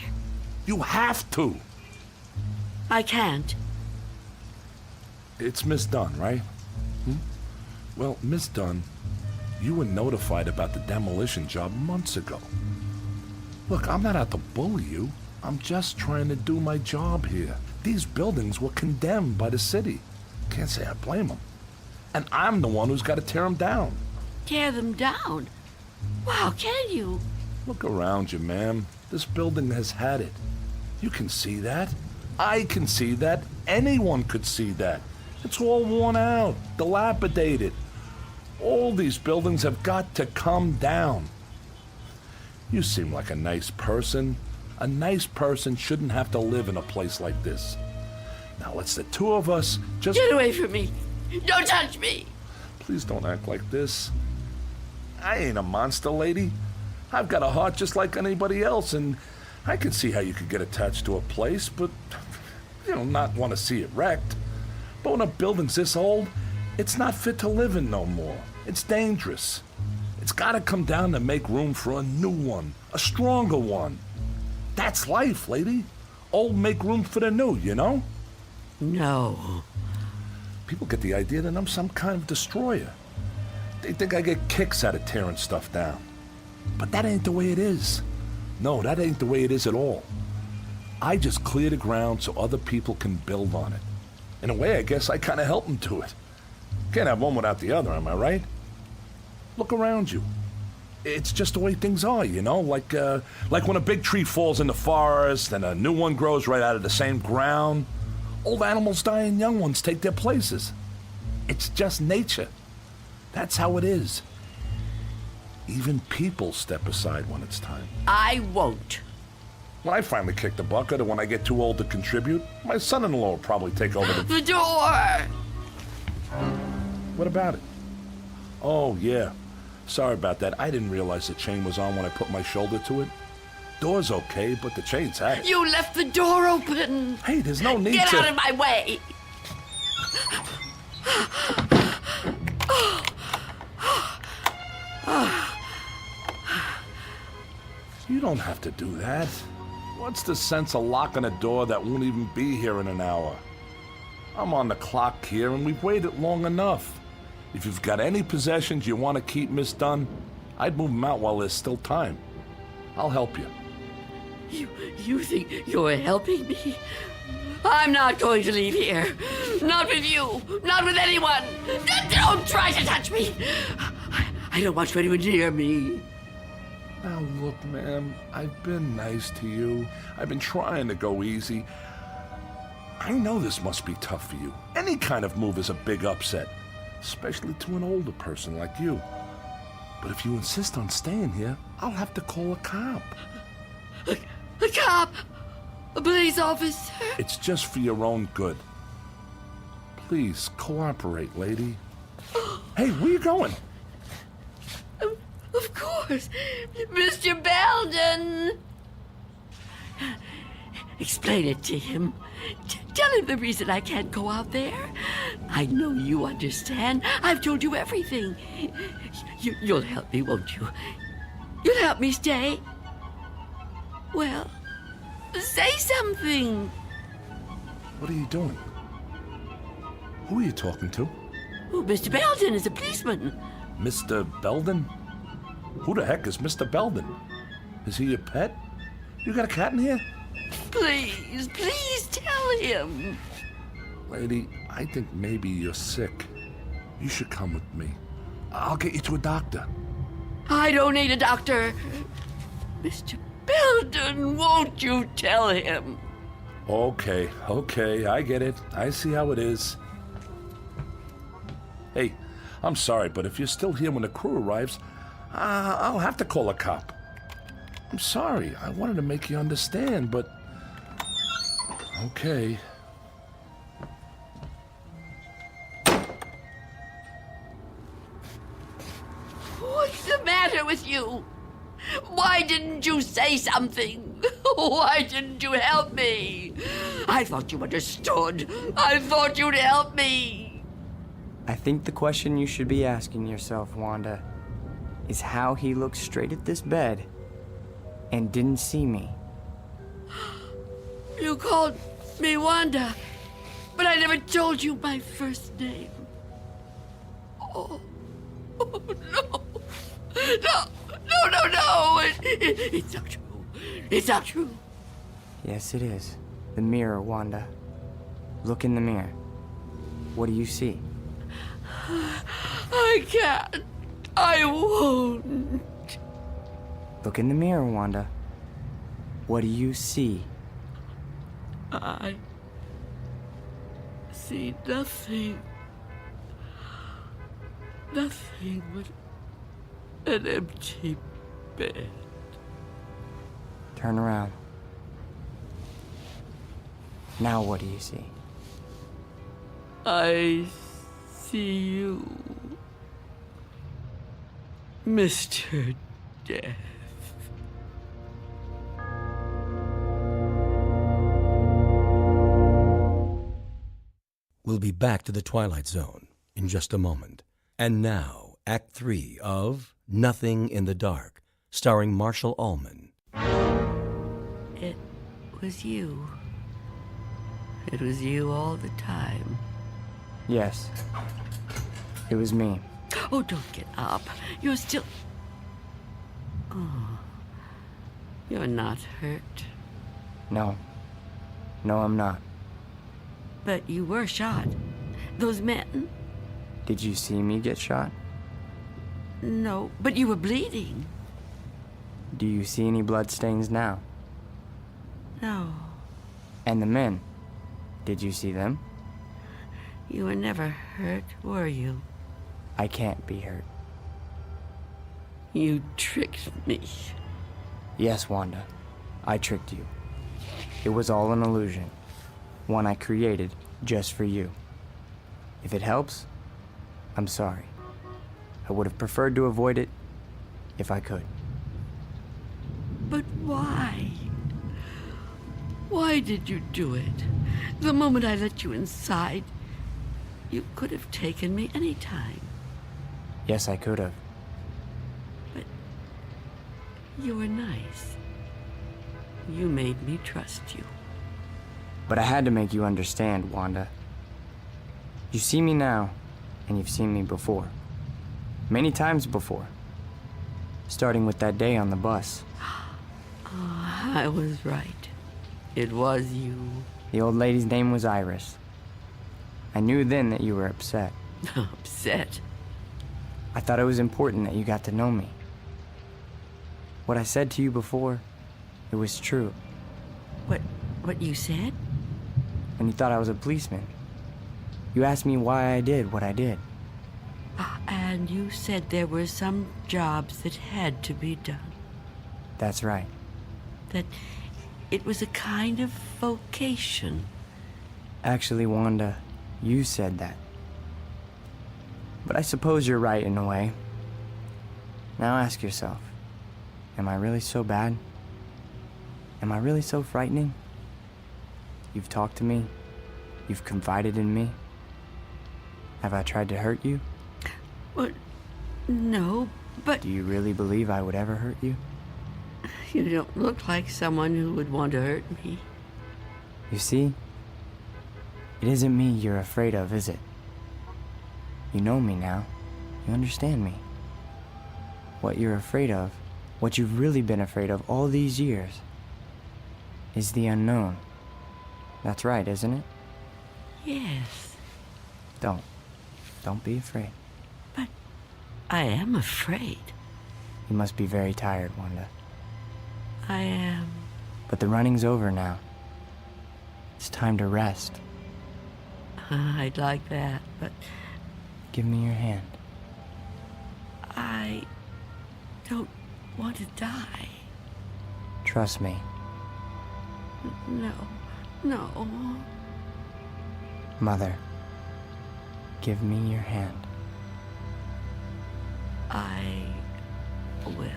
[SPEAKER 5] You have to.
[SPEAKER 7] I can't.
[SPEAKER 5] It's Miss Dunn, right? Well, Miss Dunn, you were notified about the demolition job months ago. Look, I'm not out to bully you. I'm just trying to do my job here. These buildings were condemned by the city. Can't say I blame them. And I'm the one who's got to tear them down.
[SPEAKER 7] Tear them down? Wow, can you?
[SPEAKER 5] Look around you, ma'am. This building has had it. You can see that. I can see that. Anyone could see that. It's all worn out, dilapidated. All these buildings have got to come down. You seem like a nice person. A nice person shouldn't have to live in a place like this. Now let's the two of us just...
[SPEAKER 7] Get away from me! Don't touch me!
[SPEAKER 5] Please don't act like this. I ain't a monster, lady. I've got a heart just like anybody else, and I can see how you could get attached to a place, but, not want to see it wrecked. But when a building's this old, it's not fit to live in no more. It's dangerous. It's gotta come down to make room for a new one, a stronger one. That's life, lady. Old make room for the new, you know?
[SPEAKER 7] No.
[SPEAKER 5] People get the idea that I'm some kind of destroyer. They think I get kicks out of tearing stuff down. But that ain't the way it is. No, that ain't the way it is at all. I just clear the ground so other people can build on it. In a way, I guess I kind of help them to it. Can't have one without the other, am I right? Look around you. It's just the way things are, like when a big tree falls in the forest and a new one grows right out of the same ground. Old animals die and young ones take their places. It's just nature. That's how it is. Even people step aside when it's time.
[SPEAKER 7] I won't.
[SPEAKER 5] When I finally kick the bucket, or when I get too old to contribute, my son-in-law will probably take over
[SPEAKER 7] The door!
[SPEAKER 5] What about it? Oh, yeah. Sorry about that. I didn't realize the chain was on when I put my shoulder to it. Door's okay, but the chain's had it.
[SPEAKER 7] You left the door open!
[SPEAKER 5] Hey, there's no need
[SPEAKER 7] Get
[SPEAKER 5] to...
[SPEAKER 7] out of my way!
[SPEAKER 5] You don't have to do that. What's the sense of locking a door that won't even be here in an hour? I'm on the clock here, and we've waited long enough. If you've got any possessions you want to keep, Miss Dunn, I'd move them out while there's still time. I'll help you.
[SPEAKER 7] You think you're helping me? I'm not going to leave here. Not with you. Not with anyone. Don't try to touch me. I don't want you anywhere near me.
[SPEAKER 5] Now look, ma'am, I've been nice to you. I've been trying to go easy. I know this must be tough for you. Any kind of move is a big upset, especially to an older person like you. But if you insist on staying here, I'll have to call a cop.
[SPEAKER 7] A cop? A police officer?
[SPEAKER 5] It's just for your own good. Please, cooperate, lady. Hey, where you going?
[SPEAKER 7] Of course. Mr. Belden! Explain it to him. Tell him the reason I can't go out there. I know you understand. I've told you everything. You'll help me, won't you? You'll help me stay? Well, say something.
[SPEAKER 5] What are you doing? Who are you talking to?
[SPEAKER 7] Oh, Mr. Belden is a policeman.
[SPEAKER 5] Mr. Belden? Who the heck is Mr. Belden? Is he your pet? You got a cat in here?
[SPEAKER 7] Please tell him.
[SPEAKER 5] Lady, I think maybe you're sick. You should come with me. I'll get you to a doctor.
[SPEAKER 7] I don't need a doctor. Mr. Belden, won't you tell him?
[SPEAKER 5] Okay, I get it. I see how it is. Hey, I'm sorry, but if you're still here when the crew arrives, I'll have to call a cop. I'm sorry. I wanted to make you understand, but... Okay.
[SPEAKER 7] What's the matter with you? Why didn't you say something? Why didn't you help me? I thought you understood. I thought you'd help me.
[SPEAKER 16] I think the question you should be asking yourself, Wanda, is how he looked straight at this bed and didn't see me.
[SPEAKER 7] You called me Wanda, but I never told you my first name. Oh no. No. It's not true. It's not true.
[SPEAKER 16] Yes, it is. The mirror, Wanda. Look in the mirror. What do you see?
[SPEAKER 7] I can't. I won't.
[SPEAKER 16] Look in the mirror, Wanda. What do you see?
[SPEAKER 7] I see nothing. Nothing but an empty bed.
[SPEAKER 16] Turn around. Now what do you see?
[SPEAKER 7] I see you, Mr. Death.
[SPEAKER 6] We'll be back to the Twilight Zone in just a moment. And now, Act 3 of Nothing in the Dark, starring Marshall Allman.
[SPEAKER 7] It was you. It was you all the time.
[SPEAKER 16] Yes. It was me.
[SPEAKER 7] Oh, don't get up. You're still... Oh. You're not hurt.
[SPEAKER 16] No. No, I'm not.
[SPEAKER 7] But you were shot. Those men...
[SPEAKER 16] Did you see me get shot?
[SPEAKER 7] No, but you were bleeding.
[SPEAKER 16] Do you see any bloodstains now?
[SPEAKER 7] No.
[SPEAKER 16] And the men? Did you see them?
[SPEAKER 7] You were never hurt, were you?
[SPEAKER 16] I can't be hurt.
[SPEAKER 7] You tricked me.
[SPEAKER 16] Yes, Wanda. I tricked you. It was all an illusion. One I created just for you. If it helps, I'm sorry. I would have preferred to avoid it if I could.
[SPEAKER 7] But why? Why did you do it? The moment I let you inside, you could have taken me any time.
[SPEAKER 16] Yes, I could have.
[SPEAKER 7] But you were nice. You made me trust you.
[SPEAKER 16] But I had to make you understand, Wanda. You see me now, and you've seen me before. Many times before. Starting with that day on the bus.
[SPEAKER 7] Oh, I was right. It was you.
[SPEAKER 16] The old lady's name was Iris. I knew then that you were upset.
[SPEAKER 7] Upset?
[SPEAKER 16] I thought it was important that you got to know me. What I said to you before, it was true.
[SPEAKER 7] What you said?
[SPEAKER 16] And you thought I was a policeman. You asked me why I did what I did.
[SPEAKER 7] And you said there were some jobs that had to be done.
[SPEAKER 16] That's right.
[SPEAKER 7] That it was a kind of vocation.
[SPEAKER 16] Actually, Wanda, you said that. But I suppose you're right in a way. Now ask yourself, am I really so bad? Am I really so frightening? You've talked to me. You've confided in me. Have I tried to hurt you?
[SPEAKER 7] Well, no, but...
[SPEAKER 16] Do you really believe I would ever hurt you?
[SPEAKER 7] You don't look like someone who would want to hurt me.
[SPEAKER 16] You see? It isn't me you're afraid of, is it? You know me now. You understand me. What you're afraid of, what you've really been afraid of all these years, is the unknown. That's right, isn't it?
[SPEAKER 7] Yes.
[SPEAKER 16] Don't be afraid.
[SPEAKER 7] But I am afraid.
[SPEAKER 16] You must be very tired, Wanda.
[SPEAKER 7] I am.
[SPEAKER 16] But the running's over now. It's time to rest.
[SPEAKER 7] I'd like that, but...
[SPEAKER 16] Give me your hand.
[SPEAKER 7] I don't want to die.
[SPEAKER 16] Trust me.
[SPEAKER 7] No.
[SPEAKER 16] Mother, give me your hand.
[SPEAKER 7] I will.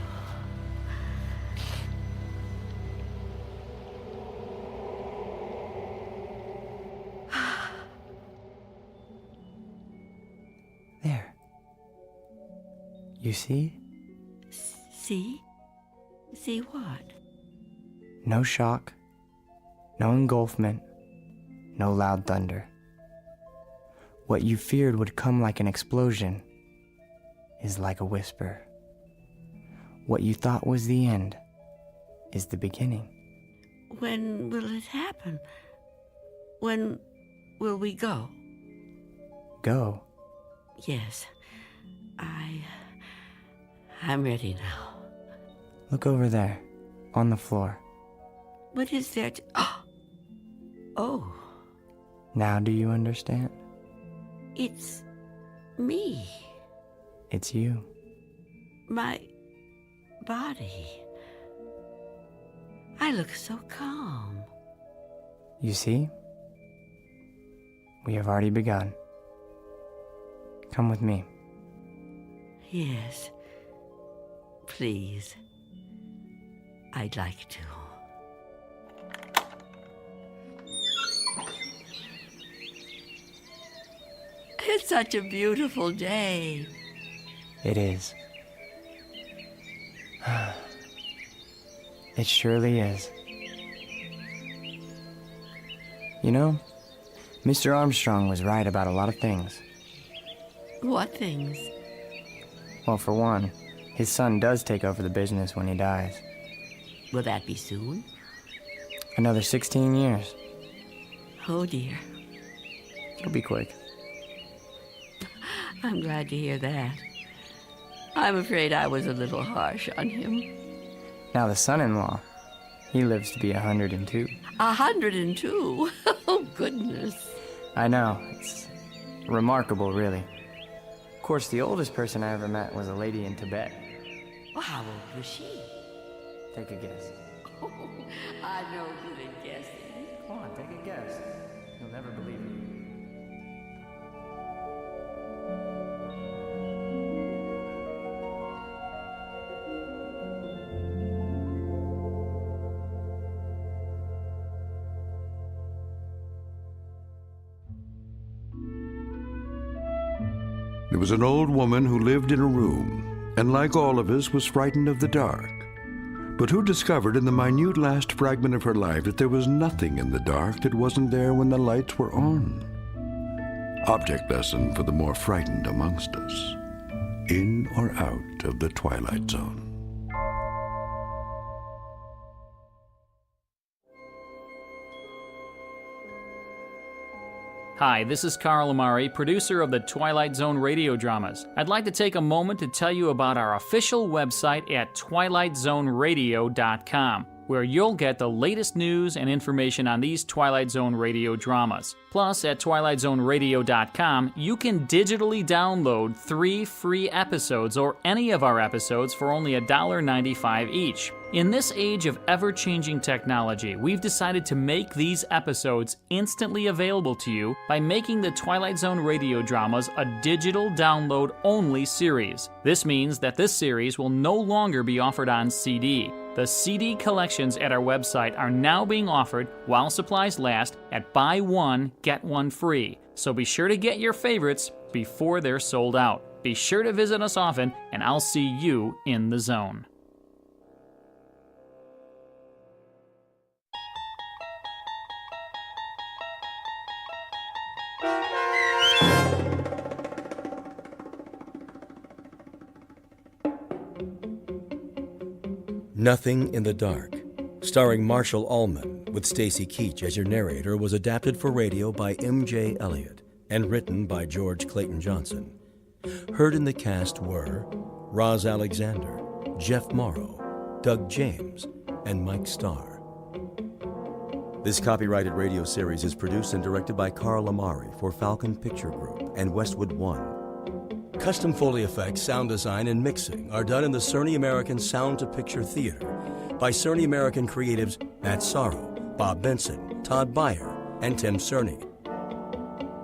[SPEAKER 16] There. You see?
[SPEAKER 7] See? See what?
[SPEAKER 16] No shock, no engulfment, no loud thunder. What you feared would come like an explosion is like a whisper. What you thought was the end is the beginning.
[SPEAKER 7] When will it happen? When will we go?
[SPEAKER 16] Go?
[SPEAKER 7] Yes. I'm ready now.
[SPEAKER 16] Look over there, on the floor.
[SPEAKER 7] What is there to... Oh.
[SPEAKER 16] Now do you understand?
[SPEAKER 7] It's me.
[SPEAKER 16] It's you.
[SPEAKER 7] My body. I look so calm.
[SPEAKER 16] You see? we have already begun. Come with me.
[SPEAKER 7] Yes. Please. I'd like to. It's such a beautiful day.
[SPEAKER 16] It is. It surely is. You know, Mr. Armstrong was right about a lot of things.
[SPEAKER 7] What things?
[SPEAKER 16] Well, for one, his son does take over the business when he dies.
[SPEAKER 7] Will that be soon?
[SPEAKER 16] Another 16 years.
[SPEAKER 7] Oh, dear.
[SPEAKER 16] It'll be quick.
[SPEAKER 7] I'm glad to hear that. I'm afraid I was a little harsh on him.
[SPEAKER 16] Now the son-in-law, he lives to be 102.
[SPEAKER 7] 102? Oh, goodness.
[SPEAKER 16] I know. It's remarkable, really. Of course, the oldest person I ever met was a lady in Tibet.
[SPEAKER 7] Well, how old was she?
[SPEAKER 16] Take a guess.
[SPEAKER 7] Oh, I know good at guessing.
[SPEAKER 16] Come on, take a guess. You'll never believe it.
[SPEAKER 1] There was an old woman who lived in a room, and like all of us, was frightened of the dark, but who discovered in the minute last fragment of her life that there was nothing in the dark that wasn't there when the lights were on. Object lesson for the more frightened amongst us. In or out of the Twilight Zone.
[SPEAKER 10] Hi, this is Carl Amari, producer of the Twilight Zone Radio Dramas. I'd like to take a moment to tell you about our official website at twilightzoneradio.com, where you'll get the latest news and information on these Twilight Zone Radio dramas. Plus, at twilightzoneradio.com, you can digitally download 3 free episodes or any of our episodes for only $1.95 each. In this age of ever-changing technology, we've decided to make these episodes instantly available to you by making the Twilight Zone Radio Dramas a digital download-only series. This means that this series will no longer be offered on CD. The CD collections at our website are now being offered while supplies last at buy one, get one free. So be sure to get your favorites before they're sold out. Be sure to visit us often, and I'll see you in the zone.
[SPEAKER 6] Nothing in the Dark, starring Marshall Ullman with Stacy Keach as your narrator, was adapted for radio by M.J. Elliott and written by George Clayton Johnson. Heard in the cast were Roz Alexander, Jeff Morrow, Doug James, and Mike Starr. This copyrighted radio series is produced and directed by Carl Amari for Falcon Picture Group and Westwood One. Custom Foley effects, sound design, and mixing are done in the Cerny American Sound to Picture Theater by Cerny American creatives Matt Sorrow, Bob Benson, Todd Beyer, and Tim Cerny.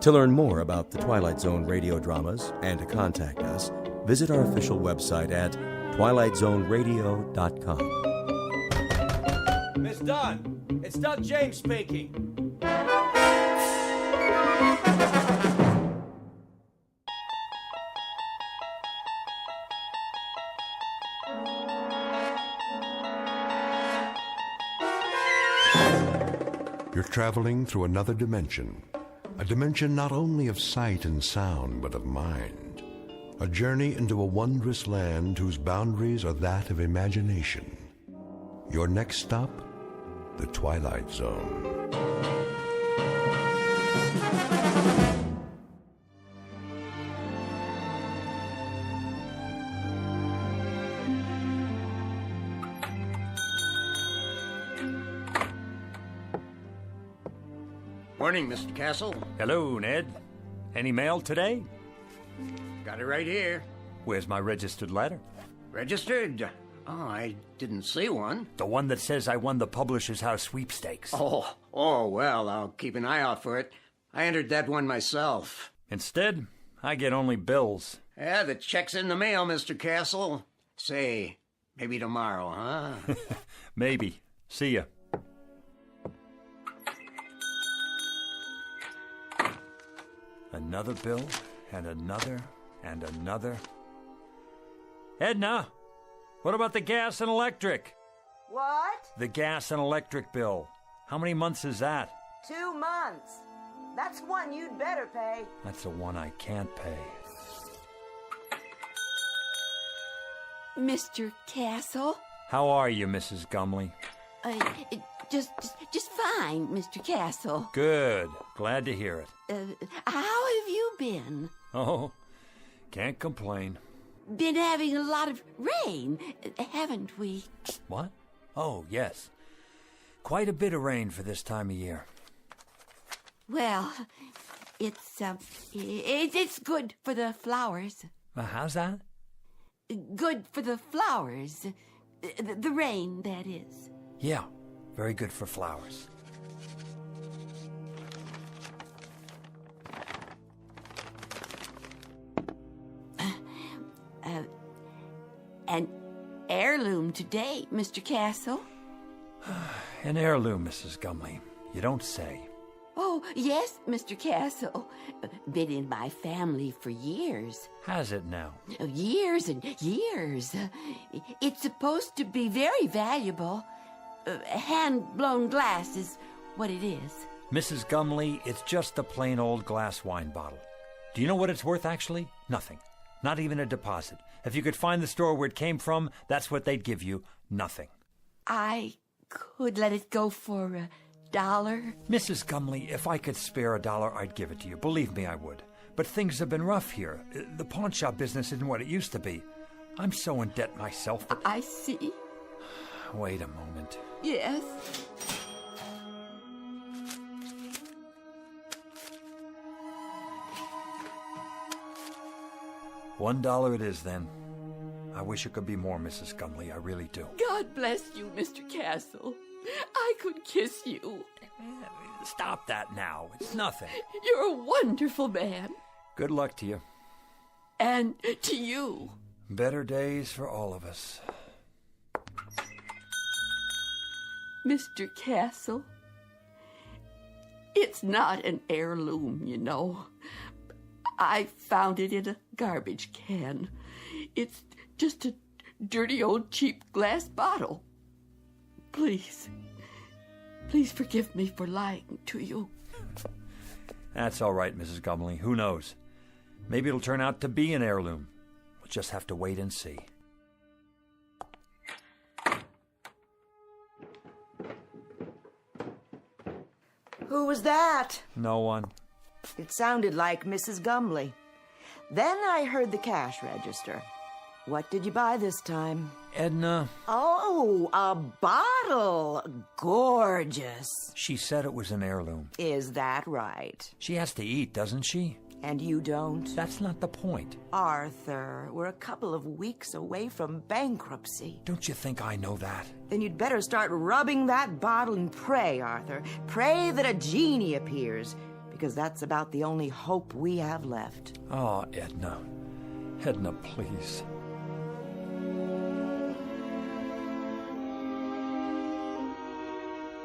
[SPEAKER 6] To learn more about the Twilight Zone radio dramas and to contact us, visit our official website at twilightzoneradio.com.
[SPEAKER 8] Miss Dunn, it's Doug James speaking.
[SPEAKER 1] You're traveling through another dimension, a dimension not only of sight and sound, but of mind. A journey into a wondrous land whose boundaries are that of imagination. Your next stop, the Twilight Zone.
[SPEAKER 15] Morning, Mr. Castle.
[SPEAKER 20] Hello, Ned. Any mail today?
[SPEAKER 15] Got it right here.
[SPEAKER 20] Where's my registered letter?
[SPEAKER 15] Registered? Oh, I didn't see one.
[SPEAKER 20] The one that says I won the Publishers House sweepstakes.
[SPEAKER 15] Oh, well, I'll keep an eye out for it. I entered that one myself.
[SPEAKER 20] Instead, I get only bills.
[SPEAKER 15] Yeah, the check's in the mail, Mr. Castle. Say, maybe tomorrow, huh?
[SPEAKER 20] Maybe. See ya. Another bill, and another, and another. Edna, what about the gas and electric?
[SPEAKER 2] What?
[SPEAKER 20] The gas and electric bill. How many months is that?
[SPEAKER 2] 2 months. That's one you'd better pay.
[SPEAKER 20] That's the one I can't pay.
[SPEAKER 7] Mr. Castle?
[SPEAKER 20] How are you, Mrs. Gumley?
[SPEAKER 7] Just fine, Mr. Castle.
[SPEAKER 20] Good. Glad to hear it.
[SPEAKER 7] How have you been?
[SPEAKER 20] Oh, can't complain.
[SPEAKER 7] Been having a lot of rain, haven't we?
[SPEAKER 20] What? Oh, yes. Quite a bit of rain for this time of year.
[SPEAKER 7] Well, it's good for the flowers.
[SPEAKER 20] How's that?
[SPEAKER 7] Good for the flowers. The rain, that is.
[SPEAKER 20] Yeah, very good for flowers.
[SPEAKER 7] An heirloom today, Mr. Castle.
[SPEAKER 20] An heirloom, Mrs. Gumley. You don't say.
[SPEAKER 7] Oh, yes, Mr. Castle. Been in my family for years.
[SPEAKER 20] Has it now?
[SPEAKER 7] Years and years. It's supposed to be very valuable. Hand-blown glass is what it is.
[SPEAKER 20] Mrs. Gumley, it's just a plain old glass wine bottle. Do you know what it's worth, actually? Nothing. Not even a deposit. If you could find the store where it came from, that's what they'd give you. Nothing.
[SPEAKER 7] I could let it go for $1.
[SPEAKER 20] Mrs. Gumley, if I could spare $1, I'd give it to you. Believe me, I would. But things have been rough here. The pawn shop business isn't what it used to be. I'm so in debt myself that...
[SPEAKER 7] I see.
[SPEAKER 20] Wait a moment.
[SPEAKER 7] Yes.
[SPEAKER 20] $1 it is, then. I wish it could be more, Mrs. Gumley. I really do.
[SPEAKER 7] God bless you, Mr. Castle. I could kiss you.
[SPEAKER 20] Stop that now. It's nothing.
[SPEAKER 7] You're a wonderful man.
[SPEAKER 20] Good luck to you.
[SPEAKER 7] And to you.
[SPEAKER 20] Better days for all of us.
[SPEAKER 7] Mr. Castle, it's not an heirloom, you know. I found it in a garbage can. It's just a dirty old cheap glass bottle. Please forgive me for lying to you.
[SPEAKER 20] That's all right, Mrs. Gumley. Who knows? Maybe it'll turn out to be an heirloom. We'll just have to wait and see.
[SPEAKER 2] Who was that?
[SPEAKER 20] No one.
[SPEAKER 2] It sounded like Mrs. Gumley. Then I heard the cash register. What did you buy this time?
[SPEAKER 20] Edna.
[SPEAKER 2] Oh, a bottle. Gorgeous.
[SPEAKER 20] She said it was an heirloom.
[SPEAKER 2] Is that right?
[SPEAKER 20] She has to eat, doesn't she?
[SPEAKER 2] And you don't?
[SPEAKER 20] That's not the point.
[SPEAKER 2] Arthur, we're a couple of weeks away from bankruptcy.
[SPEAKER 20] Don't you think I know that?
[SPEAKER 2] Then you'd better start rubbing that bottle and pray, Arthur. Pray that a genie appears, because that's about the only hope we have left.
[SPEAKER 20] Oh, Edna. Edna, please.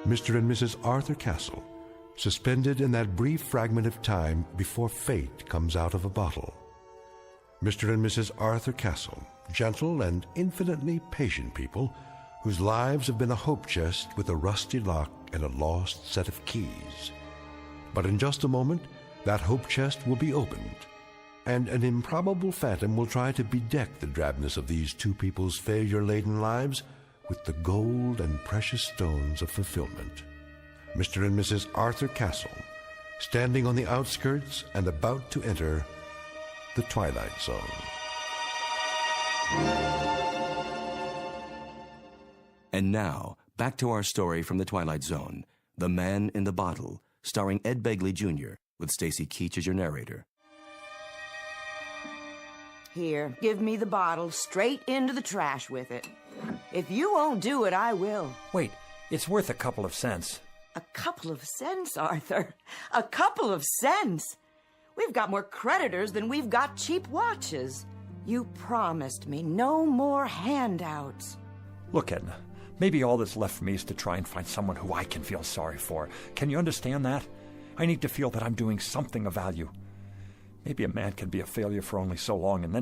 [SPEAKER 1] Mr. and Mrs. Arthur Castle, suspended in that brief fragment of time before fate comes out of a bottle. Mr. and Mrs. Arthur Castle, gentle and infinitely patient people whose lives have been a hope chest with a rusty lock and a lost set of keys. But in just a moment, that hope chest will be opened, and an improbable phantom will try to bedeck the drabness of these two people's failure-laden lives with the gold and precious stones of fulfillment. Mr. and Mrs. Arthur Castle, standing on the outskirts and about to enter the Twilight Zone.
[SPEAKER 6] And now, back to our story from the Twilight Zone, The Man in the Bottle, starring Ed Begley Jr., with Stacy Keach as your narrator.
[SPEAKER 2] Here, give me the bottle straight into the trash with it. If you won't do it, I will.
[SPEAKER 20] Wait, it's worth a couple of cents.
[SPEAKER 2] A couple of cents, Arthur. A couple of cents. We've got more creditors than we've got cheap watches. You promised me no more handouts.
[SPEAKER 20] Look, Edna, maybe all that's left for me is to try and find someone who I can feel sorry for. Can you understand that? I need to feel that I'm doing something of value. Maybe a man can be a failure for only so long, and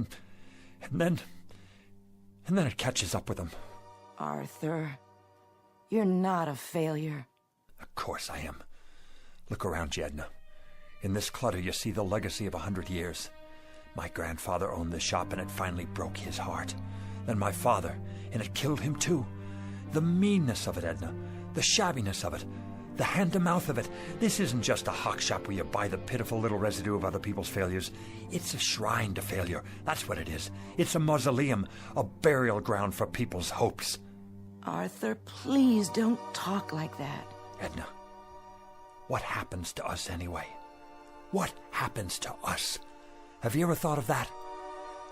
[SPEAKER 20] then it catches up with him.
[SPEAKER 2] Arthur, you're not a failure.
[SPEAKER 20] Of course I am. Look around you, Edna. In this clutter you see the legacy of 100 years. My grandfather owned this shop and it finally broke his heart. Then my father, and it killed him too. The meanness of it, Edna. The shabbiness of it. The hand-to-mouth of it. This isn't just a hock shop where you buy the pitiful little residue of other people's failures. It's a shrine to failure. That's what it is. It's a mausoleum, a burial ground for people's hopes.
[SPEAKER 2] Arthur, please don't talk like that.
[SPEAKER 20] Edna, what happens to us anyway? What happens to us? Have you ever thought of that?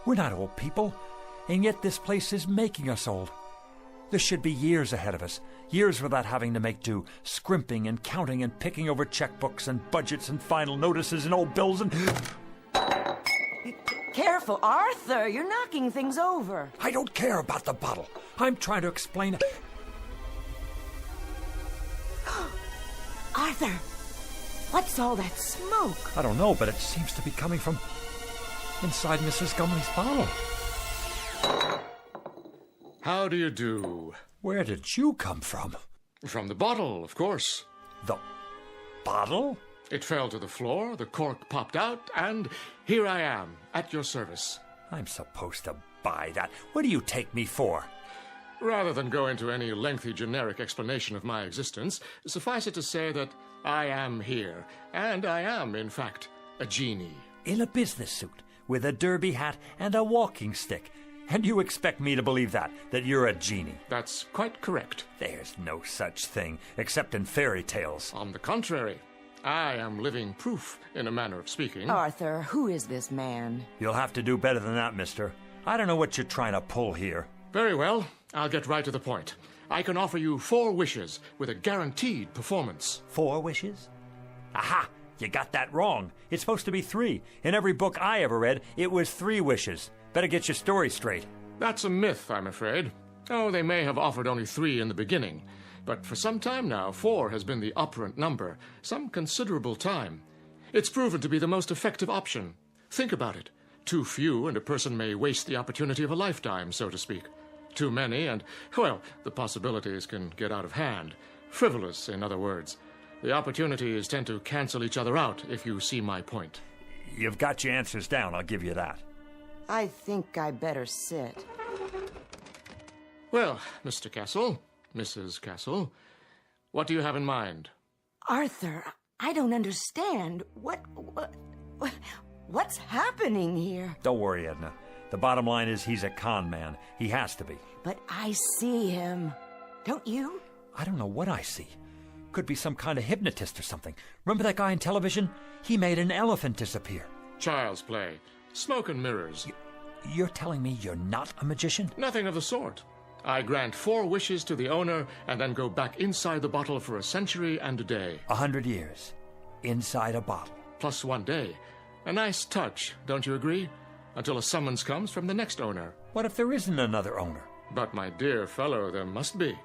[SPEAKER 20] We're not old people, and yet this place is making us old. There should be years ahead of us, years without having to make do, scrimping and counting and picking over checkbooks and budgets and final notices and old bills and...
[SPEAKER 2] Careful, Arthur, you're knocking things over.
[SPEAKER 20] I don't care about the bottle. I'm trying to explain...
[SPEAKER 2] Arthur, what's all that smoke?
[SPEAKER 20] I don't know, but it seems to be coming from inside Mrs. Gumley's bottle.
[SPEAKER 14] How do you do?
[SPEAKER 20] Where did you come from?
[SPEAKER 14] From the bottle, of course.
[SPEAKER 20] The bottle?
[SPEAKER 14] It fell to the floor, the cork popped out, and here I am, at your service.
[SPEAKER 20] I'm supposed to buy that. What do you take me for?
[SPEAKER 14] Rather than go into any lengthy generic explanation of my existence, suffice it to say that I am here, and I am, in fact, a genie.
[SPEAKER 20] In a business suit, with a derby hat and a walking stick. And you expect me to believe that you're a genie?
[SPEAKER 14] That's quite correct.
[SPEAKER 20] There's no such thing, except in fairy tales.
[SPEAKER 14] On the contrary, I am living proof, in a manner of speaking.
[SPEAKER 2] Arthur, who is this man?
[SPEAKER 20] You'll have to do better than that, mister. I don't know what you're trying to pull here.
[SPEAKER 14] Very well, I'll get right to the point. I can offer you 4 wishes with a guaranteed performance.
[SPEAKER 20] 4 wishes? Aha! You got that wrong. It's supposed to be 3. In every book I ever read, it was 3 wishes. Better get your story straight.
[SPEAKER 14] That's a myth, I'm afraid. Oh, they may have offered only 3 in the beginning. But for some time now, 4 has been the operant number. Some considerable time. It's proven to be the most effective option. Think about it. Too few, and a person may waste the opportunity of a lifetime, so to speak. Too many, and, well, the possibilities can get out of hand. Frivolous, in other words. The opportunities tend to cancel each other out, if you see my point.
[SPEAKER 20] You've got your answers down, I'll give you that.
[SPEAKER 2] I think I better sit.
[SPEAKER 14] Well, Mr. Castle, Mrs. Castle, what do you have in mind?
[SPEAKER 2] Arthur, I don't understand. What's happening here?
[SPEAKER 20] Don't worry, Edna. The bottom line is he's a con man. He has to be.
[SPEAKER 2] But I see him. Don't you?
[SPEAKER 20] I don't know what I see. Could be some kind of hypnotist or something. Remember that guy on television? He made an elephant disappear.
[SPEAKER 14] Child's play. Smoke and mirrors.
[SPEAKER 20] You're telling me you're not a magician?
[SPEAKER 14] Nothing of the sort. I grant 4 wishes to the owner and then go back inside the bottle for a century and a day.
[SPEAKER 20] 100 years. Inside a bottle.
[SPEAKER 14] Plus 1 day. A nice touch, don't you agree? Until a summons comes from the next owner.
[SPEAKER 20] What if there isn't another owner?
[SPEAKER 14] But, my dear fellow, there must be.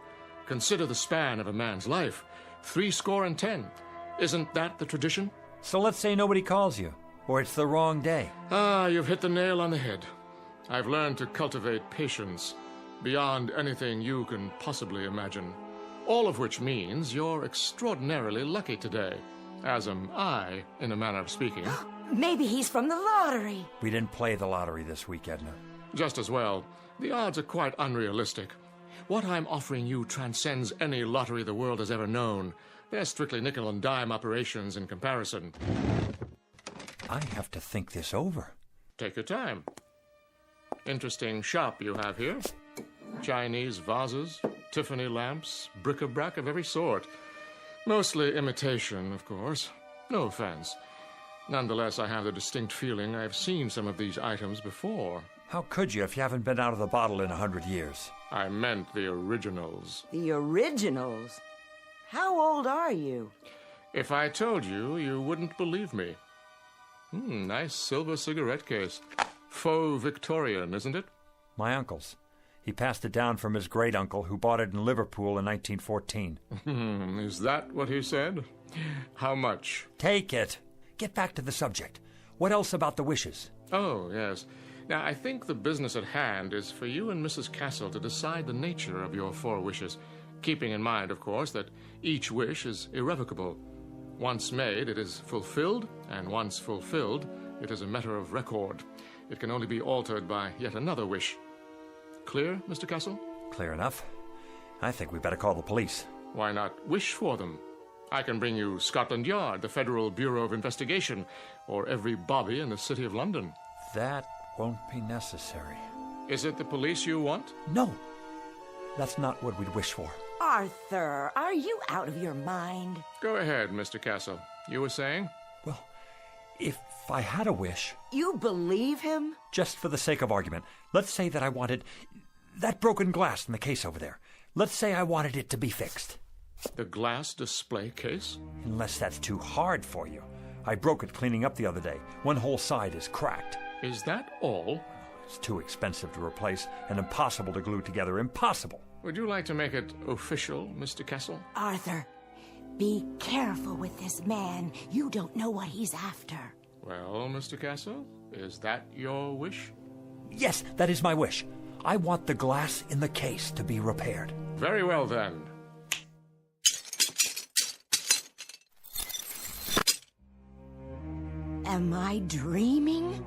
[SPEAKER 14] Consider the span of a man's life. 70. Isn't that the tradition?
[SPEAKER 20] So let's say nobody calls you, or it's the wrong day.
[SPEAKER 14] Ah, you've hit the nail on the head. I've learned to cultivate patience beyond anything you can possibly imagine. All of which means you're extraordinarily lucky today, as am I, in a manner of speaking.
[SPEAKER 2] Maybe he's from the lottery.
[SPEAKER 20] We didn't play the lottery this week, Edna.
[SPEAKER 14] Just as well. The odds are quite unrealistic. What I'm offering you transcends any lottery the world has ever known. They're strictly nickel and dime operations in comparison.
[SPEAKER 20] I have to think this over.
[SPEAKER 14] Take your time. Interesting shop you have here. Chinese vases, Tiffany lamps, bric-a-brac of every sort. Mostly imitation, of course. No offense. Nonetheless, I have the distinct feeling I've seen some of these items before.
[SPEAKER 20] How could you if you haven't been out of the bottle in 100 years?
[SPEAKER 14] I meant the originals.
[SPEAKER 2] The originals? How old are you?
[SPEAKER 14] If I told you, you wouldn't believe me. Nice silver cigarette case. Faux Victorian, isn't it?
[SPEAKER 20] My uncle's. He passed it down from his great-uncle, who bought it in Liverpool in 1914.
[SPEAKER 14] Is that what he said? How much?
[SPEAKER 20] Take it. Get back to the subject. What else about the wishes?
[SPEAKER 14] Oh, yes. Now, I think the business at hand is for you and Mrs. Castle to decide the nature of your 4 wishes, keeping in mind, of course, that each wish is irrevocable. Once made, it is fulfilled, and once fulfilled, it is a matter of record. It can only be altered by yet another wish. Clear, Mr. Castle?
[SPEAKER 20] Clear enough. I think we better call the police.
[SPEAKER 14] Why not wish for them? I can bring you Scotland Yard, the Federal Bureau of Investigation, or every bobby in the City of London.
[SPEAKER 20] That won't be necessary.
[SPEAKER 14] Is it the police you want?
[SPEAKER 20] No. That's not what we'd wish for.
[SPEAKER 2] Arthur, are you out of your mind?
[SPEAKER 14] Go ahead, Mr. Castle. You were saying?
[SPEAKER 20] Well, if I had a wish...
[SPEAKER 2] You believe him?
[SPEAKER 20] Just for the sake of argument, let's say that I wanted that broken glass in the case over there. Let's say I wanted it to be fixed.
[SPEAKER 14] The glass display case?
[SPEAKER 20] Unless that's too hard for you. I broke it cleaning up the other day. One whole side is cracked.
[SPEAKER 14] Is that all?
[SPEAKER 20] It's too expensive to replace and impossible to glue together. Impossible.
[SPEAKER 14] Would you like to make it official, Mr. Castle?
[SPEAKER 2] Arthur, be careful with this man. You don't know what he's after.
[SPEAKER 14] Well, Mr. Castle, is that your wish?
[SPEAKER 20] Yes, that is my wish. I want the glass in the case to be repaired.
[SPEAKER 14] Very well, then.
[SPEAKER 2] Am I dreaming?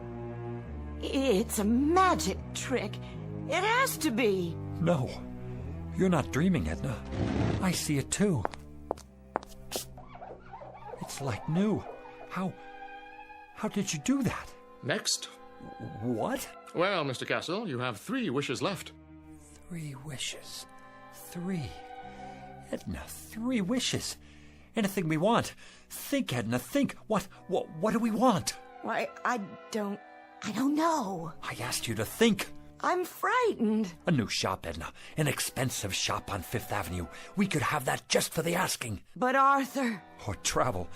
[SPEAKER 2] It's a magic trick. It has to be.
[SPEAKER 20] No, you're not dreaming, Edna. I see it too. It's like new. How did you do that?
[SPEAKER 14] Next.
[SPEAKER 20] What?
[SPEAKER 14] Well, Mr. Castle, you have 3 wishes left.
[SPEAKER 20] 3 wishes. 3. Edna, 3 wishes. Anything we want. Think, Edna, think. What do we want?
[SPEAKER 2] Why, I don't know.
[SPEAKER 20] I asked you to think.
[SPEAKER 2] I'm frightened.
[SPEAKER 20] A new shop, Edna. An expensive shop on 5th Avenue. We could have that just for the asking.
[SPEAKER 2] But Arthur...
[SPEAKER 20] Or travel.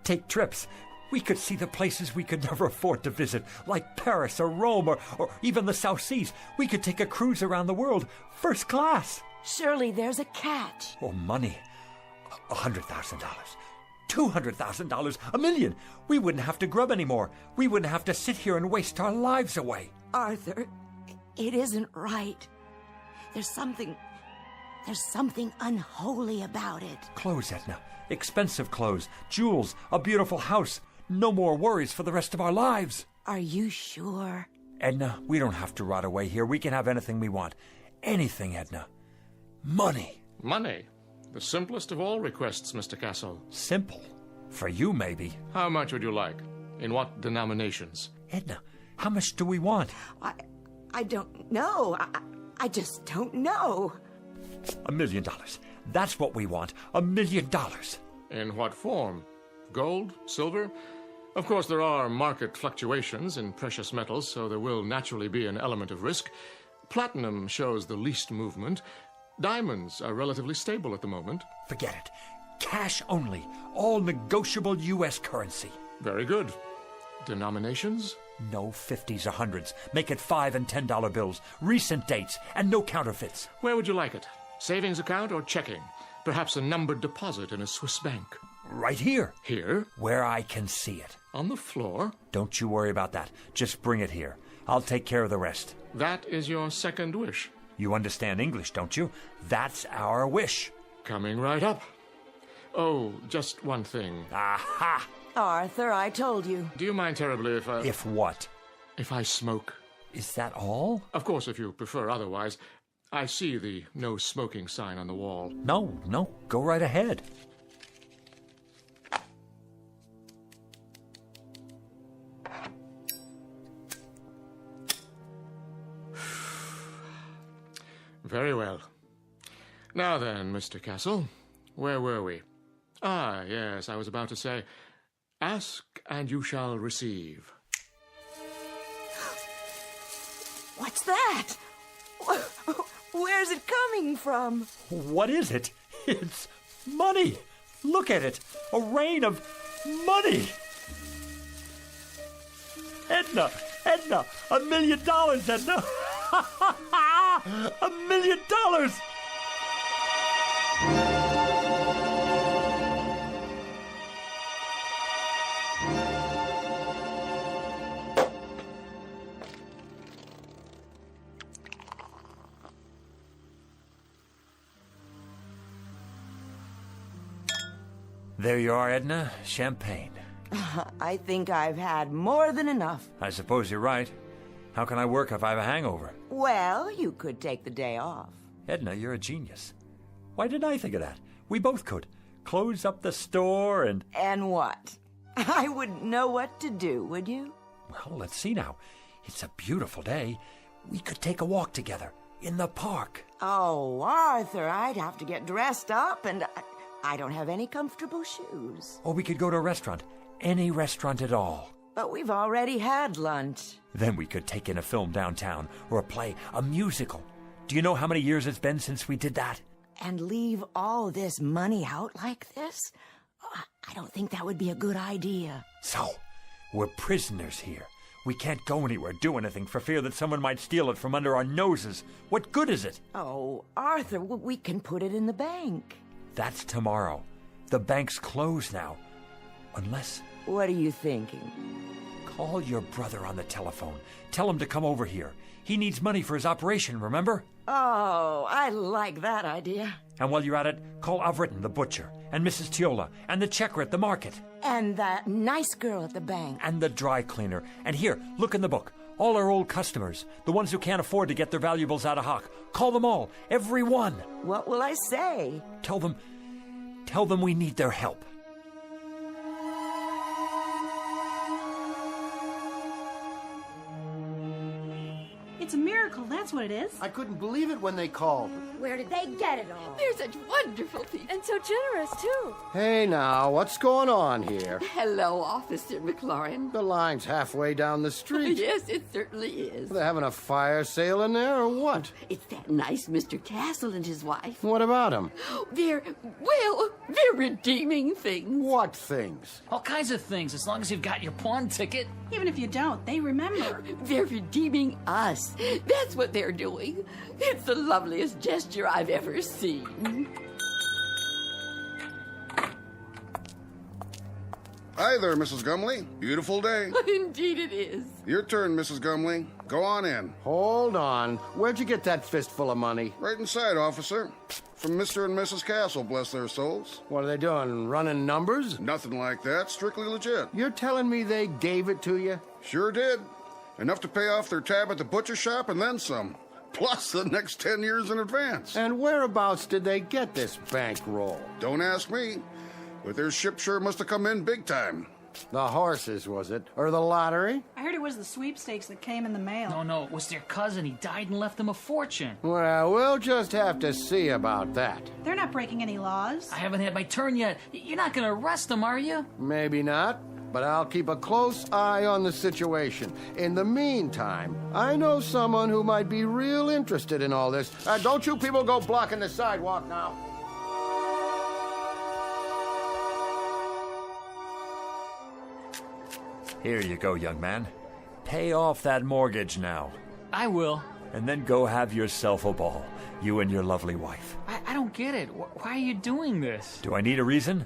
[SPEAKER 20] Take trips. We could see the places we could never afford to visit, like Paris or Rome or even the South Seas. We could take a cruise around the world, first class.
[SPEAKER 2] Surely there's a catch.
[SPEAKER 20] Oh, money. $100,000. $200,000. $1 million. We wouldn't have to grub anymore. We wouldn't have to sit here and waste our lives away.
[SPEAKER 2] Arthur, it isn't right. There's something unholy about it.
[SPEAKER 20] Clothes, Edna. Expensive clothes, jewels, a beautiful house. No more worries for the rest of our lives.
[SPEAKER 2] Are you sure?
[SPEAKER 20] Edna, we don't have to rot away here. We can have anything we want. Anything, Edna. Money.
[SPEAKER 14] Money? The simplest of all requests, Mr. Castle.
[SPEAKER 20] Simple? For you, maybe.
[SPEAKER 14] How much would you like? In what denominations?
[SPEAKER 20] Edna, how much do we want?
[SPEAKER 2] I don't know. I just don't know.
[SPEAKER 20] $1 million. That's what we want. $1 million.
[SPEAKER 14] In what form? Gold? Silver? Of course, there are market fluctuations in precious metals, so there will naturally be an element of risk. Platinum shows the least movement. Diamonds are relatively stable at the moment.
[SPEAKER 20] Forget it. Cash only. All negotiable U.S. currency.
[SPEAKER 14] Very good. Denominations?
[SPEAKER 20] No 50s or 100s. Make it $5 and $10 bills. Recent dates and no counterfeits.
[SPEAKER 14] Where would you like it? Savings account or checking? Perhaps a numbered deposit in a Swiss bank.
[SPEAKER 20] Right here.
[SPEAKER 14] Here?
[SPEAKER 20] Where I can see it.
[SPEAKER 14] On the floor?
[SPEAKER 20] Don't you worry about that. Just bring it here. I'll take care of the rest.
[SPEAKER 14] That is your second wish.
[SPEAKER 20] You understand English, don't you? That's our wish.
[SPEAKER 14] Coming right up. Oh, just one thing.
[SPEAKER 20] Aha!
[SPEAKER 2] Arthur, I told you.
[SPEAKER 14] Do you mind terribly if I...
[SPEAKER 20] If what?
[SPEAKER 14] If I smoke.
[SPEAKER 20] Is that all?
[SPEAKER 14] Of course, if you prefer otherwise. I see the no smoking sign on the wall.
[SPEAKER 20] No. Go right ahead.
[SPEAKER 14] Very well. Now then, Mr. Castle, where were we? Ah, yes, I was about to say, ask and you shall receive.
[SPEAKER 2] What's that? Where's it coming from?
[SPEAKER 20] What is it? It's Money! Look at it! A rain of money! Edna! Edna! $1 million, Edna! $1 million! There you are, Edna. Champagne.
[SPEAKER 2] I think I've had more than enough.
[SPEAKER 20] I suppose you're right. How can I work if I have a hangover?
[SPEAKER 2] Well, you could take the day off.
[SPEAKER 20] Edna, you're a genius. Why didn't I think of that? We both could. Close up the store and...
[SPEAKER 2] And what? I wouldn't know what to do, would you?
[SPEAKER 20] Well, let's see now. It's a beautiful day. We could take a walk together in the park.
[SPEAKER 2] Oh, Arthur, I'd have to get dressed up, and I don't have any comfortable shoes.
[SPEAKER 20] Or we could go to a restaurant. Any restaurant at all.
[SPEAKER 2] But we've already had lunch.
[SPEAKER 20] Then we could take in a film downtown, or a play, a musical. Do you know how many years it's been since we did that?
[SPEAKER 2] And leave all this money out like this? I don't think that would be a good idea.
[SPEAKER 20] So, we're prisoners here. We can't go anywhere, do anything, for fear that someone might steal it from under our noses. What good is it?
[SPEAKER 2] Oh, Arthur, we can put it in the bank.
[SPEAKER 20] That's tomorrow. The bank's closed now. Unless...
[SPEAKER 2] What are you thinking?
[SPEAKER 20] Call your brother on the telephone. Tell him to come over here. He needs money for his operation, remember?
[SPEAKER 2] Oh, I like that idea.
[SPEAKER 20] And while you're at it, call Avritton, the butcher, and Mrs. Tiola, and the checker at the market.
[SPEAKER 2] And that nice girl at the bank.
[SPEAKER 20] And the dry cleaner. And here, look in the book. All our old customers, the ones who can't afford to get their valuables out of hock. Call them all, every one.
[SPEAKER 2] What will I say?
[SPEAKER 20] Tell them we need their help.
[SPEAKER 11] It's a miracle, that's what it is.
[SPEAKER 3] I couldn't believe it when they called.
[SPEAKER 21] Where did they get it all?
[SPEAKER 7] They're such wonderful people.
[SPEAKER 21] And so generous, too.
[SPEAKER 15] Hey now, what's going on here?
[SPEAKER 7] Hello, Officer McLaurin.
[SPEAKER 15] The line's halfway down the street.
[SPEAKER 7] Yes, it certainly is.
[SPEAKER 15] They're having a fire sale in there, or what?
[SPEAKER 7] It's that nice Mr. Castle and his wife.
[SPEAKER 15] What about them?
[SPEAKER 7] They're redeeming things.
[SPEAKER 15] What things?
[SPEAKER 10] All kinds of things, as long as you've got your pawn ticket.
[SPEAKER 11] Even if you don't, they remember.
[SPEAKER 7] They're redeeming us. That's what they're doing. It's the loveliest gesture I've ever seen.
[SPEAKER 22] Hi there, Mrs. Gumley. Beautiful day.
[SPEAKER 7] Indeed it is.
[SPEAKER 22] Your turn, Mrs. Gumley. Go on in.
[SPEAKER 15] Hold on. Where'd you get that fistful of money?
[SPEAKER 22] Right inside, officer. From Mr. and Mrs. Castle, bless their souls.
[SPEAKER 15] What are they doing, running numbers?
[SPEAKER 22] Nothing like that. Strictly legit.
[SPEAKER 15] You're telling me they gave it to you?
[SPEAKER 22] Sure did. Enough to pay off their tab at the butcher shop and then some. Plus the next 10 years in advance.
[SPEAKER 15] And whereabouts did they get this bankroll?
[SPEAKER 22] Don't ask me. But their ship sure must have come in big time.
[SPEAKER 15] The horses, was it? Or the lottery?
[SPEAKER 11] I heard it was the sweepstakes that came in the mail.
[SPEAKER 10] No, it was their cousin. He died and left them a fortune.
[SPEAKER 15] Well, we'll just have to see about that.
[SPEAKER 11] They're not breaking any laws.
[SPEAKER 10] I haven't had my turn yet. You're not going to arrest them, are you?
[SPEAKER 15] Maybe not, but I'll keep a close eye on the situation. In the meantime, I know someone who might be real interested in all this. Don't you people go blocking the sidewalk now.
[SPEAKER 20] Here you go, young man. Pay off that mortgage now.
[SPEAKER 10] I will.
[SPEAKER 20] And then go have yourself a ball, you and your lovely wife.
[SPEAKER 10] I don't get it. Why are you doing this?
[SPEAKER 20] Do I need a reason?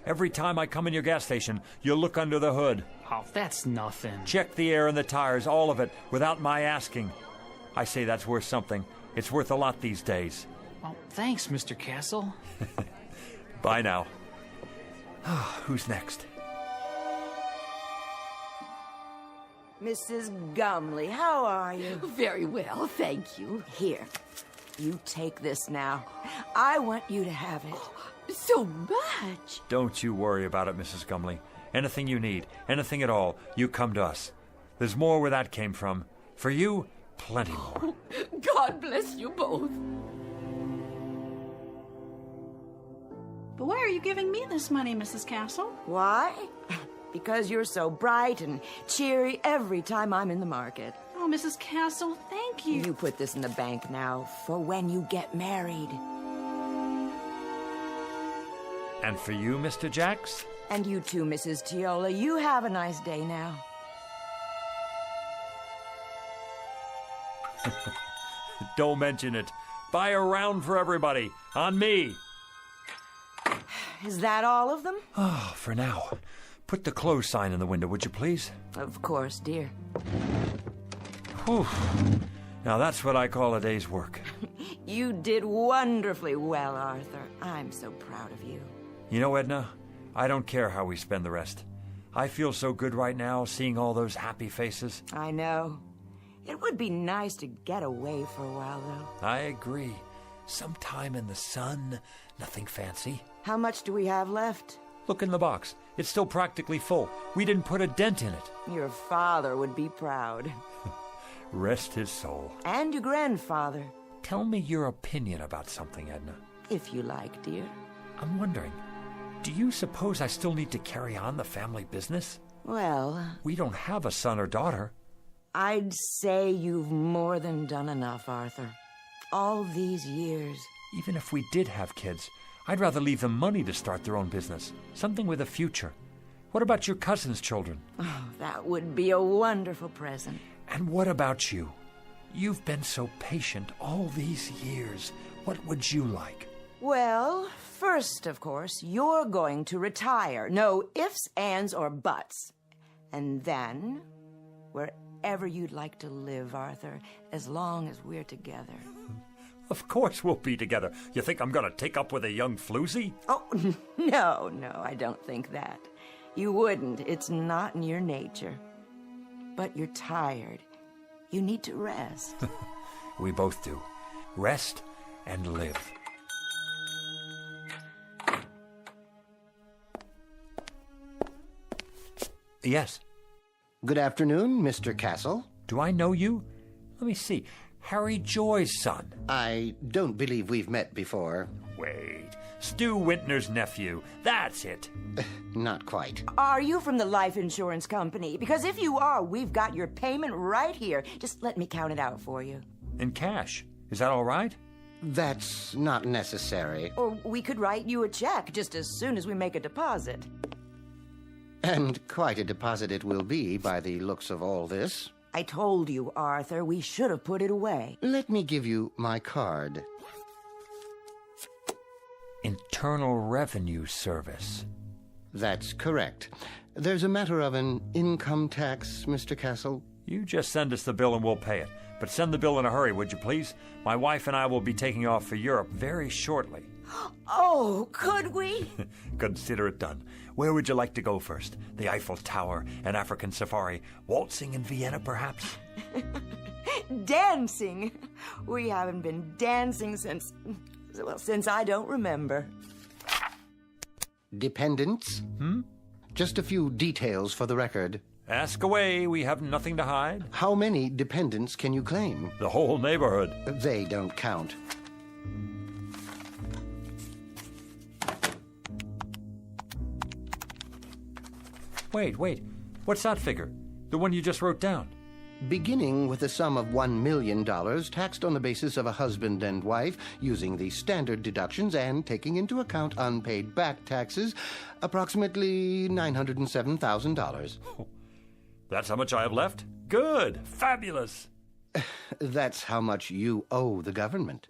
[SPEAKER 20] Every time I come in your gas station, you look under the hood.
[SPEAKER 10] Oh, that's nothing.
[SPEAKER 20] Check the air and the tires, all of it, without my asking. I say that's worth something. It's worth a lot these days.
[SPEAKER 10] Well, thanks, Mr. Castle.
[SPEAKER 20] Bye now. Who's next?
[SPEAKER 2] Mrs. Gumley, how are you?
[SPEAKER 7] Very well, thank you.
[SPEAKER 2] Here, you take this now. I want you to have it.
[SPEAKER 7] So much.
[SPEAKER 20] Don't you worry about it, Mrs. Gumley. Anything you need, anything at all, you come to us. There's more where that came from. For you, plenty more.
[SPEAKER 7] God bless you both.
[SPEAKER 11] But why are you giving me this money, Mrs. Castle?
[SPEAKER 2] Why? Because you're so bright and cheery every time I'm in the market.
[SPEAKER 11] Oh, Mrs. Castle, thank you.
[SPEAKER 2] You put this in the bank now for when you get married.
[SPEAKER 20] And for you, Mr. Jacks?
[SPEAKER 2] And you too, Mrs. Tiola. You have a nice day now.
[SPEAKER 20] Don't mention it. Buy a round for everybody. On me.
[SPEAKER 2] Is that all of them?
[SPEAKER 20] Oh, for now. Put the close sign in the window, would you please?
[SPEAKER 2] Of course, dear.
[SPEAKER 20] Whew. Now that's what I call a day's work.
[SPEAKER 2] You did wonderfully well, Arthur. I'm so proud of you.
[SPEAKER 20] You know, Edna, I don't care how we spend the rest. I feel so good right now, seeing all those happy faces.
[SPEAKER 2] I know. It would be nice to get away for a while, though.
[SPEAKER 20] I agree. Sometime in the sun, nothing fancy.
[SPEAKER 2] How much do we have left?
[SPEAKER 20] Look in the box. It's still practically full. We didn't put a dent in it.
[SPEAKER 2] Your father would be proud.
[SPEAKER 20] Rest his soul.
[SPEAKER 2] And your grandfather.
[SPEAKER 20] Tell me your opinion about something, Edna.
[SPEAKER 2] If you like, dear.
[SPEAKER 20] I'm wondering, do you suppose I still need to carry on the family business?
[SPEAKER 2] Well...
[SPEAKER 20] We don't have a son or daughter.
[SPEAKER 2] I'd say you've more than done enough, Arthur. All these years.
[SPEAKER 20] Even if we did have kids, I'd rather leave them money to start their own business. Something with a future. What about your cousin's children?
[SPEAKER 2] Oh, that would be a wonderful present.
[SPEAKER 20] And what about you? You've been so patient all these years. What would you like?
[SPEAKER 2] Well, first, of course, you're going to retire. No ifs, ands, or buts. And then, wherever you'd like to live, Arthur, as long as we're together.
[SPEAKER 20] Of course we'll be together. You think I'm going to take up with a young floozy?
[SPEAKER 2] Oh, no, I don't think that. You wouldn't. It's not in your nature. But you're tired. You need to rest.
[SPEAKER 20] We both do. Rest and live. Yes.
[SPEAKER 15] Good afternoon, Mr. Castle.
[SPEAKER 20] Do I know you? Let me see. Harry Joy's son.
[SPEAKER 15] I don't believe we've met before.
[SPEAKER 20] Wait. Stu Wintner's nephew. That's it.
[SPEAKER 15] Not quite.
[SPEAKER 2] Are you from the life insurance company? Because if you are, we've got your payment right here. Just let me count it out for you.
[SPEAKER 20] In cash. Is that all right?
[SPEAKER 15] That's not necessary.
[SPEAKER 2] Or we could write you a check just as soon as we make a deposit.
[SPEAKER 15] And quite a deposit it will be by the looks of all this.
[SPEAKER 2] I told you, Arthur, we should have put it away.
[SPEAKER 15] Let me give you my card.
[SPEAKER 20] Internal Revenue Service.
[SPEAKER 15] That's correct. There's a matter of an income tax, Mr. Castle.
[SPEAKER 20] You just send us the bill and we'll pay it. But send the bill in a hurry, would you please? My wife and I will be taking off for Europe very shortly.
[SPEAKER 2] Oh, could we?
[SPEAKER 20] Consider it done. Where would you like to go first? The Eiffel Tower, an African safari, waltzing in Vienna, perhaps?
[SPEAKER 2] Dancing. We haven't been dancing since I don't remember.
[SPEAKER 15] Dependents? Just a few details for the record.
[SPEAKER 20] Ask away. We have nothing to hide.
[SPEAKER 15] How many dependents can you claim?
[SPEAKER 20] The whole neighborhood.
[SPEAKER 15] They don't count.
[SPEAKER 20] Wait. What's that figure? The one you just wrote down?
[SPEAKER 15] Beginning with a sum of $1 million, taxed on the basis of a husband and wife, using the standard deductions and taking into account unpaid back taxes, approximately $907,000.
[SPEAKER 20] That's how much I have left? Good. Fabulous.
[SPEAKER 15] That's how much you owe the government.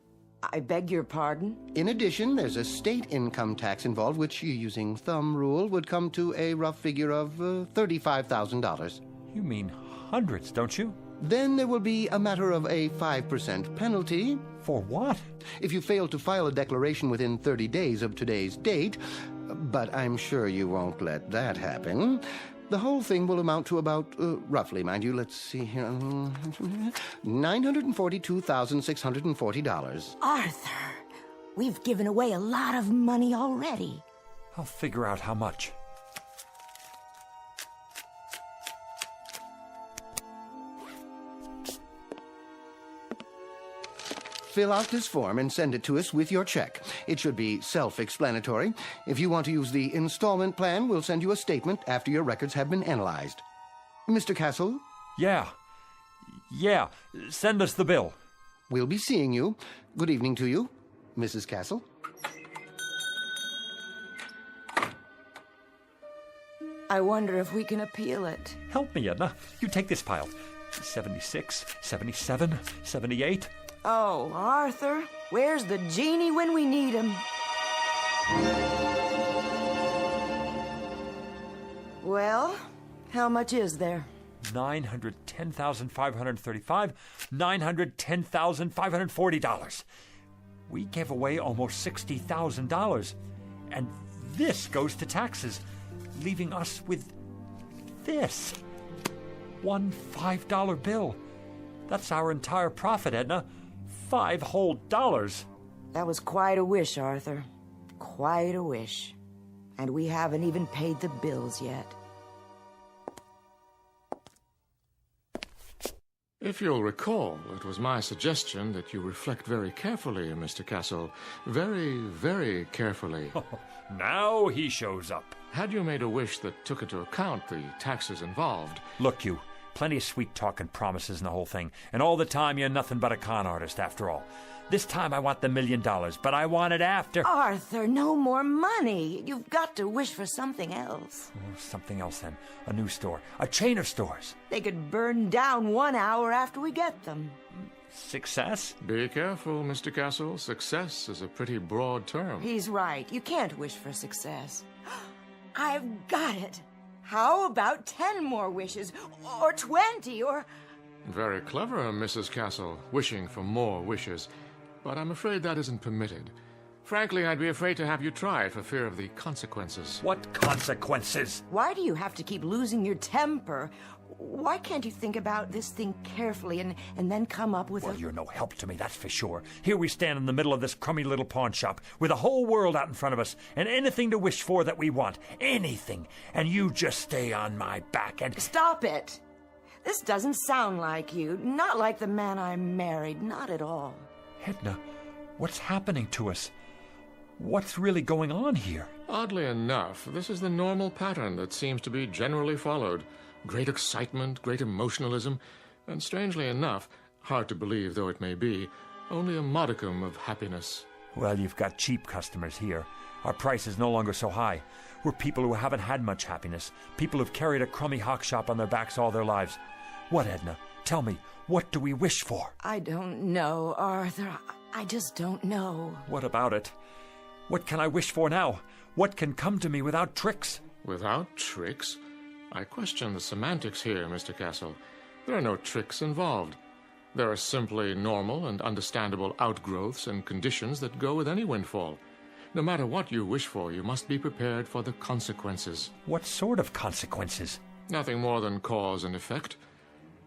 [SPEAKER 2] I beg your pardon?
[SPEAKER 15] In addition, there's a state income tax involved, which, using thumb rule, would come to a rough figure of $35,000.
[SPEAKER 20] You mean hundreds, don't you?
[SPEAKER 15] Then there will be a matter of a 5% penalty.
[SPEAKER 20] For what?
[SPEAKER 15] If you fail to file a declaration within 30 days of today's date. But I'm sure you won't let that happen. The whole thing will amount to about, roughly, mind you, let's see here, $942,640.
[SPEAKER 2] Arthur, we've given away a lot of money already.
[SPEAKER 20] I'll figure out how much.
[SPEAKER 15] Fill out this form and send it to us with your check. It should be self-explanatory. If you want to use the installment plan, we'll send you a statement after your records have been analyzed. Mr. Castle?
[SPEAKER 20] Yeah. Send us the bill.
[SPEAKER 15] We'll be seeing you. Good evening to you, Mrs. Castle.
[SPEAKER 2] I wonder if we can appeal it.
[SPEAKER 20] Help me, Edna. You take this pile. 76, 77, 78.
[SPEAKER 2] Oh, Arthur, where's the genie when we need him? Well, how much is there?
[SPEAKER 20] $910,535, $910,540. We gave away almost $60,000, and this goes to taxes, leaving us with this. One $5 bill. That's our entire profit, Edna. $5 whole.
[SPEAKER 2] That was quite a wish, Arthur. Quite a wish. And we haven't even paid the bills yet.
[SPEAKER 14] If you'll recall, it was my suggestion that you reflect very carefully, Mr. Castle. Very, very carefully.
[SPEAKER 20] Now he shows up.
[SPEAKER 14] Had you made a wish that took into account the taxes involved...
[SPEAKER 20] Look, you. Plenty of sweet talk and promises and the whole thing. And all the time you're nothing but a con artist, after all. This time I want the $1 million, but I want it after...
[SPEAKER 2] Arthur, no more money. You've got to wish for something else.
[SPEAKER 20] Oh, something else, then. A new store. A chain of stores.
[SPEAKER 2] They could burn down 1 hour after we get them.
[SPEAKER 20] Success?
[SPEAKER 14] Be careful, Mr. Castle. Success is a pretty broad term.
[SPEAKER 2] He's right. You can't wish for success. I've got it. How about 10 more wishes? Or 20, or...
[SPEAKER 14] Very clever, Mrs. Castle, wishing for more wishes. But I'm afraid that isn't permitted. Frankly, I'd be afraid to have you try it for fear of the consequences.
[SPEAKER 20] What consequences?
[SPEAKER 2] Why do you have to keep losing your temper? Why can't you think about this thing carefully and then come up with
[SPEAKER 20] Well, you're no help to me, that's for sure. Here we stand in the middle of this crummy little pawn shop with the whole world out in front of us and anything to wish for that we want. Anything. And you just stay on my back and...
[SPEAKER 2] Stop it! This doesn't sound like you. Not like the man I married. Not at all.
[SPEAKER 20] Edna, what's happening to us? What's really going on here?
[SPEAKER 14] Oddly enough, this is the normal pattern that seems to be generally followed. Great excitement, great emotionalism, and strangely enough, hard to believe though it may be, only a modicum of happiness.
[SPEAKER 20] Well, you've got cheap customers here. Our price is no longer so high. We're people who haven't had much happiness. People who've carried a crummy hawk shop on their backs all their lives. What, Edna? Tell me, what do we wish for?
[SPEAKER 2] I don't know, Arthur. I just don't know.
[SPEAKER 20] What about it? What can I wish for now? What can come to me without tricks?
[SPEAKER 14] Without tricks? I question the semantics here, Mr. Castle. There are no tricks involved. There are simply normal and understandable outgrowths and conditions that go with any windfall. No matter what you wish for, you must be prepared for the consequences.
[SPEAKER 20] What sort of consequences?
[SPEAKER 14] Nothing more than cause and effect.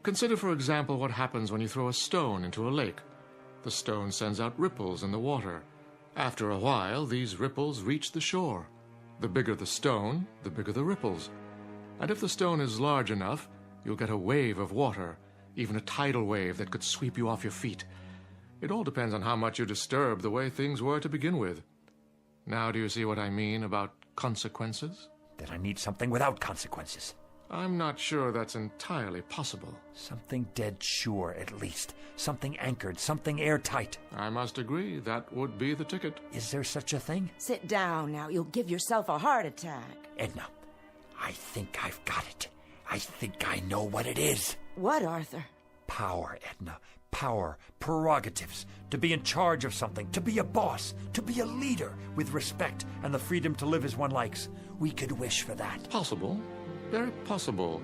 [SPEAKER 14] Consider, for example, what happens when you throw a stone into a lake. The stone sends out ripples in the water. After a while, these ripples reach the shore. The bigger the stone, the bigger the ripples. And if the stone is large enough, you'll get a wave of water, even a tidal wave that could sweep you off your feet. It all depends on how much you disturb the way things were to begin with. Now do you see what I mean about consequences?
[SPEAKER 20] That I need something without consequences.
[SPEAKER 14] I'm not sure that's entirely possible.
[SPEAKER 20] Something dead sure, at least. Something anchored, something airtight.
[SPEAKER 14] I must agree, that would be the ticket.
[SPEAKER 20] Is there such a thing?
[SPEAKER 2] Sit down now. You'll give yourself a heart attack.
[SPEAKER 20] Edna, I think I've got it. I think I know what it is.
[SPEAKER 2] What, Arthur?
[SPEAKER 20] Power, Edna. Power, prerogatives, to be in charge of something, to be a boss, to be a leader with respect and the freedom to live as one likes. We could wish for that.
[SPEAKER 14] Possible. Very possible.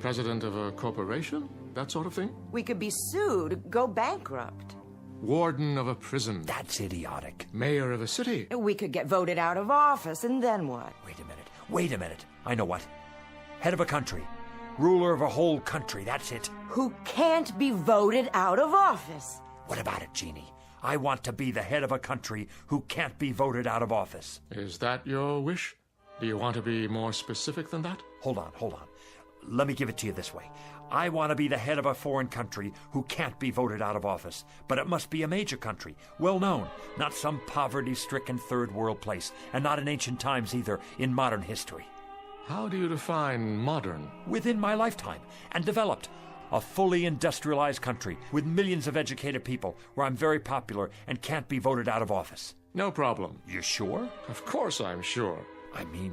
[SPEAKER 14] President of a corporation? That sort of thing?
[SPEAKER 2] We could be sued, go bankrupt.
[SPEAKER 14] Warden of a prison.
[SPEAKER 20] That's idiotic.
[SPEAKER 14] Mayor of a city.
[SPEAKER 2] We could get voted out of office, and then what?
[SPEAKER 20] Wait a minute. I know what. Head of a country. Ruler of a whole country, that's it.
[SPEAKER 2] Who can't be voted out of office.
[SPEAKER 20] What about it, Jeannie? I want to be the head of a country who can't be voted out of office.
[SPEAKER 14] Is that your wish? Do you want to be more specific than that?
[SPEAKER 20] Hold on. Let me give it to you this way. I want to be the head of a foreign country who can't be voted out of office, but it must be a major country, well known, not some poverty-stricken third world place, and not in ancient times either, in modern history.
[SPEAKER 14] How do you define modern?
[SPEAKER 20] Within my lifetime, and developed. A fully industrialized country with millions of educated people, where I'm very popular and can't be voted out of office.
[SPEAKER 14] No problem.
[SPEAKER 20] You sure?
[SPEAKER 14] Of course I'm sure.
[SPEAKER 20] I mean,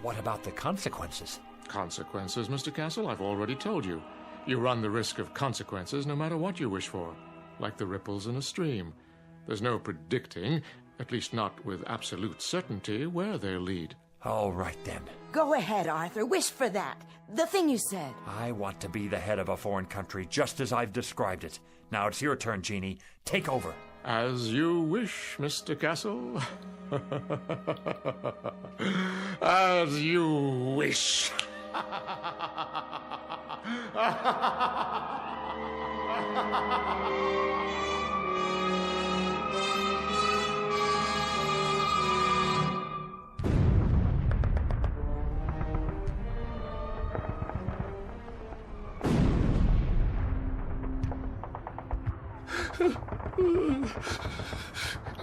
[SPEAKER 20] what about the consequences?
[SPEAKER 14] Consequences, Mr. Castle? I've already told you. You run the risk of consequences no matter what you wish for, like the ripples in a stream. There's no predicting, at least not with absolute certainty, where they'll lead.
[SPEAKER 20] All right, then.
[SPEAKER 2] Go ahead, Arthur. Wish for that. The thing you said.
[SPEAKER 20] I want to be the head of a foreign country, just as I've described it. Now it's your turn, Genie. Take over.
[SPEAKER 14] As you wish, Mr. Castle. As you wish.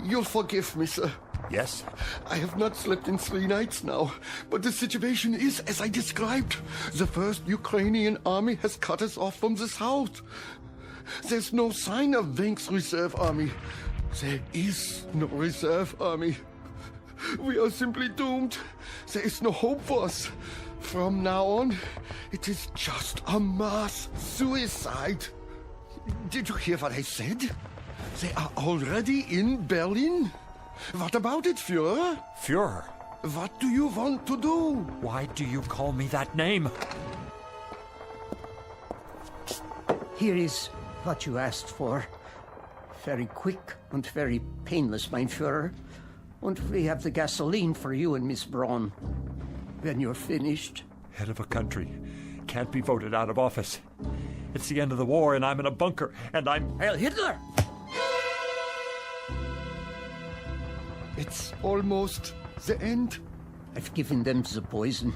[SPEAKER 9] You'll forgive me, sir.
[SPEAKER 20] Yes?
[SPEAKER 9] I have not slept in 3 nights now, but the situation is as I described. The first Ukrainian army has cut us off from the south. There's no sign of Wenk's reserve army. There is no reserve army. We are simply doomed. There is no hope for us. From now on, it is just a mass suicide. Did you hear what I said? They are already in Berlin. What about it, Führer?
[SPEAKER 20] Führer?
[SPEAKER 9] What do you want to do?
[SPEAKER 20] Why do you call me that name?
[SPEAKER 15] Here is what you asked for. Very quick and very painless, mein Führer. And we have the gasoline for you and Miss Braun. When you're finished.
[SPEAKER 20] Head of a country. Can't be voted out of office. It's the end of the war and I'm in a bunker and I'm...
[SPEAKER 15] Heil Hitler!
[SPEAKER 9] It's almost the end.
[SPEAKER 15] I've given them the poison.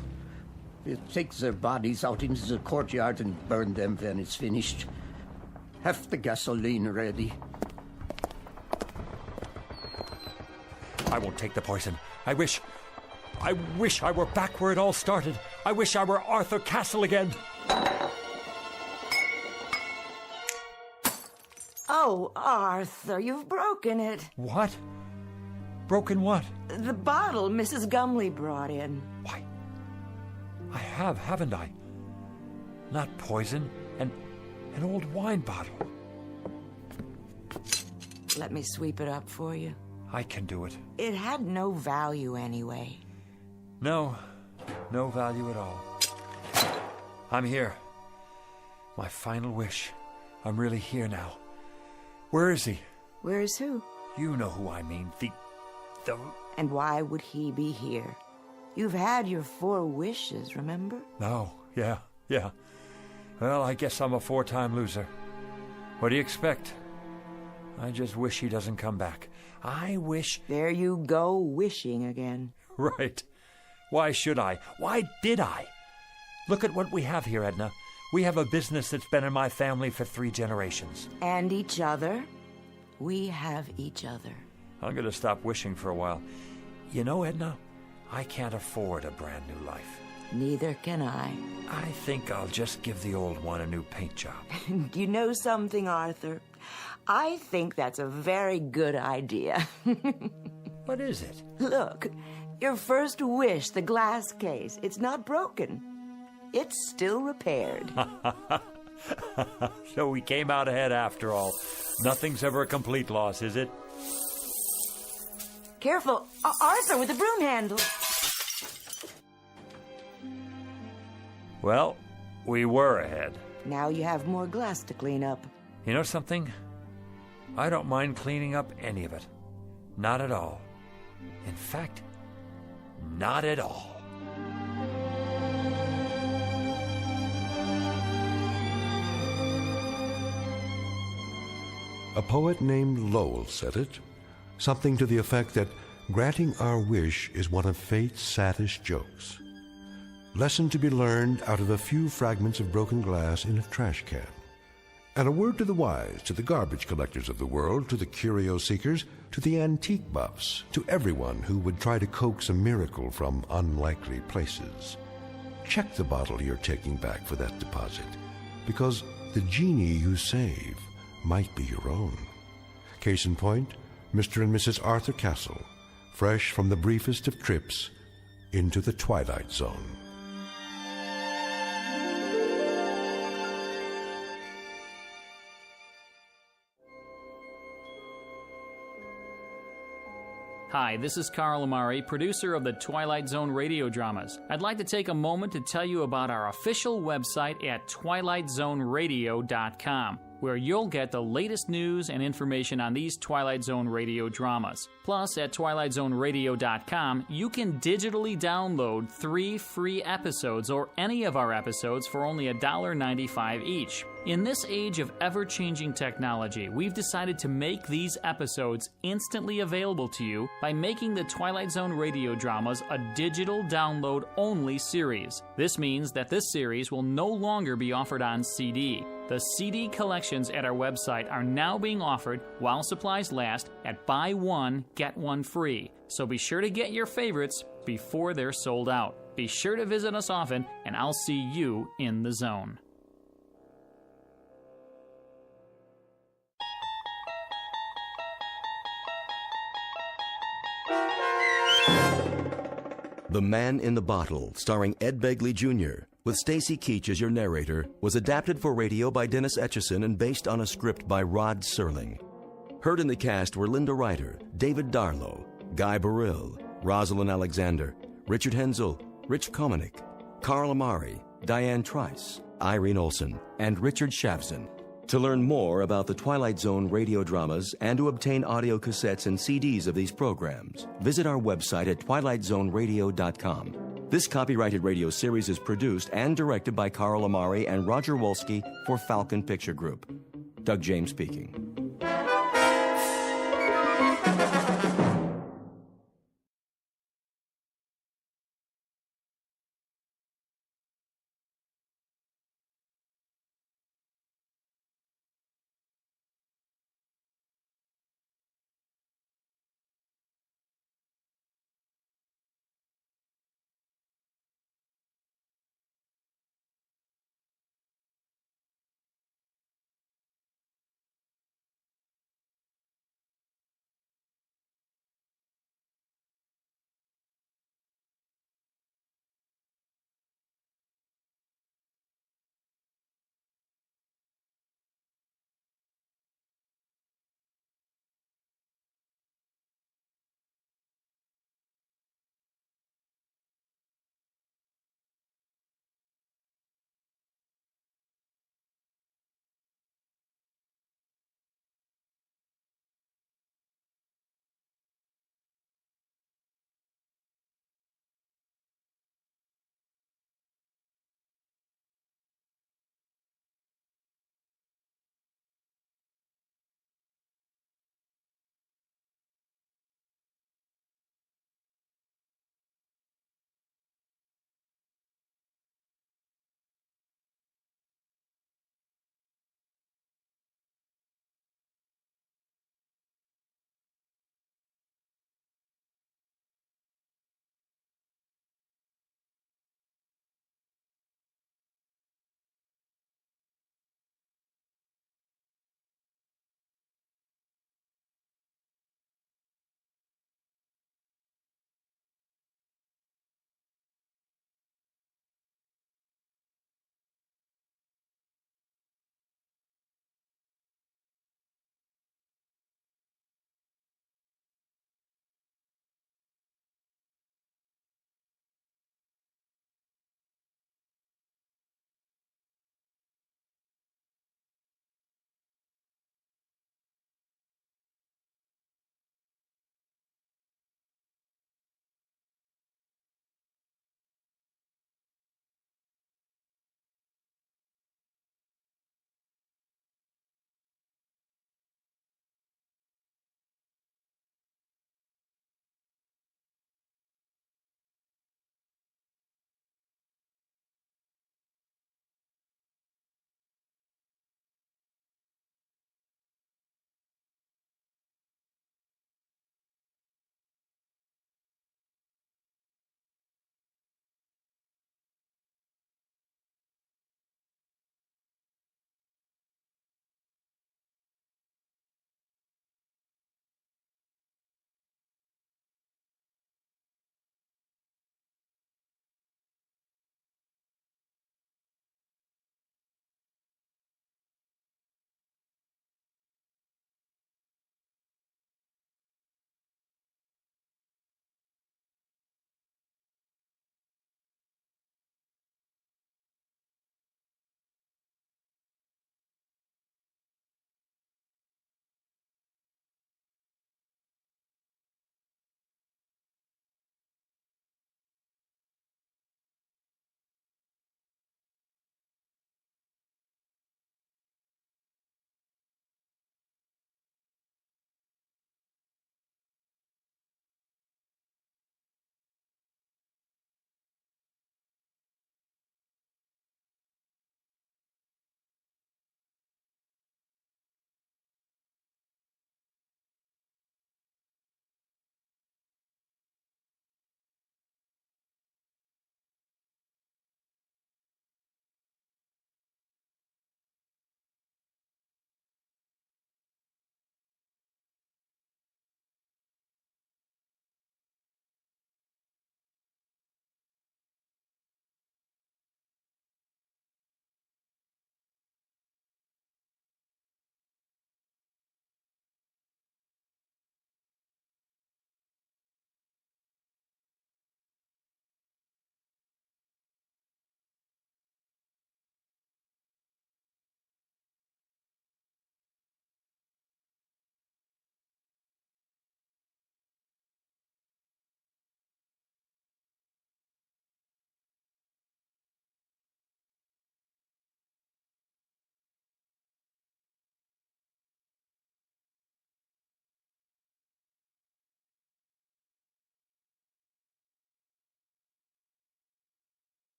[SPEAKER 15] We'll take their bodies out into the courtyard and burn them when it's finished. Have the gasoline ready.
[SPEAKER 20] I won't take the poison. I wish I were back where it all started. I wish I were Arthur Castle again.
[SPEAKER 2] Oh, Arthur, you've broken it.
[SPEAKER 20] What? Broken what?
[SPEAKER 2] The bottle Mrs. Gumley brought in.
[SPEAKER 20] Why? I have, haven't I? Not poison, an old wine bottle.
[SPEAKER 2] Let me sweep it up for you.
[SPEAKER 20] I can do it.
[SPEAKER 2] It had no value anyway.
[SPEAKER 20] No value at all. I'm here. My final wish. I'm really here now. Where is he?
[SPEAKER 2] Where is who?
[SPEAKER 20] You know who I mean. The...
[SPEAKER 2] And why would he be here? You've had your 4 wishes, remember?
[SPEAKER 20] No, yeah. Well, I guess I'm a 4-time loser. What do you expect? I just wish he doesn't come back. I wish...
[SPEAKER 2] There you go, wishing again.
[SPEAKER 20] Right. Why should I? Why did I? Look at what we have here, Edna. We have a business that's been in my family for 3 generations.
[SPEAKER 2] And each other. We have each other.
[SPEAKER 20] I'm going to stop wishing for a while. You know, Edna, I can't afford a brand new life.
[SPEAKER 2] Neither can I.
[SPEAKER 20] I think I'll just give the old one a new paint job.
[SPEAKER 2] Do you know something, Arthur? I think that's a very good idea.
[SPEAKER 20] What is it?
[SPEAKER 2] Look, your first wish, the glass case, it's not broken. It's still repaired.
[SPEAKER 20] So we came out ahead after all. Nothing's ever a complete loss, is it?
[SPEAKER 2] Careful, Arthur, with the broom handle.
[SPEAKER 20] Well, we were ahead.
[SPEAKER 2] Now you have more glass to clean up.
[SPEAKER 20] You know something? I don't mind cleaning up any of it. Not at all. In fact, not at all.
[SPEAKER 1] A poet named Lowell said it, something to the effect that granting our wish is one of fate's saddest jokes. Lesson to be learned out of a few fragments of broken glass in a trash can. And a word to the wise, to the garbage collectors of the world, to the curio seekers, to the antique buffs, to everyone who would try to coax a miracle from unlikely places. Check the bottle you're taking back for that deposit, because the genie you save might be your own. Case in point, Mr. and Mrs. Arthur Castle, fresh from the briefest of trips, into the Twilight Zone.
[SPEAKER 10] Hi, this is Carl Amari, producer of the Twilight Zone Radio Dramas. I'd like to take a moment to tell you about our official website at twilightzoneradio.com, where you'll get the latest news and information on these Twilight Zone radio dramas. Plus, at twilightzoneradio.com, you can digitally download 3 free episodes or any of our episodes for only $1.95 each. In this age of ever-changing technology, we've decided to make these episodes instantly available to you by making the Twilight Zone radio dramas a digital download-only series. This means that this series will no longer be offered on CD. The CD collections at our website are now being offered while supplies last at buy one, get one free. So be sure to get your favorites before they're sold out. Be sure to visit us often, and I'll see you in the zone.
[SPEAKER 6] The Man in the Bottle, starring Ed Begley Jr., with Stacy Keach as your narrator, was adapted for radio by Dennis Etchison and based on a script by Rod Serling. Heard in the cast were Linda Ryder, David Darlow, Guy Burrill, Rosalind Alexander, Richard Hensel, Rich Komanik, Carl Amari, Diane Trice, Irene Olson, and Richard Shavzin. To learn more about the Twilight Zone radio dramas and to obtain audio cassettes and CDs of these programs, visit our website at twilightzoneradio.com. This copyrighted radio series is produced and directed by Carl Amari and Roger Wolski for Falcon Picture Group. Doug James speaking.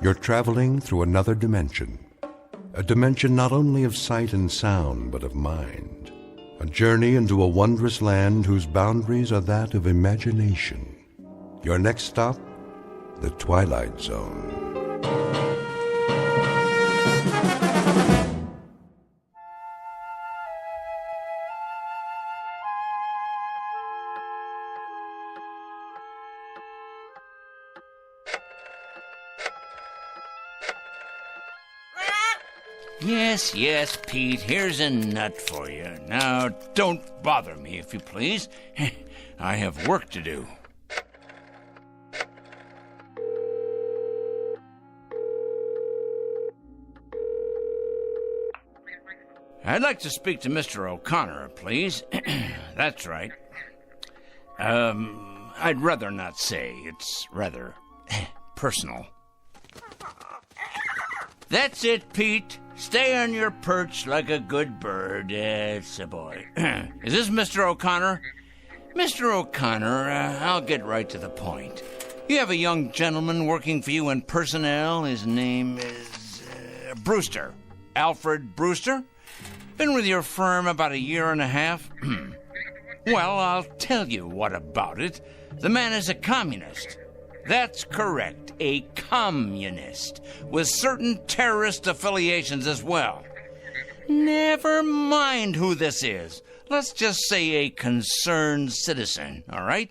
[SPEAKER 1] You're traveling through another dimension. A dimension not only of sight and sound, but of mind. A journey into a wondrous land whose boundaries are that of imagination. Your next stop, the Twilight Zone.
[SPEAKER 12] Yes, Pete, here's a nut for you. Now, don't bother me, if you please. I have work to do. I'd like to speak to Mr. O'Connor, please. That's right. I'd rather not say. It's rather personal. That's it, Pete. Stay on your perch like a good bird. That's a boy. Is this Mr. O'Connor? Mr. O'Connor, I'll get right to the point. You have a young gentleman working for you in personnel. His name is Brewster. Alfred Brewster. Been with your firm about 1.5 years. Well, I'll tell you what about it. The man is a communist. That's correct, a communist, with certain terrorist affiliations as well. Never mind who this is. Let's just say a concerned citizen, all right?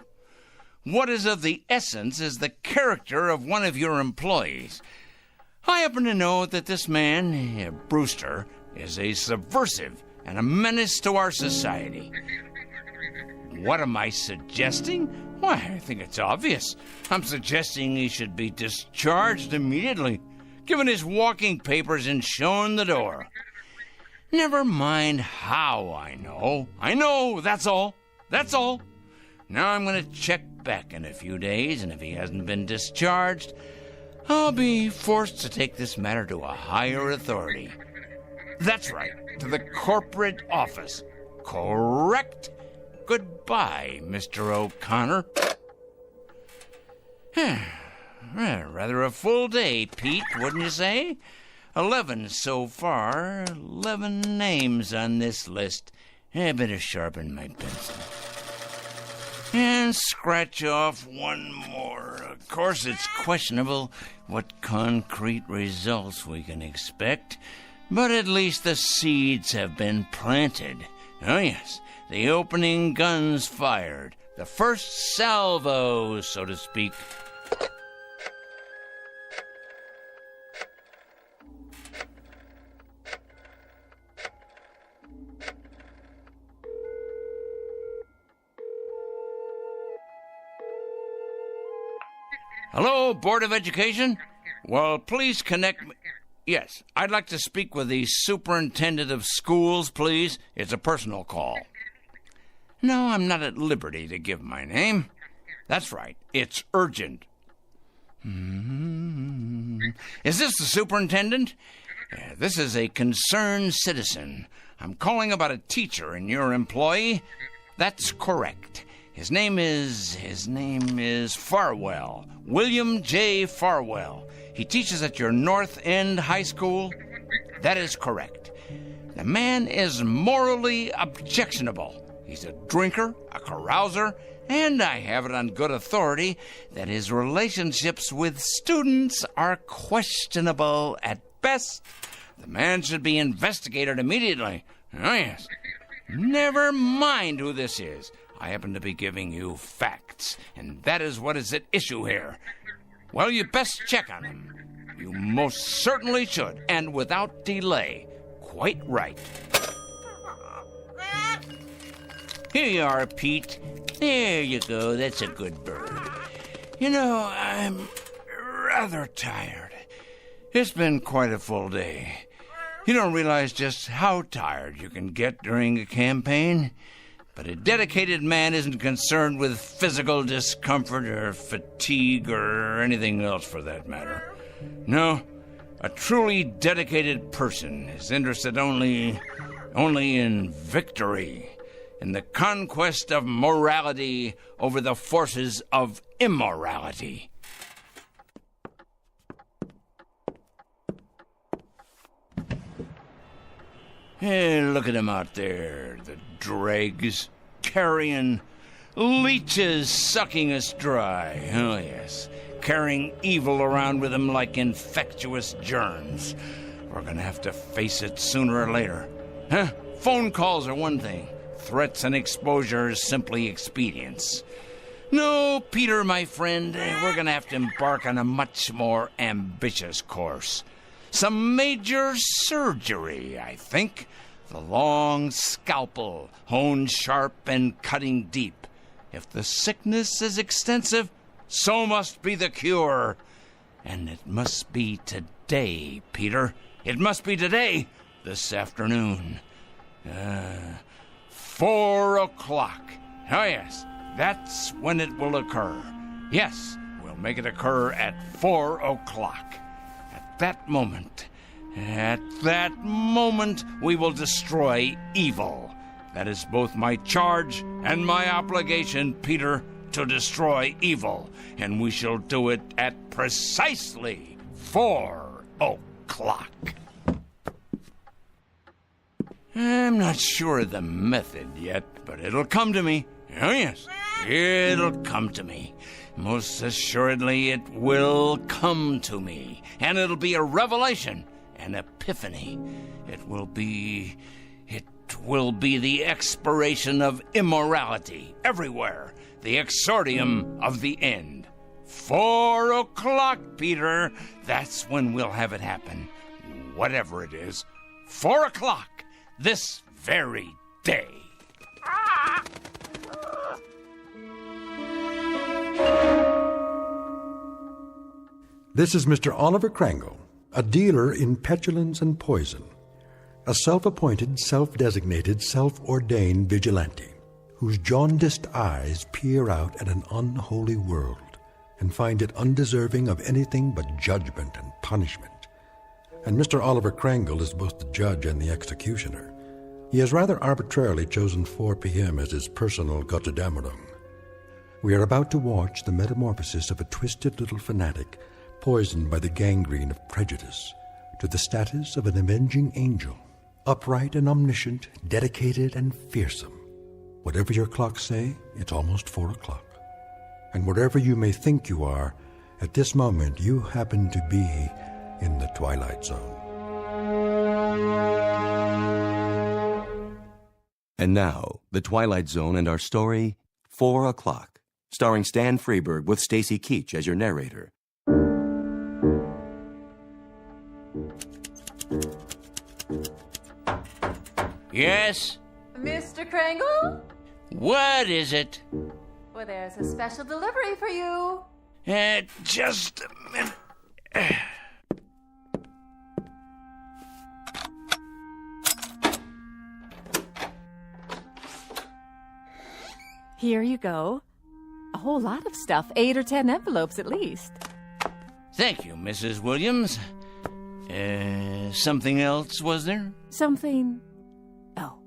[SPEAKER 12] What is of the essence is the character of one of your employees. I happen to know that this man, Brewster, is a subversive and a menace to our society. What am I suggesting? Why, I think it's obvious. I'm suggesting he should be discharged immediately, given his walking papers and shown the door. Never mind how I know. I know, that's all. That's all. Now I'm going to check back in a few days, and if he hasn't been discharged, I'll be forced to take this matter to a higher authority. That's right, to the corporate office. Correct? Goodbye, Mr. O'Connor. Rather a full day, Pete, wouldn't you say? 11 so far. 11 names on this list. I better sharpen my pencil. And scratch off one more. Of course, it's questionable what concrete results we can expect, but at least the seeds have been planted. Oh, yes. The opening guns fired. The first salvo, so to speak. Hello, Board of Education? Well, please connect me. Yes, I'd like to speak with the superintendent of schools, please. It's a personal call. No, I'm not at liberty to give my name. That's right, it's urgent. Is this the superintendent? This is a concerned citizen. I'm calling about a teacher and your employee. That's correct. His name is Farwell. William J. Farwell. He teaches at your North End High School. That is correct. The man is morally objectionable. He's a drinker, a carouser, and I have it on good authority that his relationships with students are questionable at best. The man should be investigated immediately. Oh, yes. Never mind who this is. I happen to be giving you facts, and that is what is at issue here. Well, you best check on him. You most certainly should, and without delay. Quite right. Here you are, Pete. There you go. That's a good bird. You know, I'm rather tired. It's been quite a full day. You don't realize just how tired you can get during a campaign. But a dedicated man isn't concerned with physical discomfort or fatigue or anything else for that matter. No, a truly dedicated person is interested only in victory, in the conquest of morality over the forces of immorality. Hey, look at them out there, the dregs, carrion, leeches sucking us dry. Oh, yes, carrying evil around with them like infectious germs. We're gonna have to face it sooner or later. Huh? Phone calls are one thing. Threats and exposure is simply expedience. No, Peter, my friend, we're gonna have to embark on a much more ambitious course. Some major surgery, I think. The long scalpel, honed sharp and cutting deep. If the sickness is extensive, so must be the cure. And it must be today, Peter. It must be today, this afternoon. 4 o'clock. Oh, yes, that's when it will occur. Yes, we'll make it occur at 4 o'clock. At that moment, we will destroy evil. That is both my charge and my obligation, Peter, to destroy evil. And we shall do it at precisely 4 o'clock. I'm not sure of the method yet, but it'll come to me. Oh, yes, it'll come to me. Most assuredly, it will come to me. And it'll be a revelation, an epiphany. It will be the expiration of immorality everywhere, the exordium of the end. 4 o'clock, Peter. That's when we'll have it happen. Whatever it is. 4 o'clock. This very day.
[SPEAKER 1] This is Mr. Oliver Krangle, a dealer in petulance and poison, a self-appointed, self-designated, self-ordained vigilante whose jaundiced eyes peer out at an unholy world and find it undeserving of anything but judgment and punishment. And Mr. Oliver Krangle is both the judge and the executioner. He has rather arbitrarily chosen 4 p.m. as his personal Gotterdammerung. We are about to watch the metamorphosis of a twisted little fanatic poisoned by the gangrene of prejudice to the status of an avenging angel, upright and omniscient, dedicated and fearsome. Whatever your clocks say, it's almost 4 o'clock. And wherever you may think you are, at this moment you happen to be in the Twilight Zone.
[SPEAKER 6] And now, The Twilight Zone and our story, 4 o'clock, starring Stan Freberg with Stacy Keach as your narrator.
[SPEAKER 12] Yes?
[SPEAKER 17] Mr. Krangle?
[SPEAKER 12] What is it?
[SPEAKER 17] Well, there's a special delivery for you.
[SPEAKER 12] Just a minute.
[SPEAKER 17] Here you go. A whole lot of stuff, 8 or 10 envelopes at least.
[SPEAKER 12] Thank you, Mrs. Williams. Something else, was there?
[SPEAKER 17] Something... Oh,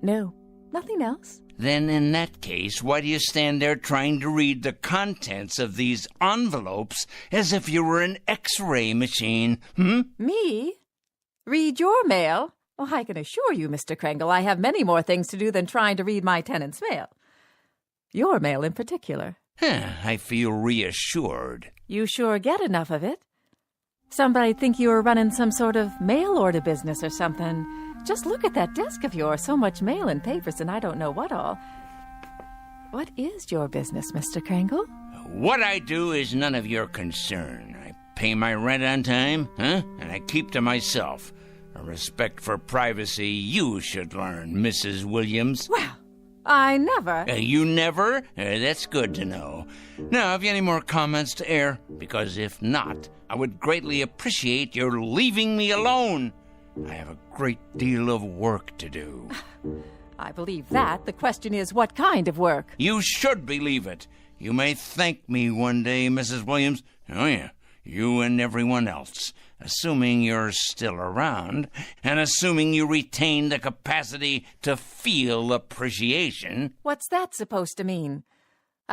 [SPEAKER 17] no, nothing else.
[SPEAKER 12] Then in that case, why do you stand there trying to read the contents of these envelopes as if you were an X-ray machine,
[SPEAKER 17] Me? Read your mail? Oh, I can assure you, Mr. Krangle, I have many more things to do than trying to read my tenant's mail. Your mail in particular.
[SPEAKER 12] I feel reassured.
[SPEAKER 17] You sure get enough of it. Somebody'd think you were running some sort of mail order business or something. Just look at that desk of yours. So much mail and papers and I don't know what all. What is your business, Mr. Krangle?
[SPEAKER 12] What I do is none of your concern. I pay my rent on time, and I keep to myself. A respect for privacy you should learn, Mrs. Williams.
[SPEAKER 17] Well, I never...
[SPEAKER 12] You never? That's good to know. Now, have you any more comments to air? Because if not, I would greatly appreciate your leaving me alone. I have a great deal of work to do.
[SPEAKER 17] I believe that. The question is, what kind of work?
[SPEAKER 12] You should believe it. You may thank me one day, Mrs. Williams. Oh, yeah, you and everyone else. Assuming you're still around, and assuming you retain the capacity to feel appreciation.
[SPEAKER 17] What's that supposed to mean?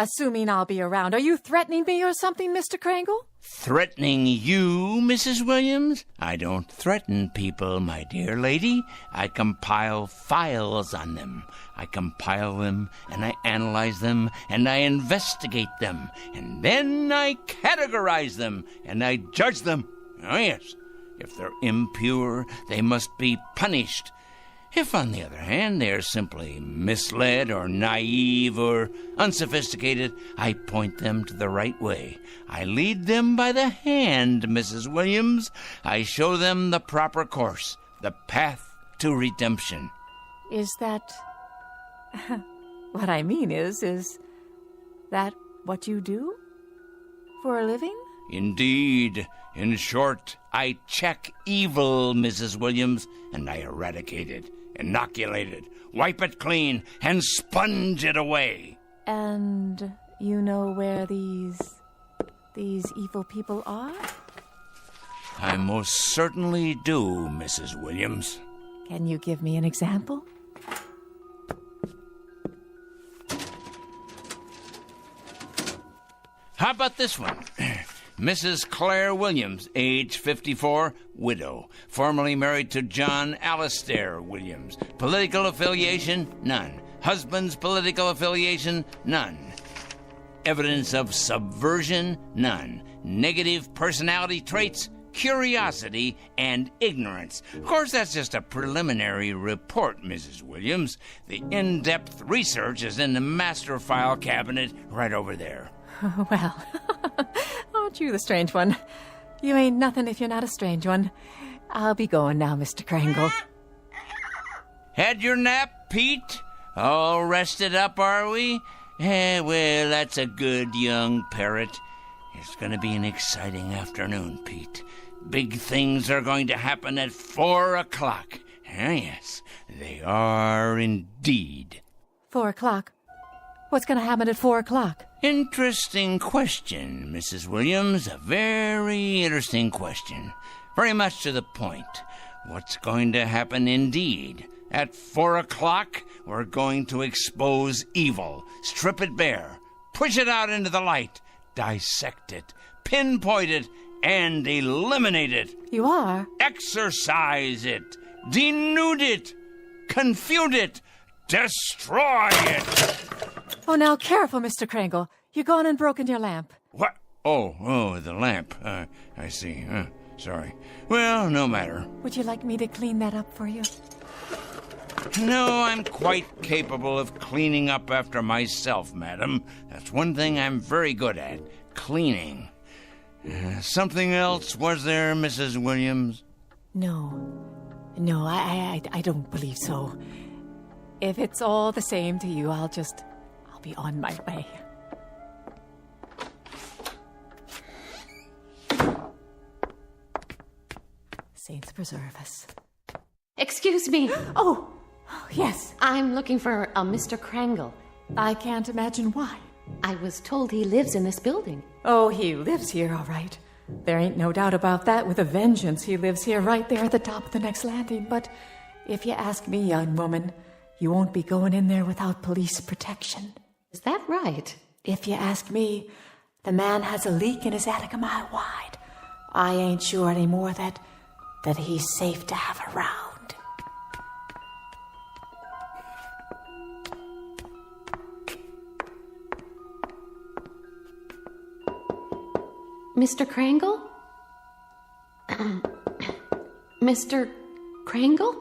[SPEAKER 17] Assuming I'll be around. Are you threatening me or something, Mr. Krangle?
[SPEAKER 12] Threatening you, Mrs. Williams? I don't threaten people, my dear lady. I compile files on them. I compile them, and I analyze them, and I investigate them, and then I categorize them, and I judge them. Oh, yes. If they're impure, they must be punished. If, on the other hand, they're simply misled or naive or unsophisticated, I point them to the right way. I lead them by the hand, Mrs. Williams. I show them the proper course, the path to redemption.
[SPEAKER 17] Is that... what I mean is that what you do for a living?
[SPEAKER 12] Indeed. In short, I check evil, Mrs. Williams, and I eradicate it, inoculate it, wipe it clean, and sponge it away.
[SPEAKER 17] And you know where these evil people are?
[SPEAKER 12] I most certainly do, Mrs. Williams.
[SPEAKER 17] Can you give me an example?
[SPEAKER 12] How about this one? Mrs. Claire Williams, age 54, widow, formerly married to John Alistair Williams. Political affiliation? None. Husband's political affiliation? None. Evidence of subversion? None. Negative personality traits? Curiosity and ignorance. Of course, that's just a preliminary report, Mrs. Williams. The in-depth research is in the master file cabinet right over there.
[SPEAKER 17] Well, aren't you the strange one? You ain't nothing if you're not a strange one. I'll be going now, Mr. Krangle.
[SPEAKER 12] Had your nap, Pete? All rested up, are we? Well, that's a good young parrot. It's going to be an exciting afternoon, Pete. Big things are going to happen at 4 o'clock. Yes, they are indeed.
[SPEAKER 17] 4 o'clock? What's going to happen at 4 o'clock?
[SPEAKER 12] Interesting question, Mrs. Williams. A very interesting question. Very much to the point. What's going to happen indeed? At 4 o'clock, we're going to expose evil, strip it bare, push it out into the light, dissect it, pinpoint it, and eliminate it.
[SPEAKER 17] You are?
[SPEAKER 12] Exorcise it, denude it, confute it, destroy it.
[SPEAKER 17] Oh, now careful, Mr. Krangle. You're gone and broken your lamp.
[SPEAKER 12] What? Oh, the lamp. I see. Sorry. Well, no matter.
[SPEAKER 17] Would you like me to clean that up for you?
[SPEAKER 12] No, I'm quite capable of cleaning up after myself, madam. That's one thing I'm very good at, cleaning. Something else, was there, Mrs. Williams?
[SPEAKER 17] No, I don't believe so. If it's all the same to you, I'll be on my way. Saints preserve us.
[SPEAKER 13] Excuse me.
[SPEAKER 17] Oh, yes.
[SPEAKER 13] I'm looking for a Mr. Krangle.
[SPEAKER 17] I can't imagine why.
[SPEAKER 13] I was told he lives in this building.
[SPEAKER 17] Oh, he lives here, all right. There ain't no doubt about that. With a vengeance, he lives here right there at the top of the next landing. But if you ask me, young woman, you won't be going in there without police protection.
[SPEAKER 13] Is that right?
[SPEAKER 17] If you ask me, the man has a leak in his attic a mile wide. I ain't sure anymore that he's safe to have around.
[SPEAKER 13] Mr. Krangle? Mr. Krangle?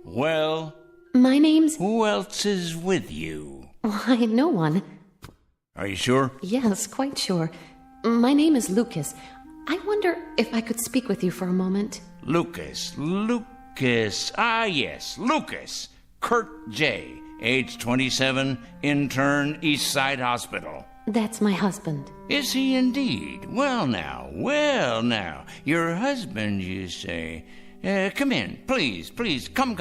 [SPEAKER 12] Well?
[SPEAKER 13] My name's...
[SPEAKER 12] Who else is with you?
[SPEAKER 13] Why, no one.
[SPEAKER 12] Are you sure?
[SPEAKER 13] Yes, quite sure. My name is Lucas. I wonder if I could speak with you for a moment.
[SPEAKER 12] Lucas. Ah, yes, Lucas. Kurt J., age 27, intern, East Side Hospital.
[SPEAKER 13] That's my husband.
[SPEAKER 12] Is he indeed? Well now. Your husband, you say. Come in, please. Come.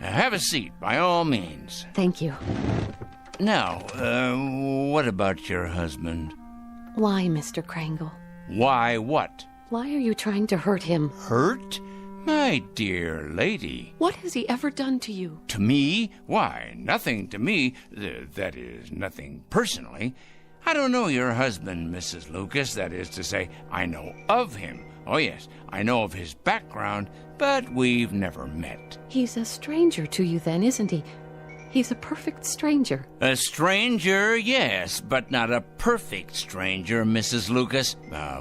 [SPEAKER 12] Have a seat, by all means.
[SPEAKER 13] Thank you.
[SPEAKER 12] Now, what about your husband?
[SPEAKER 13] Why, Mr. Krangle?
[SPEAKER 12] Why what?
[SPEAKER 13] Why are you trying to hurt him?
[SPEAKER 12] Hurt? My dear lady.
[SPEAKER 13] What has he ever done to you?
[SPEAKER 12] To me? Why, nothing to me. That is, nothing personally. I don't know your husband, Mrs. Lucas. That is to say, I know of him. Oh, yes, I know of his background, but we've never met.
[SPEAKER 13] He's a stranger to you then, isn't he? He's a perfect stranger.
[SPEAKER 12] A stranger, yes, but not a perfect stranger, Mrs. Lucas.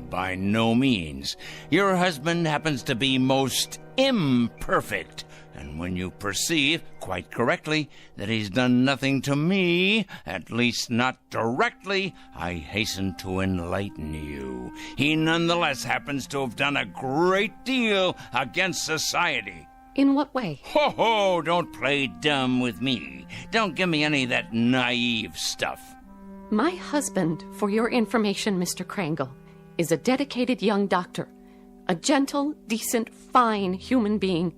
[SPEAKER 12] By no means. Your husband happens to be most imperfect. And when you perceive, quite correctly, that he's done nothing to me, at least not directly, I hasten to enlighten you. He nonetheless happens to have done a great deal against society.
[SPEAKER 13] In what way?
[SPEAKER 12] Ho, don't play dumb with me. Don't give me any of that naive stuff.
[SPEAKER 13] My husband, for your information, Mr. Krangle, is a dedicated young doctor. A gentle, decent, fine human being.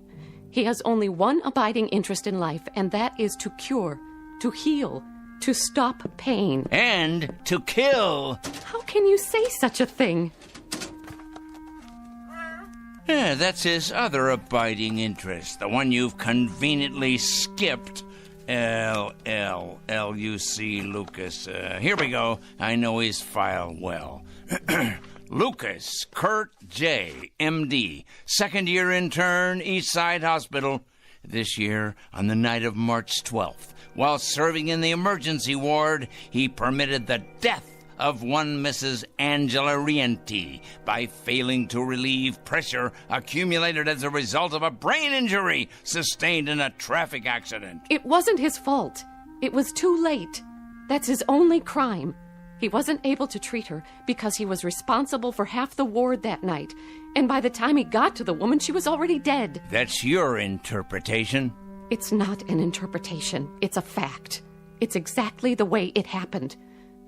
[SPEAKER 13] He has only one abiding interest in life, and that is to cure, to heal, to stop pain.
[SPEAKER 12] And to kill.
[SPEAKER 13] How can you say such a thing?
[SPEAKER 12] Yeah, that's his other abiding interest, the one you've conveniently skipped. L-L-L-U-C Lucas. Here we go. I know his file well. Lucas Kurt J., M.D., second-year intern, Eastside Hospital. This year, on the night of March 12th, while serving in the emergency ward, he permitted the death of one Mrs. Angela Rienti by failing to relieve pressure accumulated as a result of a brain injury sustained in a traffic accident.
[SPEAKER 13] It wasn't his fault. It was too late. That's his only crime. He wasn't able to treat her because he was responsible for half the ward that night. And by the time he got to the woman, she was already dead.
[SPEAKER 12] That's your interpretation?
[SPEAKER 13] It's not an interpretation. It's a fact. It's exactly the way it happened.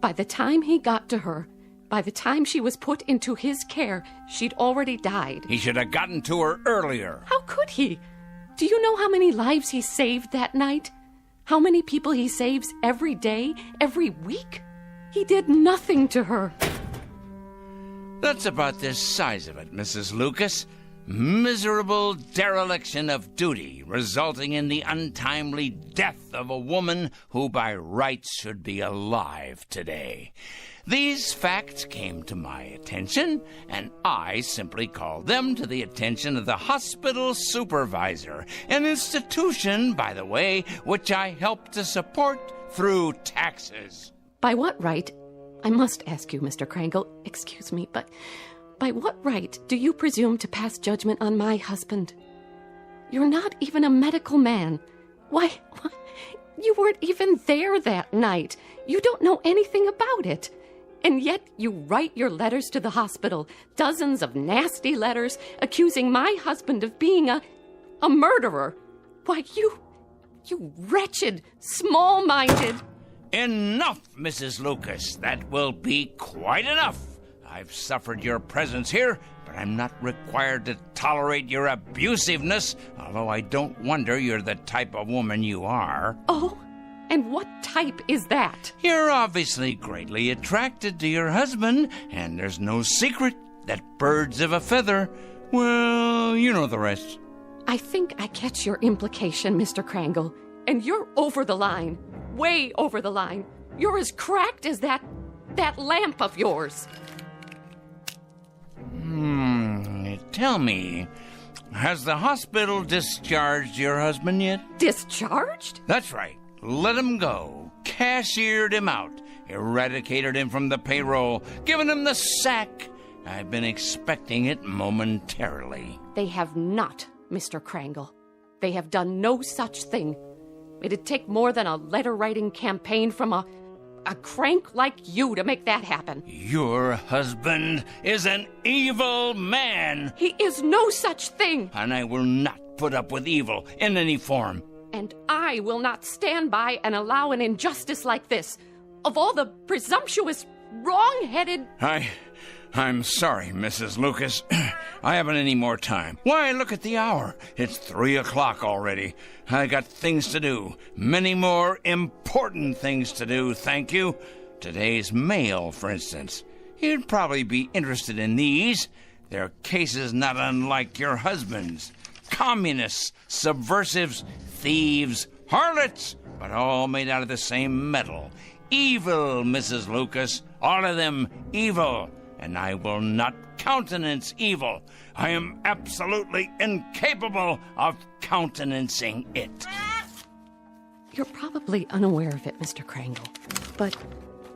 [SPEAKER 13] By the time he got to her, by the time she was put into his care, she'd already died.
[SPEAKER 12] He should have gotten to her earlier.
[SPEAKER 13] How could he? Do you know how many lives he saved that night? How many people he saves every day, every week? He did nothing to her.
[SPEAKER 12] That's about the size of it, Mrs. Lucas. Miserable dereliction of duty, resulting in the untimely death of a woman who by rights should be alive today. These facts came to my attention, and I simply called them to the attention of the hospital supervisor, an institution, by the way, which I help to support through taxes.
[SPEAKER 13] By what right? I must ask you, Mr. Krangle, excuse me, but by what right do you presume to pass judgment on my husband? You're not even a medical man. Why, you weren't even there that night. You don't know anything about it. And yet you write your letters to the hospital, dozens of nasty letters accusing my husband of being a murderer. Why, you wretched, small-minded...
[SPEAKER 12] Enough, Mrs. Lucas. That will be quite enough. I've suffered your presence here, but I'm not required to tolerate your abusiveness, although I don't wonder you're the type of woman you are.
[SPEAKER 13] Oh, and what type is that?
[SPEAKER 12] You're obviously greatly attracted to your husband, and there's no secret that birds of a feather, well, you know the rest.
[SPEAKER 13] I think I catch your implication, Mr. Krangle, and you're over the line. Way over the line. You're as cracked as that lamp of yours.
[SPEAKER 12] Tell me, has the hospital discharged your husband yet?
[SPEAKER 13] Discharged?
[SPEAKER 12] That's right. Let him go. Cashiered him out. Eradicated him from the payroll. Given him the sack. I've been expecting it momentarily.
[SPEAKER 13] They have not, Mr. Krangle. They have done no such thing. It'd take more than a letter-writing campaign from a crank like you to make that happen.
[SPEAKER 12] Your husband is an evil man.
[SPEAKER 13] He is no such thing.
[SPEAKER 12] And I will not put up with evil in any form.
[SPEAKER 13] And I will not stand by and allow an injustice like this. Of all the presumptuous, wrong-headed...
[SPEAKER 12] I'm sorry, Mrs. Lucas. I haven't any more time. Why, look at the hour. It's 3 o'clock already. I got things to do. Many more important things to do, thank you. Today's mail, for instance. You'd probably be interested in these. They're cases not unlike your husband's. communists, subversives, thieves, harlots, but all made out of the same metal. Evil, Mrs. Lucas, all of them evil, and I will not countenance evil. I am absolutely incapable of countenancing it.
[SPEAKER 13] You're probably unaware of it, Mr. Krangle, but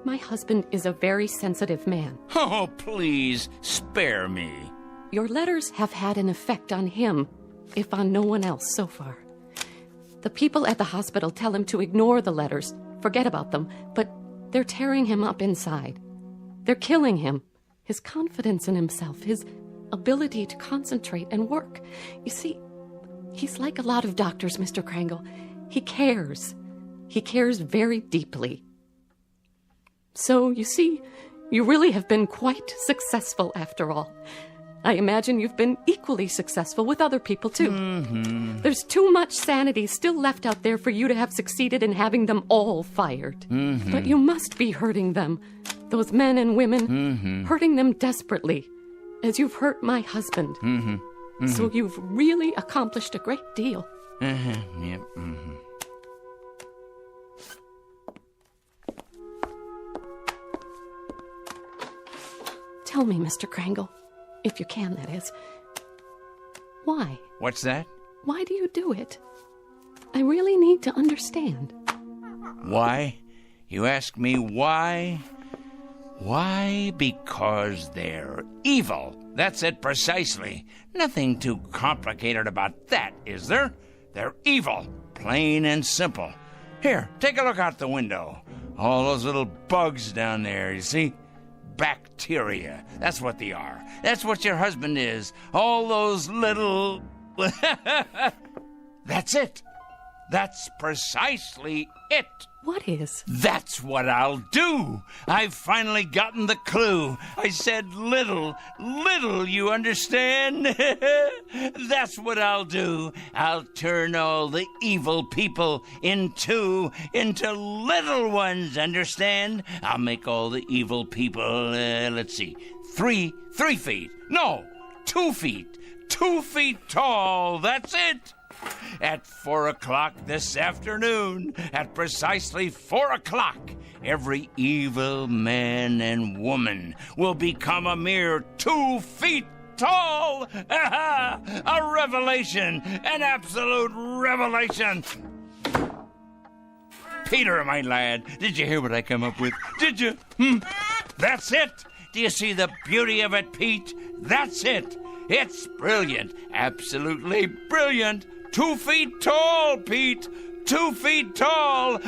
[SPEAKER 13] my husband is a very sensitive man.
[SPEAKER 12] Oh, please, spare me.
[SPEAKER 13] Your letters have had an effect on him, if on no one else so far. The people at the hospital tell him to ignore the letters, forget about them, but they're tearing him up inside. They're killing him, his confidence in himself, his ability to concentrate and work. You see, he's like a lot of doctors, Mr. Krangle. He cares. He cares very deeply. So, you see, you really have been quite successful after all. I imagine you've been equally successful with other people, too.
[SPEAKER 12] Mm-hmm.
[SPEAKER 13] There's too much sanity still left out there for you to have succeeded in having them all fired.
[SPEAKER 12] Mm-hmm.
[SPEAKER 13] But you must be hurting them, those men and women, hurting them desperately, as you've hurt my husband. So you've really accomplished a great deal.
[SPEAKER 12] Yep.
[SPEAKER 13] Tell me, Mr. Krangle, if you can, that is. Why?
[SPEAKER 12] What's that?
[SPEAKER 13] Why do you do it? I really need to understand.
[SPEAKER 12] Why? You ask me why? Why? Because they're evil. That's it precisely. Nothing too complicated about that, is there? They're evil, plain and simple. Here, take a look out the window. All those little bugs down there, you see? Bacteria. That's what they are. That's what your husband is. All those little... That's it. That's precisely it.
[SPEAKER 13] What is?
[SPEAKER 12] That's what I'll do. I've finally gotten the clue. I said little, you understand? That's what I'll do. I'll turn all the evil people into little ones, understand? I'll make all the evil people, let's see, 3 feet. No, 2 feet. 2 feet tall. That's it. At 4 o'clock this afternoon, at precisely 4 o'clock, every evil man and woman will become a mere 2 feet tall. A revelation, an absolute revelation. Peter, my lad, did you hear what I come up with? Did you? That's it. Do you see the beauty of it, Pete? That's it. It's brilliant, absolutely brilliant. 2 feet tall, Pete. 2 feet tall.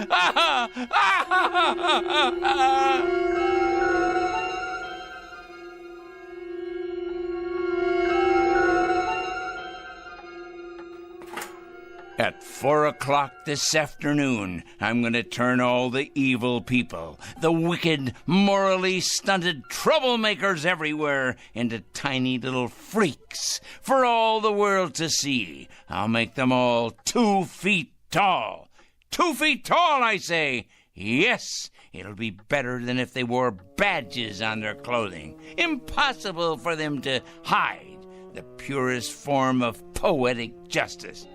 [SPEAKER 12] At 4 o'clock this afternoon, I'm going to turn all the evil people, the wicked, morally stunted troublemakers everywhere, into tiny little freaks for all the world to see. I'll make them all 2 feet tall. 2 feet tall, I say. Yes, it'll be better than if they wore badges on their clothing. Impossible for them to hide the purest form of poetic justice.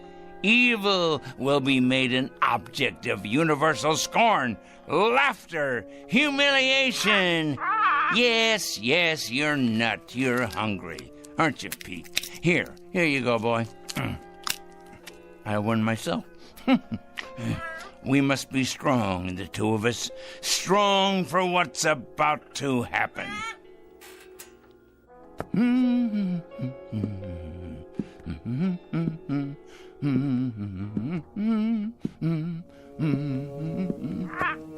[SPEAKER 12] Evil will be made an object of universal scorn, laughter, humiliation. Yes, you're not. You're hungry, aren't you, Pete? Here you go, boy. I won myself. We must be strong, the two of us. Strong for what's about to happen.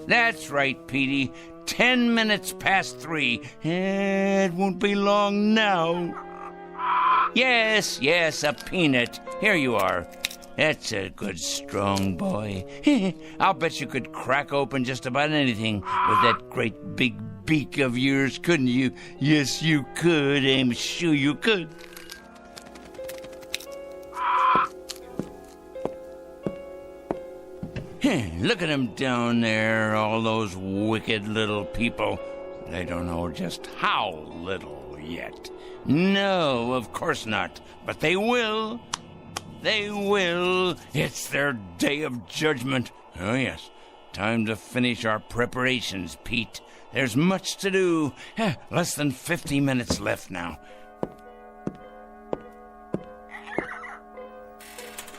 [SPEAKER 12] That's right, Petey. 10 minutes past 3. It won't be long now. Yes, a peanut. Here you are. That's a good, strong boy. I'll bet you could crack open just about anything with that great big beak of yours, couldn't you? Yes, you could. I'm sure you could. Look at them down there, all those wicked little people. They don't know just how little yet. No, of course not. But they will. They will. It's their day of judgment. Oh, yes. Time to finish our preparations, Pete. There's much to do. Less than 50 minutes left now.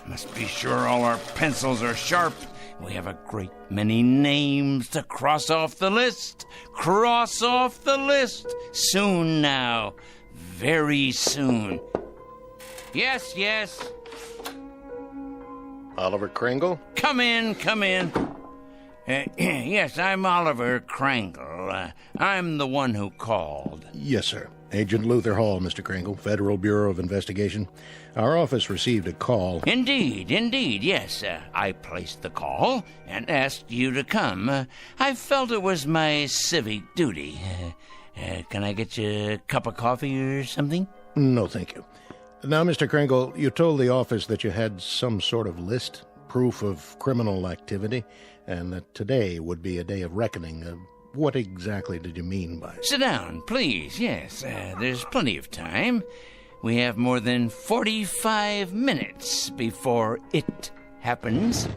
[SPEAKER 12] Must be sure all our pencils are sharp. We have a great many names to cross off the list. Cross off the list. Soon now. Very soon. Yes, yes.
[SPEAKER 18] Oliver Kringle?
[SPEAKER 12] Come in. Yes, I'm Oliver Kringle. I'm the one who called.
[SPEAKER 18] Yes, sir. Agent Luther Hall, Mr. Kringle, Federal Bureau of Investigation. Our office received a call.
[SPEAKER 12] Indeed, yes. I placed the call and asked you to come. I felt it was my civic duty. Can I get you a cup of coffee or something?
[SPEAKER 18] No, thank you. Now, Mr. Kringle, you told the office that you had some sort of list, proof of criminal activity, and that today would be a day of reckoning. What exactly did you mean by it?
[SPEAKER 12] Sit down, please. Yes, there's plenty of time. We have more than 45 minutes before it happens.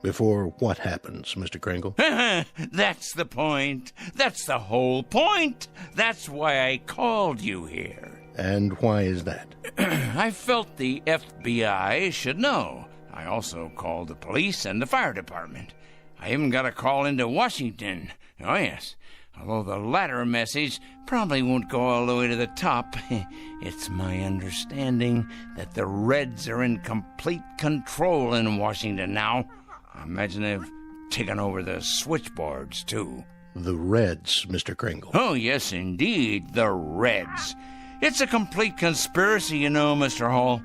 [SPEAKER 18] Before what happens, Mr. Kringle?
[SPEAKER 12] That's the point. That's the whole point. That's why I called you here.
[SPEAKER 18] And why is that?
[SPEAKER 12] I felt the FBI should know. I also called the police and the fire department. I even got a call into Washington. Oh, yes. Although the latter message probably won't go all the way to the top. It's my understanding that the Reds are in complete control in Washington now. I imagine they've taken over the switchboards, too.
[SPEAKER 18] The Reds, Mr. Kringle.
[SPEAKER 12] Oh, yes, indeed, the Reds. It's a complete conspiracy, you know, Mr. Hall.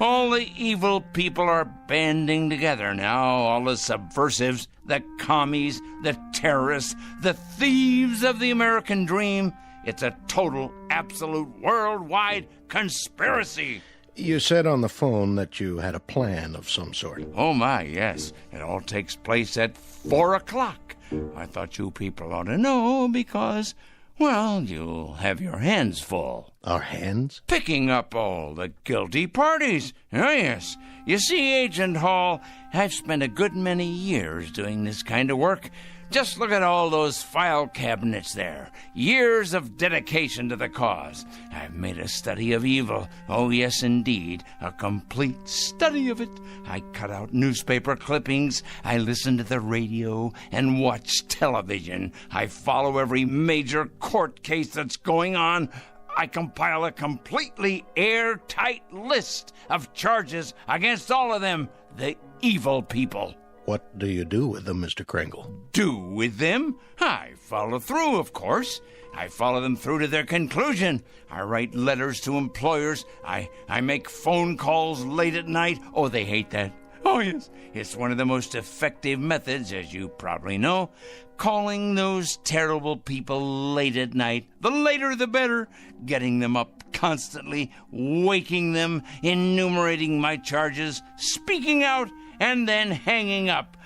[SPEAKER 12] All the evil people are banding together now, all the subversives, the commies, the terrorists, the thieves of the American dream. It's a total, absolute, worldwide conspiracy.
[SPEAKER 18] You said on the phone that you had a plan of some sort.
[SPEAKER 12] Oh, my, yes. It all takes place at 4 o'clock. I thought you people ought to know because, well, you'll have your hands full.
[SPEAKER 18] Our hands?
[SPEAKER 12] Picking up all the guilty parties. Oh, yes. You see, Agent Hall, I've spent a good many years doing this kind of work. Just look at all those file cabinets there. Years of dedication to the cause. I've made a study of evil. Oh, yes, indeed. A complete study of it. I cut out newspaper clippings. I listen to the radio and watch television. I follow every major court case that's going on. I compile a completely airtight list of charges against all of them, the evil people.
[SPEAKER 18] What do you do with them, Mr. Kringle?
[SPEAKER 12] Do with them? I follow through, of course. I follow them through to their conclusion. I write letters to employers. I make phone calls late at night. Oh, they hate that. Oh, yes. It's one of the most effective methods, as you probably know. Calling those terrible people late at night. The later, the better. Getting them up constantly. Waking them. Enumerating my charges. Speaking out. And then hanging up.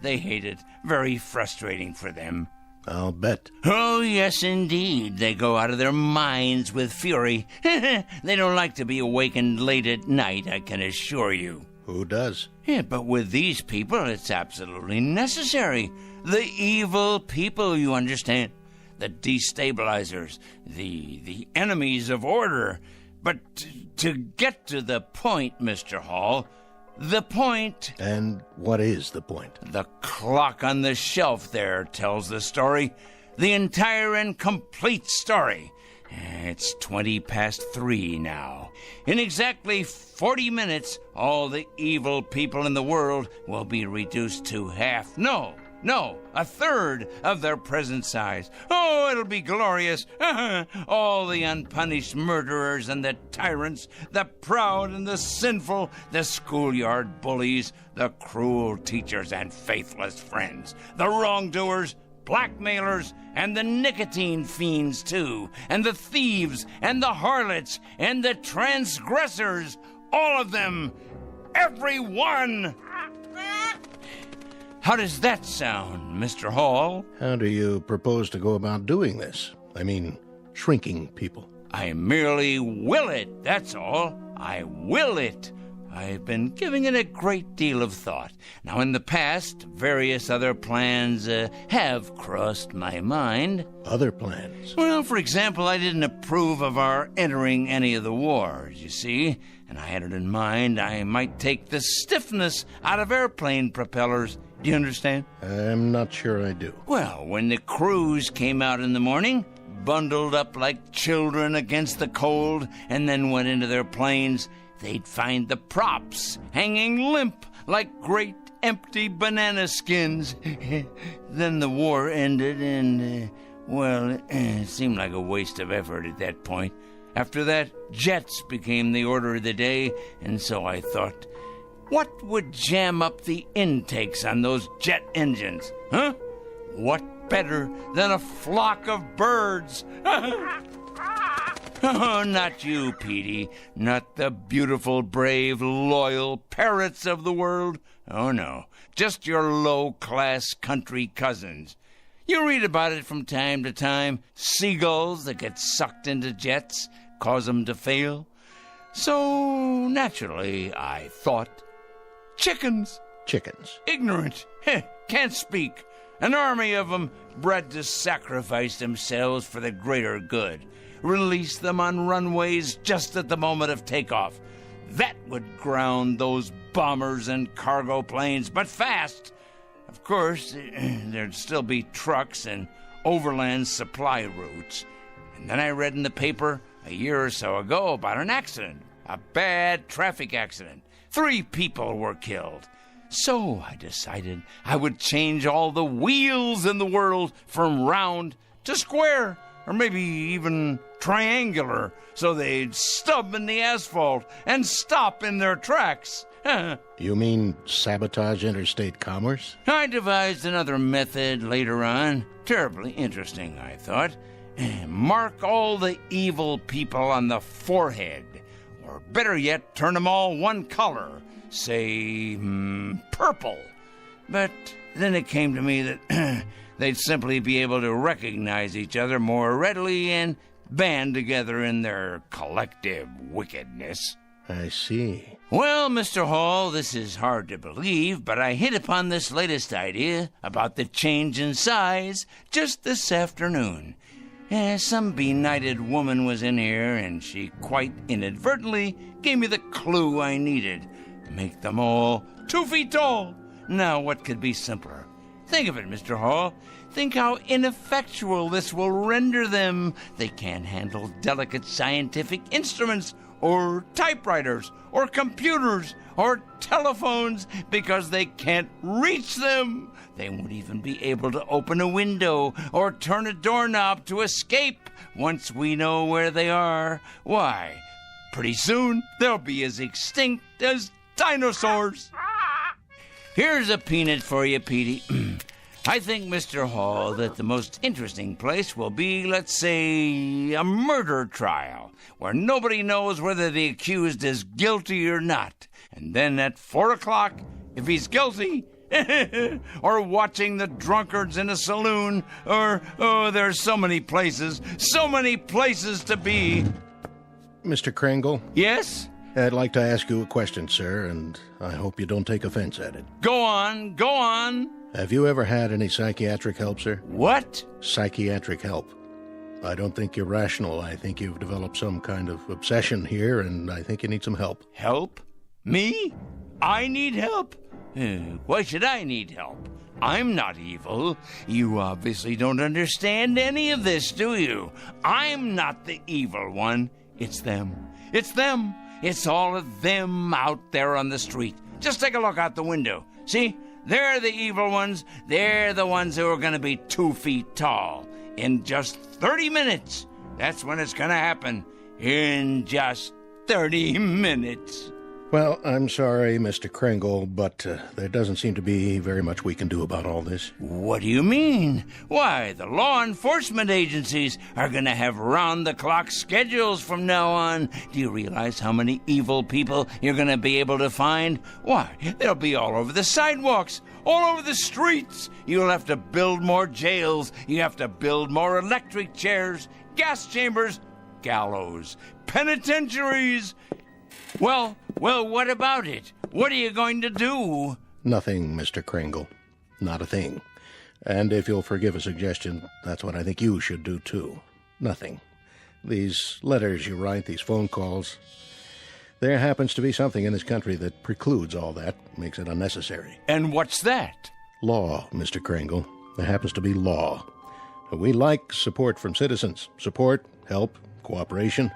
[SPEAKER 12] They hate it. Very frustrating for them.
[SPEAKER 18] I'll bet.
[SPEAKER 12] Oh, yes, indeed. They go out of their minds with fury. They don't like to be awakened late at night, I can assure you.
[SPEAKER 18] Who does?
[SPEAKER 12] Yeah, but with these people, it's absolutely necessary. The evil people, you understand. The destabilizers. The enemies of order. But to get to the point, Mr. Hall... The point...
[SPEAKER 18] And what is the point?
[SPEAKER 12] The clock on the shelf there tells the story. The entire and complete story. It's 3:20 now. In exactly 40 minutes, all the evil people in the world will be reduced to half. No, a third of their present size. Oh, it'll be glorious. All the unpunished murderers and the tyrants, the proud and the sinful, the schoolyard bullies, the cruel teachers and faithless friends, the wrongdoers, blackmailers, and the nicotine fiends, too, and the thieves, and the harlots, and the transgressors, all of them, every one. How does that sound, Mr. Hall?
[SPEAKER 18] How do you propose to go about doing this? I mean, shrinking people.
[SPEAKER 12] I merely will it, that's all. I will it. I've been giving it a great deal of thought. Now, in the past, various other plans have crossed my mind.
[SPEAKER 18] Other plans?
[SPEAKER 12] Well, for example, I didn't approve of our entering any of the wars, you see, and I had it in mind I might take the stiffness out of airplane propellers. Do you understand?
[SPEAKER 18] I'm not sure I do.
[SPEAKER 12] Well, when the crews came out in the morning, bundled up like children against the cold, and then went into their planes, they'd find the props hanging limp like great empty banana skins. Then the war ended and, well, it seemed like a waste of effort at that point. After that, jets became the order of the day, and so I thought, what would jam up the intakes on those jet engines, huh? What better than a flock of birds? Oh, not you, Petey. Not the beautiful, brave, loyal parrots of the world. Oh, no. Just your low-class country cousins. You read about it from time to time. Seagulls that get sucked into jets, cause them to fail. So, naturally, I thought, chickens.
[SPEAKER 18] Chickens.
[SPEAKER 12] Ignorant. Can't speak. An army of them bred to sacrifice themselves for the greater good. Release them on runways just at the moment of takeoff. That would ground those bombers and cargo planes, but fast. Of course, there'd still be trucks and overland supply routes. And then I read in the paper a year or so ago about an accident, a bad traffic accident. 3 people were killed. So I decided I would change all the wheels in the world from round to square, or maybe even triangular, so they'd stub in the asphalt and stop in their tracks.
[SPEAKER 18] You mean sabotage interstate commerce?
[SPEAKER 12] I devised another method later on. Terribly interesting, I thought. Mark all the evil people on the forehead, or better yet, turn them all one color. Say, purple. But then it came to me that they'd simply be able to recognize each other more readily and band together in their collective wickedness.
[SPEAKER 18] I see.
[SPEAKER 12] Well, Mr. Hall, this is hard to believe, but I hit upon this latest idea about the change in size just this afternoon. Some benighted woman was in here, and she quite inadvertently gave me the clue I needed. Make them all 2 feet tall. Now, what could be simpler? Think of it, Mr. Hall. Think how ineffectual this will render them. They can't handle delicate scientific instruments, or typewriters, or computers, or telephones, because they can't reach them. They won't even be able to open a window or turn a doorknob to escape once we know where they are. Why, pretty soon they'll be as extinct as dinosaurs. Here's a peanut for you, Petey. I think, Mr. Hall, that the most interesting place will be, let's say, a murder trial, where nobody knows whether the accused is guilty or not. And then at 4 o'clock, if he's guilty, or watching the drunkards in a saloon, or, there's so many places to be.
[SPEAKER 18] Mr. Kringle?
[SPEAKER 12] Yes?
[SPEAKER 18] I'd like to ask you a question, sir, and I hope you don't take offense at it.
[SPEAKER 12] Go on.
[SPEAKER 18] Have you ever had any psychiatric help, sir?
[SPEAKER 12] What?
[SPEAKER 18] Psychiatric help. I don't think you're rational. I think you've developed some kind of obsession here, and I think you need some help.
[SPEAKER 12] Help? Me? I need help? Why should I need help? I'm not evil. You obviously don't understand any of this, do you? I'm not the evil one. It's them. It's all of them out there on the street. Just take a look out the window. See? They're the evil ones. They're the ones who are going to be 2 feet tall. In just 30 minutes. That's when it's going to happen. In just 30 minutes.
[SPEAKER 18] Well, I'm sorry, Mr. Kringle, but there doesn't seem to be very much we can do about all this.
[SPEAKER 12] What do you mean? Why, the law enforcement agencies are going to have round-the-clock schedules from now on. Do you realize how many evil people you're going to be able to find? Why, they'll be all over the sidewalks, all over the streets. You'll have to build more jails. You have to build more electric chairs, gas chambers, gallows, penitentiaries. Well, what about it? What are you going to do?
[SPEAKER 18] Nothing, Mr. Kringle. Not a thing. And if you'll forgive a suggestion, that's what I think you should do, too. Nothing. These letters you write, these phone calls, there happens to be something in this country that precludes all that, makes it unnecessary.
[SPEAKER 12] And what's that?
[SPEAKER 18] Law, Mr. Kringle. There happens to be law. We like support from citizens. Support, help, cooperation.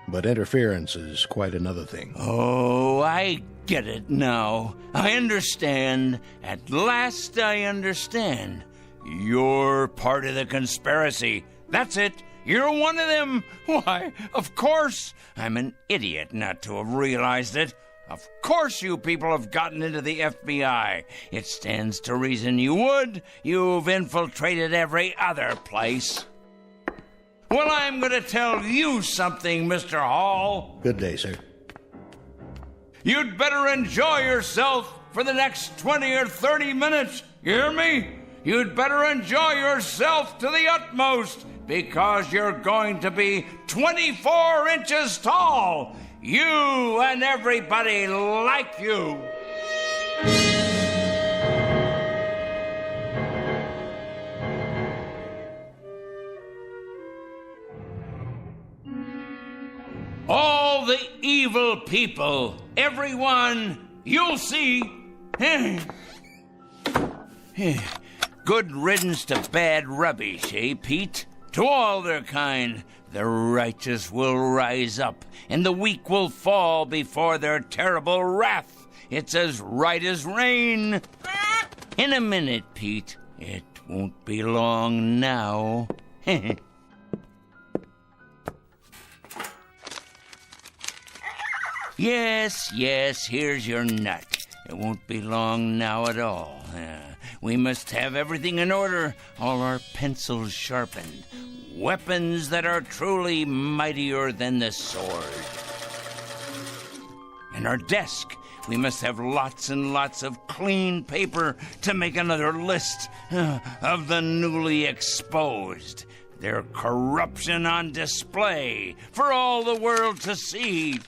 [SPEAKER 18] But interference is quite another thing.
[SPEAKER 12] Oh, I get it now. I understand. At last I understand. You're part of the conspiracy. That's it. You're one of them. Why, of course. I'm an idiot not to have realized it. Of course you people have gotten into the FBI. It stands to reason you would. You've infiltrated every other place. Well, I'm going to tell you something, Mr. Hall.
[SPEAKER 18] Good day, sir.
[SPEAKER 12] You'd better enjoy yourself for the next 20 or 30 minutes. You hear me? You'd better enjoy yourself to the utmost, because you're going to be 24 inches tall. You and everybody like you. All the evil people, everyone, you'll see. Good riddance to bad rubbish, eh, Pete? To all their kind, the righteous will rise up, and the weak will fall before their terrible wrath. It's as right as rain. In a minute, Pete. It won't be long now. Yes, here's your nut. It won't be long now at all. We must have everything in order, all our pencils sharpened, weapons that are truly mightier than the sword. And our desk, we must have lots and lots of clean paper to make another list of the newly exposed. Their corruption on display for all the world to see.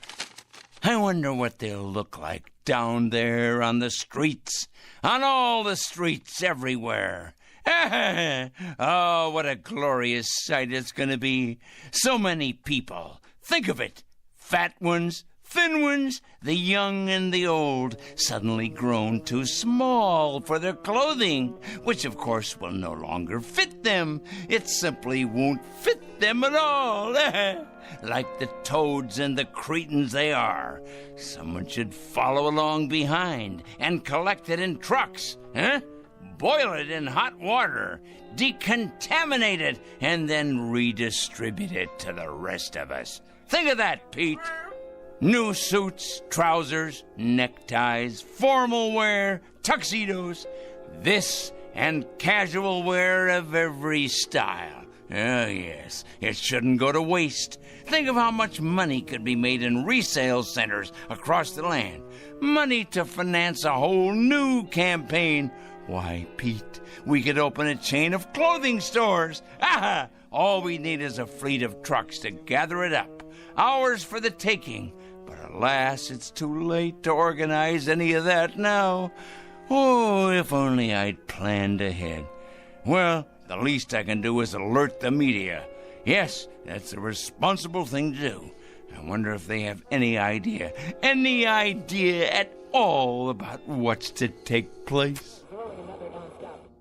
[SPEAKER 12] I wonder what they'll look like down there on the streets, on all the streets everywhere. Oh, what a glorious sight it's going to be. So many people. Think of it. Fat ones, thin ones, the young and the old, suddenly grown too small for their clothing, which of course will no longer fit them. It simply won't fit them at all. Like the toads and the cretins they are. Someone should follow along behind and collect it in trucks, boil it in hot water, decontaminate it, and then redistribute it to the rest of us. Think of that, Pete. New suits, trousers, neckties, formal wear, tuxedos, this and casual wear of every style. Oh, yes, it shouldn't go to waste. Think of how much money could be made in resale centers across the land. Money to finance a whole new campaign. Why, Pete, we could open a chain of clothing stores. Aha! All we need is a fleet of trucks to gather it up. Ours for the taking. But alas, it's too late to organize any of that now. Oh, if only I'd planned ahead. Well, the least I can do is alert the media. Yes, that's the responsible thing to do. I wonder if they have any idea at all about what's to take place.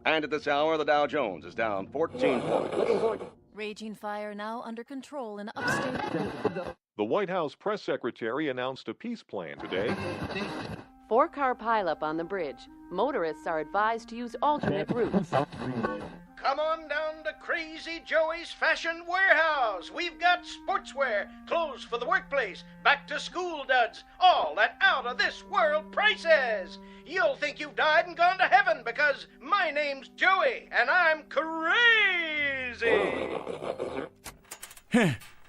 [SPEAKER 4] And at this hour, the Dow Jones is down 14 points.
[SPEAKER 17] Raging fire now under control in upstate.
[SPEAKER 19] The White House press secretary announced a peace plan today.
[SPEAKER 23] 4-car pileup on the bridge. Motorists are advised to use alternate routes.
[SPEAKER 24] Come on down to Crazy Joey's Fashion Warehouse. We've got sportswear, clothes for the workplace, back-to-school duds, all at out-of-this-world prices. You'll think you've died and gone to heaven because my name's Joey and I'm crazy.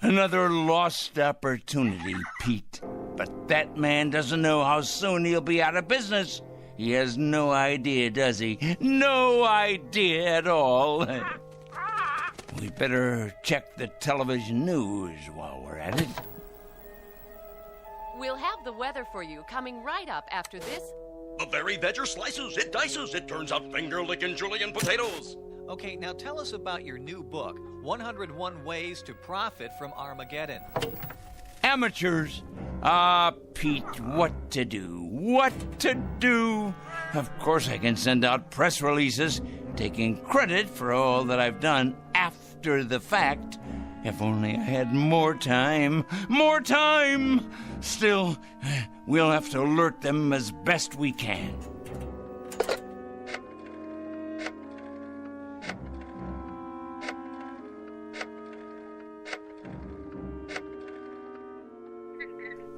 [SPEAKER 12] Another lost opportunity, Pete. But that man doesn't know how soon he'll be out of business. He has no idea, does he? No idea at all. We'd better check the television news while we're at it.
[SPEAKER 23] We'll have the weather for you coming right up after this.
[SPEAKER 4] The very vegger slices, it dices, it turns out finger-licking julienne potatoes.
[SPEAKER 3] Okay, now tell us about your new book, 101 Ways to Profit from Armageddon.
[SPEAKER 12] Amateurs. Pete, what to do? What to do? Of course I can send out press releases taking credit for all that I've done after the fact. If only I had more time. More time! Still, we'll have to alert them as best we can.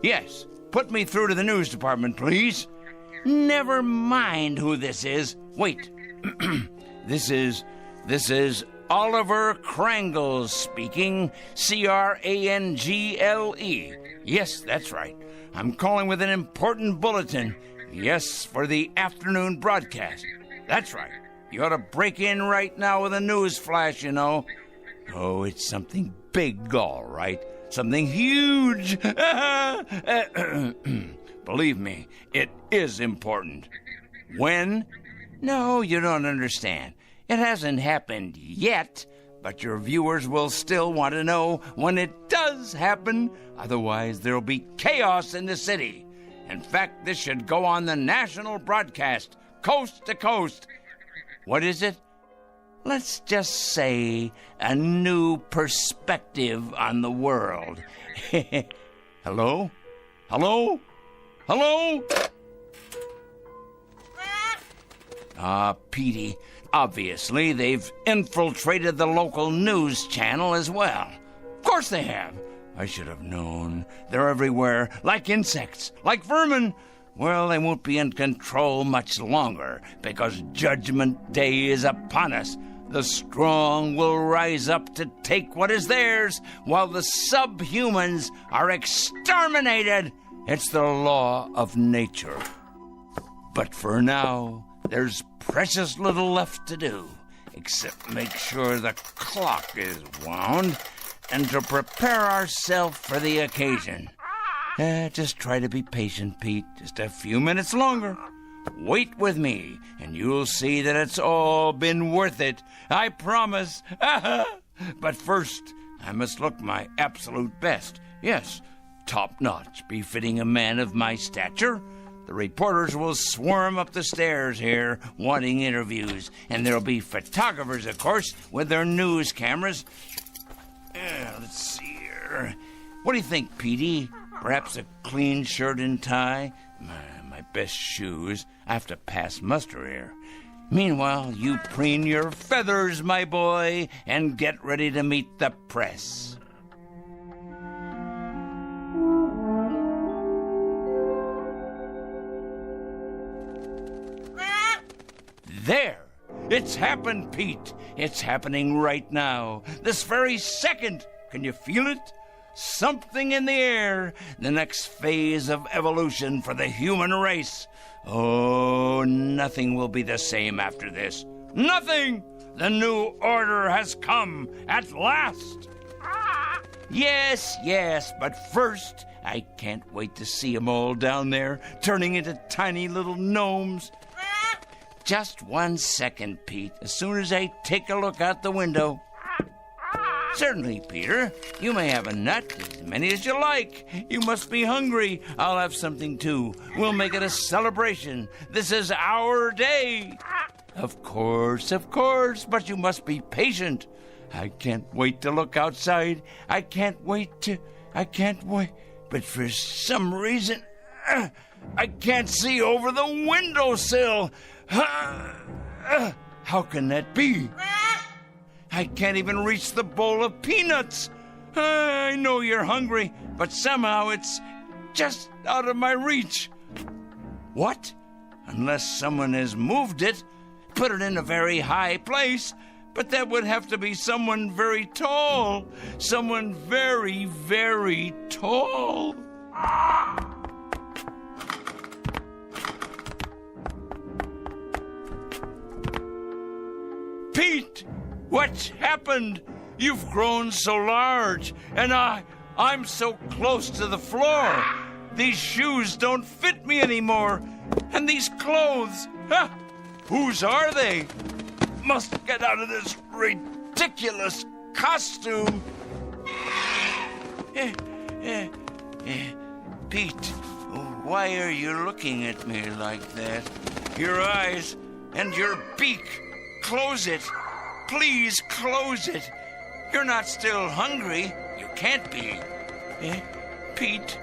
[SPEAKER 12] Yes, put me through to the news department, please. Never mind who this is. Wait. This is Oliver Krangle speaking, Crangle. Yes, that's right. I'm calling with an important bulletin. Yes, for the afternoon broadcast. That's right. You ought to break in right now with a news flash, you know. Oh, it's something big, all right. Something huge. Believe me, it is important. When? No, you don't understand. It hasn't happened yet, but your viewers will still want to know when it does happen. Otherwise, there'll be chaos in the city. In fact, this should go on the national broadcast, coast to coast. What is it? Let's just say a new perspective on the world. Hello? Hello? Hello? Petey, obviously they've infiltrated the local news channel as well. Of course they have. I should have known. They're everywhere, like insects, like vermin. Well, they won't be in control much longer, because Judgment Day is upon us. The strong will rise up to take what is theirs, while the subhumans are exterminated. It's the law of nature. But for now, there's precious little left to do, except make sure the clock is wound and to prepare ourselves for the occasion. Just try to be patient, Pete. Just a few minutes longer. Wait with me, and you'll see that it's all been worth it. I promise. But first, I must look my absolute best. Yes, top-notch, befitting a man of my stature. The reporters will swarm up the stairs here, wanting interviews. And there'll be photographers, of course, with their news cameras. Let's see here. What do you think, Petey? Perhaps a clean shirt and tie? My best shoes. I have to pass muster here. Meanwhile, you preen your feathers, my boy, and get ready to meet the press. There! It's happened, Pete. It's happening right now. This very second. Can you feel it? Something in the air. The next phase of evolution for the human race. Oh, nothing will be the same after this. Nothing! The new order has come at last. Yes, but first, I can't wait to see them all down there, turning into tiny little gnomes. Just 1 second, Pete, as soon as I take a look out the window. Certainly, Peter. You may have a nut, as many as you like. You must be hungry. I'll have something, too. We'll make it a celebration. This is our day. Of course, but you must be patient. I can't wait to look outside. I can't wait. But for some reason, I can't see over the windowsill. How can that be? I can't even reach the bowl of peanuts. I know you're hungry, but somehow it's just out of my reach. What? Unless someone has moved it, put it in a very high place. But that would have to be someone very tall. Someone very, very tall. Pete, what's happened? You've grown so large, and I'm so close to the floor. These shoes don't fit me anymore. And these clothes, whose are they? Must get out of this ridiculous costume. Pete, why are you looking at me like that? Your eyes and your beak. Close it. Please close it. You're not still hungry. You can't be. Pete,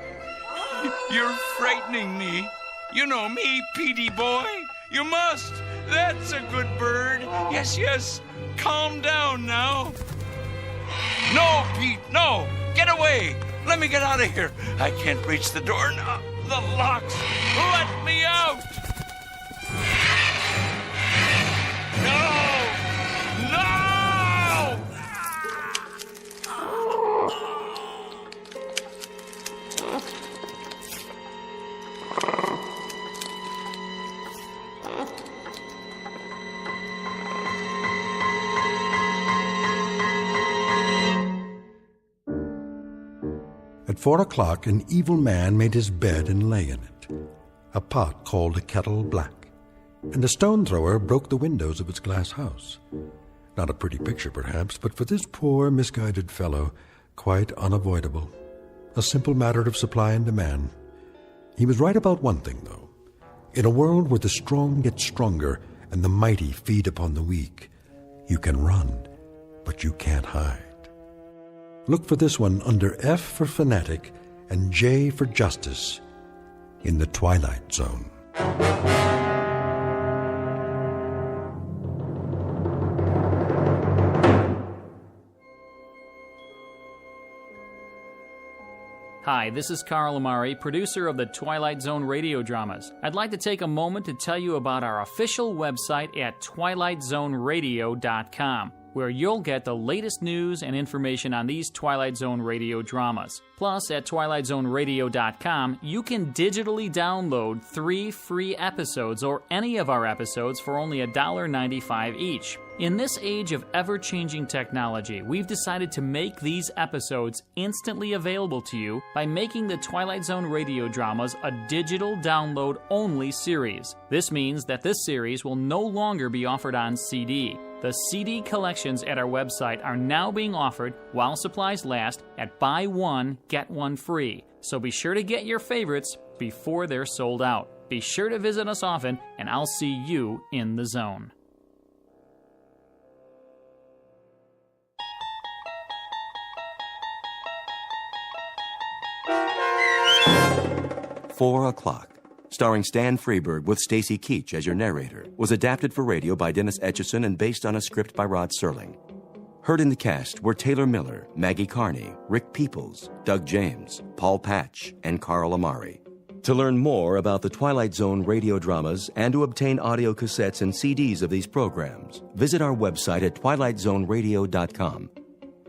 [SPEAKER 12] you're frightening me. You know me, Petey boy. You must. That's a good bird. Yes, yes. Calm down now. No, Pete, no. Get away. Let me get out of here. I can't reach the door now. The locks. Let me out. No! No!
[SPEAKER 1] At 4 o'clock, an evil man made his bed and lay in it, a pot called a kettle black, and a stone thrower broke the windows of its glass house. Not a pretty picture, perhaps, but for this poor, misguided fellow, quite unavoidable. A simple matter of supply and demand. He was right about one thing, though. In a world where the strong get stronger and the mighty feed upon the weak, you can run, but you can't hide. Look for this one under F for Fanatic and J for Justice in the Twilight Zone.
[SPEAKER 10] Hi, this is Carl Amari, producer of the Twilight Zone Radio Dramas. I'd like to take a moment to tell you about our official website at twilightzoneradio.com, where you'll get the latest news and information on these Twilight Zone radio dramas. Plus, at twilightzoneradio.com, you can digitally download 3 free episodes or any of our episodes for only $1.95 each. In this age of ever-changing technology, we've decided to make these episodes instantly available to you by making the Twilight Zone radio dramas a digital download-only series. This means that this series will no longer be offered on CD. The CD collections at our website are now being offered while supplies last at buy one, get one free. So be sure to get your favorites before they're sold out. Be sure to visit us often, and I'll see you in the zone.
[SPEAKER 6] "4 O'Clock," starring Stan Freberg with Stacy Keach as your narrator, was adapted for radio by Dennis Etchison and based on a script by Rod Serling. Heard in the cast were Taylor Miller, Maggie Carney, Rick Peoples, Doug James, Paul Patch, and Carl Amari. To learn more about the Twilight Zone radio dramas and to obtain audio cassettes and CDs of these programs, visit our website at twilightzoneradio.com.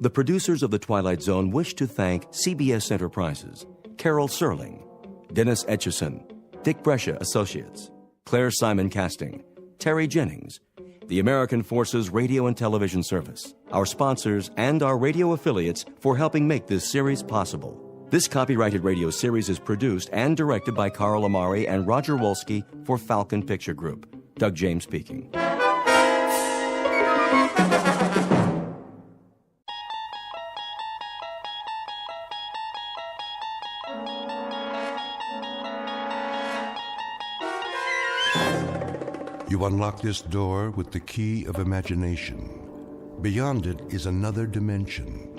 [SPEAKER 6] The producers of The Twilight Zone wish to thank CBS Enterprises, Carol Serling, Dennis Etchison, Dick Brescia Associates, Claire Simon Casting, Terry Jennings, the American Forces Radio and Television Service, our sponsors, and our radio affiliates for helping make this series possible. This copyrighted radio series is produced and directed by Carl Amari and Roger Wolski for Falcon Picture Group. Doug James speaking.
[SPEAKER 1] You unlock this door with the key of imagination. Beyond it is another dimension,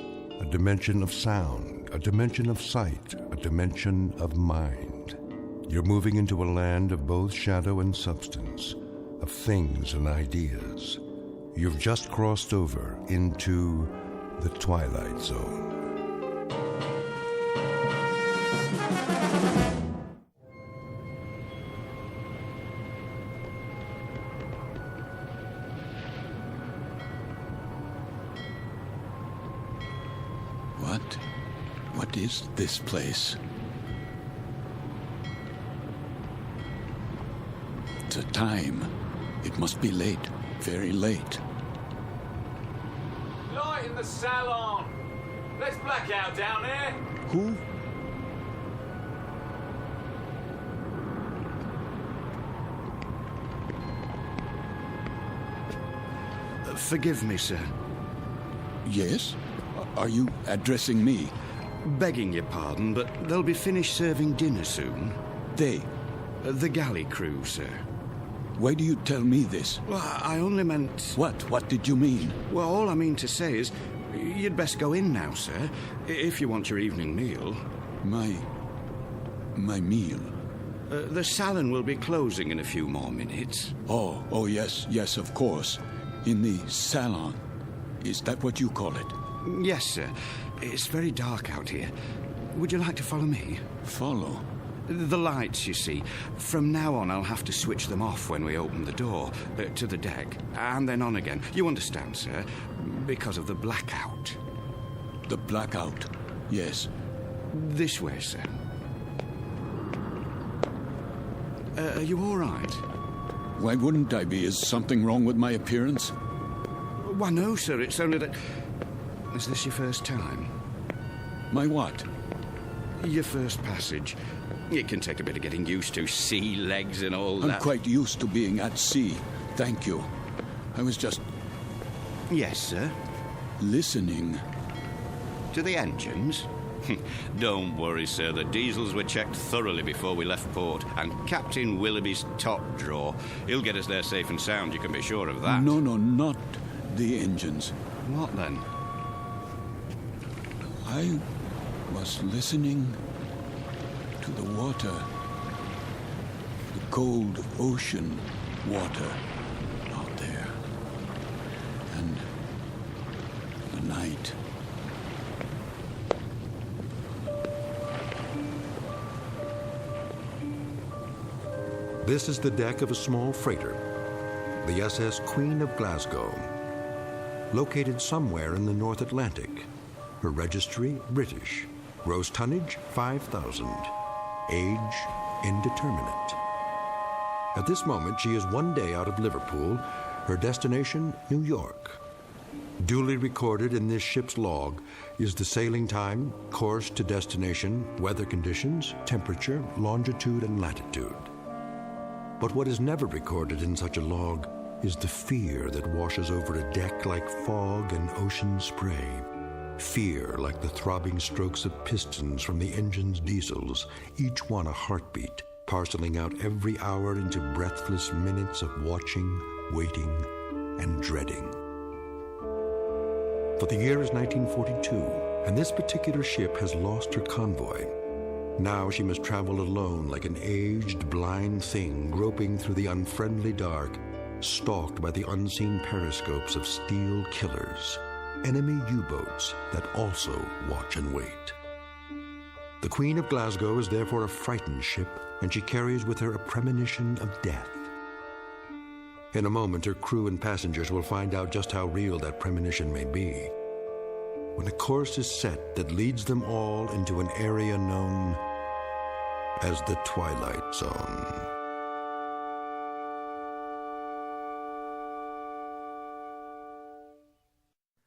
[SPEAKER 1] a dimension of sound, a dimension of sight, a dimension of mind. You're moving into a land of both shadow and substance, of things and ideas. You've just crossed over into the Twilight Zone.
[SPEAKER 5] What is this place? The time. It must be late. Very late.
[SPEAKER 8] Light in the salon. Let's black out down there.
[SPEAKER 5] Who?
[SPEAKER 8] Forgive me, sir.
[SPEAKER 5] Yes? Are you addressing me?
[SPEAKER 8] Begging your pardon, but they'll be finished serving dinner soon.
[SPEAKER 5] They?
[SPEAKER 8] The galley crew, sir.
[SPEAKER 5] Why do you tell me this?
[SPEAKER 8] Well, I only meant...
[SPEAKER 5] What? What did you mean?
[SPEAKER 8] Well, all I mean to say is, you'd best go in now, sir, if you want your evening meal.
[SPEAKER 5] My meal?
[SPEAKER 8] The salon will be closing in a few more minutes.
[SPEAKER 5] Oh, yes, of course. In the salon. Is that what you call it?
[SPEAKER 8] Yes, sir. It's very dark out here. Would you like to follow me?
[SPEAKER 5] Follow?
[SPEAKER 8] The lights, you see. From now on, I'll have to switch them off when we open the door to the deck, and then on again. You understand, sir? Because of the blackout.
[SPEAKER 5] The blackout? Yes.
[SPEAKER 8] This way, sir. Are you all right?
[SPEAKER 5] Why wouldn't I be? Is something wrong with my appearance?
[SPEAKER 8] Why, no, sir. It's only that... Is this your first time?
[SPEAKER 5] My what?
[SPEAKER 8] Your first passage. It can take a bit of getting used to. Sea legs and all that.
[SPEAKER 5] I'm quite used to being at sea. Thank you. I was just...
[SPEAKER 8] Yes, sir?
[SPEAKER 5] Listening.
[SPEAKER 8] To the engines? Don't worry, sir. The diesels were checked thoroughly before we left port, and Captain Willoughby's top drawer. He'll get us there safe and sound, you can be sure of that.
[SPEAKER 5] No, not the engines.
[SPEAKER 8] What then?
[SPEAKER 5] I was listening to the water. The cold ocean water out there. And the night.
[SPEAKER 1] This is the deck of a small freighter, the SS Queen of Glasgow, located somewhere in the North Atlantic. Her registry, British. Gross tonnage, 5,000. Age, indeterminate. At this moment, she is one day out of Liverpool. Her destination, New York. Duly recorded in this ship's log is the sailing time, course to destination, weather conditions, temperature, longitude, and latitude. But what is never recorded in such a log is the fear that washes over a deck like fog and ocean spray. Fear like the throbbing strokes of pistons from the engine's diesels, each one a heartbeat, parceling out every hour into breathless minutes of watching, waiting, and dreading. For the year is 1942, and this particular ship has lost her convoy. Now she must travel alone like an aged, blind thing groping through the unfriendly dark, stalked by the unseen periscopes of steel killers, enemy U-boats that also watch and wait. The Queen of Glasgow is therefore a frightened ship, and she carries with her a premonition of death. In a moment, her crew and passengers will find out just how real that premonition may be, when a course is set that leads them all into an area known as the Twilight Zone.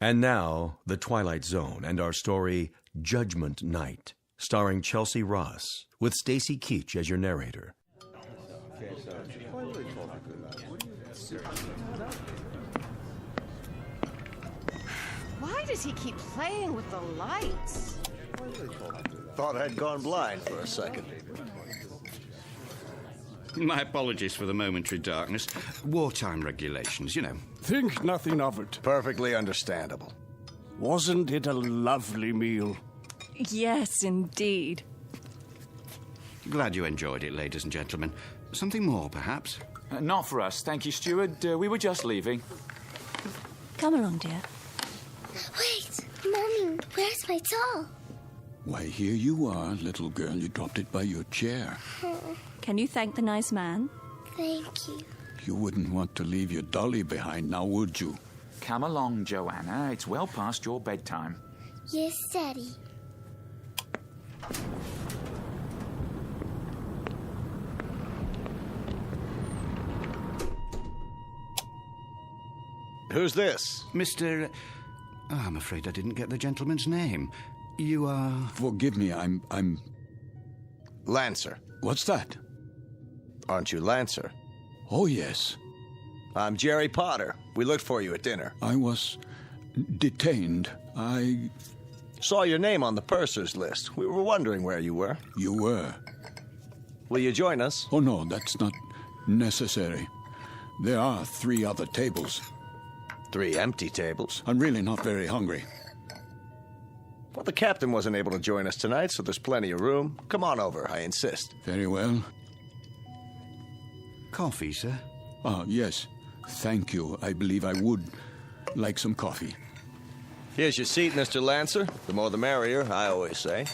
[SPEAKER 6] And now, The Twilight Zone and our story, Judgment Night, starring Chelsea Ross, with Stacy Keach as your narrator.
[SPEAKER 16] Why does he keep playing with the lights?
[SPEAKER 21] Thought I'd gone blind for a second.
[SPEAKER 8] My apologies for the momentary darkness. Wartime regulations, you know.
[SPEAKER 21] Think nothing of it. Perfectly understandable. Wasn't it a lovely meal?
[SPEAKER 17] Yes, indeed.
[SPEAKER 8] Glad you enjoyed it, ladies and gentlemen. Something more, perhaps?
[SPEAKER 22] Not for us, thank you, steward. We were just leaving.
[SPEAKER 25] Come along, dear.
[SPEAKER 26] Wait, Mommy, where's my doll?
[SPEAKER 5] Why, here you are, little girl. You dropped it by your chair.
[SPEAKER 25] Can you thank the nice man?
[SPEAKER 26] Thank you.
[SPEAKER 5] You wouldn't want to leave your dolly behind now, would you?
[SPEAKER 22] Come along, Joanna. It's well past your bedtime.
[SPEAKER 26] Yes, Daddy.
[SPEAKER 21] Who's this?
[SPEAKER 8] Mr. Oh, I'm afraid I didn't get the gentleman's name. You are...
[SPEAKER 5] Forgive me, I'm...
[SPEAKER 21] Lancer.
[SPEAKER 5] What's that?
[SPEAKER 21] Aren't you Lancer?
[SPEAKER 5] Oh, yes.
[SPEAKER 21] I'm Jerry Potter. We looked for you at dinner.
[SPEAKER 5] I was detained. I
[SPEAKER 21] saw your name on the purser's list. We were wondering where you were.
[SPEAKER 5] You were?
[SPEAKER 21] Will you join us?
[SPEAKER 5] Oh, no, that's not necessary. There are 3 other tables.
[SPEAKER 21] 3 empty tables?
[SPEAKER 5] I'm really not very hungry.
[SPEAKER 21] Well, the captain wasn't able to join us tonight, so there's plenty of room. Come on over, I insist.
[SPEAKER 5] Very well.
[SPEAKER 8] Coffee, sir?
[SPEAKER 5] Yes. Thank you. I believe I would like some coffee.
[SPEAKER 21] Here's your seat, Mr. Lancer. The more the merrier, I always say.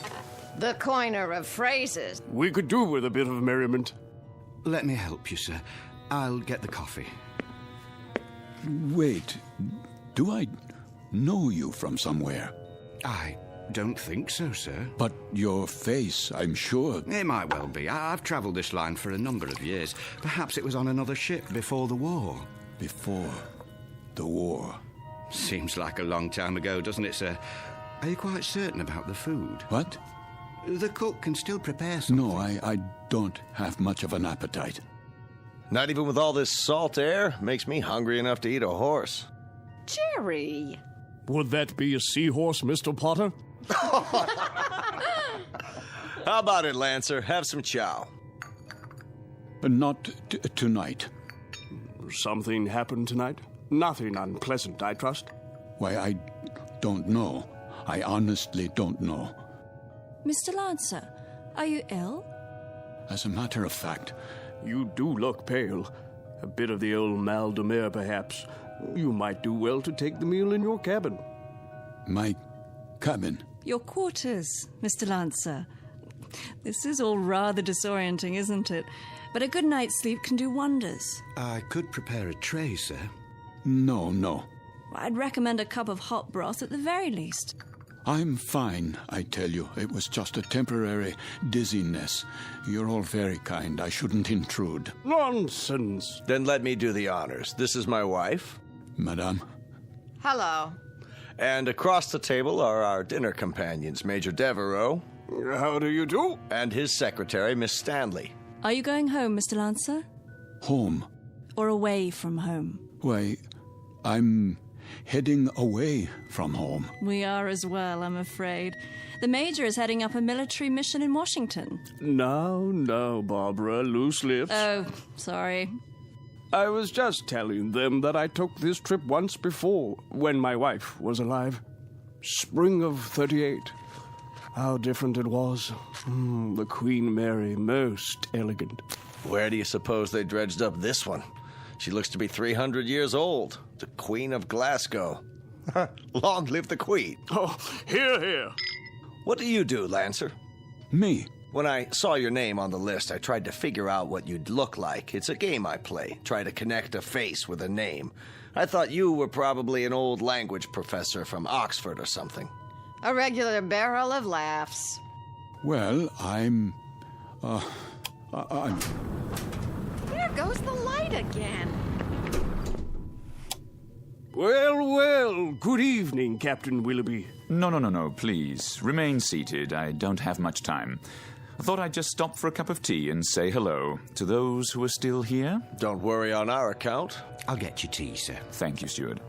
[SPEAKER 16] The coiner of phrases.
[SPEAKER 21] We could do with a bit of merriment.
[SPEAKER 8] Let me help you, sir. I'll get the coffee.
[SPEAKER 5] Wait. Do I know you from somewhere?
[SPEAKER 8] I don't think so, sir.
[SPEAKER 5] But your face, I'm sure.
[SPEAKER 8] It might well be. I've travelled this line for a number of years. Perhaps it was on another ship before the war.
[SPEAKER 5] Before the war?
[SPEAKER 8] Seems like a long time ago, doesn't it, sir? Are you quite certain about the food?
[SPEAKER 5] What?
[SPEAKER 8] The cook can still prepare something.
[SPEAKER 5] No, I don't have much of an appetite.
[SPEAKER 21] Not even with all this salt air? Makes me hungry enough to eat a horse.
[SPEAKER 16] Jerry!
[SPEAKER 21] Would that be a seahorse, Mr. Potter? How about it, Lancer? Have some chow.
[SPEAKER 5] Not tonight.
[SPEAKER 21] Something happened tonight? Nothing unpleasant, I trust.
[SPEAKER 5] Why, I don't know. I honestly don't know.
[SPEAKER 25] Mr. Lancer, are you ill?
[SPEAKER 5] As a matter of fact...
[SPEAKER 21] You do look pale. A bit of the old mal de mer, perhaps. You might do well to take the meal in your cabin.
[SPEAKER 5] My cabin?
[SPEAKER 25] Your quarters, Mr. Lancer. This is all rather disorienting, isn't it? But a good night's sleep can do wonders.
[SPEAKER 8] I could prepare a tray, sir.
[SPEAKER 5] No.
[SPEAKER 25] I'd recommend a cup of hot broth at the very least.
[SPEAKER 5] I'm fine, I tell you. It was just a temporary dizziness. You're all very kind. I shouldn't intrude.
[SPEAKER 21] Nonsense. Then let me do the honors. This is my wife.
[SPEAKER 5] Madame.
[SPEAKER 16] Hello.
[SPEAKER 21] And across the table are our dinner companions, Major Devereaux. How do you do? And his secretary, Miss Stanley.
[SPEAKER 25] Are you going home, Mr. Lancer?
[SPEAKER 5] Home?
[SPEAKER 25] Or away from home?
[SPEAKER 5] Why, I'm heading away from home.
[SPEAKER 25] We are as well, I'm afraid. The Major is heading up a military mission in Washington.
[SPEAKER 21] Now, Barbara, loose lips.
[SPEAKER 25] Oh, sorry.
[SPEAKER 21] I was just telling them that I took this trip once before, when my wife was alive. Spring of 38. How different it was. The Queen Mary, most elegant. Where do you suppose they dredged up this one? She looks to be 300 years old. The Queen of Glasgow. Long live the Queen. Oh, hear, hear. What do you do, Lancer?
[SPEAKER 5] Me?
[SPEAKER 21] When I saw your name on the list, I tried to figure out what you'd look like. It's a game I play. Try to connect a face with a name. I thought you were probably an old language professor from Oxford or something.
[SPEAKER 16] A regular barrel of laughs.
[SPEAKER 5] Well, I'm...
[SPEAKER 16] There goes the light again.
[SPEAKER 21] Well, good evening, Captain Willoughby.
[SPEAKER 22] No, please. Remain seated. I don't have much time. I thought I'd just stop for a cup of tea and say hello to those who are still here.
[SPEAKER 21] Don't worry on our account.
[SPEAKER 8] I'll get you tea, sir.
[SPEAKER 22] Thank you, steward.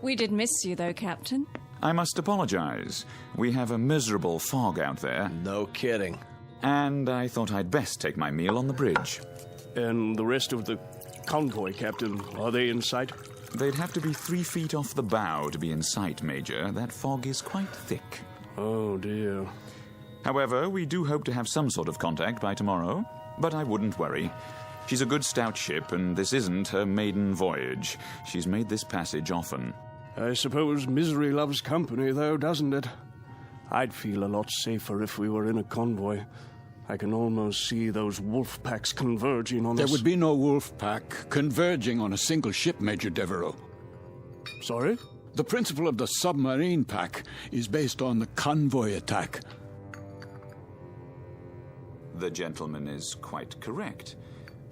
[SPEAKER 25] We did miss you, though, Captain.
[SPEAKER 22] I must apologize. We have a miserable fog out there.
[SPEAKER 21] No kidding.
[SPEAKER 22] And I thought I'd best take my meal on the bridge.
[SPEAKER 21] And the rest of the convoy, Captain, are they in sight?
[SPEAKER 22] They'd have to be 3 feet off the bow to be in sight, Major. That fog is quite thick.
[SPEAKER 21] Oh, dear.
[SPEAKER 22] However, we do hope to have some sort of contact by tomorrow. But I wouldn't worry. She's a good stout ship, and this isn't her maiden voyage. She's made this passage often.
[SPEAKER 21] I suppose misery loves company, though, doesn't it? I'd feel a lot safer if we were in a convoy. I can almost see those wolf packs converging on us.
[SPEAKER 5] There would be no wolf pack converging on a single ship, Major Devereaux.
[SPEAKER 21] Sorry?
[SPEAKER 5] The principle of the submarine pack is based on the convoy attack.
[SPEAKER 22] The gentleman is quite correct.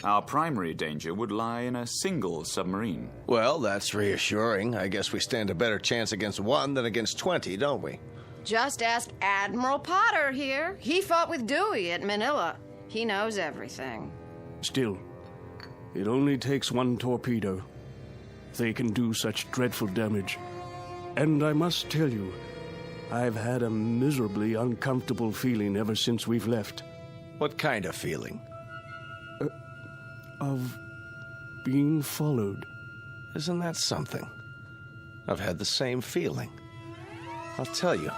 [SPEAKER 22] Our primary danger would lie in a single submarine.
[SPEAKER 21] Well, that's reassuring. I guess we stand a better chance against one than against 20, don't we?
[SPEAKER 16] Just ask Admiral Potter here. He fought with Dewey at Manila. He knows everything.
[SPEAKER 21] Still, it only takes one torpedo. they can do such dreadful damage. And I must tell you, I've had a miserably uncomfortable feeling ever since we've left.
[SPEAKER 2] What kind of feeling?
[SPEAKER 21] Of being followed.
[SPEAKER 2] Isn't that something? I've had the same feeling. I'll tell you,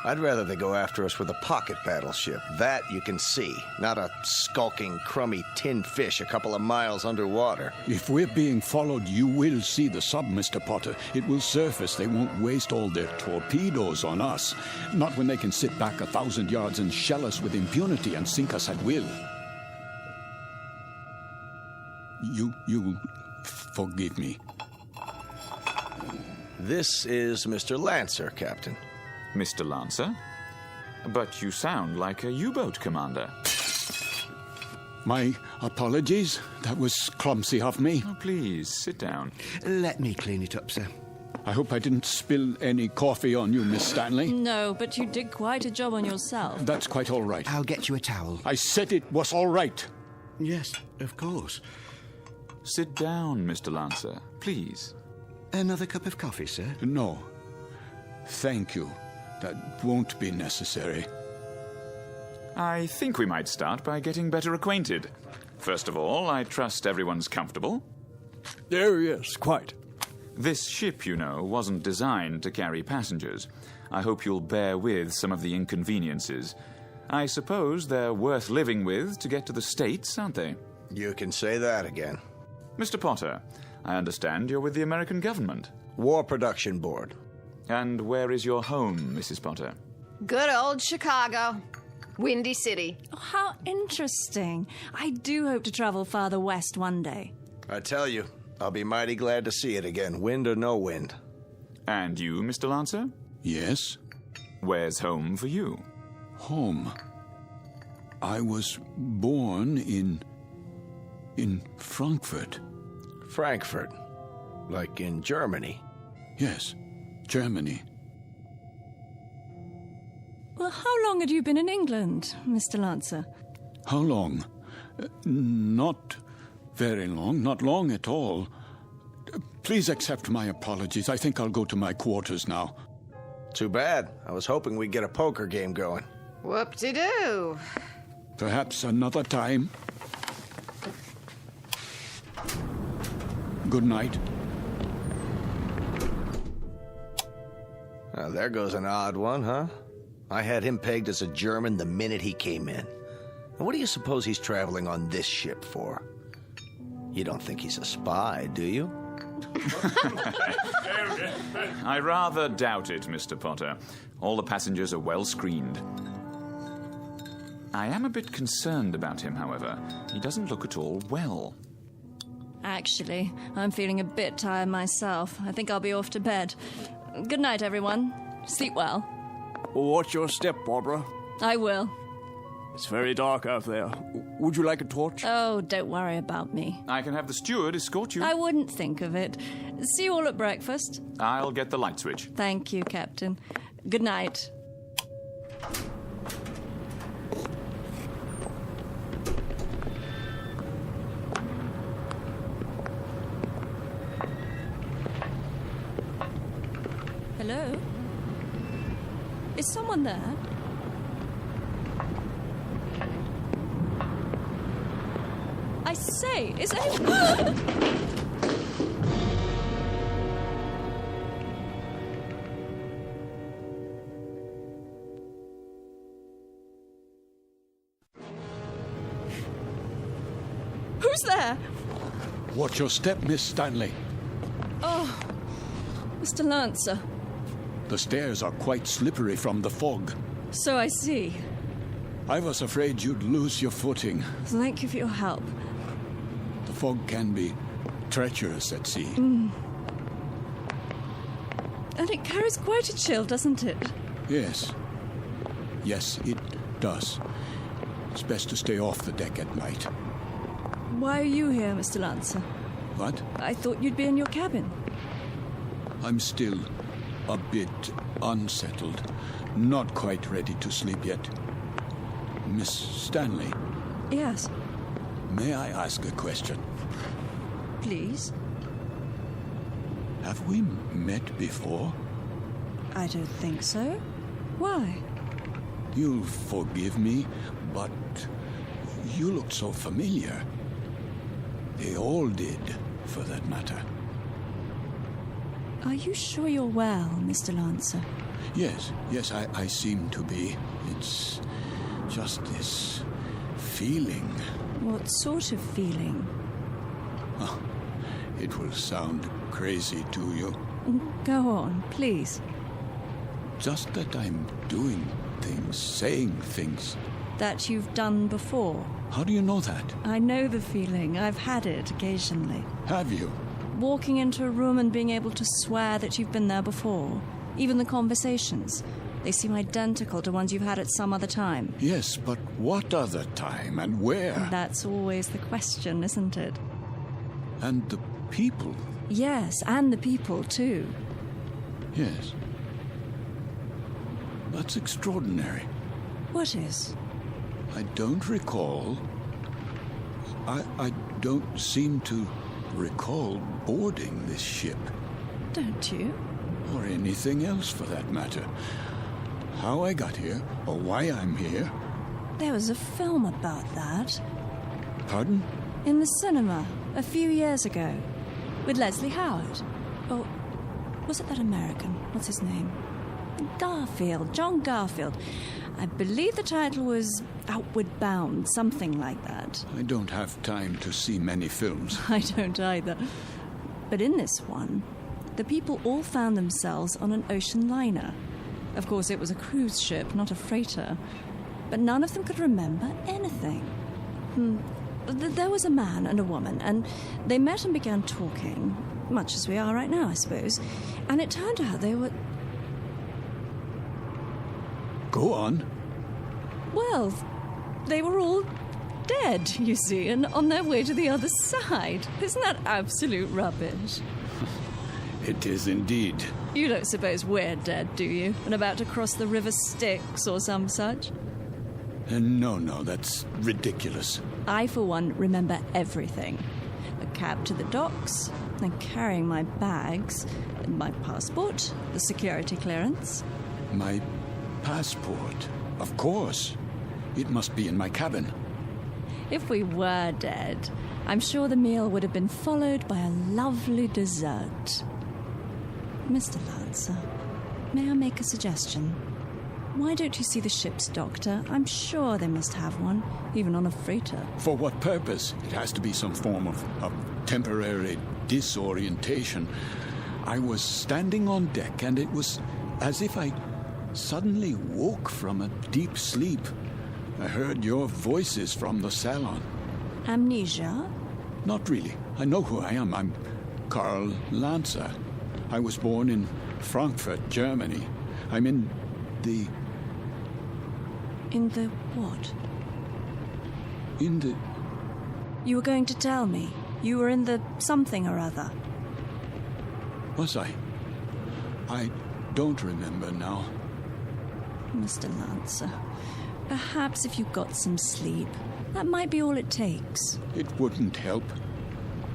[SPEAKER 2] I'd rather they go after us with a pocket battleship. That you can see, not a skulking, crummy tin fish a couple of miles underwater.
[SPEAKER 5] If we're being followed, you will see the sub, Mr. Potter. It will surface. They won't waste all their torpedoes on us. Not when they can sit back 1,000 yards and shell us with impunity and sink us at will. You forgive me.
[SPEAKER 2] This is Mr. Lancer, Captain.
[SPEAKER 22] Mr. Lancer? But you sound like a U-boat commander.
[SPEAKER 5] My apologies. That was clumsy of me.
[SPEAKER 22] Oh, please, sit down.
[SPEAKER 7] Let me clean it up, sir.
[SPEAKER 5] I hope I didn't spill any coffee on you, Miss Stanley.
[SPEAKER 25] No, but you did quite a job on yourself.
[SPEAKER 5] That's quite all right.
[SPEAKER 7] I'll get you a towel.
[SPEAKER 5] I said it was all right.
[SPEAKER 7] Yes, of course.
[SPEAKER 22] Sit down, Mr. Lancer, please.
[SPEAKER 7] Another cup of coffee, sir?
[SPEAKER 5] No. Thank you. That won't be necessary.
[SPEAKER 22] I think we might start by getting better acquainted. First of all, I trust everyone's comfortable.
[SPEAKER 21] Yes, quite.
[SPEAKER 22] This ship, you know, wasn't designed to carry passengers. I hope you'll bear with some of the inconveniences. I suppose they're worth living with to get to the States, aren't they?
[SPEAKER 2] You can say that again.
[SPEAKER 22] Mr. Potter, I understand you're with the American government.
[SPEAKER 2] War Production Board.
[SPEAKER 22] And where is your home, Mrs. Potter?
[SPEAKER 16] Good old Chicago. Windy City.
[SPEAKER 25] Oh, how interesting. I do hope to travel farther west one day.
[SPEAKER 2] I tell you, I'll be mighty glad to see it again, wind or no wind.
[SPEAKER 22] And you, Mr. Lancer?
[SPEAKER 5] Yes?
[SPEAKER 22] Where's home for you?
[SPEAKER 5] Home? I was born in Frankfurt.
[SPEAKER 2] Frankfurt? Like in Germany?
[SPEAKER 5] Yes, Germany.
[SPEAKER 25] Well, how long had you been in England, Mr. Lancer?
[SPEAKER 5] How long? Not very long, not long at all. Please accept my apologies. I think I'll go to my quarters now.
[SPEAKER 2] Too bad. I was hoping we'd get a poker game going.
[SPEAKER 16] Whoop-de-doo.
[SPEAKER 5] Perhaps another time. Good night.
[SPEAKER 2] Now, there goes an odd one, huh? I had him pegged as a German the minute he came in. And what do you suppose he's traveling on this ship for? You don't think he's a spy, do you?
[SPEAKER 22] I rather doubt it, Mr. Potter. All the passengers are well screened. I am a bit concerned about him, however. He doesn't look at all well.
[SPEAKER 25] Actually, I'm feeling a bit tired myself. I think I'll be off to bed. Good night, everyone. Sleep well.
[SPEAKER 21] Watch your step, Barbara.
[SPEAKER 25] I will.
[SPEAKER 21] It's very dark out there. Would you like a torch?
[SPEAKER 25] Oh, don't worry about me.
[SPEAKER 22] I can have the steward escort you.
[SPEAKER 25] I wouldn't think of it. See you all at breakfast.
[SPEAKER 22] I'll get the light switch.
[SPEAKER 25] Thank you, Captain. Good night. Hello? Is someone there? I say, is anyone... Who's there?
[SPEAKER 5] Watch your step, Miss Stanley.
[SPEAKER 25] Oh, Mr. Lancer.
[SPEAKER 5] The stairs are quite slippery from the fog.
[SPEAKER 25] So I see.
[SPEAKER 5] I was afraid you'd lose your footing.
[SPEAKER 25] Thank you for your help.
[SPEAKER 5] The fog can be treacherous at sea.
[SPEAKER 25] And it carries quite a chill, doesn't it?
[SPEAKER 5] Yes. Yes, it does. It's best to stay off the deck at night.
[SPEAKER 25] Why are you here, Mr. Lancer?
[SPEAKER 5] What?
[SPEAKER 25] I thought you'd be in your cabin.
[SPEAKER 5] I'm still a bit unsettled. Not quite ready to sleep yet. Miss Stanley?
[SPEAKER 25] Yes.
[SPEAKER 5] May I ask a question?
[SPEAKER 25] Please.
[SPEAKER 5] Have we met before?
[SPEAKER 25] I don't think so. Why?
[SPEAKER 5] You'll forgive me, but you looked so familiar. They all did, for that matter.
[SPEAKER 25] Are you sure you're well, Mr. Lancer?
[SPEAKER 5] Yes, I seem to be. It's just this feeling.
[SPEAKER 25] What sort of feeling?
[SPEAKER 5] Oh, it will sound crazy to you.
[SPEAKER 25] Go on, please.
[SPEAKER 5] Just that I'm doing things, saying things.
[SPEAKER 25] That you've done before?
[SPEAKER 5] How do you know that?
[SPEAKER 25] I know the feeling. I've had it occasionally.
[SPEAKER 5] Have you?
[SPEAKER 25] Walking into a room and being able to swear that you've been there before. Even the conversations. They seem identical to ones you've had at some other time.
[SPEAKER 5] Yes, but what other time and where?
[SPEAKER 25] That's always the question, isn't it?
[SPEAKER 5] And the people?
[SPEAKER 25] Yes, and the people, too.
[SPEAKER 5] Yes. That's extraordinary.
[SPEAKER 25] What is?
[SPEAKER 5] I don't recall. I don't seem to recall boarding this ship.
[SPEAKER 25] Don't you?
[SPEAKER 5] Or anything else, for that matter. How I got here, or why I'm here.
[SPEAKER 25] There was a film about that.
[SPEAKER 5] Pardon?
[SPEAKER 25] In the cinema, a few years ago. With Leslie Howard. Oh, was it that American? What's his name? Garfield, John Garfield. I believe the title was Outward Bound, something like that.
[SPEAKER 5] I don't have time to see many films.
[SPEAKER 25] I don't either. But in this one, the people all found themselves on an ocean liner. Of course, it was a cruise ship, not a freighter. But none of them could remember anything. There was a man and a woman, and they met and began talking, much as we are right now, I suppose. And it turned out they were...
[SPEAKER 5] Go on.
[SPEAKER 25] Well, they were all dead, you see, and on their way to the other side. Isn't that absolute rubbish?
[SPEAKER 5] It is indeed.
[SPEAKER 25] You don't suppose we're dead, do you? And about to cross the River Styx or some such?
[SPEAKER 5] No, that's ridiculous.
[SPEAKER 25] I, for one, remember everything. A cab to the docks, and carrying my bags, and my passport, the security clearance.
[SPEAKER 5] My passport? Of course. It must be in my cabin.
[SPEAKER 25] If we were dead, I'm sure the meal would have been followed by a lovely dessert. Mr. Lancer, may I make a suggestion? Why don't you see the ship's doctor? I'm sure they must have one, even on a freighter.
[SPEAKER 5] For what purpose? It has to be some form of temporary disorientation. I was standing on deck, and it was as if I suddenly woke from a deep sleep. I heard your voices from the salon.
[SPEAKER 25] Amnesia?
[SPEAKER 5] Not really. I know who I am. I'm Karl Lancer. I was born in Frankfurt, Germany. I'm in the...
[SPEAKER 25] In the what?
[SPEAKER 5] In the...
[SPEAKER 25] You were going to tell me. You were in the something or other.
[SPEAKER 5] Was I? I don't remember now.
[SPEAKER 25] Mr. Lancer, perhaps if you got some sleep, that might be all it takes.
[SPEAKER 5] It wouldn't help.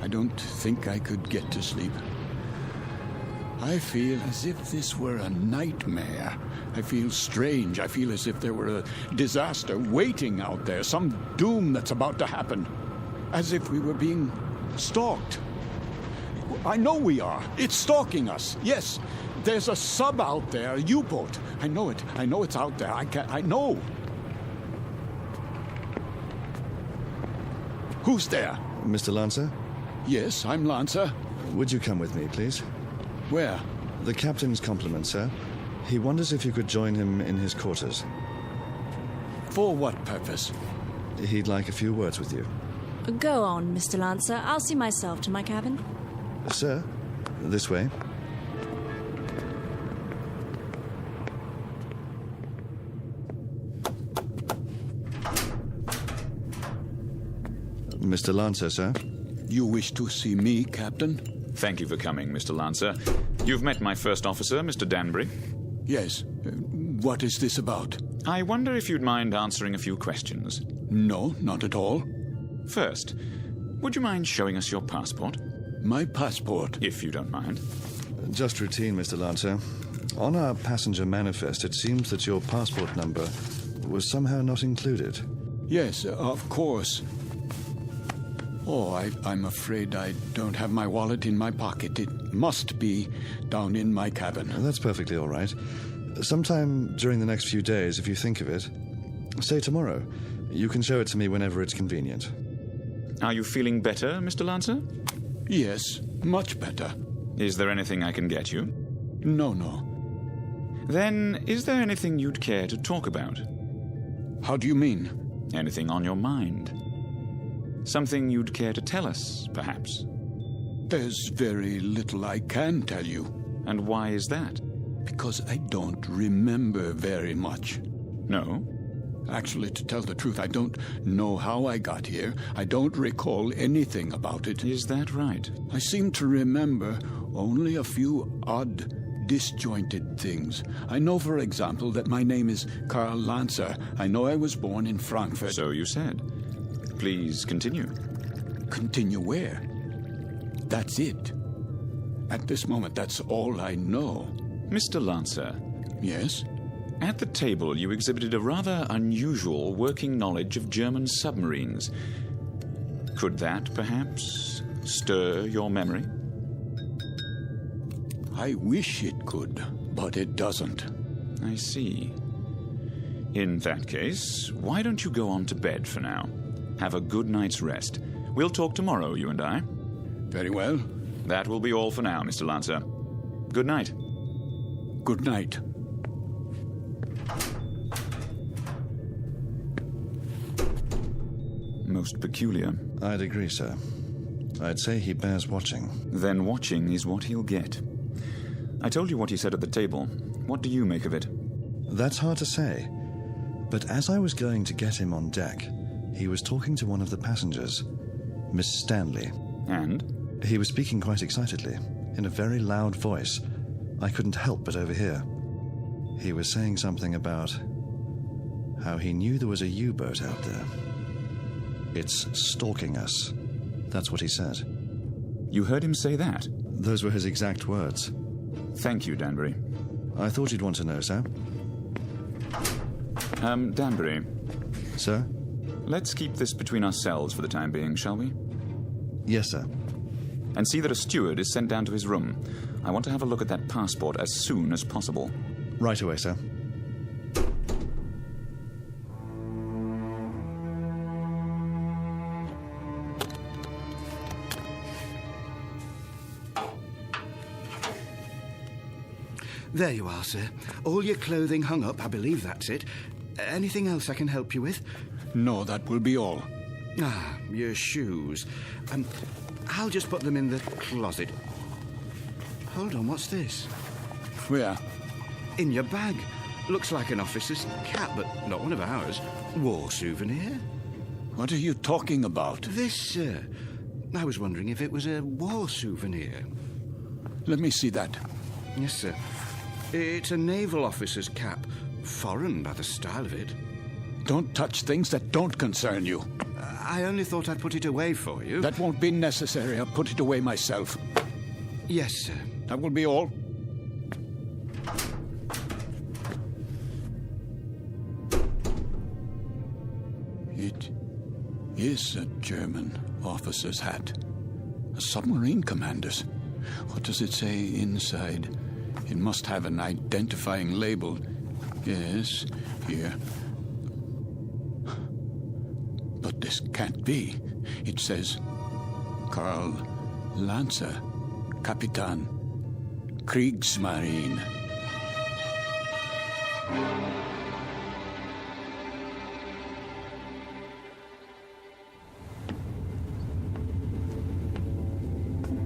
[SPEAKER 5] I don't think I could get to sleep. I feel as if this were a nightmare. I feel strange. I feel as if there were a disaster waiting out there, some doom that's about to happen. As if we were being stalked. I know we are. It's stalking us. Yes, there's a sub out there, a U-boat. I know it. I know it's out there. I know. Who's there?
[SPEAKER 9] Mr. Lancer?
[SPEAKER 5] Yes, I'm Lancer.
[SPEAKER 9] Would you come with me, please?
[SPEAKER 5] Where?
[SPEAKER 9] The captain's compliments, sir. He wonders if you could join him in his quarters.
[SPEAKER 5] For what purpose?
[SPEAKER 9] He'd like a few words with you.
[SPEAKER 25] Go on, Mr. Lancer. I'll see myself to my cabin.
[SPEAKER 9] Sir, this way. Mr. Lancer, sir.
[SPEAKER 5] You wish to see me, Captain?
[SPEAKER 22] Thank you for coming, Mr. Lancer. You've met my first officer, Mr. Danbury.
[SPEAKER 5] Yes. What is this about?
[SPEAKER 22] I wonder if you'd mind answering a few questions.
[SPEAKER 5] No, not at all.
[SPEAKER 22] First, would you mind showing us your passport?
[SPEAKER 5] My passport?
[SPEAKER 22] If you don't mind.
[SPEAKER 9] Just routine, Mr. Lancer. On our passenger manifest, it seems that your passport number was somehow not included.
[SPEAKER 5] Yes, of course. Oh, I'm afraid I don't have my wallet in my pocket. It must be down in my cabin.
[SPEAKER 9] Well, that's perfectly all right. Sometime during the next few days, if you think of it, say tomorrow. You can show it to me whenever it's convenient.
[SPEAKER 22] Are you feeling better, Mr. Lancer?
[SPEAKER 5] Yes, much better.
[SPEAKER 22] Is there anything I can get you?
[SPEAKER 5] No.
[SPEAKER 22] Then, is there anything you'd care to talk about?
[SPEAKER 5] How do you mean?
[SPEAKER 22] Anything on your mind? Something you'd care to tell us, perhaps?
[SPEAKER 5] There's very little I can tell you.
[SPEAKER 22] And why is that?
[SPEAKER 5] Because I don't remember very much.
[SPEAKER 22] No?
[SPEAKER 5] Actually, to tell the truth, I don't know how I got here. I don't recall anything about it.
[SPEAKER 22] Is that right?
[SPEAKER 5] I seem to remember only a few odd, disjointed things. I know, for example, that my name is Karl Lancer. I know I was born in Frankfurt.
[SPEAKER 22] So you said. Please continue.
[SPEAKER 5] Continue where? That's it. At this moment, that's all I know.
[SPEAKER 22] Mr. Lancer.
[SPEAKER 5] Yes?
[SPEAKER 22] At the table, you exhibited a rather unusual working knowledge of German submarines. Could that, perhaps, stir your memory?
[SPEAKER 5] I wish it could, but it doesn't.
[SPEAKER 22] I see. In that case, why don't you go on to bed for now? Have a good night's rest. We'll talk tomorrow, you and I.
[SPEAKER 5] Very well.
[SPEAKER 22] That will be all for now, Mr. Lancer. Good night.
[SPEAKER 5] Good night.
[SPEAKER 22] Most peculiar.
[SPEAKER 9] I'd agree, sir. I'd say he bears watching.
[SPEAKER 22] Then watching is what he'll get. I told you what he said at the table. What do you make of it?
[SPEAKER 9] That's hard to say. But as I was going to get him on deck, he was talking to one of the passengers, Miss Stanley.
[SPEAKER 22] And?
[SPEAKER 9] He was speaking quite excitedly, in a very loud voice. I couldn't help but overhear. He was saying something about how he knew there was a U-boat out there. It's stalking us. That's what he said.
[SPEAKER 22] You heard him say that?
[SPEAKER 9] Those were his exact words.
[SPEAKER 22] Thank you, Danbury.
[SPEAKER 9] I thought you'd want to know, sir.
[SPEAKER 22] Danbury.
[SPEAKER 9] Sir?
[SPEAKER 22] Let's keep this between ourselves for the time being, shall we?
[SPEAKER 9] Yes, sir.
[SPEAKER 22] And see that a steward is sent down to his room. I want to have a look at that passport as soon as possible.
[SPEAKER 9] Right away, sir.
[SPEAKER 7] There you are, sir. All your clothing hung up, I believe that's it. Anything else I can help you with?
[SPEAKER 5] No, that will be all.
[SPEAKER 7] Ah, your shoes. I'll just put them in the closet. Hold on, what's this?
[SPEAKER 5] Where?
[SPEAKER 7] In your bag. Looks like an officer's cap, but not one of ours. War souvenir.
[SPEAKER 5] What are you talking about?
[SPEAKER 7] This, sir. I was wondering if it was a war souvenir.
[SPEAKER 5] Let me see that.
[SPEAKER 7] Yes, sir. It's a naval officer's cap. Foreign by the style of it.
[SPEAKER 5] Don't touch things that don't concern you.
[SPEAKER 7] I only thought I'd put it away for you.
[SPEAKER 5] That won't be necessary. I'll put it away myself.
[SPEAKER 7] Yes, sir.
[SPEAKER 5] That will be all. It is a German officer's hat. A submarine commander's. What does it say inside? It must have an identifying label. Yes, here. But this can't be. It says, Karl Lancer, Kapitan, Kriegsmarine.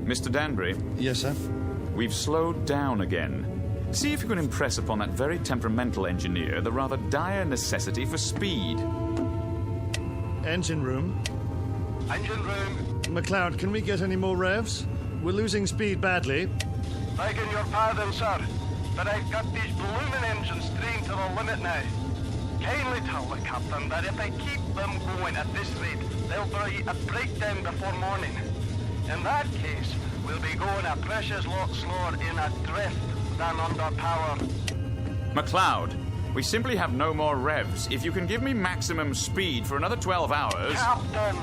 [SPEAKER 22] Mr. Danbury?
[SPEAKER 9] Yes, sir?
[SPEAKER 22] We've slowed down again. See if you can impress upon that very temperamental engineer the rather dire necessity for speed.
[SPEAKER 11] Engine room.
[SPEAKER 13] Engine room.
[SPEAKER 11] McLeod, can we get any more revs? We're losing speed badly.
[SPEAKER 13] Begging your pardon, sir, but I've got these blooming engines trained to the limit now. Kindly tell the captain that if I keep them going at this rate, they'll be a breakdown before morning. In that case, we'll be going a precious lot slower in a drift than under power.
[SPEAKER 22] McLeod, we simply have no more revs. If you can give me maximum speed for another 12 hours...
[SPEAKER 13] Captain!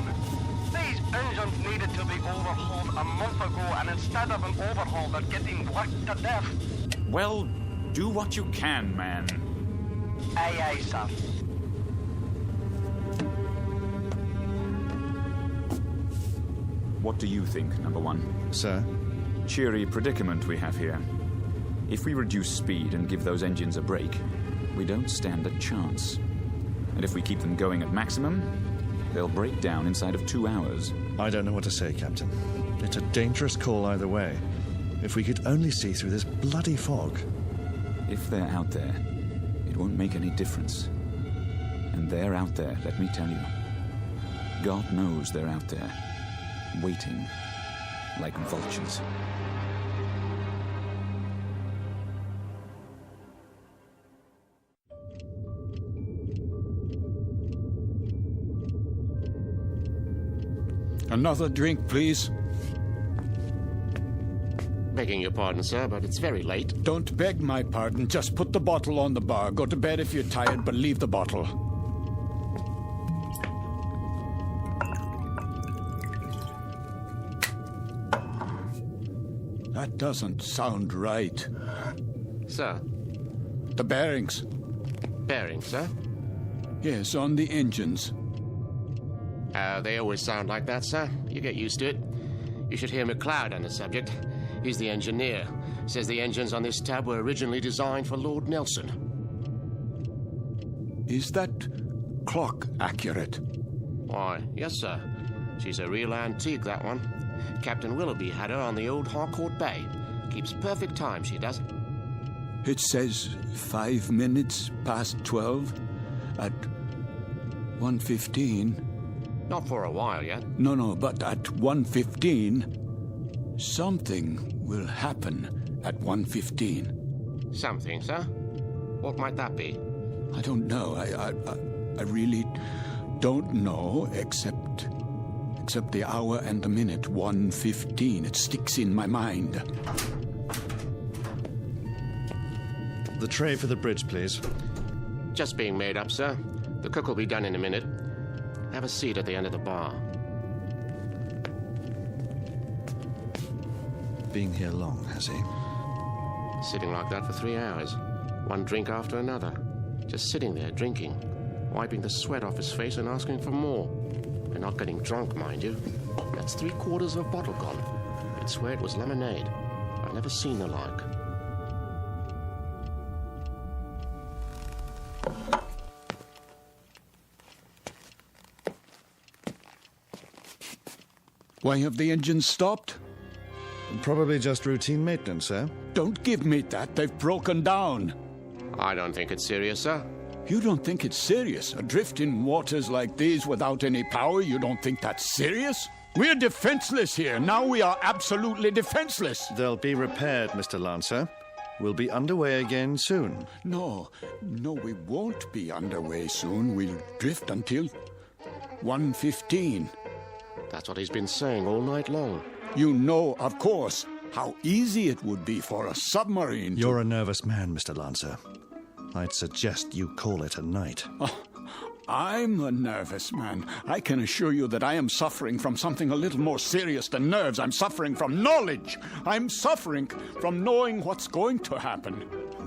[SPEAKER 13] These engines needed to be overhauled a month ago, and instead of an overhaul, they're getting worked to death.
[SPEAKER 22] Well, do what you can, man.
[SPEAKER 13] Aye, aye, sir.
[SPEAKER 22] What do you think, number one?
[SPEAKER 9] Sir?
[SPEAKER 22] Cheery predicament we have here. If we reduce speed and give those engines a break, we don't stand a chance. And if we keep them going at maximum, they'll break down inside of 2 hours.
[SPEAKER 9] I don't know what to say, Captain. It's a dangerous call either way. If we could only see through this bloody fog.
[SPEAKER 22] If they're out there, it won't make any difference. And they're out there, let me tell you. God knows they're out there, waiting like vultures.
[SPEAKER 5] Another drink, please.
[SPEAKER 14] Begging your pardon, sir, but it's very late.
[SPEAKER 5] Don't beg my pardon. Just put the bottle on the bar. Go to bed if you're tired, but leave the bottle. That doesn't sound right.
[SPEAKER 14] Sir?
[SPEAKER 5] The bearings.
[SPEAKER 14] Bearings, sir?
[SPEAKER 5] Yes, on the engines.
[SPEAKER 14] They always sound like that, sir. You get used to it. You should hear McLeod on the subject. He's the engineer. Says the engines on this tab were originally designed for Lord Nelson.
[SPEAKER 5] Is that clock accurate?
[SPEAKER 14] Why, yes, sir. She's a real antique, that one. Captain Willoughby had her on the old Harcourt Bay. Keeps perfect time, she does.
[SPEAKER 5] It says 5 minutes past 12 at 1:15.
[SPEAKER 14] Not for a while yet.
[SPEAKER 5] No, but at 1:15, something will happen at 1:15.
[SPEAKER 14] Something, sir? What might that be?
[SPEAKER 5] I don't know. I really don't know, except the hour and the minute, 1:15. It sticks in my mind.
[SPEAKER 9] The tray for the bridge, please.
[SPEAKER 14] Just being made up, sir. The cook will be done in a minute. Have a seat at the end of the bar.
[SPEAKER 9] Been here long, has he?
[SPEAKER 14] Sitting like that for 3 hours. One drink after another. Just sitting there drinking. Wiping the sweat off his face and asking for more. And not getting drunk, mind you. That's 3/4 of a bottle gone. I'd swear it was lemonade. I've never seen the like.
[SPEAKER 5] Why have the engines stopped?
[SPEAKER 9] Probably just routine maintenance, sir.
[SPEAKER 5] Don't give me that. They've broken down.
[SPEAKER 14] I don't think it's serious, sir.
[SPEAKER 5] You don't think it's serious? Adrift in waters like these without any power, you don't think that's serious? We're defenseless here. Now we are absolutely defenseless.
[SPEAKER 9] They'll be repaired, Mr. Lancer. We'll be underway again soon.
[SPEAKER 5] No, we won't be underway soon. We'll drift until 1:15.
[SPEAKER 14] That's what he's been saying all night long.
[SPEAKER 5] You know, of course, how easy it would be for a submarine to...
[SPEAKER 9] You're a nervous man, Mr. Lancer. I'd suggest you call it a night.
[SPEAKER 5] I'm a nervous man. I can assure you that I am suffering from something a little more serious than nerves. I'm suffering from knowledge. I'm suffering from knowing what's going to happen.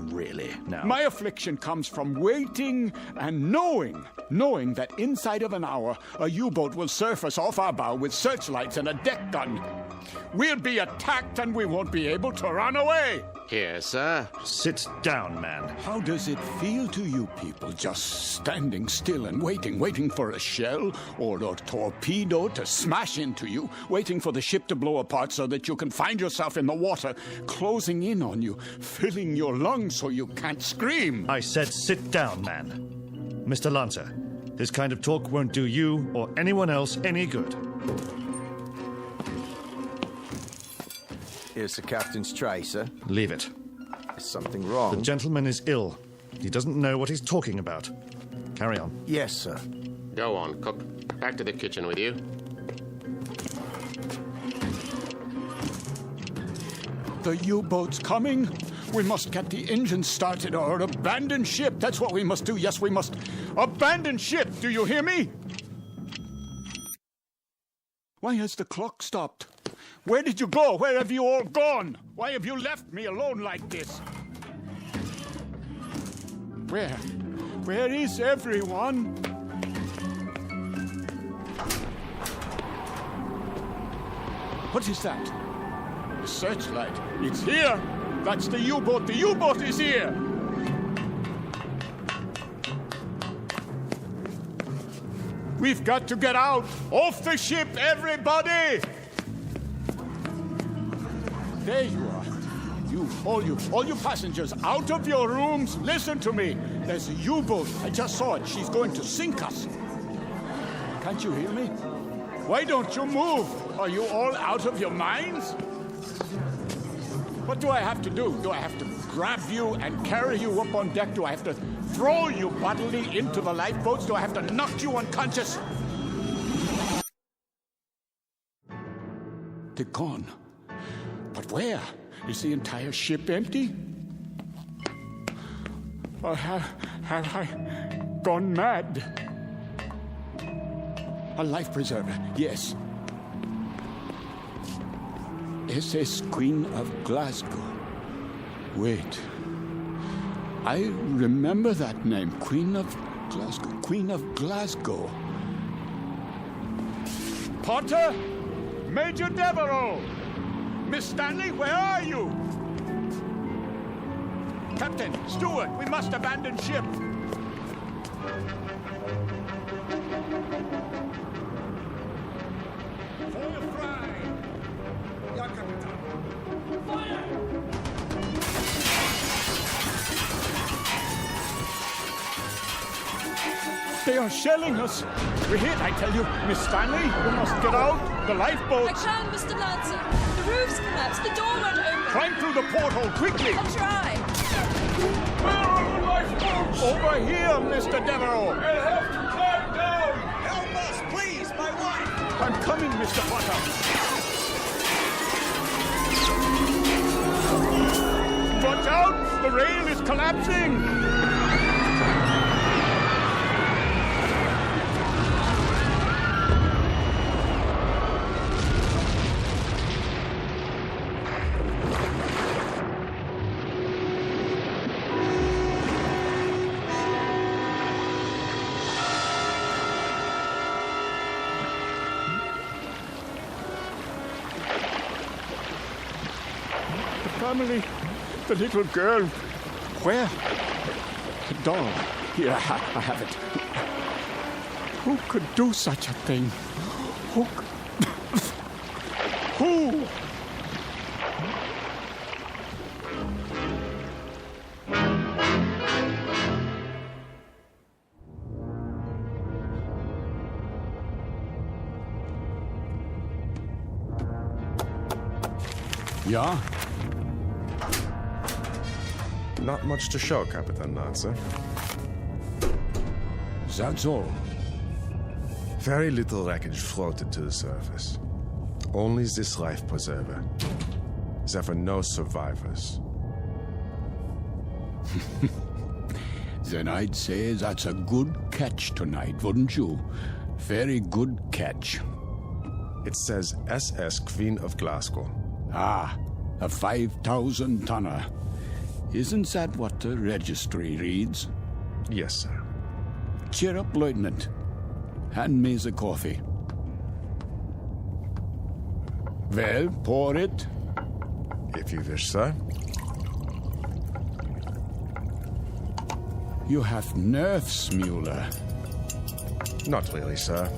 [SPEAKER 9] Really? Now?
[SPEAKER 5] My affliction comes from waiting and knowing that inside of an hour, a U-boat will surface off our bow with searchlights and a deck gun. We'll be attacked and we won't be able to run away.
[SPEAKER 14] Here, sir.
[SPEAKER 9] Sit down, man.
[SPEAKER 5] How does it feel to you people just standing still and waiting for a shell or a torpedo to smash into you, waiting for the ship to blow apart so that you can find yourself in the water, closing in on you, filling your lungs so you can't scream?
[SPEAKER 9] I said sit down, man. Mr. Lancer, this kind of talk won't do you or anyone else any good.
[SPEAKER 2] Here's the captain's tray, sir.
[SPEAKER 9] Leave it.
[SPEAKER 2] Is something wrong?
[SPEAKER 9] The gentleman is ill. He doesn't know what he's talking about. Carry on.
[SPEAKER 2] Yes, sir.
[SPEAKER 14] Go on, cook. Back to the kitchen with you.
[SPEAKER 5] The U-boat's coming. We must get the engines started or abandon ship. That's what we must do. Yes, we must abandon ship. Do you hear me? Why has the clock stopped? Where did you go? Where have you all gone? Why have you left me alone like this? Where? Where is everyone? What is that? The searchlight. It's here. That's the U-boat. The U-boat is here. We've got to get out. Off the ship, everybody! There you are. All you passengers, out of your rooms. Listen to me. There's a U-boat. I just saw it. She's going to sink us. Can't you hear me? Why don't you move? Are you all out of your minds? What do I have to do? Do I have to grab you and carry you up on deck? Do I have to throw you bodily into the lifeboats? Do I have to knock you unconscious? They're gone. But where? Is the entire ship empty? Or have I gone mad? A life preserver, yes. SS Queen of Glasgow. Wait. I remember that name. Queen of Glasgow. Queen of Glasgow. Potter? Major Devereaux! Miss Stanley, where are you? Captain, steward, we must abandon ship. They are shelling us. We're hit, I tell you. Miss Stanley, we must get out. The lifeboats.
[SPEAKER 15] I can, Mr. Lancer. The roof's collapsed. The door won't open.
[SPEAKER 5] Climb through the porthole, quickly.
[SPEAKER 15] I'll try.
[SPEAKER 5] Where are the lifeboats? Over here, Mr. Devereaux. We'll have to climb down.
[SPEAKER 2] Help us, please, my wife.
[SPEAKER 5] I'm coming, Mr. Potter. Watch out! The rail is collapsing! Family, the little girl. Where? The doll. Here, I have it. Who could do such a thing? Who? Yeah?
[SPEAKER 18] Not much to show, Captain Lancer.
[SPEAKER 5] That's all.
[SPEAKER 18] Very little wreckage floated to the surface. Only this life preserver. There were no survivors.
[SPEAKER 5] Then I'd say that's a good catch tonight, wouldn't you? Very good catch.
[SPEAKER 18] It says SS Queen of Glasgow.
[SPEAKER 5] Ah, a 5,000-tonner. Isn't that what the registry reads?
[SPEAKER 18] Yes, sir.
[SPEAKER 5] Cheer up, Lieutenant. Hand me the coffee. Well, pour it.
[SPEAKER 18] If you wish, sir.
[SPEAKER 5] You have nerves, Mueller.
[SPEAKER 18] Not really, sir.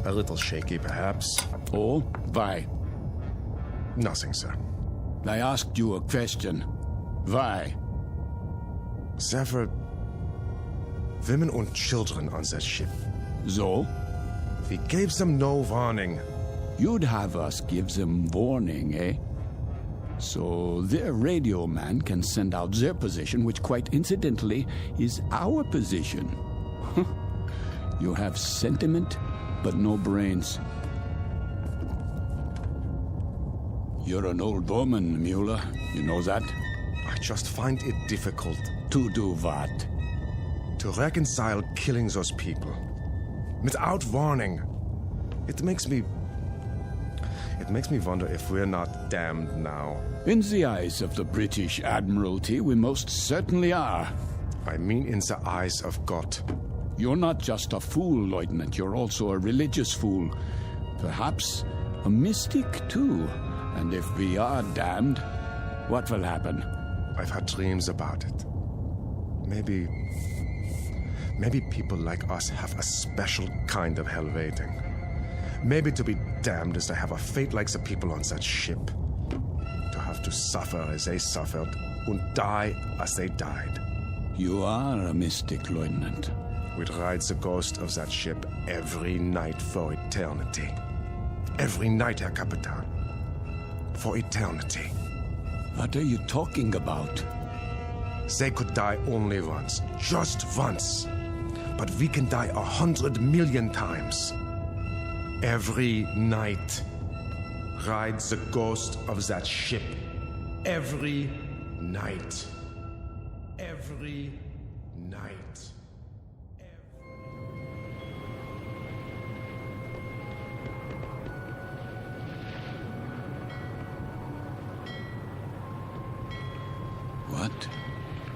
[SPEAKER 18] A little shaky, perhaps.
[SPEAKER 5] Oh, why?
[SPEAKER 18] Nothing, sir.
[SPEAKER 5] I asked you a question. Why?
[SPEAKER 18] There were women and children on that ship.
[SPEAKER 5] So?
[SPEAKER 18] We gave them no warning.
[SPEAKER 5] You'd have us give them warning, eh? So their radio man can send out their position, which quite incidentally is our position. You have sentiment, but no brains. You're an old woman, Mueller. You know that?
[SPEAKER 18] I just find it difficult.
[SPEAKER 5] To do what?
[SPEAKER 18] To reconcile killing those people. Without warning. It makes me wonder if we're not damned now.
[SPEAKER 5] In the eyes of the British Admiralty, we most certainly are.
[SPEAKER 18] I mean in the eyes of God.
[SPEAKER 5] You're not just a fool, Lieutenant. You're also a religious fool. Perhaps a mystic, too. And if we are damned, what will happen?
[SPEAKER 18] I've had dreams about it. Maybe people like us have a special kind of hell waiting. Maybe to be damned is to have a fate like the people on that ship. To have to suffer as they suffered and die as they died.
[SPEAKER 5] You are a mystic, Lieutenant.
[SPEAKER 18] We'd ride the ghost of that ship every night for eternity. Every night, Herr Capitan. For eternity.
[SPEAKER 5] What are you talking about?
[SPEAKER 18] They could die only once. Just once. But we can die 100 million times. Every night. Ride the ghost of that ship. Every night. Every night.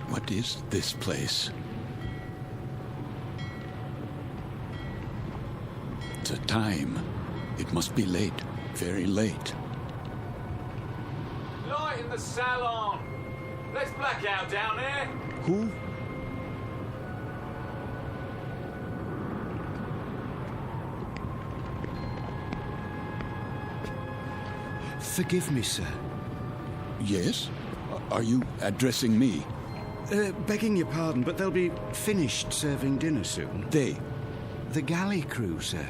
[SPEAKER 5] What is this place? The time. It must be late. Very late.
[SPEAKER 3] Light in the salon! Let's black out down there!
[SPEAKER 5] Who?
[SPEAKER 7] Forgive me, sir.
[SPEAKER 5] Yes? Are you addressing me?
[SPEAKER 7] Begging your pardon, but they'll be finished serving dinner soon.
[SPEAKER 5] They?
[SPEAKER 7] The galley crew, sir.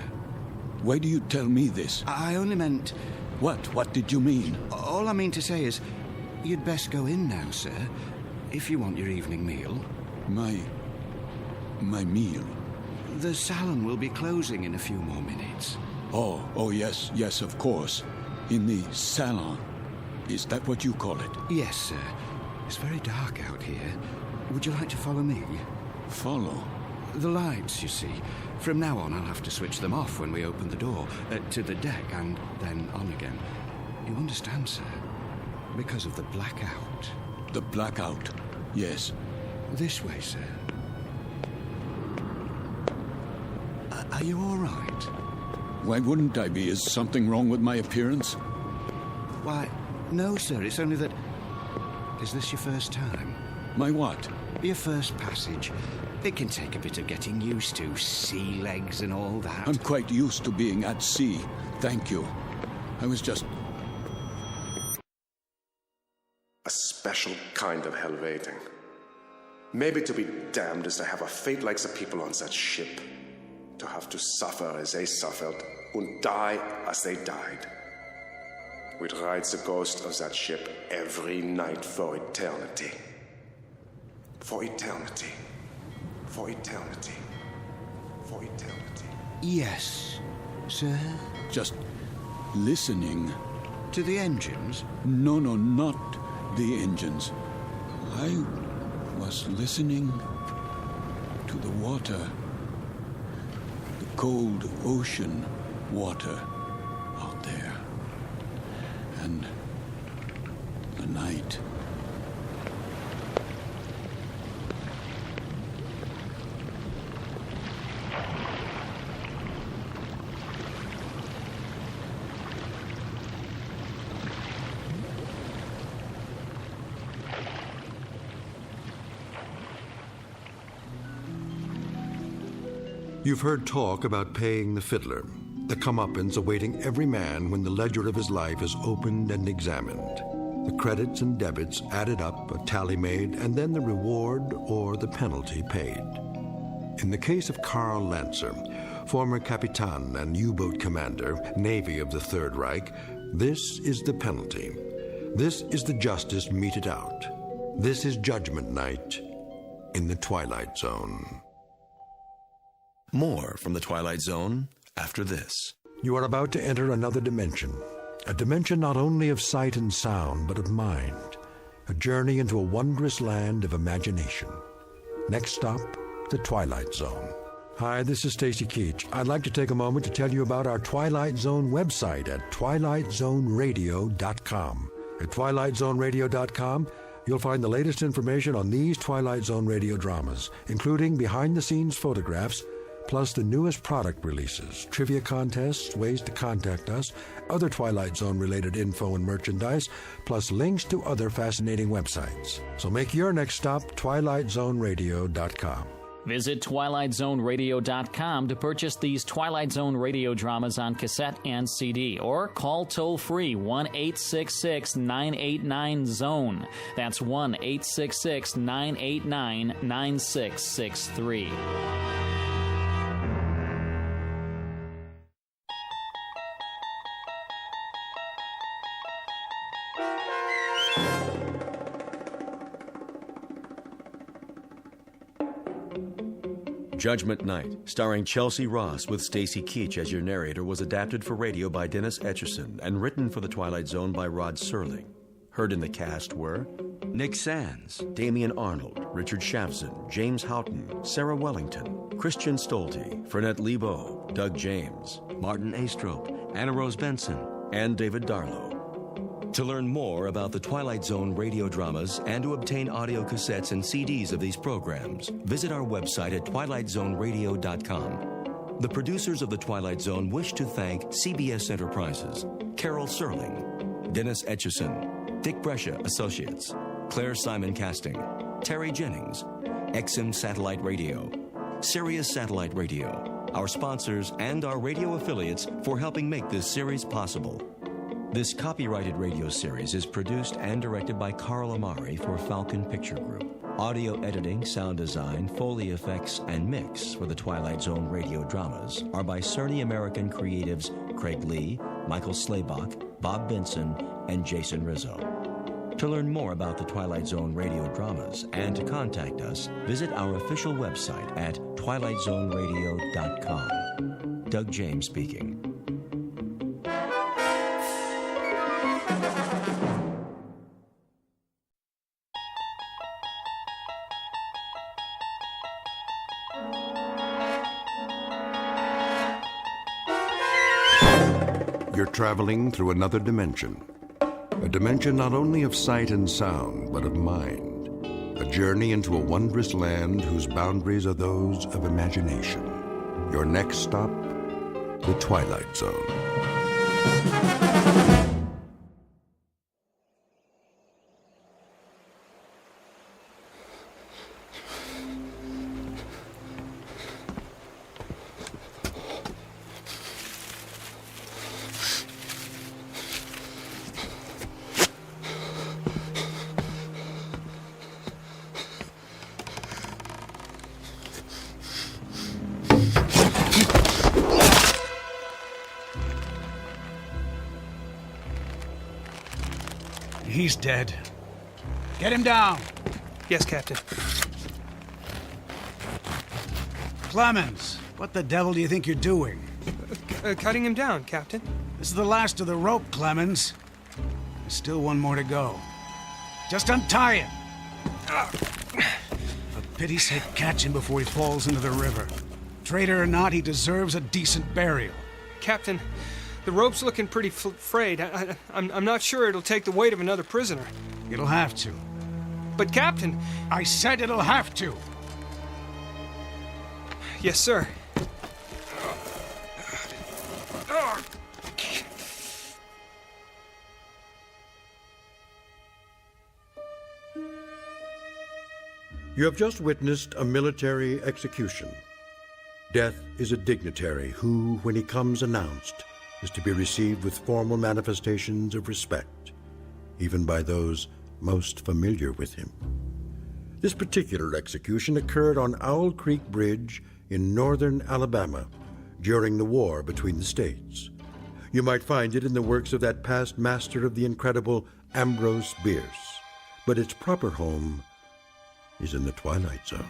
[SPEAKER 5] Why do you tell me this?
[SPEAKER 7] I only meant...
[SPEAKER 5] What? What did you mean?
[SPEAKER 7] All I mean to say is, you'd best go in now, sir, if you want your evening meal.
[SPEAKER 5] My meal?
[SPEAKER 7] The salon will be closing in a few more minutes.
[SPEAKER 5] Oh, yes, of course. In the salon. Is that what you call it?
[SPEAKER 7] Yes, sir. It's very dark out here. Would you like to follow me?
[SPEAKER 5] Follow?
[SPEAKER 7] The lights, you see. From now on, I'll have to switch them off when we open the door to the deck and then on again. You understand, sir? Because of the blackout.
[SPEAKER 5] The blackout? Yes.
[SPEAKER 7] This way, sir. Are you all right?
[SPEAKER 5] Why wouldn't I be? Is something wrong with my appearance?
[SPEAKER 7] Why, no, sir. It's only that... Is this your first time?
[SPEAKER 5] My what?
[SPEAKER 7] Your first passage. It can take a bit of getting used to. Sea legs and all that.
[SPEAKER 5] I'm quite used to being at sea. Thank you. I was just...
[SPEAKER 18] A special kind of hell waiting. Maybe to be damned is to have a fate like the people on that ship. To have to suffer as they suffered and die as they died. We'd ride the ghost of that ship every night for eternity. For eternity. For eternity. For eternity.
[SPEAKER 7] Yes, sir?
[SPEAKER 5] Just listening.
[SPEAKER 7] To the engines?
[SPEAKER 5] No, not the engines. I was listening to the water. The cold ocean water out there. And the night.
[SPEAKER 1] You've heard talk about paying the fiddler, the comeuppance awaiting every man when the ledger of his life is opened and examined. The credits and debits added up, a tally made, and then the reward or the penalty paid. In the case of Karl Lancer, former Capitan and U-boat commander, Navy of the Third Reich, this is the penalty. This is the justice meted out. This is Judgment Night in the Twilight Zone.
[SPEAKER 4] More from the Twilight Zone after this.
[SPEAKER 1] You are about to enter another dimension, a dimension not only of sight and sound, but of mind, a journey into a wondrous land of imagination. Next stop, the Twilight Zone. Hi, this is Stacy Keach. I'd like to take a moment to tell you about our Twilight Zone website at twilightzoneradio.com. At twilightzoneradio.com, you'll find the latest information on these Twilight Zone radio dramas, including behind-the-scenes photographs, plus the newest product releases, trivia contests, ways to contact us, other Twilight Zone-related info and merchandise, plus links to other fascinating websites. So make your next stop twilightzoneradio.com.
[SPEAKER 10] Visit twilightzoneradio.com to purchase these Twilight Zone radio dramas on cassette and CD, or call toll-free 1-866-989-ZONE. That's 1-866-989-9663.
[SPEAKER 6] Judgment Night, starring Chelsea Ross with Stacy Keach as your narrator, was adapted for radio by Dennis Etchison and written for The Twilight Zone by Rod Serling. Heard in the cast were Nick Sands, Damian Arnold, Richard Shavson, James Houghton, Sarah Wellington, Christian Stolte, Fernette Lebo, Doug James, Martin Astrop, Anna Rose Benson, and David Darlow. To learn more about the Twilight Zone radio dramas and to obtain audio cassettes and CDs of these programs, visit our website at twilightzoneradio.com. The producers of The Twilight Zone wish to thank CBS Enterprises, Carol Serling, Dennis Etchison, Dick Brescia Associates, Claire Simon Casting, Terry Jennings, XM Satellite Radio, Sirius Satellite Radio, our sponsors and our radio affiliates for helping make this series possible. This copyrighted radio series is produced and directed by Carl Amari for Falcon Picture Group. Audio editing, sound design, Foley effects, and mix for the Twilight Zone radio dramas are by Cerny American creatives Craig Lee, Michael Slaybach, Bob Benson, and Jason Rizzo. To learn more about the Twilight Zone radio dramas and to contact us, visit our official website at twilightzoneradio.com. Doug James speaking.
[SPEAKER 1] You're traveling through another dimension. A dimension not only of sight and sound, but of mind. A journey into a wondrous land whose boundaries are those of imagination. Your next stop, the Twilight Zone.
[SPEAKER 4] He's dead. Get him down.
[SPEAKER 12] Yes, Captain.
[SPEAKER 4] Clemens, what the devil do you think you're doing?
[SPEAKER 12] Cutting him down, Captain.
[SPEAKER 4] This is the last of the rope, Clemens. There's still one more to go. Just untie him. For pity's sake, catch him before he falls into the river. Traitor or not, he deserves a decent burial.
[SPEAKER 12] Captain, the rope's looking pretty frayed. I'm not sure it'll take the weight of another prisoner.
[SPEAKER 4] It'll have to.
[SPEAKER 12] But, Captain...
[SPEAKER 4] I said it'll have to.
[SPEAKER 12] Yes, sir.
[SPEAKER 1] You have just witnessed a military execution. Death is a dignitary who, when he comes announced, is to be received with formal manifestations of respect, even by those most familiar with him. This particular execution occurred on Owl Creek Bridge in northern Alabama during the war between the states. You might find it in the works of that past master of the incredible Ambrose Bierce, but its proper home is in the Twilight Zone.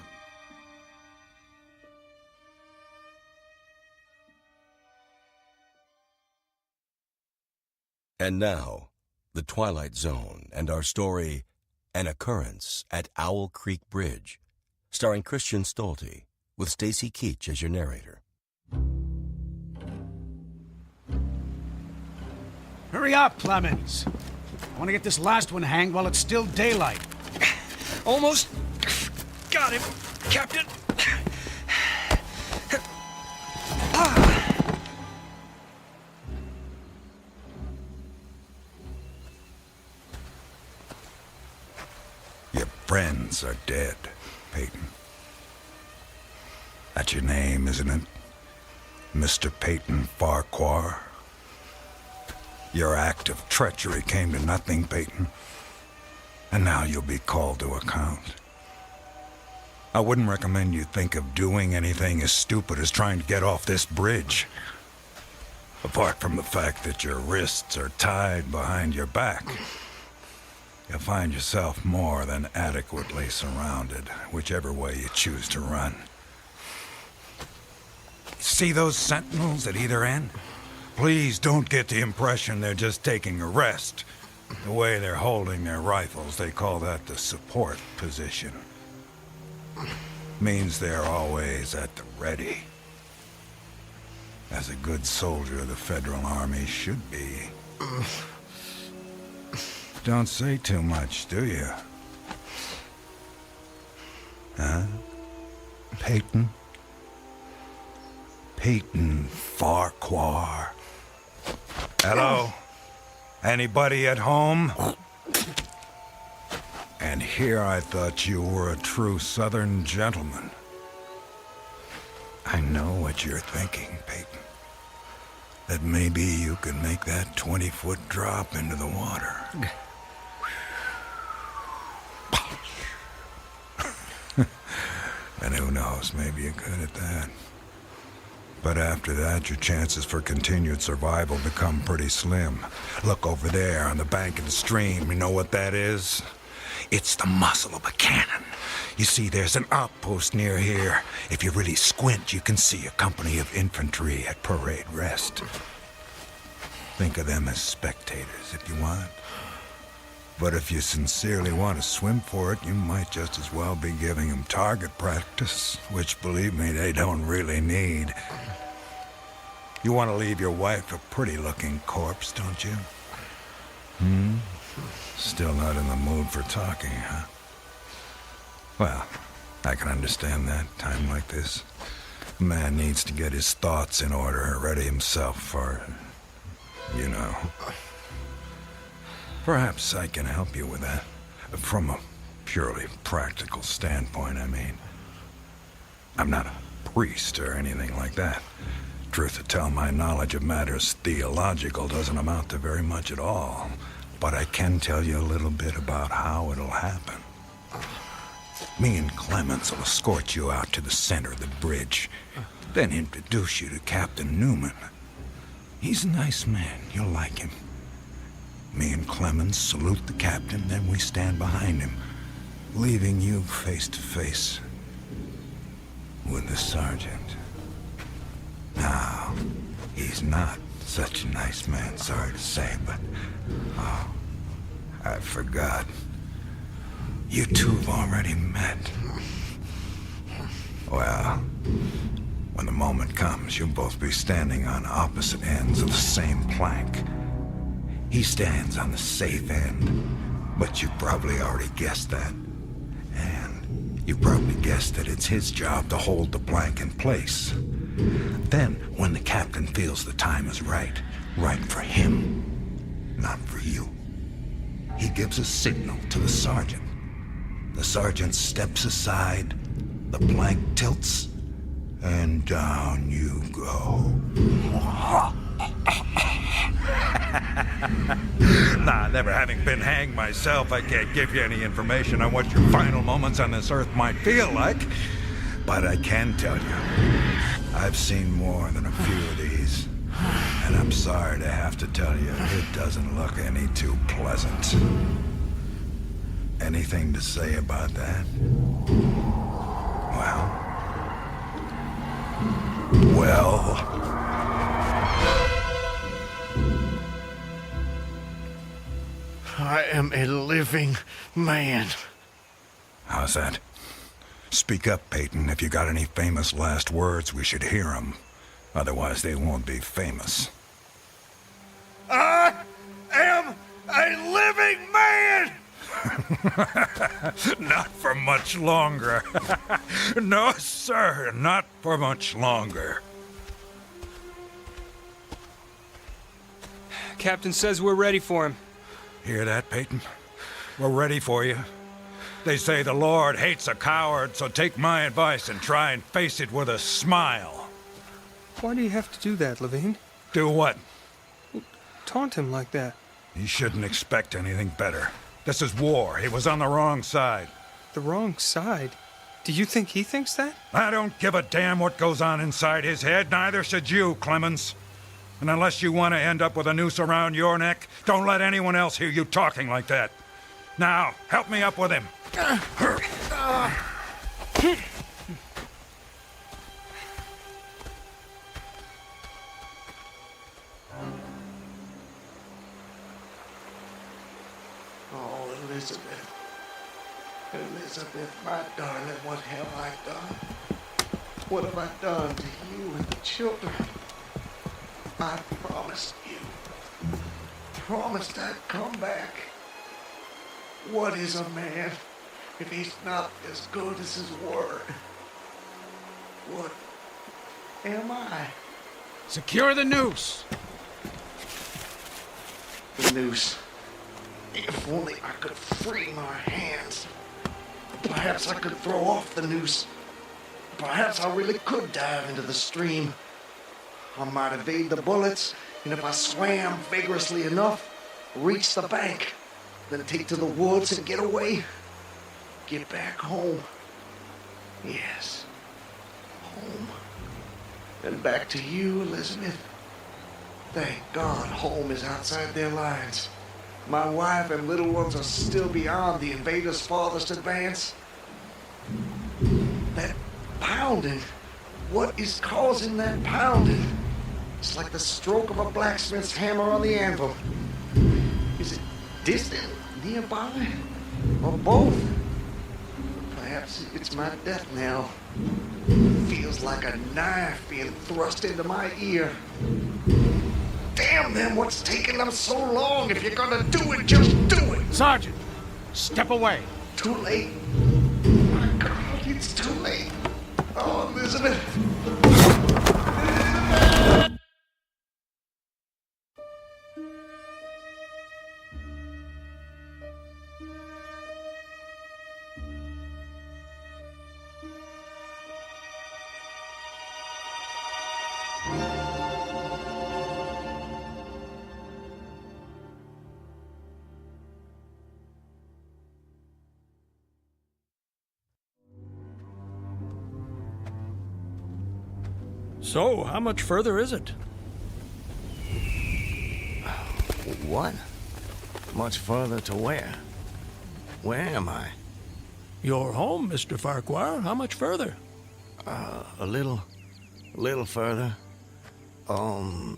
[SPEAKER 6] And now, The Twilight Zone and our story, An Occurrence at Owl Creek Bridge, starring Christian Stolte, with Stacy Keach as your narrator.
[SPEAKER 4] Hurry up, Clemens. I want to get this last one hanged while it's still daylight.
[SPEAKER 12] Almost got him, Captain.
[SPEAKER 17] Your friends are dead, Peyton. That's your name, isn't it? Mr. Peyton Farquhar? Your act of treachery came to nothing, Peyton. And now you'll be called to account. I wouldn't recommend you think of doing anything as stupid as trying to get off this bridge. Apart from the fact that your wrists are tied behind your back, you'll find yourself more than adequately surrounded, whichever way you choose to run. See those sentinels at either end? Please don't get the impression they're just taking a rest. The way they're holding their rifles, they call that the support position. Means they're always at the ready. As a good soldier of the Federal Army should be. Don't say too much, do you? Huh? Peyton? Peyton Farquhar. Hello? Anybody at home? And here I thought you were a true Southern gentleman. I know what you're thinking, Peyton. That maybe you could make that 20-foot drop into the water. And who knows, maybe you could at that. But after that, your chances for continued survival become pretty slim. Look over there on the bank of the stream. You know what that is? It's the muzzle of a cannon. You see, there's an outpost near here. If you really squint, you can see a company of infantry at parade rest. Think of them as spectators if you want. But if you sincerely want to swim for it, you might just as well be giving them target practice, which, believe me, they don't really need. You want to leave your wife a pretty-looking corpse, don't you? Still not in the mood for talking, huh? Well, I can understand that, time like this. A man needs to get his thoughts in order, ready himself for, you know. Perhaps I can help you with that. From a purely practical standpoint, I mean. I'm not a priest or anything like that. Truth to tell, my knowledge of matters theological doesn't amount to very much at all. But I can tell you a little bit about how it'll happen. Me and Clemens will escort you out to the center of the bridge, then introduce you to Captain Newman. He's a nice man. You'll like him. Me and Clemens salute the captain, then we stand behind him, leaving you face to face with the sergeant. Now, he's not such a nice man, sorry to say, but... Oh, I forgot. You two have already met. Well, when the moment comes, you'll both be standing on opposite ends of the same plank. He stands on the safe end, but you probably already guessed that. And you probably guessed that it's his job to hold the plank in place. Then, when the captain feels the time is right for him, not for you, he gives a signal to the sergeant. The sergeant steps aside, the plank tilts, and down you go. Nah, never having been hanged myself, I can't give you any information on what your final moments on this earth might feel like. But I can tell you, I've seen more than a few of these. And I'm sorry to have to tell you, it doesn't look any too pleasant. Anything to say about that? Well...
[SPEAKER 2] I am a living man.
[SPEAKER 17] How's that? Speak up, Peyton. If you got any famous last words, we should hear them. Otherwise, they won't be famous.
[SPEAKER 2] I am a living man!
[SPEAKER 17] Not for much longer. No, sir, not for much longer.
[SPEAKER 12] Captain says we're ready for him.
[SPEAKER 17] Hear that, Peyton? We're ready for you. They say the Lord hates a coward, so take my advice and try and face it with a smile.
[SPEAKER 12] Why do you have to do that, Levine?
[SPEAKER 17] Do what?
[SPEAKER 12] Taunt him like that.
[SPEAKER 17] He shouldn't expect anything better. This is war. He was on the wrong side.
[SPEAKER 12] The wrong side? Do you think he thinks that?
[SPEAKER 17] I don't give a damn what goes on inside his head. Neither should you, Clemens. And unless you want to end up with a noose around your neck, don't let anyone else hear you talking like that. Now, help me up with him.
[SPEAKER 2] Oh, Elizabeth. Elizabeth, my darling, what have I done? What have I done to you and the children? I promised you. Promised I'd come back. What is a man if he's not as good as his word? What am I?
[SPEAKER 4] Secure the noose.
[SPEAKER 2] The noose. If only I could free my hands. Perhaps I could throw off the noose. Perhaps I really could dive into the stream. I might evade the bullets, and if I swam vigorously enough, reach the bank, then take to the woods and get away. Get back home. Yes, home. And back to you, Elizabeth. Thank God home is outside their lines. My wife and little ones are still beyond the invaders' farthest advance. That pounding. What is causing that pounding? It's like the stroke of a blacksmith's hammer on the anvil. Is it distant, nearby, or both? Perhaps it's my death knell. Feels like a knife being thrust into my ear. Damn them, what's taking them so long? If you're gonna do it, just do it!
[SPEAKER 4] Sergeant, step away.
[SPEAKER 2] Too late. My God, it's too late. Oh, Elizabeth.
[SPEAKER 8] So, how much further is it?
[SPEAKER 2] What? Much further to where? Where am I?
[SPEAKER 8] You're home, Mr. Farquhar. How much further?
[SPEAKER 2] A little further.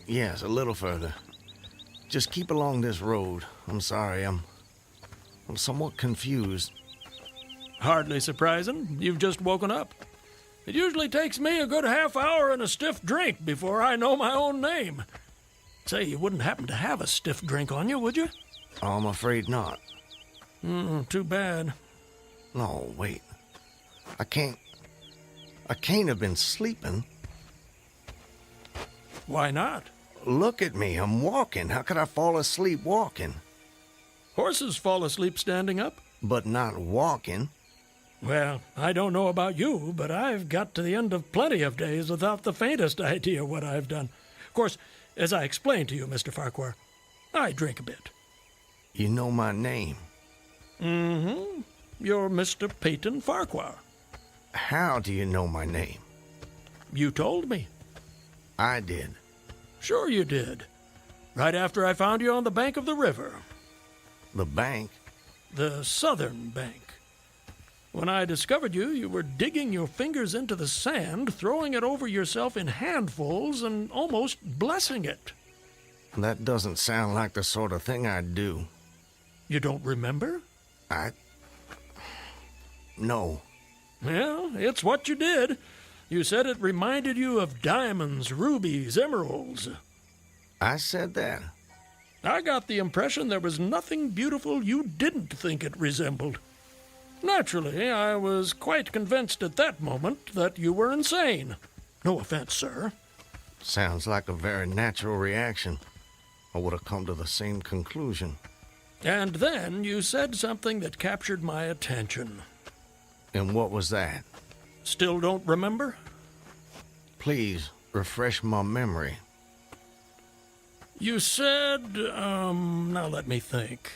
[SPEAKER 2] Yes, a little further. Just keep along this road. I'm sorry, I'm somewhat confused.
[SPEAKER 8] Hardly surprising. You've just woken up. It usually takes me a good half hour and a stiff drink before I know my own name. Say, you wouldn't happen to have a stiff drink on you, would you?
[SPEAKER 2] I'm afraid not.
[SPEAKER 8] Too bad.
[SPEAKER 2] No, wait. I can't have been sleeping.
[SPEAKER 8] Why not?
[SPEAKER 2] Look at me, I'm walking. How could I fall asleep walking?
[SPEAKER 8] Horses fall asleep standing up.
[SPEAKER 2] But not walking.
[SPEAKER 8] Well, I don't know about you, but I've got to the end of plenty of days without the faintest idea what I've done. Of course, as I explained to you, Mr. Farquhar, I drink a bit.
[SPEAKER 2] You know my name?
[SPEAKER 8] Mm-hmm. You're Mr. Peyton Farquhar.
[SPEAKER 2] How do you know my name?
[SPEAKER 8] You told me.
[SPEAKER 2] I did.
[SPEAKER 8] Sure you did. Right after I found you on the bank of the river.
[SPEAKER 2] The bank?
[SPEAKER 8] The southern bank. When I discovered you, you were digging your fingers into the sand, throwing it over yourself in handfuls, and almost blessing it.
[SPEAKER 2] That doesn't sound like the sort of thing I'd do.
[SPEAKER 8] You don't remember?
[SPEAKER 2] No.
[SPEAKER 8] Well, it's what you did. You said it reminded you of diamonds, rubies, emeralds.
[SPEAKER 2] I said that?
[SPEAKER 8] I got the impression there was nothing beautiful you didn't think it resembled. Naturally, I was quite convinced at that moment that you were insane. No offense, sir.
[SPEAKER 2] Sounds like a very natural reaction. I would have come to the same conclusion.
[SPEAKER 8] And then you said something that captured my attention.
[SPEAKER 2] And what was that?
[SPEAKER 8] Still don't remember?
[SPEAKER 2] Please, refresh my memory.
[SPEAKER 8] You said, now let me think.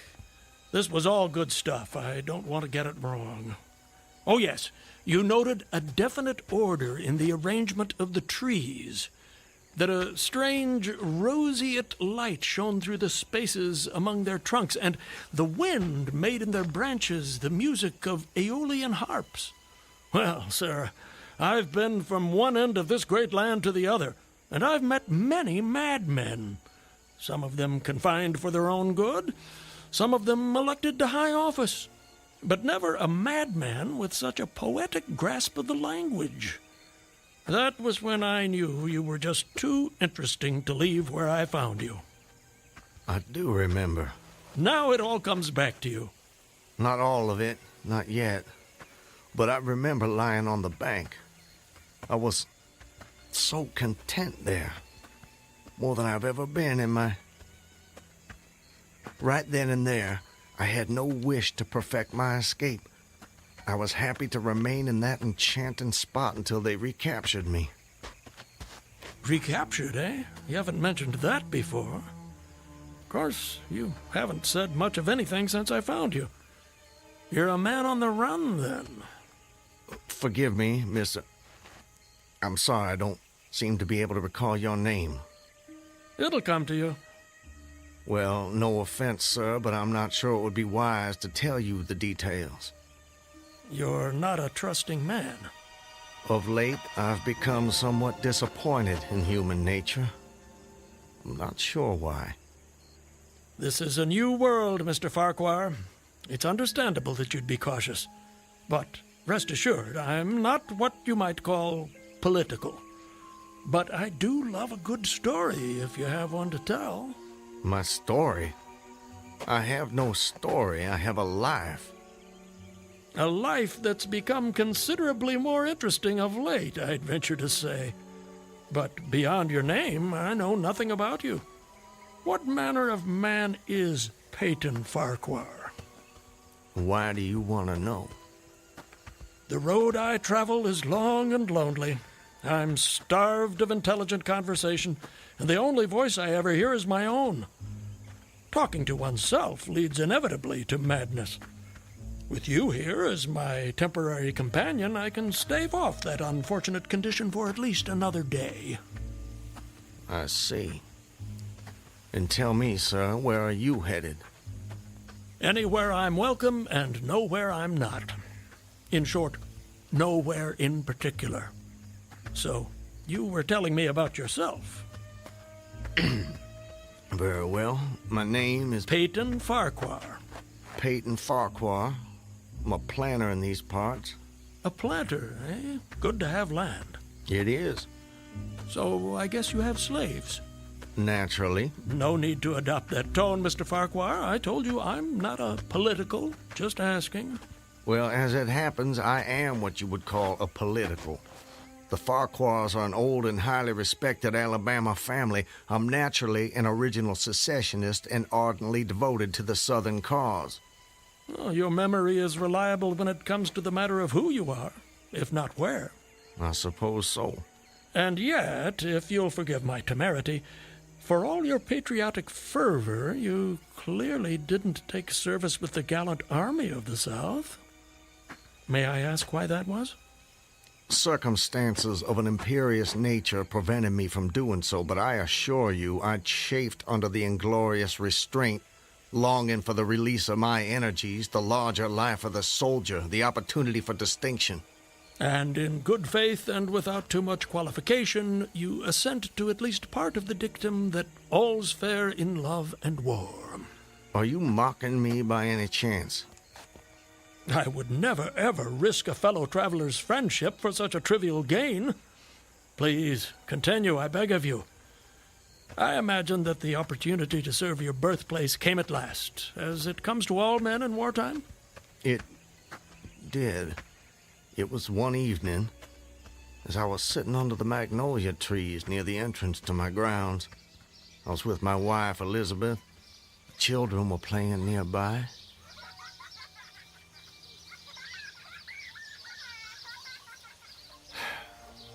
[SPEAKER 8] This was all good stuff. I don't want to get it wrong. Oh, yes. You noted a definite order in the arrangement of the trees, that a strange roseate light shone through the spaces among their trunks, and the wind made in their branches the music of Aeolian harps. Well, sir, I've been from one end of this great land to the other, and I've met many madmen. Some of them confined for their own good, some of them elected to high office, but never a madman with such a poetic grasp of the language. That was when I knew you were just too interesting to leave where I found you.
[SPEAKER 2] I do remember.
[SPEAKER 8] Now it all comes back to you.
[SPEAKER 2] Not all of it, not yet. But I remember lying on the bank. I was so content there. More than I've ever been in my... Right then and there, I had no wish to perfect my escape. I was happy to remain in that enchanting spot until they recaptured me.
[SPEAKER 8] Recaptured, eh? You haven't mentioned that before. Of course, you haven't said much of anything since I found you. You're a man on the run, then.
[SPEAKER 2] Forgive me, Mr. I'm sorry, I don't seem to be able to recall your name.
[SPEAKER 8] It'll come to you.
[SPEAKER 2] Well, no offense, sir, but I'm not sure it would be wise to tell you the details.
[SPEAKER 8] You're not a trusting man.
[SPEAKER 2] Of late, I've become somewhat disappointed in human nature. I'm not sure why.
[SPEAKER 8] This is a new world, Mr. Farquhar. It's understandable that you'd be cautious. But rest assured, I'm not what you might call political. But I do love a good story, if you have one to tell.
[SPEAKER 2] My story? I have no story. I have a life.
[SPEAKER 8] A life that's become considerably more interesting of late, I'd venture to say. But beyond your name, I know nothing about you. What manner of man is Peyton Farquhar?
[SPEAKER 2] Why do you want to know?
[SPEAKER 8] The road I travel is long and lonely. I'm starved of intelligent conversation, and the only voice I ever hear is my own. Talking to oneself leads inevitably to madness. With you here as my temporary companion, I can stave off that unfortunate condition for at least another day.
[SPEAKER 2] I see. And tell me, sir, where are you headed?
[SPEAKER 8] Anywhere I'm welcome and nowhere I'm not. In short, nowhere in particular. So, you were telling me about yourself.
[SPEAKER 2] Very well. My name is...
[SPEAKER 8] Peyton Farquhar.
[SPEAKER 2] Peyton Farquhar. I'm a planter in these parts.
[SPEAKER 8] A planter, eh? Good to have land.
[SPEAKER 2] It is.
[SPEAKER 8] So, I guess you have slaves.
[SPEAKER 2] Naturally.
[SPEAKER 8] No need to adopt that tone, Mr. Farquhar. I told you I'm not a political, just asking.
[SPEAKER 2] Well, as it happens, I am what you would call a political. The Farquhars are an old and highly respected Alabama family. I'm naturally an original secessionist and ardently devoted to the Southern cause.
[SPEAKER 8] Well, your memory is reliable when it comes to the matter of who you are, if not where.
[SPEAKER 2] I suppose so.
[SPEAKER 8] And yet, if you'll forgive my temerity, for all your patriotic fervor, you clearly didn't take service with the gallant army of the South. May I ask why that was?
[SPEAKER 2] Circumstances of an imperious nature prevented me from doing so, but I assure you I chafed under the inglorious restraint, longing for the release of my energies, the larger life of the soldier, the opportunity for distinction.
[SPEAKER 8] And in good faith and without too much qualification, you assent to at least part of the dictum that all's fair in love and war.
[SPEAKER 2] Are you mocking me by any chance?
[SPEAKER 8] I would never, ever risk a fellow traveler's friendship for such a trivial gain. Please, continue, I beg of you. I imagine that the opportunity to serve your birthplace came at last, as it comes to all men in wartime?
[SPEAKER 2] It did. It was one evening, as I was sitting under the magnolia trees near the entrance to my grounds. I was with my wife, Elizabeth. The children were playing nearby.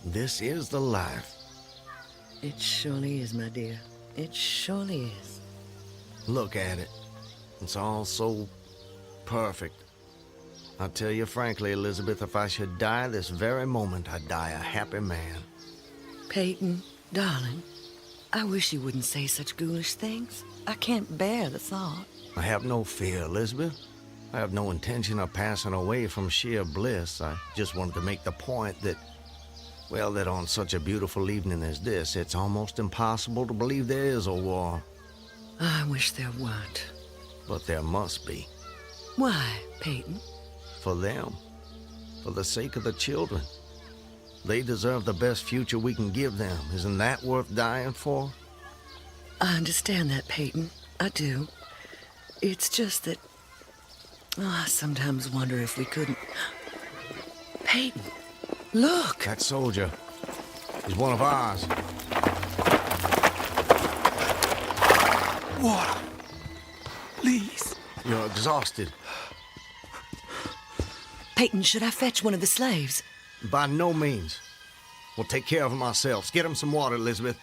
[SPEAKER 2] This is the life.
[SPEAKER 16] It surely is, my dear. It surely is.
[SPEAKER 2] Look at it. It's all so perfect. I'll tell you frankly, Elizabeth, if I should die this very moment, I'd die a happy man.
[SPEAKER 16] Peyton, darling, I wish you wouldn't say such ghoulish things. I can't bear the thought.
[SPEAKER 2] I have no fear, Elizabeth. I have no intention of passing away from sheer bliss. I just wanted to make the point that, well, that on such a beautiful evening as this, it's almost impossible to believe there is a war.
[SPEAKER 16] I wish there weren't.
[SPEAKER 2] But there must be.
[SPEAKER 16] Why, Peyton?
[SPEAKER 2] For them. For the sake of the children. They deserve the best future we can give them. Isn't that worth dying for?
[SPEAKER 16] I understand that, Peyton. I do. It's just that... I sometimes wonder if we couldn't... Peyton, look!
[SPEAKER 2] That soldier. He's one of ours.
[SPEAKER 4] Water. Please.
[SPEAKER 2] You're exhausted.
[SPEAKER 16] Peyton, should I fetch one of the slaves?
[SPEAKER 2] By no means. We'll take care of him ourselves. Get him some water, Elizabeth.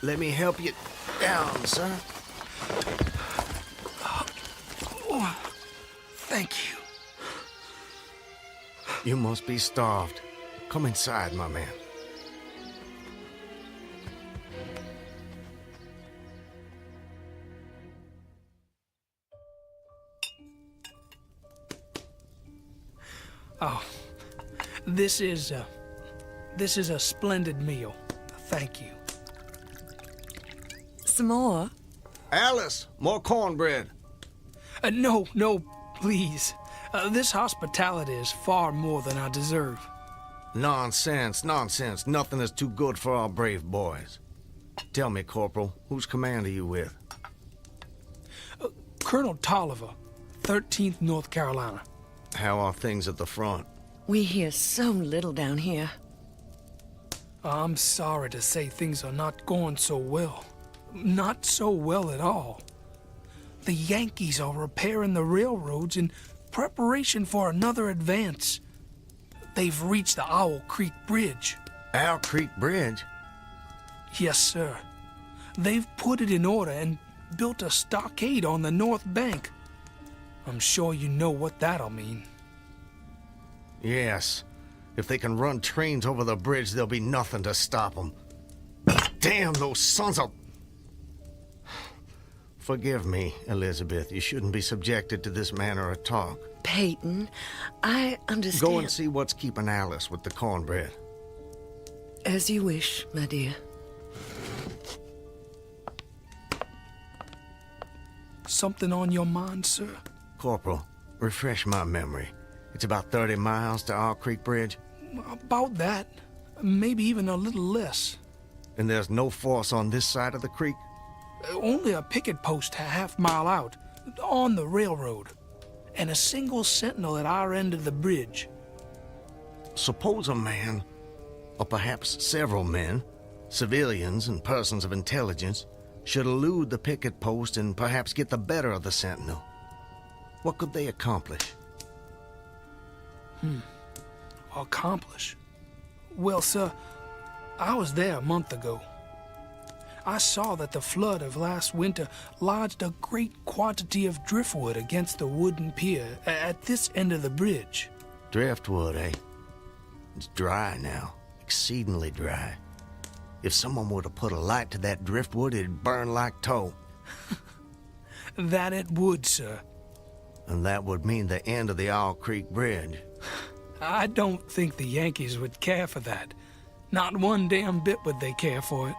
[SPEAKER 2] Let me help you down, sir.
[SPEAKER 4] Oh, thank you.
[SPEAKER 2] You must be starved. Come inside, my man.
[SPEAKER 4] Oh, this is a splendid meal. Thank you.
[SPEAKER 16] Some more?
[SPEAKER 2] Alice, more cornbread.
[SPEAKER 4] No, please. This hospitality is far more than I deserve.
[SPEAKER 2] Nonsense. Nothing is too good for our brave boys. Tell me, Corporal, whose command are you with?
[SPEAKER 4] Colonel Tolliver, 13th North Carolina.
[SPEAKER 2] How are things at the front?
[SPEAKER 16] We hear so little down here.
[SPEAKER 4] I'm sorry to say things are not going so well. Not so well at all. The Yankees are repairing the railroads in preparation for another advance. They've reached the Owl Creek Bridge.
[SPEAKER 2] Owl Creek Bridge?
[SPEAKER 4] Yes, sir. They've put it in order and built a stockade on the north bank. I'm sure you know what that'll mean.
[SPEAKER 2] Yes. If they can run trains over the bridge, there'll be nothing to stop them. Damn those sons of... Forgive me, Elizabeth. You shouldn't be subjected to this manner of talk.
[SPEAKER 16] Peyton, I understand...
[SPEAKER 2] Go and see what's keeping Alice with the cornbread.
[SPEAKER 16] As you wish, my dear.
[SPEAKER 4] Something on your mind, sir?
[SPEAKER 2] Corporal, refresh my memory. It's about 30 miles to Owl Creek Bridge?
[SPEAKER 4] About that. Maybe even a little less.
[SPEAKER 2] And there's no force on this side of the creek?
[SPEAKER 4] Only a picket post a half-mile out, on the railroad, and a single sentinel at our end of the bridge.
[SPEAKER 2] Suppose a man, or perhaps several men, civilians and persons of intelligence, should elude the picket post and perhaps get the better of the sentinel. What could they accomplish?
[SPEAKER 4] Accomplish? Well, sir, I was there a month ago. I saw that the flood of last winter lodged a great quantity of driftwood against the wooden pier at this end of the bridge.
[SPEAKER 2] Driftwood, eh? It's dry now, exceedingly dry. If someone were to put a light to that driftwood, it'd burn like tow.
[SPEAKER 4] That it would, sir.
[SPEAKER 2] And that would mean the end of the Owl Creek Bridge.
[SPEAKER 4] I don't think the Yankees would care for that. Not one damn bit would they care for it.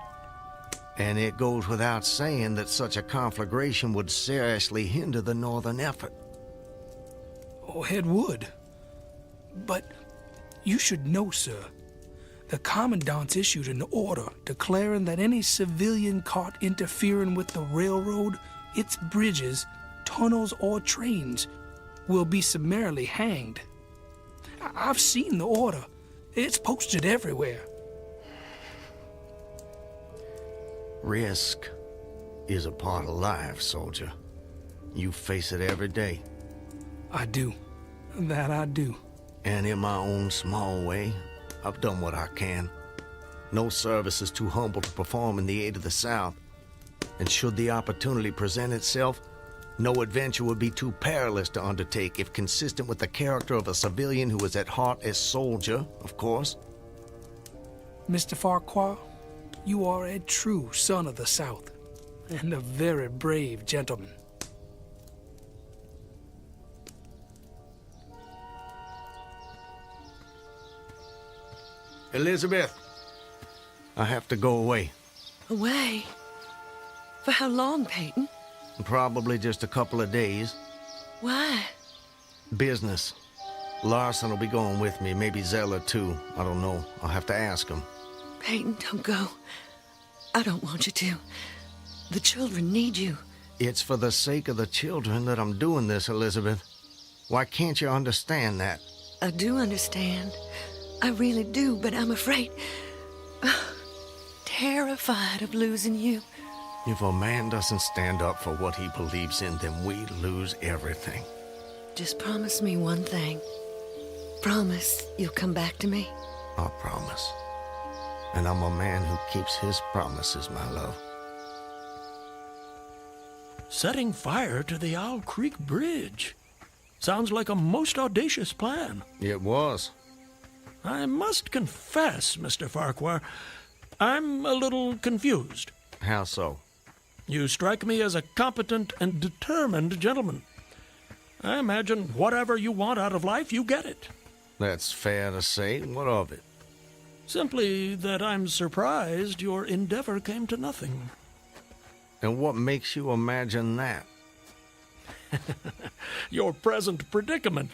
[SPEAKER 2] And it goes without saying that such a conflagration would seriously hinder the northern effort.
[SPEAKER 4] Oh, it would. But you should know, sir, the commandant's issued an order declaring that any civilian caught interfering with the railroad, its bridges, tunnels, or trains will be summarily hanged. I've seen the order. It's posted everywhere.
[SPEAKER 2] Risk is a part of life, soldier. You face it every day.
[SPEAKER 4] I do. That I do.
[SPEAKER 2] And in my own small way, I've done what I can. No service is too humble to perform in the aid of the South. And should the opportunity present itself, no adventure would be too perilous to undertake if consistent with the character of a civilian who is at heart a soldier, of course.
[SPEAKER 4] Mr. Farquhar, you are a true son of the South, and a very brave gentleman.
[SPEAKER 2] Elizabeth, I have to go away.
[SPEAKER 16] Away? For how long, Peyton?
[SPEAKER 2] Probably just a couple of days.
[SPEAKER 16] Why?
[SPEAKER 2] Business. Larson will be going with me, maybe Zeller too. I don't know. I'll have to ask him.
[SPEAKER 16] Peyton, don't go. I don't want you to. The children need you.
[SPEAKER 2] It's for the sake of the children that I'm doing this, Elizabeth. Why can't you understand that?
[SPEAKER 16] I do understand. I really do, but I'm afraid... terrified of losing you.
[SPEAKER 2] If a man doesn't stand up for what he believes in, then we lose everything.
[SPEAKER 16] Just promise me one thing. Promise you'll come back to me.
[SPEAKER 2] I promise. And I'm a man who keeps his promises, my love.
[SPEAKER 8] Setting fire to the Owl Creek Bridge. Sounds like a most audacious plan.
[SPEAKER 2] It was.
[SPEAKER 8] I must confess, Mr. Farquhar, I'm a little confused.
[SPEAKER 2] How so?
[SPEAKER 8] You strike me as a competent and determined gentleman. I imagine whatever you want out of life, you get it.
[SPEAKER 2] That's fair to say. What of it?
[SPEAKER 8] Simply that I'm surprised your endeavor came to nothing.
[SPEAKER 2] And what makes you imagine that?
[SPEAKER 8] Your present predicament.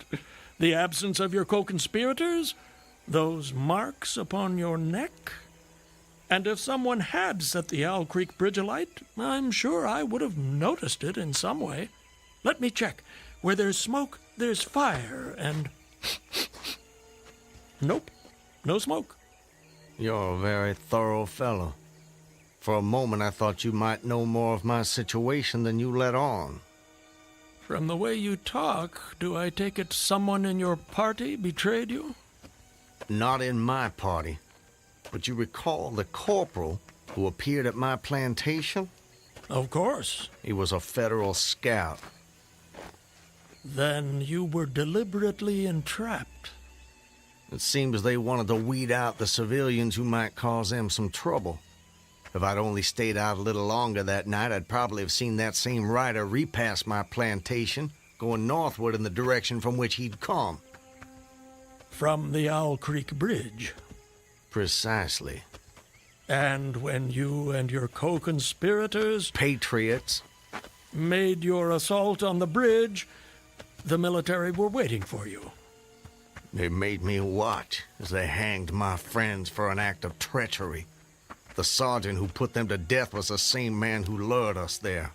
[SPEAKER 8] The absence of your co-conspirators, those marks upon your neck. And if someone had set the Owl Creek Bridge alight, I'm sure I would have noticed it in some way. Let me check. Where there's smoke, there's fire, and... Nope, no smoke.
[SPEAKER 2] You're a very thorough fellow. For a moment I thought you might know more of my situation than you let on.
[SPEAKER 8] From the way you talk, do I take it someone in your party betrayed you?
[SPEAKER 2] Not in my party. But you recall the corporal who appeared at my plantation?
[SPEAKER 8] Of course.
[SPEAKER 2] He was a federal scout.
[SPEAKER 8] Then you were deliberately entrapped.
[SPEAKER 2] It seems they wanted to weed out the civilians who might cause them some trouble. If I'd only stayed out a little longer that night, I'd probably have seen that same rider repass my plantation, going northward in the direction from which he'd come.
[SPEAKER 8] From the Owl Creek Bridge.
[SPEAKER 2] Precisely.
[SPEAKER 8] And when you and your co-conspirators...
[SPEAKER 2] Patriots.
[SPEAKER 8] ...made your assault on the bridge, the military were waiting for you.
[SPEAKER 2] They made me watch as they hanged my friends for an act of treachery. The sergeant who put them to death was the same man who lured us there.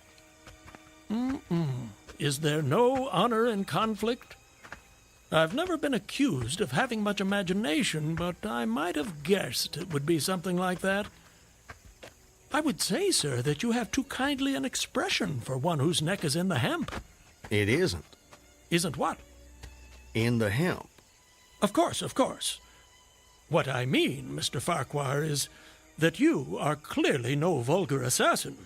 [SPEAKER 8] Is there no honor in conflict? I've never been accused of having much imagination, but I might have guessed it would be something like that. I would say, sir, that you have too kindly an expression for one whose neck is in the hemp.
[SPEAKER 2] It isn't.
[SPEAKER 8] Isn't what?
[SPEAKER 2] In the hemp.
[SPEAKER 8] Of course, of course. What I mean, Mr. Farquhar, is that you are clearly no vulgar assassin.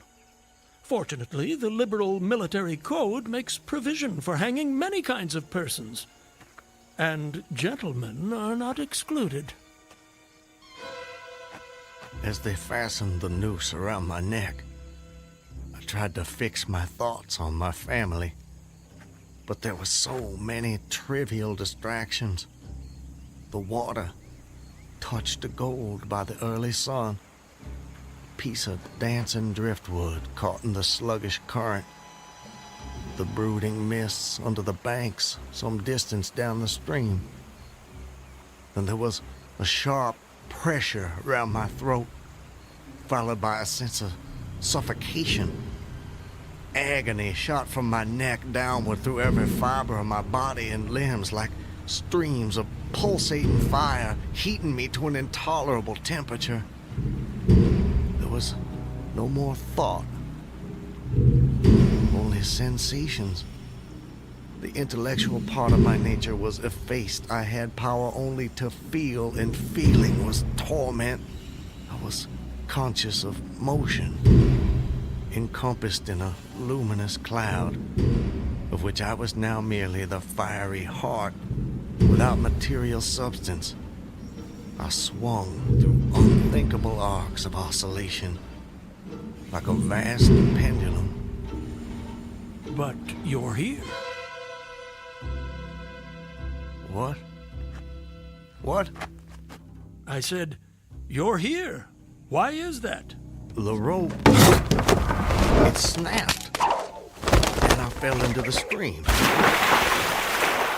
[SPEAKER 8] Fortunately, the liberal military code makes provision for hanging many kinds of persons. And gentlemen are not excluded.
[SPEAKER 2] As they fastened the noose around my neck, I tried to fix my thoughts on my family. But there were so many trivial distractions. The water, touched to gold by the early sun. piece of dancing driftwood caught in the sluggish current. The brooding mists under the banks some distance down the stream. Then there was a sharp pressure around my throat, followed by a sense of suffocation. Agony shot from my neck downward through every fiber of my body and limbs like streams of pulsating fire, heating me to an intolerable temperature. There was no more thought, only sensations. The intellectual part of my nature was effaced. I had power only to feel, and feeling was torment. I was conscious of motion, encompassed in a luminous cloud, of which I was now merely the fiery heart, without material substance. I swung through unthinkable arcs of oscillation, like a vast pendulum.
[SPEAKER 8] But you're here.
[SPEAKER 2] What? What?
[SPEAKER 8] I said, you're here. Why is that?
[SPEAKER 2] The rope, it snapped, and I fell into the stream.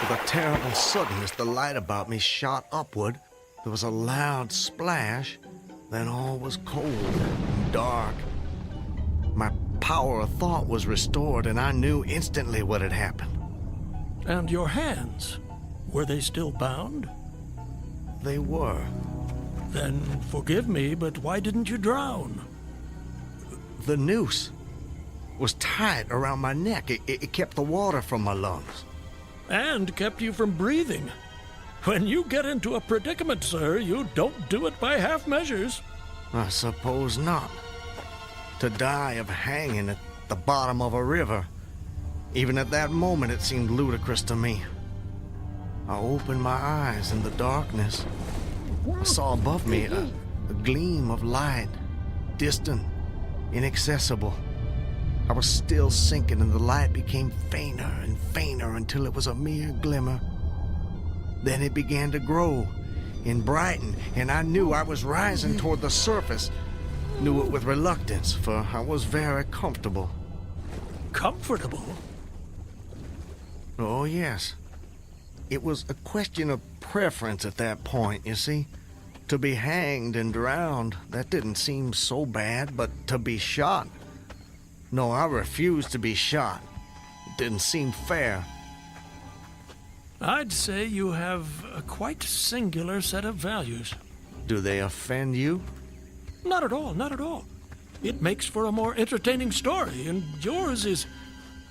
[SPEAKER 2] With a terrible suddenness, the light about me shot upward. There was a loud splash, then all was cold and dark. My power of thought was restored, and I knew instantly what had happened.
[SPEAKER 8] And your hands? Were they still bound?
[SPEAKER 2] They were.
[SPEAKER 8] Then forgive me, but why didn't you drown?
[SPEAKER 2] The noose was tight around my neck. It kept the water from my lungs.
[SPEAKER 8] And kept you from breathing. When you get into a predicament, sir, you don't do it by half measures.
[SPEAKER 2] I suppose not. To die of hanging at the bottom of a river. Even at that moment, it seemed ludicrous to me. I opened my eyes in the darkness. I saw above me a gleam of light, distant, inaccessible. I was still sinking, and the light became fainter and fainter until it was a mere glimmer. Then it began to grow and brighten, and I knew I was rising toward the surface. Knew it with reluctance, for I was very comfortable.
[SPEAKER 8] Comfortable?
[SPEAKER 2] Oh, yes. It was a question of preference at that point, you see. To be hanged and drowned, that didn't seem so bad, but to be shot? No, I refused to be shot. It didn't seem fair.
[SPEAKER 8] I'd say you have a quite singular set of values.
[SPEAKER 2] Do they offend you?
[SPEAKER 8] Not at all, not at all. It makes for a more entertaining story, and yours is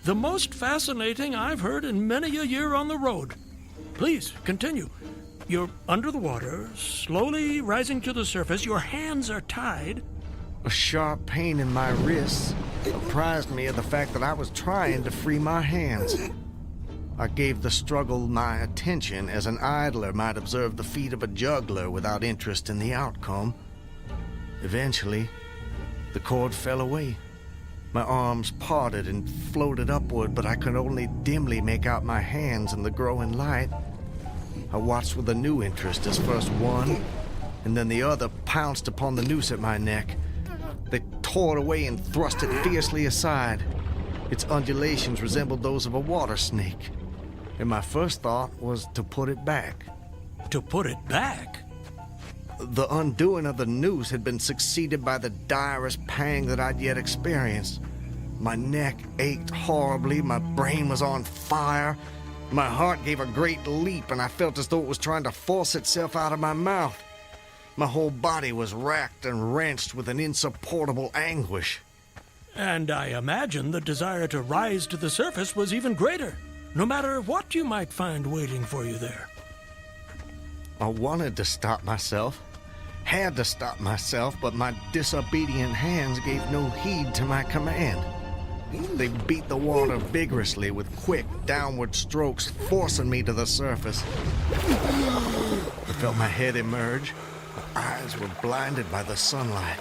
[SPEAKER 8] the most fascinating I've heard in many a year on the road. Please, continue. You're under the water, slowly rising to the surface. Your hands are tied.
[SPEAKER 2] A sharp pain in my wrists apprised me of the fact that I was trying to free my hands. I gave the struggle my attention as an idler might observe the feat of a juggler without interest in the outcome. Eventually, the cord fell away. My arms parted and floated upward, but I could only dimly make out my hands in the growing light. I watched with a new interest as first one and then the other pounced upon the noose at my neck. They tore it away and thrust it fiercely aside. Its undulations resembled those of a water snake, and my first thought was to put it back.
[SPEAKER 8] To put it back?
[SPEAKER 2] The undoing of the noose had been succeeded by the direst pang that I'd yet experienced. My neck ached horribly, my brain was on fire, my heart gave a great leap, and I felt as though it was trying to force itself out of my mouth. My whole body was racked and wrenched with an insupportable anguish.
[SPEAKER 8] And I imagine the desire to rise to the surface was even greater, no matter what you might find waiting for you there.
[SPEAKER 2] I wanted to stop myself, had to stop myself, but my disobedient hands gave no heed to my command. They beat the water vigorously with quick, downward strokes, forcing me to the surface. I felt my head emerge. My eyes were blinded by the sunlight.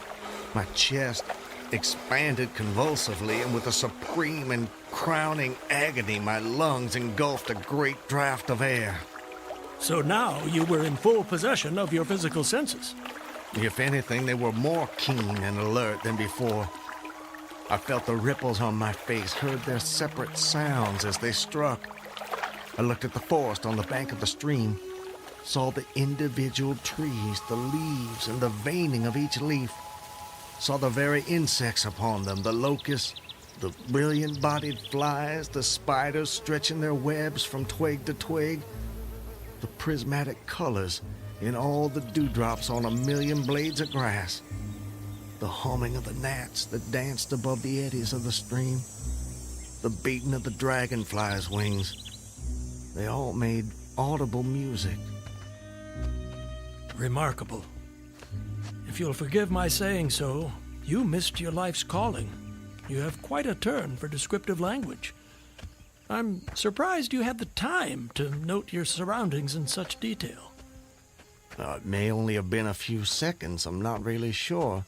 [SPEAKER 2] My chest expanded convulsively, and with a supreme and crowning agony, my lungs engulfed a great draught of air.
[SPEAKER 8] So now you were in full possession of your physical senses.
[SPEAKER 2] If anything, they were more keen and alert than before. I felt the ripples on my face, heard their separate sounds as they struck. I looked at the forest on the bank of the stream, saw the individual trees, the leaves, and the veining of each leaf. Saw the very insects upon them, the locusts, the brilliant-bodied flies, the spiders stretching their webs from twig to twig, the prismatic colors in all the dewdrops on a million blades of grass, the humming of the gnats that danced above the eddies of the stream, the beating of the dragonflies' wings. They all made audible music.
[SPEAKER 8] Remarkable. If you'll forgive my saying so, you missed your life's calling. You have quite a turn for descriptive language. I'm surprised you had the time to note your surroundings in such detail.
[SPEAKER 2] It may only have been a few seconds, I'm not really sure.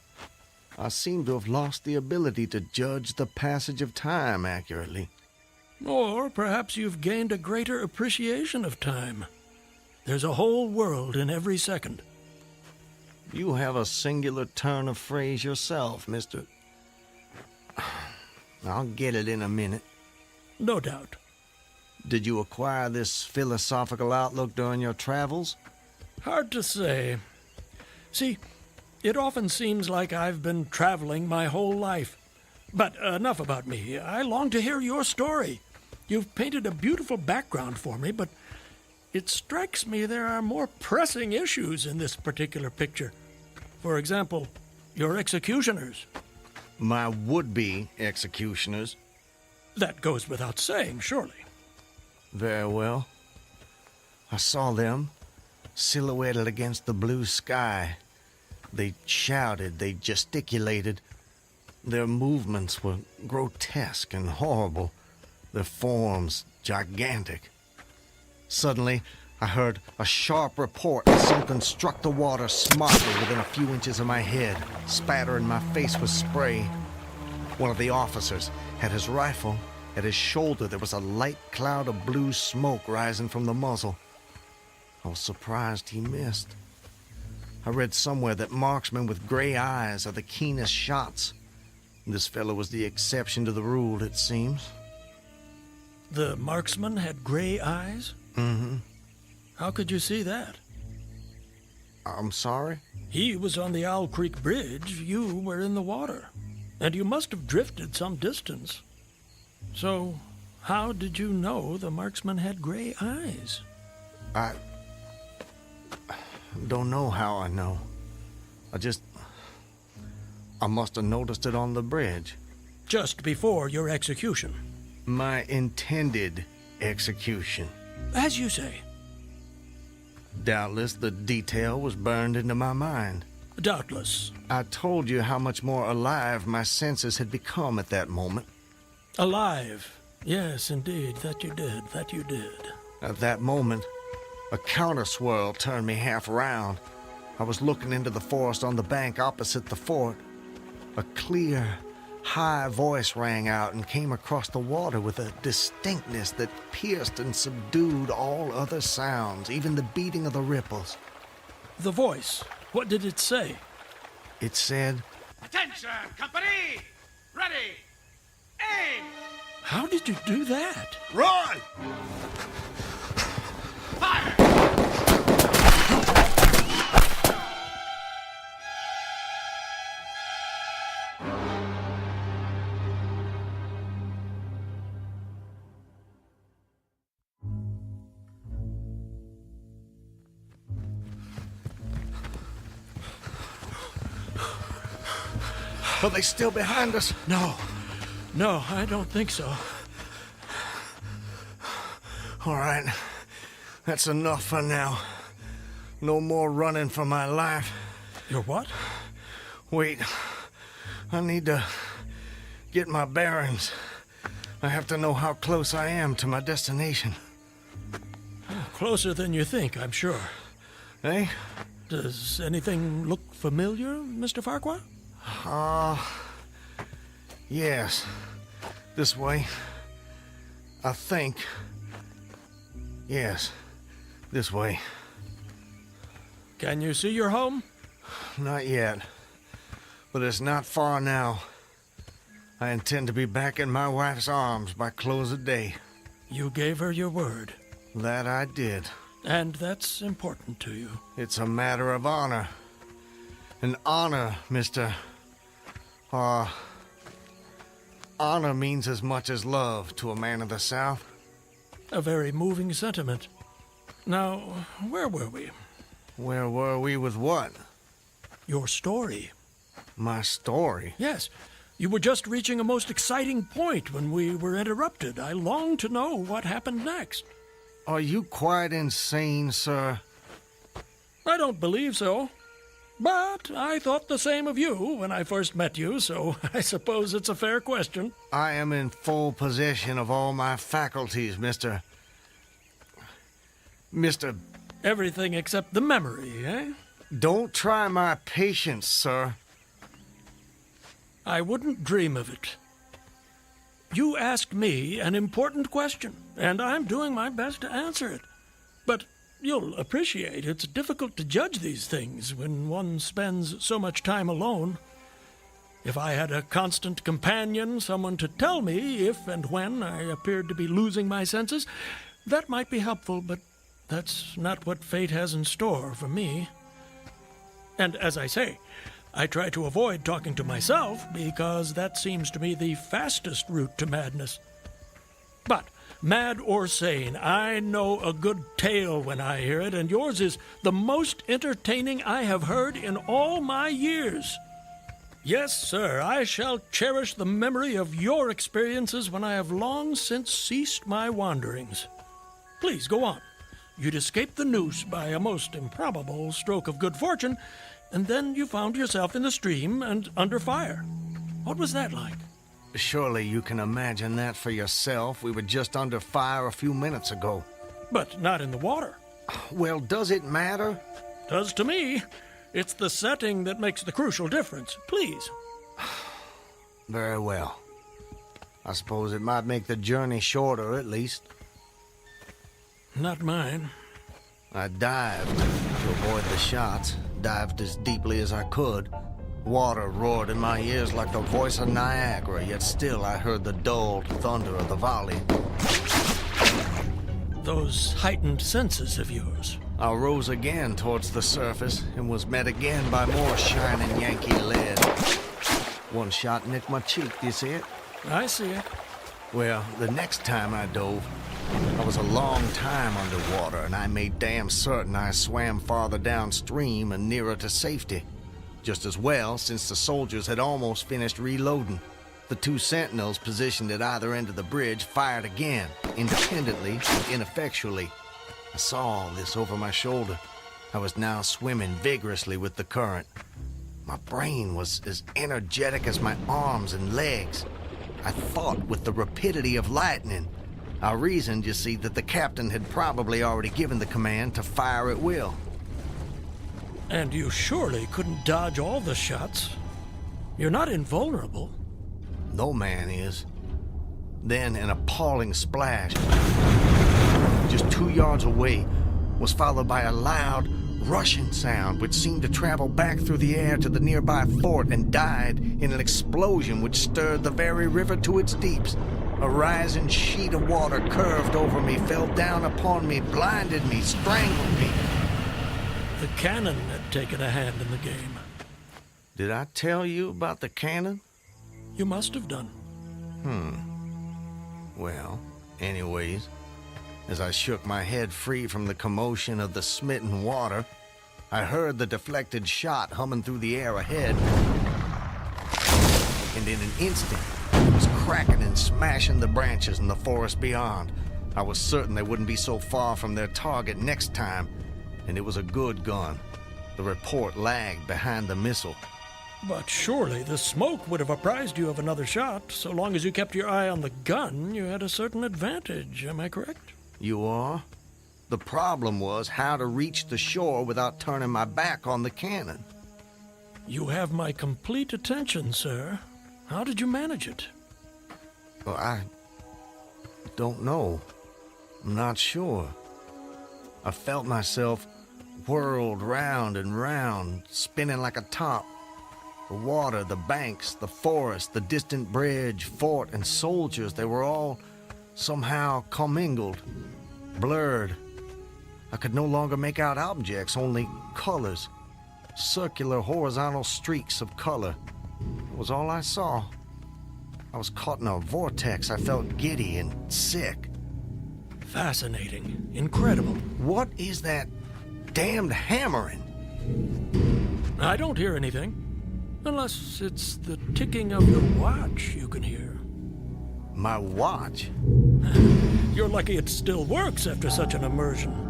[SPEAKER 2] I seem to have lost the ability to judge the passage of time accurately.
[SPEAKER 8] Or perhaps you've gained a greater appreciation of time. There's a whole world in every second.
[SPEAKER 2] You have a singular turn of phrase yourself, Mr. I'll get it in a minute.
[SPEAKER 8] No doubt.
[SPEAKER 2] Did you acquire this philosophical outlook during your travels?
[SPEAKER 8] Hard to say. See, it often seems like I've been traveling my whole life. But enough about me. I long to hear your story. You've painted a beautiful background for me, but it strikes me there are more pressing issues in this particular picture. For example, your executioners.
[SPEAKER 2] My would-be executioners?
[SPEAKER 8] That goes without saying, surely.
[SPEAKER 2] Very well. I saw them, silhouetted against the blue sky. They shouted, they gesticulated. Their movements were grotesque and horrible, their forms gigantic. Suddenly, I heard a sharp report as something struck the water smartly within a few inches of my head, spattering my face with spray. One of the officers had his rifle. At his shoulder, there was a light cloud of blue smoke rising from the muzzle. I was surprised he missed. I read somewhere that marksmen with gray eyes are the keenest shots. This fellow was the exception to the rule, it seems.
[SPEAKER 8] The marksman had gray eyes?
[SPEAKER 2] Mm-hmm.
[SPEAKER 8] How could you see that?
[SPEAKER 2] I'm sorry?
[SPEAKER 8] He was on the Owl Creek Bridge. You were in the water. And you must have drifted some distance. So, how did you know the marksman had gray eyes?
[SPEAKER 2] I don't know how I know. I must have noticed it on the bridge.
[SPEAKER 8] Just before your execution?
[SPEAKER 2] My intended execution.
[SPEAKER 8] As you say.
[SPEAKER 2] Doubtless the detail was burned into my mind.
[SPEAKER 8] Doubtless.
[SPEAKER 2] I told you how much more alive my senses had become at that moment.
[SPEAKER 8] Alive. Yes, indeed. That you did.
[SPEAKER 2] At that moment, a counter-swirl turned me half around. I was looking into the forest on the bank opposite the fort. A clear, high voice rang out and came across the water with a distinctness that pierced and subdued all other sounds, even the beating of the ripples.
[SPEAKER 8] The voice, what did it say?
[SPEAKER 2] It said,
[SPEAKER 3] "Attention, company! Ready! Aim!"
[SPEAKER 8] How did you do that?
[SPEAKER 3] Run! Fire!
[SPEAKER 2] Are they still behind us?
[SPEAKER 8] No, I don't think so.
[SPEAKER 2] All right, that's enough for now. No more running for my life.
[SPEAKER 8] Your what?
[SPEAKER 2] Wait, I need to get my bearings. I have to know how close I am to my destination.
[SPEAKER 8] Closer than you think, I'm sure.
[SPEAKER 2] Eh?
[SPEAKER 8] Does anything look familiar, Mr. Farquhar?
[SPEAKER 2] Yes. This way. I think. Yes, this way.
[SPEAKER 8] Can you see your home?
[SPEAKER 2] Not yet. But it's not far now. I intend to be back in my wife's arms by close of day.
[SPEAKER 8] You gave her your word.
[SPEAKER 2] That I did.
[SPEAKER 8] And that's important to you.
[SPEAKER 2] It's a matter of honor. And honor, Mr. Honor means as much as love to a man of the South.
[SPEAKER 8] A very moving sentiment. Now, where were we?
[SPEAKER 2] Where were we with what?
[SPEAKER 8] Your story.
[SPEAKER 2] My story?
[SPEAKER 8] Yes. You were just reaching a most exciting point when we were interrupted. I long to know what happened next.
[SPEAKER 2] Are you quite insane, sir?
[SPEAKER 8] I don't believe so. But I thought the same of you when I first met you, so I suppose it's a fair question.
[SPEAKER 2] I am in full possession of all my faculties, Mr.
[SPEAKER 8] Everything except the memory, eh?
[SPEAKER 2] Don't try my patience, sir.
[SPEAKER 8] I wouldn't dream of it. You asked me an important question, and I'm doing my best to answer it. But you'll appreciate it's difficult to judge these things when one spends so much time alone. If I had a constant companion, someone to tell me if and when I appeared to be losing my senses, that might be helpful, but that's not what fate has in store for me. And as I say, I try to avoid talking to myself because that seems to me the fastest route to madness. But mad or sane, I know a good tale when I hear it, and yours is the most entertaining I have heard in all my years. Yes, sir, I shall cherish the memory of your experiences when I have long since ceased my wanderings. Please, go on. You'd escaped the noose by a most improbable stroke of good fortune, and then you found yourself in the stream and under fire. What was that like?
[SPEAKER 2] Surely you can imagine that for yourself. We were just under fire a few minutes ago.
[SPEAKER 8] But not in the water.
[SPEAKER 2] Well, does it matter?
[SPEAKER 8] Does to me. It's the setting that makes the crucial difference. Please.
[SPEAKER 2] Very well. I suppose it might make the journey shorter, at least.
[SPEAKER 8] Not mine.
[SPEAKER 2] I dived to avoid the shots, dived as deeply as I could. Water roared in my ears like the voice of Niagara, yet still I heard the dulled thunder of the volley.
[SPEAKER 8] Those heightened senses of yours.
[SPEAKER 2] I rose again towards the surface and was met again by more shining Yankee lead. One shot nicked my cheek, do you see it?
[SPEAKER 8] I see it.
[SPEAKER 2] Well, the next time I dove, I was a long time underwater, and I made damn certain I swam farther downstream and nearer to safety. Just as well, since the soldiers had almost finished reloading. The two sentinels positioned at either end of the bridge fired again, independently and ineffectually. I saw all this over my shoulder. I was now swimming vigorously with the current. My brain was as energetic as my arms and legs. I thought with the rapidity of lightning. I reasoned, you see, that the captain had probably already given the command to fire at will.
[SPEAKER 8] And you surely couldn't dodge all the shots. You're not invulnerable.
[SPEAKER 2] No man is. Then an appalling splash, just 2 yards away, was followed by a loud, rushing sound which seemed to travel back through the air to the nearby fort and died in an explosion which stirred the very river to its deeps. A rising sheet of water curved over me, fell down upon me, blinded me, strangled me.
[SPEAKER 8] The cannon had taken a hand in the game.
[SPEAKER 2] Did I tell you about the cannon?
[SPEAKER 8] You must have done.
[SPEAKER 2] Well, anyways, as I shook my head free from the commotion of the smitten water, I heard the deflected shot humming through the air ahead. And in an instant, it was cracking and smashing the branches in the forest beyond. I was certain they wouldn't be so far from their target next time, and it was a good gun. The report lagged behind the missile.
[SPEAKER 8] But surely the smoke would have apprised you of another shot. So long as you kept your eye on the gun, you had a certain advantage. Am I correct?
[SPEAKER 2] You are? The problem was how to reach the shore without turning my back on the cannon.
[SPEAKER 8] You have my complete attention, sir. How did you manage it?
[SPEAKER 2] Well, I don't know. I'm not sure. I felt myself whirled round and round, spinning like a top. The water, the banks, the forest, the distant bridge, fort, and soldiers, they were all somehow commingled, blurred. I could no longer make out objects, only colors. Circular, horizontal streaks of color. It was all I saw. I was caught in a vortex. I felt giddy and sick.
[SPEAKER 8] Fascinating. Incredible.
[SPEAKER 2] What is that damned hammering?
[SPEAKER 8] I don't hear anything. Unless it's the ticking of your watch you can hear.
[SPEAKER 2] My watch?
[SPEAKER 8] You're lucky it still works after such an immersion.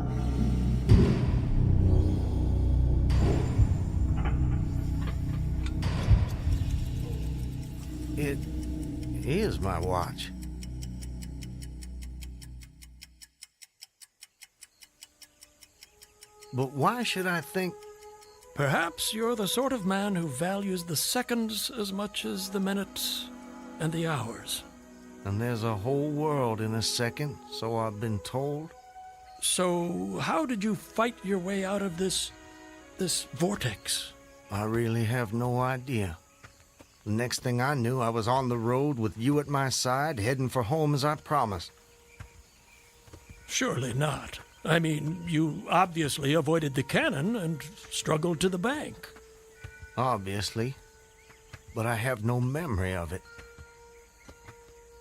[SPEAKER 2] It is my watch. But why should I think...
[SPEAKER 8] Perhaps you're the sort of man who values the seconds as much as the minutes and the hours.
[SPEAKER 2] And there's a whole world in a second, so I've been told.
[SPEAKER 8] So how did you fight your way out of this vortex?
[SPEAKER 2] I really have no idea. The next thing I knew, I was on the road with you at my side, heading for home as I promised.
[SPEAKER 8] Surely not. I mean, you obviously avoided the cannon and struggled to the bank.
[SPEAKER 2] Obviously. But I have no memory of it.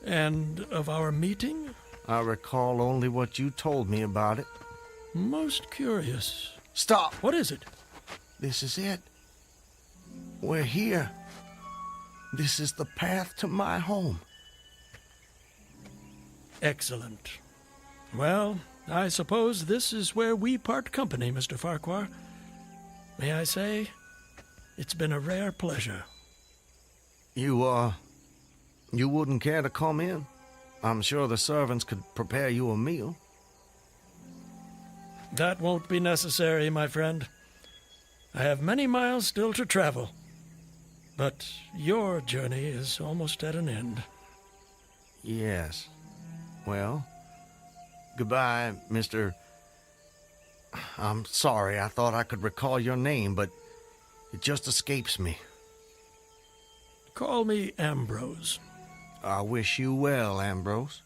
[SPEAKER 8] And of our meeting?
[SPEAKER 2] I recall only what you told me about it.
[SPEAKER 8] Most curious.
[SPEAKER 2] Stop!
[SPEAKER 8] What is it?
[SPEAKER 2] This is it. We're here. This is the path to my home.
[SPEAKER 8] Excellent. Well, I suppose this is where we part company, Mr. Farquhar. May I say, it's been a rare pleasure.
[SPEAKER 2] You wouldn't care to come in? I'm sure the servants could prepare you a meal.
[SPEAKER 8] That won't be necessary, my friend. I have many miles still to travel. But your journey is almost at an end.
[SPEAKER 2] Yes. Well... Goodbye, Mr. I'm sorry, I thought I could recall your name, but it just escapes me.
[SPEAKER 8] Call me Ambrose.
[SPEAKER 2] I wish you well, Ambrose.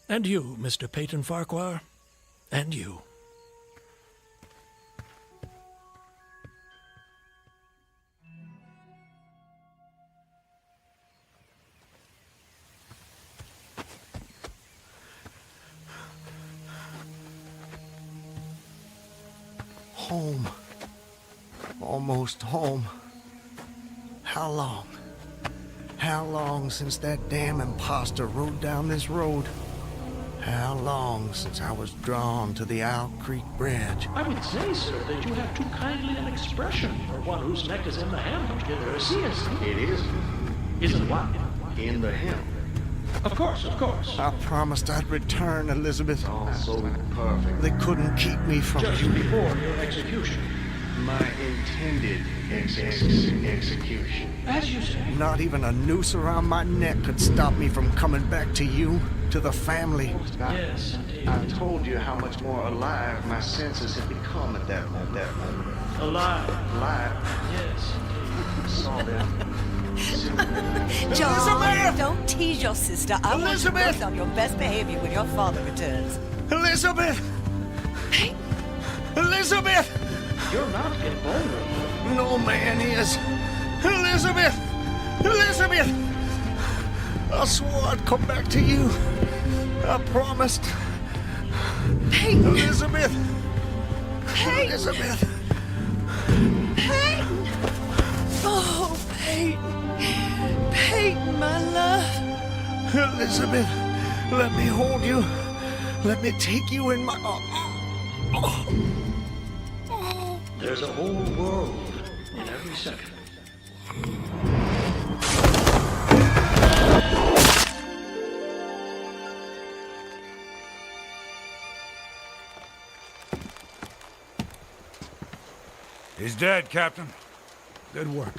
[SPEAKER 8] And you, Mr. Peyton Farquhar. And you.
[SPEAKER 2] Home. Almost home. How long? How long since that damn imposter rode down this road? How long since I was drawn to the Owl Creek Bridge?
[SPEAKER 8] I would say, sir, that you have too kindly an expression for one whose neck is in the hem.
[SPEAKER 2] It is.
[SPEAKER 8] Isn't what?
[SPEAKER 2] In the hem.
[SPEAKER 8] Of course, of course.
[SPEAKER 2] I promised I'd return, Elizabeth.
[SPEAKER 18] All so perfect.
[SPEAKER 2] They couldn't keep me from
[SPEAKER 8] Just
[SPEAKER 2] you.
[SPEAKER 8] before your execution.
[SPEAKER 18] My intended execution.
[SPEAKER 8] As you say.
[SPEAKER 2] Not even a noose around my neck could stop me from coming back to you, to the family.
[SPEAKER 8] Yes, indeed.
[SPEAKER 18] I told you how much more alive my senses had become at that moment.
[SPEAKER 8] Alive.
[SPEAKER 18] Yes, indeed. Saw them.
[SPEAKER 16] John, don't tease your sister. I want you
[SPEAKER 2] Elizabeth!
[SPEAKER 16] both on your best behavior when your father returns.
[SPEAKER 2] Elizabeth! Elizabeth!
[SPEAKER 8] You're not getting vulnerable.
[SPEAKER 2] No man is. Elizabeth! Elizabeth! I swore I'd come back to you. I promised.
[SPEAKER 16] Peyton!
[SPEAKER 2] Elizabeth!
[SPEAKER 16] Peyton!
[SPEAKER 2] Elizabeth!
[SPEAKER 16] Peyton! Oh, Peyton! Peyton, my love!
[SPEAKER 2] Elizabeth, let me hold you. Let me take you in my...
[SPEAKER 8] There's a whole world in every second.
[SPEAKER 17] He's dead, Captain.
[SPEAKER 7] Good work.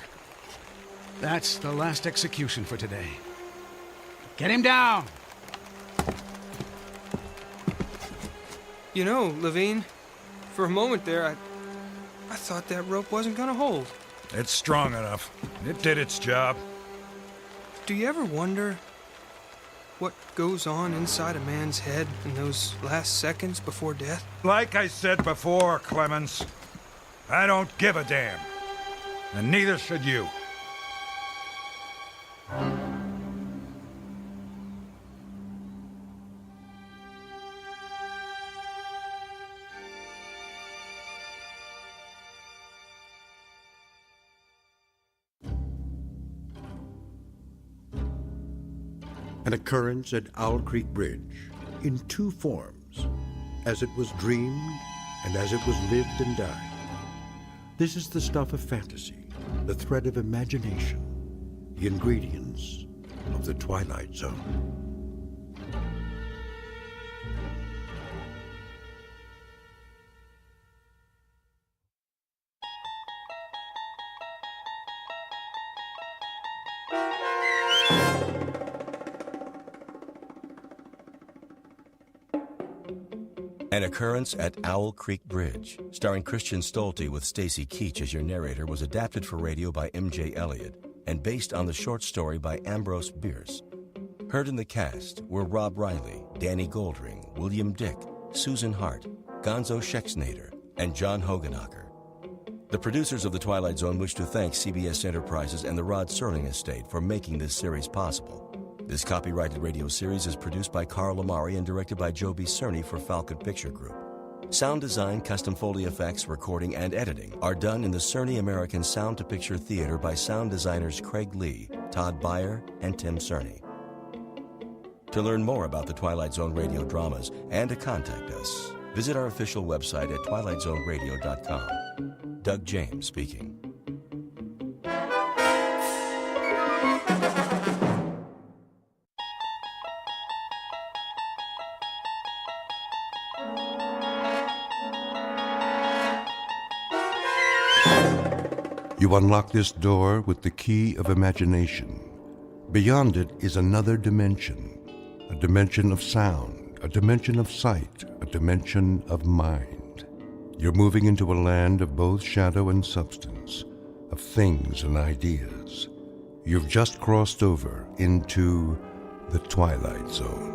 [SPEAKER 7] That's the last execution for today. Get him down!
[SPEAKER 12] You know, Levine, For a moment there, I thought that rope wasn't gonna hold.
[SPEAKER 17] It's strong enough. It did its job.
[SPEAKER 12] Do you ever wonder what goes on inside a man's head in those last seconds before death?
[SPEAKER 17] Like I said before, Clemens, I don't give a damn. And neither should you.
[SPEAKER 1] An occurrence at Owl Creek Bridge in two forms, as it was dreamed and as it was lived and died. This is the stuff of fantasy, the thread of imagination, the ingredients of the Twilight Zone.
[SPEAKER 6] An Occurrence at Owl Creek Bridge, starring Christian Stolte with Stacy Keach as your narrator, was adapted for radio by M.J. Elliott and based on the short story by Ambrose Bierce. Heard in the cast were Rob Riley, Danny Goldring, William Dick, Susan Hart, Gonzo Schexnader, and John Hogenacker. The producers of The Twilight Zone wish to thank CBS Enterprises and the Rod Serling Estate for making this series possible. This copyrighted radio series is produced by Carl Amari and directed by Joe B. Cerny for Falcon Picture Group. Sound design, custom Foley effects, recording, and editing are done in the Cerny American Sound to Picture Theater by sound designers Craig Lee, Todd Beyer, and Tim Cerny. To learn more about the Twilight Zone radio dramas and to contact us, visit our official website at twilightzoneradio.com. Doug James speaking.
[SPEAKER 1] You unlock this door with the key of imagination. Beyond it is another dimension, a dimension of sound, a dimension of sight, a dimension of mind. You're moving into a land of both shadow and substance, of things and ideas. You've just crossed over into the Twilight Zone.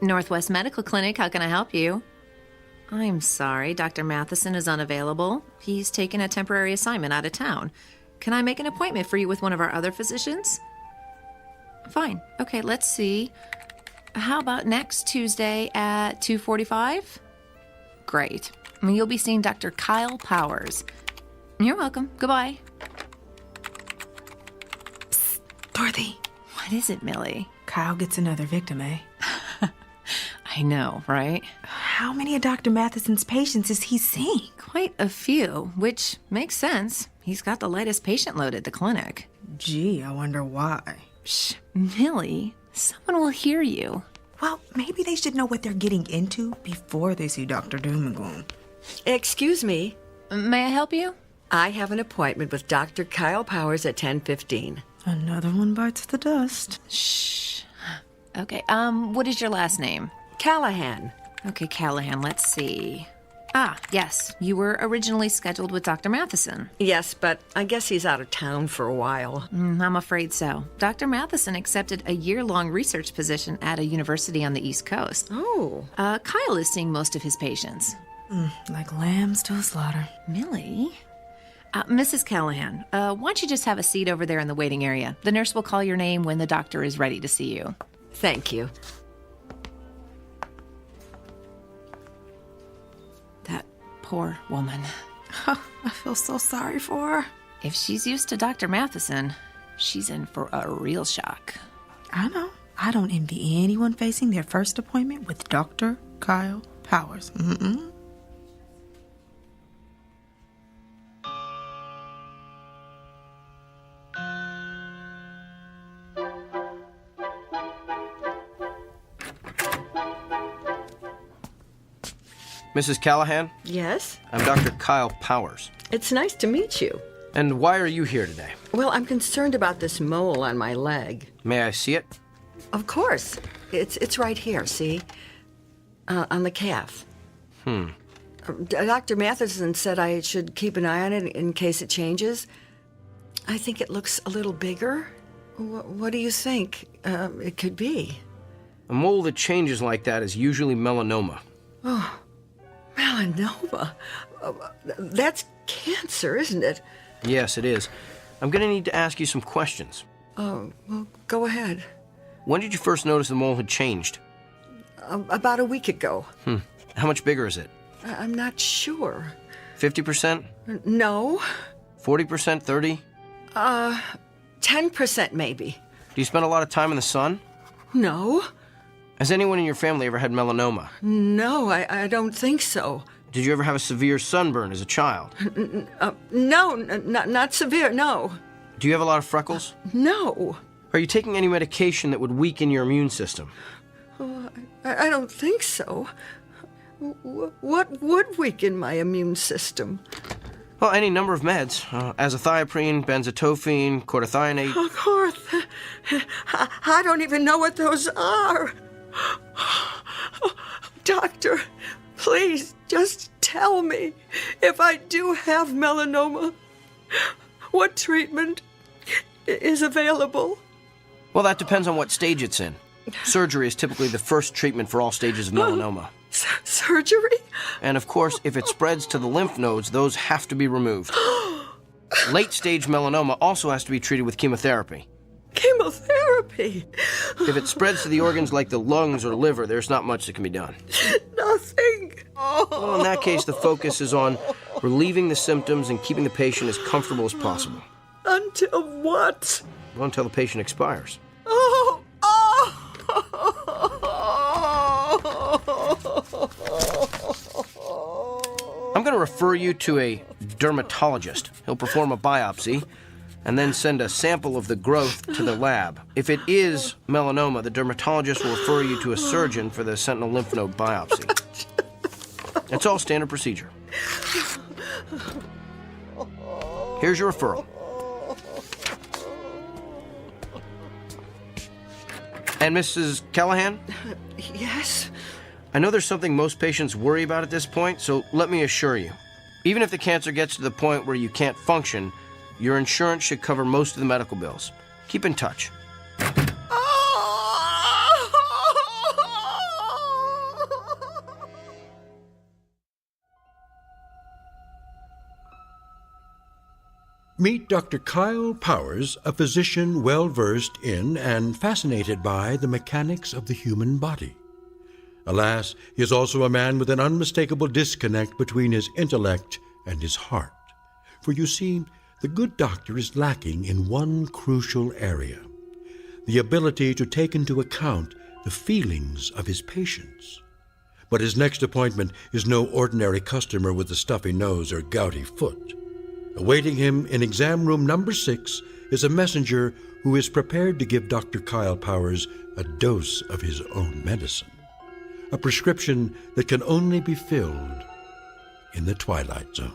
[SPEAKER 19] Northwest Medical Clinic, how can I help you? I'm sorry, Dr. Matheson is unavailable. He's taken a temporary assignment out of town. Can I make an appointment for you with one of our other physicians? Fine. Okay, let's see. How about next Tuesday at 2:45? Great. You'll be seeing Dr. Kyle Powers. You're welcome. Goodbye.
[SPEAKER 20] Psst, Dorothy.
[SPEAKER 19] What is it, Millie?
[SPEAKER 20] Kyle gets another victim, eh?
[SPEAKER 19] I know, right?
[SPEAKER 20] How many of Dr. Matheson's patients is he seeing?
[SPEAKER 19] Quite a few, which makes sense. He's got the lightest patient load at the clinic.
[SPEAKER 20] Gee, I wonder why.
[SPEAKER 19] Shh, Millie, someone will hear you.
[SPEAKER 20] Well, maybe they should know what they're getting into before they see Dr. Doom and Gloom.
[SPEAKER 16] Excuse me.
[SPEAKER 19] May I help you?
[SPEAKER 16] I have an appointment with Dr. Kyle Powers at 10:15.
[SPEAKER 20] Another one bites the dust.
[SPEAKER 19] Shh. Okay, what is your last name?
[SPEAKER 16] Callahan.
[SPEAKER 19] Okay, Callahan, let's see. Ah, yes, you were originally scheduled with Dr. Matheson.
[SPEAKER 16] Yes, but I guess he's out of town for a while.
[SPEAKER 19] I'm afraid so. Dr. Matheson accepted a year-long research position at a university on the East Coast.
[SPEAKER 16] Oh.
[SPEAKER 19] Kyle is seeing most of his patients.
[SPEAKER 20] Like lambs to a slaughter.
[SPEAKER 19] Millie? Mrs. Callahan, why don't you just have a seat over there in the waiting area? The nurse will call your name when the doctor is ready to see you.
[SPEAKER 16] Thank you.
[SPEAKER 19] That poor woman.
[SPEAKER 20] Oh, I feel so sorry for her.
[SPEAKER 19] If she's used to Dr. Matheson, she's in for a real shock.
[SPEAKER 20] I know. I don't envy anyone facing their first appointment with Dr. Kyle Powers. Mm-mm.
[SPEAKER 11] Mrs. Callahan?
[SPEAKER 16] Yes?
[SPEAKER 11] I'm Dr. Kyle Powers.
[SPEAKER 16] It's nice to meet you.
[SPEAKER 11] And why are you here today?
[SPEAKER 16] Well, I'm concerned about this mole on my leg.
[SPEAKER 11] May I see it?
[SPEAKER 16] Of course. It's right here, see? On the calf. Dr. Matheson said I should keep an eye on it in case it changes. I think it looks a little bigger. What do you think it could be?
[SPEAKER 11] A mole that changes like that is usually melanoma.
[SPEAKER 16] Oh, melanoma? That's cancer, isn't it?
[SPEAKER 11] Yes, it is. I'm going to need to ask you some questions.
[SPEAKER 16] Oh, well, go ahead.
[SPEAKER 11] When did you first notice the mole had changed?
[SPEAKER 16] About a week ago.
[SPEAKER 11] How much bigger is it?
[SPEAKER 16] I'm not sure.
[SPEAKER 11] 50%?
[SPEAKER 16] No.
[SPEAKER 11] 40%? 30%?
[SPEAKER 16] 10% maybe.
[SPEAKER 11] Do you spend a lot of time in the sun?
[SPEAKER 16] No.
[SPEAKER 11] Has anyone in your family ever had melanoma?
[SPEAKER 16] No, I don't think so.
[SPEAKER 11] Did you ever have a severe sunburn as a child?
[SPEAKER 16] No, not severe, no.
[SPEAKER 11] Do you have a lot of freckles?
[SPEAKER 16] No.
[SPEAKER 11] Are you taking any medication that would weaken your immune system?
[SPEAKER 16] Oh, I don't think so. What would weaken my immune system?
[SPEAKER 11] Well, any number of meds. Azathioprine, benzotophine, cortithionate.
[SPEAKER 16] Of course. I don't even know what those are. Doctor, please just tell me if I do have melanoma, what treatment is available?
[SPEAKER 11] Well, that depends on what stage it's in. Surgery is typically the first treatment for all stages of melanoma.
[SPEAKER 16] Surgery?
[SPEAKER 11] And of course, if it spreads to the lymph nodes, those have to be removed. Late-stage melanoma also has to be treated with chemotherapy.
[SPEAKER 16] Chemotherapy?
[SPEAKER 11] If it spreads to the organs like the lungs or liver, there's not much that can be done.
[SPEAKER 16] Nothing.
[SPEAKER 11] Well, in that case, the focus is on relieving the symptoms and keeping the patient as comfortable as possible.
[SPEAKER 16] Until what?
[SPEAKER 11] Well, until the patient expires. I'm going to refer you to a dermatologist. He'll perform a biopsy and then send a sample of the growth to the lab. If it is melanoma, the dermatologist will refer you to a surgeon for the sentinel lymph node biopsy. It's all standard procedure. Here's your referral. And Mrs. Callahan?
[SPEAKER 16] Yes?
[SPEAKER 11] I know there's something most patients worry about at this point, so let me assure you. Even if the cancer gets to the point where you can't function, your insurance should cover most of the medical bills. Keep in touch.
[SPEAKER 1] Meet Dr. Kyle Powers, a physician well-versed in and fascinated by the mechanics of the human body. Alas, he is also a man with an unmistakable disconnect between his intellect and his heart. For you see, the good doctor is lacking in one crucial area: the ability to take into account the feelings of his patients. But his next appointment is no ordinary customer with a stuffy nose or gouty foot. Awaiting him in exam room number 6 is a messenger who is prepared to give Dr. Kyle Powers a dose of his own medicine, a prescription that can only be filled in the Twilight Zone.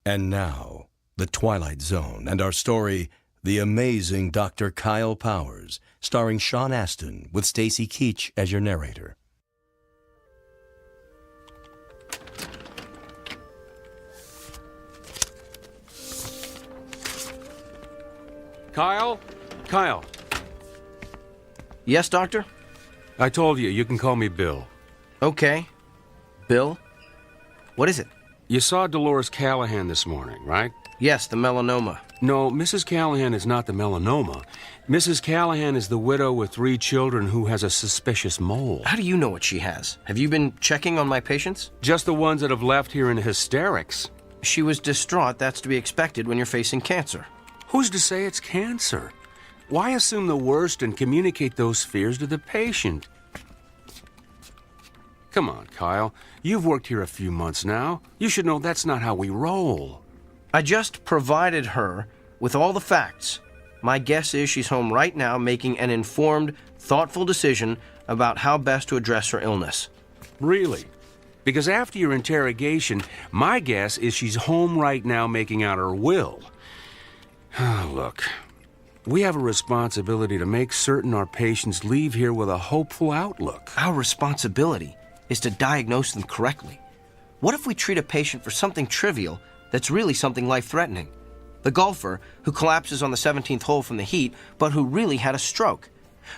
[SPEAKER 6] And now, The Twilight Zone and our story, The Amazing Dr. Kyle Powers, starring Sean Astin with Stacy Keach as your narrator.
[SPEAKER 21] Kyle? Kyle.
[SPEAKER 11] Yes, Doctor?
[SPEAKER 21] I told you, you can call me Bill.
[SPEAKER 11] Okay. Bill? What is it?
[SPEAKER 21] You saw Dolores Callahan this morning, right?
[SPEAKER 11] Yes, the melanoma.
[SPEAKER 21] No, Mrs. Callahan is not the melanoma. Mrs. Callahan is the widow with 3 children who has a suspicious mole.
[SPEAKER 11] How do you know what she has? Have you been checking on my patients?
[SPEAKER 21] Just the ones that have left here in hysterics.
[SPEAKER 11] She was distraught. That's to be expected when you're facing cancer.
[SPEAKER 21] Who's to say it's cancer? Why assume the worst and communicate those fears to the patient? Come on, Kyle. You've worked here a few months now. You should know that's not how we roll.
[SPEAKER 11] I just provided her with all the facts. My guess is she's home right now making an informed, thoughtful decision about how best to address her illness.
[SPEAKER 21] Really? Because after your interrogation, my guess is she's home right now making out her will. Look, we have a responsibility to make certain our patients leave here with a hopeful outlook.
[SPEAKER 11] Our responsibility is to diagnose them correctly. What if we treat a patient for something trivial that's really something life-threatening? The golfer who collapses on the 17th hole from the heat, but who really had a stroke.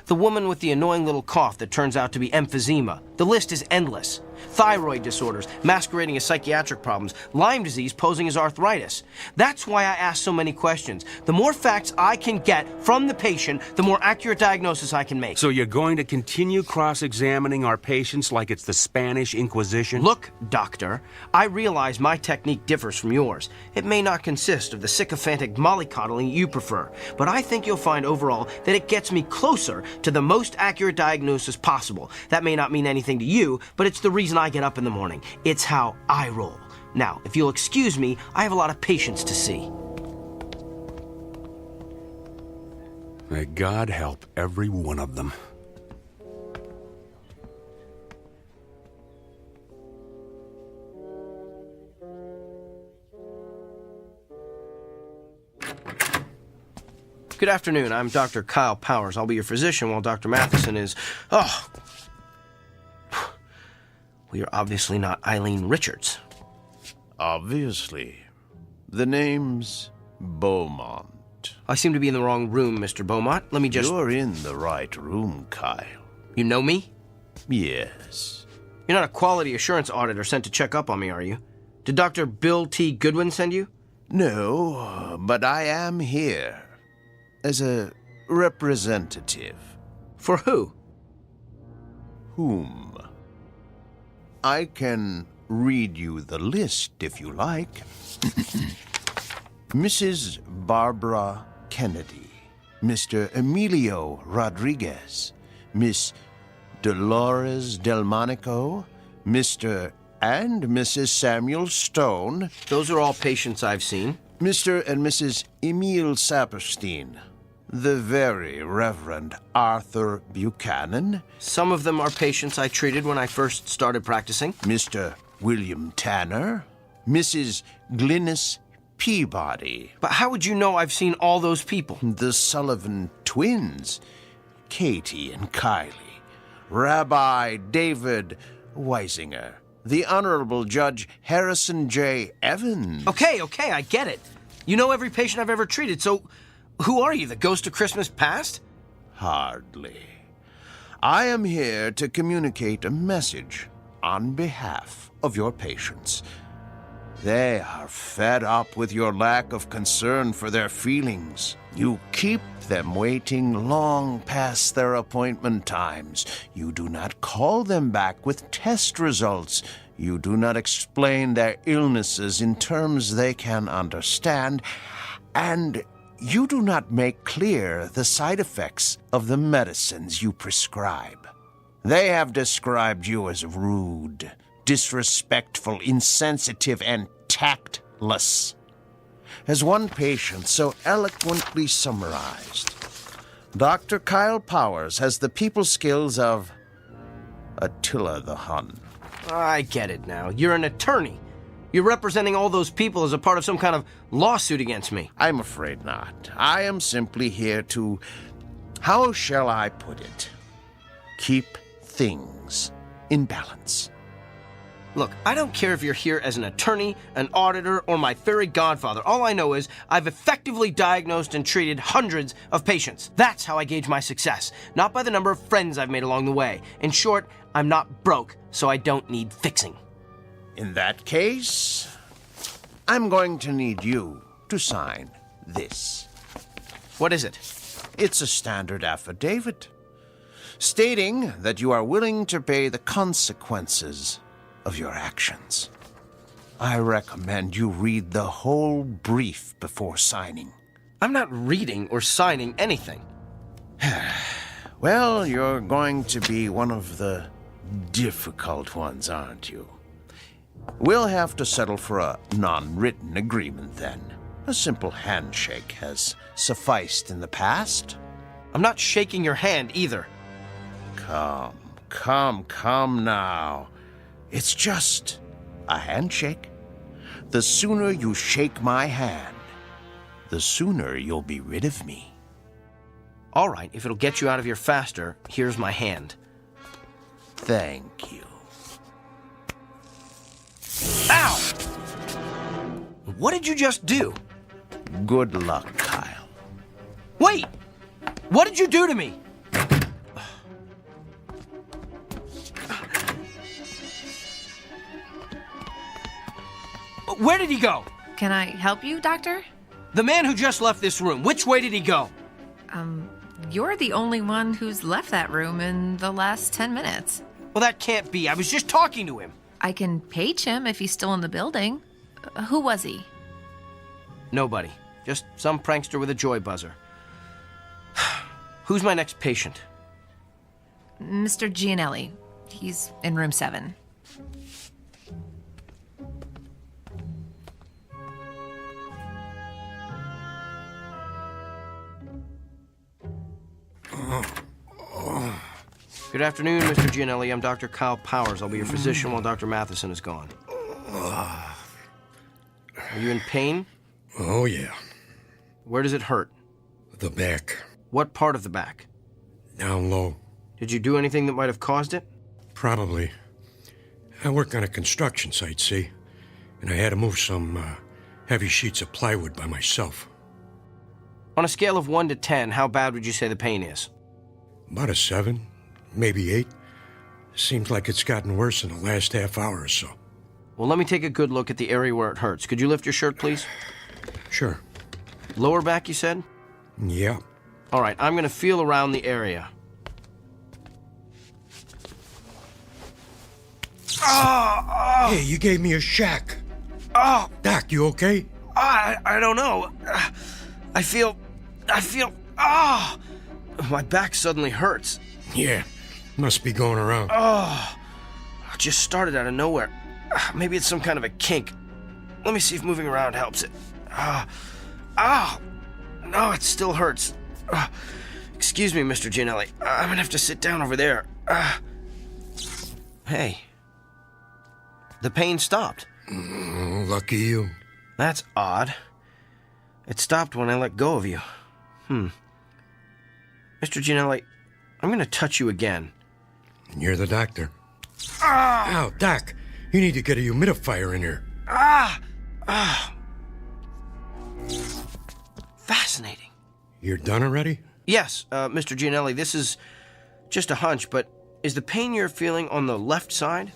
[SPEAKER 11] The woman with the annoying little cough that turns out to be emphysema. The list is endless. Thyroid disorders masquerading as psychiatric problems. Lyme disease posing as arthritis. That's why I ask so many questions. The more facts I can get from the patient, the more accurate diagnosis I can make.
[SPEAKER 21] So you're going to continue cross-examining our patients like it's the Spanish Inquisition?
[SPEAKER 11] Look, doctor, I realize my technique differs from yours. It may not consist of the sycophantic mollycoddling you prefer, but I think you'll find overall that it gets me closer to the most accurate diagnosis possible. That may not mean anything to you, but it's the reason I get up in the morning. It's how I roll. Now, if you'll excuse me, I have a lot of patients to see.
[SPEAKER 21] May God help every one of them.
[SPEAKER 11] Good afternoon. I'm Dr. Kyle Powers. I'll be your physician while Dr. Matheson is... Oh! We are obviously not Eileen Richards.
[SPEAKER 2] Obviously. The name's Beaumont.
[SPEAKER 11] I seem to be in the wrong room, Mr. Beaumont. Let me just...
[SPEAKER 2] You're in the right room, Kyle.
[SPEAKER 11] You know me?
[SPEAKER 2] Yes.
[SPEAKER 11] You're not a quality assurance auditor sent to check up on me, are you? Did Dr. Bill T. Goodwin send you?
[SPEAKER 2] No, but I am here. As a representative.
[SPEAKER 11] For who?
[SPEAKER 2] Whom? I can read you the list if you like. Mrs. Barbara Kennedy, Mr. Emilio Rodriguez, Miss Dolores Delmonico, Mr. and Mrs. Samuel Stone.
[SPEAKER 11] Those are all patients I've seen.
[SPEAKER 2] Mr. and Mrs. Emil Saperstein, the very Reverend Arthur Buchanan.
[SPEAKER 11] Some of them are patients I treated when I first started practicing.
[SPEAKER 2] Mr. William Tanner, Mrs. Glynis Peabody.
[SPEAKER 11] But how would you know I've seen all those people?
[SPEAKER 2] The Sullivan twins, Katie and Kylie, Rabbi David Weisinger, the Honorable Judge Harrison J. Evans.
[SPEAKER 11] Okay, I get it. You know every patient I've ever treated, so who are you, the ghost of Christmas past?
[SPEAKER 2] Hardly. I am here to communicate a message on behalf of your patients. They are fed up with your lack of concern for their feelings. You keep them waiting long past their appointment times. You do not call them back with test results. You do not explain their illnesses in terms they can understand. And you do not make clear the side effects of the medicines you prescribe. They have described you as rude, disrespectful, insensitive, and tactless. As one patient so eloquently summarized, Dr. Kyle Powers has the people skills of Attila the Hun.
[SPEAKER 11] I get it now. You're an attorney. You're representing all those people as a part of some kind of lawsuit against me.
[SPEAKER 2] I'm afraid not. I am simply here to, how shall I put it, keep things in balance.
[SPEAKER 11] Look, I don't care if you're here as an attorney, an auditor, or my fairy godfather. All I know is I've effectively diagnosed and treated hundreds of patients. That's how I gauge my success, not by the number of friends I've made along the way. In short, I'm not broke, so I don't need fixing.
[SPEAKER 2] In that case, I'm going to need you to sign this.
[SPEAKER 11] What is it?
[SPEAKER 2] It's a standard affidavit, stating that you are willing to pay the consequences of your actions. I recommend you read the whole brief before signing.
[SPEAKER 11] I'm not reading or signing anything.
[SPEAKER 2] Well, you're going to be one of the difficult ones, aren't you? We'll have to settle for a non-written agreement then. A simple handshake, as sufficed in the past.
[SPEAKER 11] I'm not shaking your hand either.
[SPEAKER 2] Come now. It's just a handshake. The sooner you shake my hand, the sooner you'll be rid of me.
[SPEAKER 11] All right, if it'll get you out of here faster, here's my hand.
[SPEAKER 2] Thank you.
[SPEAKER 11] Ow! What did you just do?
[SPEAKER 2] Good luck, Kyle.
[SPEAKER 11] Wait! What did you do to me? Where did he go?
[SPEAKER 19] Can I help you, Doctor?
[SPEAKER 11] The man who just left this room, which way did he go?
[SPEAKER 19] You're the only one who's left that room in the last 10 minutes.
[SPEAKER 11] Well, that can't be. I was just talking to him.
[SPEAKER 19] I can page him if he's still in the building. Who was he?
[SPEAKER 11] Nobody. Just some prankster with a joy buzzer. Who's my next patient?
[SPEAKER 19] Mr. Gianelli. He's in room 7.
[SPEAKER 11] Good afternoon, Mr. Gianelli. I'm Dr. Kyle Powers. I'll be your physician while Dr. Matheson is gone. Are you in pain?
[SPEAKER 13] Oh, yeah.
[SPEAKER 11] Where does it hurt?
[SPEAKER 13] The back.
[SPEAKER 11] What part of the back?
[SPEAKER 13] Down low.
[SPEAKER 11] Did you do anything that might have caused it?
[SPEAKER 13] Probably. I work on a construction site, see? And I had to move some heavy sheets of plywood by myself.
[SPEAKER 11] On a scale of 1 to 10, how bad would you say the pain is?
[SPEAKER 13] About a 7, maybe 8. Seems like it's gotten worse in the last half hour or so.
[SPEAKER 11] Well, let me take a good look at the area where it hurts. Could you lift your shirt, please?
[SPEAKER 13] Sure.
[SPEAKER 11] Lower back, you said?
[SPEAKER 13] Yeah.
[SPEAKER 11] All right, I'm going to feel around the area.
[SPEAKER 13] Hey, you gave me a shack.
[SPEAKER 11] Oh!
[SPEAKER 13] Doc, you okay?
[SPEAKER 11] I don't know. I feel... My back suddenly hurts.
[SPEAKER 13] Yeah, must be going around.
[SPEAKER 11] It just started out of nowhere. Maybe it's some kind of a kink. Let me see if moving around helps it. No, it still hurts. Excuse me, Mr. Gianelli. I'm gonna have to sit down over there. Hey. The pain stopped.
[SPEAKER 13] Lucky you.
[SPEAKER 11] That's odd. It stopped when I let go of you. Mr. Gianelli, I'm gonna touch you again.
[SPEAKER 13] You're the doctor. Ow, Doc. You need to get a humidifier in here.
[SPEAKER 11] Fascinating.
[SPEAKER 13] You're done already?
[SPEAKER 11] Yes, Mr. Gianelli, this is just a hunch, but is the pain you're feeling on the left side?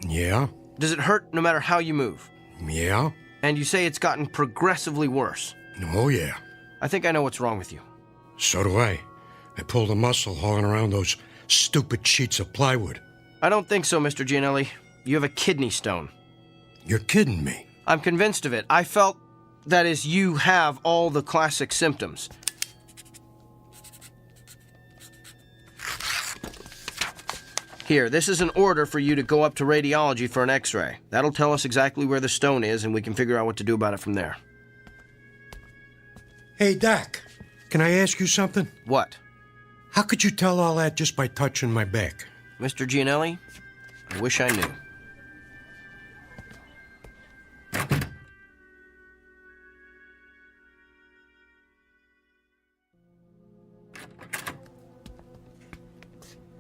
[SPEAKER 13] Yeah.
[SPEAKER 11] Does it hurt no matter how you move?
[SPEAKER 13] Yeah.
[SPEAKER 11] And you say it's gotten progressively worse?
[SPEAKER 13] Oh, yeah.
[SPEAKER 11] I think I know what's wrong with you.
[SPEAKER 13] So do I. I pulled a muscle hauling around those stupid sheets of plywood.
[SPEAKER 11] I don't think so, Mr. Gianelli. You have a kidney stone.
[SPEAKER 13] You're kidding me.
[SPEAKER 11] I'm convinced of it. I felt, that is, you have all the classic symptoms. Here, this is an order for you to go up to radiology for an x-ray. That'll tell us exactly where the stone is, and we can figure out what to do about it from there.
[SPEAKER 13] Hey, Doc, can I ask you something?
[SPEAKER 11] What?
[SPEAKER 13] How could you tell all that just by touching my back?
[SPEAKER 11] Mr. Gianelli, I wish I knew.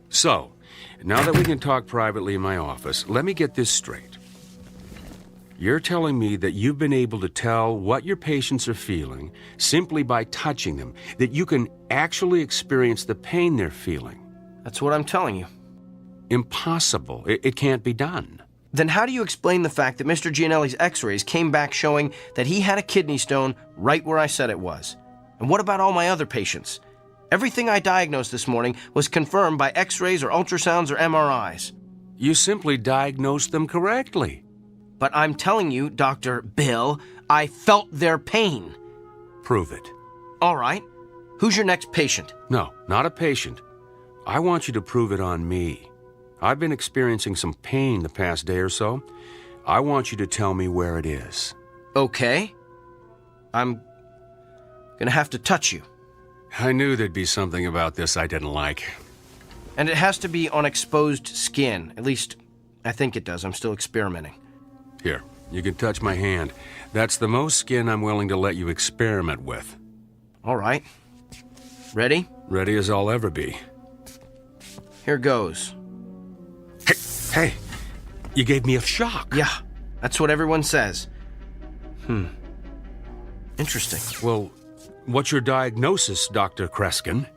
[SPEAKER 21] So, now that we can talk privately in my office, let me get this straight. You're telling me that you've been able to tell what your patients are feeling simply by touching them, that you can actually experience the pain they're feeling.
[SPEAKER 11] That's what I'm telling you.
[SPEAKER 21] Impossible. It can't be done.
[SPEAKER 11] Then how do you explain the fact that Mr. Gianelli's x-rays came back showing that he had a kidney stone right where I said it was? And what about all my other patients? Everything I diagnosed this morning was confirmed by x-rays or ultrasounds or MRIs.
[SPEAKER 21] You simply diagnosed them correctly.
[SPEAKER 11] But I'm telling you, Dr. Bill, I felt their pain.
[SPEAKER 21] Prove it.
[SPEAKER 11] All right. Who's your next patient?
[SPEAKER 21] No, not a patient. I want you to prove it on me. I've been experiencing some pain the past day or so. I want you to tell me where it is.
[SPEAKER 11] Okay. I'm Gonna have to touch you.
[SPEAKER 21] I knew there'd be something about this I didn't like.
[SPEAKER 11] And it has to be on exposed skin. At least, I think it does. I'm still experimenting.
[SPEAKER 21] Here, you can touch my hand. That's the most skin I'm willing to let you experiment with.
[SPEAKER 11] All right. Ready?
[SPEAKER 21] Ready as I'll ever be.
[SPEAKER 11] Here goes.
[SPEAKER 21] Hey, you gave me a shock.
[SPEAKER 11] Yeah, that's what everyone says. Interesting.
[SPEAKER 21] Well, what's your diagnosis, Dr. Kreskin?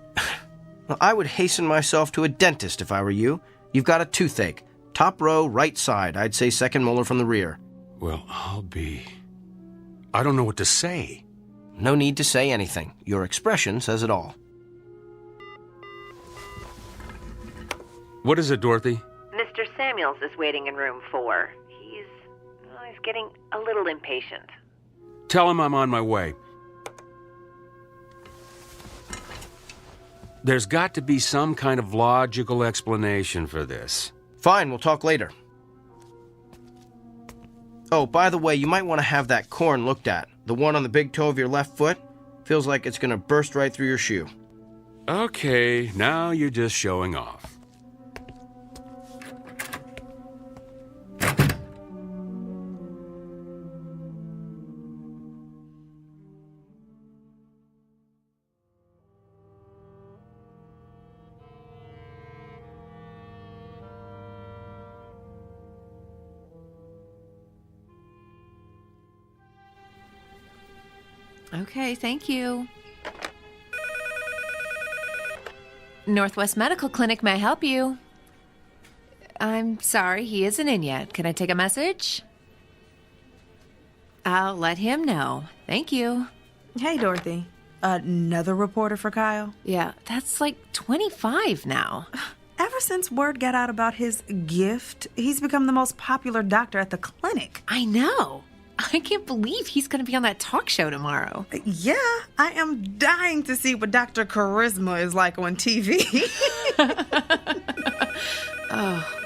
[SPEAKER 11] Well, I would hasten myself to a dentist if I were you. You've got a toothache. Top row, right side. I'd say second molar from the rear.
[SPEAKER 21] Well, I don't know what to say.
[SPEAKER 11] No need to say anything. Your expression says it all.
[SPEAKER 21] What is it, Dorothy?
[SPEAKER 9] Mr. Samuels is waiting in room 4. He's getting a little impatient.
[SPEAKER 21] Tell him I'm on my way. There's got to be some kind of logical explanation for this.
[SPEAKER 11] Fine, we'll talk later. Oh, by the way, you might want to have that corn looked at. The one on the big toe of your left foot. Feels like it's going to burst right through your shoe.
[SPEAKER 21] Okay, now you're just showing off.
[SPEAKER 19] Okay, thank you. Northwest Medical Clinic, may I help you? I'm sorry, he isn't in yet. Can I take a message? I'll let him know. Thank you.
[SPEAKER 20] Hey, Dorothy. Another reporter for Kyle?
[SPEAKER 19] Yeah, that's like 25 now.
[SPEAKER 20] Ever since word got out about his gift, he's become the most popular doctor at the clinic.
[SPEAKER 19] I know. I can't believe he's going to be on that talk show tomorrow.
[SPEAKER 20] Yeah, I am dying to see what Dr. Charisma is like on TV.
[SPEAKER 19] Oh.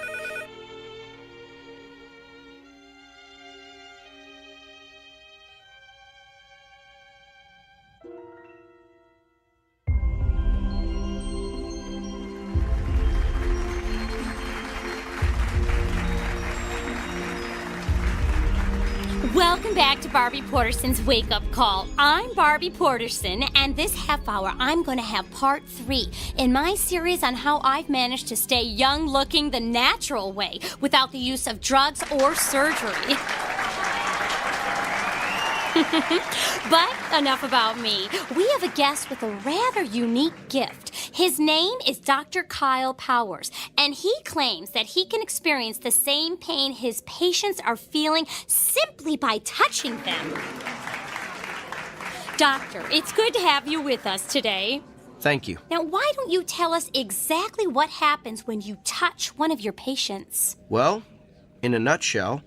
[SPEAKER 22] Welcome back to Barbie Porterson's Wake Up Call. I'm Barbie Porterson, and this half hour I'm going to have part 3 in my series on how I've managed to stay young looking the natural way without the use of drugs or surgery. But enough about me. We have a guest with a rather unique gift. His name is Dr. Kyle Powers, and he claims that he can experience the same pain his patients are feeling simply by touching them. Doctor, it's good to have you with us today.
[SPEAKER 11] Thank you.
[SPEAKER 22] Now, why don't you tell us exactly what happens when you touch one of your patients?
[SPEAKER 11] Well, in a nutshell,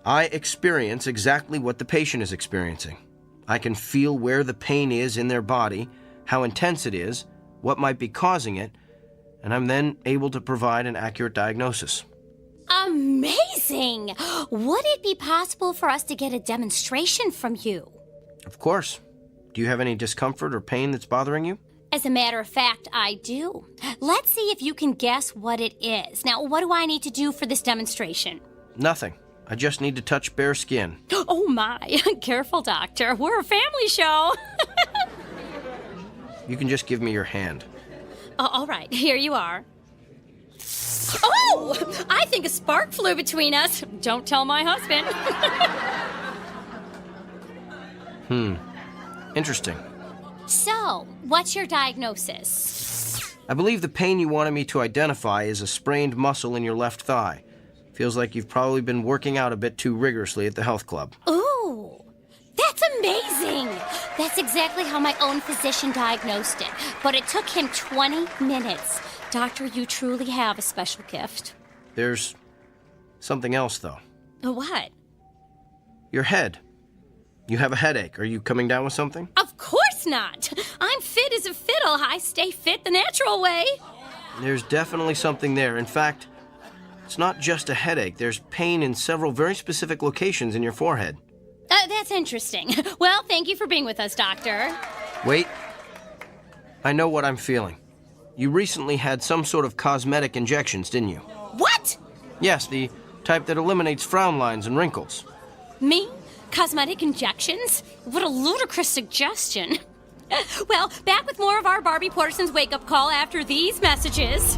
[SPEAKER 11] I experience exactly what the patient is experiencing. I can feel where the pain is in their body, how intense it is, what might be causing it, and I'm then able to provide an accurate diagnosis.
[SPEAKER 22] Amazing! Would it be possible for us to get a demonstration from you?
[SPEAKER 11] Of course. Do you have any discomfort or pain that's bothering you?
[SPEAKER 22] As a matter of fact, I do. Let's see if you can guess what it is. Now, what do I need to do for this demonstration?
[SPEAKER 11] Nothing. I just need to touch bare skin.
[SPEAKER 22] Oh my, careful, doctor. We're a family show.
[SPEAKER 11] You can just give me your hand.
[SPEAKER 22] All right, here you are. Oh, I think a spark flew between us. Don't tell my husband.
[SPEAKER 11] Interesting.
[SPEAKER 22] So, what's your diagnosis?
[SPEAKER 11] I believe the pain you wanted me to identify is a sprained muscle in your left thigh. Feels like you've probably been working out a bit too rigorously at the health club.
[SPEAKER 22] Ooh, that's amazing. That's exactly how my own physician diagnosed it. But it took him 20 minutes. Doctor, you truly have a special gift.
[SPEAKER 11] There's something else, though.
[SPEAKER 22] What?
[SPEAKER 11] Your head. You have a headache. Are you coming down with something?
[SPEAKER 22] Of course not. I'm fit as a fiddle. I stay fit the natural way.
[SPEAKER 11] There's definitely something there. In fact, it's not just a headache. There's pain in several very specific locations in your forehead.
[SPEAKER 22] That's interesting. Well, thank you for being with us, Doctor.
[SPEAKER 11] Wait. I know what I'm feeling. You recently had some sort of cosmetic injections, didn't you?
[SPEAKER 22] What?
[SPEAKER 11] Yes, the type that eliminates frown lines and wrinkles.
[SPEAKER 22] Me? Cosmetic injections? What a ludicrous suggestion. Well, back with more of our Barbie Porterson's wake-up call after these messages.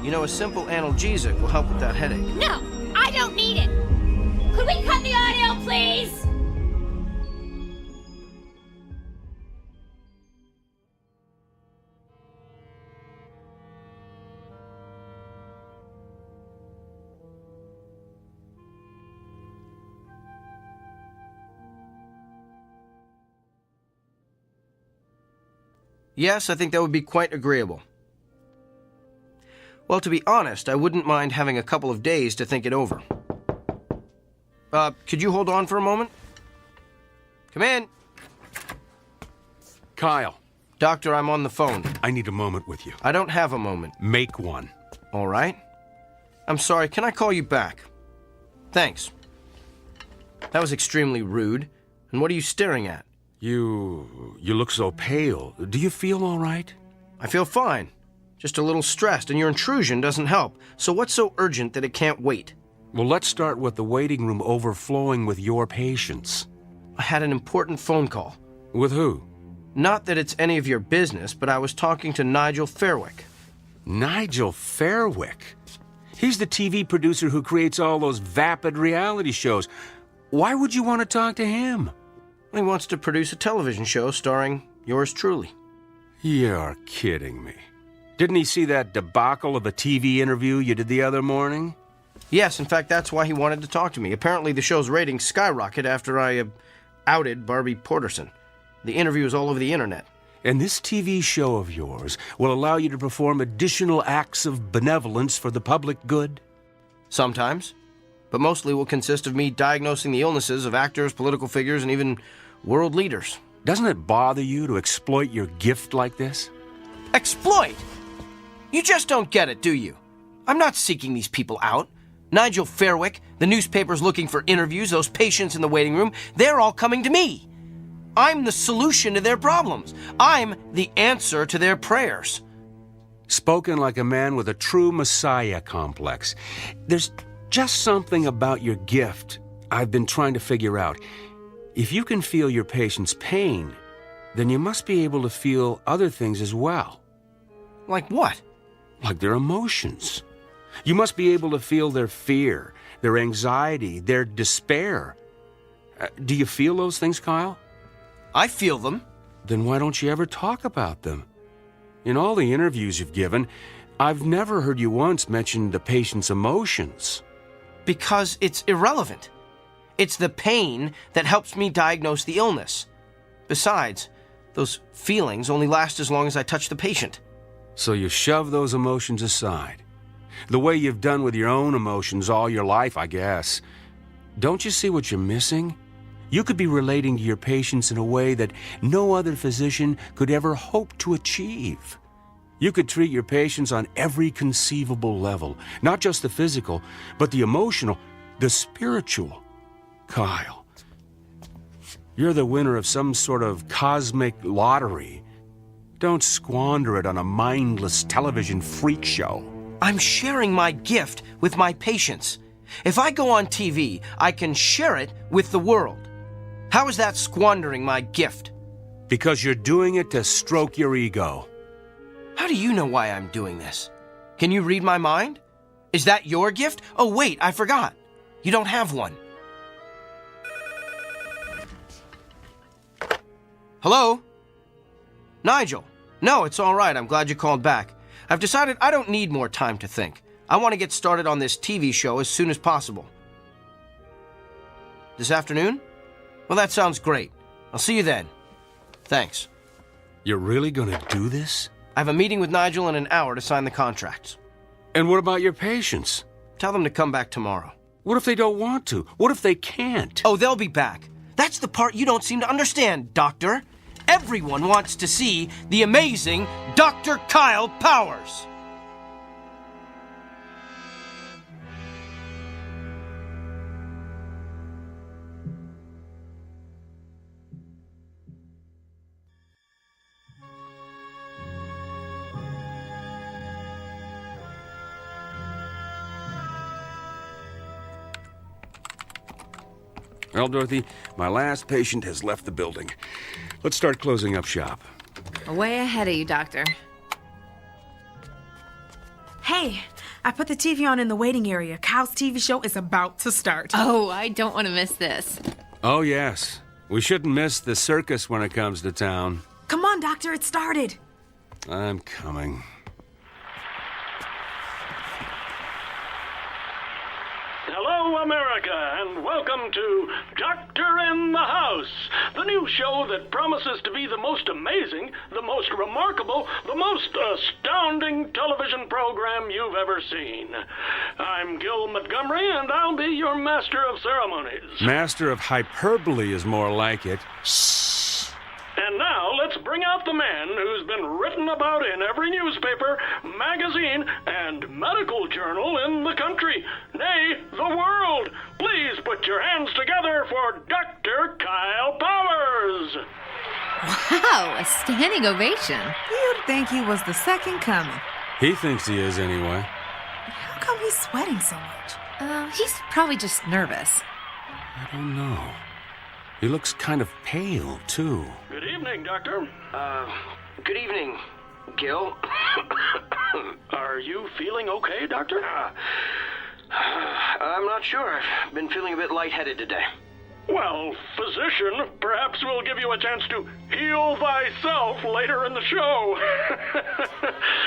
[SPEAKER 11] You know, a simple analgesic will help with that headache.
[SPEAKER 22] No, I don't need it. Could we cut the audio, please?
[SPEAKER 11] Yes, I think that would be quite agreeable. Well, to be honest, I wouldn't mind having a couple of days to think it over. Could you hold on for a moment? Come in.
[SPEAKER 21] Kyle.
[SPEAKER 11] Doctor, I'm on the phone.
[SPEAKER 21] I need a moment with you.
[SPEAKER 11] I don't have a moment.
[SPEAKER 21] Make one.
[SPEAKER 11] All right. I'm sorry, can I call you back? Thanks. That was extremely rude. And what are you staring at?
[SPEAKER 21] You look so pale. Do you feel all right?
[SPEAKER 11] I feel fine. Just a little stressed, and your intrusion doesn't help. So what's so urgent that it can't wait?
[SPEAKER 21] Well, let's start with the waiting room overflowing with your patients.
[SPEAKER 11] I had an important phone call.
[SPEAKER 21] With who?
[SPEAKER 11] Not that it's any of your business, but I was talking to Nigel Fairwick.
[SPEAKER 21] Nigel Fairwick? He's the TV producer who creates all those vapid reality shows. Why would you want to talk to him?
[SPEAKER 11] He wants to produce a television show starring yours truly.
[SPEAKER 21] You're kidding me. Didn't he see that debacle of a TV interview you did the other morning?
[SPEAKER 11] Yes, in fact, that's why he wanted to talk to me. Apparently the show's ratings skyrocketed after I outed Barbie Porterson. The interview is all over the internet.
[SPEAKER 21] And this TV show of yours will allow you to perform additional acts of benevolence for the public good?
[SPEAKER 11] Sometimes. But mostly will consist of me diagnosing the illnesses of actors, political figures, and even world leaders.
[SPEAKER 21] Doesn't it bother you to exploit your gift like this?
[SPEAKER 11] Exploit? You just don't get it, do you? I'm not seeking these people out. Nigel Fairwick, the newspapers looking for interviews, those patients in the waiting room, they're all coming to me. I'm the solution to their problems. I'm the answer to their prayers.
[SPEAKER 21] Spoken like a man with a true Messiah complex. There's just something about your gift I've been trying to figure out. If you can feel your patient's pain, then you must be able to feel other things as well.
[SPEAKER 11] Like what?
[SPEAKER 21] Like their emotions. You must be able to feel their fear, their anxiety, their despair. Do you feel those things, Kyle?
[SPEAKER 11] I feel them.
[SPEAKER 21] Then why don't you ever talk about them? In all the interviews you've given, I've never heard you once mention the patient's emotions.
[SPEAKER 11] Because it's irrelevant. It's the pain that helps me diagnose the illness. Besides, those feelings only last as long as I touch the patient.
[SPEAKER 21] So you shove those emotions aside. The way you've done with your own emotions all your life, I guess. Don't you see what you're missing? You could be relating to your patients in a way that no other physician could ever hope to achieve. You could treat your patients on every conceivable level, not just the physical, but the emotional, the spiritual. Kyle, you're the winner of some sort of cosmic lottery. Don't squander it on a mindless television freak show.
[SPEAKER 11] I'm sharing my gift with my patients. If I go on TV, I can share it with the world. How is that squandering my gift?
[SPEAKER 21] Because you're doing it to stroke your ego.
[SPEAKER 11] How do you know why I'm doing this? Can you read my mind? Is that your gift? Oh, wait, I forgot. You don't have one. Hello? Nigel? No, it's all right. I'm glad you called back. I've decided I don't need more time to think. I want to get started on this TV show as soon as possible. This afternoon? Well, that sounds great. I'll see you then. Thanks.
[SPEAKER 21] You're really going to do this?
[SPEAKER 11] I have a meeting with Nigel in an hour to sign the contracts.
[SPEAKER 21] And what about your patients?
[SPEAKER 11] Tell them to come back tomorrow.
[SPEAKER 21] What if they don't want to? What if they can't?
[SPEAKER 11] Oh, they'll be back. That's the part you don't seem to understand, Doctor. Everyone wants to see the amazing Dr. Kyle Powers.
[SPEAKER 21] Well, Dorothy, my last patient has left the building. Let's start closing up shop.
[SPEAKER 19] Way ahead of you, Doctor.
[SPEAKER 20] Hey, I put the TV on in the waiting area. Kyle's TV show is about to start.
[SPEAKER 19] Oh, I don't want to miss this.
[SPEAKER 21] Oh, yes. We shouldn't miss the circus when it comes to town.
[SPEAKER 20] Come on, Doctor, it started.
[SPEAKER 21] I'm coming.
[SPEAKER 8] Hello, America, and welcome to Doctor in the House, the new show that promises to be the most amazing, the most remarkable, the most astounding television program you've ever seen. I'm Gil Montgomery, and I'll be your master of ceremonies.
[SPEAKER 21] Master of hyperbole is more like it.
[SPEAKER 8] And now let's bring out the man who's been written about in every newspaper, magazine, and medical journal in the country, nay, the world. Please put your hands together for Dr. Kyle Powers.
[SPEAKER 19] Wow, a standing ovation.
[SPEAKER 20] You'd think he was the second coming.
[SPEAKER 21] He thinks he is anyway.
[SPEAKER 20] How come he's sweating so much?
[SPEAKER 19] He's probably just nervous.
[SPEAKER 21] I don't know. He looks kind of pale, too.
[SPEAKER 8] Good evening, Doctor.
[SPEAKER 11] Good evening, Gil.
[SPEAKER 8] Are you feeling okay, Doctor?
[SPEAKER 11] I'm not sure. I've been feeling a bit lightheaded today.
[SPEAKER 8] Well, physician, perhaps we'll give you a chance to heal thyself later in the show.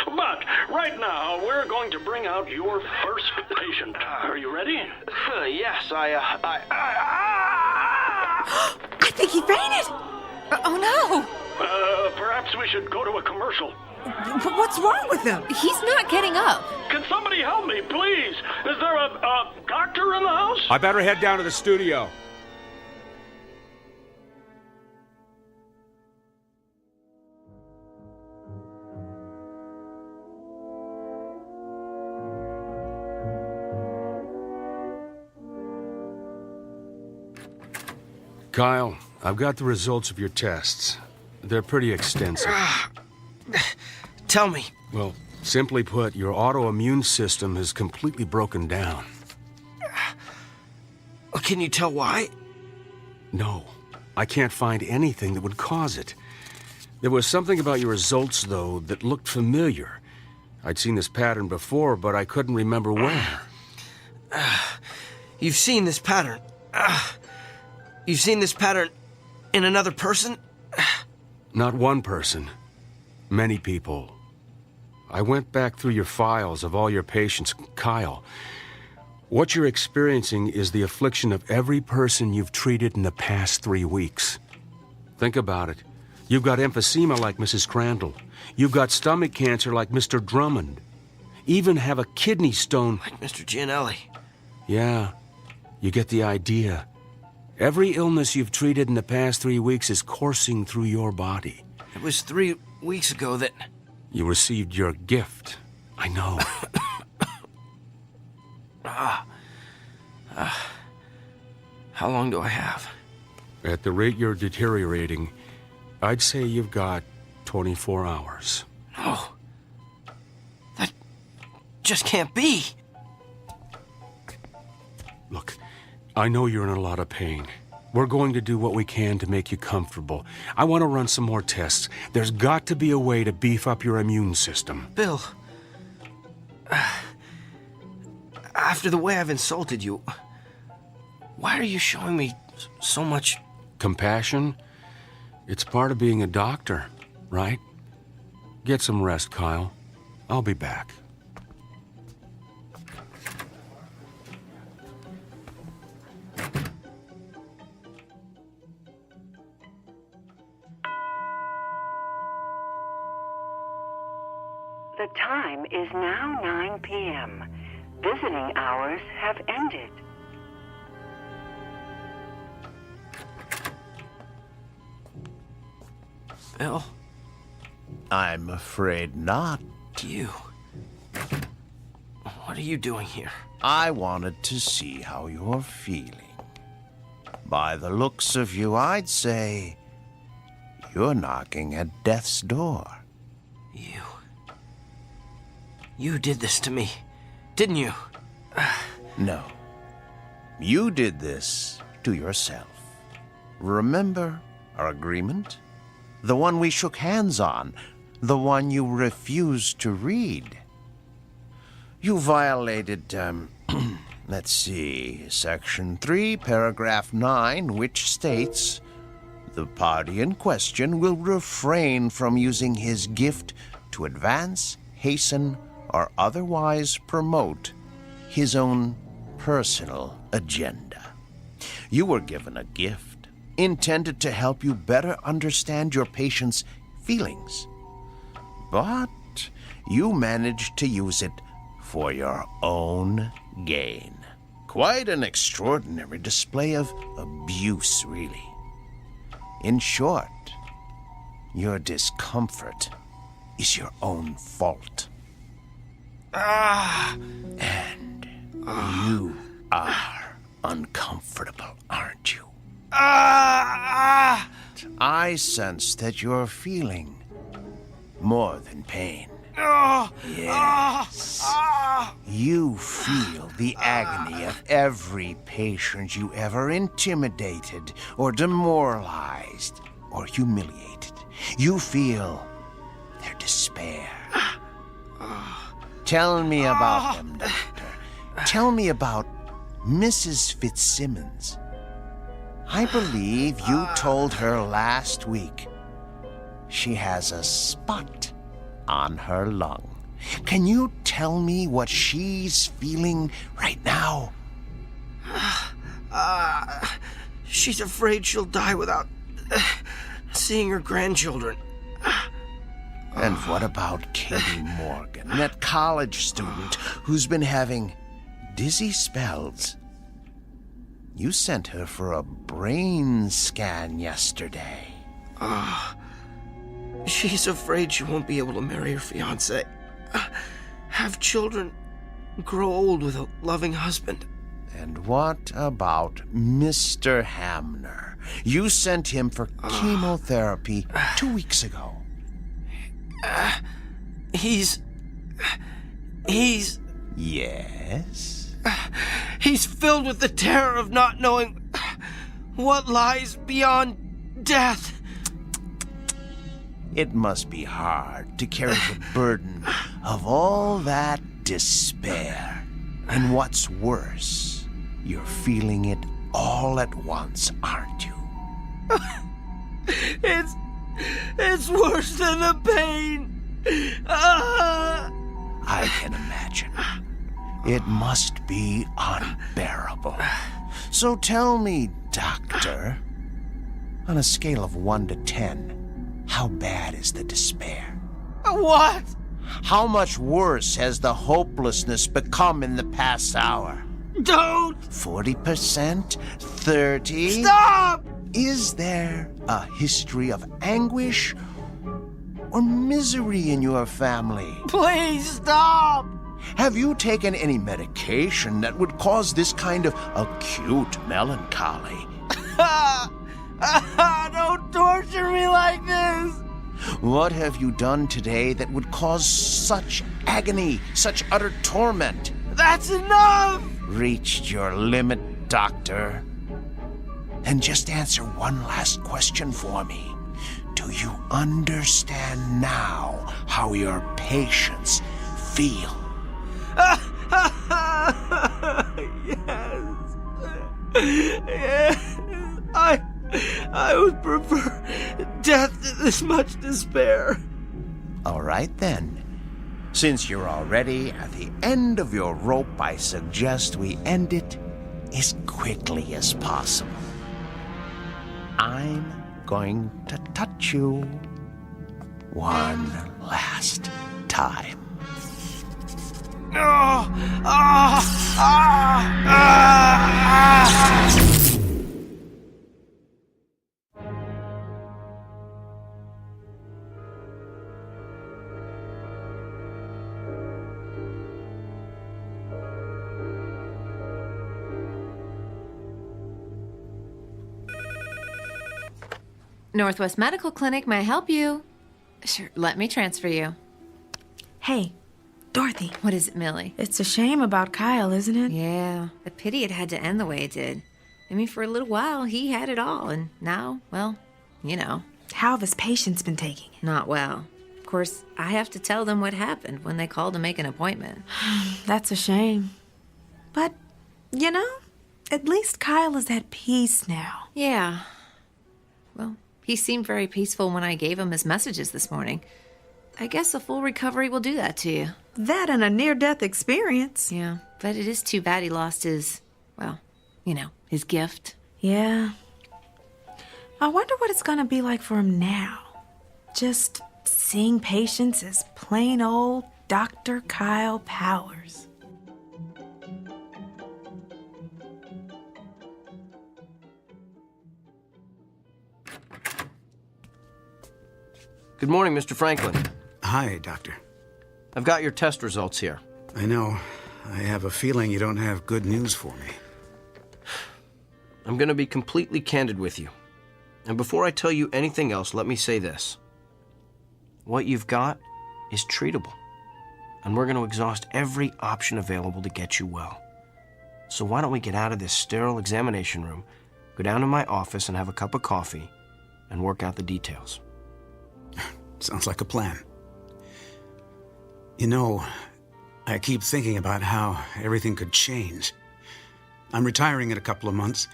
[SPEAKER 8] But right now, we're going to bring out your first patient. Are you ready?
[SPEAKER 11] Yes,
[SPEAKER 20] I think he fainted.
[SPEAKER 19] Oh, no.
[SPEAKER 8] Perhaps we should go to a commercial.
[SPEAKER 20] What's wrong with him?
[SPEAKER 19] He's not getting up.
[SPEAKER 8] Can somebody help me, please? Is there a doctor in the house?
[SPEAKER 21] I better head down to the studio. Kyle, I've got the results of your tests. They're pretty extensive.
[SPEAKER 11] Tell me.
[SPEAKER 21] Well, simply put, your autoimmune system has completely broken down.
[SPEAKER 11] Can you tell why?
[SPEAKER 21] No, I can't find anything that would cause it. There was something about your results, though, that looked familiar. I'd seen this pattern before, but I couldn't remember where.
[SPEAKER 11] You've seen this pattern. You've seen this pattern in another person?
[SPEAKER 21] Not one person. Many people. I went back through your files of all your patients. Kyle, what you're experiencing is the affliction of every person you've treated in the past 3 weeks. Think about it. You've got emphysema like Mrs. Crandall. You've got stomach cancer like Mr. Drummond. Even have a kidney stone
[SPEAKER 11] like Mr. Gianelli.
[SPEAKER 21] Yeah, you get the idea. Every illness you've treated in the past 3 weeks is coursing through your body.
[SPEAKER 11] It was 3 weeks ago that...
[SPEAKER 21] You received your gift. I know.
[SPEAKER 11] How long do I have?
[SPEAKER 21] At the rate you're deteriorating, I'd say you've got 24 hours.
[SPEAKER 11] No. That just can't be.
[SPEAKER 21] Look, I know you're in a lot of pain. We're going to do what we can to make you comfortable. I want to run some more tests. There's got to be a way to beef up your immune system.
[SPEAKER 11] Bill, after the way I've insulted you, why are you showing me so much...
[SPEAKER 21] Compassion? It's part of being a doctor, right? Get some rest, Kyle. I'll be back.
[SPEAKER 14] The time is now 9 p.m. Visiting hours have ended.
[SPEAKER 11] Bill?
[SPEAKER 2] I'm afraid not.
[SPEAKER 11] You? What are you doing here?
[SPEAKER 2] I wanted to see how you're feeling. By the looks of you, I'd say you're knocking at death's door.
[SPEAKER 11] You did this to me, didn't you?
[SPEAKER 2] No. You did this
[SPEAKER 5] to yourself. Remember our agreement? The one we shook hands on, the one you refused to read. You violated, let's see, Section 3, Paragraph 9, which states, the party in question will refrain from using his gift to advance, hasten, or otherwise promote his own personal agenda. You were given a gift intended to help you better understand your patient's feelings, but you managed to use it for your own gain. Quite an extraordinary display of abuse, really. In short, your discomfort is your own fault. And you are uncomfortable, aren't you? I sense that you're feeling more than pain. Yes. You feel the agony of every patient you ever intimidated or demoralized or humiliated. You feel their despair. Tell me about them, Doctor. Tell me about Mrs. Fitzsimmons. I believe you told her last week she has a spot on her lung. Can you tell me what she's feeling right now?
[SPEAKER 11] She's afraid she'll die without seeing her grandchildren.
[SPEAKER 5] And what about Katie Morgan, that college student who's been having dizzy spells? You sent her for a brain scan yesterday.
[SPEAKER 11] She's afraid she won't be able to marry her fiancé, have children, grow old with a loving husband.
[SPEAKER 5] And what about Mr. Hamner? You sent him for chemotherapy 2 weeks ago.
[SPEAKER 11] He's...
[SPEAKER 5] Yes?
[SPEAKER 11] He's filled with the terror of not knowing what lies beyond death.
[SPEAKER 5] It must be hard to carry the burden of all that despair. And what's worse, you're feeling it all at once, aren't you?
[SPEAKER 11] It's worse than the pain.
[SPEAKER 5] I can imagine. It must be unbearable. So tell me, Doctor, on a scale of 1 to 10, how bad is the despair?
[SPEAKER 11] What?
[SPEAKER 5] How much worse has the hopelessness become in the past hour?
[SPEAKER 11] Don't!
[SPEAKER 5] 40%? 30%?
[SPEAKER 11] Stop!
[SPEAKER 5] Is there a history of anguish or misery in your family?
[SPEAKER 11] Please stop!
[SPEAKER 5] Have you taken any medication that would cause this kind of acute melancholy?
[SPEAKER 11] Don't torture me like this!
[SPEAKER 5] What have you done today that would cause such agony, such utter torment?
[SPEAKER 11] That's enough!
[SPEAKER 5] Reached your limit, Doctor. Then just answer one last question for me. Do you understand now how your patients feel?
[SPEAKER 11] Yes. I would prefer death to this much despair.
[SPEAKER 5] All right, then. Since you're already at the end of your rope, I suggest we end it as quickly as possible. I'm going to touch you one last time.
[SPEAKER 19] Northwest Medical Clinic, may I help you? Sure, let me transfer you.
[SPEAKER 20] Hey, Dorothy.
[SPEAKER 19] What is it, Millie?
[SPEAKER 20] It's a shame about Kyle, isn't it?
[SPEAKER 19] Yeah, a pity it had to end the way it did. I mean, for a little while, he had it all, and now, well, you know.
[SPEAKER 20] How have his patients been taking it?
[SPEAKER 19] Not well. Of course, I have to tell them what happened when they call to make an appointment.
[SPEAKER 20] That's a shame. But, you know, at least Kyle is at peace now.
[SPEAKER 19] Yeah. Well, he seemed very peaceful when I gave him his messages this morning. I guess a full recovery will do that to you.
[SPEAKER 20] That and a near-death experience.
[SPEAKER 19] Yeah, but it is too bad he lost his, well, you know, his gift.
[SPEAKER 20] Yeah. I wonder what it's gonna be like for him now. Just seeing patients as plain old Dr. Kyle Powers.
[SPEAKER 11] Good morning, Mr. Franklin.
[SPEAKER 7] Hi, Doctor.
[SPEAKER 11] I've got your test results here.
[SPEAKER 7] I know. I have a feeling you don't have good news for me.
[SPEAKER 11] I'm going to be completely candid with you. And before I tell you anything else, let me say this. What you've got is treatable. And we're going to exhaust every option available to get you well. So why don't we get out of this sterile examination room, go down to my office and have a cup of coffee, and work out the details.
[SPEAKER 7] Sounds like a plan. You know, I keep thinking about how everything could change. I'm retiring in a couple of months.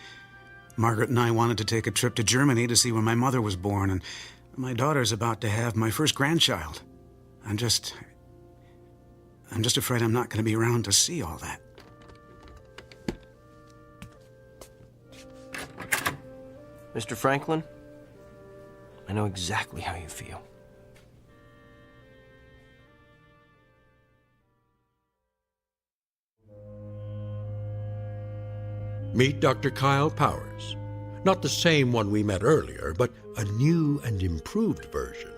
[SPEAKER 7] Margaret and I wanted to take a trip to Germany to see where my mother was born, and my daughter's about to have my first grandchild. I'm just afraid I'm not going to be around to see all that.
[SPEAKER 11] Mr. Franklin, I know exactly how you feel.
[SPEAKER 13] Meet Dr. Kyle Powers. Not the same one we met earlier, but a new and improved version.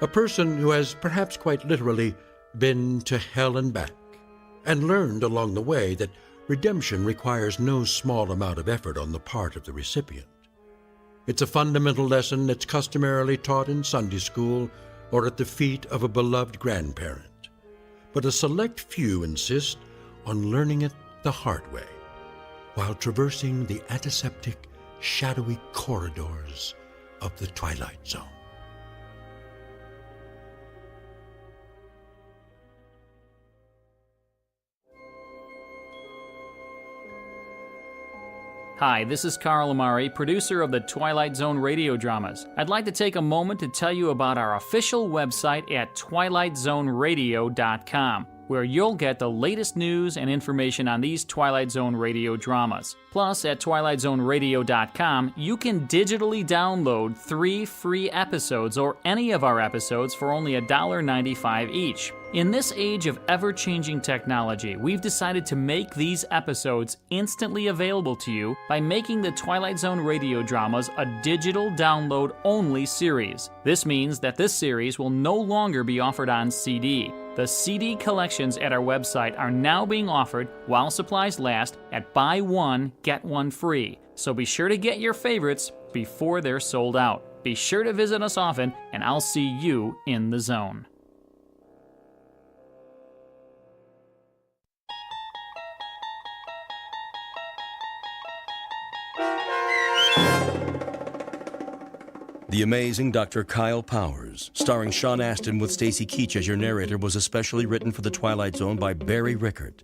[SPEAKER 13] A person who has perhaps quite literally been to hell and back, and learned along the way that redemption requires no small amount of effort on the part of the recipient. It's a fundamental lesson that's customarily taught in Sunday school or at the feet of a beloved grandparent. But a select few insist on learning it the hard way, while traversing the antiseptic, shadowy corridors of the Twilight Zone.
[SPEAKER 10] Hi, this is Carl Amari, producer of the Twilight Zone Radio Dramas. I'd like to take a moment to tell you about our official website at twilightzoneradio.com, where you'll get the latest news and information on these Twilight Zone radio dramas. Plus, at twilightzoneradio.com, you can digitally download 3 free episodes or any of our episodes for only $1.95 each. In this age of ever-changing technology, we've decided to make these episodes instantly available to you by making the Twilight Zone radio dramas a digital download-only series. This means that this series will no longer be offered on CD. The CD collections at our website are now being offered, while supplies last, at buy one, get one free. So be sure to get your favorites before they're sold out. Be sure to visit us often, and I'll see you in the zone.
[SPEAKER 6] The Amazing Dr. Kyle Powers, starring Sean Astin with Stacy Keach as your narrator, was especially written for The Twilight Zone by Barry Rickert.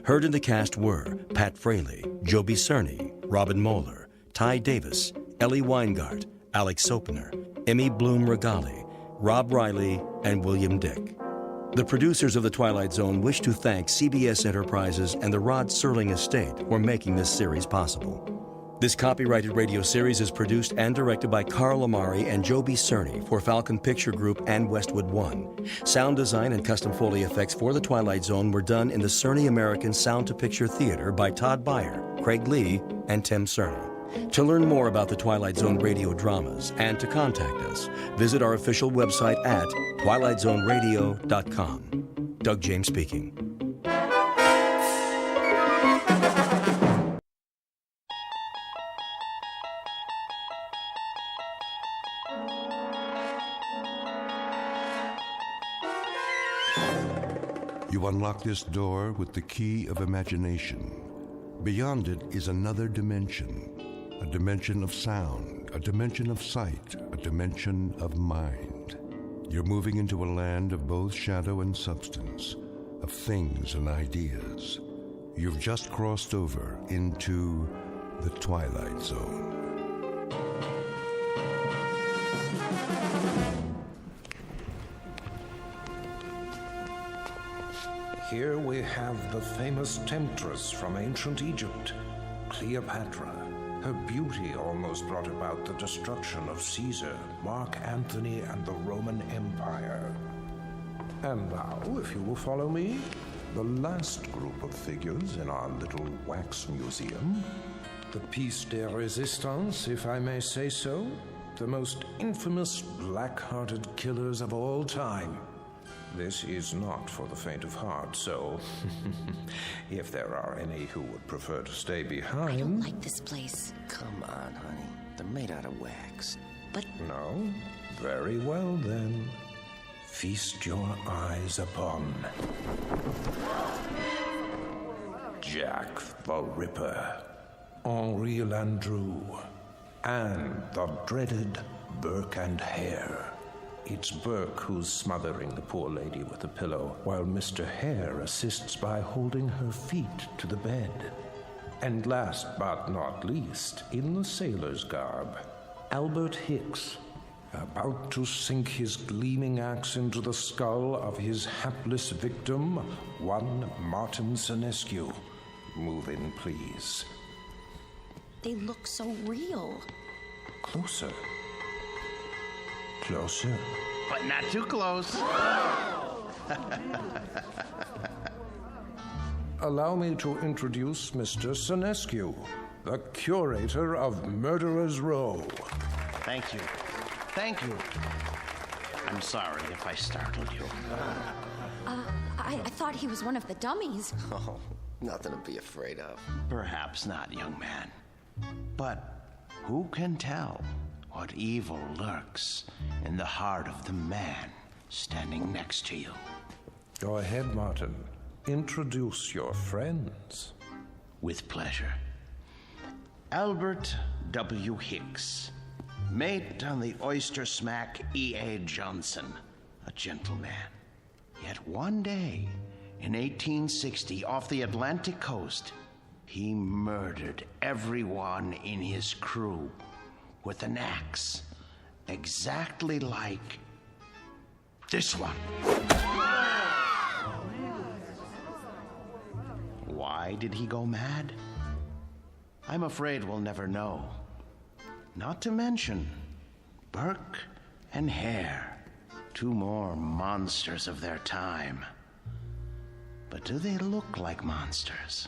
[SPEAKER 6] Heard in the cast were Pat Fraley, Joby Cerny, Robin Moeller, Ty Davis, Ellie Weingart, Alex Sopener, Emmy Bloom Regali, Rob Riley, and William Dick. The producers of The Twilight Zone wish to thank CBS Enterprises and the Rod Serling estate for making this series possible. This copyrighted radio series is produced and directed by Carl Amari and Joby Cerny for Falcon Picture Group and Westwood One. Sound design and custom Foley effects for The Twilight Zone were done in the Cerny American Sound to Picture Theater by Todd Beyer, Craig Lee, and Tim Cerny. To learn more about the Twilight Zone radio dramas and to contact us, visit our official website at twilightzoneradio.com. Doug James speaking.
[SPEAKER 1] You unlock this door with the key of imagination. Beyond it is another dimension, a dimension of sound, a dimension of sight, a dimension of mind. You're moving into a land of both shadow and substance, of things and ideas. You've just crossed over into the Twilight Zone.
[SPEAKER 4] Here we have the famous temptress from ancient Egypt, Cleopatra. Her beauty almost brought about the destruction of Caesar, Mark Antony, and the Roman Empire. And now, if you will follow me, the last group of figures in our little wax museum. The piece de resistance, if I may say so. The most infamous black-hearted killers of all time. This is not for the faint of heart, so if there are any who would prefer to stay behind...
[SPEAKER 15] I don't like this place.
[SPEAKER 11] Come on, honey. They're made out of wax.
[SPEAKER 15] But...
[SPEAKER 4] No? Very well, then. Feast your eyes upon... Jack the Ripper, Henri Landru, and the dreaded Burke and Hare. It's Burke who's smothering the poor lady with a pillow, while Mr. Hare assists by holding her feet to the bed. And last but not least, in the sailor's garb, Albert Hicks, about to sink his gleaming axe into the skull of his hapless victim, one Martin Senescu. Move in, please.
[SPEAKER 15] They look so real.
[SPEAKER 4] Closer. Closer.
[SPEAKER 5] But not too close.
[SPEAKER 4] Allow me to introduce Mr. Senescu, the curator of Murderer's Row.
[SPEAKER 5] Thank you. Thank you. I'm sorry if I startled you.
[SPEAKER 15] I thought he was one of the dummies.
[SPEAKER 11] Oh, nothing to be afraid of.
[SPEAKER 5] Perhaps not, young man. But who can tell what evil lurks in the heart of the man standing next to you?
[SPEAKER 4] Go ahead, Martin. Introduce your friends.
[SPEAKER 5] With pleasure. Albert W. Hicks, mate on the oyster smack E.A. Johnson, a gentleman. Yet one day, in 1860, off the Atlantic coast, he murdered everyone in his crew with an axe, exactly like this one. Why did he go mad? I'm afraid we'll never know. Not to mention Burke and Hare, two more monsters of their time. But do they look like monsters?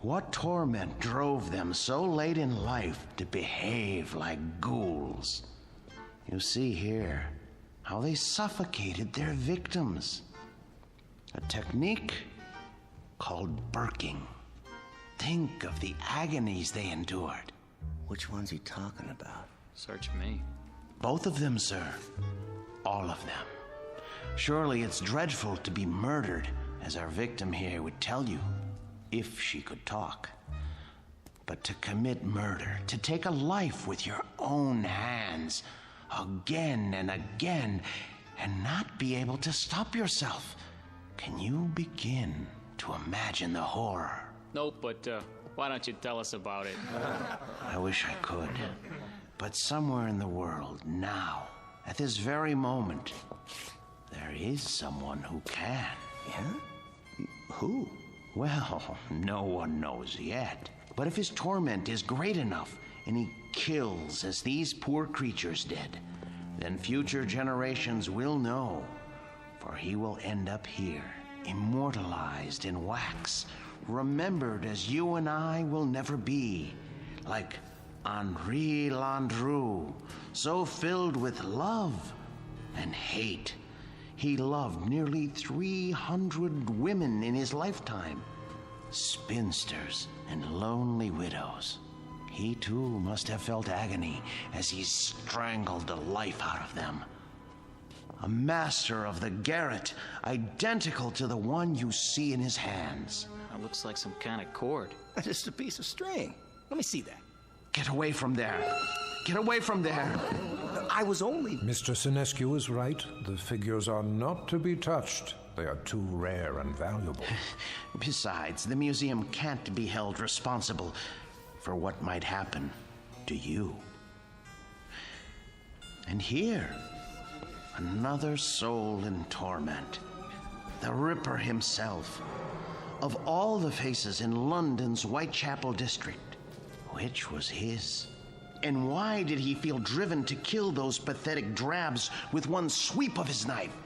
[SPEAKER 5] What torment drove them so late in life to behave like ghouls? You see here how they suffocated their victims. A technique called burking. Think of the agonies they endured.
[SPEAKER 11] Which one's he talking about?
[SPEAKER 10] Search me.
[SPEAKER 5] Both of them, sir. All of them. Surely it's dreadful to be murdered, as our victim here would tell you, if she could talk. But to commit murder, to take a life with your own hands, again and again, and not be able to stop yourself. Can you begin to imagine the horror?
[SPEAKER 10] Nope, but why don't you tell us about it?
[SPEAKER 5] I wish I could. But somewhere in the world, now, at this very moment, there is someone who can.
[SPEAKER 11] Yeah? Who?
[SPEAKER 5] Well, no one knows yet. But if his torment is great enough, and he kills as these poor creatures did, then future generations will know. For he will end up here, immortalized in wax, remembered as you and I will never be, like Henri Landru, so filled with love and hate. He loved nearly 300 women in his lifetime, spinsters and lonely widows. He too must have felt agony as he strangled the life out of them. A master of the garret, identical to the one you see in his hands.
[SPEAKER 3] That looks like some kind of cord.
[SPEAKER 2] Just a piece of string. Let me see that.
[SPEAKER 5] Get away from there. Get away from there. I was only...
[SPEAKER 4] Mr. Sinescu is right. The figures are not to be touched. They are too rare and valuable.
[SPEAKER 5] Besides, the museum can't be held responsible for what might happen to you. And here, another soul in torment. The Ripper himself. Of all the faces in London's Whitechapel district, which was his? And why did he feel driven to kill those pathetic drabs with one sweep of his knife?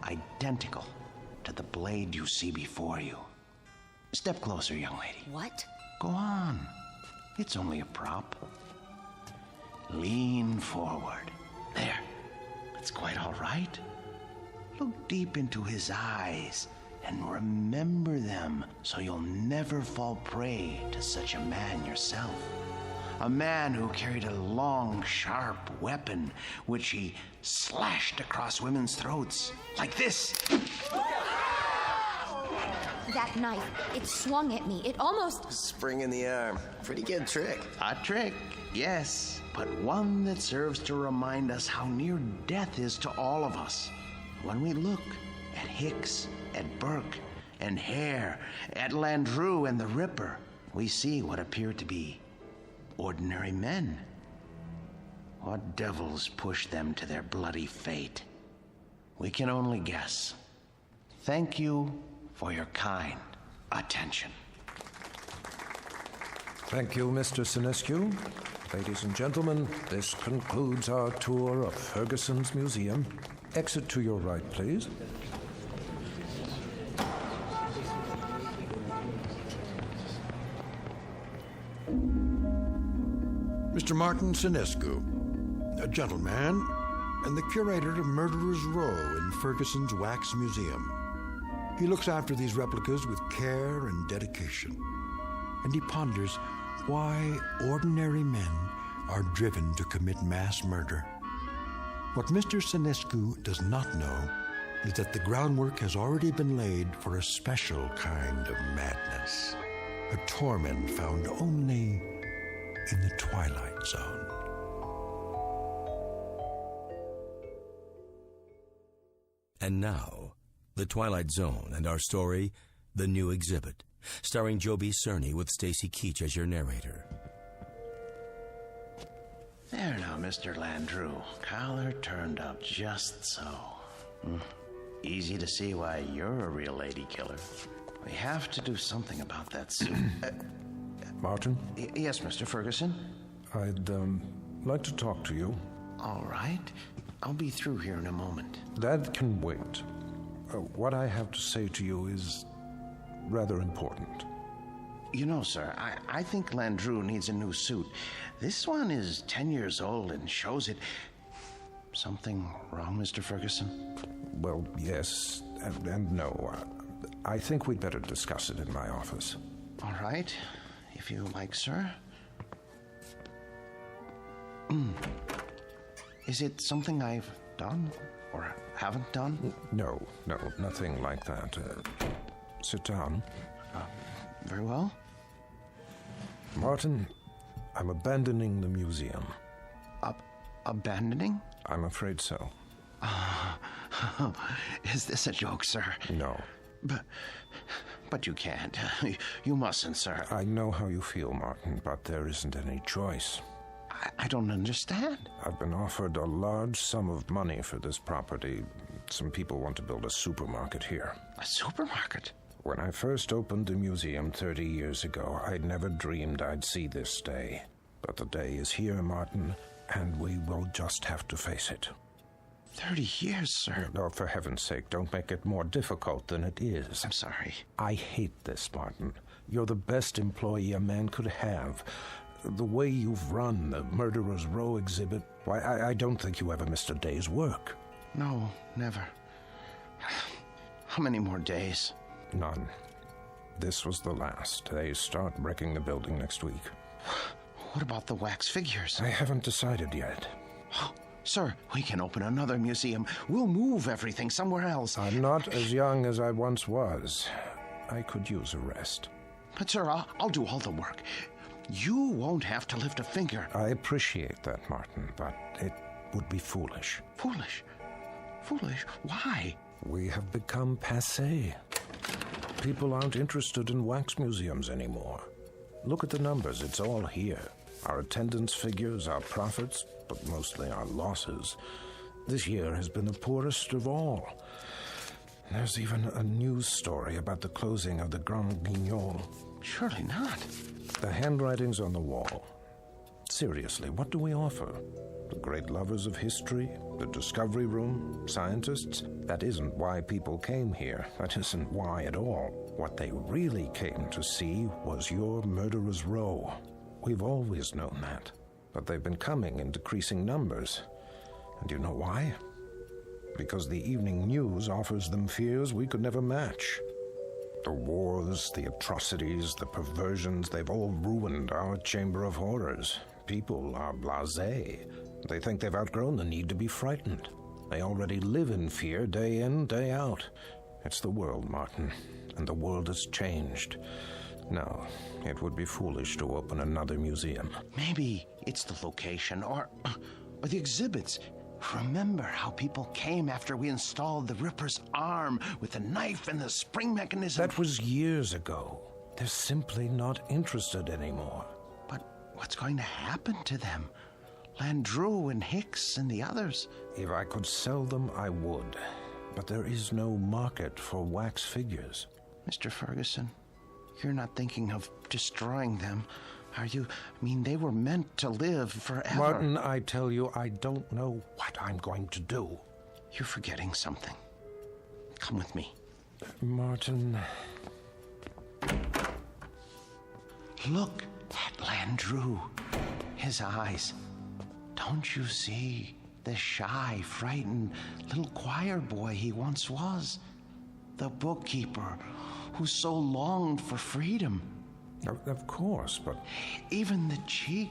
[SPEAKER 5] Identical to the blade you see before you. Step closer, young lady.
[SPEAKER 15] What?
[SPEAKER 5] Go on. It's only a prop. Lean forward. There. That's quite all right. Look deep into his eyes and remember them so you'll never fall prey to such a man yourself. A man who carried a long, sharp weapon which he slashed across women's throats. Like this.
[SPEAKER 15] That knife, it swung at me. It almost...
[SPEAKER 2] Spring in the arm. Pretty good trick.
[SPEAKER 5] A trick, yes, but one that serves to remind us how near death is to all of us. When we look at Hicks, at Burke, and Hare, at Landru and the Ripper, we see what appear to be ordinary men. What devils pushed them to their bloody fate? We can only guess. Thank you for your kind attention.
[SPEAKER 4] Thank you, Mr. Sinescu. Ladies and gentlemen, this concludes our tour of Ferguson's Museum. Exit to your right, please.
[SPEAKER 1] Mr. Martin Sinescu, a gentleman and the curator of Murderer's Row in Ferguson's Wax Museum. He looks after these replicas with care and dedication, and he ponders why ordinary men are driven to commit mass murder. What Mr. Sinescu does not know is that the groundwork has already been laid for a special kind of madness, a torment found only in the Twilight Zone.
[SPEAKER 6] And now, The Twilight Zone and our story, The New Exhibit, starring Joby Cerny with Stacy Keach as your narrator.
[SPEAKER 5] There now, Mr. Landru. Collar turned up just so. Easy to see why you're a real lady killer. We have to do something about that suit.
[SPEAKER 4] Martin?
[SPEAKER 5] Yes, Mr. Ferguson?
[SPEAKER 4] I'd like to talk to you.
[SPEAKER 5] All right. I'll be through here in a moment.
[SPEAKER 4] That can wait. What I have to say to you is rather important.
[SPEAKER 5] You know, sir, I think Landru needs a new suit. This one is 10 years old and shows it. Something wrong, Mr. Ferguson?
[SPEAKER 4] Well, yes and no. I think we'd better discuss it in my office.
[SPEAKER 5] All right, if you like, sir. Is it something I've done or haven't done?
[SPEAKER 4] No, nothing like that. Sit down.
[SPEAKER 5] Very well.
[SPEAKER 4] Martin, I'm abandoning the museum.
[SPEAKER 5] Abandoning?
[SPEAKER 4] I'm afraid so.
[SPEAKER 5] Is this a joke, sir?
[SPEAKER 4] No.
[SPEAKER 5] But you can't. You mustn't, sir.
[SPEAKER 4] I know how you feel, Martin, but there isn't any choice.
[SPEAKER 5] I don't understand.
[SPEAKER 4] I've been offered a large sum of money for this property. Some people want to build a supermarket here.
[SPEAKER 5] A supermarket?
[SPEAKER 4] When I first opened the museum 30 years ago, I'd never dreamed I'd see this day. But the day is here, Martin, and we will just have to face it.
[SPEAKER 5] 30 years, sir.
[SPEAKER 4] Oh, for heaven's sake, don't make it more difficult than it is.
[SPEAKER 5] I'm sorry.
[SPEAKER 4] I hate this, Martin. You're the best employee a man could have. The way you've run the Murderer's Row exhibit, why, I don't think you ever missed a day's work.
[SPEAKER 5] No, never. How many more days?
[SPEAKER 4] None. This was the last. They start wrecking the building next week.
[SPEAKER 5] What about the wax figures?
[SPEAKER 4] I haven't decided yet.
[SPEAKER 5] Sir, we can open another museum. We'll move everything somewhere else.
[SPEAKER 4] I'm not as young as I once was. I could use a rest.
[SPEAKER 5] But, sir, I'll do all the work. You won't have to lift a finger.
[SPEAKER 4] I appreciate that, Martin, but it would be foolish.
[SPEAKER 5] Foolish? Foolish? Why?
[SPEAKER 4] We have become passé. People aren't interested in wax museums anymore. Look at the numbers. It's all here. Our attendance figures, our profits, but mostly our losses. This year has been the poorest of all. There's even a news story about the closing of the Grand Guignol.
[SPEAKER 5] Surely not.
[SPEAKER 4] The handwriting's on the wall. Seriously, what do we offer? The great lovers of history? The discovery room? Scientists? That isn't why people came here. That isn't why at all. What they really came to see was your murderer's row. We've always known that. But they've been coming in decreasing numbers. And you know why? Because the evening news offers them fears we could never match. The wars, the atrocities, the perversions, they've all ruined our chamber of horrors. People are blasé. They think they've outgrown the need to be frightened. They already live in fear day in, day out. It's the world, Martin, and the world has changed. No, it would be foolish to open another museum.
[SPEAKER 5] Maybe it's the location or the exhibits. Remember how people came after we installed the Ripper's arm with the knife and the spring mechanism?
[SPEAKER 4] That was years ago. They're simply not interested anymore.
[SPEAKER 5] But what's going to happen to them? Landru and Hicks and the others?
[SPEAKER 4] If I could sell them, I would. But there is no market for wax figures.
[SPEAKER 5] Mr. Ferguson, you're not thinking of destroying them, are you? I mean, they were meant to live forever.
[SPEAKER 4] Martin, I tell you, I don't know what I'm going to do.
[SPEAKER 5] You're forgetting something. Come with me.
[SPEAKER 4] Martin.
[SPEAKER 5] Look at Landru. His eyes. Don't you see the shy, frightened little choir boy he once was? The bookkeeper who so longed for freedom.
[SPEAKER 4] Of course, but...
[SPEAKER 5] Even the cheek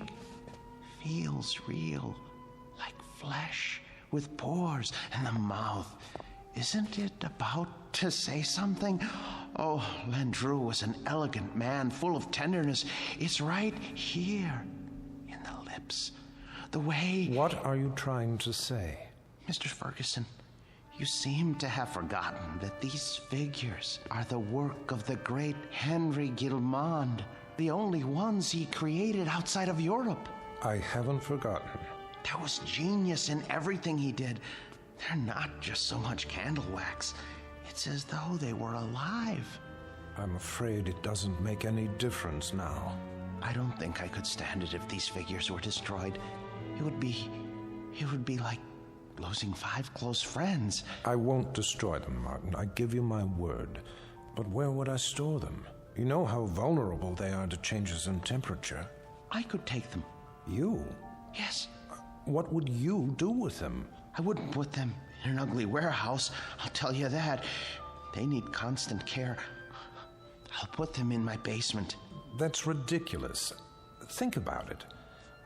[SPEAKER 5] feels real, like flesh with pores, and the mouth. Isn't it about to say something? Oh, Landru was an elegant man, full of tenderness. It's right here, in the lips. The way...
[SPEAKER 4] What are you trying to say?
[SPEAKER 5] Mr. Ferguson, you seem to have forgotten that these figures are the work of the great Henry Guillemond, the only ones he created outside of Europe.
[SPEAKER 4] I haven't forgotten.
[SPEAKER 5] There was genius in everything he did. They're not just so much candle wax. It's as though they were alive.
[SPEAKER 4] I'm afraid it doesn't make any difference now.
[SPEAKER 5] I don't think I could stand it if these figures were destroyed. It would be like losing 5 close friends.
[SPEAKER 4] I won't destroy them, Martin. I give you my word. But where would I store them? You know how vulnerable they are to changes in temperature.
[SPEAKER 5] I could take them.
[SPEAKER 4] You?
[SPEAKER 5] Yes.
[SPEAKER 4] What would you do with them?
[SPEAKER 5] I wouldn't put them in an ugly warehouse, I'll tell you that. They need constant care. I'll put them in my basement.
[SPEAKER 4] That's ridiculous. Think about it.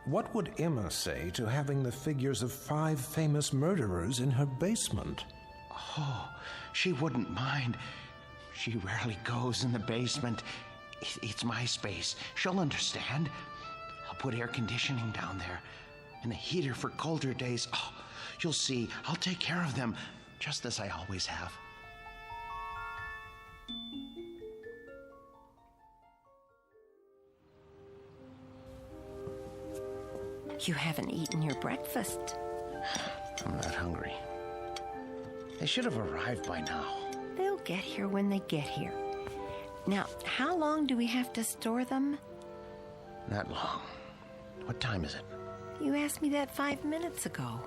[SPEAKER 4] What would Emma say to having the figures of 5 famous murderers in her basement?
[SPEAKER 5] Oh, she wouldn't mind. She rarely goes in the basement. It's my space. She'll understand. I'll put air conditioning down there and a heater for colder days. Oh, you'll see. I'll take care of them, just as I always have.
[SPEAKER 22] You haven't eaten your breakfast.
[SPEAKER 5] I'm not hungry. They should have arrived by now.
[SPEAKER 22] They'll get here when they get here. Now, how long do we have to store them?
[SPEAKER 5] Not long. What time is it?
[SPEAKER 22] You asked me that 5 minutes ago.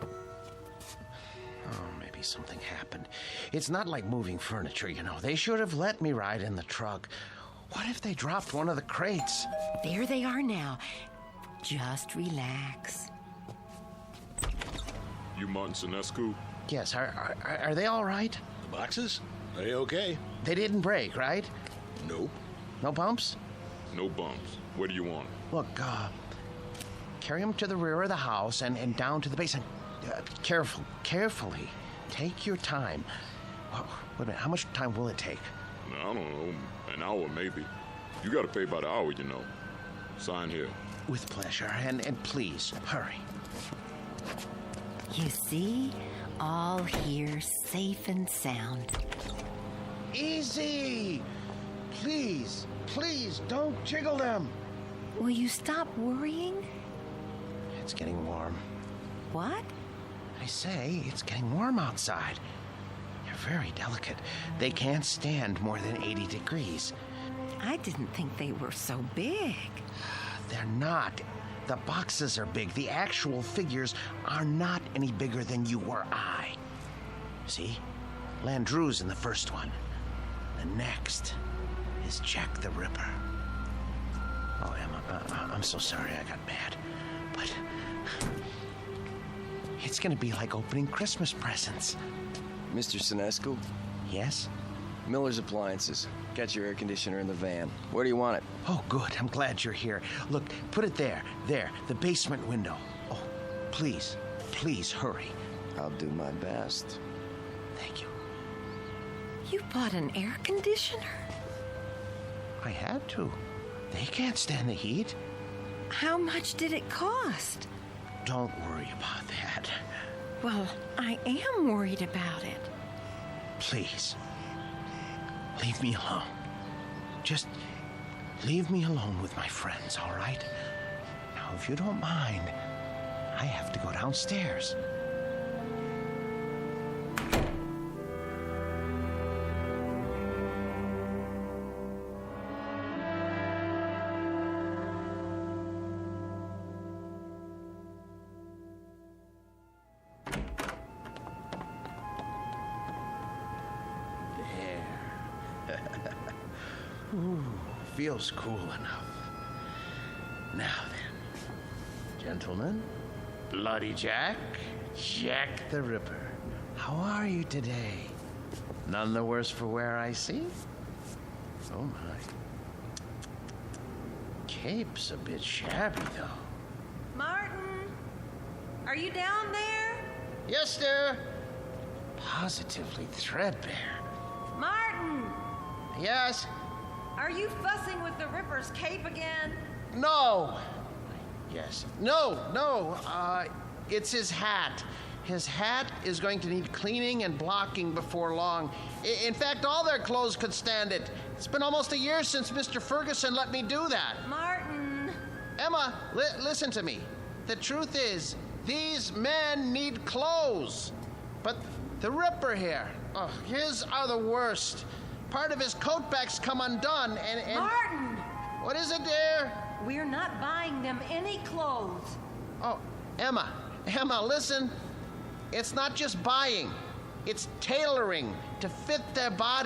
[SPEAKER 5] Oh, maybe something happened. It's not like moving furniture, you know. They should have let me ride in the truck. What if they dropped one of the crates?
[SPEAKER 22] There they are now. Just relax.
[SPEAKER 12] You Montanescu?
[SPEAKER 5] Yes, are they all right?
[SPEAKER 12] The boxes? They okay.
[SPEAKER 5] They didn't break, right?
[SPEAKER 12] Nope.
[SPEAKER 5] No bumps?
[SPEAKER 12] No bumps. What do you want?
[SPEAKER 5] Look, carry them to the rear of the house and down to the basement. Carefully. Take your time. Well, wait a minute, how much time will it take?
[SPEAKER 12] I don't know, an hour maybe. You gotta pay by the hour, you know. Sign here.
[SPEAKER 5] With pleasure, and please, hurry.
[SPEAKER 17] You see? All here safe and sound.
[SPEAKER 5] Easy! Please, don't jiggle them.
[SPEAKER 17] Will you stop worrying?
[SPEAKER 5] It's getting warm.
[SPEAKER 17] What?
[SPEAKER 5] I say, it's getting warm outside. They're very delicate. They can't stand more than 80 degrees.
[SPEAKER 17] I didn't think they were so big.
[SPEAKER 5] They're not. The boxes are big. The actual figures are not any bigger than you or I. See? Landru's in the first one. The next is Jack the Ripper. Oh, Emma, I'm so sorry I got mad. But it's gonna be like opening Christmas presents.
[SPEAKER 18] Mr. Sinescu?
[SPEAKER 5] Yes?
[SPEAKER 18] Miller's Appliances. Got your air conditioner in the van. Where do you want it?
[SPEAKER 5] Oh, good. I'm glad you're here. Look, put it there. There, the basement window. Oh, please, hurry.
[SPEAKER 18] I'll do my best.
[SPEAKER 5] Thank you.
[SPEAKER 17] You bought an air conditioner?
[SPEAKER 5] I had to. They can't stand the heat.
[SPEAKER 17] How much did it cost?
[SPEAKER 5] Don't worry about that.
[SPEAKER 17] Well, I am worried about it.
[SPEAKER 5] Please. Leave me alone. Just leave me alone with my friends, all right? Now, if you don't mind, I have to go downstairs. Ooh, feels cool enough. Now then, gentlemen, Bloody Jack the Ripper, how are you today? None the worse for wear, I see? Oh my. Cape's a bit shabby, though.
[SPEAKER 17] Martin, are you down there?
[SPEAKER 5] Yes, sir. Positively threadbare.
[SPEAKER 17] Martin!
[SPEAKER 5] Yes?
[SPEAKER 17] Are you fussing with the Ripper's cape again?
[SPEAKER 5] No. Yes. No. It's his hat. His hat is going to need cleaning and blocking before long. In fact, all their clothes could stand it. It's been almost a year since Mr. Ferguson let me do that.
[SPEAKER 17] Martin!
[SPEAKER 5] Emma, listen to me. The truth is, these men need clothes. But the Ripper here, his are the worst. Part of his coat back's come undone, and...
[SPEAKER 17] Martin!
[SPEAKER 5] What is it, dear?
[SPEAKER 17] We're not buying them any clothes.
[SPEAKER 5] Oh, Emma, listen. It's not just buying. It's tailoring to fit their body.